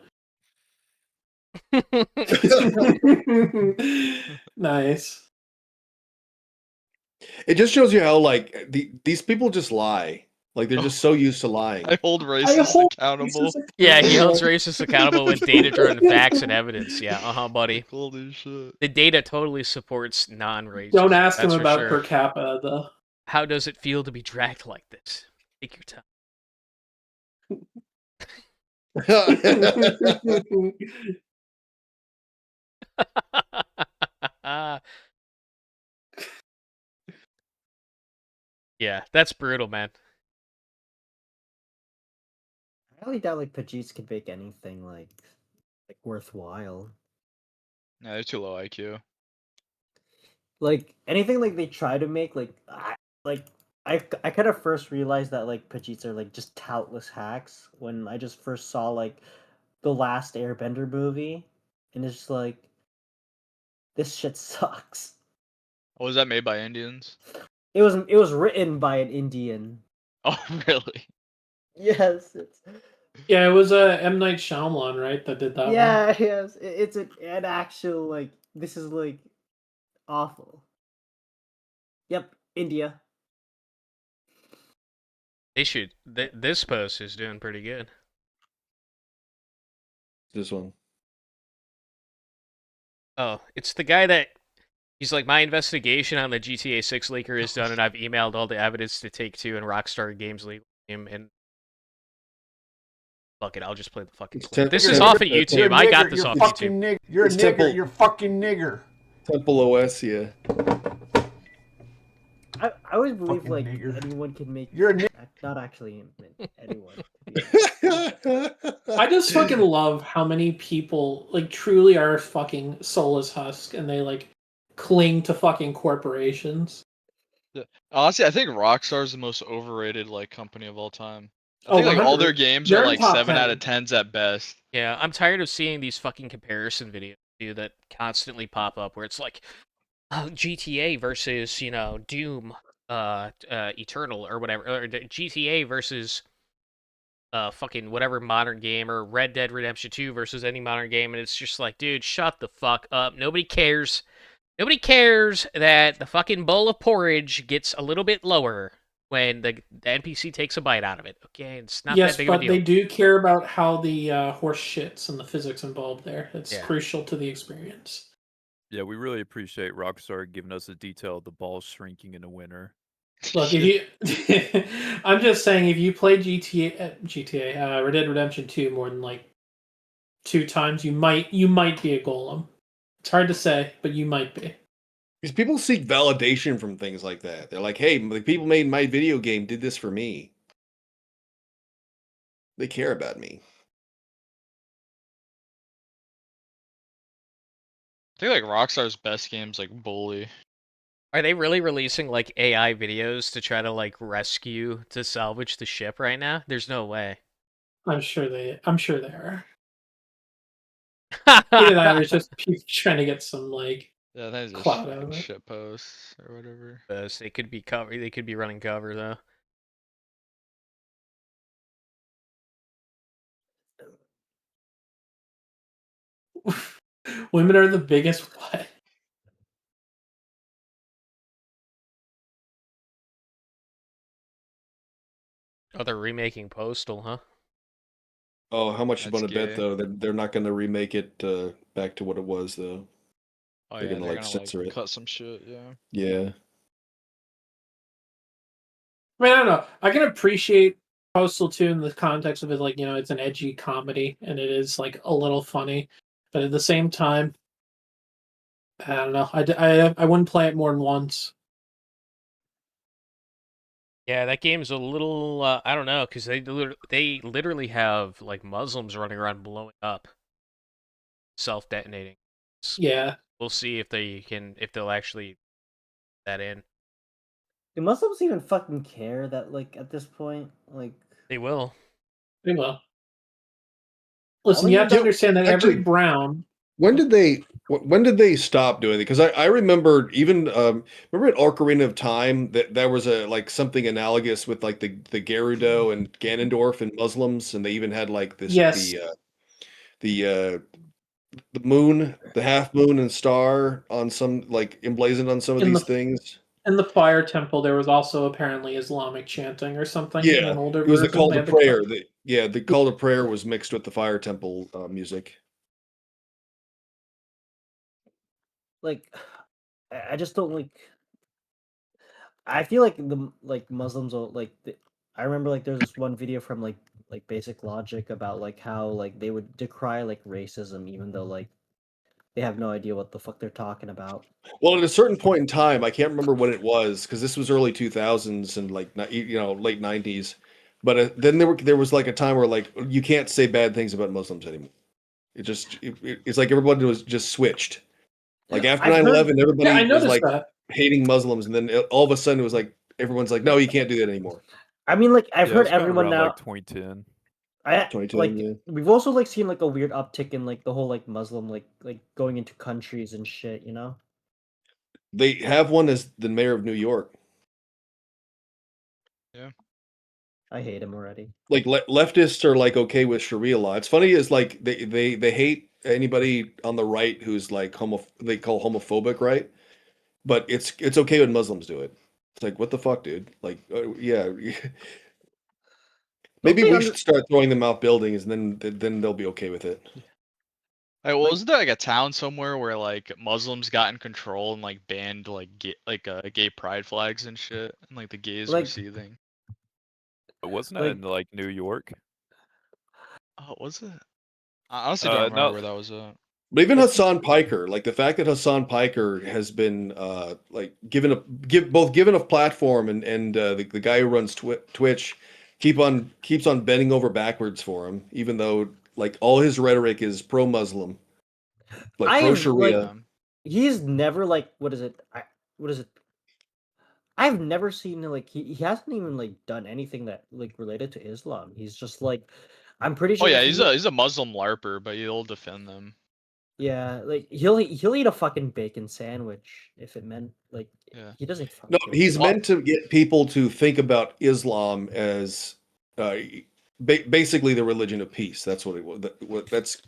Nice. it just shows you how like these people just lie. Like they're just so used to lying. I hold racists accountable. Yeah, he holds racists accountable with data-driven facts and evidence. Yeah, buddy. Holy shit. The data totally supports non-racism. Don't ask him that's for about sure. per capita though. How does it feel to be dragged like this? Take your time. Yeah, that's brutal, man. I really doubt like Pajits could make anything like worthwhile. Yeah, they're too low IQ. Like anything like they try to make I kind of first realized that like Pajits are like just talentless hacks when I just first saw like the last Airbender movie, and it's just like this shit sucks. Oh, was that made by Indians? It was written by an Indian. Oh, really? Yes, it's Yeah, it was M. Night Shyamalan, right, that did that one. yeah, yes. It's an actual like this is like awful. Yep, India. They should. This post is doing pretty good. This one. Oh, it's the guy that he's like, my investigation on the GTA 6 leaker is done, and I've emailed all the evidence to Take-Two and Rockstar Games legal team, and fuck it, I'll just play the fucking clip. This is off of YouTube. I got this off YouTube. You're a It's nigger. Temple- You're fucking nigger. Temple OS, yeah. I always believe Fucking like nigger. anyone can make You're a nigger. not actually anyone. I just fucking love how many people like truly are fucking soulless husk and they like cling to fucking corporations. Yeah. Honestly, I think Rockstar is the most overrated like company of all time. I Oh, think like all their 100. games They're are in like top 7 out 10. of 10s at best. Yeah, I'm tired of seeing these fucking comparison videos dude, that constantly pop up where it's like, GTA versus, Doom, Eternal or whatever, or GTA versus fucking whatever modern game, or Red Dead Redemption 2 versus any modern game, and it's just like, dude, shut the fuck up. Nobody cares. Nobody cares that the fucking bowl of porridge gets a little bit lower when the NPC takes a bite out of it. Okay, it's not Yes, that big of a but deal. they do care about how the horse shits and the physics involved there. It's Yeah. crucial to the experience. Yeah, we really appreciate Rockstar giving us the detail of the balls shrinking in the winter. Look, if you, I'm just saying, if you play GTA, Red Dead Redemption 2 more than like 2 times, you might be a golem. It's hard to say, but you might be. Because people seek validation from things like that. They're like, hey, the people made my video game did this for me. They care about me. I think like Rockstar's best game's like Bully. Are they really releasing like AI videos to try to like rescue to salvage the ship right now? There's no way. I'm sure they are. Either that or it's just people trying to get some like Yeah, I think it's clout just out of like it. shit posts or whatever. They could be cover. They could be running cover though. Women are the biggest what? Oh, they're remaking Postal, huh? Oh, how much you That's want to bet gay. though that they're not going to remake it back to what it was though? Oh They're yeah, gonna they're like gonna censor like it. cut some shit. Yeah. Yeah. I mean, I don't know. I can appreciate Postal 2 in the context of it, like, it's an edgy comedy and it is like a little funny, but at the same time, I don't know. I wouldn't play it more than once. Yeah, that game's a little. I don't know, because they literally have like Muslims running around blowing up, self-detonating. Yeah. We'll see if they'll actually that in. Do Muslims even fucking care that like at this point? Like They will. They will. Listen, you have to understand that every brown. When did they stop doing it? Because I remember even remember at Ocarina of Time that there was a like something analogous with like the Gerudo and Ganondorf and Muslims, and they even had like this Yes. the moon, the half moon and star on some like emblazoned on some of these things. In the Fire Temple, there was also apparently Islamic chanting or something. In Yeah, an older it was the version. call They to had the prayer. The call to prayer was mixed with the Fire Temple music. like I just don't like. I feel like the Muslims will like. I remember like there's this one video from like like basic logic about like how like they would decry like racism even though like they have no idea what the fuck they're talking about. Well, at a certain point in time, I can't remember when it was because this was early 2000s and like late 90s. But then there was like a time where like you can't say bad things about Muslims anymore. It's like everybody was just switched. Like after I've 9/11, heard- everybody yeah, I was noticed like that. hating Muslims, and then all of a sudden it was like everyone's like, no, you can't do that anymore. I mean, like I've Yeah, heard it's kinda everyone around, now. like, 2010. I 2010, like yeah. we've also like seen like a weird uptick in like the whole like Muslim like going into countries and shit. You know. They have one as the mayor of New York. Yeah. I hate him already. Like leftists are like okay with Sharia law. It's funny is like they hate anybody on the right who's like they call homophobic, right? But it's okay when Muslims do it. It's like what the fuck, dude? Like yeah. Maybe we should start throwing them out buildings, and then they'll be okay with it. Like, well, wasn't there like a town somewhere where like Muslims got in control and like banned like gay pride flags and shit, and like the gays were Like- seething? Wasn't that in like New York? Oh, was it? I honestly don't remember no. where that was at. But even Hasan Piker, like the fact that Hasan Piker has been like given a platform and the guy who runs Twitch keeps on bending over backwards for him, even though like all his rhetoric is pro-Muslim, like pro Sharia. He's never like what is it? What is it? I've never seen like he hasn't even like done anything that like related to Islam. He's just like I'm pretty sure. Oh yeah, if he's he- a Muslim larper, but he'll defend them. Yeah, like he'll eat a fucking bacon sandwich if it meant like he doesn't. No, fucking he's care. meant to get people to think about Islam as basically the religion of peace. That's what it was. That's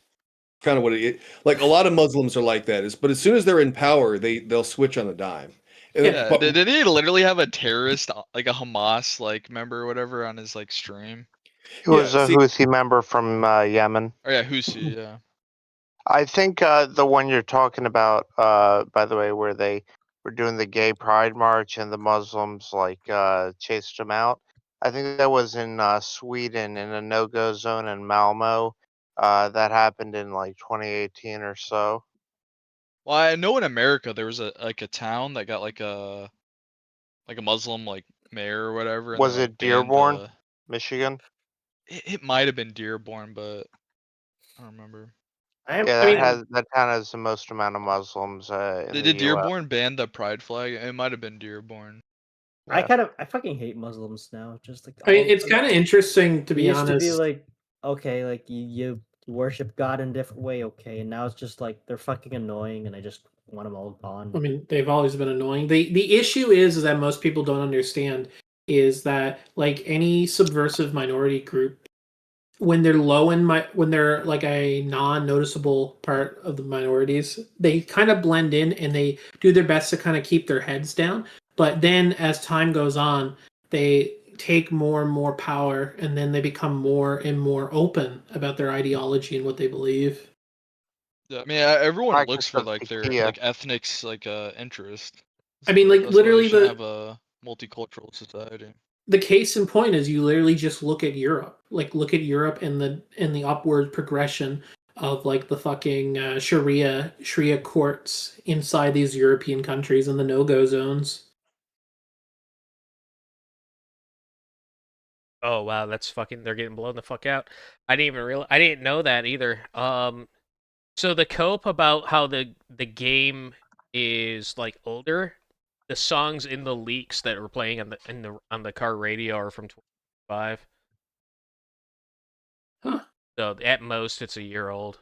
kind of what it is. Like a lot of Muslims are like that. But as soon as they're in power, they'll switch on a dime. And Yeah, did he literally have a terrorist, like a Hamas like member or whatever, on his like stream? He was a Houthi member from Yemen. Oh yeah, Houthi, yeah. I think the one you're talking about, by the way, where they were doing the gay pride march and the Muslims like chased them out. I think that was in Sweden in a no-go zone in Malmo. That happened in like 2018 or so. Well, I know in America there was a town that got like a Muslim like mayor or whatever. And Was they, it like, banned Dearborn, Michigan? It might have been Dearborn, but I don't remember. That town has the most amount of Muslims in the Did US. Dearborn ban the pride flag? It might have been Dearborn. I fucking hate Muslims now. Just like I mean, it's kind of interesting to be used honest. to be like okay, like you worship God in a different way, okay, and now it's just like they're fucking annoying, and I just want them all gone. I mean, they've always been annoying. The issue is that most people don't understand is that like any subversive minority group, when they're when they're like a non-noticeable part of the minorities, they kind of blend in and they do their best to kind of keep their heads down. But then as time goes on, they take more and more power, and then they become more and more open about their ideology and what they believe. Yeah, I mean, everyone Practice looks for of like their Ikea. like ethnic's like interest. I mean, like That's why we literally should the have a multicultural society. the case in point is you literally just look at Europe. Like look at Europe and the upward progression of like the fucking Sharia courts inside these European countries and the no-go zones. Oh wow, that's fucking. They're getting blown the fuck out. I didn't even realize. I didn't know that either. So the cope about how the game is like older. The songs in the leaks that were playing on the car radio are from 2005. Huh. So at most, it's a year old.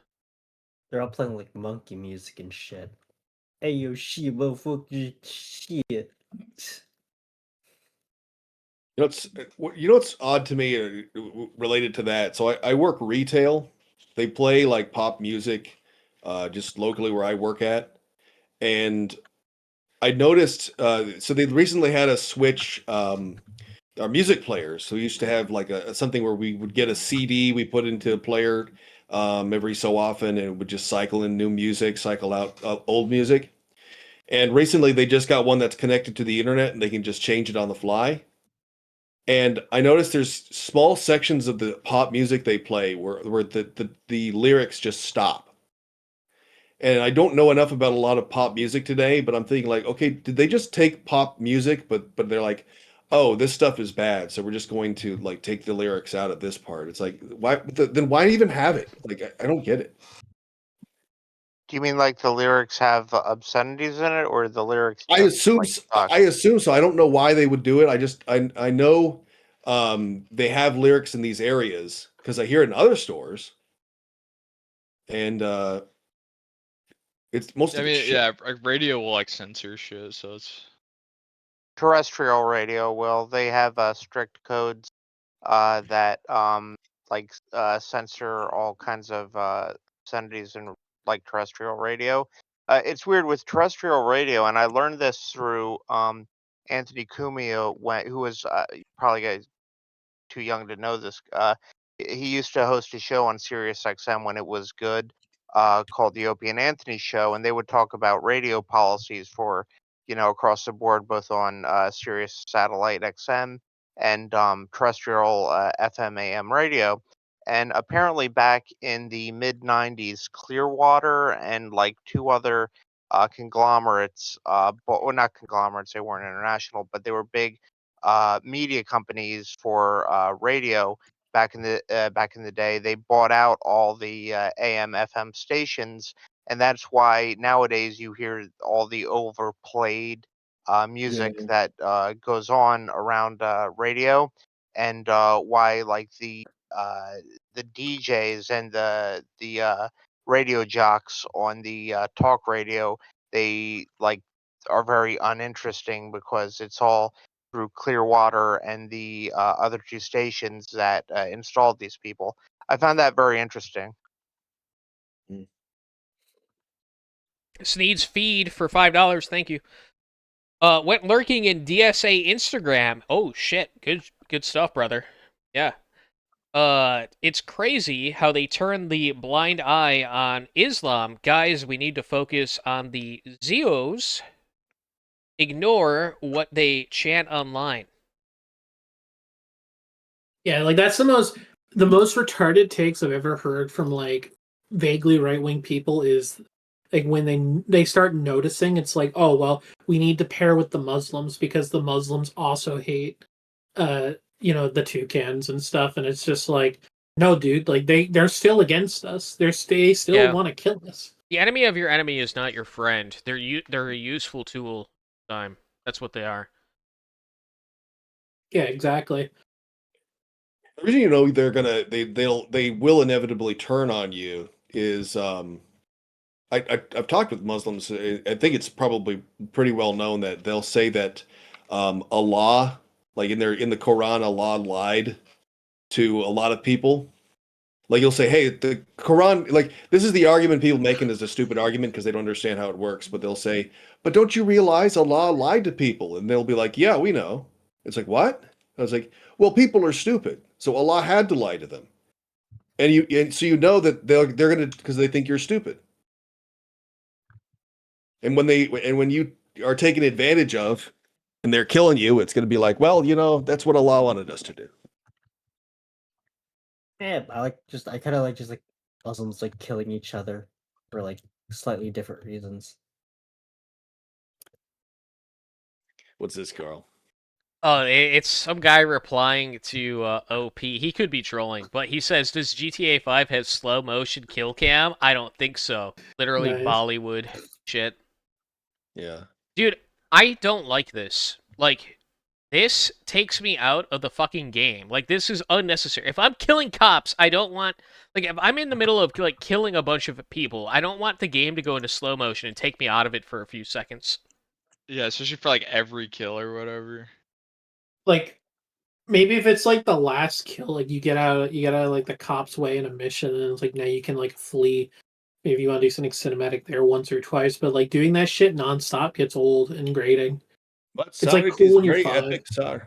They're all playing like monkey music and shit. Hey yo, shit, motherfucker, shit. You know what's odd to me related to that? So I work retail. They play like pop music just locally where I work at. And I noticed, so they recently had us switch our music players. So we used to have like something where we would get a CD, we put into a player every so often, and it would just cycle in new music, cycle out old music. And recently they just got one that's connected to the internet and they can just change it on the fly. And I noticed there's small sections of the pop music they play where the lyrics just stop. And I don't know enough about a lot of pop music today, but I'm thinking like, okay, did they just take pop music, but they're like, oh, this stuff is bad, so we're just going to like take the lyrics out of this part. It's like, why then why even have it? Like, I don't get it. Do you mean like the lyrics have obscenities in it, or the lyrics? I Just, assume like, suck? I assume so. I don't know why they would do it. I know they have lyrics in these areas because I hear it in other stores, and it's most I of it's mean, shit. yeah, radio will like censor shit, so it's. Terrestrial radio will. They have strict codes that censor all kinds of obscenities in like terrestrial radio. It's weird with terrestrial radio, and I learned this through Anthony Cumia, who was probably guys too young to know this. He used to host a show on Sirius XM when it was good, called the Opie and Anthony Show, and they would talk about radio policies for, across the board, both on Sirius Satellite XM and terrestrial FM AM radio. And apparently, back in the mid '90s, Clearwater and like two other conglomerates, well, not conglomerates, they weren't international, but they were big media companies for radio back in the day. They bought out all the AM FM stations, and that's why nowadays you hear all the overplayed music Yeah. that goes on around radio, and why like the DJs and the radio jocks on the talk radio, they like are very uninteresting because it's all through Clearwater and the other two stations that installed these people. I found that very interesting. Sneed's feed for $5. Thank you. Went lurking in DSA Instagram. Oh shit, good stuff, brother. Yeah. It's crazy how they turn the blind eye on Islam. Guys, we need to focus on the Zeos. Ignore what they chant online. Yeah, like that's the most retarded takes I've ever heard from like vaguely right wing people is like when they start noticing it's like, oh well, we need to pair with the Muslims because the Muslims also hate the toucans and stuff, and it's just like, no dude, like they're still against us. They still want to kill us. The enemy of your enemy is not your friend. They're a useful tool. Time. That's what they are. Yeah, exactly. The reason they will inevitably turn on you is I've talked with Muslims. I think it's probably pretty well known that they'll say that Allah, like in the Quran, Allah lied to a lot of people. Like you'll say, hey, the Quran, like this is the argument people making is a stupid argument because they don't understand how it works. But they'll say, but don't you realize Allah lied to people? And they'll be like, yeah, we know. It's like, what? I was like, well, people are stupid, so Allah had to lie to them. And so you know that they're gonna, because they think you're stupid. And when you are taken advantage of and they're killing you, it's gonna be like, well, that's what Allah wanted us to do. Yeah, I kind of like just like Muslims like killing each other for like slightly different reasons. What's this, Carl? Oh, it's some guy replying to OP. He could be trolling, but he says, does GTA 5 have slow motion kill cam? I don't think so. Literally Nice. Bollywood shit. Yeah. Dude, I don't like this. Like, this takes me out of the fucking game. Like, this is unnecessary. If I'm killing cops, I don't want... Like, if I'm in the middle of, like, killing a bunch of people, I don't want the game to go into slow motion and take me out of it for a few seconds. Yeah, especially for like every kill or whatever. Like maybe if it's like the last kill, like you get out of like the cop's way in a mission, and it's like now you can like flee. Maybe you want to do something cinematic there once or twice, but like doing that shit nonstop gets old and grating. But it's like cool when you're very 5. epic, sir.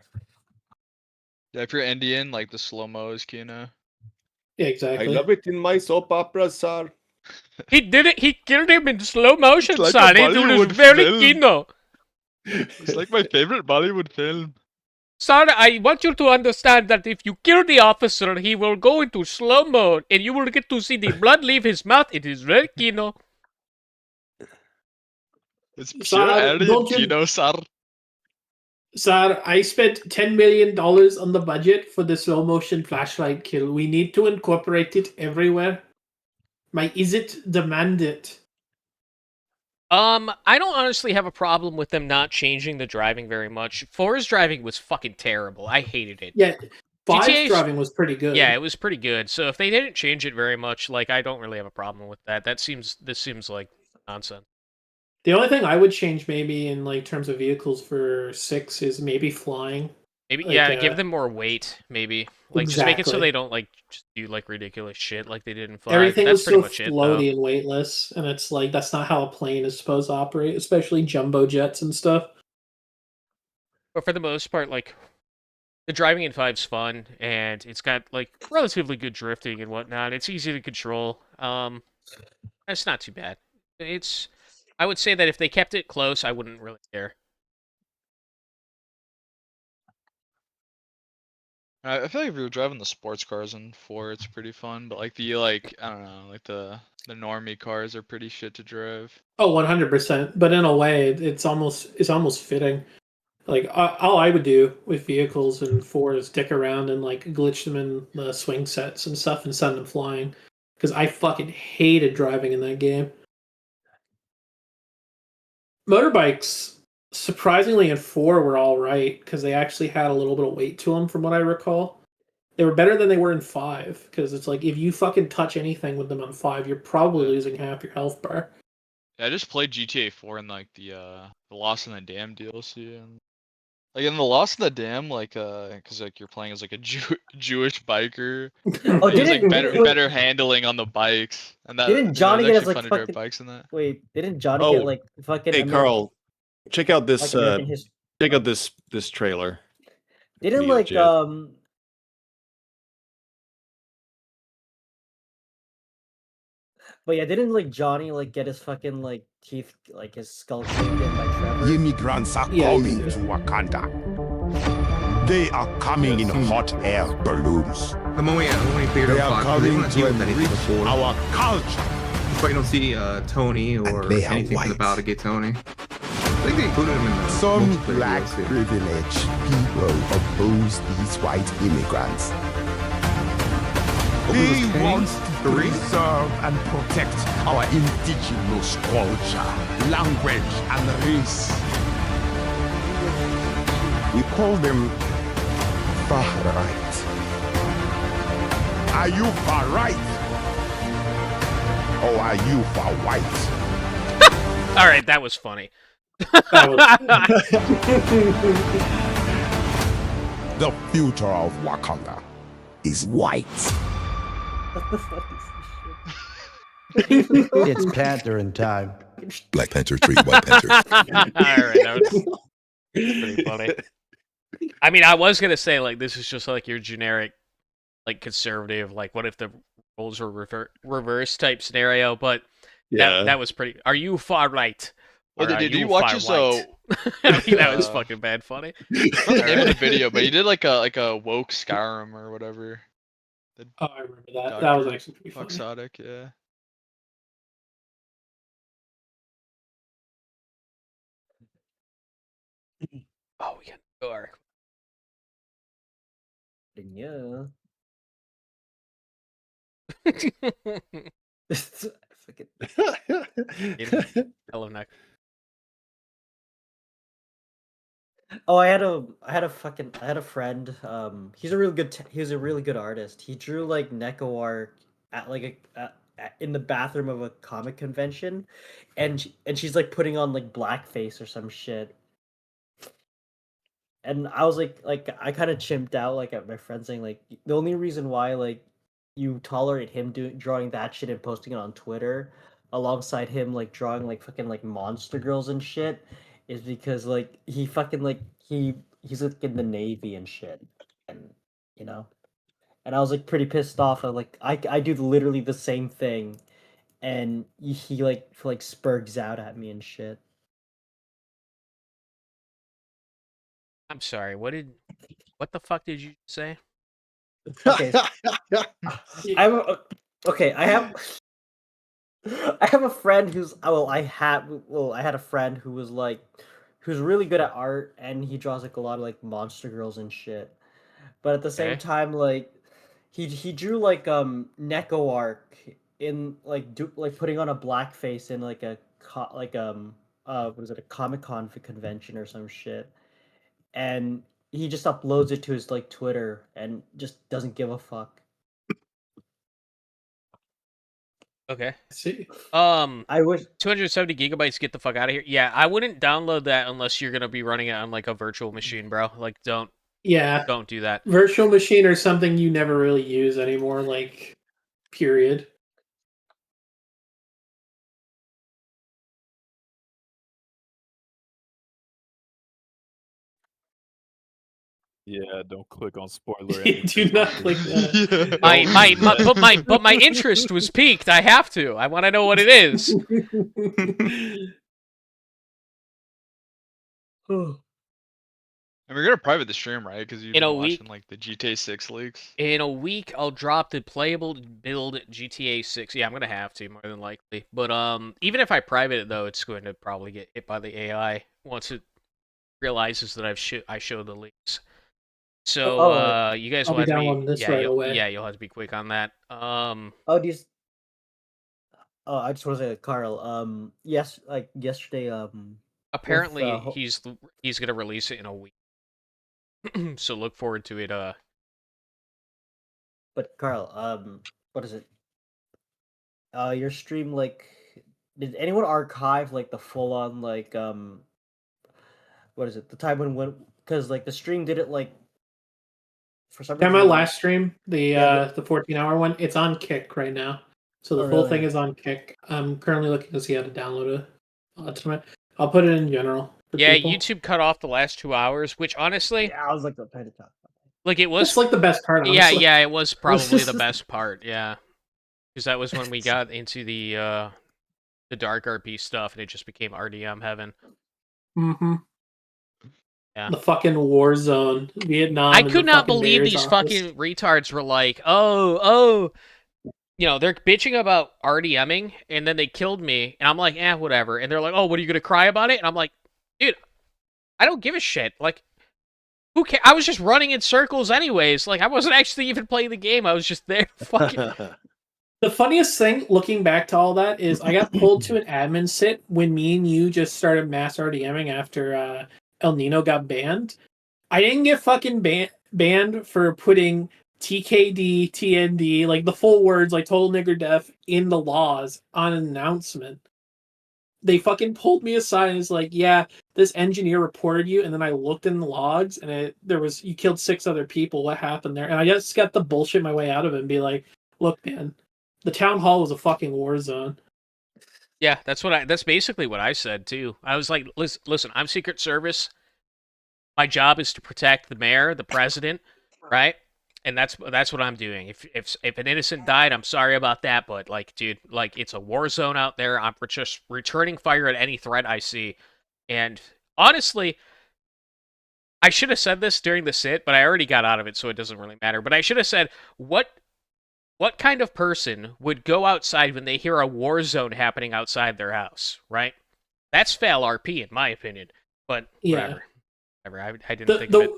Yeah, if you're Indian, like the slow mo is Kino. Yeah, exactly. I love it in my soap opera, sir. He did it. He killed him in slow motion, It's like son. a It was Bollywood very film. kino. It's like my favorite Bollywood film. Sir, I want you to understand that if you kill the officer, he will go into slow mode, and you will get to see the blood leave his mouth. It is very kino. It's pure Sir, Aryan don't you... Kino, sir. Sir, I spent $10 million on the budget for the slow motion flashlight kill. We need to incorporate it everywhere. My is it demand it? I don't honestly have a problem with them not changing the driving very much. 4's driving was fucking terrible. I hated it. Yeah, 5's GTA's driving was pretty good. Yeah, it was pretty good. So if they didn't change it very much, like, I don't really have a problem with that. This seems like nonsense. The only thing I would change maybe in like terms of vehicles for 6 is maybe flying. Maybe Like, give them more weight. Maybe like just make it so Exactly. they don't like just do like ridiculous shit like they did in 5. Everything That's was pretty so much it, though. floaty and weightless, and it's like that's not how a plane is supposed to operate, especially jumbo jets and stuff. But for the most part, like the driving in 5's fun, and it's got like relatively good drifting and whatnot. It's easy to control. It's not too bad. I would say that if they kept it close, I wouldn't really care. I feel like if you're driving the sports cars in 4, it's pretty fun. But like I don't know, like the normie cars are pretty shit to drive. Oh, 100%. But in a way, it's almost fitting. Like all I would do with vehicles in 4 is dick around and like glitch them in the swing sets and stuff and send them flying. Because I fucking hated driving in that game. Motorbikes, surprisingly, in 4 were all right because they actually had a little bit of weight to them, from what I recall. They were better than they were in 5 because it's like if you fucking touch anything with them on 5, you're probably losing half your health bar. Yeah, I just played GTA 4 in like the Lost in the Dam DLC, and like in the Lost in the Dam, like because like you're playing as like a Jewish biker. Oh, There's like didn't better handling on the bikes, and that didn't Johnny it was get actually like fun to drive fucking bikes in that. wait? Didn't Johnny Oh, get like fucking? Hey, Carl, check out this. like American history? Check out this trailer. Didn't Pretty like legit. But yeah, didn't like Johnny like get his fucking like teeth, like his skull kicked in by Trevor? Immigrants are Yeah, coming to Wakanda. They are coming in hot air balloons. The moment we figured They out are Fox, they coming want to to anything enrich before. our culture. That's why you don't see Tony or they are anything from the white. Bow to Get Tony. I think they included him in the Some multiplayer black DLC. privileged people oppose these white immigrants. They want to preserve and protect our indigenous culture, language, and race. We call them far right. Are you far right? Or are you far white? All right, that was funny. The future of Wakanda is white. It's Panther time. Black Panther 3, White Panther. All right, that was pretty funny. I mean, I was gonna say like this is just like your generic, like conservative, like what if the roles were reverse type scenario, but Yeah. that was pretty. Are you far right? Well, Or are did you you watch far his white? I mean, that was fucking bad funny. I forgot the name of the video, but he did like a woke Skyrim or whatever. Oh, I remember that. That was actually pretty funny. Quixotic, yeah. Oh, we got dark. Yeah. Oh, I had a friend. He's a really good artist. He drew like Neko art at like in the bathroom of a comic convention, and she's like putting on like blackface or some shit. And I was like I kind of chimped out like at my friend saying like the only reason why like you tolerate him drawing that shit and posting it on Twitter alongside him like drawing like fucking like monster girls and shit is because like he fucking like he's like in the Navy and shit, and you know, and I was like pretty pissed off. I do literally the same thing, and he like spurgs out at me and shit. I'm sorry. What the fuck did you say? Okay. Okay. I have a friend who's I had a friend who was like who's really good at art, and he draws like a lot of like monster girls and shit. But at the same Okay. time, like he drew like Neko Arc in like like putting on a black face in like a what is it, a Comic-Con convention or some shit. And he just uploads it to his like Twitter and just doesn't give a fuck. Okay. See, I wish 270 gigabytes. Get the fuck out of here. Yeah, I wouldn't download that unless you're gonna be running it on like a virtual machine, bro. Like, don't do that. Virtual machine or something you never really use anymore. Like, period. Yeah, don't click on spoiler. Do not click that. But my interest was piqued. I have to. I want to know what it is. And we're gonna private the stream, right? Because you've In been a watching week- like the GTA 6 leaks. In a week, I'll drop the playable build GTA 6. Yeah, I'm gonna have to more than likely. But even if I private it though, it's going to probably get hit by the AI once it realizes that I show the leaks. So you guys I'll will be have to downloading this right away. Yeah, you'll have to be quick on that. Oh, I just want to say, Carl. Yes, like yesterday. Apparently, with, he's gonna release it in a week. So look forward to it. But Carl, what is it? Your stream, like, did anyone archive like the full on like what is it? The time when because like the stream did it like for some Yeah, reason. my last stream, the Yeah, the 14-hour one, it's on Kick right now. So the Oh, full really? thing is on Kick. I'm currently looking to see how to download it. Tonight. I'll put it in general. For Yeah, people. YouTube cut off the last 2 hours, which honestly, I was like trying to talk. like it was It's like the best part. Yeah, Honestly. yeah, it was probably the best part. Yeah, because that was when we got into the dark RP stuff, and it just became RDM heaven. Mm-hmm. Yeah. The fucking war zone, Vietnam. I and could the not fucking believe mayor's these office. fucking retards were like, oh, they're bitching about RDMing, and then they killed me, and I'm like, whatever. And they're like, oh, what are you gonna cry about it? And I'm like, dude, I don't give a shit. Like, who cares? I was just running in circles anyways. Like, I wasn't actually even playing the game. I was just there. Fucking. The funniest thing, looking back to all that, is I got pulled to an admin sit when me and you just started mass RDMing after El Nino got banned. I didn't get fucking banned for putting TKD, TND, like the full words, like total nigger death, in the laws on an announcement. They fucking pulled me aside and was like, yeah, this engineer reported you, and then I looked in the logs and you killed 6 other people. What happened there? And I just got the bullshit my way out of it and be like, look, man, the town hall was a fucking war zone. Yeah, that's basically what I said too. I was like, listen, I'm Secret Service. My job is to protect the mayor, the president, right? And that's what I'm doing. If an innocent died, I'm sorry about that, but like, dude, like it's a war zone out there. I'm just returning fire at any threat I see. And honestly, I should have said this during the sit, but I already got out of it, so it doesn't really matter. But I should have said, what kind of person would go outside when they hear a war zone happening outside their house, right? That's fail RP, in my opinion. But whatever. Whatever. I didn't think of it.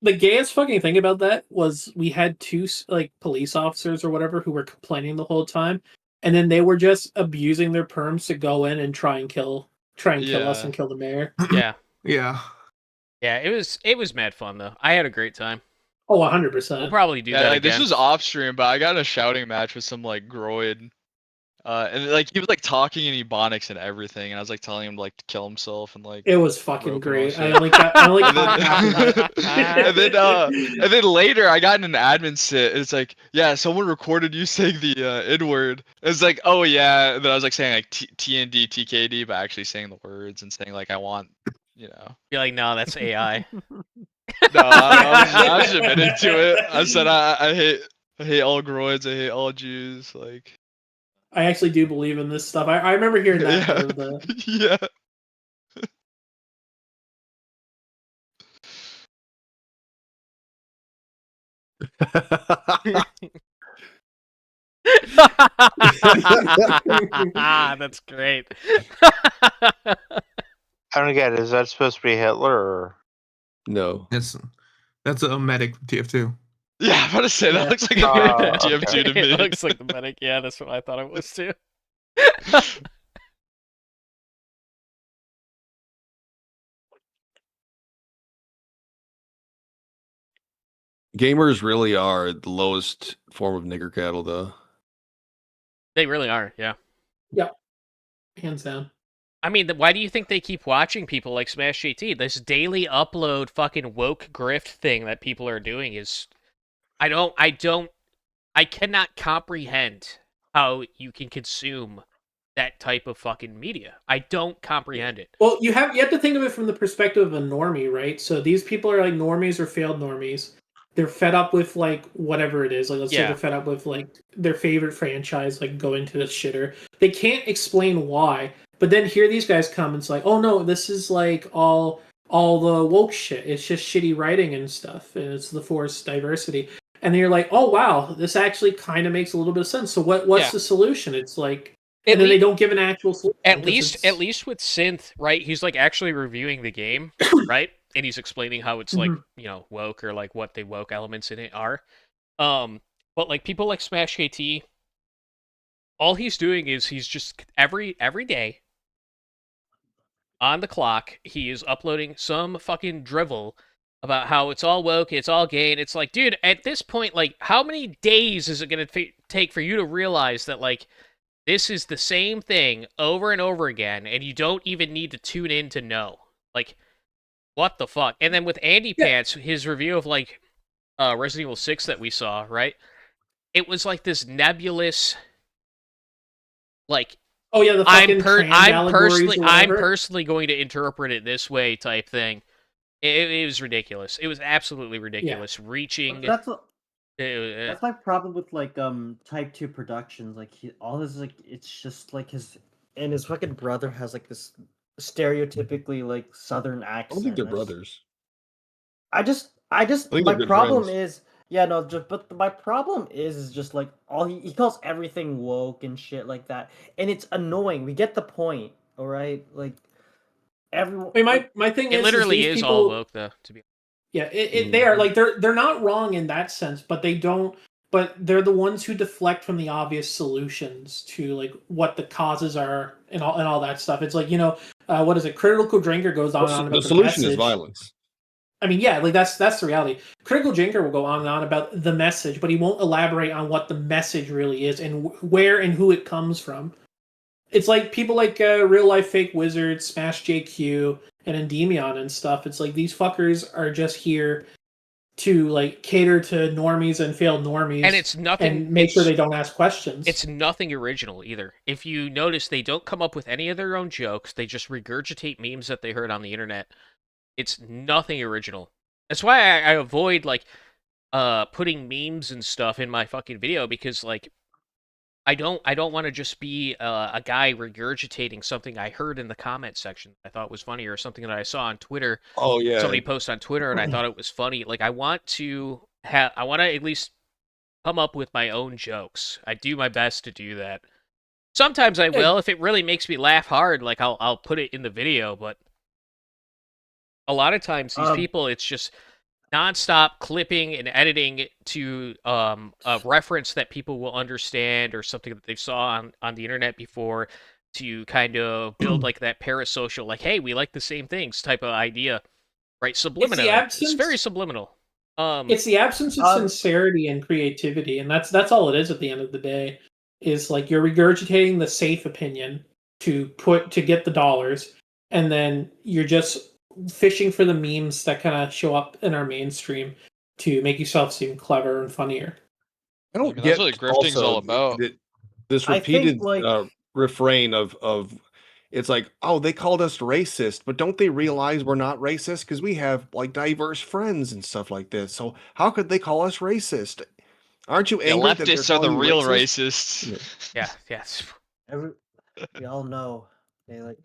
The gayest fucking thing about that was we had 2 like police officers or whatever who were complaining the whole time, and then they were just abusing their perms to go in and try and kill us and kill the mayor. Yeah. Yeah. Yeah, it was mad fun though. I had a great time. Oh, 100%. We'll probably do Yeah, that like, again. this was off stream, but I got in a shouting match with some like groid. And like he was like talking in Ebonics and everything, and I was like telling him like to kill himself and like It was fucking rope and all great. shit. I only got and then later I got in an admin sit, and it's like, yeah, someone recorded you saying the N-word. It's like, oh yeah, and then I was like saying like TND, TKD, but actually saying the words and saying like I want, you know. Be like, no, that's AI. No, I was admitting to it. I said I hate all groids, I hate all Jews, like. I actually do believe in this stuff. I remember hearing that. Yeah. That's great. I don't get it. Is that supposed to be Hitler? Or... No. That's a medic TF2. Yeah, I'm about to say that looks like a Oh, TF2 okay. to me. It looks like the medic. Yeah, that's what I thought it was too. Gamers really are the lowest form of nigger cattle, though. They really are. Yeah. Yep. Hands down. I mean, why do you think they keep watching people like Smash JT? This daily upload fucking woke grift thing that people are doing is, I cannot comprehend how you can consume that type of fucking media. I don't comprehend it. Well, you have to think of it from the perspective of a normie, right? So these people are like normies or failed normies. They're fed up with like whatever it is. Like let's say they're fed up with like their favorite franchise, like going to the shitter. They can't explain why, but then here these guys come and it's like, oh no, this is like all the woke shit. It's just shitty writing and stuff, and it's the forced diversity. And then you're like, oh wow, this actually kind of makes a little bit of sense. So what's the solution? It's like, and then they don't give an actual solution. At least with Synth, right? He's like actually reviewing the game, right? And he's explaining how it's like, you know, woke or like what the woke elements in it are. But like people like Smash KT, all he's doing is he's just every day on the clock, he is uploading some fucking drivel about how it's all woke, it's all gay, and it's like, dude, at this point, like, how many days is it gonna take for you to realize that, like, this is the same thing over and over again, and you don't even need to tune in to know? Like, what the fuck? And then with Andy Pants, his review of, like, Resident Evil 6 that we saw, right? It was like this nebulous, like, oh yeah, the fucking I'm personally going to interpret it this way type thing. It was ridiculous. It was absolutely ridiculous. Reaching. That's my problem with like Type 2 Productions. Like all this like it's just like his fucking brother has like this stereotypically like Southern accent. I don't think they're brothers. I just think my they're good problem friends. is but my problem is just like all he calls everything woke and shit like that, and it's annoying. We get the point, all right? Like everyone. I mean, my thing it is literally these is people, all woke though. To be yeah, they are like they're not wrong in that sense, but they don't. But they're the ones who deflect from the obvious solutions to like what the causes are and all that stuff. It's like, you know, what is it? Critical Drinker goes on and on about The solution message. is violence. I mean, yeah, like that's the reality. Critical Drinker will go on and on about the message, but he won't elaborate on what the message really is and where and who it comes from. It's like people like Real Life Fake Wizard, Smash JQ, and Endymion and stuff. It's like these fuckers are just here to like cater to normies and failed normies, and it's nothing. And make sure they don't ask questions. It's nothing original either. If you notice, they don't come up with any of their own jokes. They just regurgitate memes that they heard on the internet. It's nothing original. That's why I avoid like putting memes and stuff in my fucking video, because like I don't want to just be a guy regurgitating something I heard in the comment section that I thought was funny, or something that I saw on Twitter. Oh yeah. Somebody posted on Twitter and I thought it was funny. Like I want to at least come up with my own jokes. I do my best to do that. Sometimes I will if it really makes me laugh hard. Like I'll put it in the video, but a lot of times these people, it's just nonstop clipping and editing to a reference that people will understand, or something that they saw on the internet before, to kind of build like that parasocial, like, hey, we like the same things type of idea, right? Subliminal. It's very subliminal. It's the absence of sincerity and creativity, and that's all it is at the end of the day. Is like you're regurgitating the safe opinion to get the dollars, and then you're just fishing for the memes that kind of show up in our mainstream to make yourself seem clever and funnier. I don't mean, get that's what grifting's all about. This repeated refrain of it's like, oh, they called us racist, but don't they realize we're not racist because we have like diverse friends and stuff like this? So how could they call us racist? Aren't you angry that leftists they're are the calling you real racist? racists. Yeah, yes. We all know they like.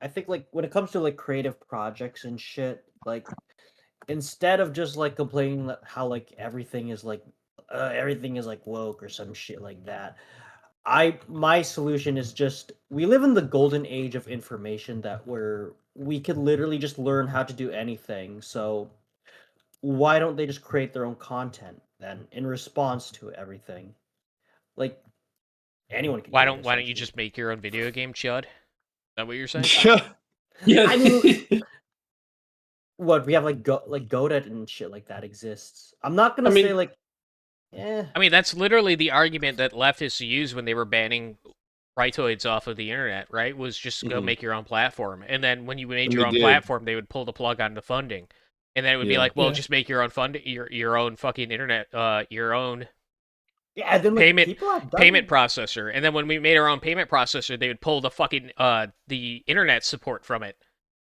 I think like when it comes to like creative projects and shit, like instead of just like complaining how like everything is like woke or some shit like that, my solution is just we live in the golden age of information that where we could literally just learn how to do anything. So why don't they just create their own content then in response to everything? Like anyone can Why do it. don't you just make your own video game, Chud? Is that what you're saying? Yeah. I mean, what we have like Godot and shit like that exists. I'm not gonna say like, I mean, that's literally the argument that leftists used when they were banning rightoids off of the internet, right? Was just go make your own platform. And then when you made And your they own did. platform, they would pull the plug on the funding. And then it would be Yeah. like, well, Yeah. just make your own your own fucking internet, your own then like, payment people have done payment processor. And then when we made our own payment processor, they would pull the fucking the internet support from it.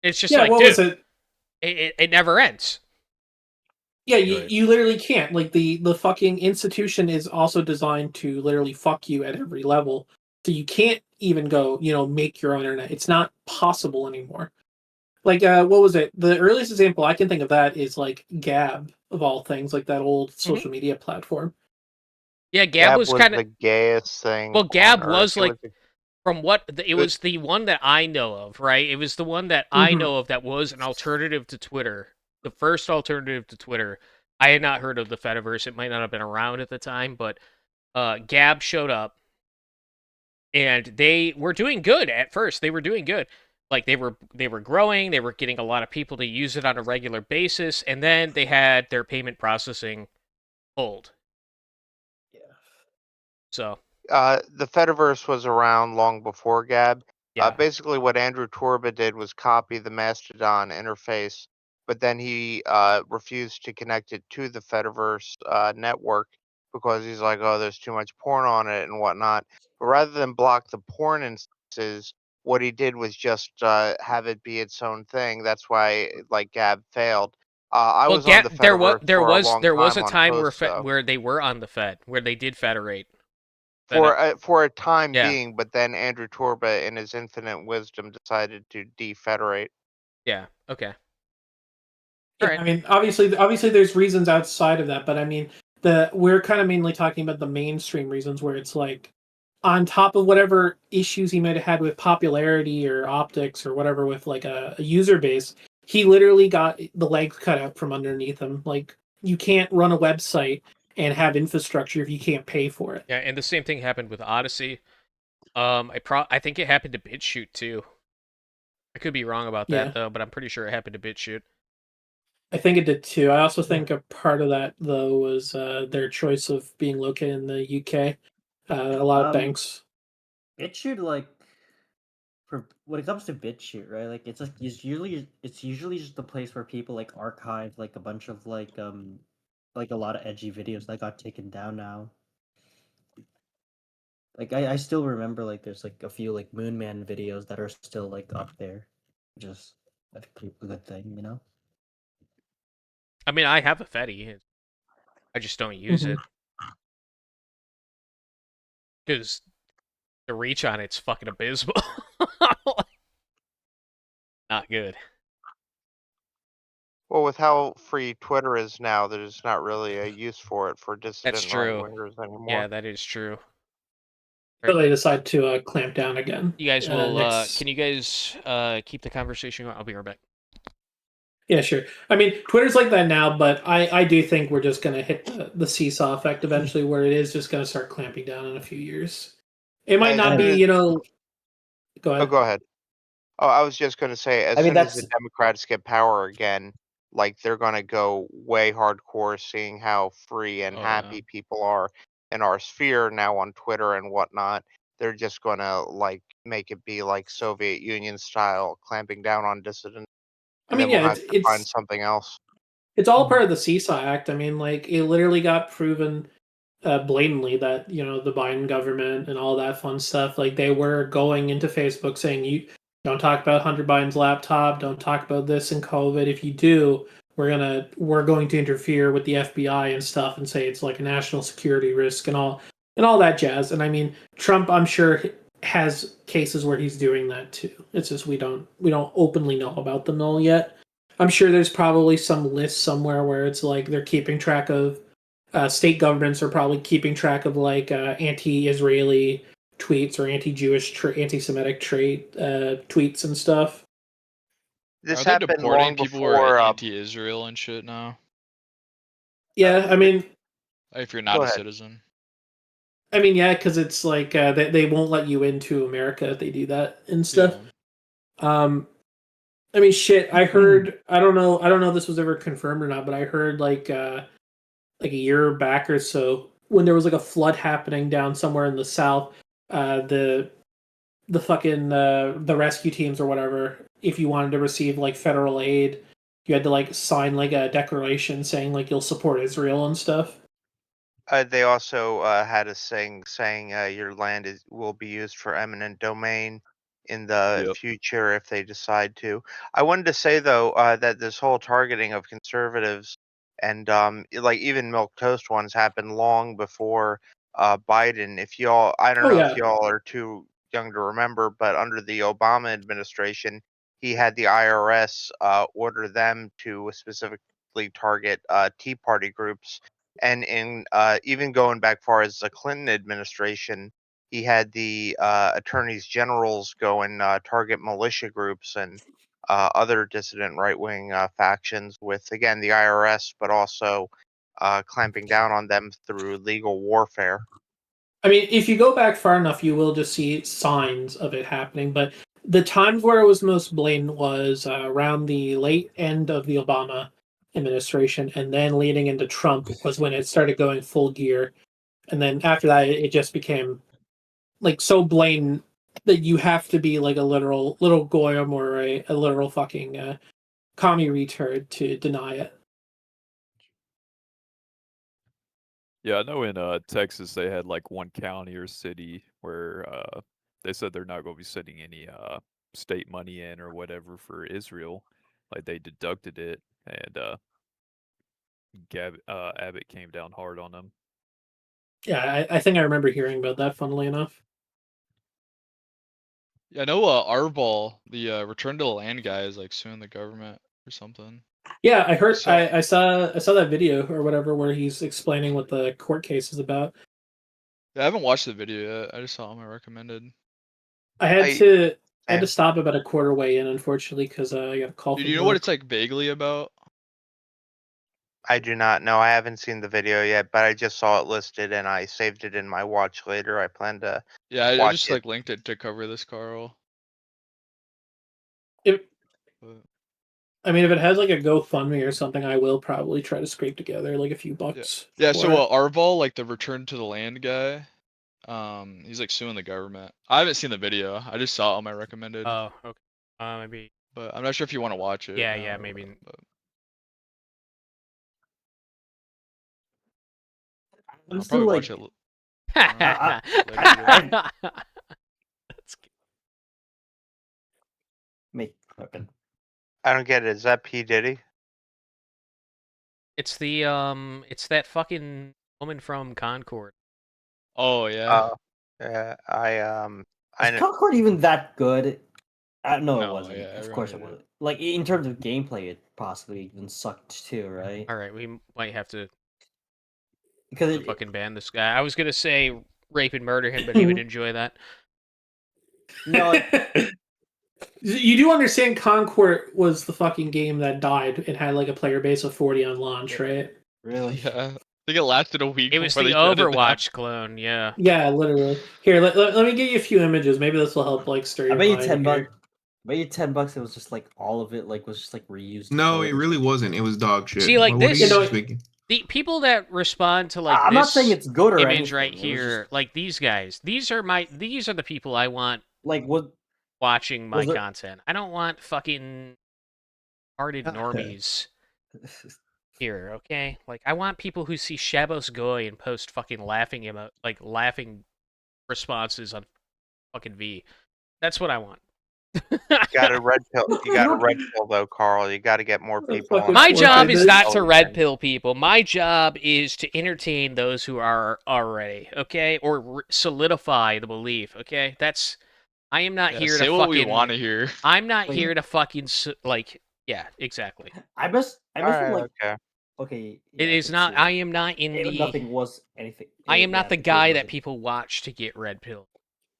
It's just like, what dude, was it? It never ends. Yeah, you literally can't. Like the fucking institution is also designed to literally fuck you at every level. So you can't even go, make your own internet. It's not possible anymore. Like what was it? The earliest example I can think of that is like Gab of all things, like that old social media platform. Yeah, Gab was kind of the gayest thing. Well, Gab on was Earth. It like from what it was the one that I know of, right? It was the one that I know of that was an alternative to Twitter, the first alternative to Twitter. I had not heard of the Fediverse. It might not have been around at the time, but Gab showed up, and they were doing good at first. They were doing good. Like they were growing. They were getting a lot of people to use it on a regular basis, and then they had their payment processing pulled. So the Fediverse was around long before Gab. Yeah. Basically, what Andrew Torba did was copy the Mastodon interface, but then he refused to connect it to the Fediverse network because he's like, oh, there's too much porn on it and whatnot. But rather than block the porn instances, what he did was just have it be its own thing. That's why like Gab failed. I was on the Fediverse there was a on time Post, though. where they were on the Fed, where they did federate. For a time Yeah. being, but then Andrew Torba, in his infinite wisdom, decided to defederate. Yeah. Okay. Yeah, I mean, obviously, there's reasons outside of that, but I mean, we're kind of mainly talking about the mainstream reasons where it's like, on top of whatever issues he might have had with popularity or optics or whatever with like a user base, he literally got the legs cut out from underneath him. Like, you can't run a website and have infrastructure if you can't pay for it. Yeah, and the same thing happened with Odyssey. I think it happened to BitChute too. I could be wrong about that though, but I'm pretty sure it happened to BitChute. I think it did too. I also think a part of that though was their choice of being located in the UK. A lot of banks. BitChute, like, for when it comes to BitChute, right? Like, it's usually just the place where people like archive like a bunch of like a lot of edgy videos that got taken down now. Like I still remember like there's like a few like Moonman videos that are still like up there. Just a good thing. I mean, I have a Fetty. I just don't use it. Because the reach on it's fucking abysmal. Not good. Well, with how free Twitter is now, there's not really a use for it for dissident That's true. right-wingers anymore. Yeah, that is true. So they decide to clamp down again. You guys will. next- Can you guys keep the conversation going? I'll be right back. Yeah, sure. I mean, Twitter's like that now, but I do think we're just going to hit the seesaw effect eventually, where it is just going to start clamping down in a few years. It might not be, Go ahead. Oh, go ahead. Oh, I was just going to say, as soon as the Democrats get power again, like they're going to go way hardcore, seeing how free and happy people are in our sphere now on Twitter and whatnot. They're just going to like make it be like Soviet Union style, clamping down on dissidents. I mean, then we'll yeah, have to find something else. It's all part of the Seesaw Act. I mean, like, it literally got proven blatantly that, the Biden government and all that fun stuff, like, they were going into Facebook saying, you don't talk about Hunter Biden's laptop, don't talk about this and COVID. If you do, we're going to interfere with the FBI and stuff and say it's like a national security risk and all that jazz. And I mean, Trump, I'm sure, has cases where he's doing that too. It's just we don't openly know about them all yet. I'm sure there's probably some list somewhere where it's like they're keeping track of state governments are probably keeping track of like anti-Israeli tweets or anti-Jewish, anti-Semitic tweets and stuff. This Are they happened deporting long people who are before. anti-Israel and shit now? Yeah, I mean, If you're Go not a ahead. citizen. I mean, yeah, because it's like they won't let you into America if they do that and stuff. I mean, shit. I heard. I don't know. If this was ever confirmed or not, but I heard like a year back or so when there was like a flood happening down somewhere in the south. The fucking the rescue teams or whatever. If you wanted to receive like federal aid, you had to like sign like a declaration saying like you'll support Israel and stuff. They also had a saying your land will be used for eminent domain in the future if they decide to. I wanted to say though that this whole targeting of conservatives and like even milk toast ones happened long before Biden. If y'all, I don't Oh know if yeah. y'all are too young to remember, but under the Obama administration, he had the IRS order them to specifically target Tea Party groups. And in even going back far as the Clinton administration, he had the attorneys generals go and target militia groups and other dissident right-wing factions with, again, the IRS, but also clamping down on them through legal warfare. I mean, if you go back far enough, you will just see signs of it happening. But the times where it was most blatant was around the late end of the Obama administration, and then leading into Trump was when it started going full gear. And then after that, it just became like so blatant that you have to be like a literal little goyim or a literal fucking commie retard to deny it. Yeah, I know in Texas they had like one county or city where they said they're not going to be sending any state money in or whatever for Israel. Like they deducted it, and Abbott came down hard on them. Yeah, I think I remember hearing about that. Funnily enough. Yeah, I know Arbol, the Return to the Land guy, is like suing the government or something. Yeah, I heard. I saw that video or whatever where he's explaining what the court case is about. Yeah, I haven't watched the video yet. I just saw him. I recommended. I had to stop about a quarter way in, unfortunately, because I got a call. Do from you know work. what it's like vaguely about? I do not know. I haven't seen the video yet, but I just saw it listed and I saved it in my watch later. I plan to. Yeah, I watch just it. like linked it to cover this, Carl. I mean, if it has like a GoFundMe or something, I will probably try to scrape together like a few bucks. Yeah, for so it. Arbol, like the Return to the Land guy, he's like suing the government. I haven't seen the video. I just saw him. I recommended. Oh, okay. Maybe. But I'm not sure if you want to watch it. Yeah, now yeah, or maybe. what, but I'm I'll still probably like. watch it. That's good. Make fucking. I don't get it. Is that P Diddy? It's the it's that fucking woman from Concord. Oh yeah. Yeah. Is Concord even that good? No, it No, wasn't. yeah, Of course it everyone wasn't. Like in terms of gameplay, it possibly even sucked too, right? All right, we might have to Because fucking ban this guy. I was gonna say rape and murder him, but he would enjoy that. No. You do understand Concord was the fucking game that died. It had like a player base of 40 on launch, right? Really? Yeah. I think it lasted a week. It was before the they shut it down. Overwatch clone, yeah. Yeah, literally. Here, let me get you a few images. Maybe this will help like stir I your bet you mind $10. here. I bet you $10. It was just like all of it, like was just like reused. No, it really wasn't. It was dog shit. See, like What are this, you speaking? the people that respond to like I'm this not saying it's good or image anything, right it was here, just- like these guys. These are the people I want. Like what? Watching my Was it- content. I don't want fucking hearted normies here, okay? Like I want people who see Shabos Goy and post fucking laughing responses on fucking V. That's what I want. You got a red pill. You got a red pill though, Carl. You got to get more people. on My it. job is not to red pill people. My job is to entertain those who are already, okay? Or solidify the belief, okay? I am not Yeah, here say to what we fucking wanna hear. I'm not here to fucking like Yeah, exactly. I must have Alright, like okay. okay. It Yeah, I is can see not. I that. am not in the. Nothing was anything. I am not Yeah, the the game guy that wasn't. people watch to get red pilled.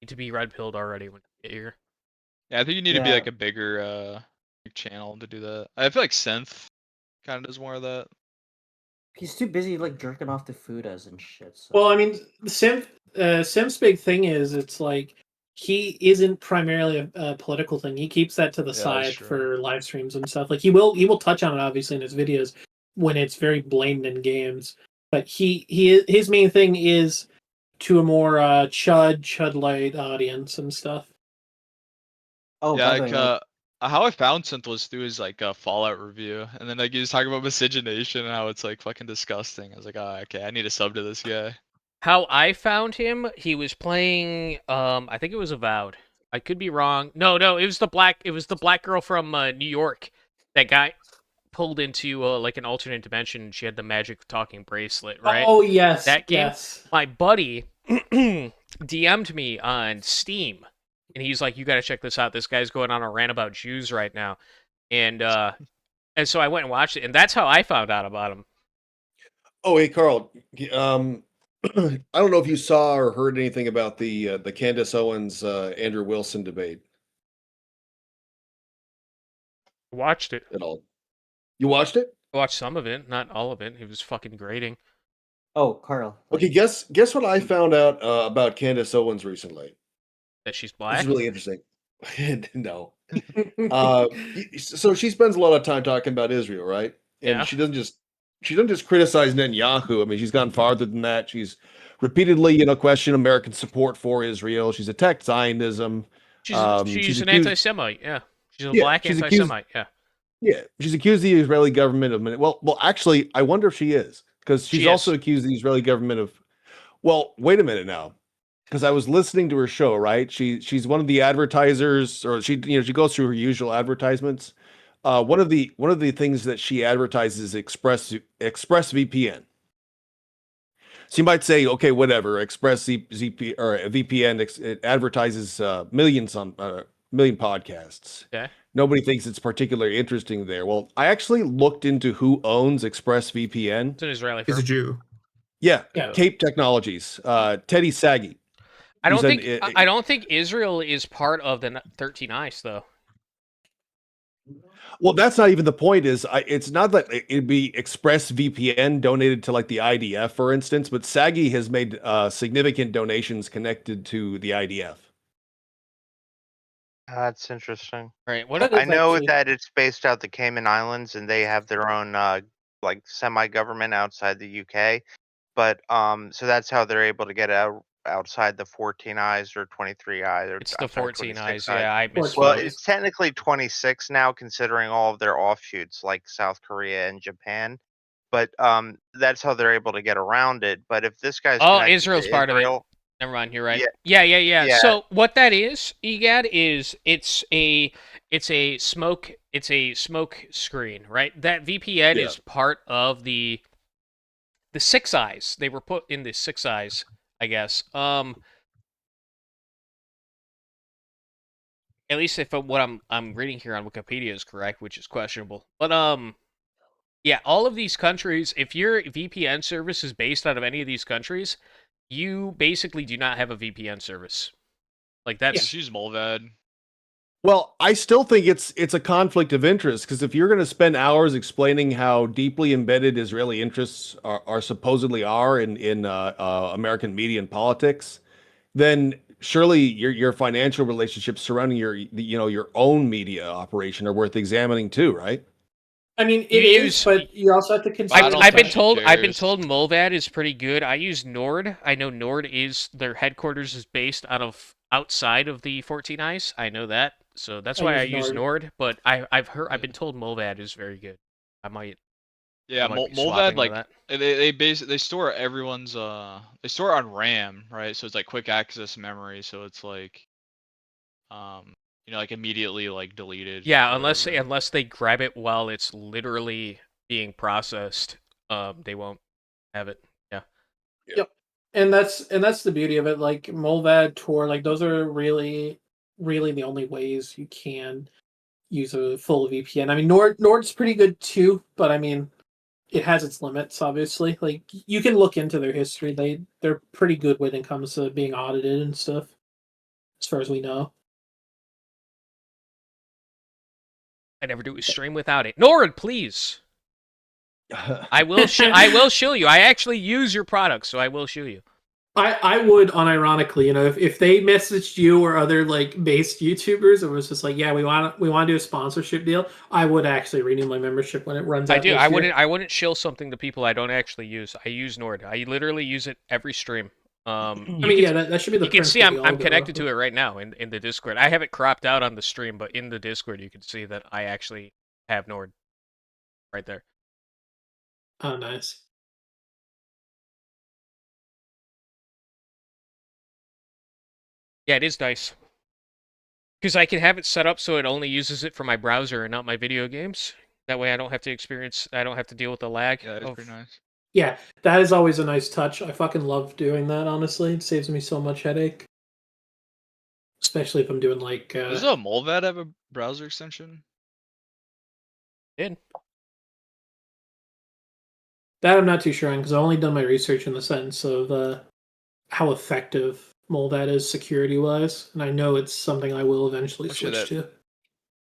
Need to be red pilled already when you get here. Yeah, I think you need to be Yeah. like a bigger channel to do that. I feel like Synth kind of does more of that. He's too busy like jerking off to food as and shit. So. Well, I mean, Sim's big thing is it's like he isn't primarily a political thing. He keeps that to the Yeah, that's side true. for live streams and stuff. Like he will touch on it obviously in his videos when it's very blatant in games. But his main thing is to a more chud light audience and stuff. Oh, Yeah, by the like way, how I found Synth was through his like Fallout review, and then like he was talking about miscegenation and how it's like fucking disgusting. I was like, oh, okay, I need to sub to this guy. How I found him, he was playing. I think it was Avowed. I could be wrong. No, it was the black. It was the black girl from New York. That guy pulled into like an alternate dimension. She had the magic talking bracelet, right? Oh yes, That game. yes. My buddy DM'd me on Steam, and he's like, "You got to check this out. This guy's going on a rant about Jews right now," and so I went and watched it, and that's how I found out about him. Oh, hey, Carl. I don't know if you saw or heard anything about the Candace Owens Andrew Wilson debate Watched it. at all. You watched it? I watched some of it, not all of it. It was fucking grating. oh, Carl. Okay, guess what I found out about Candace Owens recently. That she's This black. is really interesting. No. So she spends a lot of time talking about Israel, right? And Yeah. she doesn't just criticize Netanyahu. I mean, she's gone farther than that. She's repeatedly, questioned American support for Israel. She's attacked Zionism. She's an accused- anti-Semite. Yeah, she's a Yeah, black she's accused- anti-Semite. Yeah. Yeah, she's accused the Israeli government of well, actually, I wonder if she is, because she's She is. also accused the Israeli government of. Well, wait a minute now, because I was listening to her show. Right, she's one of the advertisers, or she goes through her usual advertisements. One of the things that she advertises is ExpressVPN. So you might say, okay, whatever, ExpressVPN or VPN it advertises million podcasts. Okay. Nobody thinks it's particularly interesting there. Well, I actually looked into who owns ExpressVPN. It's an Israeli He's a firm. Jew. Yeah, Yeah. Cape Technologies. Teddy Sagi. I don't He's think I don't think Israel is part of the 13 Ice though. Well, that's not even the point. It's not that it'd be ExpressVPN donated to like the IDF, for instance, but Sagi has made significant donations connected to the IDF. That's interesting. Right. What? I know that it's based out the Cayman Islands, and they have their own like semi-government outside the UK. But so that's how they're able to get outside the 14 eyes or 23 eyes. Or, It's I'm the sorry, 14 26 eyes. Yeah, I misspoke. Well, it's technically 26 now, considering all of their offshoots like South Korea and Japan. But that's how they're able to get around it. But if this guy's Oh, connected to Israel's part of it. Israel- Never mind. You're right. Yeah. Yeah. So what that is, Egad, is it's a smoke screen, right? That VPN is part of the Six Eyes. They were put in the Six Eyes, I guess. At least if what I'm reading here on Wikipedia is correct, which is questionable. But yeah, all of these countries, if your VPN service is based out of any of these countries, you basically do not have a VPN service. Like that's She's Mulvad. Well, I still think it's a conflict of interest, because if you're going to spend hours explaining how deeply embedded Israeli interests are supposedly in American media and politics, then surely your financial relationships surrounding your own media operation are worth examining too, right? I mean, it is, but you also have to consider. I've been told Mulvad is pretty good. I use Nord. I know Nord is their headquarters is based outside of the 14 Ice. I know that, so that's why I use Nord. But I've been told Mulvad is very good. I might. Yeah, I might be Mulvad swapping like with they store everyone's they store it on RAM, right? So it's like quick access memory. So it's like like immediately like deleted. Yeah, unless they grab it while it's literally being processed, they won't have it. Yeah. Yep. And that's the beauty of it. Like Mulvad, Tor, like those are really the only ways you can use a full VPN. I mean, Nord's pretty good too, but I mean, it has its limits. Obviously, like you can look into their history. They're pretty good when it comes to being audited and stuff, as far as we know. I never do a stream without it. Nord, please. I will show you. I actually use your products, so I will show you. I would unironically, if they messaged you or other like based YouTubers and was just like, yeah, we want to do a sponsorship deal, I would actually renew my membership when it runs out. I do. This year. I wouldn't shill something to people I don't actually use. I use Nord. I literally use it every stream. I mean, yeah, that should be the. You can see I'm connected to it right now in the Discord. I have it cropped out on the stream, but in the Discord you can see that I actually have Nord right there. Oh, nice. Yeah, it is nice. Because I can have it set up so it only uses it for my browser and not my video games. That way I don't have to deal with the lag. Yeah, it's pretty nice. Yeah, that is always a nice touch. I fucking love doing that, honestly. It saves me so much headache. Especially if I'm doing like... Does a Molvad have a browser extension? Did. That I'm not too sure on, because I've only done my research in the sense of how effective Molvad is security-wise, and I know it's something I will eventually switch to.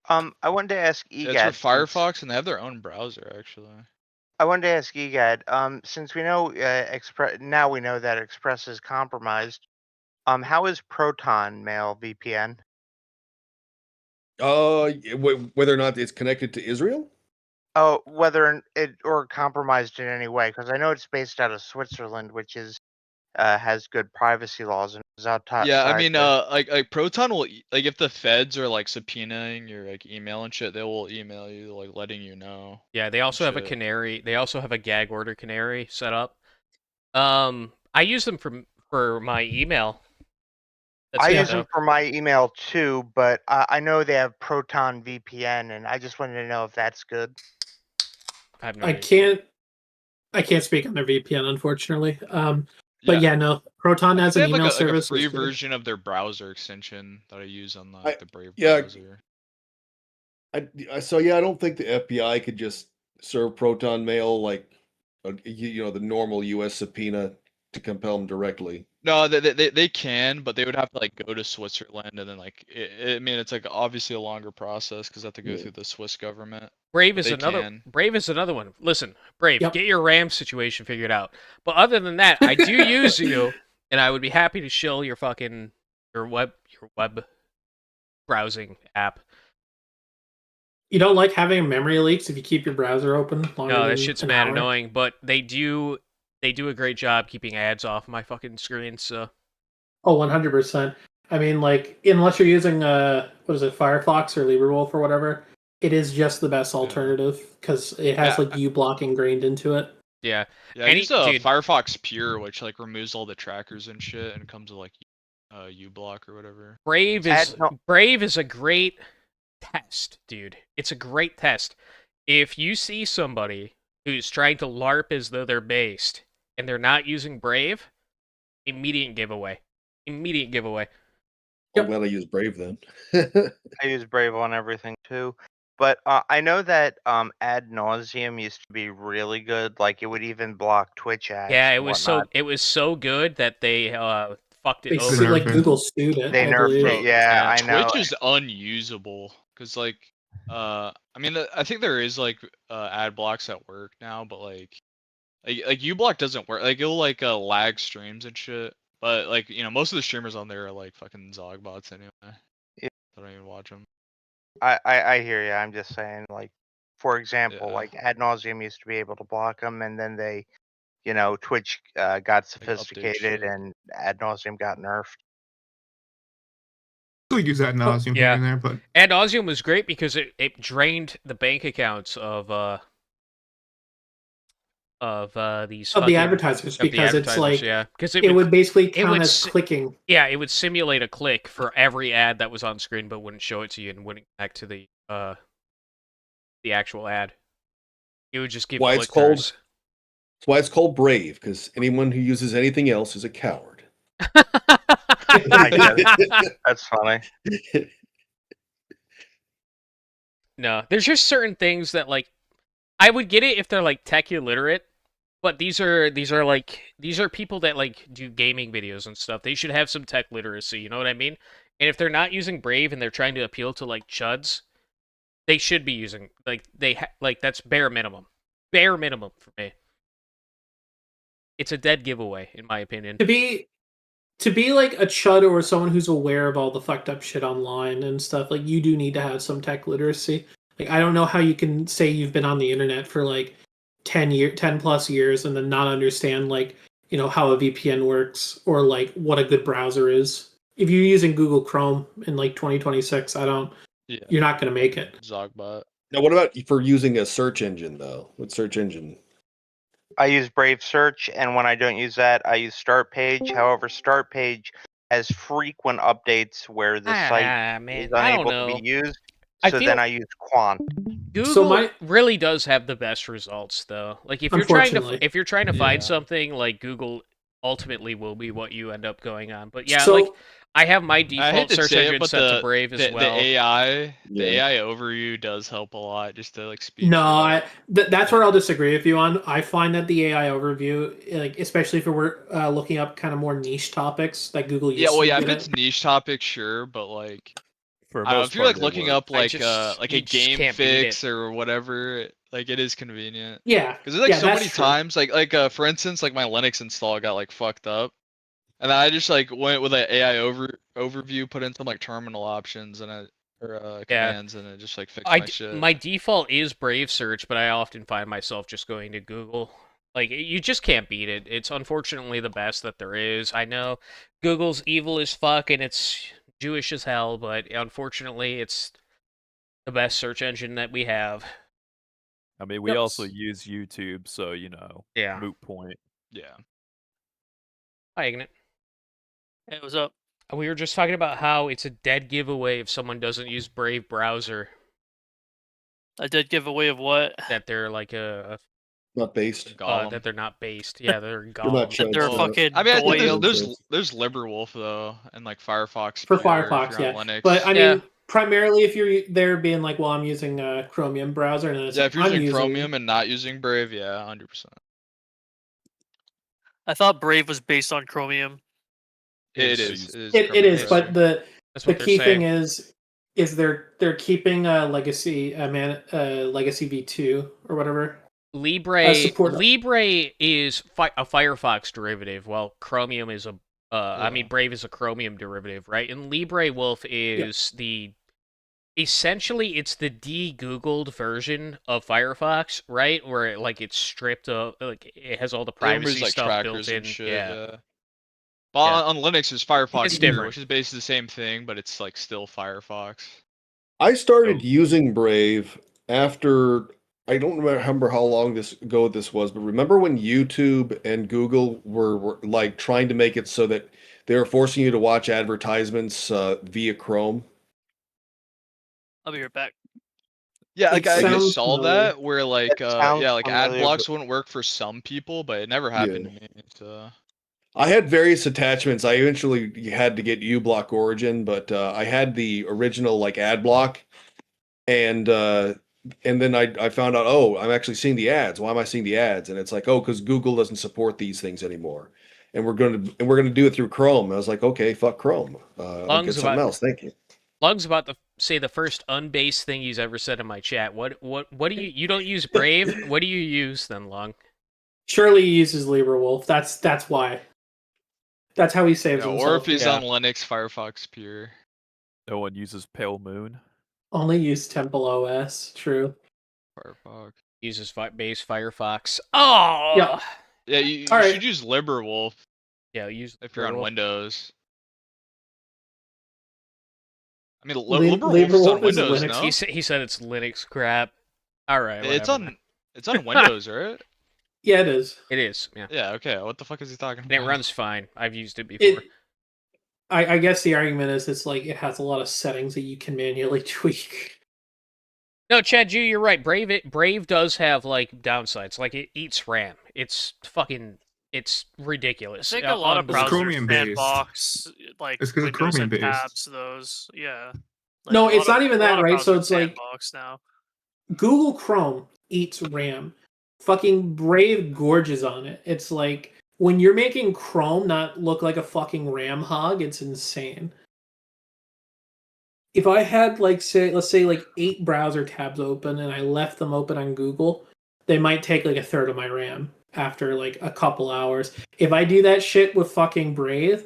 I wanted to ask Egad. Yeah, it's for Firefox, and they have their own browser, actually. I wanted to ask Egad, since we know now we know that Express is compromised, how is Proton Mail VPN? Whether or not it's connected to Israel? Oh, whether it or compromised in any way, because I know it's based out of Switzerland, which is has good privacy laws and is outside. Yeah, I mean, like Proton will like if the feds are like subpoenaing your like email and shit, they will email you like letting you know. Yeah, they also have a canary. They also have a gag order canary set up. I use them for my email. I use them for my email too, but I know they have Proton VPN, and I just wanted to know if that's good. I can't speak on their VPN, unfortunately. But yeah, no. Proton has an email service. Like a free version of their browser extension that I use on the Brave browser. browser. I don't think the FBI could just serve Proton Mail like the normal U.S. subpoena to compel them directly. No, they can, but they would have to like go to Switzerland, and then like I mean it's like obviously a longer process because they have to go through the Swiss government. Brave is another one. Listen, Brave, get your RAM situation figured out. But other than that, I do use you, and I would be happy to shill your web browsing app. You don't like having memory leaks if you keep your browser open longer No, than that shit's an mad hour? annoying, but they do a great job keeping ads off my fucking screen, so. Oh, 100%. I mean, like, unless you're using, Firefox or LibreWolf or whatever, it is just the best alternative, because it has, like, uBlock ingrained into it. Yeah. Yeah, I use Firefox Pure, which, like, removes all the trackers and shit, and comes with, like, uBlock or whatever. Brave is a great test, dude. It's a great test. If you see somebody who's trying to LARP as though they're based, and they're not using Brave, immediate giveaway. Immediate giveaway. I'm glad I use Brave then. I use Brave on everything too. But I know that Ad Nauseam used to be really good. Like it would even block Twitch ads. Yeah, and whatnot. it was so good that they fucked it Basically, over. like Google sued it. They nerfed it. Yeah, I know. Twitch is unusable because like I mean I think there is like ad blocks that work now, but like uBlock doesn't work. Like it'll like lag streams and shit. But like most of the streamers on there are like fucking Zogbots anyway. Yeah. I don't even watch them. I hear you. I'm just saying, like, for example, like Ad Nauseam used to be able to block them, and then they, Twitch got sophisticated, and Ad Nauseam got nerfed. Still use Ad Nauseam here and there, but Ad Nauseam was great because it drained the bank accounts of these Of the advertisers, because it's like because it would basically count as clicking. Yeah, it would simulate a click for every ad that was on screen, but wouldn't show it to you and wouldn't connect to the actual ad. It would just give why click-throughs. that's why it's called Brave, because anyone who uses anything else is a coward. That's funny. No, there's just certain things that like I would get it if they're like tech illiterate, but these are people that like do gaming videos and stuff. They should have some tech literacy, you know what I mean? And if they're not using Brave and they're trying to appeal to like chuds, they should be using like that's bare minimum. Bare minimum for me. It's a dead giveaway in my opinion. To be like a chud or someone who's aware of all the fucked up shit online and stuff, like you do need to have some tech literacy. Like I don't know how you can say you've been on the internet for like 10 plus years and then not understand like, you know, how a VPN works or like what a good browser is. If you're using Google Chrome in like 2026, you're not going to make it. Zogbot. Now, what about for using a search engine though? What search engine? I use Brave Search, and when I don't use that, I use Start Page. However, Start Page has frequent updates where the site is unable to be used. So then I use Quant. Google really does have the best results, though. Like if you're trying to find something, like Google ultimately will be what you end up going on. But yeah, like I have my default search engine set to Brave as well. The AI overview does help a lot, just to like speed. No, that's where I'll disagree with you on. I find that the AI overview, like especially if we're looking up kind of more niche topics that Google uses. Yeah, well, yeah, if it's niche topics, sure, but like, if you're like looking up like a game fix or whatever, like it is convenient. Yeah, because there's like so many times, like for instance, like my Linux install got like fucked up. And then I just like went with an AI overview, put in some like terminal options and commands, and it just like fixed my shit. My default is Brave Search, but I often find myself just going to Google. Like you just can't beat it. It's unfortunately the best that there is. I know Google's evil as fuck and it's Jewish as hell, but unfortunately it's the best search engine that we have. I mean, we also use YouTube, so you know, moot point. Yeah. Hi, Ignorant. Hey, what's up? We were just talking about how it's a dead giveaway if someone doesn't use Brave browser. A dead giveaway of what? That they're like not based. That they're not based. Yeah, they're golems. That they're fucking. I mean, I think there's LibreWolf though, and like Firefox. For Firefox, yeah. Linux. But I mean, primarily if you're there being like, well, I'm using a Chromium browser, and if you're using Chromium and not using Brave, 100%. I thought Brave was based on Chromium. It is. It is, but the key thing is they're keeping Legacy V2 or whatever. Libre is a Firefox derivative, while Chromium is I mean Brave is a Chromium derivative, right? And LibreWolf is essentially it's the de-Googled version of Firefox, right? Where like it's stripped of, like it has all the privacy stuff built in. Shit, Well, on Linux, there's Firefox Pure, which is basically the same thing, but it's like still Firefox. I started using Brave after, I don't remember how long ago this was, but remember when YouTube and Google were like trying to make it so that they were forcing you to watch advertisements via Chrome? I'll be right back. Yeah, like I just saw that where like ad blocks wouldn't work for some people, but it never happened to me. So. I had various attachments. I eventually had to get uBlock Origin, but I had the original like ad block, and then I found out, oh, I'm actually seeing the ads. Why am I seeing the ads? And it's like, oh, because Google doesn't support these things anymore, and we're gonna do it through Chrome. I was like, okay, fuck Chrome. I'll get something else. Thank you. Lung's about to say the first unbased thing he's ever said in my chat. What do you don't use Brave? What do you use then, Lung? Surely he uses LibreWolf. That's why. That's how he saves himself. Or if he's on Linux, Firefox Pure. No one uses Pale Moon. Only use Temple OS. True. Firefox uses base Firefox. Oh, yeah. You should use LibreWolf. Yeah, use if you're on Windows. I mean, LibreWolf is on Windows. No? He said it's Linux crap. All right, whatever. It's on Windows, right? Yeah, it is. It is. Yeah. Yeah. Okay. What the fuck is he talking about? And it runs fine. I've used it before. I guess the argument is it's like it has a lot of settings that you can manually tweak. No, Chad, you're right. Brave does have like downsides. Like it eats RAM. It's ridiculous. I think a lot of browsers Chromium based. sandbox like it's because Windows Chromium and based. tabs those. Yeah. No, it's not even that, right? So it's like sandbox now. Google Chrome eats RAM. Fucking Brave gorges on it. It's like when you're making Chrome not look like a fucking RAM hog, it's insane. If I had let's say 8 browser tabs open and I left them open on Google, they might take like a third of my RAM after like a couple hours. If I do that shit with fucking Brave,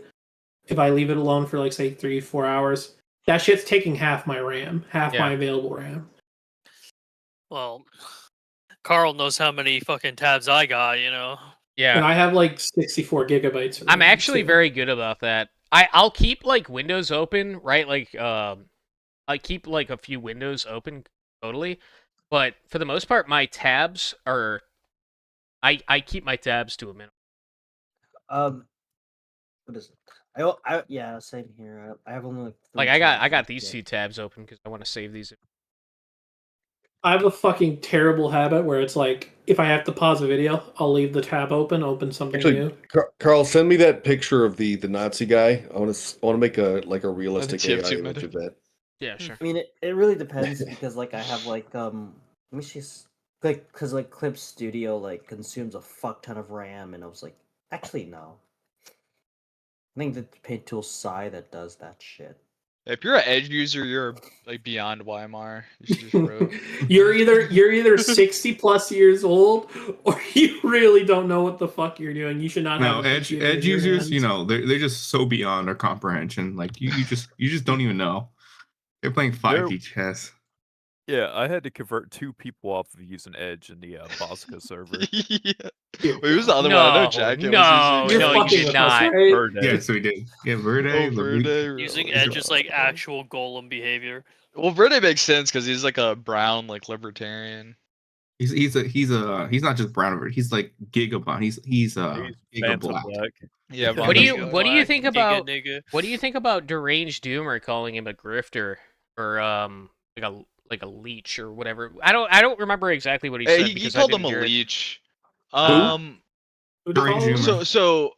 if I leave it alone for like say 3-4 hours, that shit's taking half my RAM, half my available RAM. Well, Carl knows how many fucking tabs I got, you know. Yeah. And I have like 64 gigabytes. Of I'm RAM, actually too. very good about that. I'll keep like windows open, right? Like I keep like a few windows open totally, but for the most part my tabs are I keep my tabs to a minimum. What is it? Yeah, same here. I have only Like 3 I got tabs these yet. 2 tabs open because I want to save these. I have a fucking terrible habit where it's like if I have to pause a video, I'll leave the tab open something Actually, new. Carl, send me that picture of the Nazi guy. I want to make a realistic you have AI two image of that. Yeah, sure. I mean, it really depends because like I have like let me just because like Clip Studio like consumes a fuck ton of RAM, and I was like, actually no. I think the paint tool Psy that does that shit. If you're an Edge user, you're like beyond Weimar. You should just rogue. You're either 60 plus years old or you really don't know what the fuck you're doing. You should not No, have a Edge computer in your users, hands. you know, they're just so beyond our comprehension. Like you just don't even know. They're playing 5D chess. Yeah, I had to convert 2 people off of using Edge in the Bosca server. Yeah. Wait, who's the other one? I know Jacket was using. No, you did not. Verde. Yeah, so we did. Yeah, Verde. Verde. Using Edge is like actual golem behavior. Well, Verde makes sense because he's like a brown like libertarian. He's not just brown. He's like Gigabon. He's Giga Phantom Black. Black. Yeah. What do you think Giga about nigga. what do you think about Deranged Doomer calling him a grifter or like a leech or whatever? I don't remember exactly what he said. He because called I him a didn't hear it. leech. Deranged Doomer. So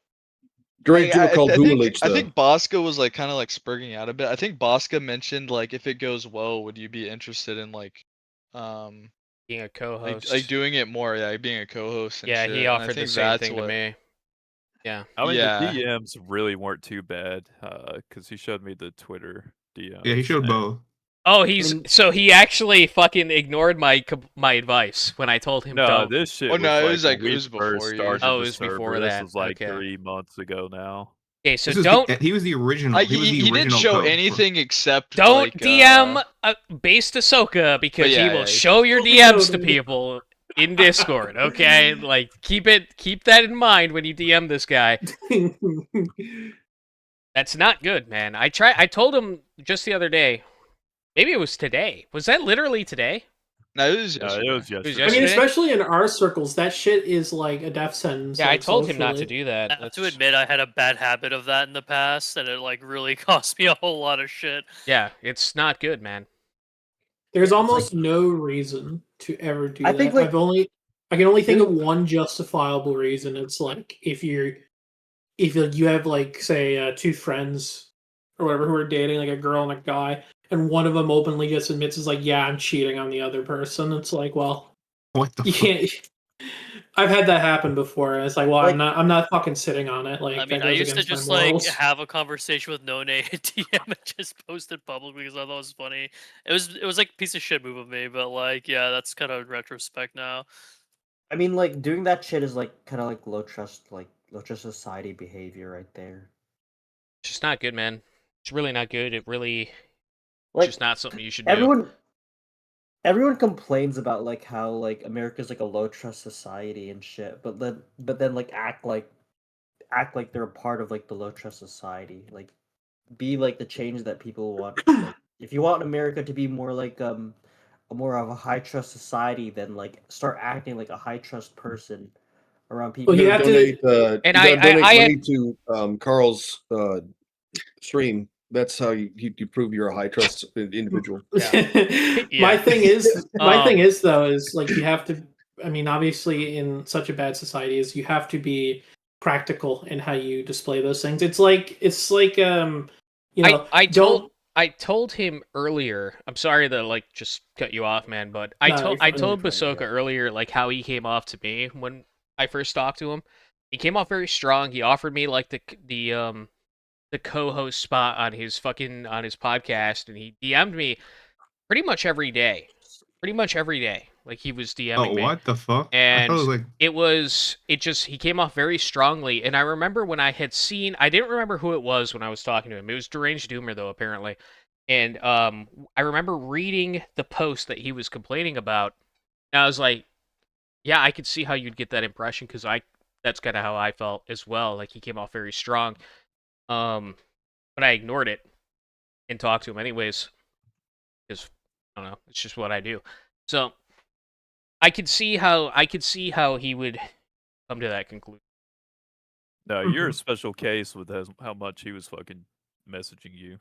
Deranged Doomer called Gooner Leech, I though. think Bosca was like kind of like spurging out a bit. I think Bosca mentioned like if it goes well, would you be interested in like being a co-host, like doing it more? Yeah, being a co-host. And Yeah, shit. he And I offered the think same that's thing to me. Yeah. I mean, Yeah. the DMs really weren't too bad because he showed me the Twitter DMs. Yeah, he showed and- both. Oh, so he actually fucking ignored my advice when I told him No, don't. this shit. Oh, no, it was was like like- it was when we first before you. started Oh, it the was before server. that. This was like Okay. 3 months ago now. Okay, so This was don't he was the original. He was the He didn't original show code for- anything except don't like, DM based Ahsoka because yeah, he will yeah. show your DMs to people in Discord. Okay, like keep that in mind when you DM this guy. That's not good, man. I told him just the other day. Maybe it was today. Was that literally today? No, it was Yeah, yesterday. it was It was yesterday. I mean, yesterday? especially in our circles, that shit is like a death sentence. Yeah, I like, told him not to socially. do that. I have to admit, I had a bad habit of that in the past, and it like really cost me a whole lot of shit. Yeah, it's not good, man. There's almost no reason to ever do I that. think, like- I can only think of one justifiable reason. It's like if you have like say 2 friends or whatever who are dating, like a girl and a guy, and one of them openly just admits is like, yeah, I'm cheating on the other person. It's like, well, What the you fuck? can't. I've had that happen before, and it's like, well, Like- I'm not fucking sitting on it. Like, I mean, that I goes used to against my just like morals. have a conversation with No Name at DM and just post it publicly because I thought it was funny. It was like a piece of shit move of me, but like, yeah, that's kind of retrospect now. I mean, like doing that shit is like kind of like low trust society behavior right there. It's just not good, man. It's really not good. It's Like just not something you should do. everyone complains about like how like America's like a low trust society and shit, but then like act like they're a part of like the low trust society. Like be like the change that people want. Like, if you want America to be more like more of a high trust society, then like start acting like a high trust person around people. Well, you You have gotta to- donate, And you gotta donate I money to Carl's stream. That's how you prove you're a high trust individual. My thing is though is like you have to. I mean, obviously, in such a bad society, is you have to be practical in how you display those things. It's like you know, I told I told him earlier. I'm sorry to like just cut you off, man, but I No, told you're I fine, told you're fine, Basoka earlier like how he came off to me when I first talked to him. He came off very strong. He offered me like the co-host spot on his podcast, and he DM'd me pretty much every day. Pretty much every day. Like he was DMing Oh, me. what the fuck? I thought it And was like he came off very strongly. And I remember when I didn't remember who it was when I was talking to him. It was Deranged Doomer though, apparently. And I remember reading the post that he was complaining about. And I was like, yeah, I could see how you'd get that impression because that's kind of how I felt as well. Like he came off very strong. But I ignored it and talked to him anyways because I don't know, it's just what I do. So I could see how he would come to that conclusion. No, you're a special case with how much he was fucking messaging you.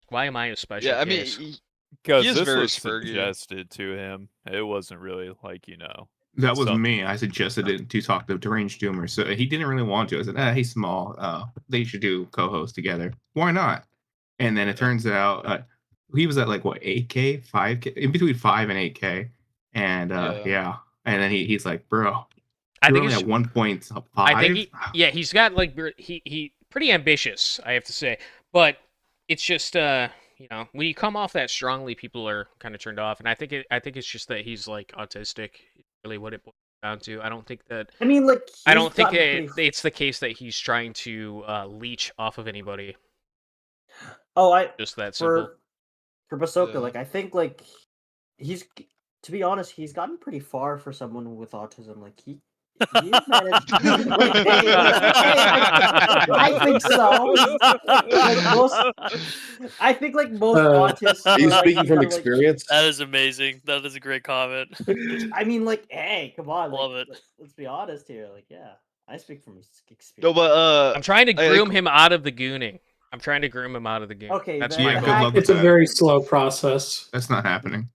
Why am I a special Yeah, I mean, case? Because is this very was Spurgy. suggested to him. It wasn't really like, that was something. me. I suggested it to talk to Deranged Doomer, so he didn't really want to. I said, he's small. They should do co-host together. Why not? And then it turns out he was at like what 8K, 5K, in between 5 and 8K, and yeah. And then he's like, bro, I you're think only it's at 1.5. I think he's got like he pretty ambitious, I have to say. But it's just when you come off that strongly, people are kind of turned off, and I think it's just that he's like autistic. Really, what it boils down to. I don't think that. I mean, like I don't think it's the case that he's trying to leech off of anybody. Oh, just that simple. For Basoka, like I think like he's, to be honest, he's gotten pretty far for someone with autism. Like he managed. I think so. I think like most autists. Are you like, speaking from are, experience? That is amazing. That is a great comment. I mean, like, hey, come on, Love like, it. Let's be honest here. Like, yeah, I speak from experience. No, but I'm trying to groom him out of the gooning. I'm trying to groom him out of the game. Okay, that's then my good goal. luck It's with a that. very slow process. That's not happening.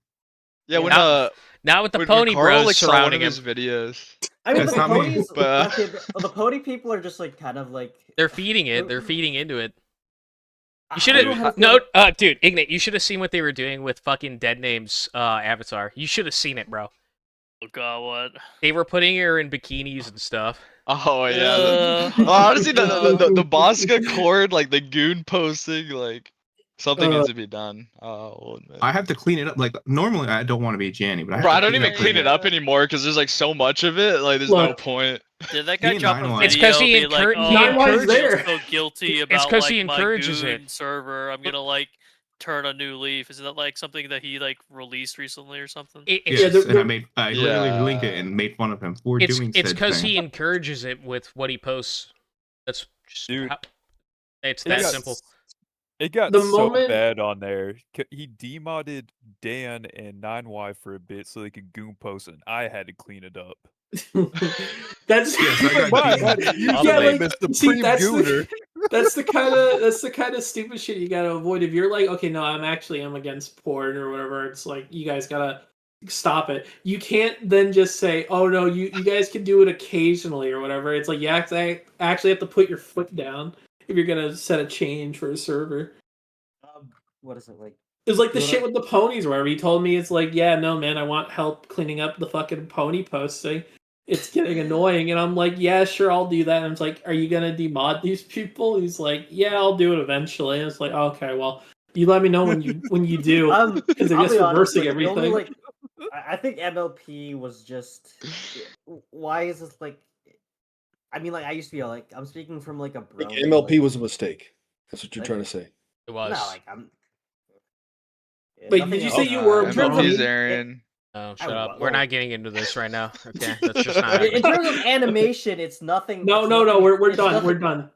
Yeah, when now with the when pony Carl, bros like, saw one surrounding of him, his videos. I mean, That's the not me. ponies. But, Okay, the pony people are just like kind of like they're feeding it. They're feeding into it. I You should don't know how have to feel dude, Ignat. You should have seen what they were doing with fucking Dead Name's avatar. You should have seen it, bro. Oh god, what? They were putting her in bikinis and stuff. Oh yeah. Honestly, the Bosca cord, like the goon posting, like something needs to be done. I'll admit. I have to clean it up. Like normally, I don't want to be a Janny, but Bro, I don't even clean it up anymore because there's like so much of it. Like, there's no point. Did that guy drop a video? It's 'cause he being like, he I'm encourages. so guilty It's about 'cause like he my encourages goon it. server. I'm gonna like turn a new leaf. Isn't that like something that he like released recently or something? Yes, and I literally linked it and made fun of him for doing It's said because thing. he encourages it with what he posts. That's just it's that simple. It got The so moment- bad on there. He demodded Dan and 9Y for a bit so they could goon post, and I had to clean it up. That's that's the kind of stupid shit you gotta avoid. If you're like, okay, no, I'm against porn or whatever, it's like you guys gotta stop it. You can't then just say, oh no, you guys can do it occasionally or whatever. It's like you actually have to put your foot down if you're gonna set a change for a server. What is it like? It was like the shit with the ponies, where he told me it's like, yeah, no, man, I want help cleaning up the fucking pony posting. It's getting annoying, and I'm like, yeah, sure, I'll do that. And it's like, are you gonna demod these people? He's like, yeah, I'll do it eventually. And it's like, okay, well, you let me know when you do, because they're I'll just be honest, reversing like, the only, everything. I think MLP was just. Why is this like? I mean, like I used to be like, I'm speaking from like a bro. MLP was a mistake. That's what you're trying to say. It was. No, like I'm. Wait, did you say you were a MLP's brony? Aaron. Oh, shut up. We're not getting into this right now. Okay, that's just not. In terms of animation, it's nothing. No, we're done. We're done.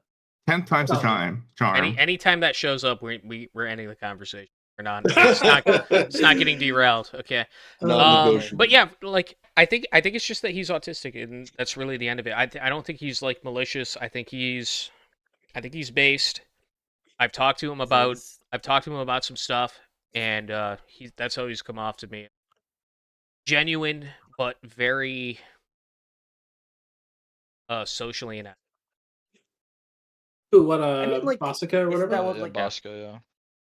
10 times the time. Charm. Anytime that shows up, we're ending the conversation. We're not. It's not getting derailed. Okay. But yeah, like I think it's just that he's autistic, and that's really the end of it. I don't think he's like malicious. I think he's based. I've talked to him about some stuff, and that's how he's come off to me. Genuine, but very socially inept. Ooh, what I mean, like, Bosca or isn't whatever? that what, like, Bosca, yeah.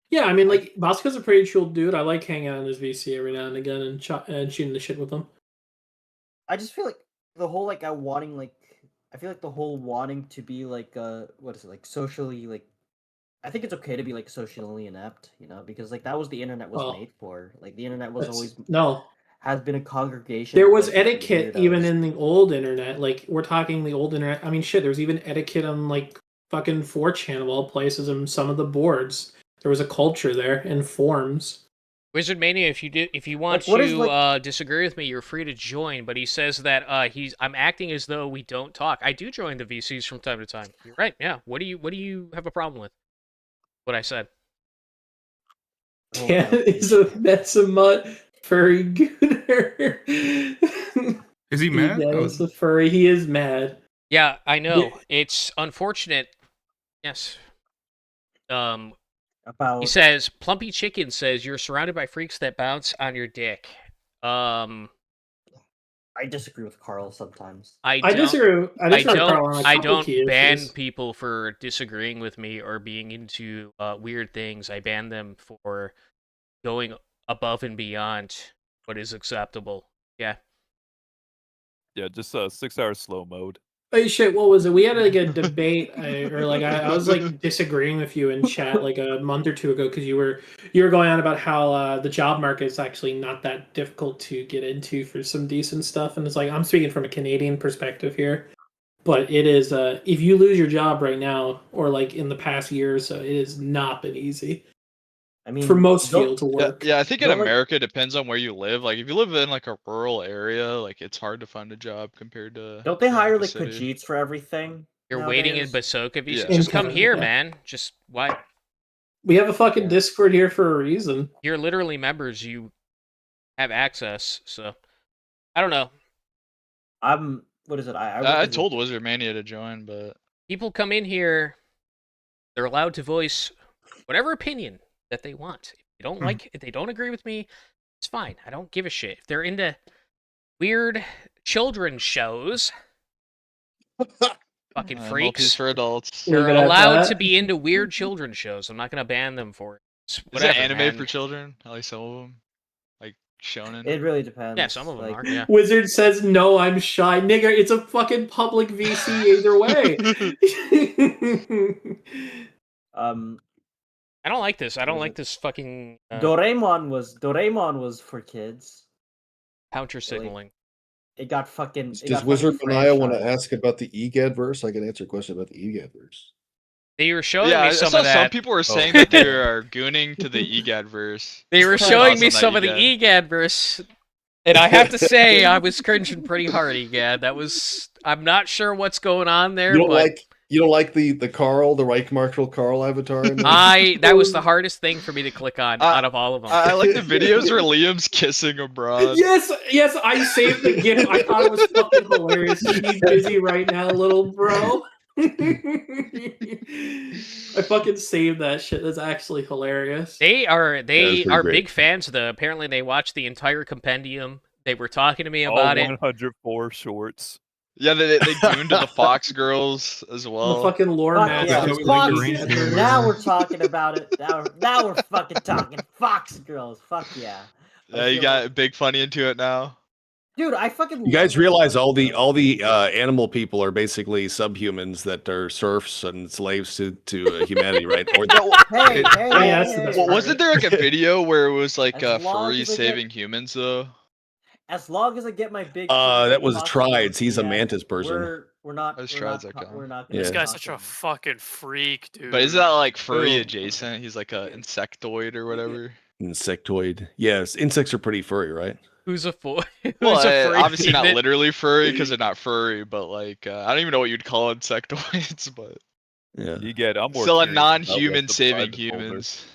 Yeah, I mean, like Bosco's a pretty chill dude. I like hanging out in his VC every now and again and shooting the shit with him. I just feel like the whole like I feel like the whole wanting to be like what is it, like socially, like I think it's okay to be like socially inept, you know, because like that was the internet was Well, made for. Like the internet was always no. has been a congregation. There of, was like, etiquette even weirdos. in the old internet. Like we're talking the old internet. I mean, shit. There was even etiquette on like fucking 4chan of all places and some of the boards. There was a culture there and forums. Wizard Mania, if you want what is, to disagree with me, you're free to join. But he says that I'm acting as though we don't talk. I do join the VCs from time to time. You're right. Yeah. What do you have a problem with? What I said. Dan is a Metsamut furry Gooner. Is he mad? Dan is a furry. He is mad. Yeah, I know. It's unfortunate. Yes. He says, Plumpy Chicken says, you're surrounded by freaks that bounce on your dick. I disagree with Carl sometimes. I disagree with Carl on a I couple don't key ban issues. people for disagreeing with me or being into weird things. I ban them for going above and beyond what is acceptable. Yeah. Yeah, just 6 hour slow mode. Hey, shit, what was it? We had like a debate, I was like disagreeing with you in chat like a month or two ago because you were going on about how the job market is actually not that difficult to get into for some decent stuff, and it's like I'm speaking from a Canadian perspective here, but it is if you lose your job right now or like in the past year or so, it has not been easy. I mean, for most fields of work. Yeah, I think in America it depends on where you live. Like if you live in like a rural area, like it's hard to find a job compared to. Don't they hire the like city. Khajiits for everything? You're waiting in nowadays? Basoka VC. Yeah. Just come here, Yeah. man. Just why? We have a fucking Discord here for a reason. You're literally members. You have access. So I don't know. What is it? I told Wizard Mania to join, but People come in here. They're allowed to voice whatever opinion that they want. If they don't agree with me, it's fine. I don't give a shit. If they're into weird children's shows, fucking freaks, for adults. they're allowed to be into weird children's shows. I'm not gonna ban them for it. Is Whatever, that anime man. for children? At least some of them, like shonen. It really depends. Yeah, some of them are. Yeah. Wizard says, no, I'm shy. Nigga, it's a fucking public VC either way. I don't like this. I don't like this fucking Doraemon was for kids. counter signaling. It got fucking. Does Wizard Mania want to ask about the Egad verse? I can answer a question about the Egad verse. They were showing Yeah, me I some saw of that. some people were saying that they are gooning to the Egad verse. They were showing me some of the Egad verse, and I have to say I was cringing pretty hard. Egad, that was. I'm not sure what's going on there. You don't like the Carl, the right commercial Carl avatar? In there? That was the hardest thing for me to click on out of all of them. I like the videos where Liam's kissing a broad. Yes, I saved the GIF. I thought it was fucking hilarious. He's busy right now, little bro. I fucking saved that shit. That's actually hilarious. They are pretty great. big fans though. Apparently they watched the entire compendium. They were talking to me about it. 104 shorts. Yeah, they gooned to the Fox girls as well. The fucking lore Fuck master. yeah, Fox. Now we're talking about it. Now we're fucking talking. Fox girls. Fuck yeah. Yeah, you got Big Funny into it now. Dude, I fucking. You guys realize all the animal people are basically subhumans that are serfs and slaves to humanity, right? Or Wasn't there like a video where it was like As long furries as I saving humans though? As long as I get my big. that was Trides. He's a mantis person. We're not. Those We're Trides not. that come. We're not. This guy's such a fucking freak, dude. But isn't that like furry adjacent? He's like a insectoid or whatever. Insectoid. Yes, insects are pretty furry, right? Who's a fool? Well, obviously not literally furry because they're not furry, but like I don't even know what you'd call insectoids, but yeah, you get. I'm more still a curious about what non-human the saving private folders.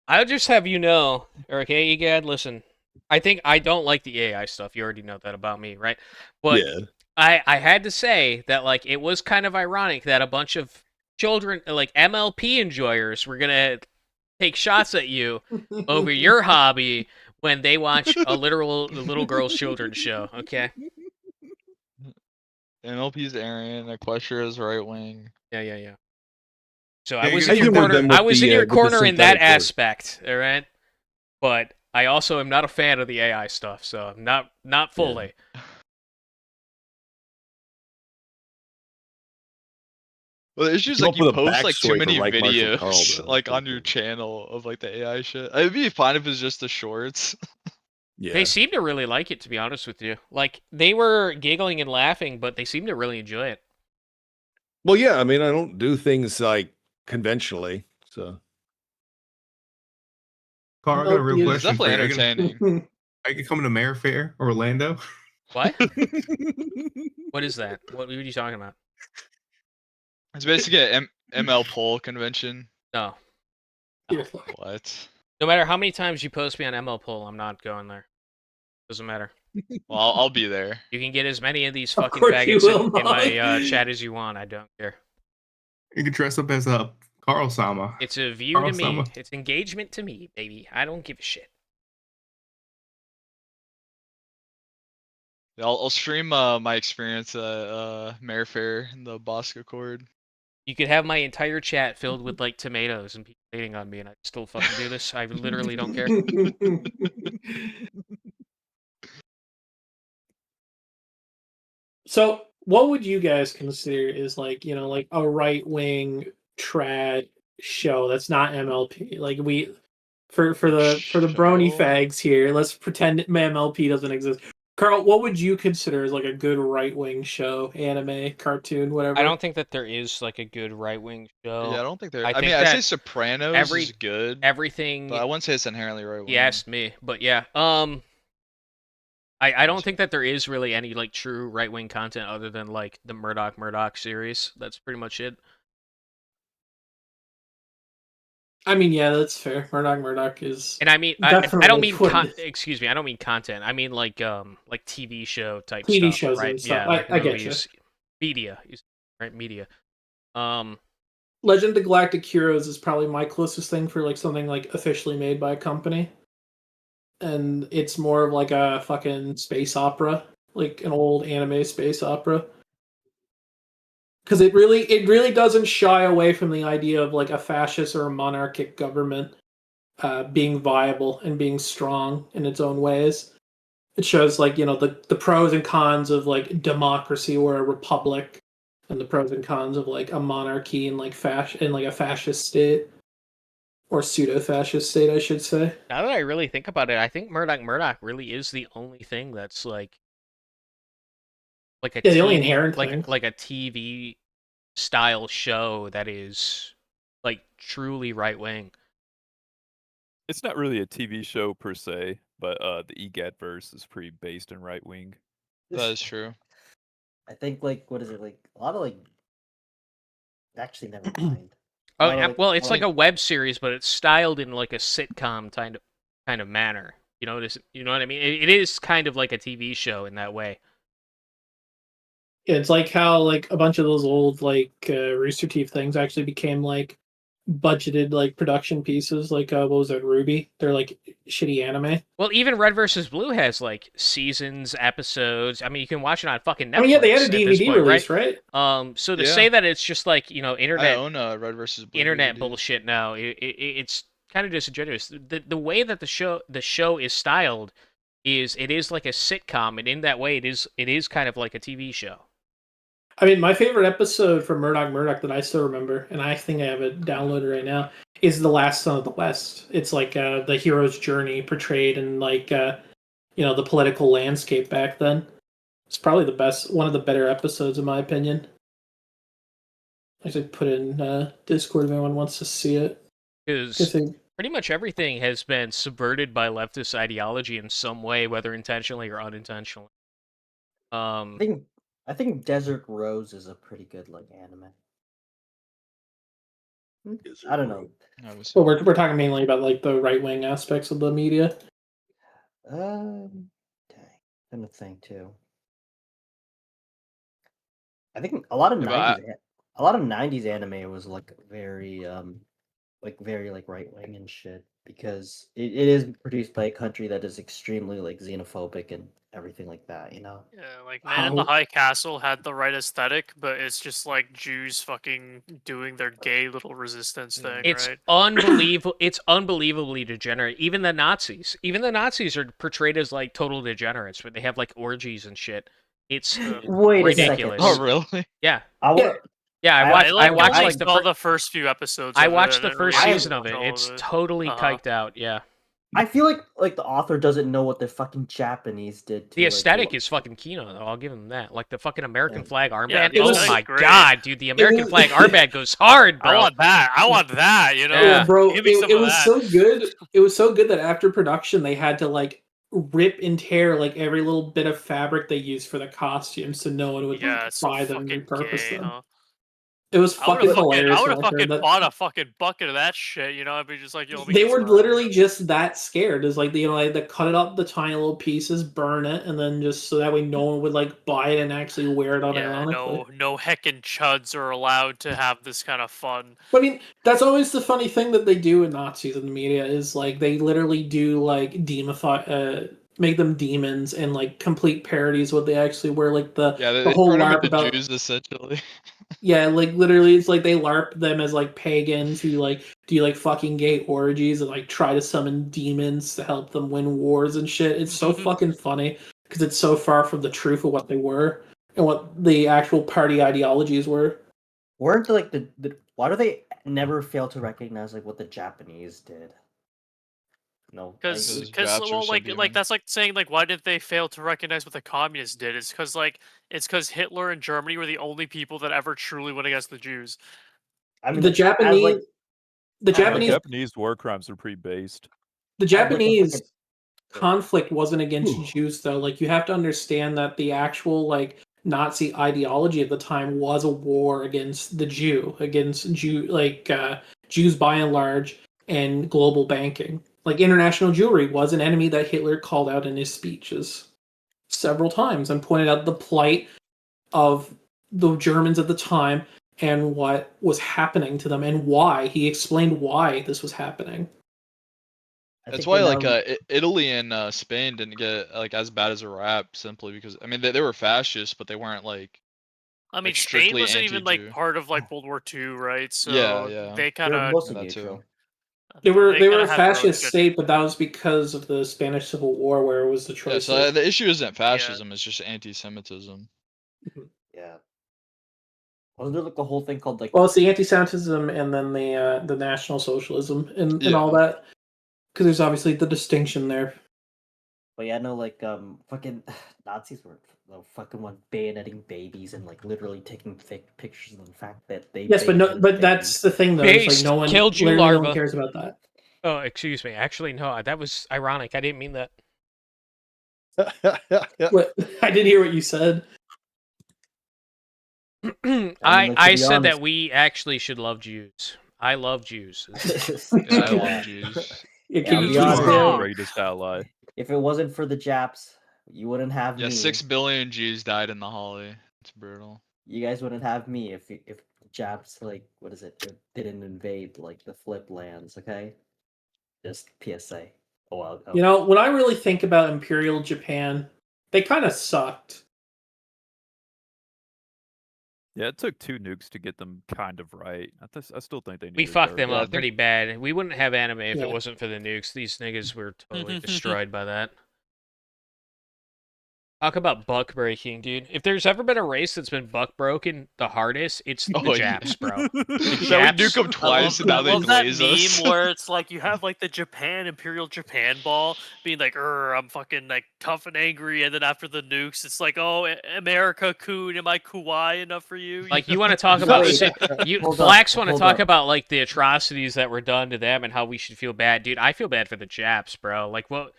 I'll humans. just have you know, okay, Egad, listen. I think I don't like the AI stuff. You already know that about me, right? But yeah. I had to say that like it was kind of ironic that a bunch of children like MLP enjoyers were gonna take shots at you over your hobby when they watch a little girl's children's show, okay? MLP's Aryan, Equestria's right wing. Yeah. So Yeah, I was I in your humored corner. them with I was in the, your with the corner in that synthetic word. aspect. All right, but I also am not a fan of the AI stuff. So not fully. Well, the issue is Come like up you with a post like too backstory for many Reich Marshal Karl, videos though. like on your channel of like the AI shit. It'd be fine if it's just the shorts. They seem to really like it, to be honest with you. Like they were giggling and laughing, but they seem to really enjoy it. Well, yeah, I mean, I don't do things like conventionally, so. Carl, I got a real It's question for definitely you. entertaining. I could come to Mayor Fair, Orlando. What? What is that? What are you talking about? It's basically an ML poll convention. No. What? No matter how many times you post me on ML poll, I'm not going there. Doesn't matter. Well, I'll be there. You can get as many of these Of fucking course you faggots will, in my Molly. chat as you want. I don't care. You could dress up as a Carl Sama. It's a view Carl to me. Sama. It's engagement to me, baby. I don't give a shit. Yeah, I'll stream my experience at Mayor Fair in the Bosque Accord. You could have my entire chat filled with like tomatoes and people hating on me, and I still fucking do this. I literally don't care. So, what would you guys consider is like, you know, like a right wing trad show that's not MLP? Like for the brony fags here, let's pretend MLP doesn't exist. Carl, what would you consider as like a good right wing show, anime, cartoon, whatever? I don't think that there is like a good right wing show. Yeah, I don't think there. I think mean, I'd say that Sopranos is good. Everything. But I wouldn't say it's inherently right. He asked me, but yeah. I don't think that there is really any like true right wing content other than like the Murdoch series. That's pretty much it. I mean, yeah, that's fair. Murdoch is, And I mean, I don't definitely mean what it is. excuse me, I don't mean content. I mean like TV show type TV stuff, shows right? and stuff. Yeah, like I get you. movies, media, right? Media. Legend of Galactic Heroes is probably my closest thing for like something like officially made by a company. And it's more of like a fucking space opera, like an old anime space opera. Because it really doesn't shy away from the idea of like a fascist or a monarchic government being viable and being strong in its own ways. It shows like, you know, the pros and cons of like democracy or a republic, and the pros and cons of like a monarchy and like a fascist state. Or pseudo-fascist state, I should say. Now that I really think about it, I think Murdoch really is the only thing that's like a the only inherent thing. like a TV style show that is like truly right wing. It's not really a TV show per se, but the Egad verse is pretty based in right wing. That is true. I think like what is it like a lot of like. Actually, never mind. Oh, well, it's like a web series, but it's styled in like a sitcom kind of manner. You know what I mean? It is kind of like a TV show in that way. Yeah, it's like how like a bunch of those old like Rooster Teeth things actually became like budgeted like production pieces. Like what was it, Ruby? They're like shitty anime. Well, even Red vs. Blue has like seasons, episodes. I mean, you can watch it on fucking Netflix. I mean, yeah, they had a at this DVD point, release, right? So to say that it's just like, you know, internet. I own Red vs. Blue internet DVD. bullshit now. It's kind of disingenuous. The way that the show is styled is it is like a sitcom, and in that way, it is kind of like a TV show. I mean, my favorite episode from Murdoch that I still remember, and I think I have it downloaded right now, is The Last Son of the West. It's like the hero's journey portrayed in like you know, the political landscape back then. It's probably one of the better episodes in my opinion. I should put it in Discord if anyone wants to see it. Because pretty much everything has been subverted by leftist ideology in some way, whether intentionally or unintentionally. I think Desert Rose is a pretty good like anime. I don't know. Well, we're talking mainly about like the right wing aspects of the media. Dang. I'm gonna think too. I think a lot of 90s anime was like very like very like right wing and shit because it is produced by a country that is extremely like xenophobic and everything like that, you know. Yeah, like Man in the How High Castle had the right aesthetic, but it's just like Jews fucking doing their gay little resistance thing, It's right? unbelievable. It's unbelievably degenerate. Even the Nazis are portrayed as like total degenerates, where they have like orgies and shit. It's Wait a second. ridiculous. Oh, really? Yeah. Yeah, I watched. I watched only like saw the first few episodes. I of watched it. the I didn't first really season of watch it. all It's it. totally kiked out. Yeah. I feel like the author doesn't know what the fucking Japanese did to The like, aesthetic is fucking kino, though. I'll give him that. Like the fucking American flag armband. the Oh aesthetic's my great. god, dude! The American flag armband goes hard, bro. I want that. I want that. You know, Yeah. bro, give me some it of was that. so good. It was so good that after production they had to like rip and tear like every little bit of fabric they used for the costumes so no one would Yeah, like, it's so buy them and fucking repurpose gay, them. huh? It was fucking hilarious. I would when have I heard fucking that. bought a fucking bucket of that shit. You know, I'd be just like, yo, let me They get were some literally just that scared. Is like they cut it up the tiny little pieces, burn it, and then just so that way no one would like buy it and actually wear it Yeah, unironically. no heckin' chuds are allowed to have this kind of fun. I mean, that's always the funny thing that they do in Nazis in the media is like they literally do like make them demons and like complete parodies what they actually were like the Yeah, the they whole turn them LARP into about Jews essentially. yeah, like literally it's like they LARP them as like pagans who like do like fucking gay orgies and like try to summon demons to help them win wars and shit. It's so fucking funny because it's so far from the truth of what they were and what the actual party ideologies were. weren't like the why do they never fail to recognize like what the Japanese did? No, Because well, like that's like saying like why did they fail to recognize what the communists did? It's because Hitler and Germany were the only people that ever truly went against the Jews. I mean The Japanese the Japanese Japanese war crimes are pretty based. The Japanese conflict wasn't against Jews though. Like you have to understand that the actual like Nazi ideology at the time was a war against the Jew, against Jews by and large and global banking. Like international Jewry was an enemy that Hitler called out in his speeches several times and pointed out the plight of the Germans at the time and what was happening to them and why. He explained why this was happening. That's why like Italy and Spain didn't get like as bad as a rap simply because I mean they were fascist but they weren't like I mean, like, Spain strictly wasn't even like anti-Jew. part of like World War II, right? So Yeah. they They kind were of mostly that too. neutral. They were a kinda had their own fascist good- state, but that was because of the Spanish Civil War, where it was the Yeah, choice. so the issue isn't fascism; it's just anti-Semitism. Yeah. Wasn't there like a whole thing called like Well, it's the anti-Semitism and then the National Socialism and Yeah. all that. Because there's obviously the distinction there. But yeah, no, like fucking Nazis were fucking one bayoneting babies and like literally taking fake pictures of the fact that they. Yes, but bayoneted but that's the thing though. It's Based, like no one killed you, literally no larva. one cares about that. Oh, excuse me. Actually, no. That was ironic. I didn't mean that. What? I didn't hear what you said. I said that we actually should love Jews. I love Jews. I love Jews. Can you be please honest, say- Our greatest ally. If it wasn't for the Japs, you wouldn't have Yeah, me. 6 billion Jews died in the Holly. It's brutal. You guys wouldn't have me if the Japs like what is it didn't invade like the flip lands. Okay, just PSA. Oh well. You know, when I really think about Imperial Japan, they kind of sucked. Yeah, it took 2 nukes to get them kind of right. I still think they We needed fucked their- them up pretty bad. We wouldn't have anime if Yeah. it wasn't for the nukes. These niggas were totally destroyed by that. Talk about buck breaking, dude. If there's ever been a race that's been buck broken the hardest, it's the Oh, yeah. Japs, bro. The So we Japs. nuke them twice and now I they love that glaze meme us. where it's like you have like the Imperial Japan ball being like, I'm fucking like tough and angry, and then after the nukes, it's like, oh, America, coon, am I kawaii enough for you? Like you want to talk about Wait, hold up, blacks want to hold talk up. about like the atrocities that were done to them and how we should feel bad, dude. I feel bad for the Japs, bro. Like what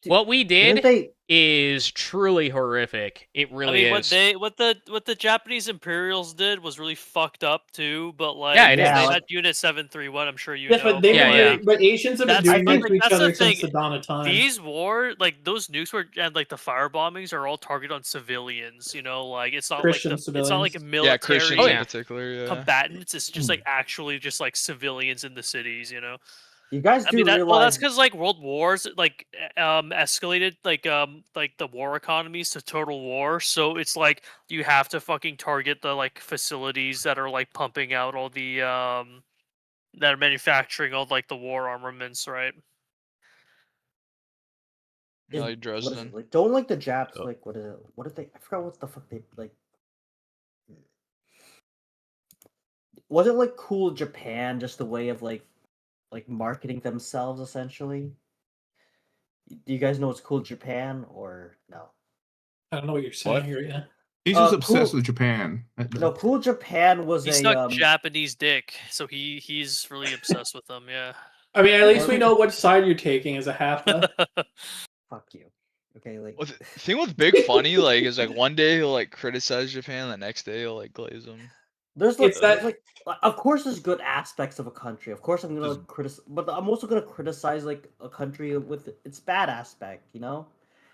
What we Didn't did they? is truly horrific. It I really mean, is. what the Japanese Imperials did was really fucked up too. But like, Yeah, it 'cause they is. had Unit 731. I'm sure you Yes, know. but they've Yeah, been yeah. doing, but Asians have been That's doing but this like to each that's the other thing. since the dawn of time. These like those nukes were and like the fire bombings are all targeted on civilians. You know, like it's not Christian like it's not like a civilians. military Yeah, Christians in particular. Yeah. combatants. It's just like actually just like civilians in the cities. You know. You guys I do mean that's realize because like world wars escalated like the war economies to total war. So it's like you have to fucking target the like facilities that are like pumping out all the that are manufacturing all like the war armaments, right? Yeah, like what is Dresden. it like? Don't like the Japs like what is it? What did they? I forgot what the fuck they like. Wasn't like cool Japan just a way of like marketing themselves essentially? Do you guys know what's cool Japan or no? I don't know what you're saying here. Yeah. He's just Cool- obsessed with Japan. No, cool Japan was He a sucked Japanese dick, so he's really obsessed with them. Yeah. I mean, at least we know which side you're taking as a half. Fuck you. Okay, like Well, the thing with Big Funny, like, is like one day he'll like criticize Japan, the next day he'll like glaze them. there's like of course there's good aspects of a country. Of course I'm gonna like criticize, but I'm also gonna criticize like a country with its bad aspect. You know.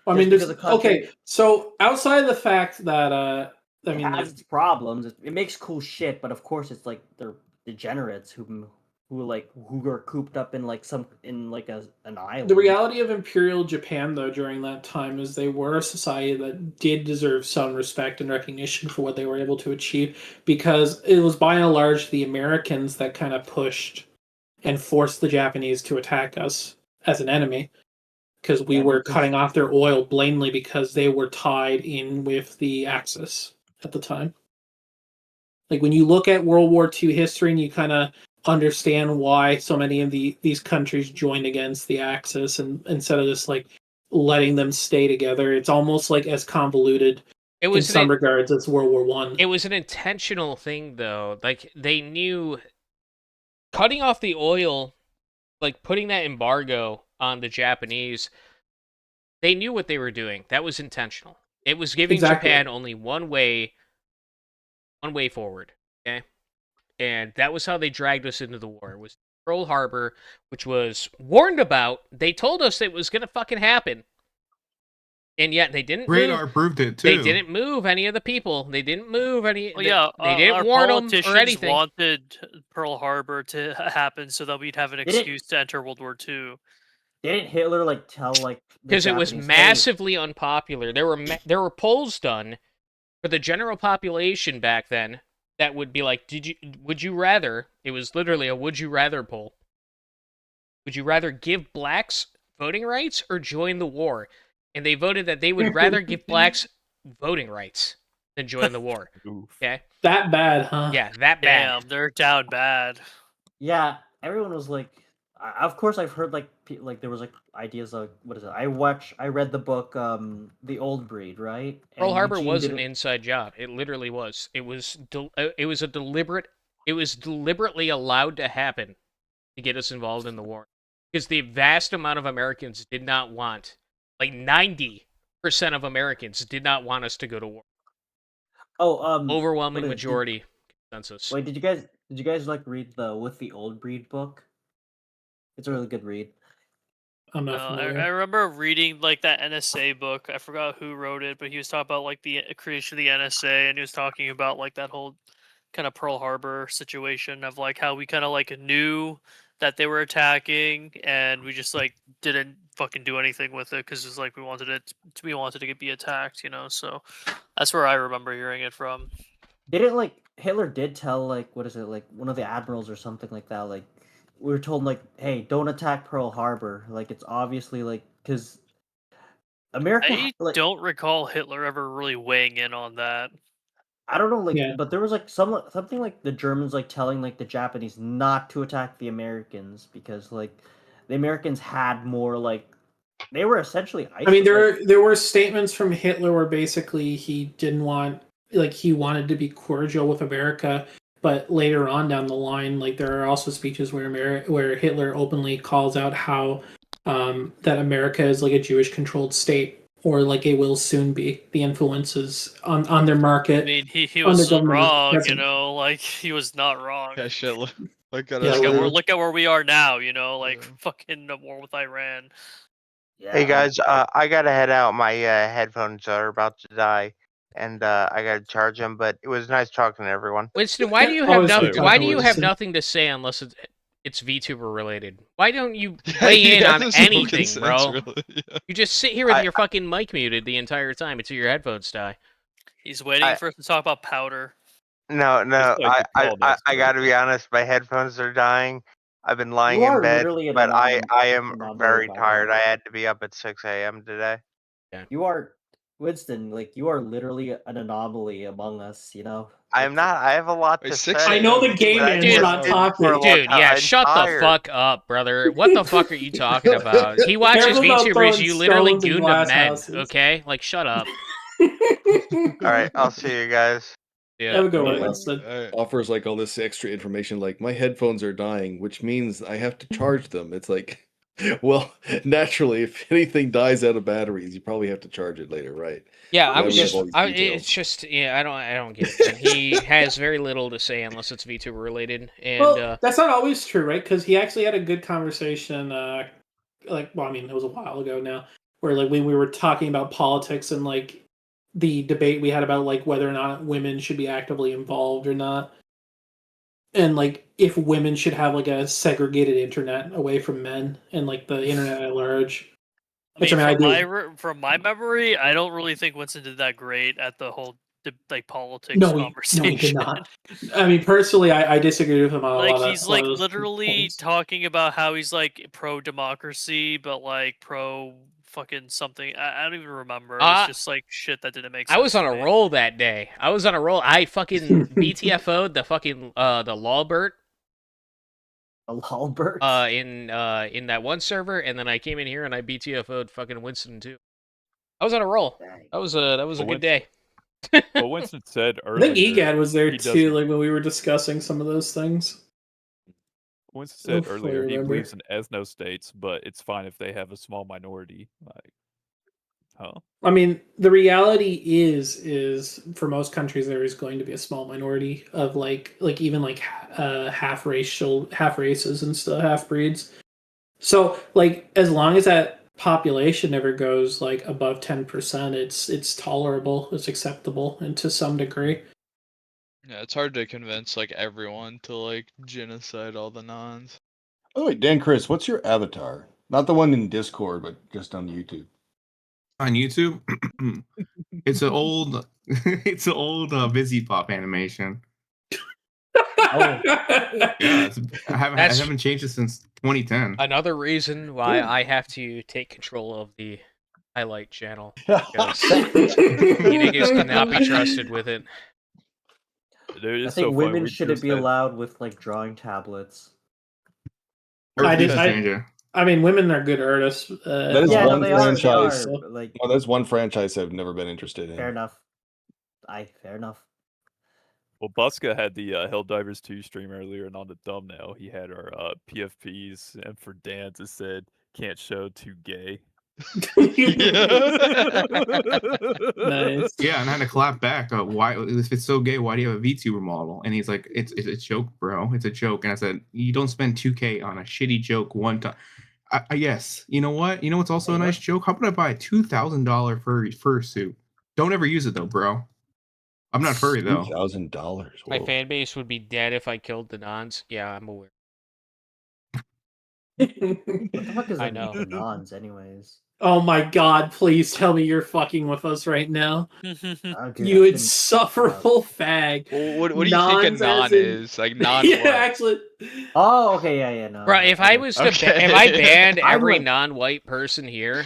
I Just mean, there's because a country- okay. So outside of the fact that I it mean, has its problems. It makes cool shit, but of course it's like they're degenerates who are cooped up in like an island. the reality of Imperial Japan, though, during that time is they were a society that did deserve some respect and recognition for what they were able to achieve, because it was by and large the Americans that kind of pushed and forced the Japanese to attack us as an enemy, because we were cutting off their oil blatantly because they were tied in with the Axis at the time. Like when you look at World War II history and you kind of understand why so many of these countries joined against the Axis, and instead of just like letting them stay together, it's almost like as convoluted in some regards as World War One. It was an intentional thing, though. Like they knew cutting off the oil, like putting that embargo on the Japanese. They knew what they were doing. That was intentional. It was giving Japan only one way forward. Okay. And that was how they dragged us into the war. It was Pearl Harbor, which was warned about. They told us it was going to fucking happen. And yet they didn't Radar proved it, too. They didn't move any of the people. They didn't move any. Well, yeah, they didn't our warn them politicians or anything. wanted Pearl Harbor to happen so that we'd have an excuse to enter World War II. Didn't Hitler like tell like because it was massively unpopular. There were polls done for the general population back then that would be like, would you rather? It was literally a would you rather poll. Would you rather give blacks voting rights or join the war? And they voted that they would rather give blacks voting rights than join the war. Okay, that bad, huh? Yeah, that bad. Damn, they're down bad. Yeah, everyone was like, of course I've heard like there was like ideas of what is it? I read the book The Old Breed, right? Pearl Harbor was an inside job. It literally was. It was deliberately allowed to happen to get us involved in the war, because the vast amount of Americans did not want, like 90% of Americans did not want us to go to war. Overwhelming majority consensus. Wait, did you guys like read the With the Old Breed book? It's a really good read. I'm not familiar. I remember reading like that NSA book. I forgot who wrote it, but he was talking about like the creation of the NSA, and he was talking about like that whole kind of Pearl Harbor situation of like how we kind of like knew that they were attacking, and we just like didn't fucking do anything with it because it's like we wanted to be attacked, you know. So that's where I remember hearing it from. Didn't like Hitler did tell like what is it, like one of the admirals or something like that, like we were told like, hey, don't attack Pearl Harbor, like it's obviously like because America. I don't recall Hitler ever really weighing in on that. I don't know, like, but there was like something like the Germans like telling like the Japanese not to attack the Americans because like the Americans had more like they were essentially. I mean, there were statements from Hitler where basically he didn't want, like, he wanted to be cordial with America, but later on down the line, like there are also speeches where Hitler openly calls out how that America is like a Jewish-controlled state, or like it will soon be. The influences on their market. I mean, he on was their government is wrong, you present. know, like he was not wrong. Yeah, shit. Look at Yeah, us. literally. Look at where we are now, you know, like fucking the war with Iran. Hey guys, I gotta head out. My headphones are about to die, and I gotta charge them. But it was nice talking to everyone. Winston, why do you have nothing? Why do you have nothing to say unless it's VTuber related? Why don't you weigh in on anything, bro? Really, yeah. You just sit here with your fucking mic muted the entire time until your headphones die. He's waiting for us to talk about Powdur. No, like I gotta be honest. My headphones are dying. I've been lying You in are bed, literally an but I anomaly am very by tired. the I way. had to be up at 6 a.m. today. You are Winston, like you are literally an anomaly among us, you know? I'm not. I have a lot to say. I know the game but I man's just not didn't for talking. a long Dude, time. yeah, I'm shut tired. the fuck up, brother. What the fuck are you talking about? He watches Careful about VTubers, throwing you literally stones in goon to glass men, houses. okay? Like, shut up. All right, I'll see you guys. Yeah. Have a good one, Yeah. Winston. Offers like all this extra information, like my headphones are dying, which means I have to charge them. It's like, well, naturally, if anything dies out of batteries, you probably have to charge it later, right? Yeah, Why I do was we have just, all these details? it's just, yeah, I don't get it. Man. He has very little to say unless it's VTuber related, and Well, that's not always true, right? Because he actually had a good conversation. Well, I mean, it was a while ago now, where like when we were talking about politics and like the debate we had about like whether or not women should be actively involved or not, and like if women should have like a segregated internet away from men and like the internet at large. Which I mean, I do. From my memory, I don't really think Winston did that great at the whole like politics No, he conversation. did not. I mean, personally, I disagree with him on a lot Like of that. he's like literally talking about how he's like pro democracy, but like pro fucking something. I don't even remember. It was just like shit that didn't make sense. I was on to a me. roll that day. I was on a roll. I fucking BTFO'd the fucking the Lawbert. A Lawbert? In that one server, and then I came in here and I BTFO'd fucking Winston too. I was on a roll. That was a good day. But Winston said I earlier, think Egad was there he too, doesn't- like when we were discussing some of those things. Winston said Oof, I earlier he remember. believes in ethno states, but it's fine if they have a small minority. Like, huh? I mean, the reality is for most countries there is going to be a small minority of like even like half races and stuff, half breeds. So like as long as that population never goes like above 10%, it's tolerable, it's acceptable, and to some degree. Yeah, it's hard to convince like everyone to like genocide all the nons. By the way, Dan Chris, what's your avatar? Not the one in Discord, but just on YouTube. On YouTube, it's an old, it's an old Busy Pop animation. Yeah, I haven't changed it since 2010. Another reason why I have to take control of the highlight channel. Because you niggas cannot be trusted with it. Dude, I it's think so funny. women We shouldn't just be had- allowed with like drawing tablets. I mean, women are good artists. That is Yeah, no, one they are, franchise. but, like- Oh, that's one franchise I've never been interested in. Fair enough. Fair enough. Well, Buska had the Helldivers 2 stream earlier, and on the thumbnail, he had our PFPs, and for Dan's, it said, can't show too gay. Nice. Yeah, and I had to clap back. Why, if it's so gay, why do you have a VTuber model? And he's like, it's a joke, bro. It's a joke. And I said, you don't spend 2K on a shitty joke one time. Yes. You know what? You know what's also a nice joke? How about I buy a $2,000 fursuit? Don't ever use it though, bro. I'm not furry though. $2,000. My fan base would be dead if I killed the nons. Yeah, I'm aware. What the fuck is I a know. nons, anyways? Oh my god, please tell me you're fucking with us right now. Dude, You I've been- insufferable fag. Well, what do you think a Nons non as in- is? Like non Yeah, what? actually. Oh, okay, yeah, no. Bro, if I was to Okay. if I banned I'm every like- non-white person here,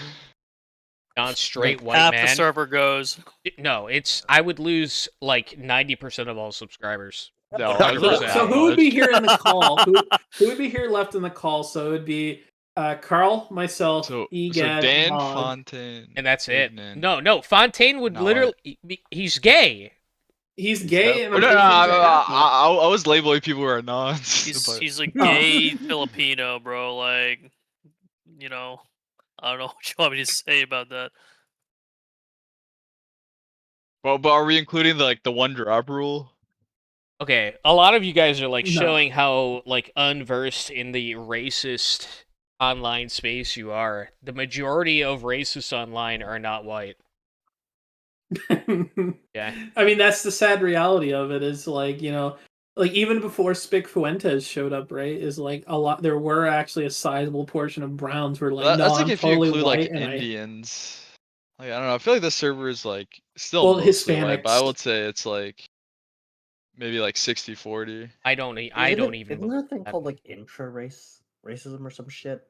non-straight white Half man, the server goes. no, I would lose like 90% of all subscribers. No, So who would be here in the call? Who would be here left in the call? So it would be Carl, myself, So Egad, Dan Hog. Fontaine, And that's it. Ignan. No, Fontaine would No, literally he's gay. He's gay, and No, I'm no, thinking I was labeling people who are nons. He's but- he's like gay Filipino, bro. Like you know, I don't know what you want me to say about that. Well, but are we including the one drop rule? Okay, a lot of you guys are like No. showing how like unversed in the racist online space you are. The majority of racists online are not white. Yeah. I mean, that's the sad reality of it. Is like, you know, like even before Spic Fuentes showed up, right? Is like a lot. There were actually a sizable portion of Browns were like, Well, no, that's like I'm if you totally include white, like and Indians. Like I don't know. I feel like the server is like still Well, mostly white, but I Hispanics. would say it's like maybe like 60-40. I don't even Isn't there a believe thing that. called like racism or some shit?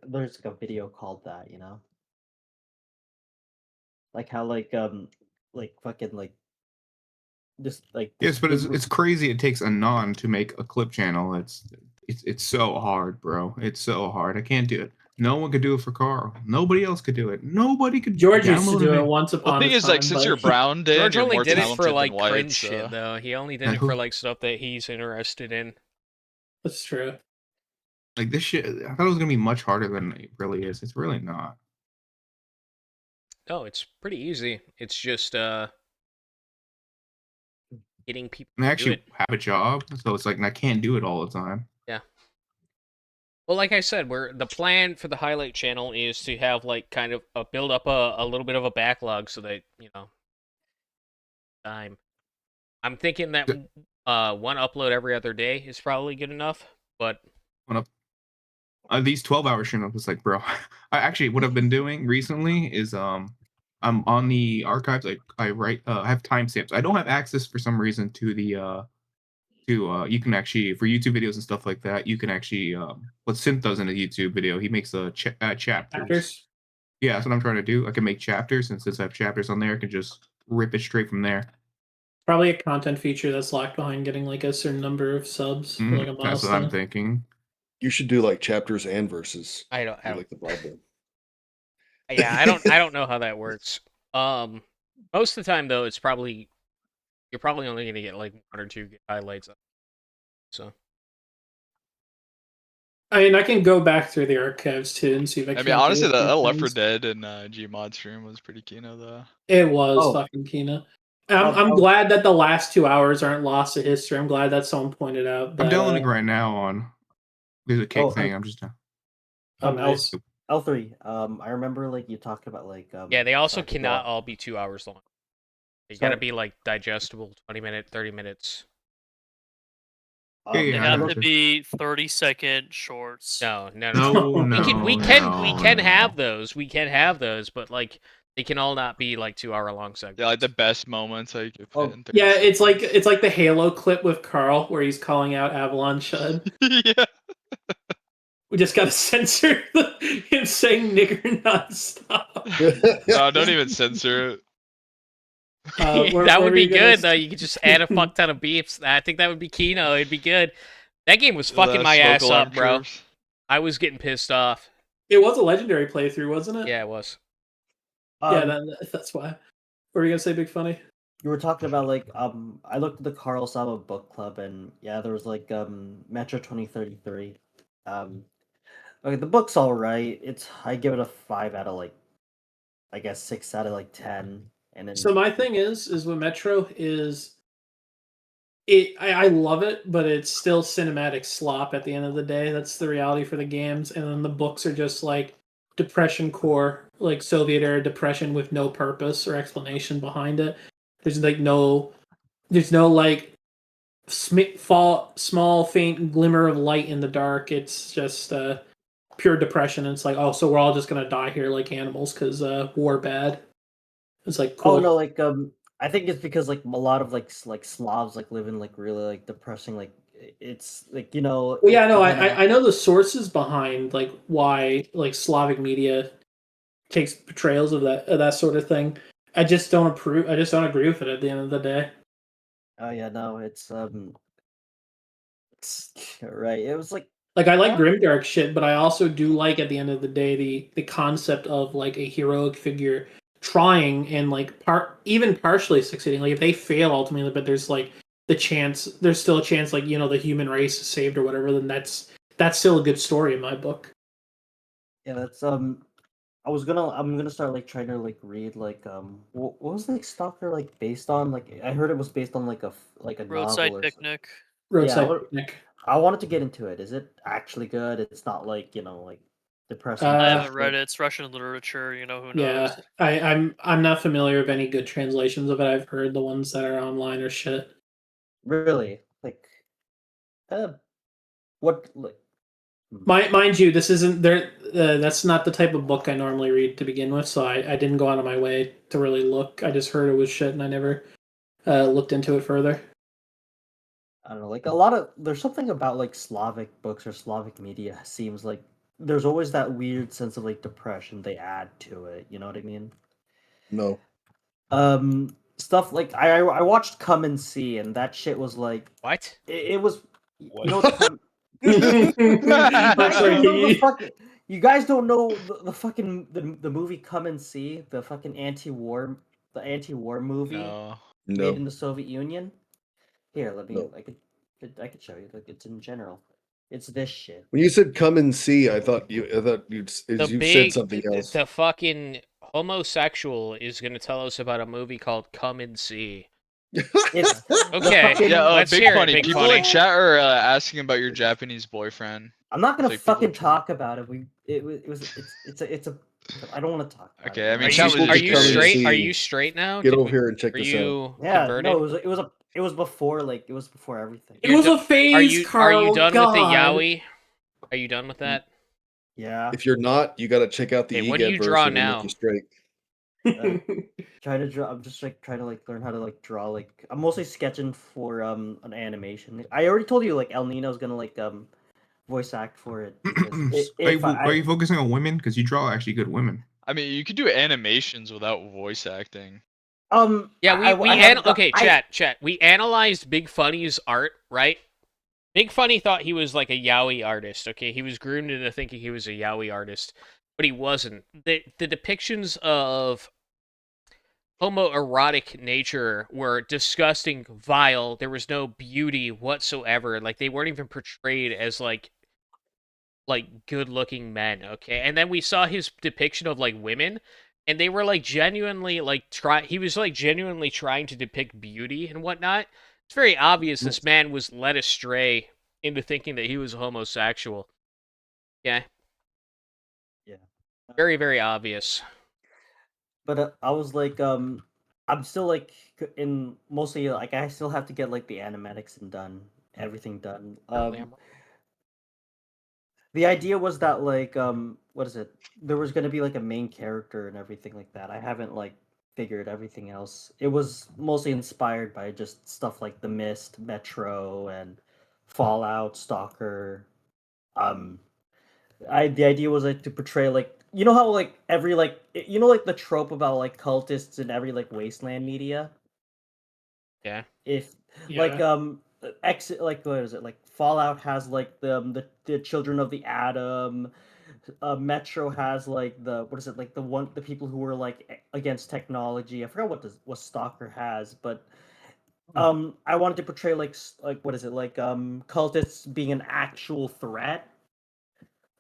There's like a video called that, you know? Like how like fucking like just like Yes, this but big it's crazy. It takes Anon to make a clip channel. It's so hard, bro. It's so hard. I can't do it. No one could do it for Carl. Nobody else could do it. Nobody could. George used to download do an- it once Well, the upon thing a is, time. like, since but you're brown, Dan, George you're only more did it for talented like than white, cringe so. shit though. He only did Like it for who? like stuff that he's interested in. That's true. Like this shit. I thought it was gonna be much harder than it really is. It's really not. No, it's pretty easy. It's just getting people And I to do actually it. have a job, so it's like I can't do it all the time. Yeah. Well, like I said, the plan for the highlight channel is to have like kind of build up a little bit of a backlog so that, you know, time. I'm thinking that one upload every other day is probably good enough, but These 12-hour streams, it's like, bro. I actually what I've been doing recently is I'm on the archives. I write. I have timestamps. I don't have access for some reason to the you can actually for YouTube videos and stuff like that. You can actually what Synth does in a YouTube video. He makes chapters. Yeah, that's what I'm trying to do. I can make chapters, and since I have chapters on there, I can just rip it straight from there. Probably a content feature that's locked behind getting like a certain number of subs, for, like a milestone. That's what I'm thinking. You should do like chapters and verses. I don't like the Bible. Yeah, I don't know how that works. Most of the time though, you're probably only gonna get like one or two highlights. So. I mean, I can go back through the archives too and see if I can. I mean, honestly, the Left 4 Dead and Gmod stream was pretty kino though. It was fucking kino. I'm glad that the last 2 hours aren't lost to history. I'm glad that someone pointed out that. I'm downloading right now on. There's a kick thing. I'm just done. L3. I remember like you talked about like. Yeah, they also sorry, go cannot on. all be 2 hours long. They Sorry. gotta be like digestible, 20-minute, 30 minutes. They have to be 30-second shorts. No. No, we can have those. We can have those, but like they can all not be like 2 hour long segments. Yeah, like the best moments I could fit in 30 Yeah, it's like the Halo clip with Carl where he's calling out Avalon Shud. Yeah. We just gotta censor him saying nigger nonstop. No, don't even censor it. That would be good though. You could just add a fuck ton of beeps. I think that would be kino. It'd be good. That game was fucking my ass up, bro. I was getting pissed off. It was a legendary playthrough, wasn't it? Yeah, it was. Yeah, that's why. What were you gonna say, Big Funny? You were talking about like I looked at the Carl Saba book club and yeah, there was like Metro 2033. Okay, the book's all right. I give it a 5 out of like I guess 6 out of like 10. And then So my thing is with Metro is I love it, but it's still cinematic slop at the end of the day. That's the reality for the games. And then the books are just like depression core, like Soviet era depression with no purpose or explanation behind it. There's no like small faint glimmer of light in the dark. It's just pure depression. And it's like, oh, so we're all just gonna die here like animals because war bad. It's like cool. Oh no, like I think it's because like a lot of like Slavs like live in like really like depressing like it's like you know. Well, yeah, no, I know the sources behind like why like Slavic media takes portrayals of that sort of thing. I just don't approve. I just don't agree with it at the end of the day. Oh yeah, no, it's right. It was like I like grimdark shit, but I also do like at the end of the day the concept of like a heroic figure trying and like even partially succeeding. Like if they fail ultimately, but there's like there's still a chance like you know the human race is saved or whatever. Then that's that's still a good story in my book. Yeah, that's I'm gonna start like trying to like read like what was like Stalker like based on? Like I heard it was based on like a Roadside novel or something. Picnic. Roadside Yeah, Picnic. I wanted to get into it. Is it actually good? It's not like like depressing I Uh, haven't read it. It's Russian literature. Who yeah, knows? I'm not familiar with any good translations of it. I've heard the ones that are online are shit. Really? Like what like Mind you, this isn't there. That's not the type of book I normally read to begin with, so I didn't go out of my way to really look. I just heard it was shit, and I never looked into it further. I don't know, like a lot of there's something about like Slavic books or Slavic media seems like there's always that weird sense of like depression they add to it. You know what I mean? No. Stuff like I watched Come and See, and that shit was like what? It was What? you know what Come you guys don't know the fucking the movie Come and See, the fucking anti-war movie No. made in the Soviet Union. Here, let me. No. I could show you. Like it's in general. It's this shit. When you said "come and see," I thought you said something else. The fucking homosexual is gonna tell us about a movie called Come and See. It's okay. Yeah, let's Big hear Funny. it, Big People Funny. in chat are asking about your Japanese boyfriend. I'm not gonna Like, fucking talk about it. It's a. I don't want to talk. About Okay, it. I mean, Are you straight? Are you straight now? Get over here and check Are this you out. Yeah, converted? no, it was before everything. It was a phase, Are you Carl. done God. with the yaoi? Are you done with that? Yeah. If you're not, you got to check out the Okay, what do Egad you draw version and now? make you straight. Trying to draw. I'm just like trying to like learn how to like draw. Like I'm mostly sketching for an animation. I already told you like El Nino's gonna like voice act for it. Are you focusing on women? Because you draw actually good women. I mean, you could do animations without voice acting. Yeah, chat. We analyzed Big Funny's art, right? Big Funny thought he was like a yaoi artist. Okay, he was groomed into thinking he was a yaoi artist, but he wasn't. The depictions of homoerotic nature were disgusting, vile. There was no beauty whatsoever. Like they weren't even portrayed as like good-looking men. Okay, and then we saw his depiction of like women, and they were like genuinely like he was like genuinely trying to depict beauty and whatnot. It's very obvious this man was led astray into thinking that he was homosexual. Yeah. Yeah. Very, very obvious. But I was like, I'm still like in mostly like I still have to get like the animatics and everything done. The idea was that like what is it? There was gonna be like a main character and everything like that. I haven't like figured everything else. It was mostly inspired by just stuff like The Mist, Metro, and Fallout, Stalker. The idea was like to portray like how like every like like the trope about like cultists in every like wasteland media. Yeah. If Yeah. like like what is it like Fallout has like the Children of the Atom. Metro has like the what is it like the people who were like against technology. I forgot what Stalker has, but I wanted to portray like what is it like cultists being an actual threat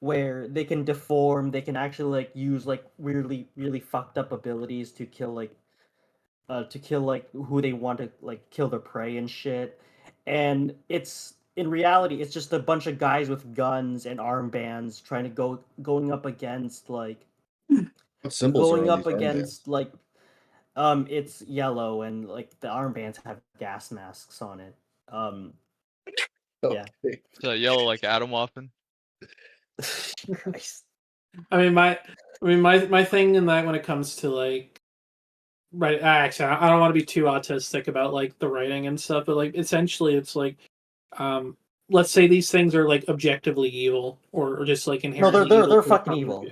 where they can deform, they can actually like use like really fucked up abilities to kill like who they want to like kill their prey and shit. And it's in reality it's just a bunch of guys with guns and armbands trying to going up against like What symbols are going on up these armbands? against like it's yellow and like the armbands have gas masks on it. Yeah. So yellow like Atomwaffen. Christ. I mean, my thing in that when it comes to like, right? Actually, I don't want to be too autistic about like the writing and stuff, but like essentially, it's like, let's say these things are like objectively evil or just like No, inherently. they're fucking evil.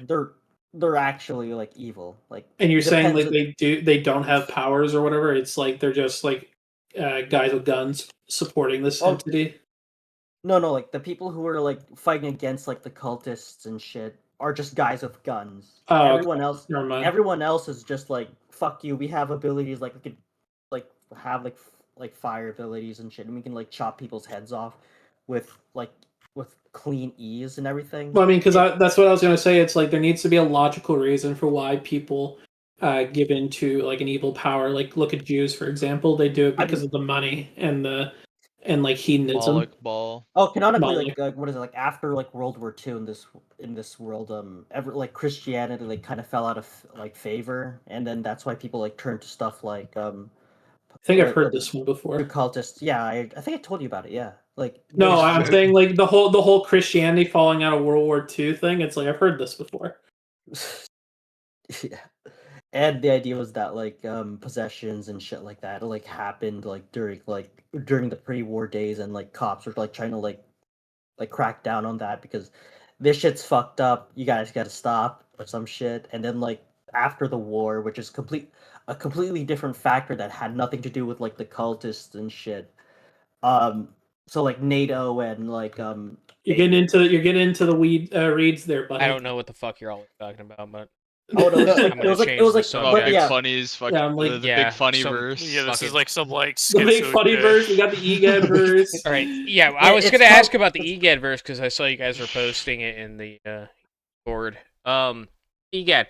They're actually like evil. Like, And you're it saying like depends they don't have powers or whatever. It's like they're just like guys with guns supporting this entity. No, like the people who are like fighting against like the cultists and shit are just guys with guns. Oh, okay. Everyone else is just like fuck you. We have abilities like we could like have like fire abilities and shit, and we can like chop people's heads off with like with clean ease and everything. Well, I mean, because that's what I was going to say. It's like there needs to be a logical reason for why people give into like an evil power. Like look at Jews, for example. They do it because of the money and like hedonism. Moloch ball. Oh, canonically, Moloch. like what is it, like after like World War II in this world, like Christianity like kind of fell out of like favor, and then that's why people like turned to stuff like I think I've heard this one before. Occultists. Yeah, I think I told you about it. Yeah, like No, I'm saying like the whole Christianity falling out of World War II thing. It's like I've heard this before. Yeah. And the idea was that like possessions and shit like that like happened like during the pre-war days, and like cops were like trying to like crack down on that because this shit's fucked up. You guys got to stop or some shit. And then like after the war, which is a completely different factor that had nothing to do with like the cultists and shit. So like NATO and like you're getting into the reads there, buddy. I don't know what the fuck you're all talking about, but oh no, it was like big funnies, fuck yeah, I'm like, the big funny verse. Yeah, this is like some like the big funny verse. We got the Egad verse. All right, yeah, I was gonna ask about the Egad verse because I saw you guys were posting it in the board. Egad,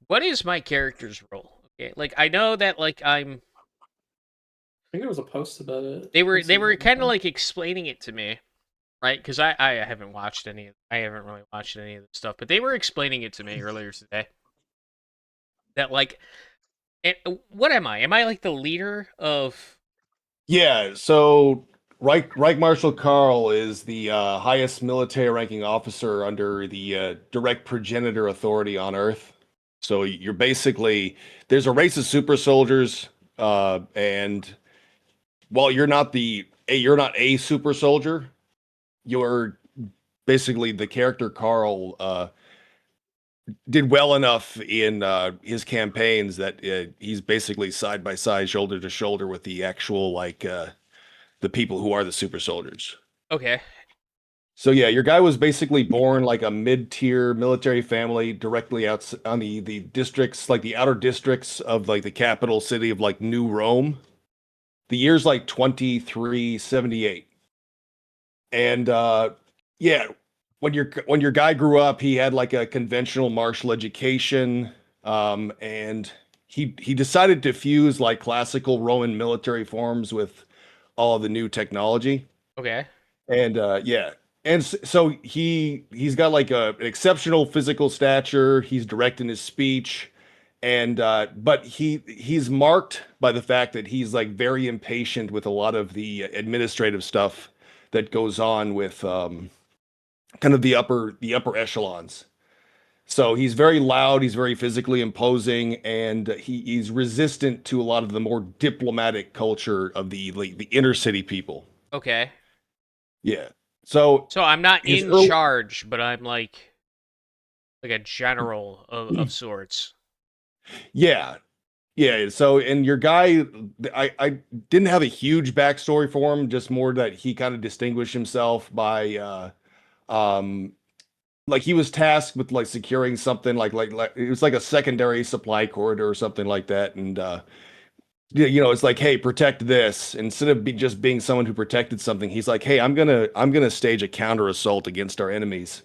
what is my character's role? Okay, like I know that like I think there was a post about it. They were kind of like explaining it to me, right? Because I haven't watched any. I haven't really watched any of the stuff, but they were explaining it to me earlier today. That like, what am I? Am I like the leader of? Yeah. So Reich Marshal Karl is the highest military ranking officer under the direct progenitor authority on Earth. So you're basically there's a race of super soldiers, and while you're not a super soldier, you're basically the character Karl did well enough in his campaigns that he's basically side by side, shoulder to shoulder with the actual like the people who are the super soldiers. Okay. So yeah, your guy was basically born like a mid-tier military family directly out on the districts, like the outer districts of like the capital city of like New Rome. The year's like 2378. And yeah, when your guy grew up, he had like a conventional martial education, and he decided to fuse like classical Roman military forms with all of the new technology. Okay. And yeah, and so he's got like an exceptional physical stature. He's direct in his speech, and but he's marked by the fact that he's like very impatient with a lot of the administrative stuff that goes on with kind of the upper echelons. So he's very loud, he's very physically imposing, and he's resistant to a lot of the more diplomatic culture of the inner city people. Okay. Yeah. So I'm not in charge, but I'm like a general of sorts. Yeah. Yeah, so and your guy, I didn't have a huge backstory for him, just more that he kind of distinguished himself by like he was tasked with like securing something like it was like a secondary supply corridor or something like that, and you know, it's like, hey, protect this. Instead of just being someone who protected something, he's like, hey, I'm gonna stage a counter assault against our enemies.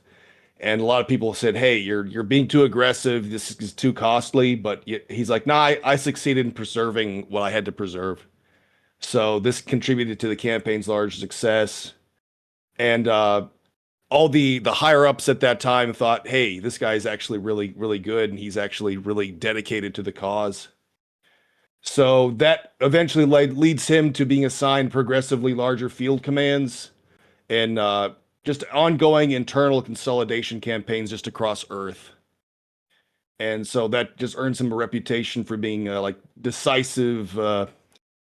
And a lot of people said, hey, you're being too aggressive. This is too costly. But he's like, nah, I succeeded in preserving what I had to preserve. So this contributed to the campaign's large success. And all the higher ups at that time thought, hey, this guy's actually really, really good. And he's actually really dedicated to the cause. So that eventually leads him to being assigned progressively larger field commands and just ongoing internal consolidation campaigns just across Earth. And so that just earns him a reputation for being like decisive,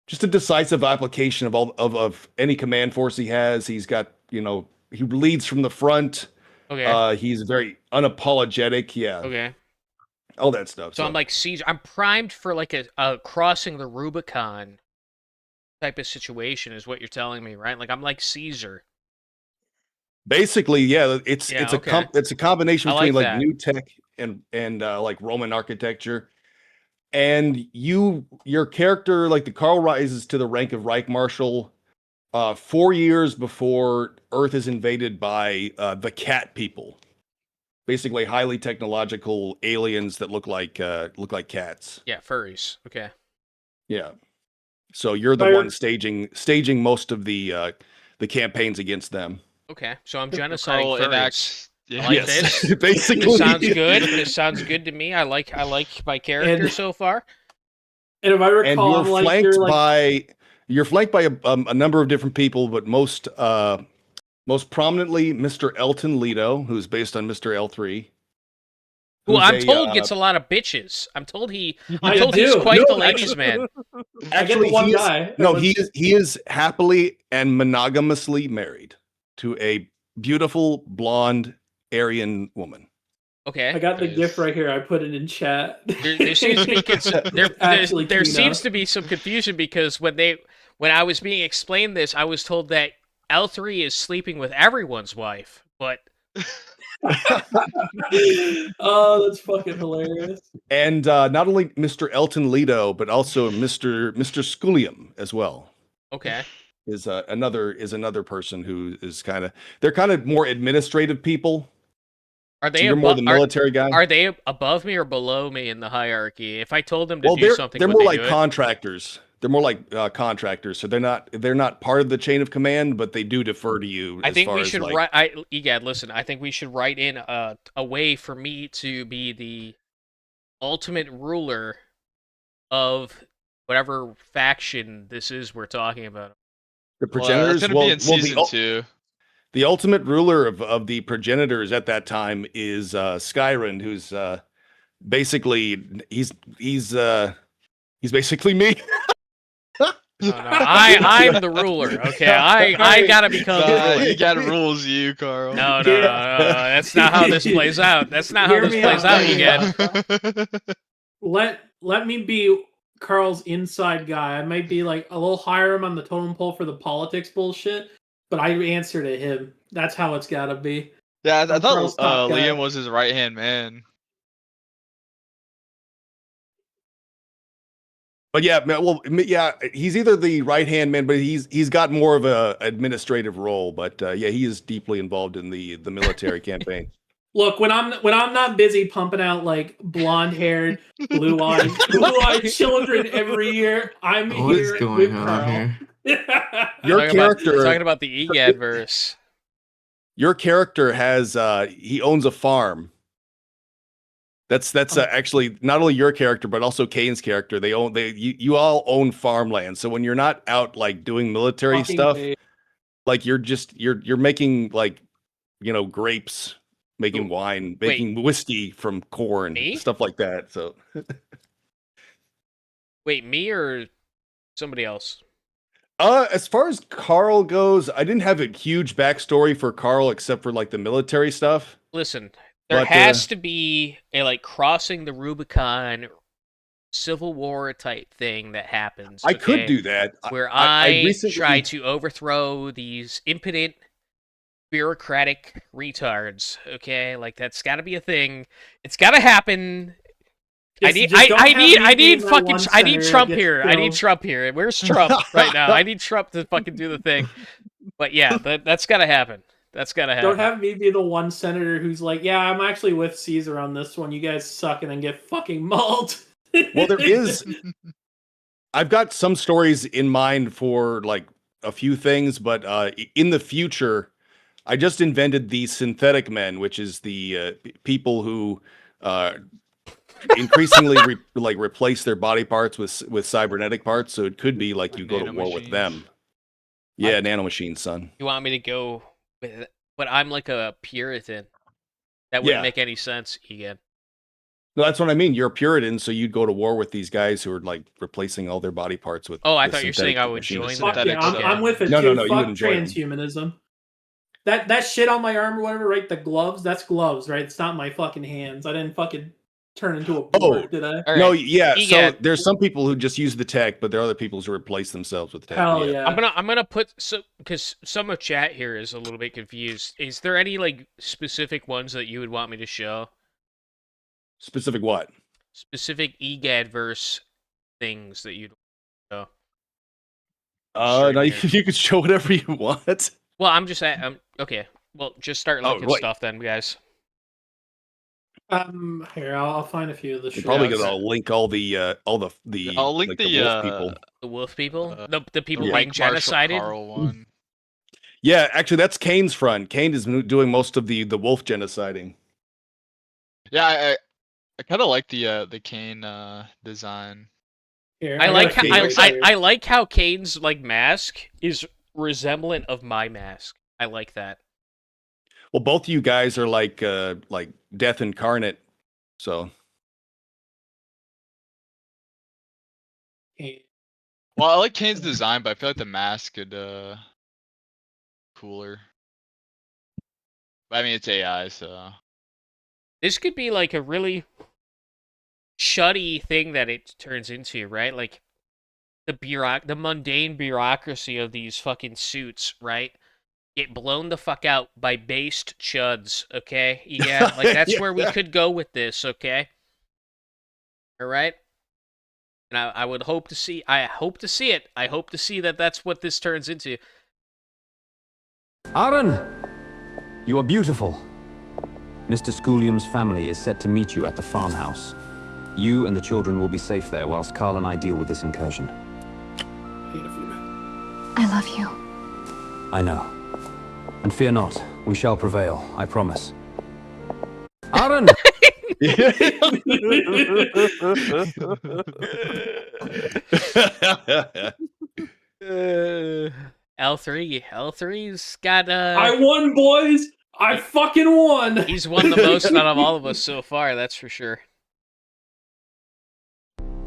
just a decisive application of all of any command force he has. He's got, you know, he leads from the front. Okay. He's very unapologetic. Yeah. Okay. All that stuff. So I'm like Caesar. I'm primed for like a crossing the Rubicon type of situation, is what you're telling me, right? Like I'm like Caesar. Basically, yeah, it's okay. It's a combination between like that. new tech and like Roman architecture. And your character, like the Karl rises to the rank of Reich Marshal 4 years before Earth is invaded by the cat people. Basically, highly technological aliens that look like cats. Yeah, furries. Okay. Yeah. So you're the one staging most of the campaigns against them. Okay, so I'm genociding Carl furries. enacts. I like Yes, this. basically. This sounds good. This sounds good to me. I like my character so far. And if I recall, And you're I'm like, flanked you're like, by a number of different people, but most prominently Mr. Elton Leto, who's based on Mr. L3. Who I'm told gets a lot of bitches. I'm told he's quite the ladies' man. Actually, he is happily and monogamously married to a beautiful blonde Aryan woman. Okay. I got the GIF right here. I put it in chat. There seems to be there seems to be some confusion because when I was being explained this, I was told that L3 is sleeping with everyone's wife, but oh, that's fucking hilarious. And not only Mr. Elton Leto, but also Mr. Sculliam as well. Okay. Is another person who is they're kind of more administrative people. Are they so you're more the military guy? Are they above me or below me in the hierarchy? If I told them to do they're, something, they're would more they like do it? contractors. They're more like contractors. So they're not part of the chain of command, but they do defer to you. I think we should write. Egad, listen. I think we should write in a way for me to be the ultimate ruler of whatever faction this is we're talking about. The progenitors. Well, be in season 2. The ultimate ruler of the progenitors at that time is Skyrim, who's basically he's basically me. No, I'm the ruler. Okay, I gotta become the ruler. You gotta rules you, Carl. No. That's not how this plays out. That's not how this plays out, Egad. Let me be Carl's inside guy. I might be like a little higher him on the totem pole for the politics bullshit, but I answer to him. That's how it's gotta be. Yeah, I thought Carl's top guy. Liam was his right hand man. But yeah, he's either the right hand man, but he's got more of a administrative role. But yeah, he is deeply involved in the military campaign. Look, when I'm not busy pumping out like blonde-haired, blue-eyed children every year, I'm here with Carl. Your character talking about the Egad verse. Your character has he owns a farm. That's actually not only your character but also Kane's character. You all own farmland. So when you're not out like doing military stuff, like you're making like grapes, making wine, making whiskey from corn, stuff like that. So wait, me or somebody else? As far as Carl goes, I didn't have a huge backstory for Carl except for like the military stuff. Listen, there has to be a like crossing the Rubicon Civil War type thing that happens. I could do that. Where I recently try to overthrow these impotent bureaucratic retards. Okay, like that's got to be a thing. It's got to happen. I need Trump here. I need Trump here. Where's Trump right now? I need Trump to fucking do the thing. But yeah, that's got to happen. That's got to happen. Don't have me be the one senator who's like, yeah, I'm actually with Caesar on this one. You guys suck and then get fucking mauled. Well, there is. I've got some stories in mind for like a few things, but in the future, I just invented the synthetic men, which is the people who increasingly replace their body parts with cybernetic parts. So it could be like you go to war with them. Yeah, nanomachines, son. You want me to go with it? But I'm like a Puritan. That wouldn't make any sense, Egad. No, that's what I mean. You're a Puritan, so you'd go to war with these guys who are like replacing all their body parts with. Oh, I thought you were saying I would join that. Yeah, I'm with it. No, too. no, you Fuck wouldn't join. transhumanism. That shit on my arm or whatever, right? The gloves. That's gloves, right? It's not my fucking hands. I didn't fucking turn into a board, did I? No, yeah. So there's some people who just use the tech, but there are other people who replace themselves with tech. Hell yeah. I'm gonna put because some of chat here is a little bit confused. Is there any like specific ones that you would want me to show? Specific what? Specific Egad verse things that you'd show. No, you can show whatever you want. Well, I'm just okay. Well, just start Oh, linking right. stuff then, guys. Here, I'll find a few of the. You're probably shows. gonna link all the I'll link like the wolf people. The wolf people, the people the being Mike Marshall genocided. Carl one. Yeah, actually, that's Kane's front. Kane is doing most of the wolf genociding. Yeah, I kind of like the Kane design. Here, I like how, got a few right here. I like how Kane's like mask is resemblant of my mask. I like that. Well, both of you guys are like death incarnate, so. Well, I like Kane's design, but I feel like the mask could cooler. But, I mean, it's AI, so. This could be like a really shuddy thing that it turns into, right? Like the mundane bureaucracy of these fucking suits, right? Get blown the fuck out by based chuds, okay? Yeah, like that's where we could go with this, okay? All right. And I would hope to see. I hope to see it. I hope to see that that's what this turns into. Aaron, you are beautiful. Mr. Schoolyum's family is set to meet you at the farmhouse. You and the children will be safe there whilst Carl and I deal with this incursion. I love you. I know. And fear not, we shall prevail, I promise. Aaron! L3's got I won, boys! I fucking won! He's won the most out of all of us so far, that's for sure.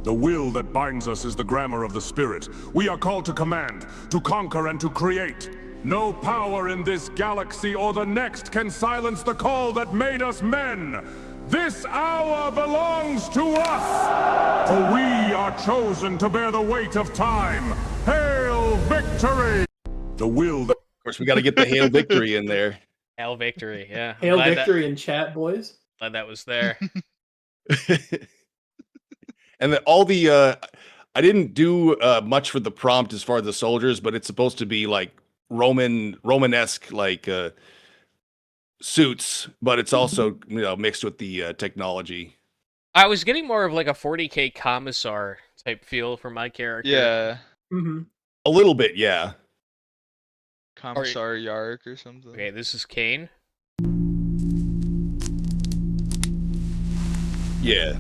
The will that binds us is the grammar of the spirit. We are called to command, to conquer and to create. No power in this galaxy or the next can silence the call that made us men. This hour belongs to us, for we are chosen to bear the weight of time. Hail victory! The will that... Of course, we got to get the hail victory in there. Hail victory, yeah. Hail victory in chat, boys. Glad that was there. And then all the I didn't do much for the prompt as far as the soldiers, but it's supposed to be like Romanesque like suits, but it's also mixed with the technology. I was getting more of like a 40k commissar type feel for my character. Yeah. A little bit, yeah. Commissar Yark or something. Okay, this is Kane. Yeah.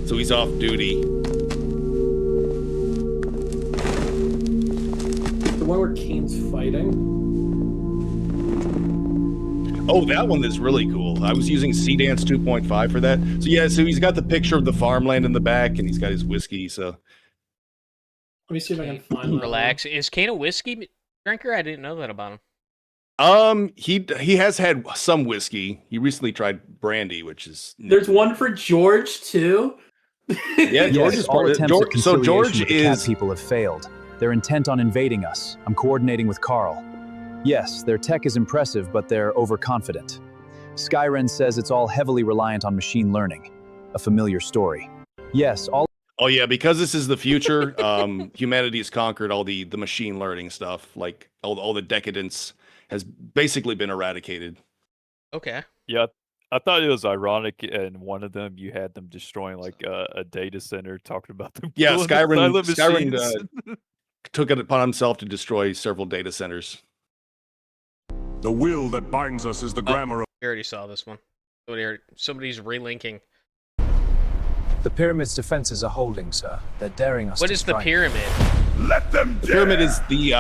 So he's off duty. The one where Kane's fighting. Oh, that one is really cool. I was using C-Dance 2.5 for that. So yeah, so he's got the picture of the farmland in the back, and he's got his whiskey, so. Let me see if I can find that. Relax. Is Kane a whiskey drinker? I didn't know that about him. He has had some whiskey. He recently tried brandy, which is... There's one for George, too? Yeah, George is all attempts at so conciliation George with the cat is... people have failed. They're intent on invading us. I'm coordinating with Carl. Yes, their tech is impressive, but they're overconfident. Skyren says it's all heavily reliant on machine learning. A familiar story. Yes, all... Oh yeah, because this is the future, humanity has conquered all the machine learning stuff. Like, all the decadence has basically been eradicated. Okay. Yeah, I thought it was ironic. In one of them, you had them destroying like a data center, talking about them. Yeah, killing the Skyrim silent machines. took it upon himself to destroy several data centers. The will that binds us is the grammar of... We already saw this one. Somebody's relinking. The pyramid's defenses are holding, sir. They're daring us What to is the strike. pyramid? Let them The pyramid is the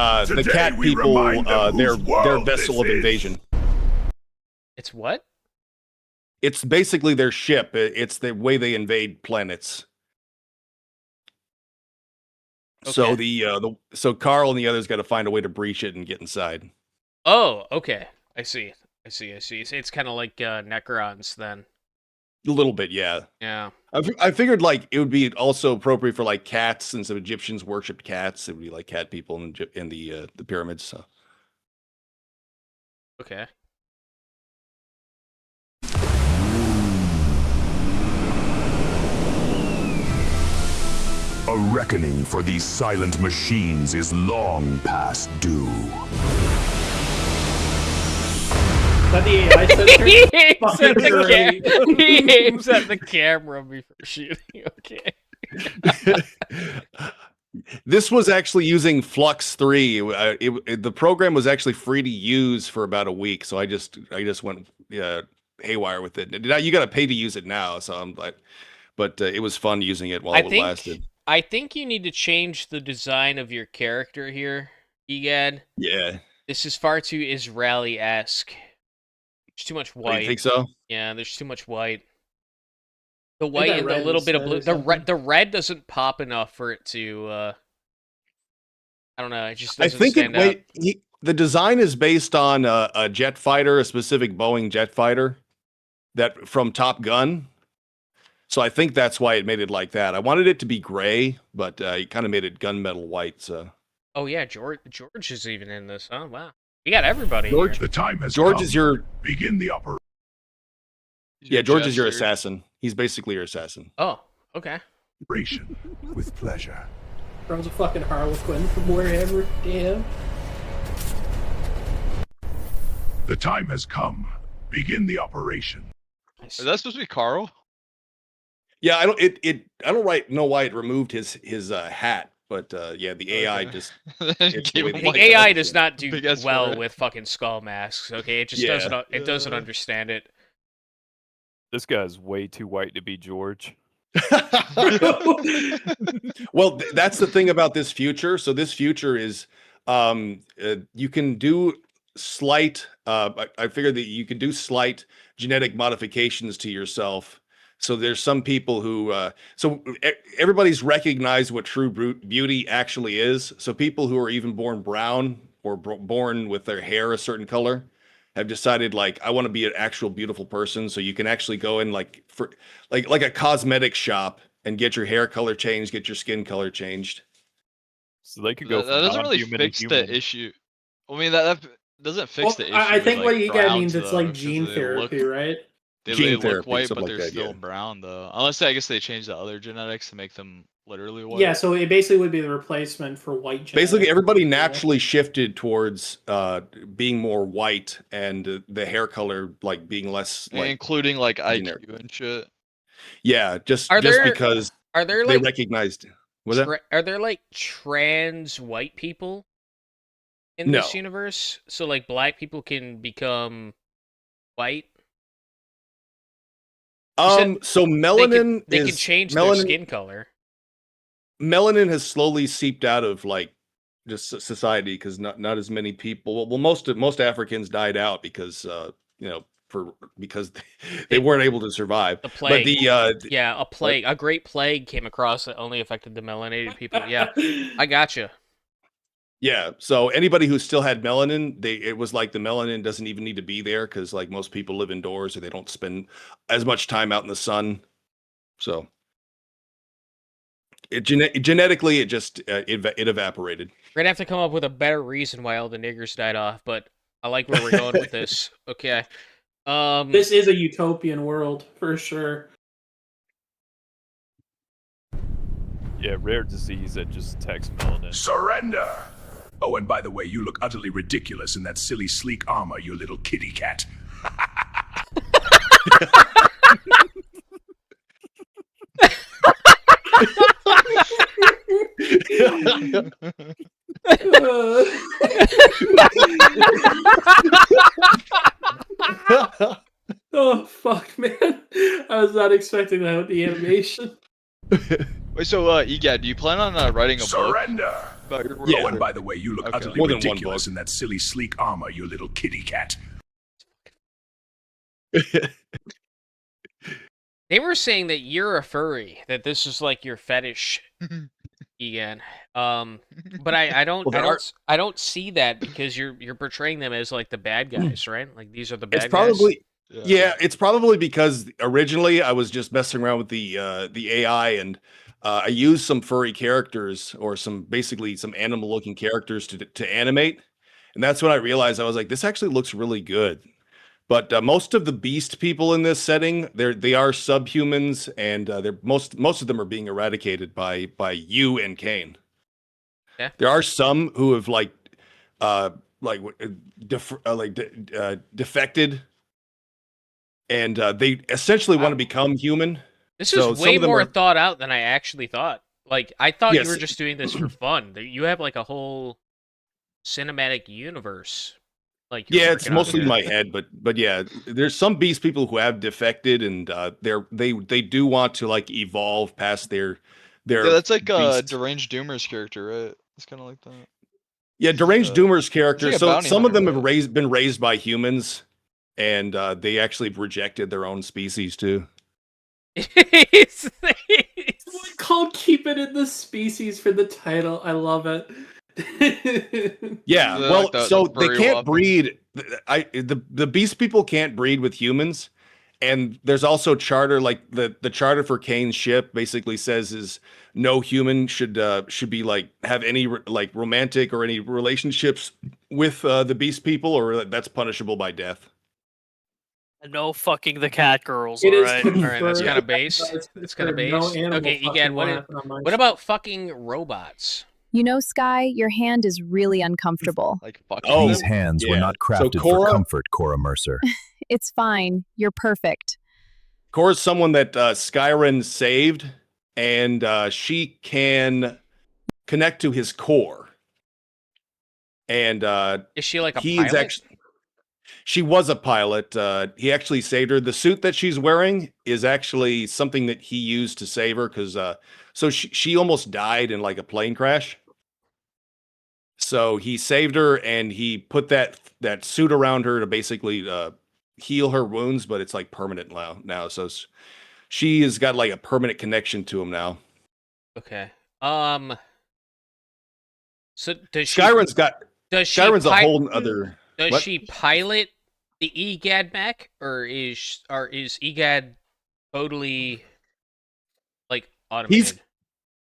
cat we people, remind them their whose world vessel of this is. invasion. It's what? It's basically their ship. It's the way they invade planets. So so Carl and the others got to find a way to breach it and get inside. Oh, okay. I see. It's kind of like Necrons then. A little bit, yeah. Yeah. I figured like it would be also appropriate for like cats, since the Egyptians worshipped cats. It would be like cat people in the pyramids. So. Okay. A reckoning for these silent machines is long past due. Is that the AI center? He aims at the camera before shooting. Okay. This was actually using Flux 3. The program was actually free to use for about a week, so I just went haywire with it. Now you got to pay to use it now, so I'm like, but it was fun using it while it lasted. I think you need to change the design of your character here, Egad. Yeah. This is far too Israeli-esque. There's too much white. Oh, you think so? Yeah, there's too much white. The white and the little bit of blue. The red doesn't pop enough for it to. I don't know. It just doesn't stand out. The design is based on a jet fighter, a specific Boeing jet fighter, that from Top Gun. So I think that's why it made it like that. I wanted it to be gray, but it kind of made it gunmetal white. So. Oh yeah, George is even in this. Oh wow, you got everybody. George, here. The time has George come. is your begin the operation. Yeah, George is your assassin. He's basically your assassin. Oh, okay. With pleasure. Throws a fucking Harlequin from wherever. Damn. The time has come. Begin the operation. Is that supposed to be Carl? Yeah, I don't know why it removed his hat, but yeah, the AI just the AI does not do well with fucking skull masks. Okay, it just doesn't understand it. This guy's way too white to be George. Well, that's the thing about this future. So this future is you can do slight I figured that you can do slight genetic modifications to yourself. So there's some people who so everybody's recognized what true beauty actually is. So people who are even born brown or born with their hair a certain color have decided, like, I want to be an actual beautiful person. So you can actually go in like a cosmetic shop and get your hair color changed, get your skin color changed. So they could go. That doesn't really fix the issue. I mean, that doesn't fix the issue. I think what you got means it's though, like gene therapy, right? They look white, but they're still brown though. Unless I guess they change the other genetics to make them literally white. Yeah, so it basically would be the replacement for white genetics. Basically, everybody naturally shifted towards being more white and the hair color like being less, like, including like IQ and shit. Yeah, just because they recognized. Are there like trans white people in this universe? So like black people can become white. So melanin they can change their skin color. Melanin has slowly seeped out of like just society because not as many people. Well, most Africans died out because because they weren't able to survive. The plague. But a plague, a great plague came across that only affected the melanated people. Yeah, I gotcha. Yeah, so anybody who still had melanin, it was like the melanin doesn't even need to be there because like most people live indoors or they don't spend as much time out in the sun. So genetically, it just it evaporated. We're gonna have to come up with a better reason why all the niggers died off, but I like where we're going with this. Okay. This is a utopian world for sure. Yeah, rare disease that just attacks melanin. Surrender! Oh, and by the way, you look utterly ridiculous in that silly sleek armor, you little kitty cat. Oh fuck, man! I was not expecting that with the animation. Wait, so Egad, do you plan on writing a Surrender! book about your Yeah, and by the way, you look utterly More than one ridiculous in that silly sleek armor, you little kitty cat. They were saying that you're a furry, that this is like your fetish, Egad. But I don't see that because you're portraying them as like the bad guys, right? Like these are the bad guys. Yeah, it's probably because originally I was just messing around with the AI and I used some furry characters or some animal looking characters to animate, and that's when I realized I was like, this actually looks really good. But most of the beast people in this setting, they are subhumans, and they're most of them are being eradicated by you and Kane. Yeah. There are some who have defected, and they essentially want to become human. This So is some way of them more are- thought out than I actually thought. Like, I thought you Yes. were just doing this for fun. You have like a whole cinematic universe. Like, you're Yeah, it's working on mostly here. my head, but yeah, there's some beast people who have defected, and they do want to like evolve past their Yeah, that's like beast. Deranged Doomer's character, right? It's kind of like that. Yeah, Deranged Doomer's character. like a So bounty some of hunter, them have been raised by humans, and they actually rejected their own species too. It's called "Keep It in the Species" for the title. I love it. Yeah, Yeah, well, like the so they furry can't whopper. breed. The beast people can't breed with humans, and there's also charter. Like the charter for Kane's ship basically says is no human should be like have any like romantic or any relationships with the beast people, or that's punishable by death. And no fucking the cat girls, It is alright? Alright, that's confirmed. kind of base. It's That's kind of confirmed. base. No animal Okay, fucking Egad, will happen on my what ship. about fucking robots? You know, Sky, your hand is really uncomfortable. Like fuck. These hands were not crafted for comfort, Cora Mercer. It's fine. You're perfect. Cora's someone that Skyrim saved, and she can connect to his core. And is she like a he pilot? is actually she was a pilot. He actually saved her. The suit that she's wearing is actually something that he used to save her because so she almost died in like a plane crash. So he saved her and he put that suit around her to basically heal her wounds, but it's like permanent now. So she has got like a permanent connection to him now. Okay. So does she? Skyrim's got. Does she Skyrim's a whole other. Does what? she pilot the Egad mech, or is Egad totally like automated?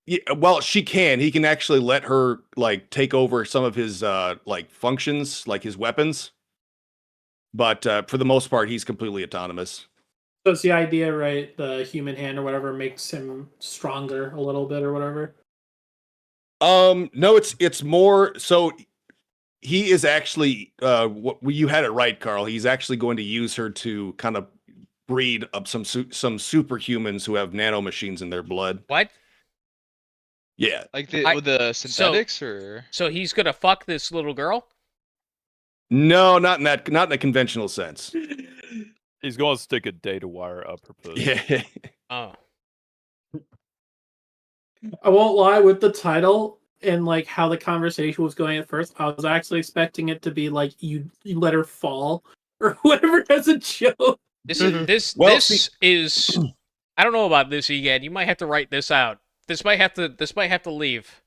Yeah, well, she can. He can actually let her like take over some of his like functions, like his weapons. But for the most part, he's completely autonomous. So it's the idea, right? The human hand or whatever makes him stronger a little bit or whatever. No, it's more so. He is actually you had it right, Carl. He's actually going to use her to kind of breed up some superhumans who have nanomachines in their blood. What? Yeah, like with the synthetics, or so he's gonna fuck this little girl? No, not in a conventional sense. He's going to stick a data wire up her pussy. Yeah. Oh. I won't lie, with the title and like how the conversation was going at first, I was actually expecting it to be like you let her fall or whatever as a joke. This is I don't know about this, Egad. You might have to write this out. This might have to leave.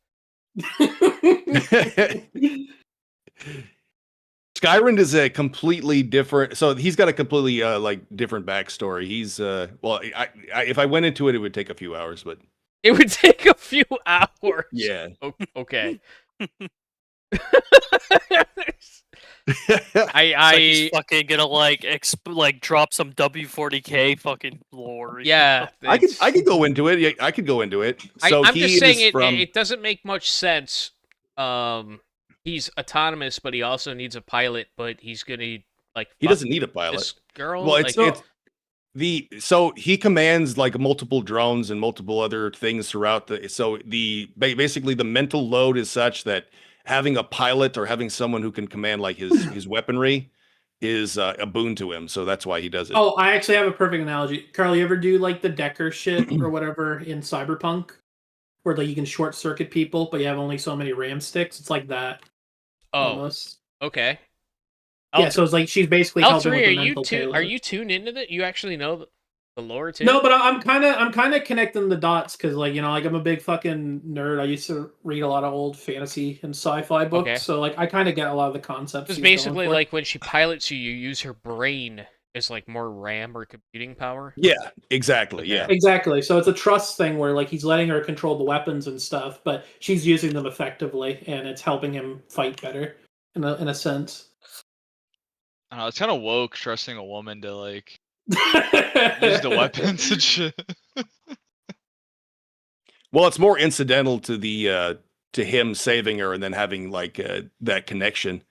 Skyrim is a completely different. So he's got a completely like different backstory. He's well, if I went into it, it would take a few hours, but it would take a few hours. Yeah. Okay. Like he's fucking gonna like drop some W40K fucking lore. Yeah, I could go into it. Yeah, I could go into it. So I'm he just saying is it doesn't make much sense. He's autonomous, but he also needs a pilot. But he's gonna like he fuck doesn't need a pilot. this girl. Well, like, he commands like multiple drones and multiple other things throughout basically the mental load is such that having a pilot or having someone who can command like his weaponry is a boon to him. So that's why he does it. Oh, I actually have a perfect analogy. Carl, you ever do like the Decker shit or whatever in Cyberpunk? Where like you can short circuit people, but you have only so many RAM sticks. It's like that. oh, Almost. okay. Yeah, so it's like she's basically helping with the mental Are payload. you tuned into that? You actually know the lore too? No, but I'm kind of connecting the dots because, like, you know, like I'm a big fucking nerd. I used to read a lot of old fantasy and sci-fi books, Okay. so like I kind of get a lot of the concepts. Because he's going basically, for. like when she pilots you, you use her brain as like more RAM or computing power. Yeah, exactly. Yeah, Exactly. So it's a trust thing where like he's letting her control the weapons and stuff, but she's using them effectively, and it's helping him fight better in a sense. I don't know, it's kind of woke trusting a woman to like use the weapons and shit. Well, it's more incidental to the to him saving her and then having like that connection.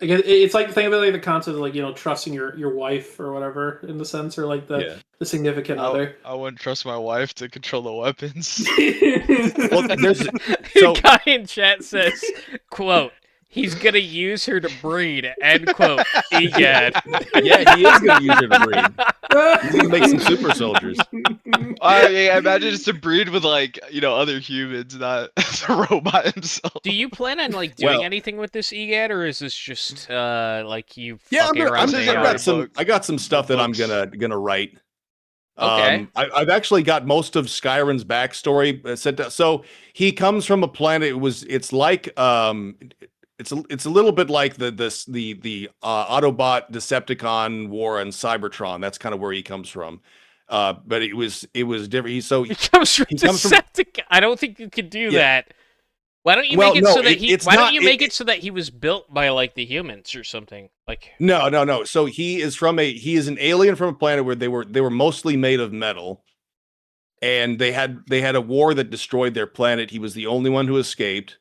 Again, it's like think about like the concept of like trusting your wife or whatever in the sense, or like the significant other. I wouldn't trust my wife to control the weapons. Well, there's The guy in chat says, "Quote: He's gonna use her to breed." End quote. Egad. Yeah, he is gonna use her to breed. He's gonna make some super soldiers. I imagine it's to breed with like other humans, not the robot himself. Do you plan on like doing anything with this Egad, or is this just like you? Fucking around I got some stuff that I'm gonna write. Okay. I've actually got most of Skyrim's backstory set down. So he comes from a planet. It's like it's a little bit like the Autobot Decepticon war on Cybertron. That's kind of where he comes from. But it was different. He comes from Decepticon. I don't think you could do that. Why don't you make it so that he? Why don't you make it so that he was built by like the humans or something? Like no. So he is an alien from a planet where they were mostly made of metal, and they had a war that destroyed their planet. He was the only one who escaped.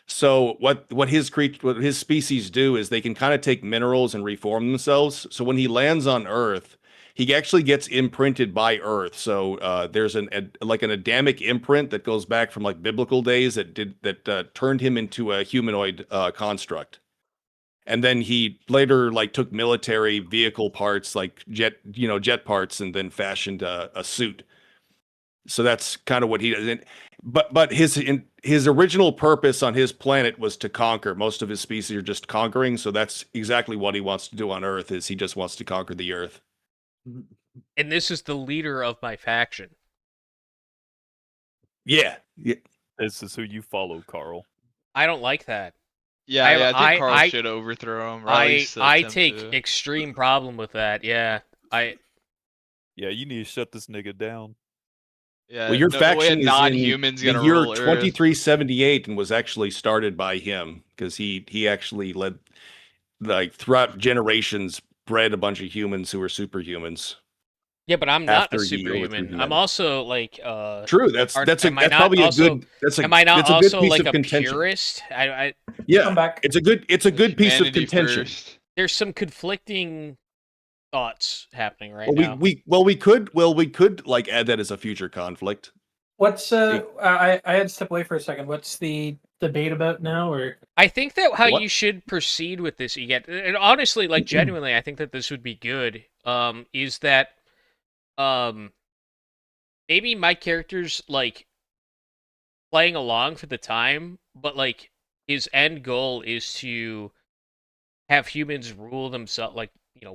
So what his species do is they can kind of take minerals and reform themselves. So when he lands on Earth, he actually gets imprinted by Earth. So there's an Adamic imprint that goes back from like biblical days that turned him into a humanoid construct. And then he later like took military vehicle parts like jet parts and then fashioned a suit. So that's kind of what he does. But his original purpose on his planet was to conquer. Most of his species are just conquering. So that's exactly what he wants to do on Earth. Is he just wants to conquer the Earth. And this is the leader of my faction. Yeah. This is who you follow, Carl. I don't like that. Yeah, I think Carl should overthrow him. I take extreme problem with that. Yeah, Yeah, you need to shut this nigga down. Yeah, well, your faction is non-humans in gonna the year rule Earth. 2378 and was actually started by him because he actually led, like, throughout generations, bred a bunch of humans who were superhumans. Yeah, but I'm not a superhuman. I'm also like true. That's probably a good. Am I not also like a purist? Yeah, it's a good piece of contention. First. There's some conflicting thoughts happening right now. We could like add that as a future conflict. What's I had to step away for a second. What's the debate about now? Or I think that how you should proceed with this, Egad, and honestly, like genuinely, I think that this would be good. Is that maybe my character's like playing along for the time, but like his end goal is to have humans rule themselves, like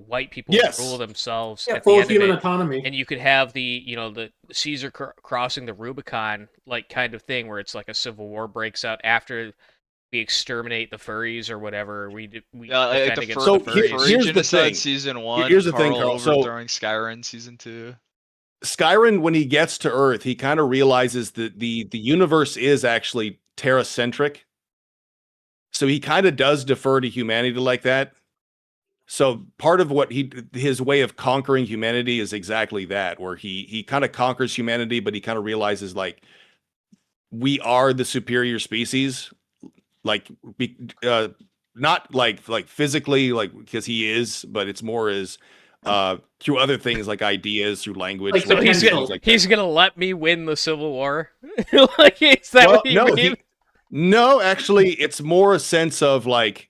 white people rule themselves. Yeah, at full the end human of it. autonomy. And you could have the the Caesar crossing the Rubicon like kind of thing, where it's like a civil war breaks out after we exterminate the furries or whatever. We defend against the furries. Here's the thing. Season 1. Here's the thing, Carl. Overthrowing Skyrim season 2. Skyrim, when he gets to Earth, he kind of realizes that the universe is actually Terra-centric. So he kind of does defer to humanity like that. So part of what his way of conquering humanity is exactly that, where he kind of conquers humanity, but he kind of realizes like we are the superior species, like not like physically, like because he is, but it's more as through other things like ideas, through language. Like, so he's gonna let me win the Civil War. Like, is that what you mean? No, actually, it's more a sense of like,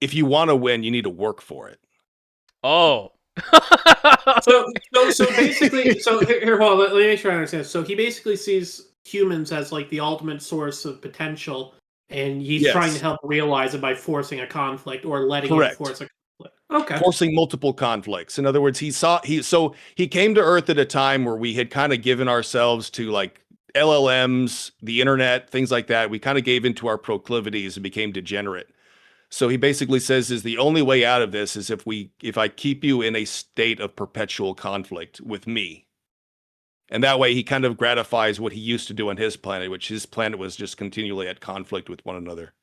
if you want to win, you need to work for it. Oh. so basically, here, hold on, let me make sure I understand. So he basically sees humans as like the ultimate source of potential, and he's trying to help realize it by forcing a conflict or letting it force a conflict. Okay. Forcing multiple conflicts. In other words, he came to Earth at a time where we had kind of given ourselves to like LLMs, the internet, things like that. We kind of gave into our proclivities and became degenerate. So he basically says is the only way out of this is if I keep you in a state of perpetual conflict with me. And that way he kind of gratifies what he used to do on his planet, which his planet was just continually at conflict with one another.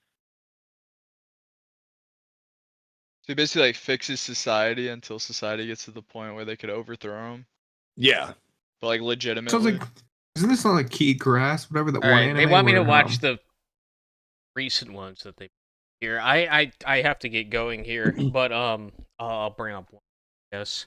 So he basically like fixes society until society gets to the point where they could overthrow him. Yeah. But like Sounds legitimately. like, isn't this not like Key Grass, whatever that All one right, anime? they want me to where, watch the recent ones that they here. I have to get going here, but I'll bring up one. Yes.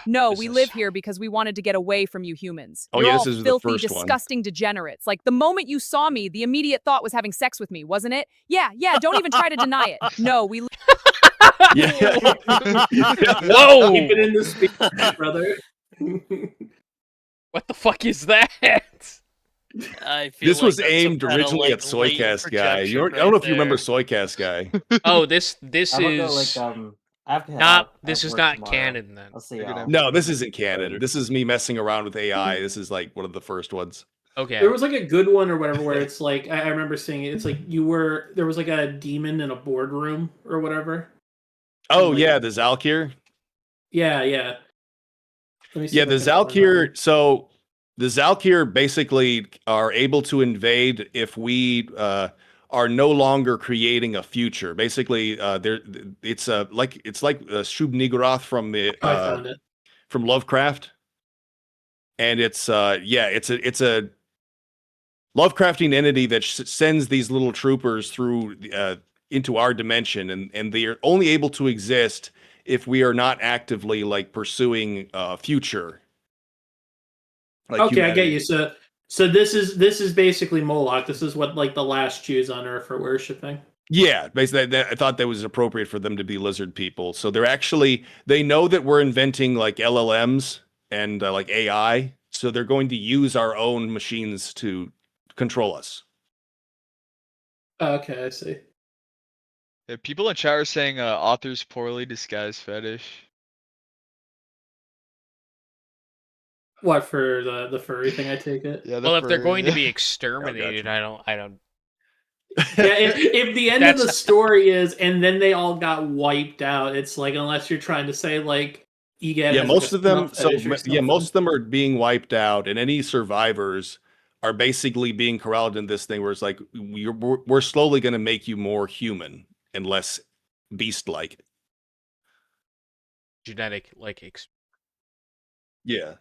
No, we live here because we wanted to get away from you humans. Oh, You're yeah, all this is the filthy, first one. disgusting degenerates. Like, the moment you saw me, the immediate thought was having sex with me, wasn't it? Yeah, don't even try to deny it. No, we... Yeah. Whoa! Keep it in the speech, brother. What the fuck is that? I feel This like was that's some aimed kinda, originally like, at Soycast latent guy. projection I right don't know if you remember there. Soycast guy. Oh, this I'm gonna is go, like, I have to head not. out. I This have is work not tomorrow. canon then. I'll see y'all. No, this isn't canon. This is me messing around with AI. This is like one of the first ones. Okay. There was like a good one or whatever where it's like I remember seeing it. It's like there was like a demon in a boardroom or whatever. Oh like- yeah, the Zalkir. Yeah. Let me see Yeah, if I the can find that. Zalkir. So the Zalkir basically are able to invade if we are no longer creating a future. Basically, it's like Shub Niggurath from the I found it. from Lovecraft, and it's a Lovecraftian entity that sends these little troopers through into our dimension, and they are only able to exist if we are not actively like pursuing future. Like Okay, I get humanity. you. So this is basically Moloch. This is what like the last Jews on Earth are worshiping. Yeah, basically, I thought that was appropriate for them to be lizard people. So they know that we're inventing like LLMs and like AI, so they're going to use our own machines to control us. Okay, I see. Yeah, people in chat are saying author's poorly disguised fetish. What for the furry thing? I take it. Yeah, Well, if they're going to be Oh, exterminated, I don't. Yeah, if the end of the story is and then they all got wiped out, it's like unless you're trying to say like Egad. Yeah, has, most like, of them. snuff So fetish or yeah, something. most of them are being wiped out, and any survivors are basically being corralled in this thing where it's like we're slowly going to make you more human and less beast-like. Genetic Yeah.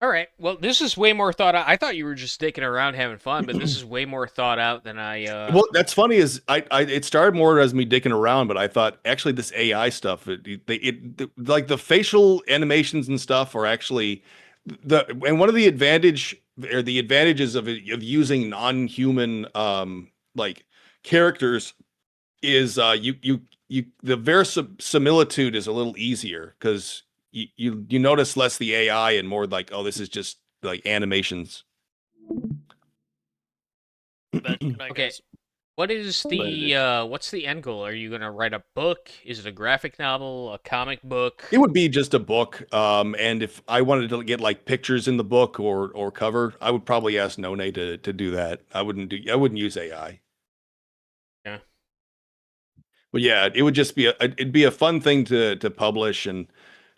All right. Well, this is way more thought out. I thought you were just sticking around having fun, but this is way more thought out than I. Well, that's funny. Is it started more as me dicking around, but I thought actually this AI stuff, like the facial animations and stuff are actually and one of the advantages of using non-human like characters is the verisimilitude is a little easier because you notice less the AI and more like, oh, this is just like animations. Okay. What is the what's the end goal? Are you gonna write a book? Is it a graphic novel? A comic book? It would be just a book. And if I wanted to get like pictures in the book or cover, I would probably ask None to do that. I wouldn't use AI. Yeah. But yeah, it would just be it'd be a fun thing to publish and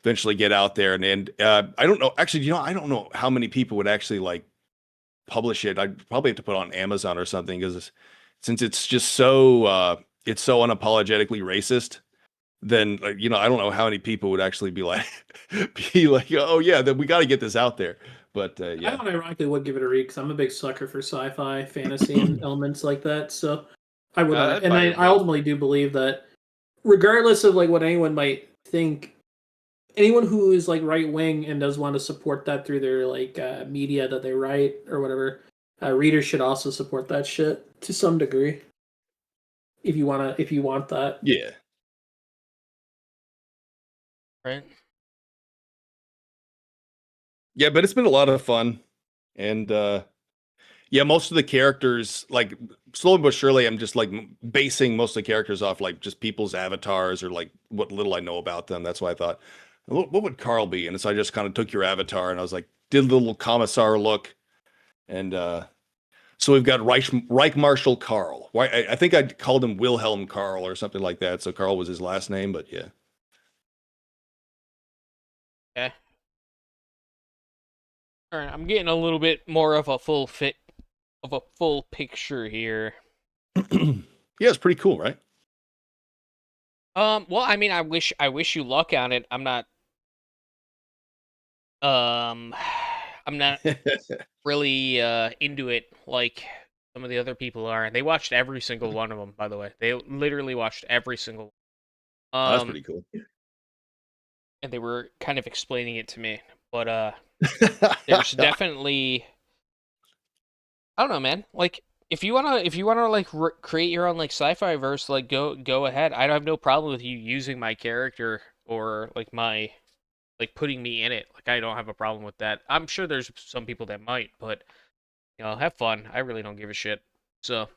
eventually get out there. And I don't know. Actually, I don't know how many people would actually like publish it. I'd probably have to put it on Amazon or something because since it's just so it's so unapologetically racist, then I don't know how many people would actually be like oh yeah, then we got to get this out there. But yeah, I ironically would give it a read because I'm a big sucker for sci-fi, fantasy, and elements like that. So I would, and I ultimately do believe that, regardless of like what anyone might think, anyone who is like right wing and does want to support that through their like media that they write or whatever, readers should also support that shit to some degree. If you want that, yeah, right. Yeah, but it's been a lot of fun, and yeah, most of the characters, like slowly but surely, I'm just like basing most of the characters off like just people's avatars or like what little I know about them. That's why I thought, what would Carl be? And so I just kind of took your avatar and I was like, did the little commissar look, and so we've got Reich Marshal Carl. Why I think I called him Wilhelm Carl or something like that. So Carl was his last name, but yeah. Okay. All right, I'm getting a little bit more of a full picture here. Yeah, it's pretty cool, right? Well, I mean, I wish you luck on it. I'm not um I'm not really into it like some of the other people are. They watched every single one of them, by the way. They literally watched every single Oh, that's pretty cool. and they were kind of explaining it to me. But there's definitely I don't know, man. Like if you wanna like create your own like sci-fi verse, like go ahead. I don't have no problem with you using my character or like my like putting me in it. Like I don't have a problem with that. I'm sure there's some people that might, but have fun. I really don't give a shit. So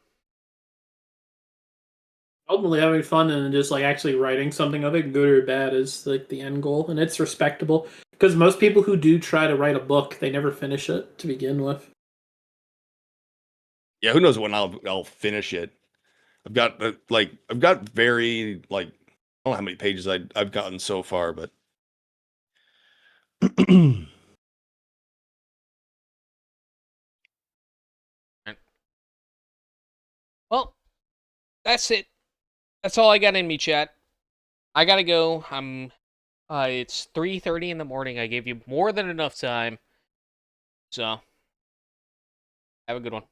Ultimately having fun and just like actually writing something of it, good or bad, is like the end goal, and it's respectable. Because most people who do try to write a book, they never finish it to begin with. Yeah, who knows when I'll finish it. I've got I've got very like I don't know how many pages I've gotten so far, but well, that's it. That's all I got in me, chat. I gotta go. It's 3:30 in the morning. I gave you more than enough time. So have a good one.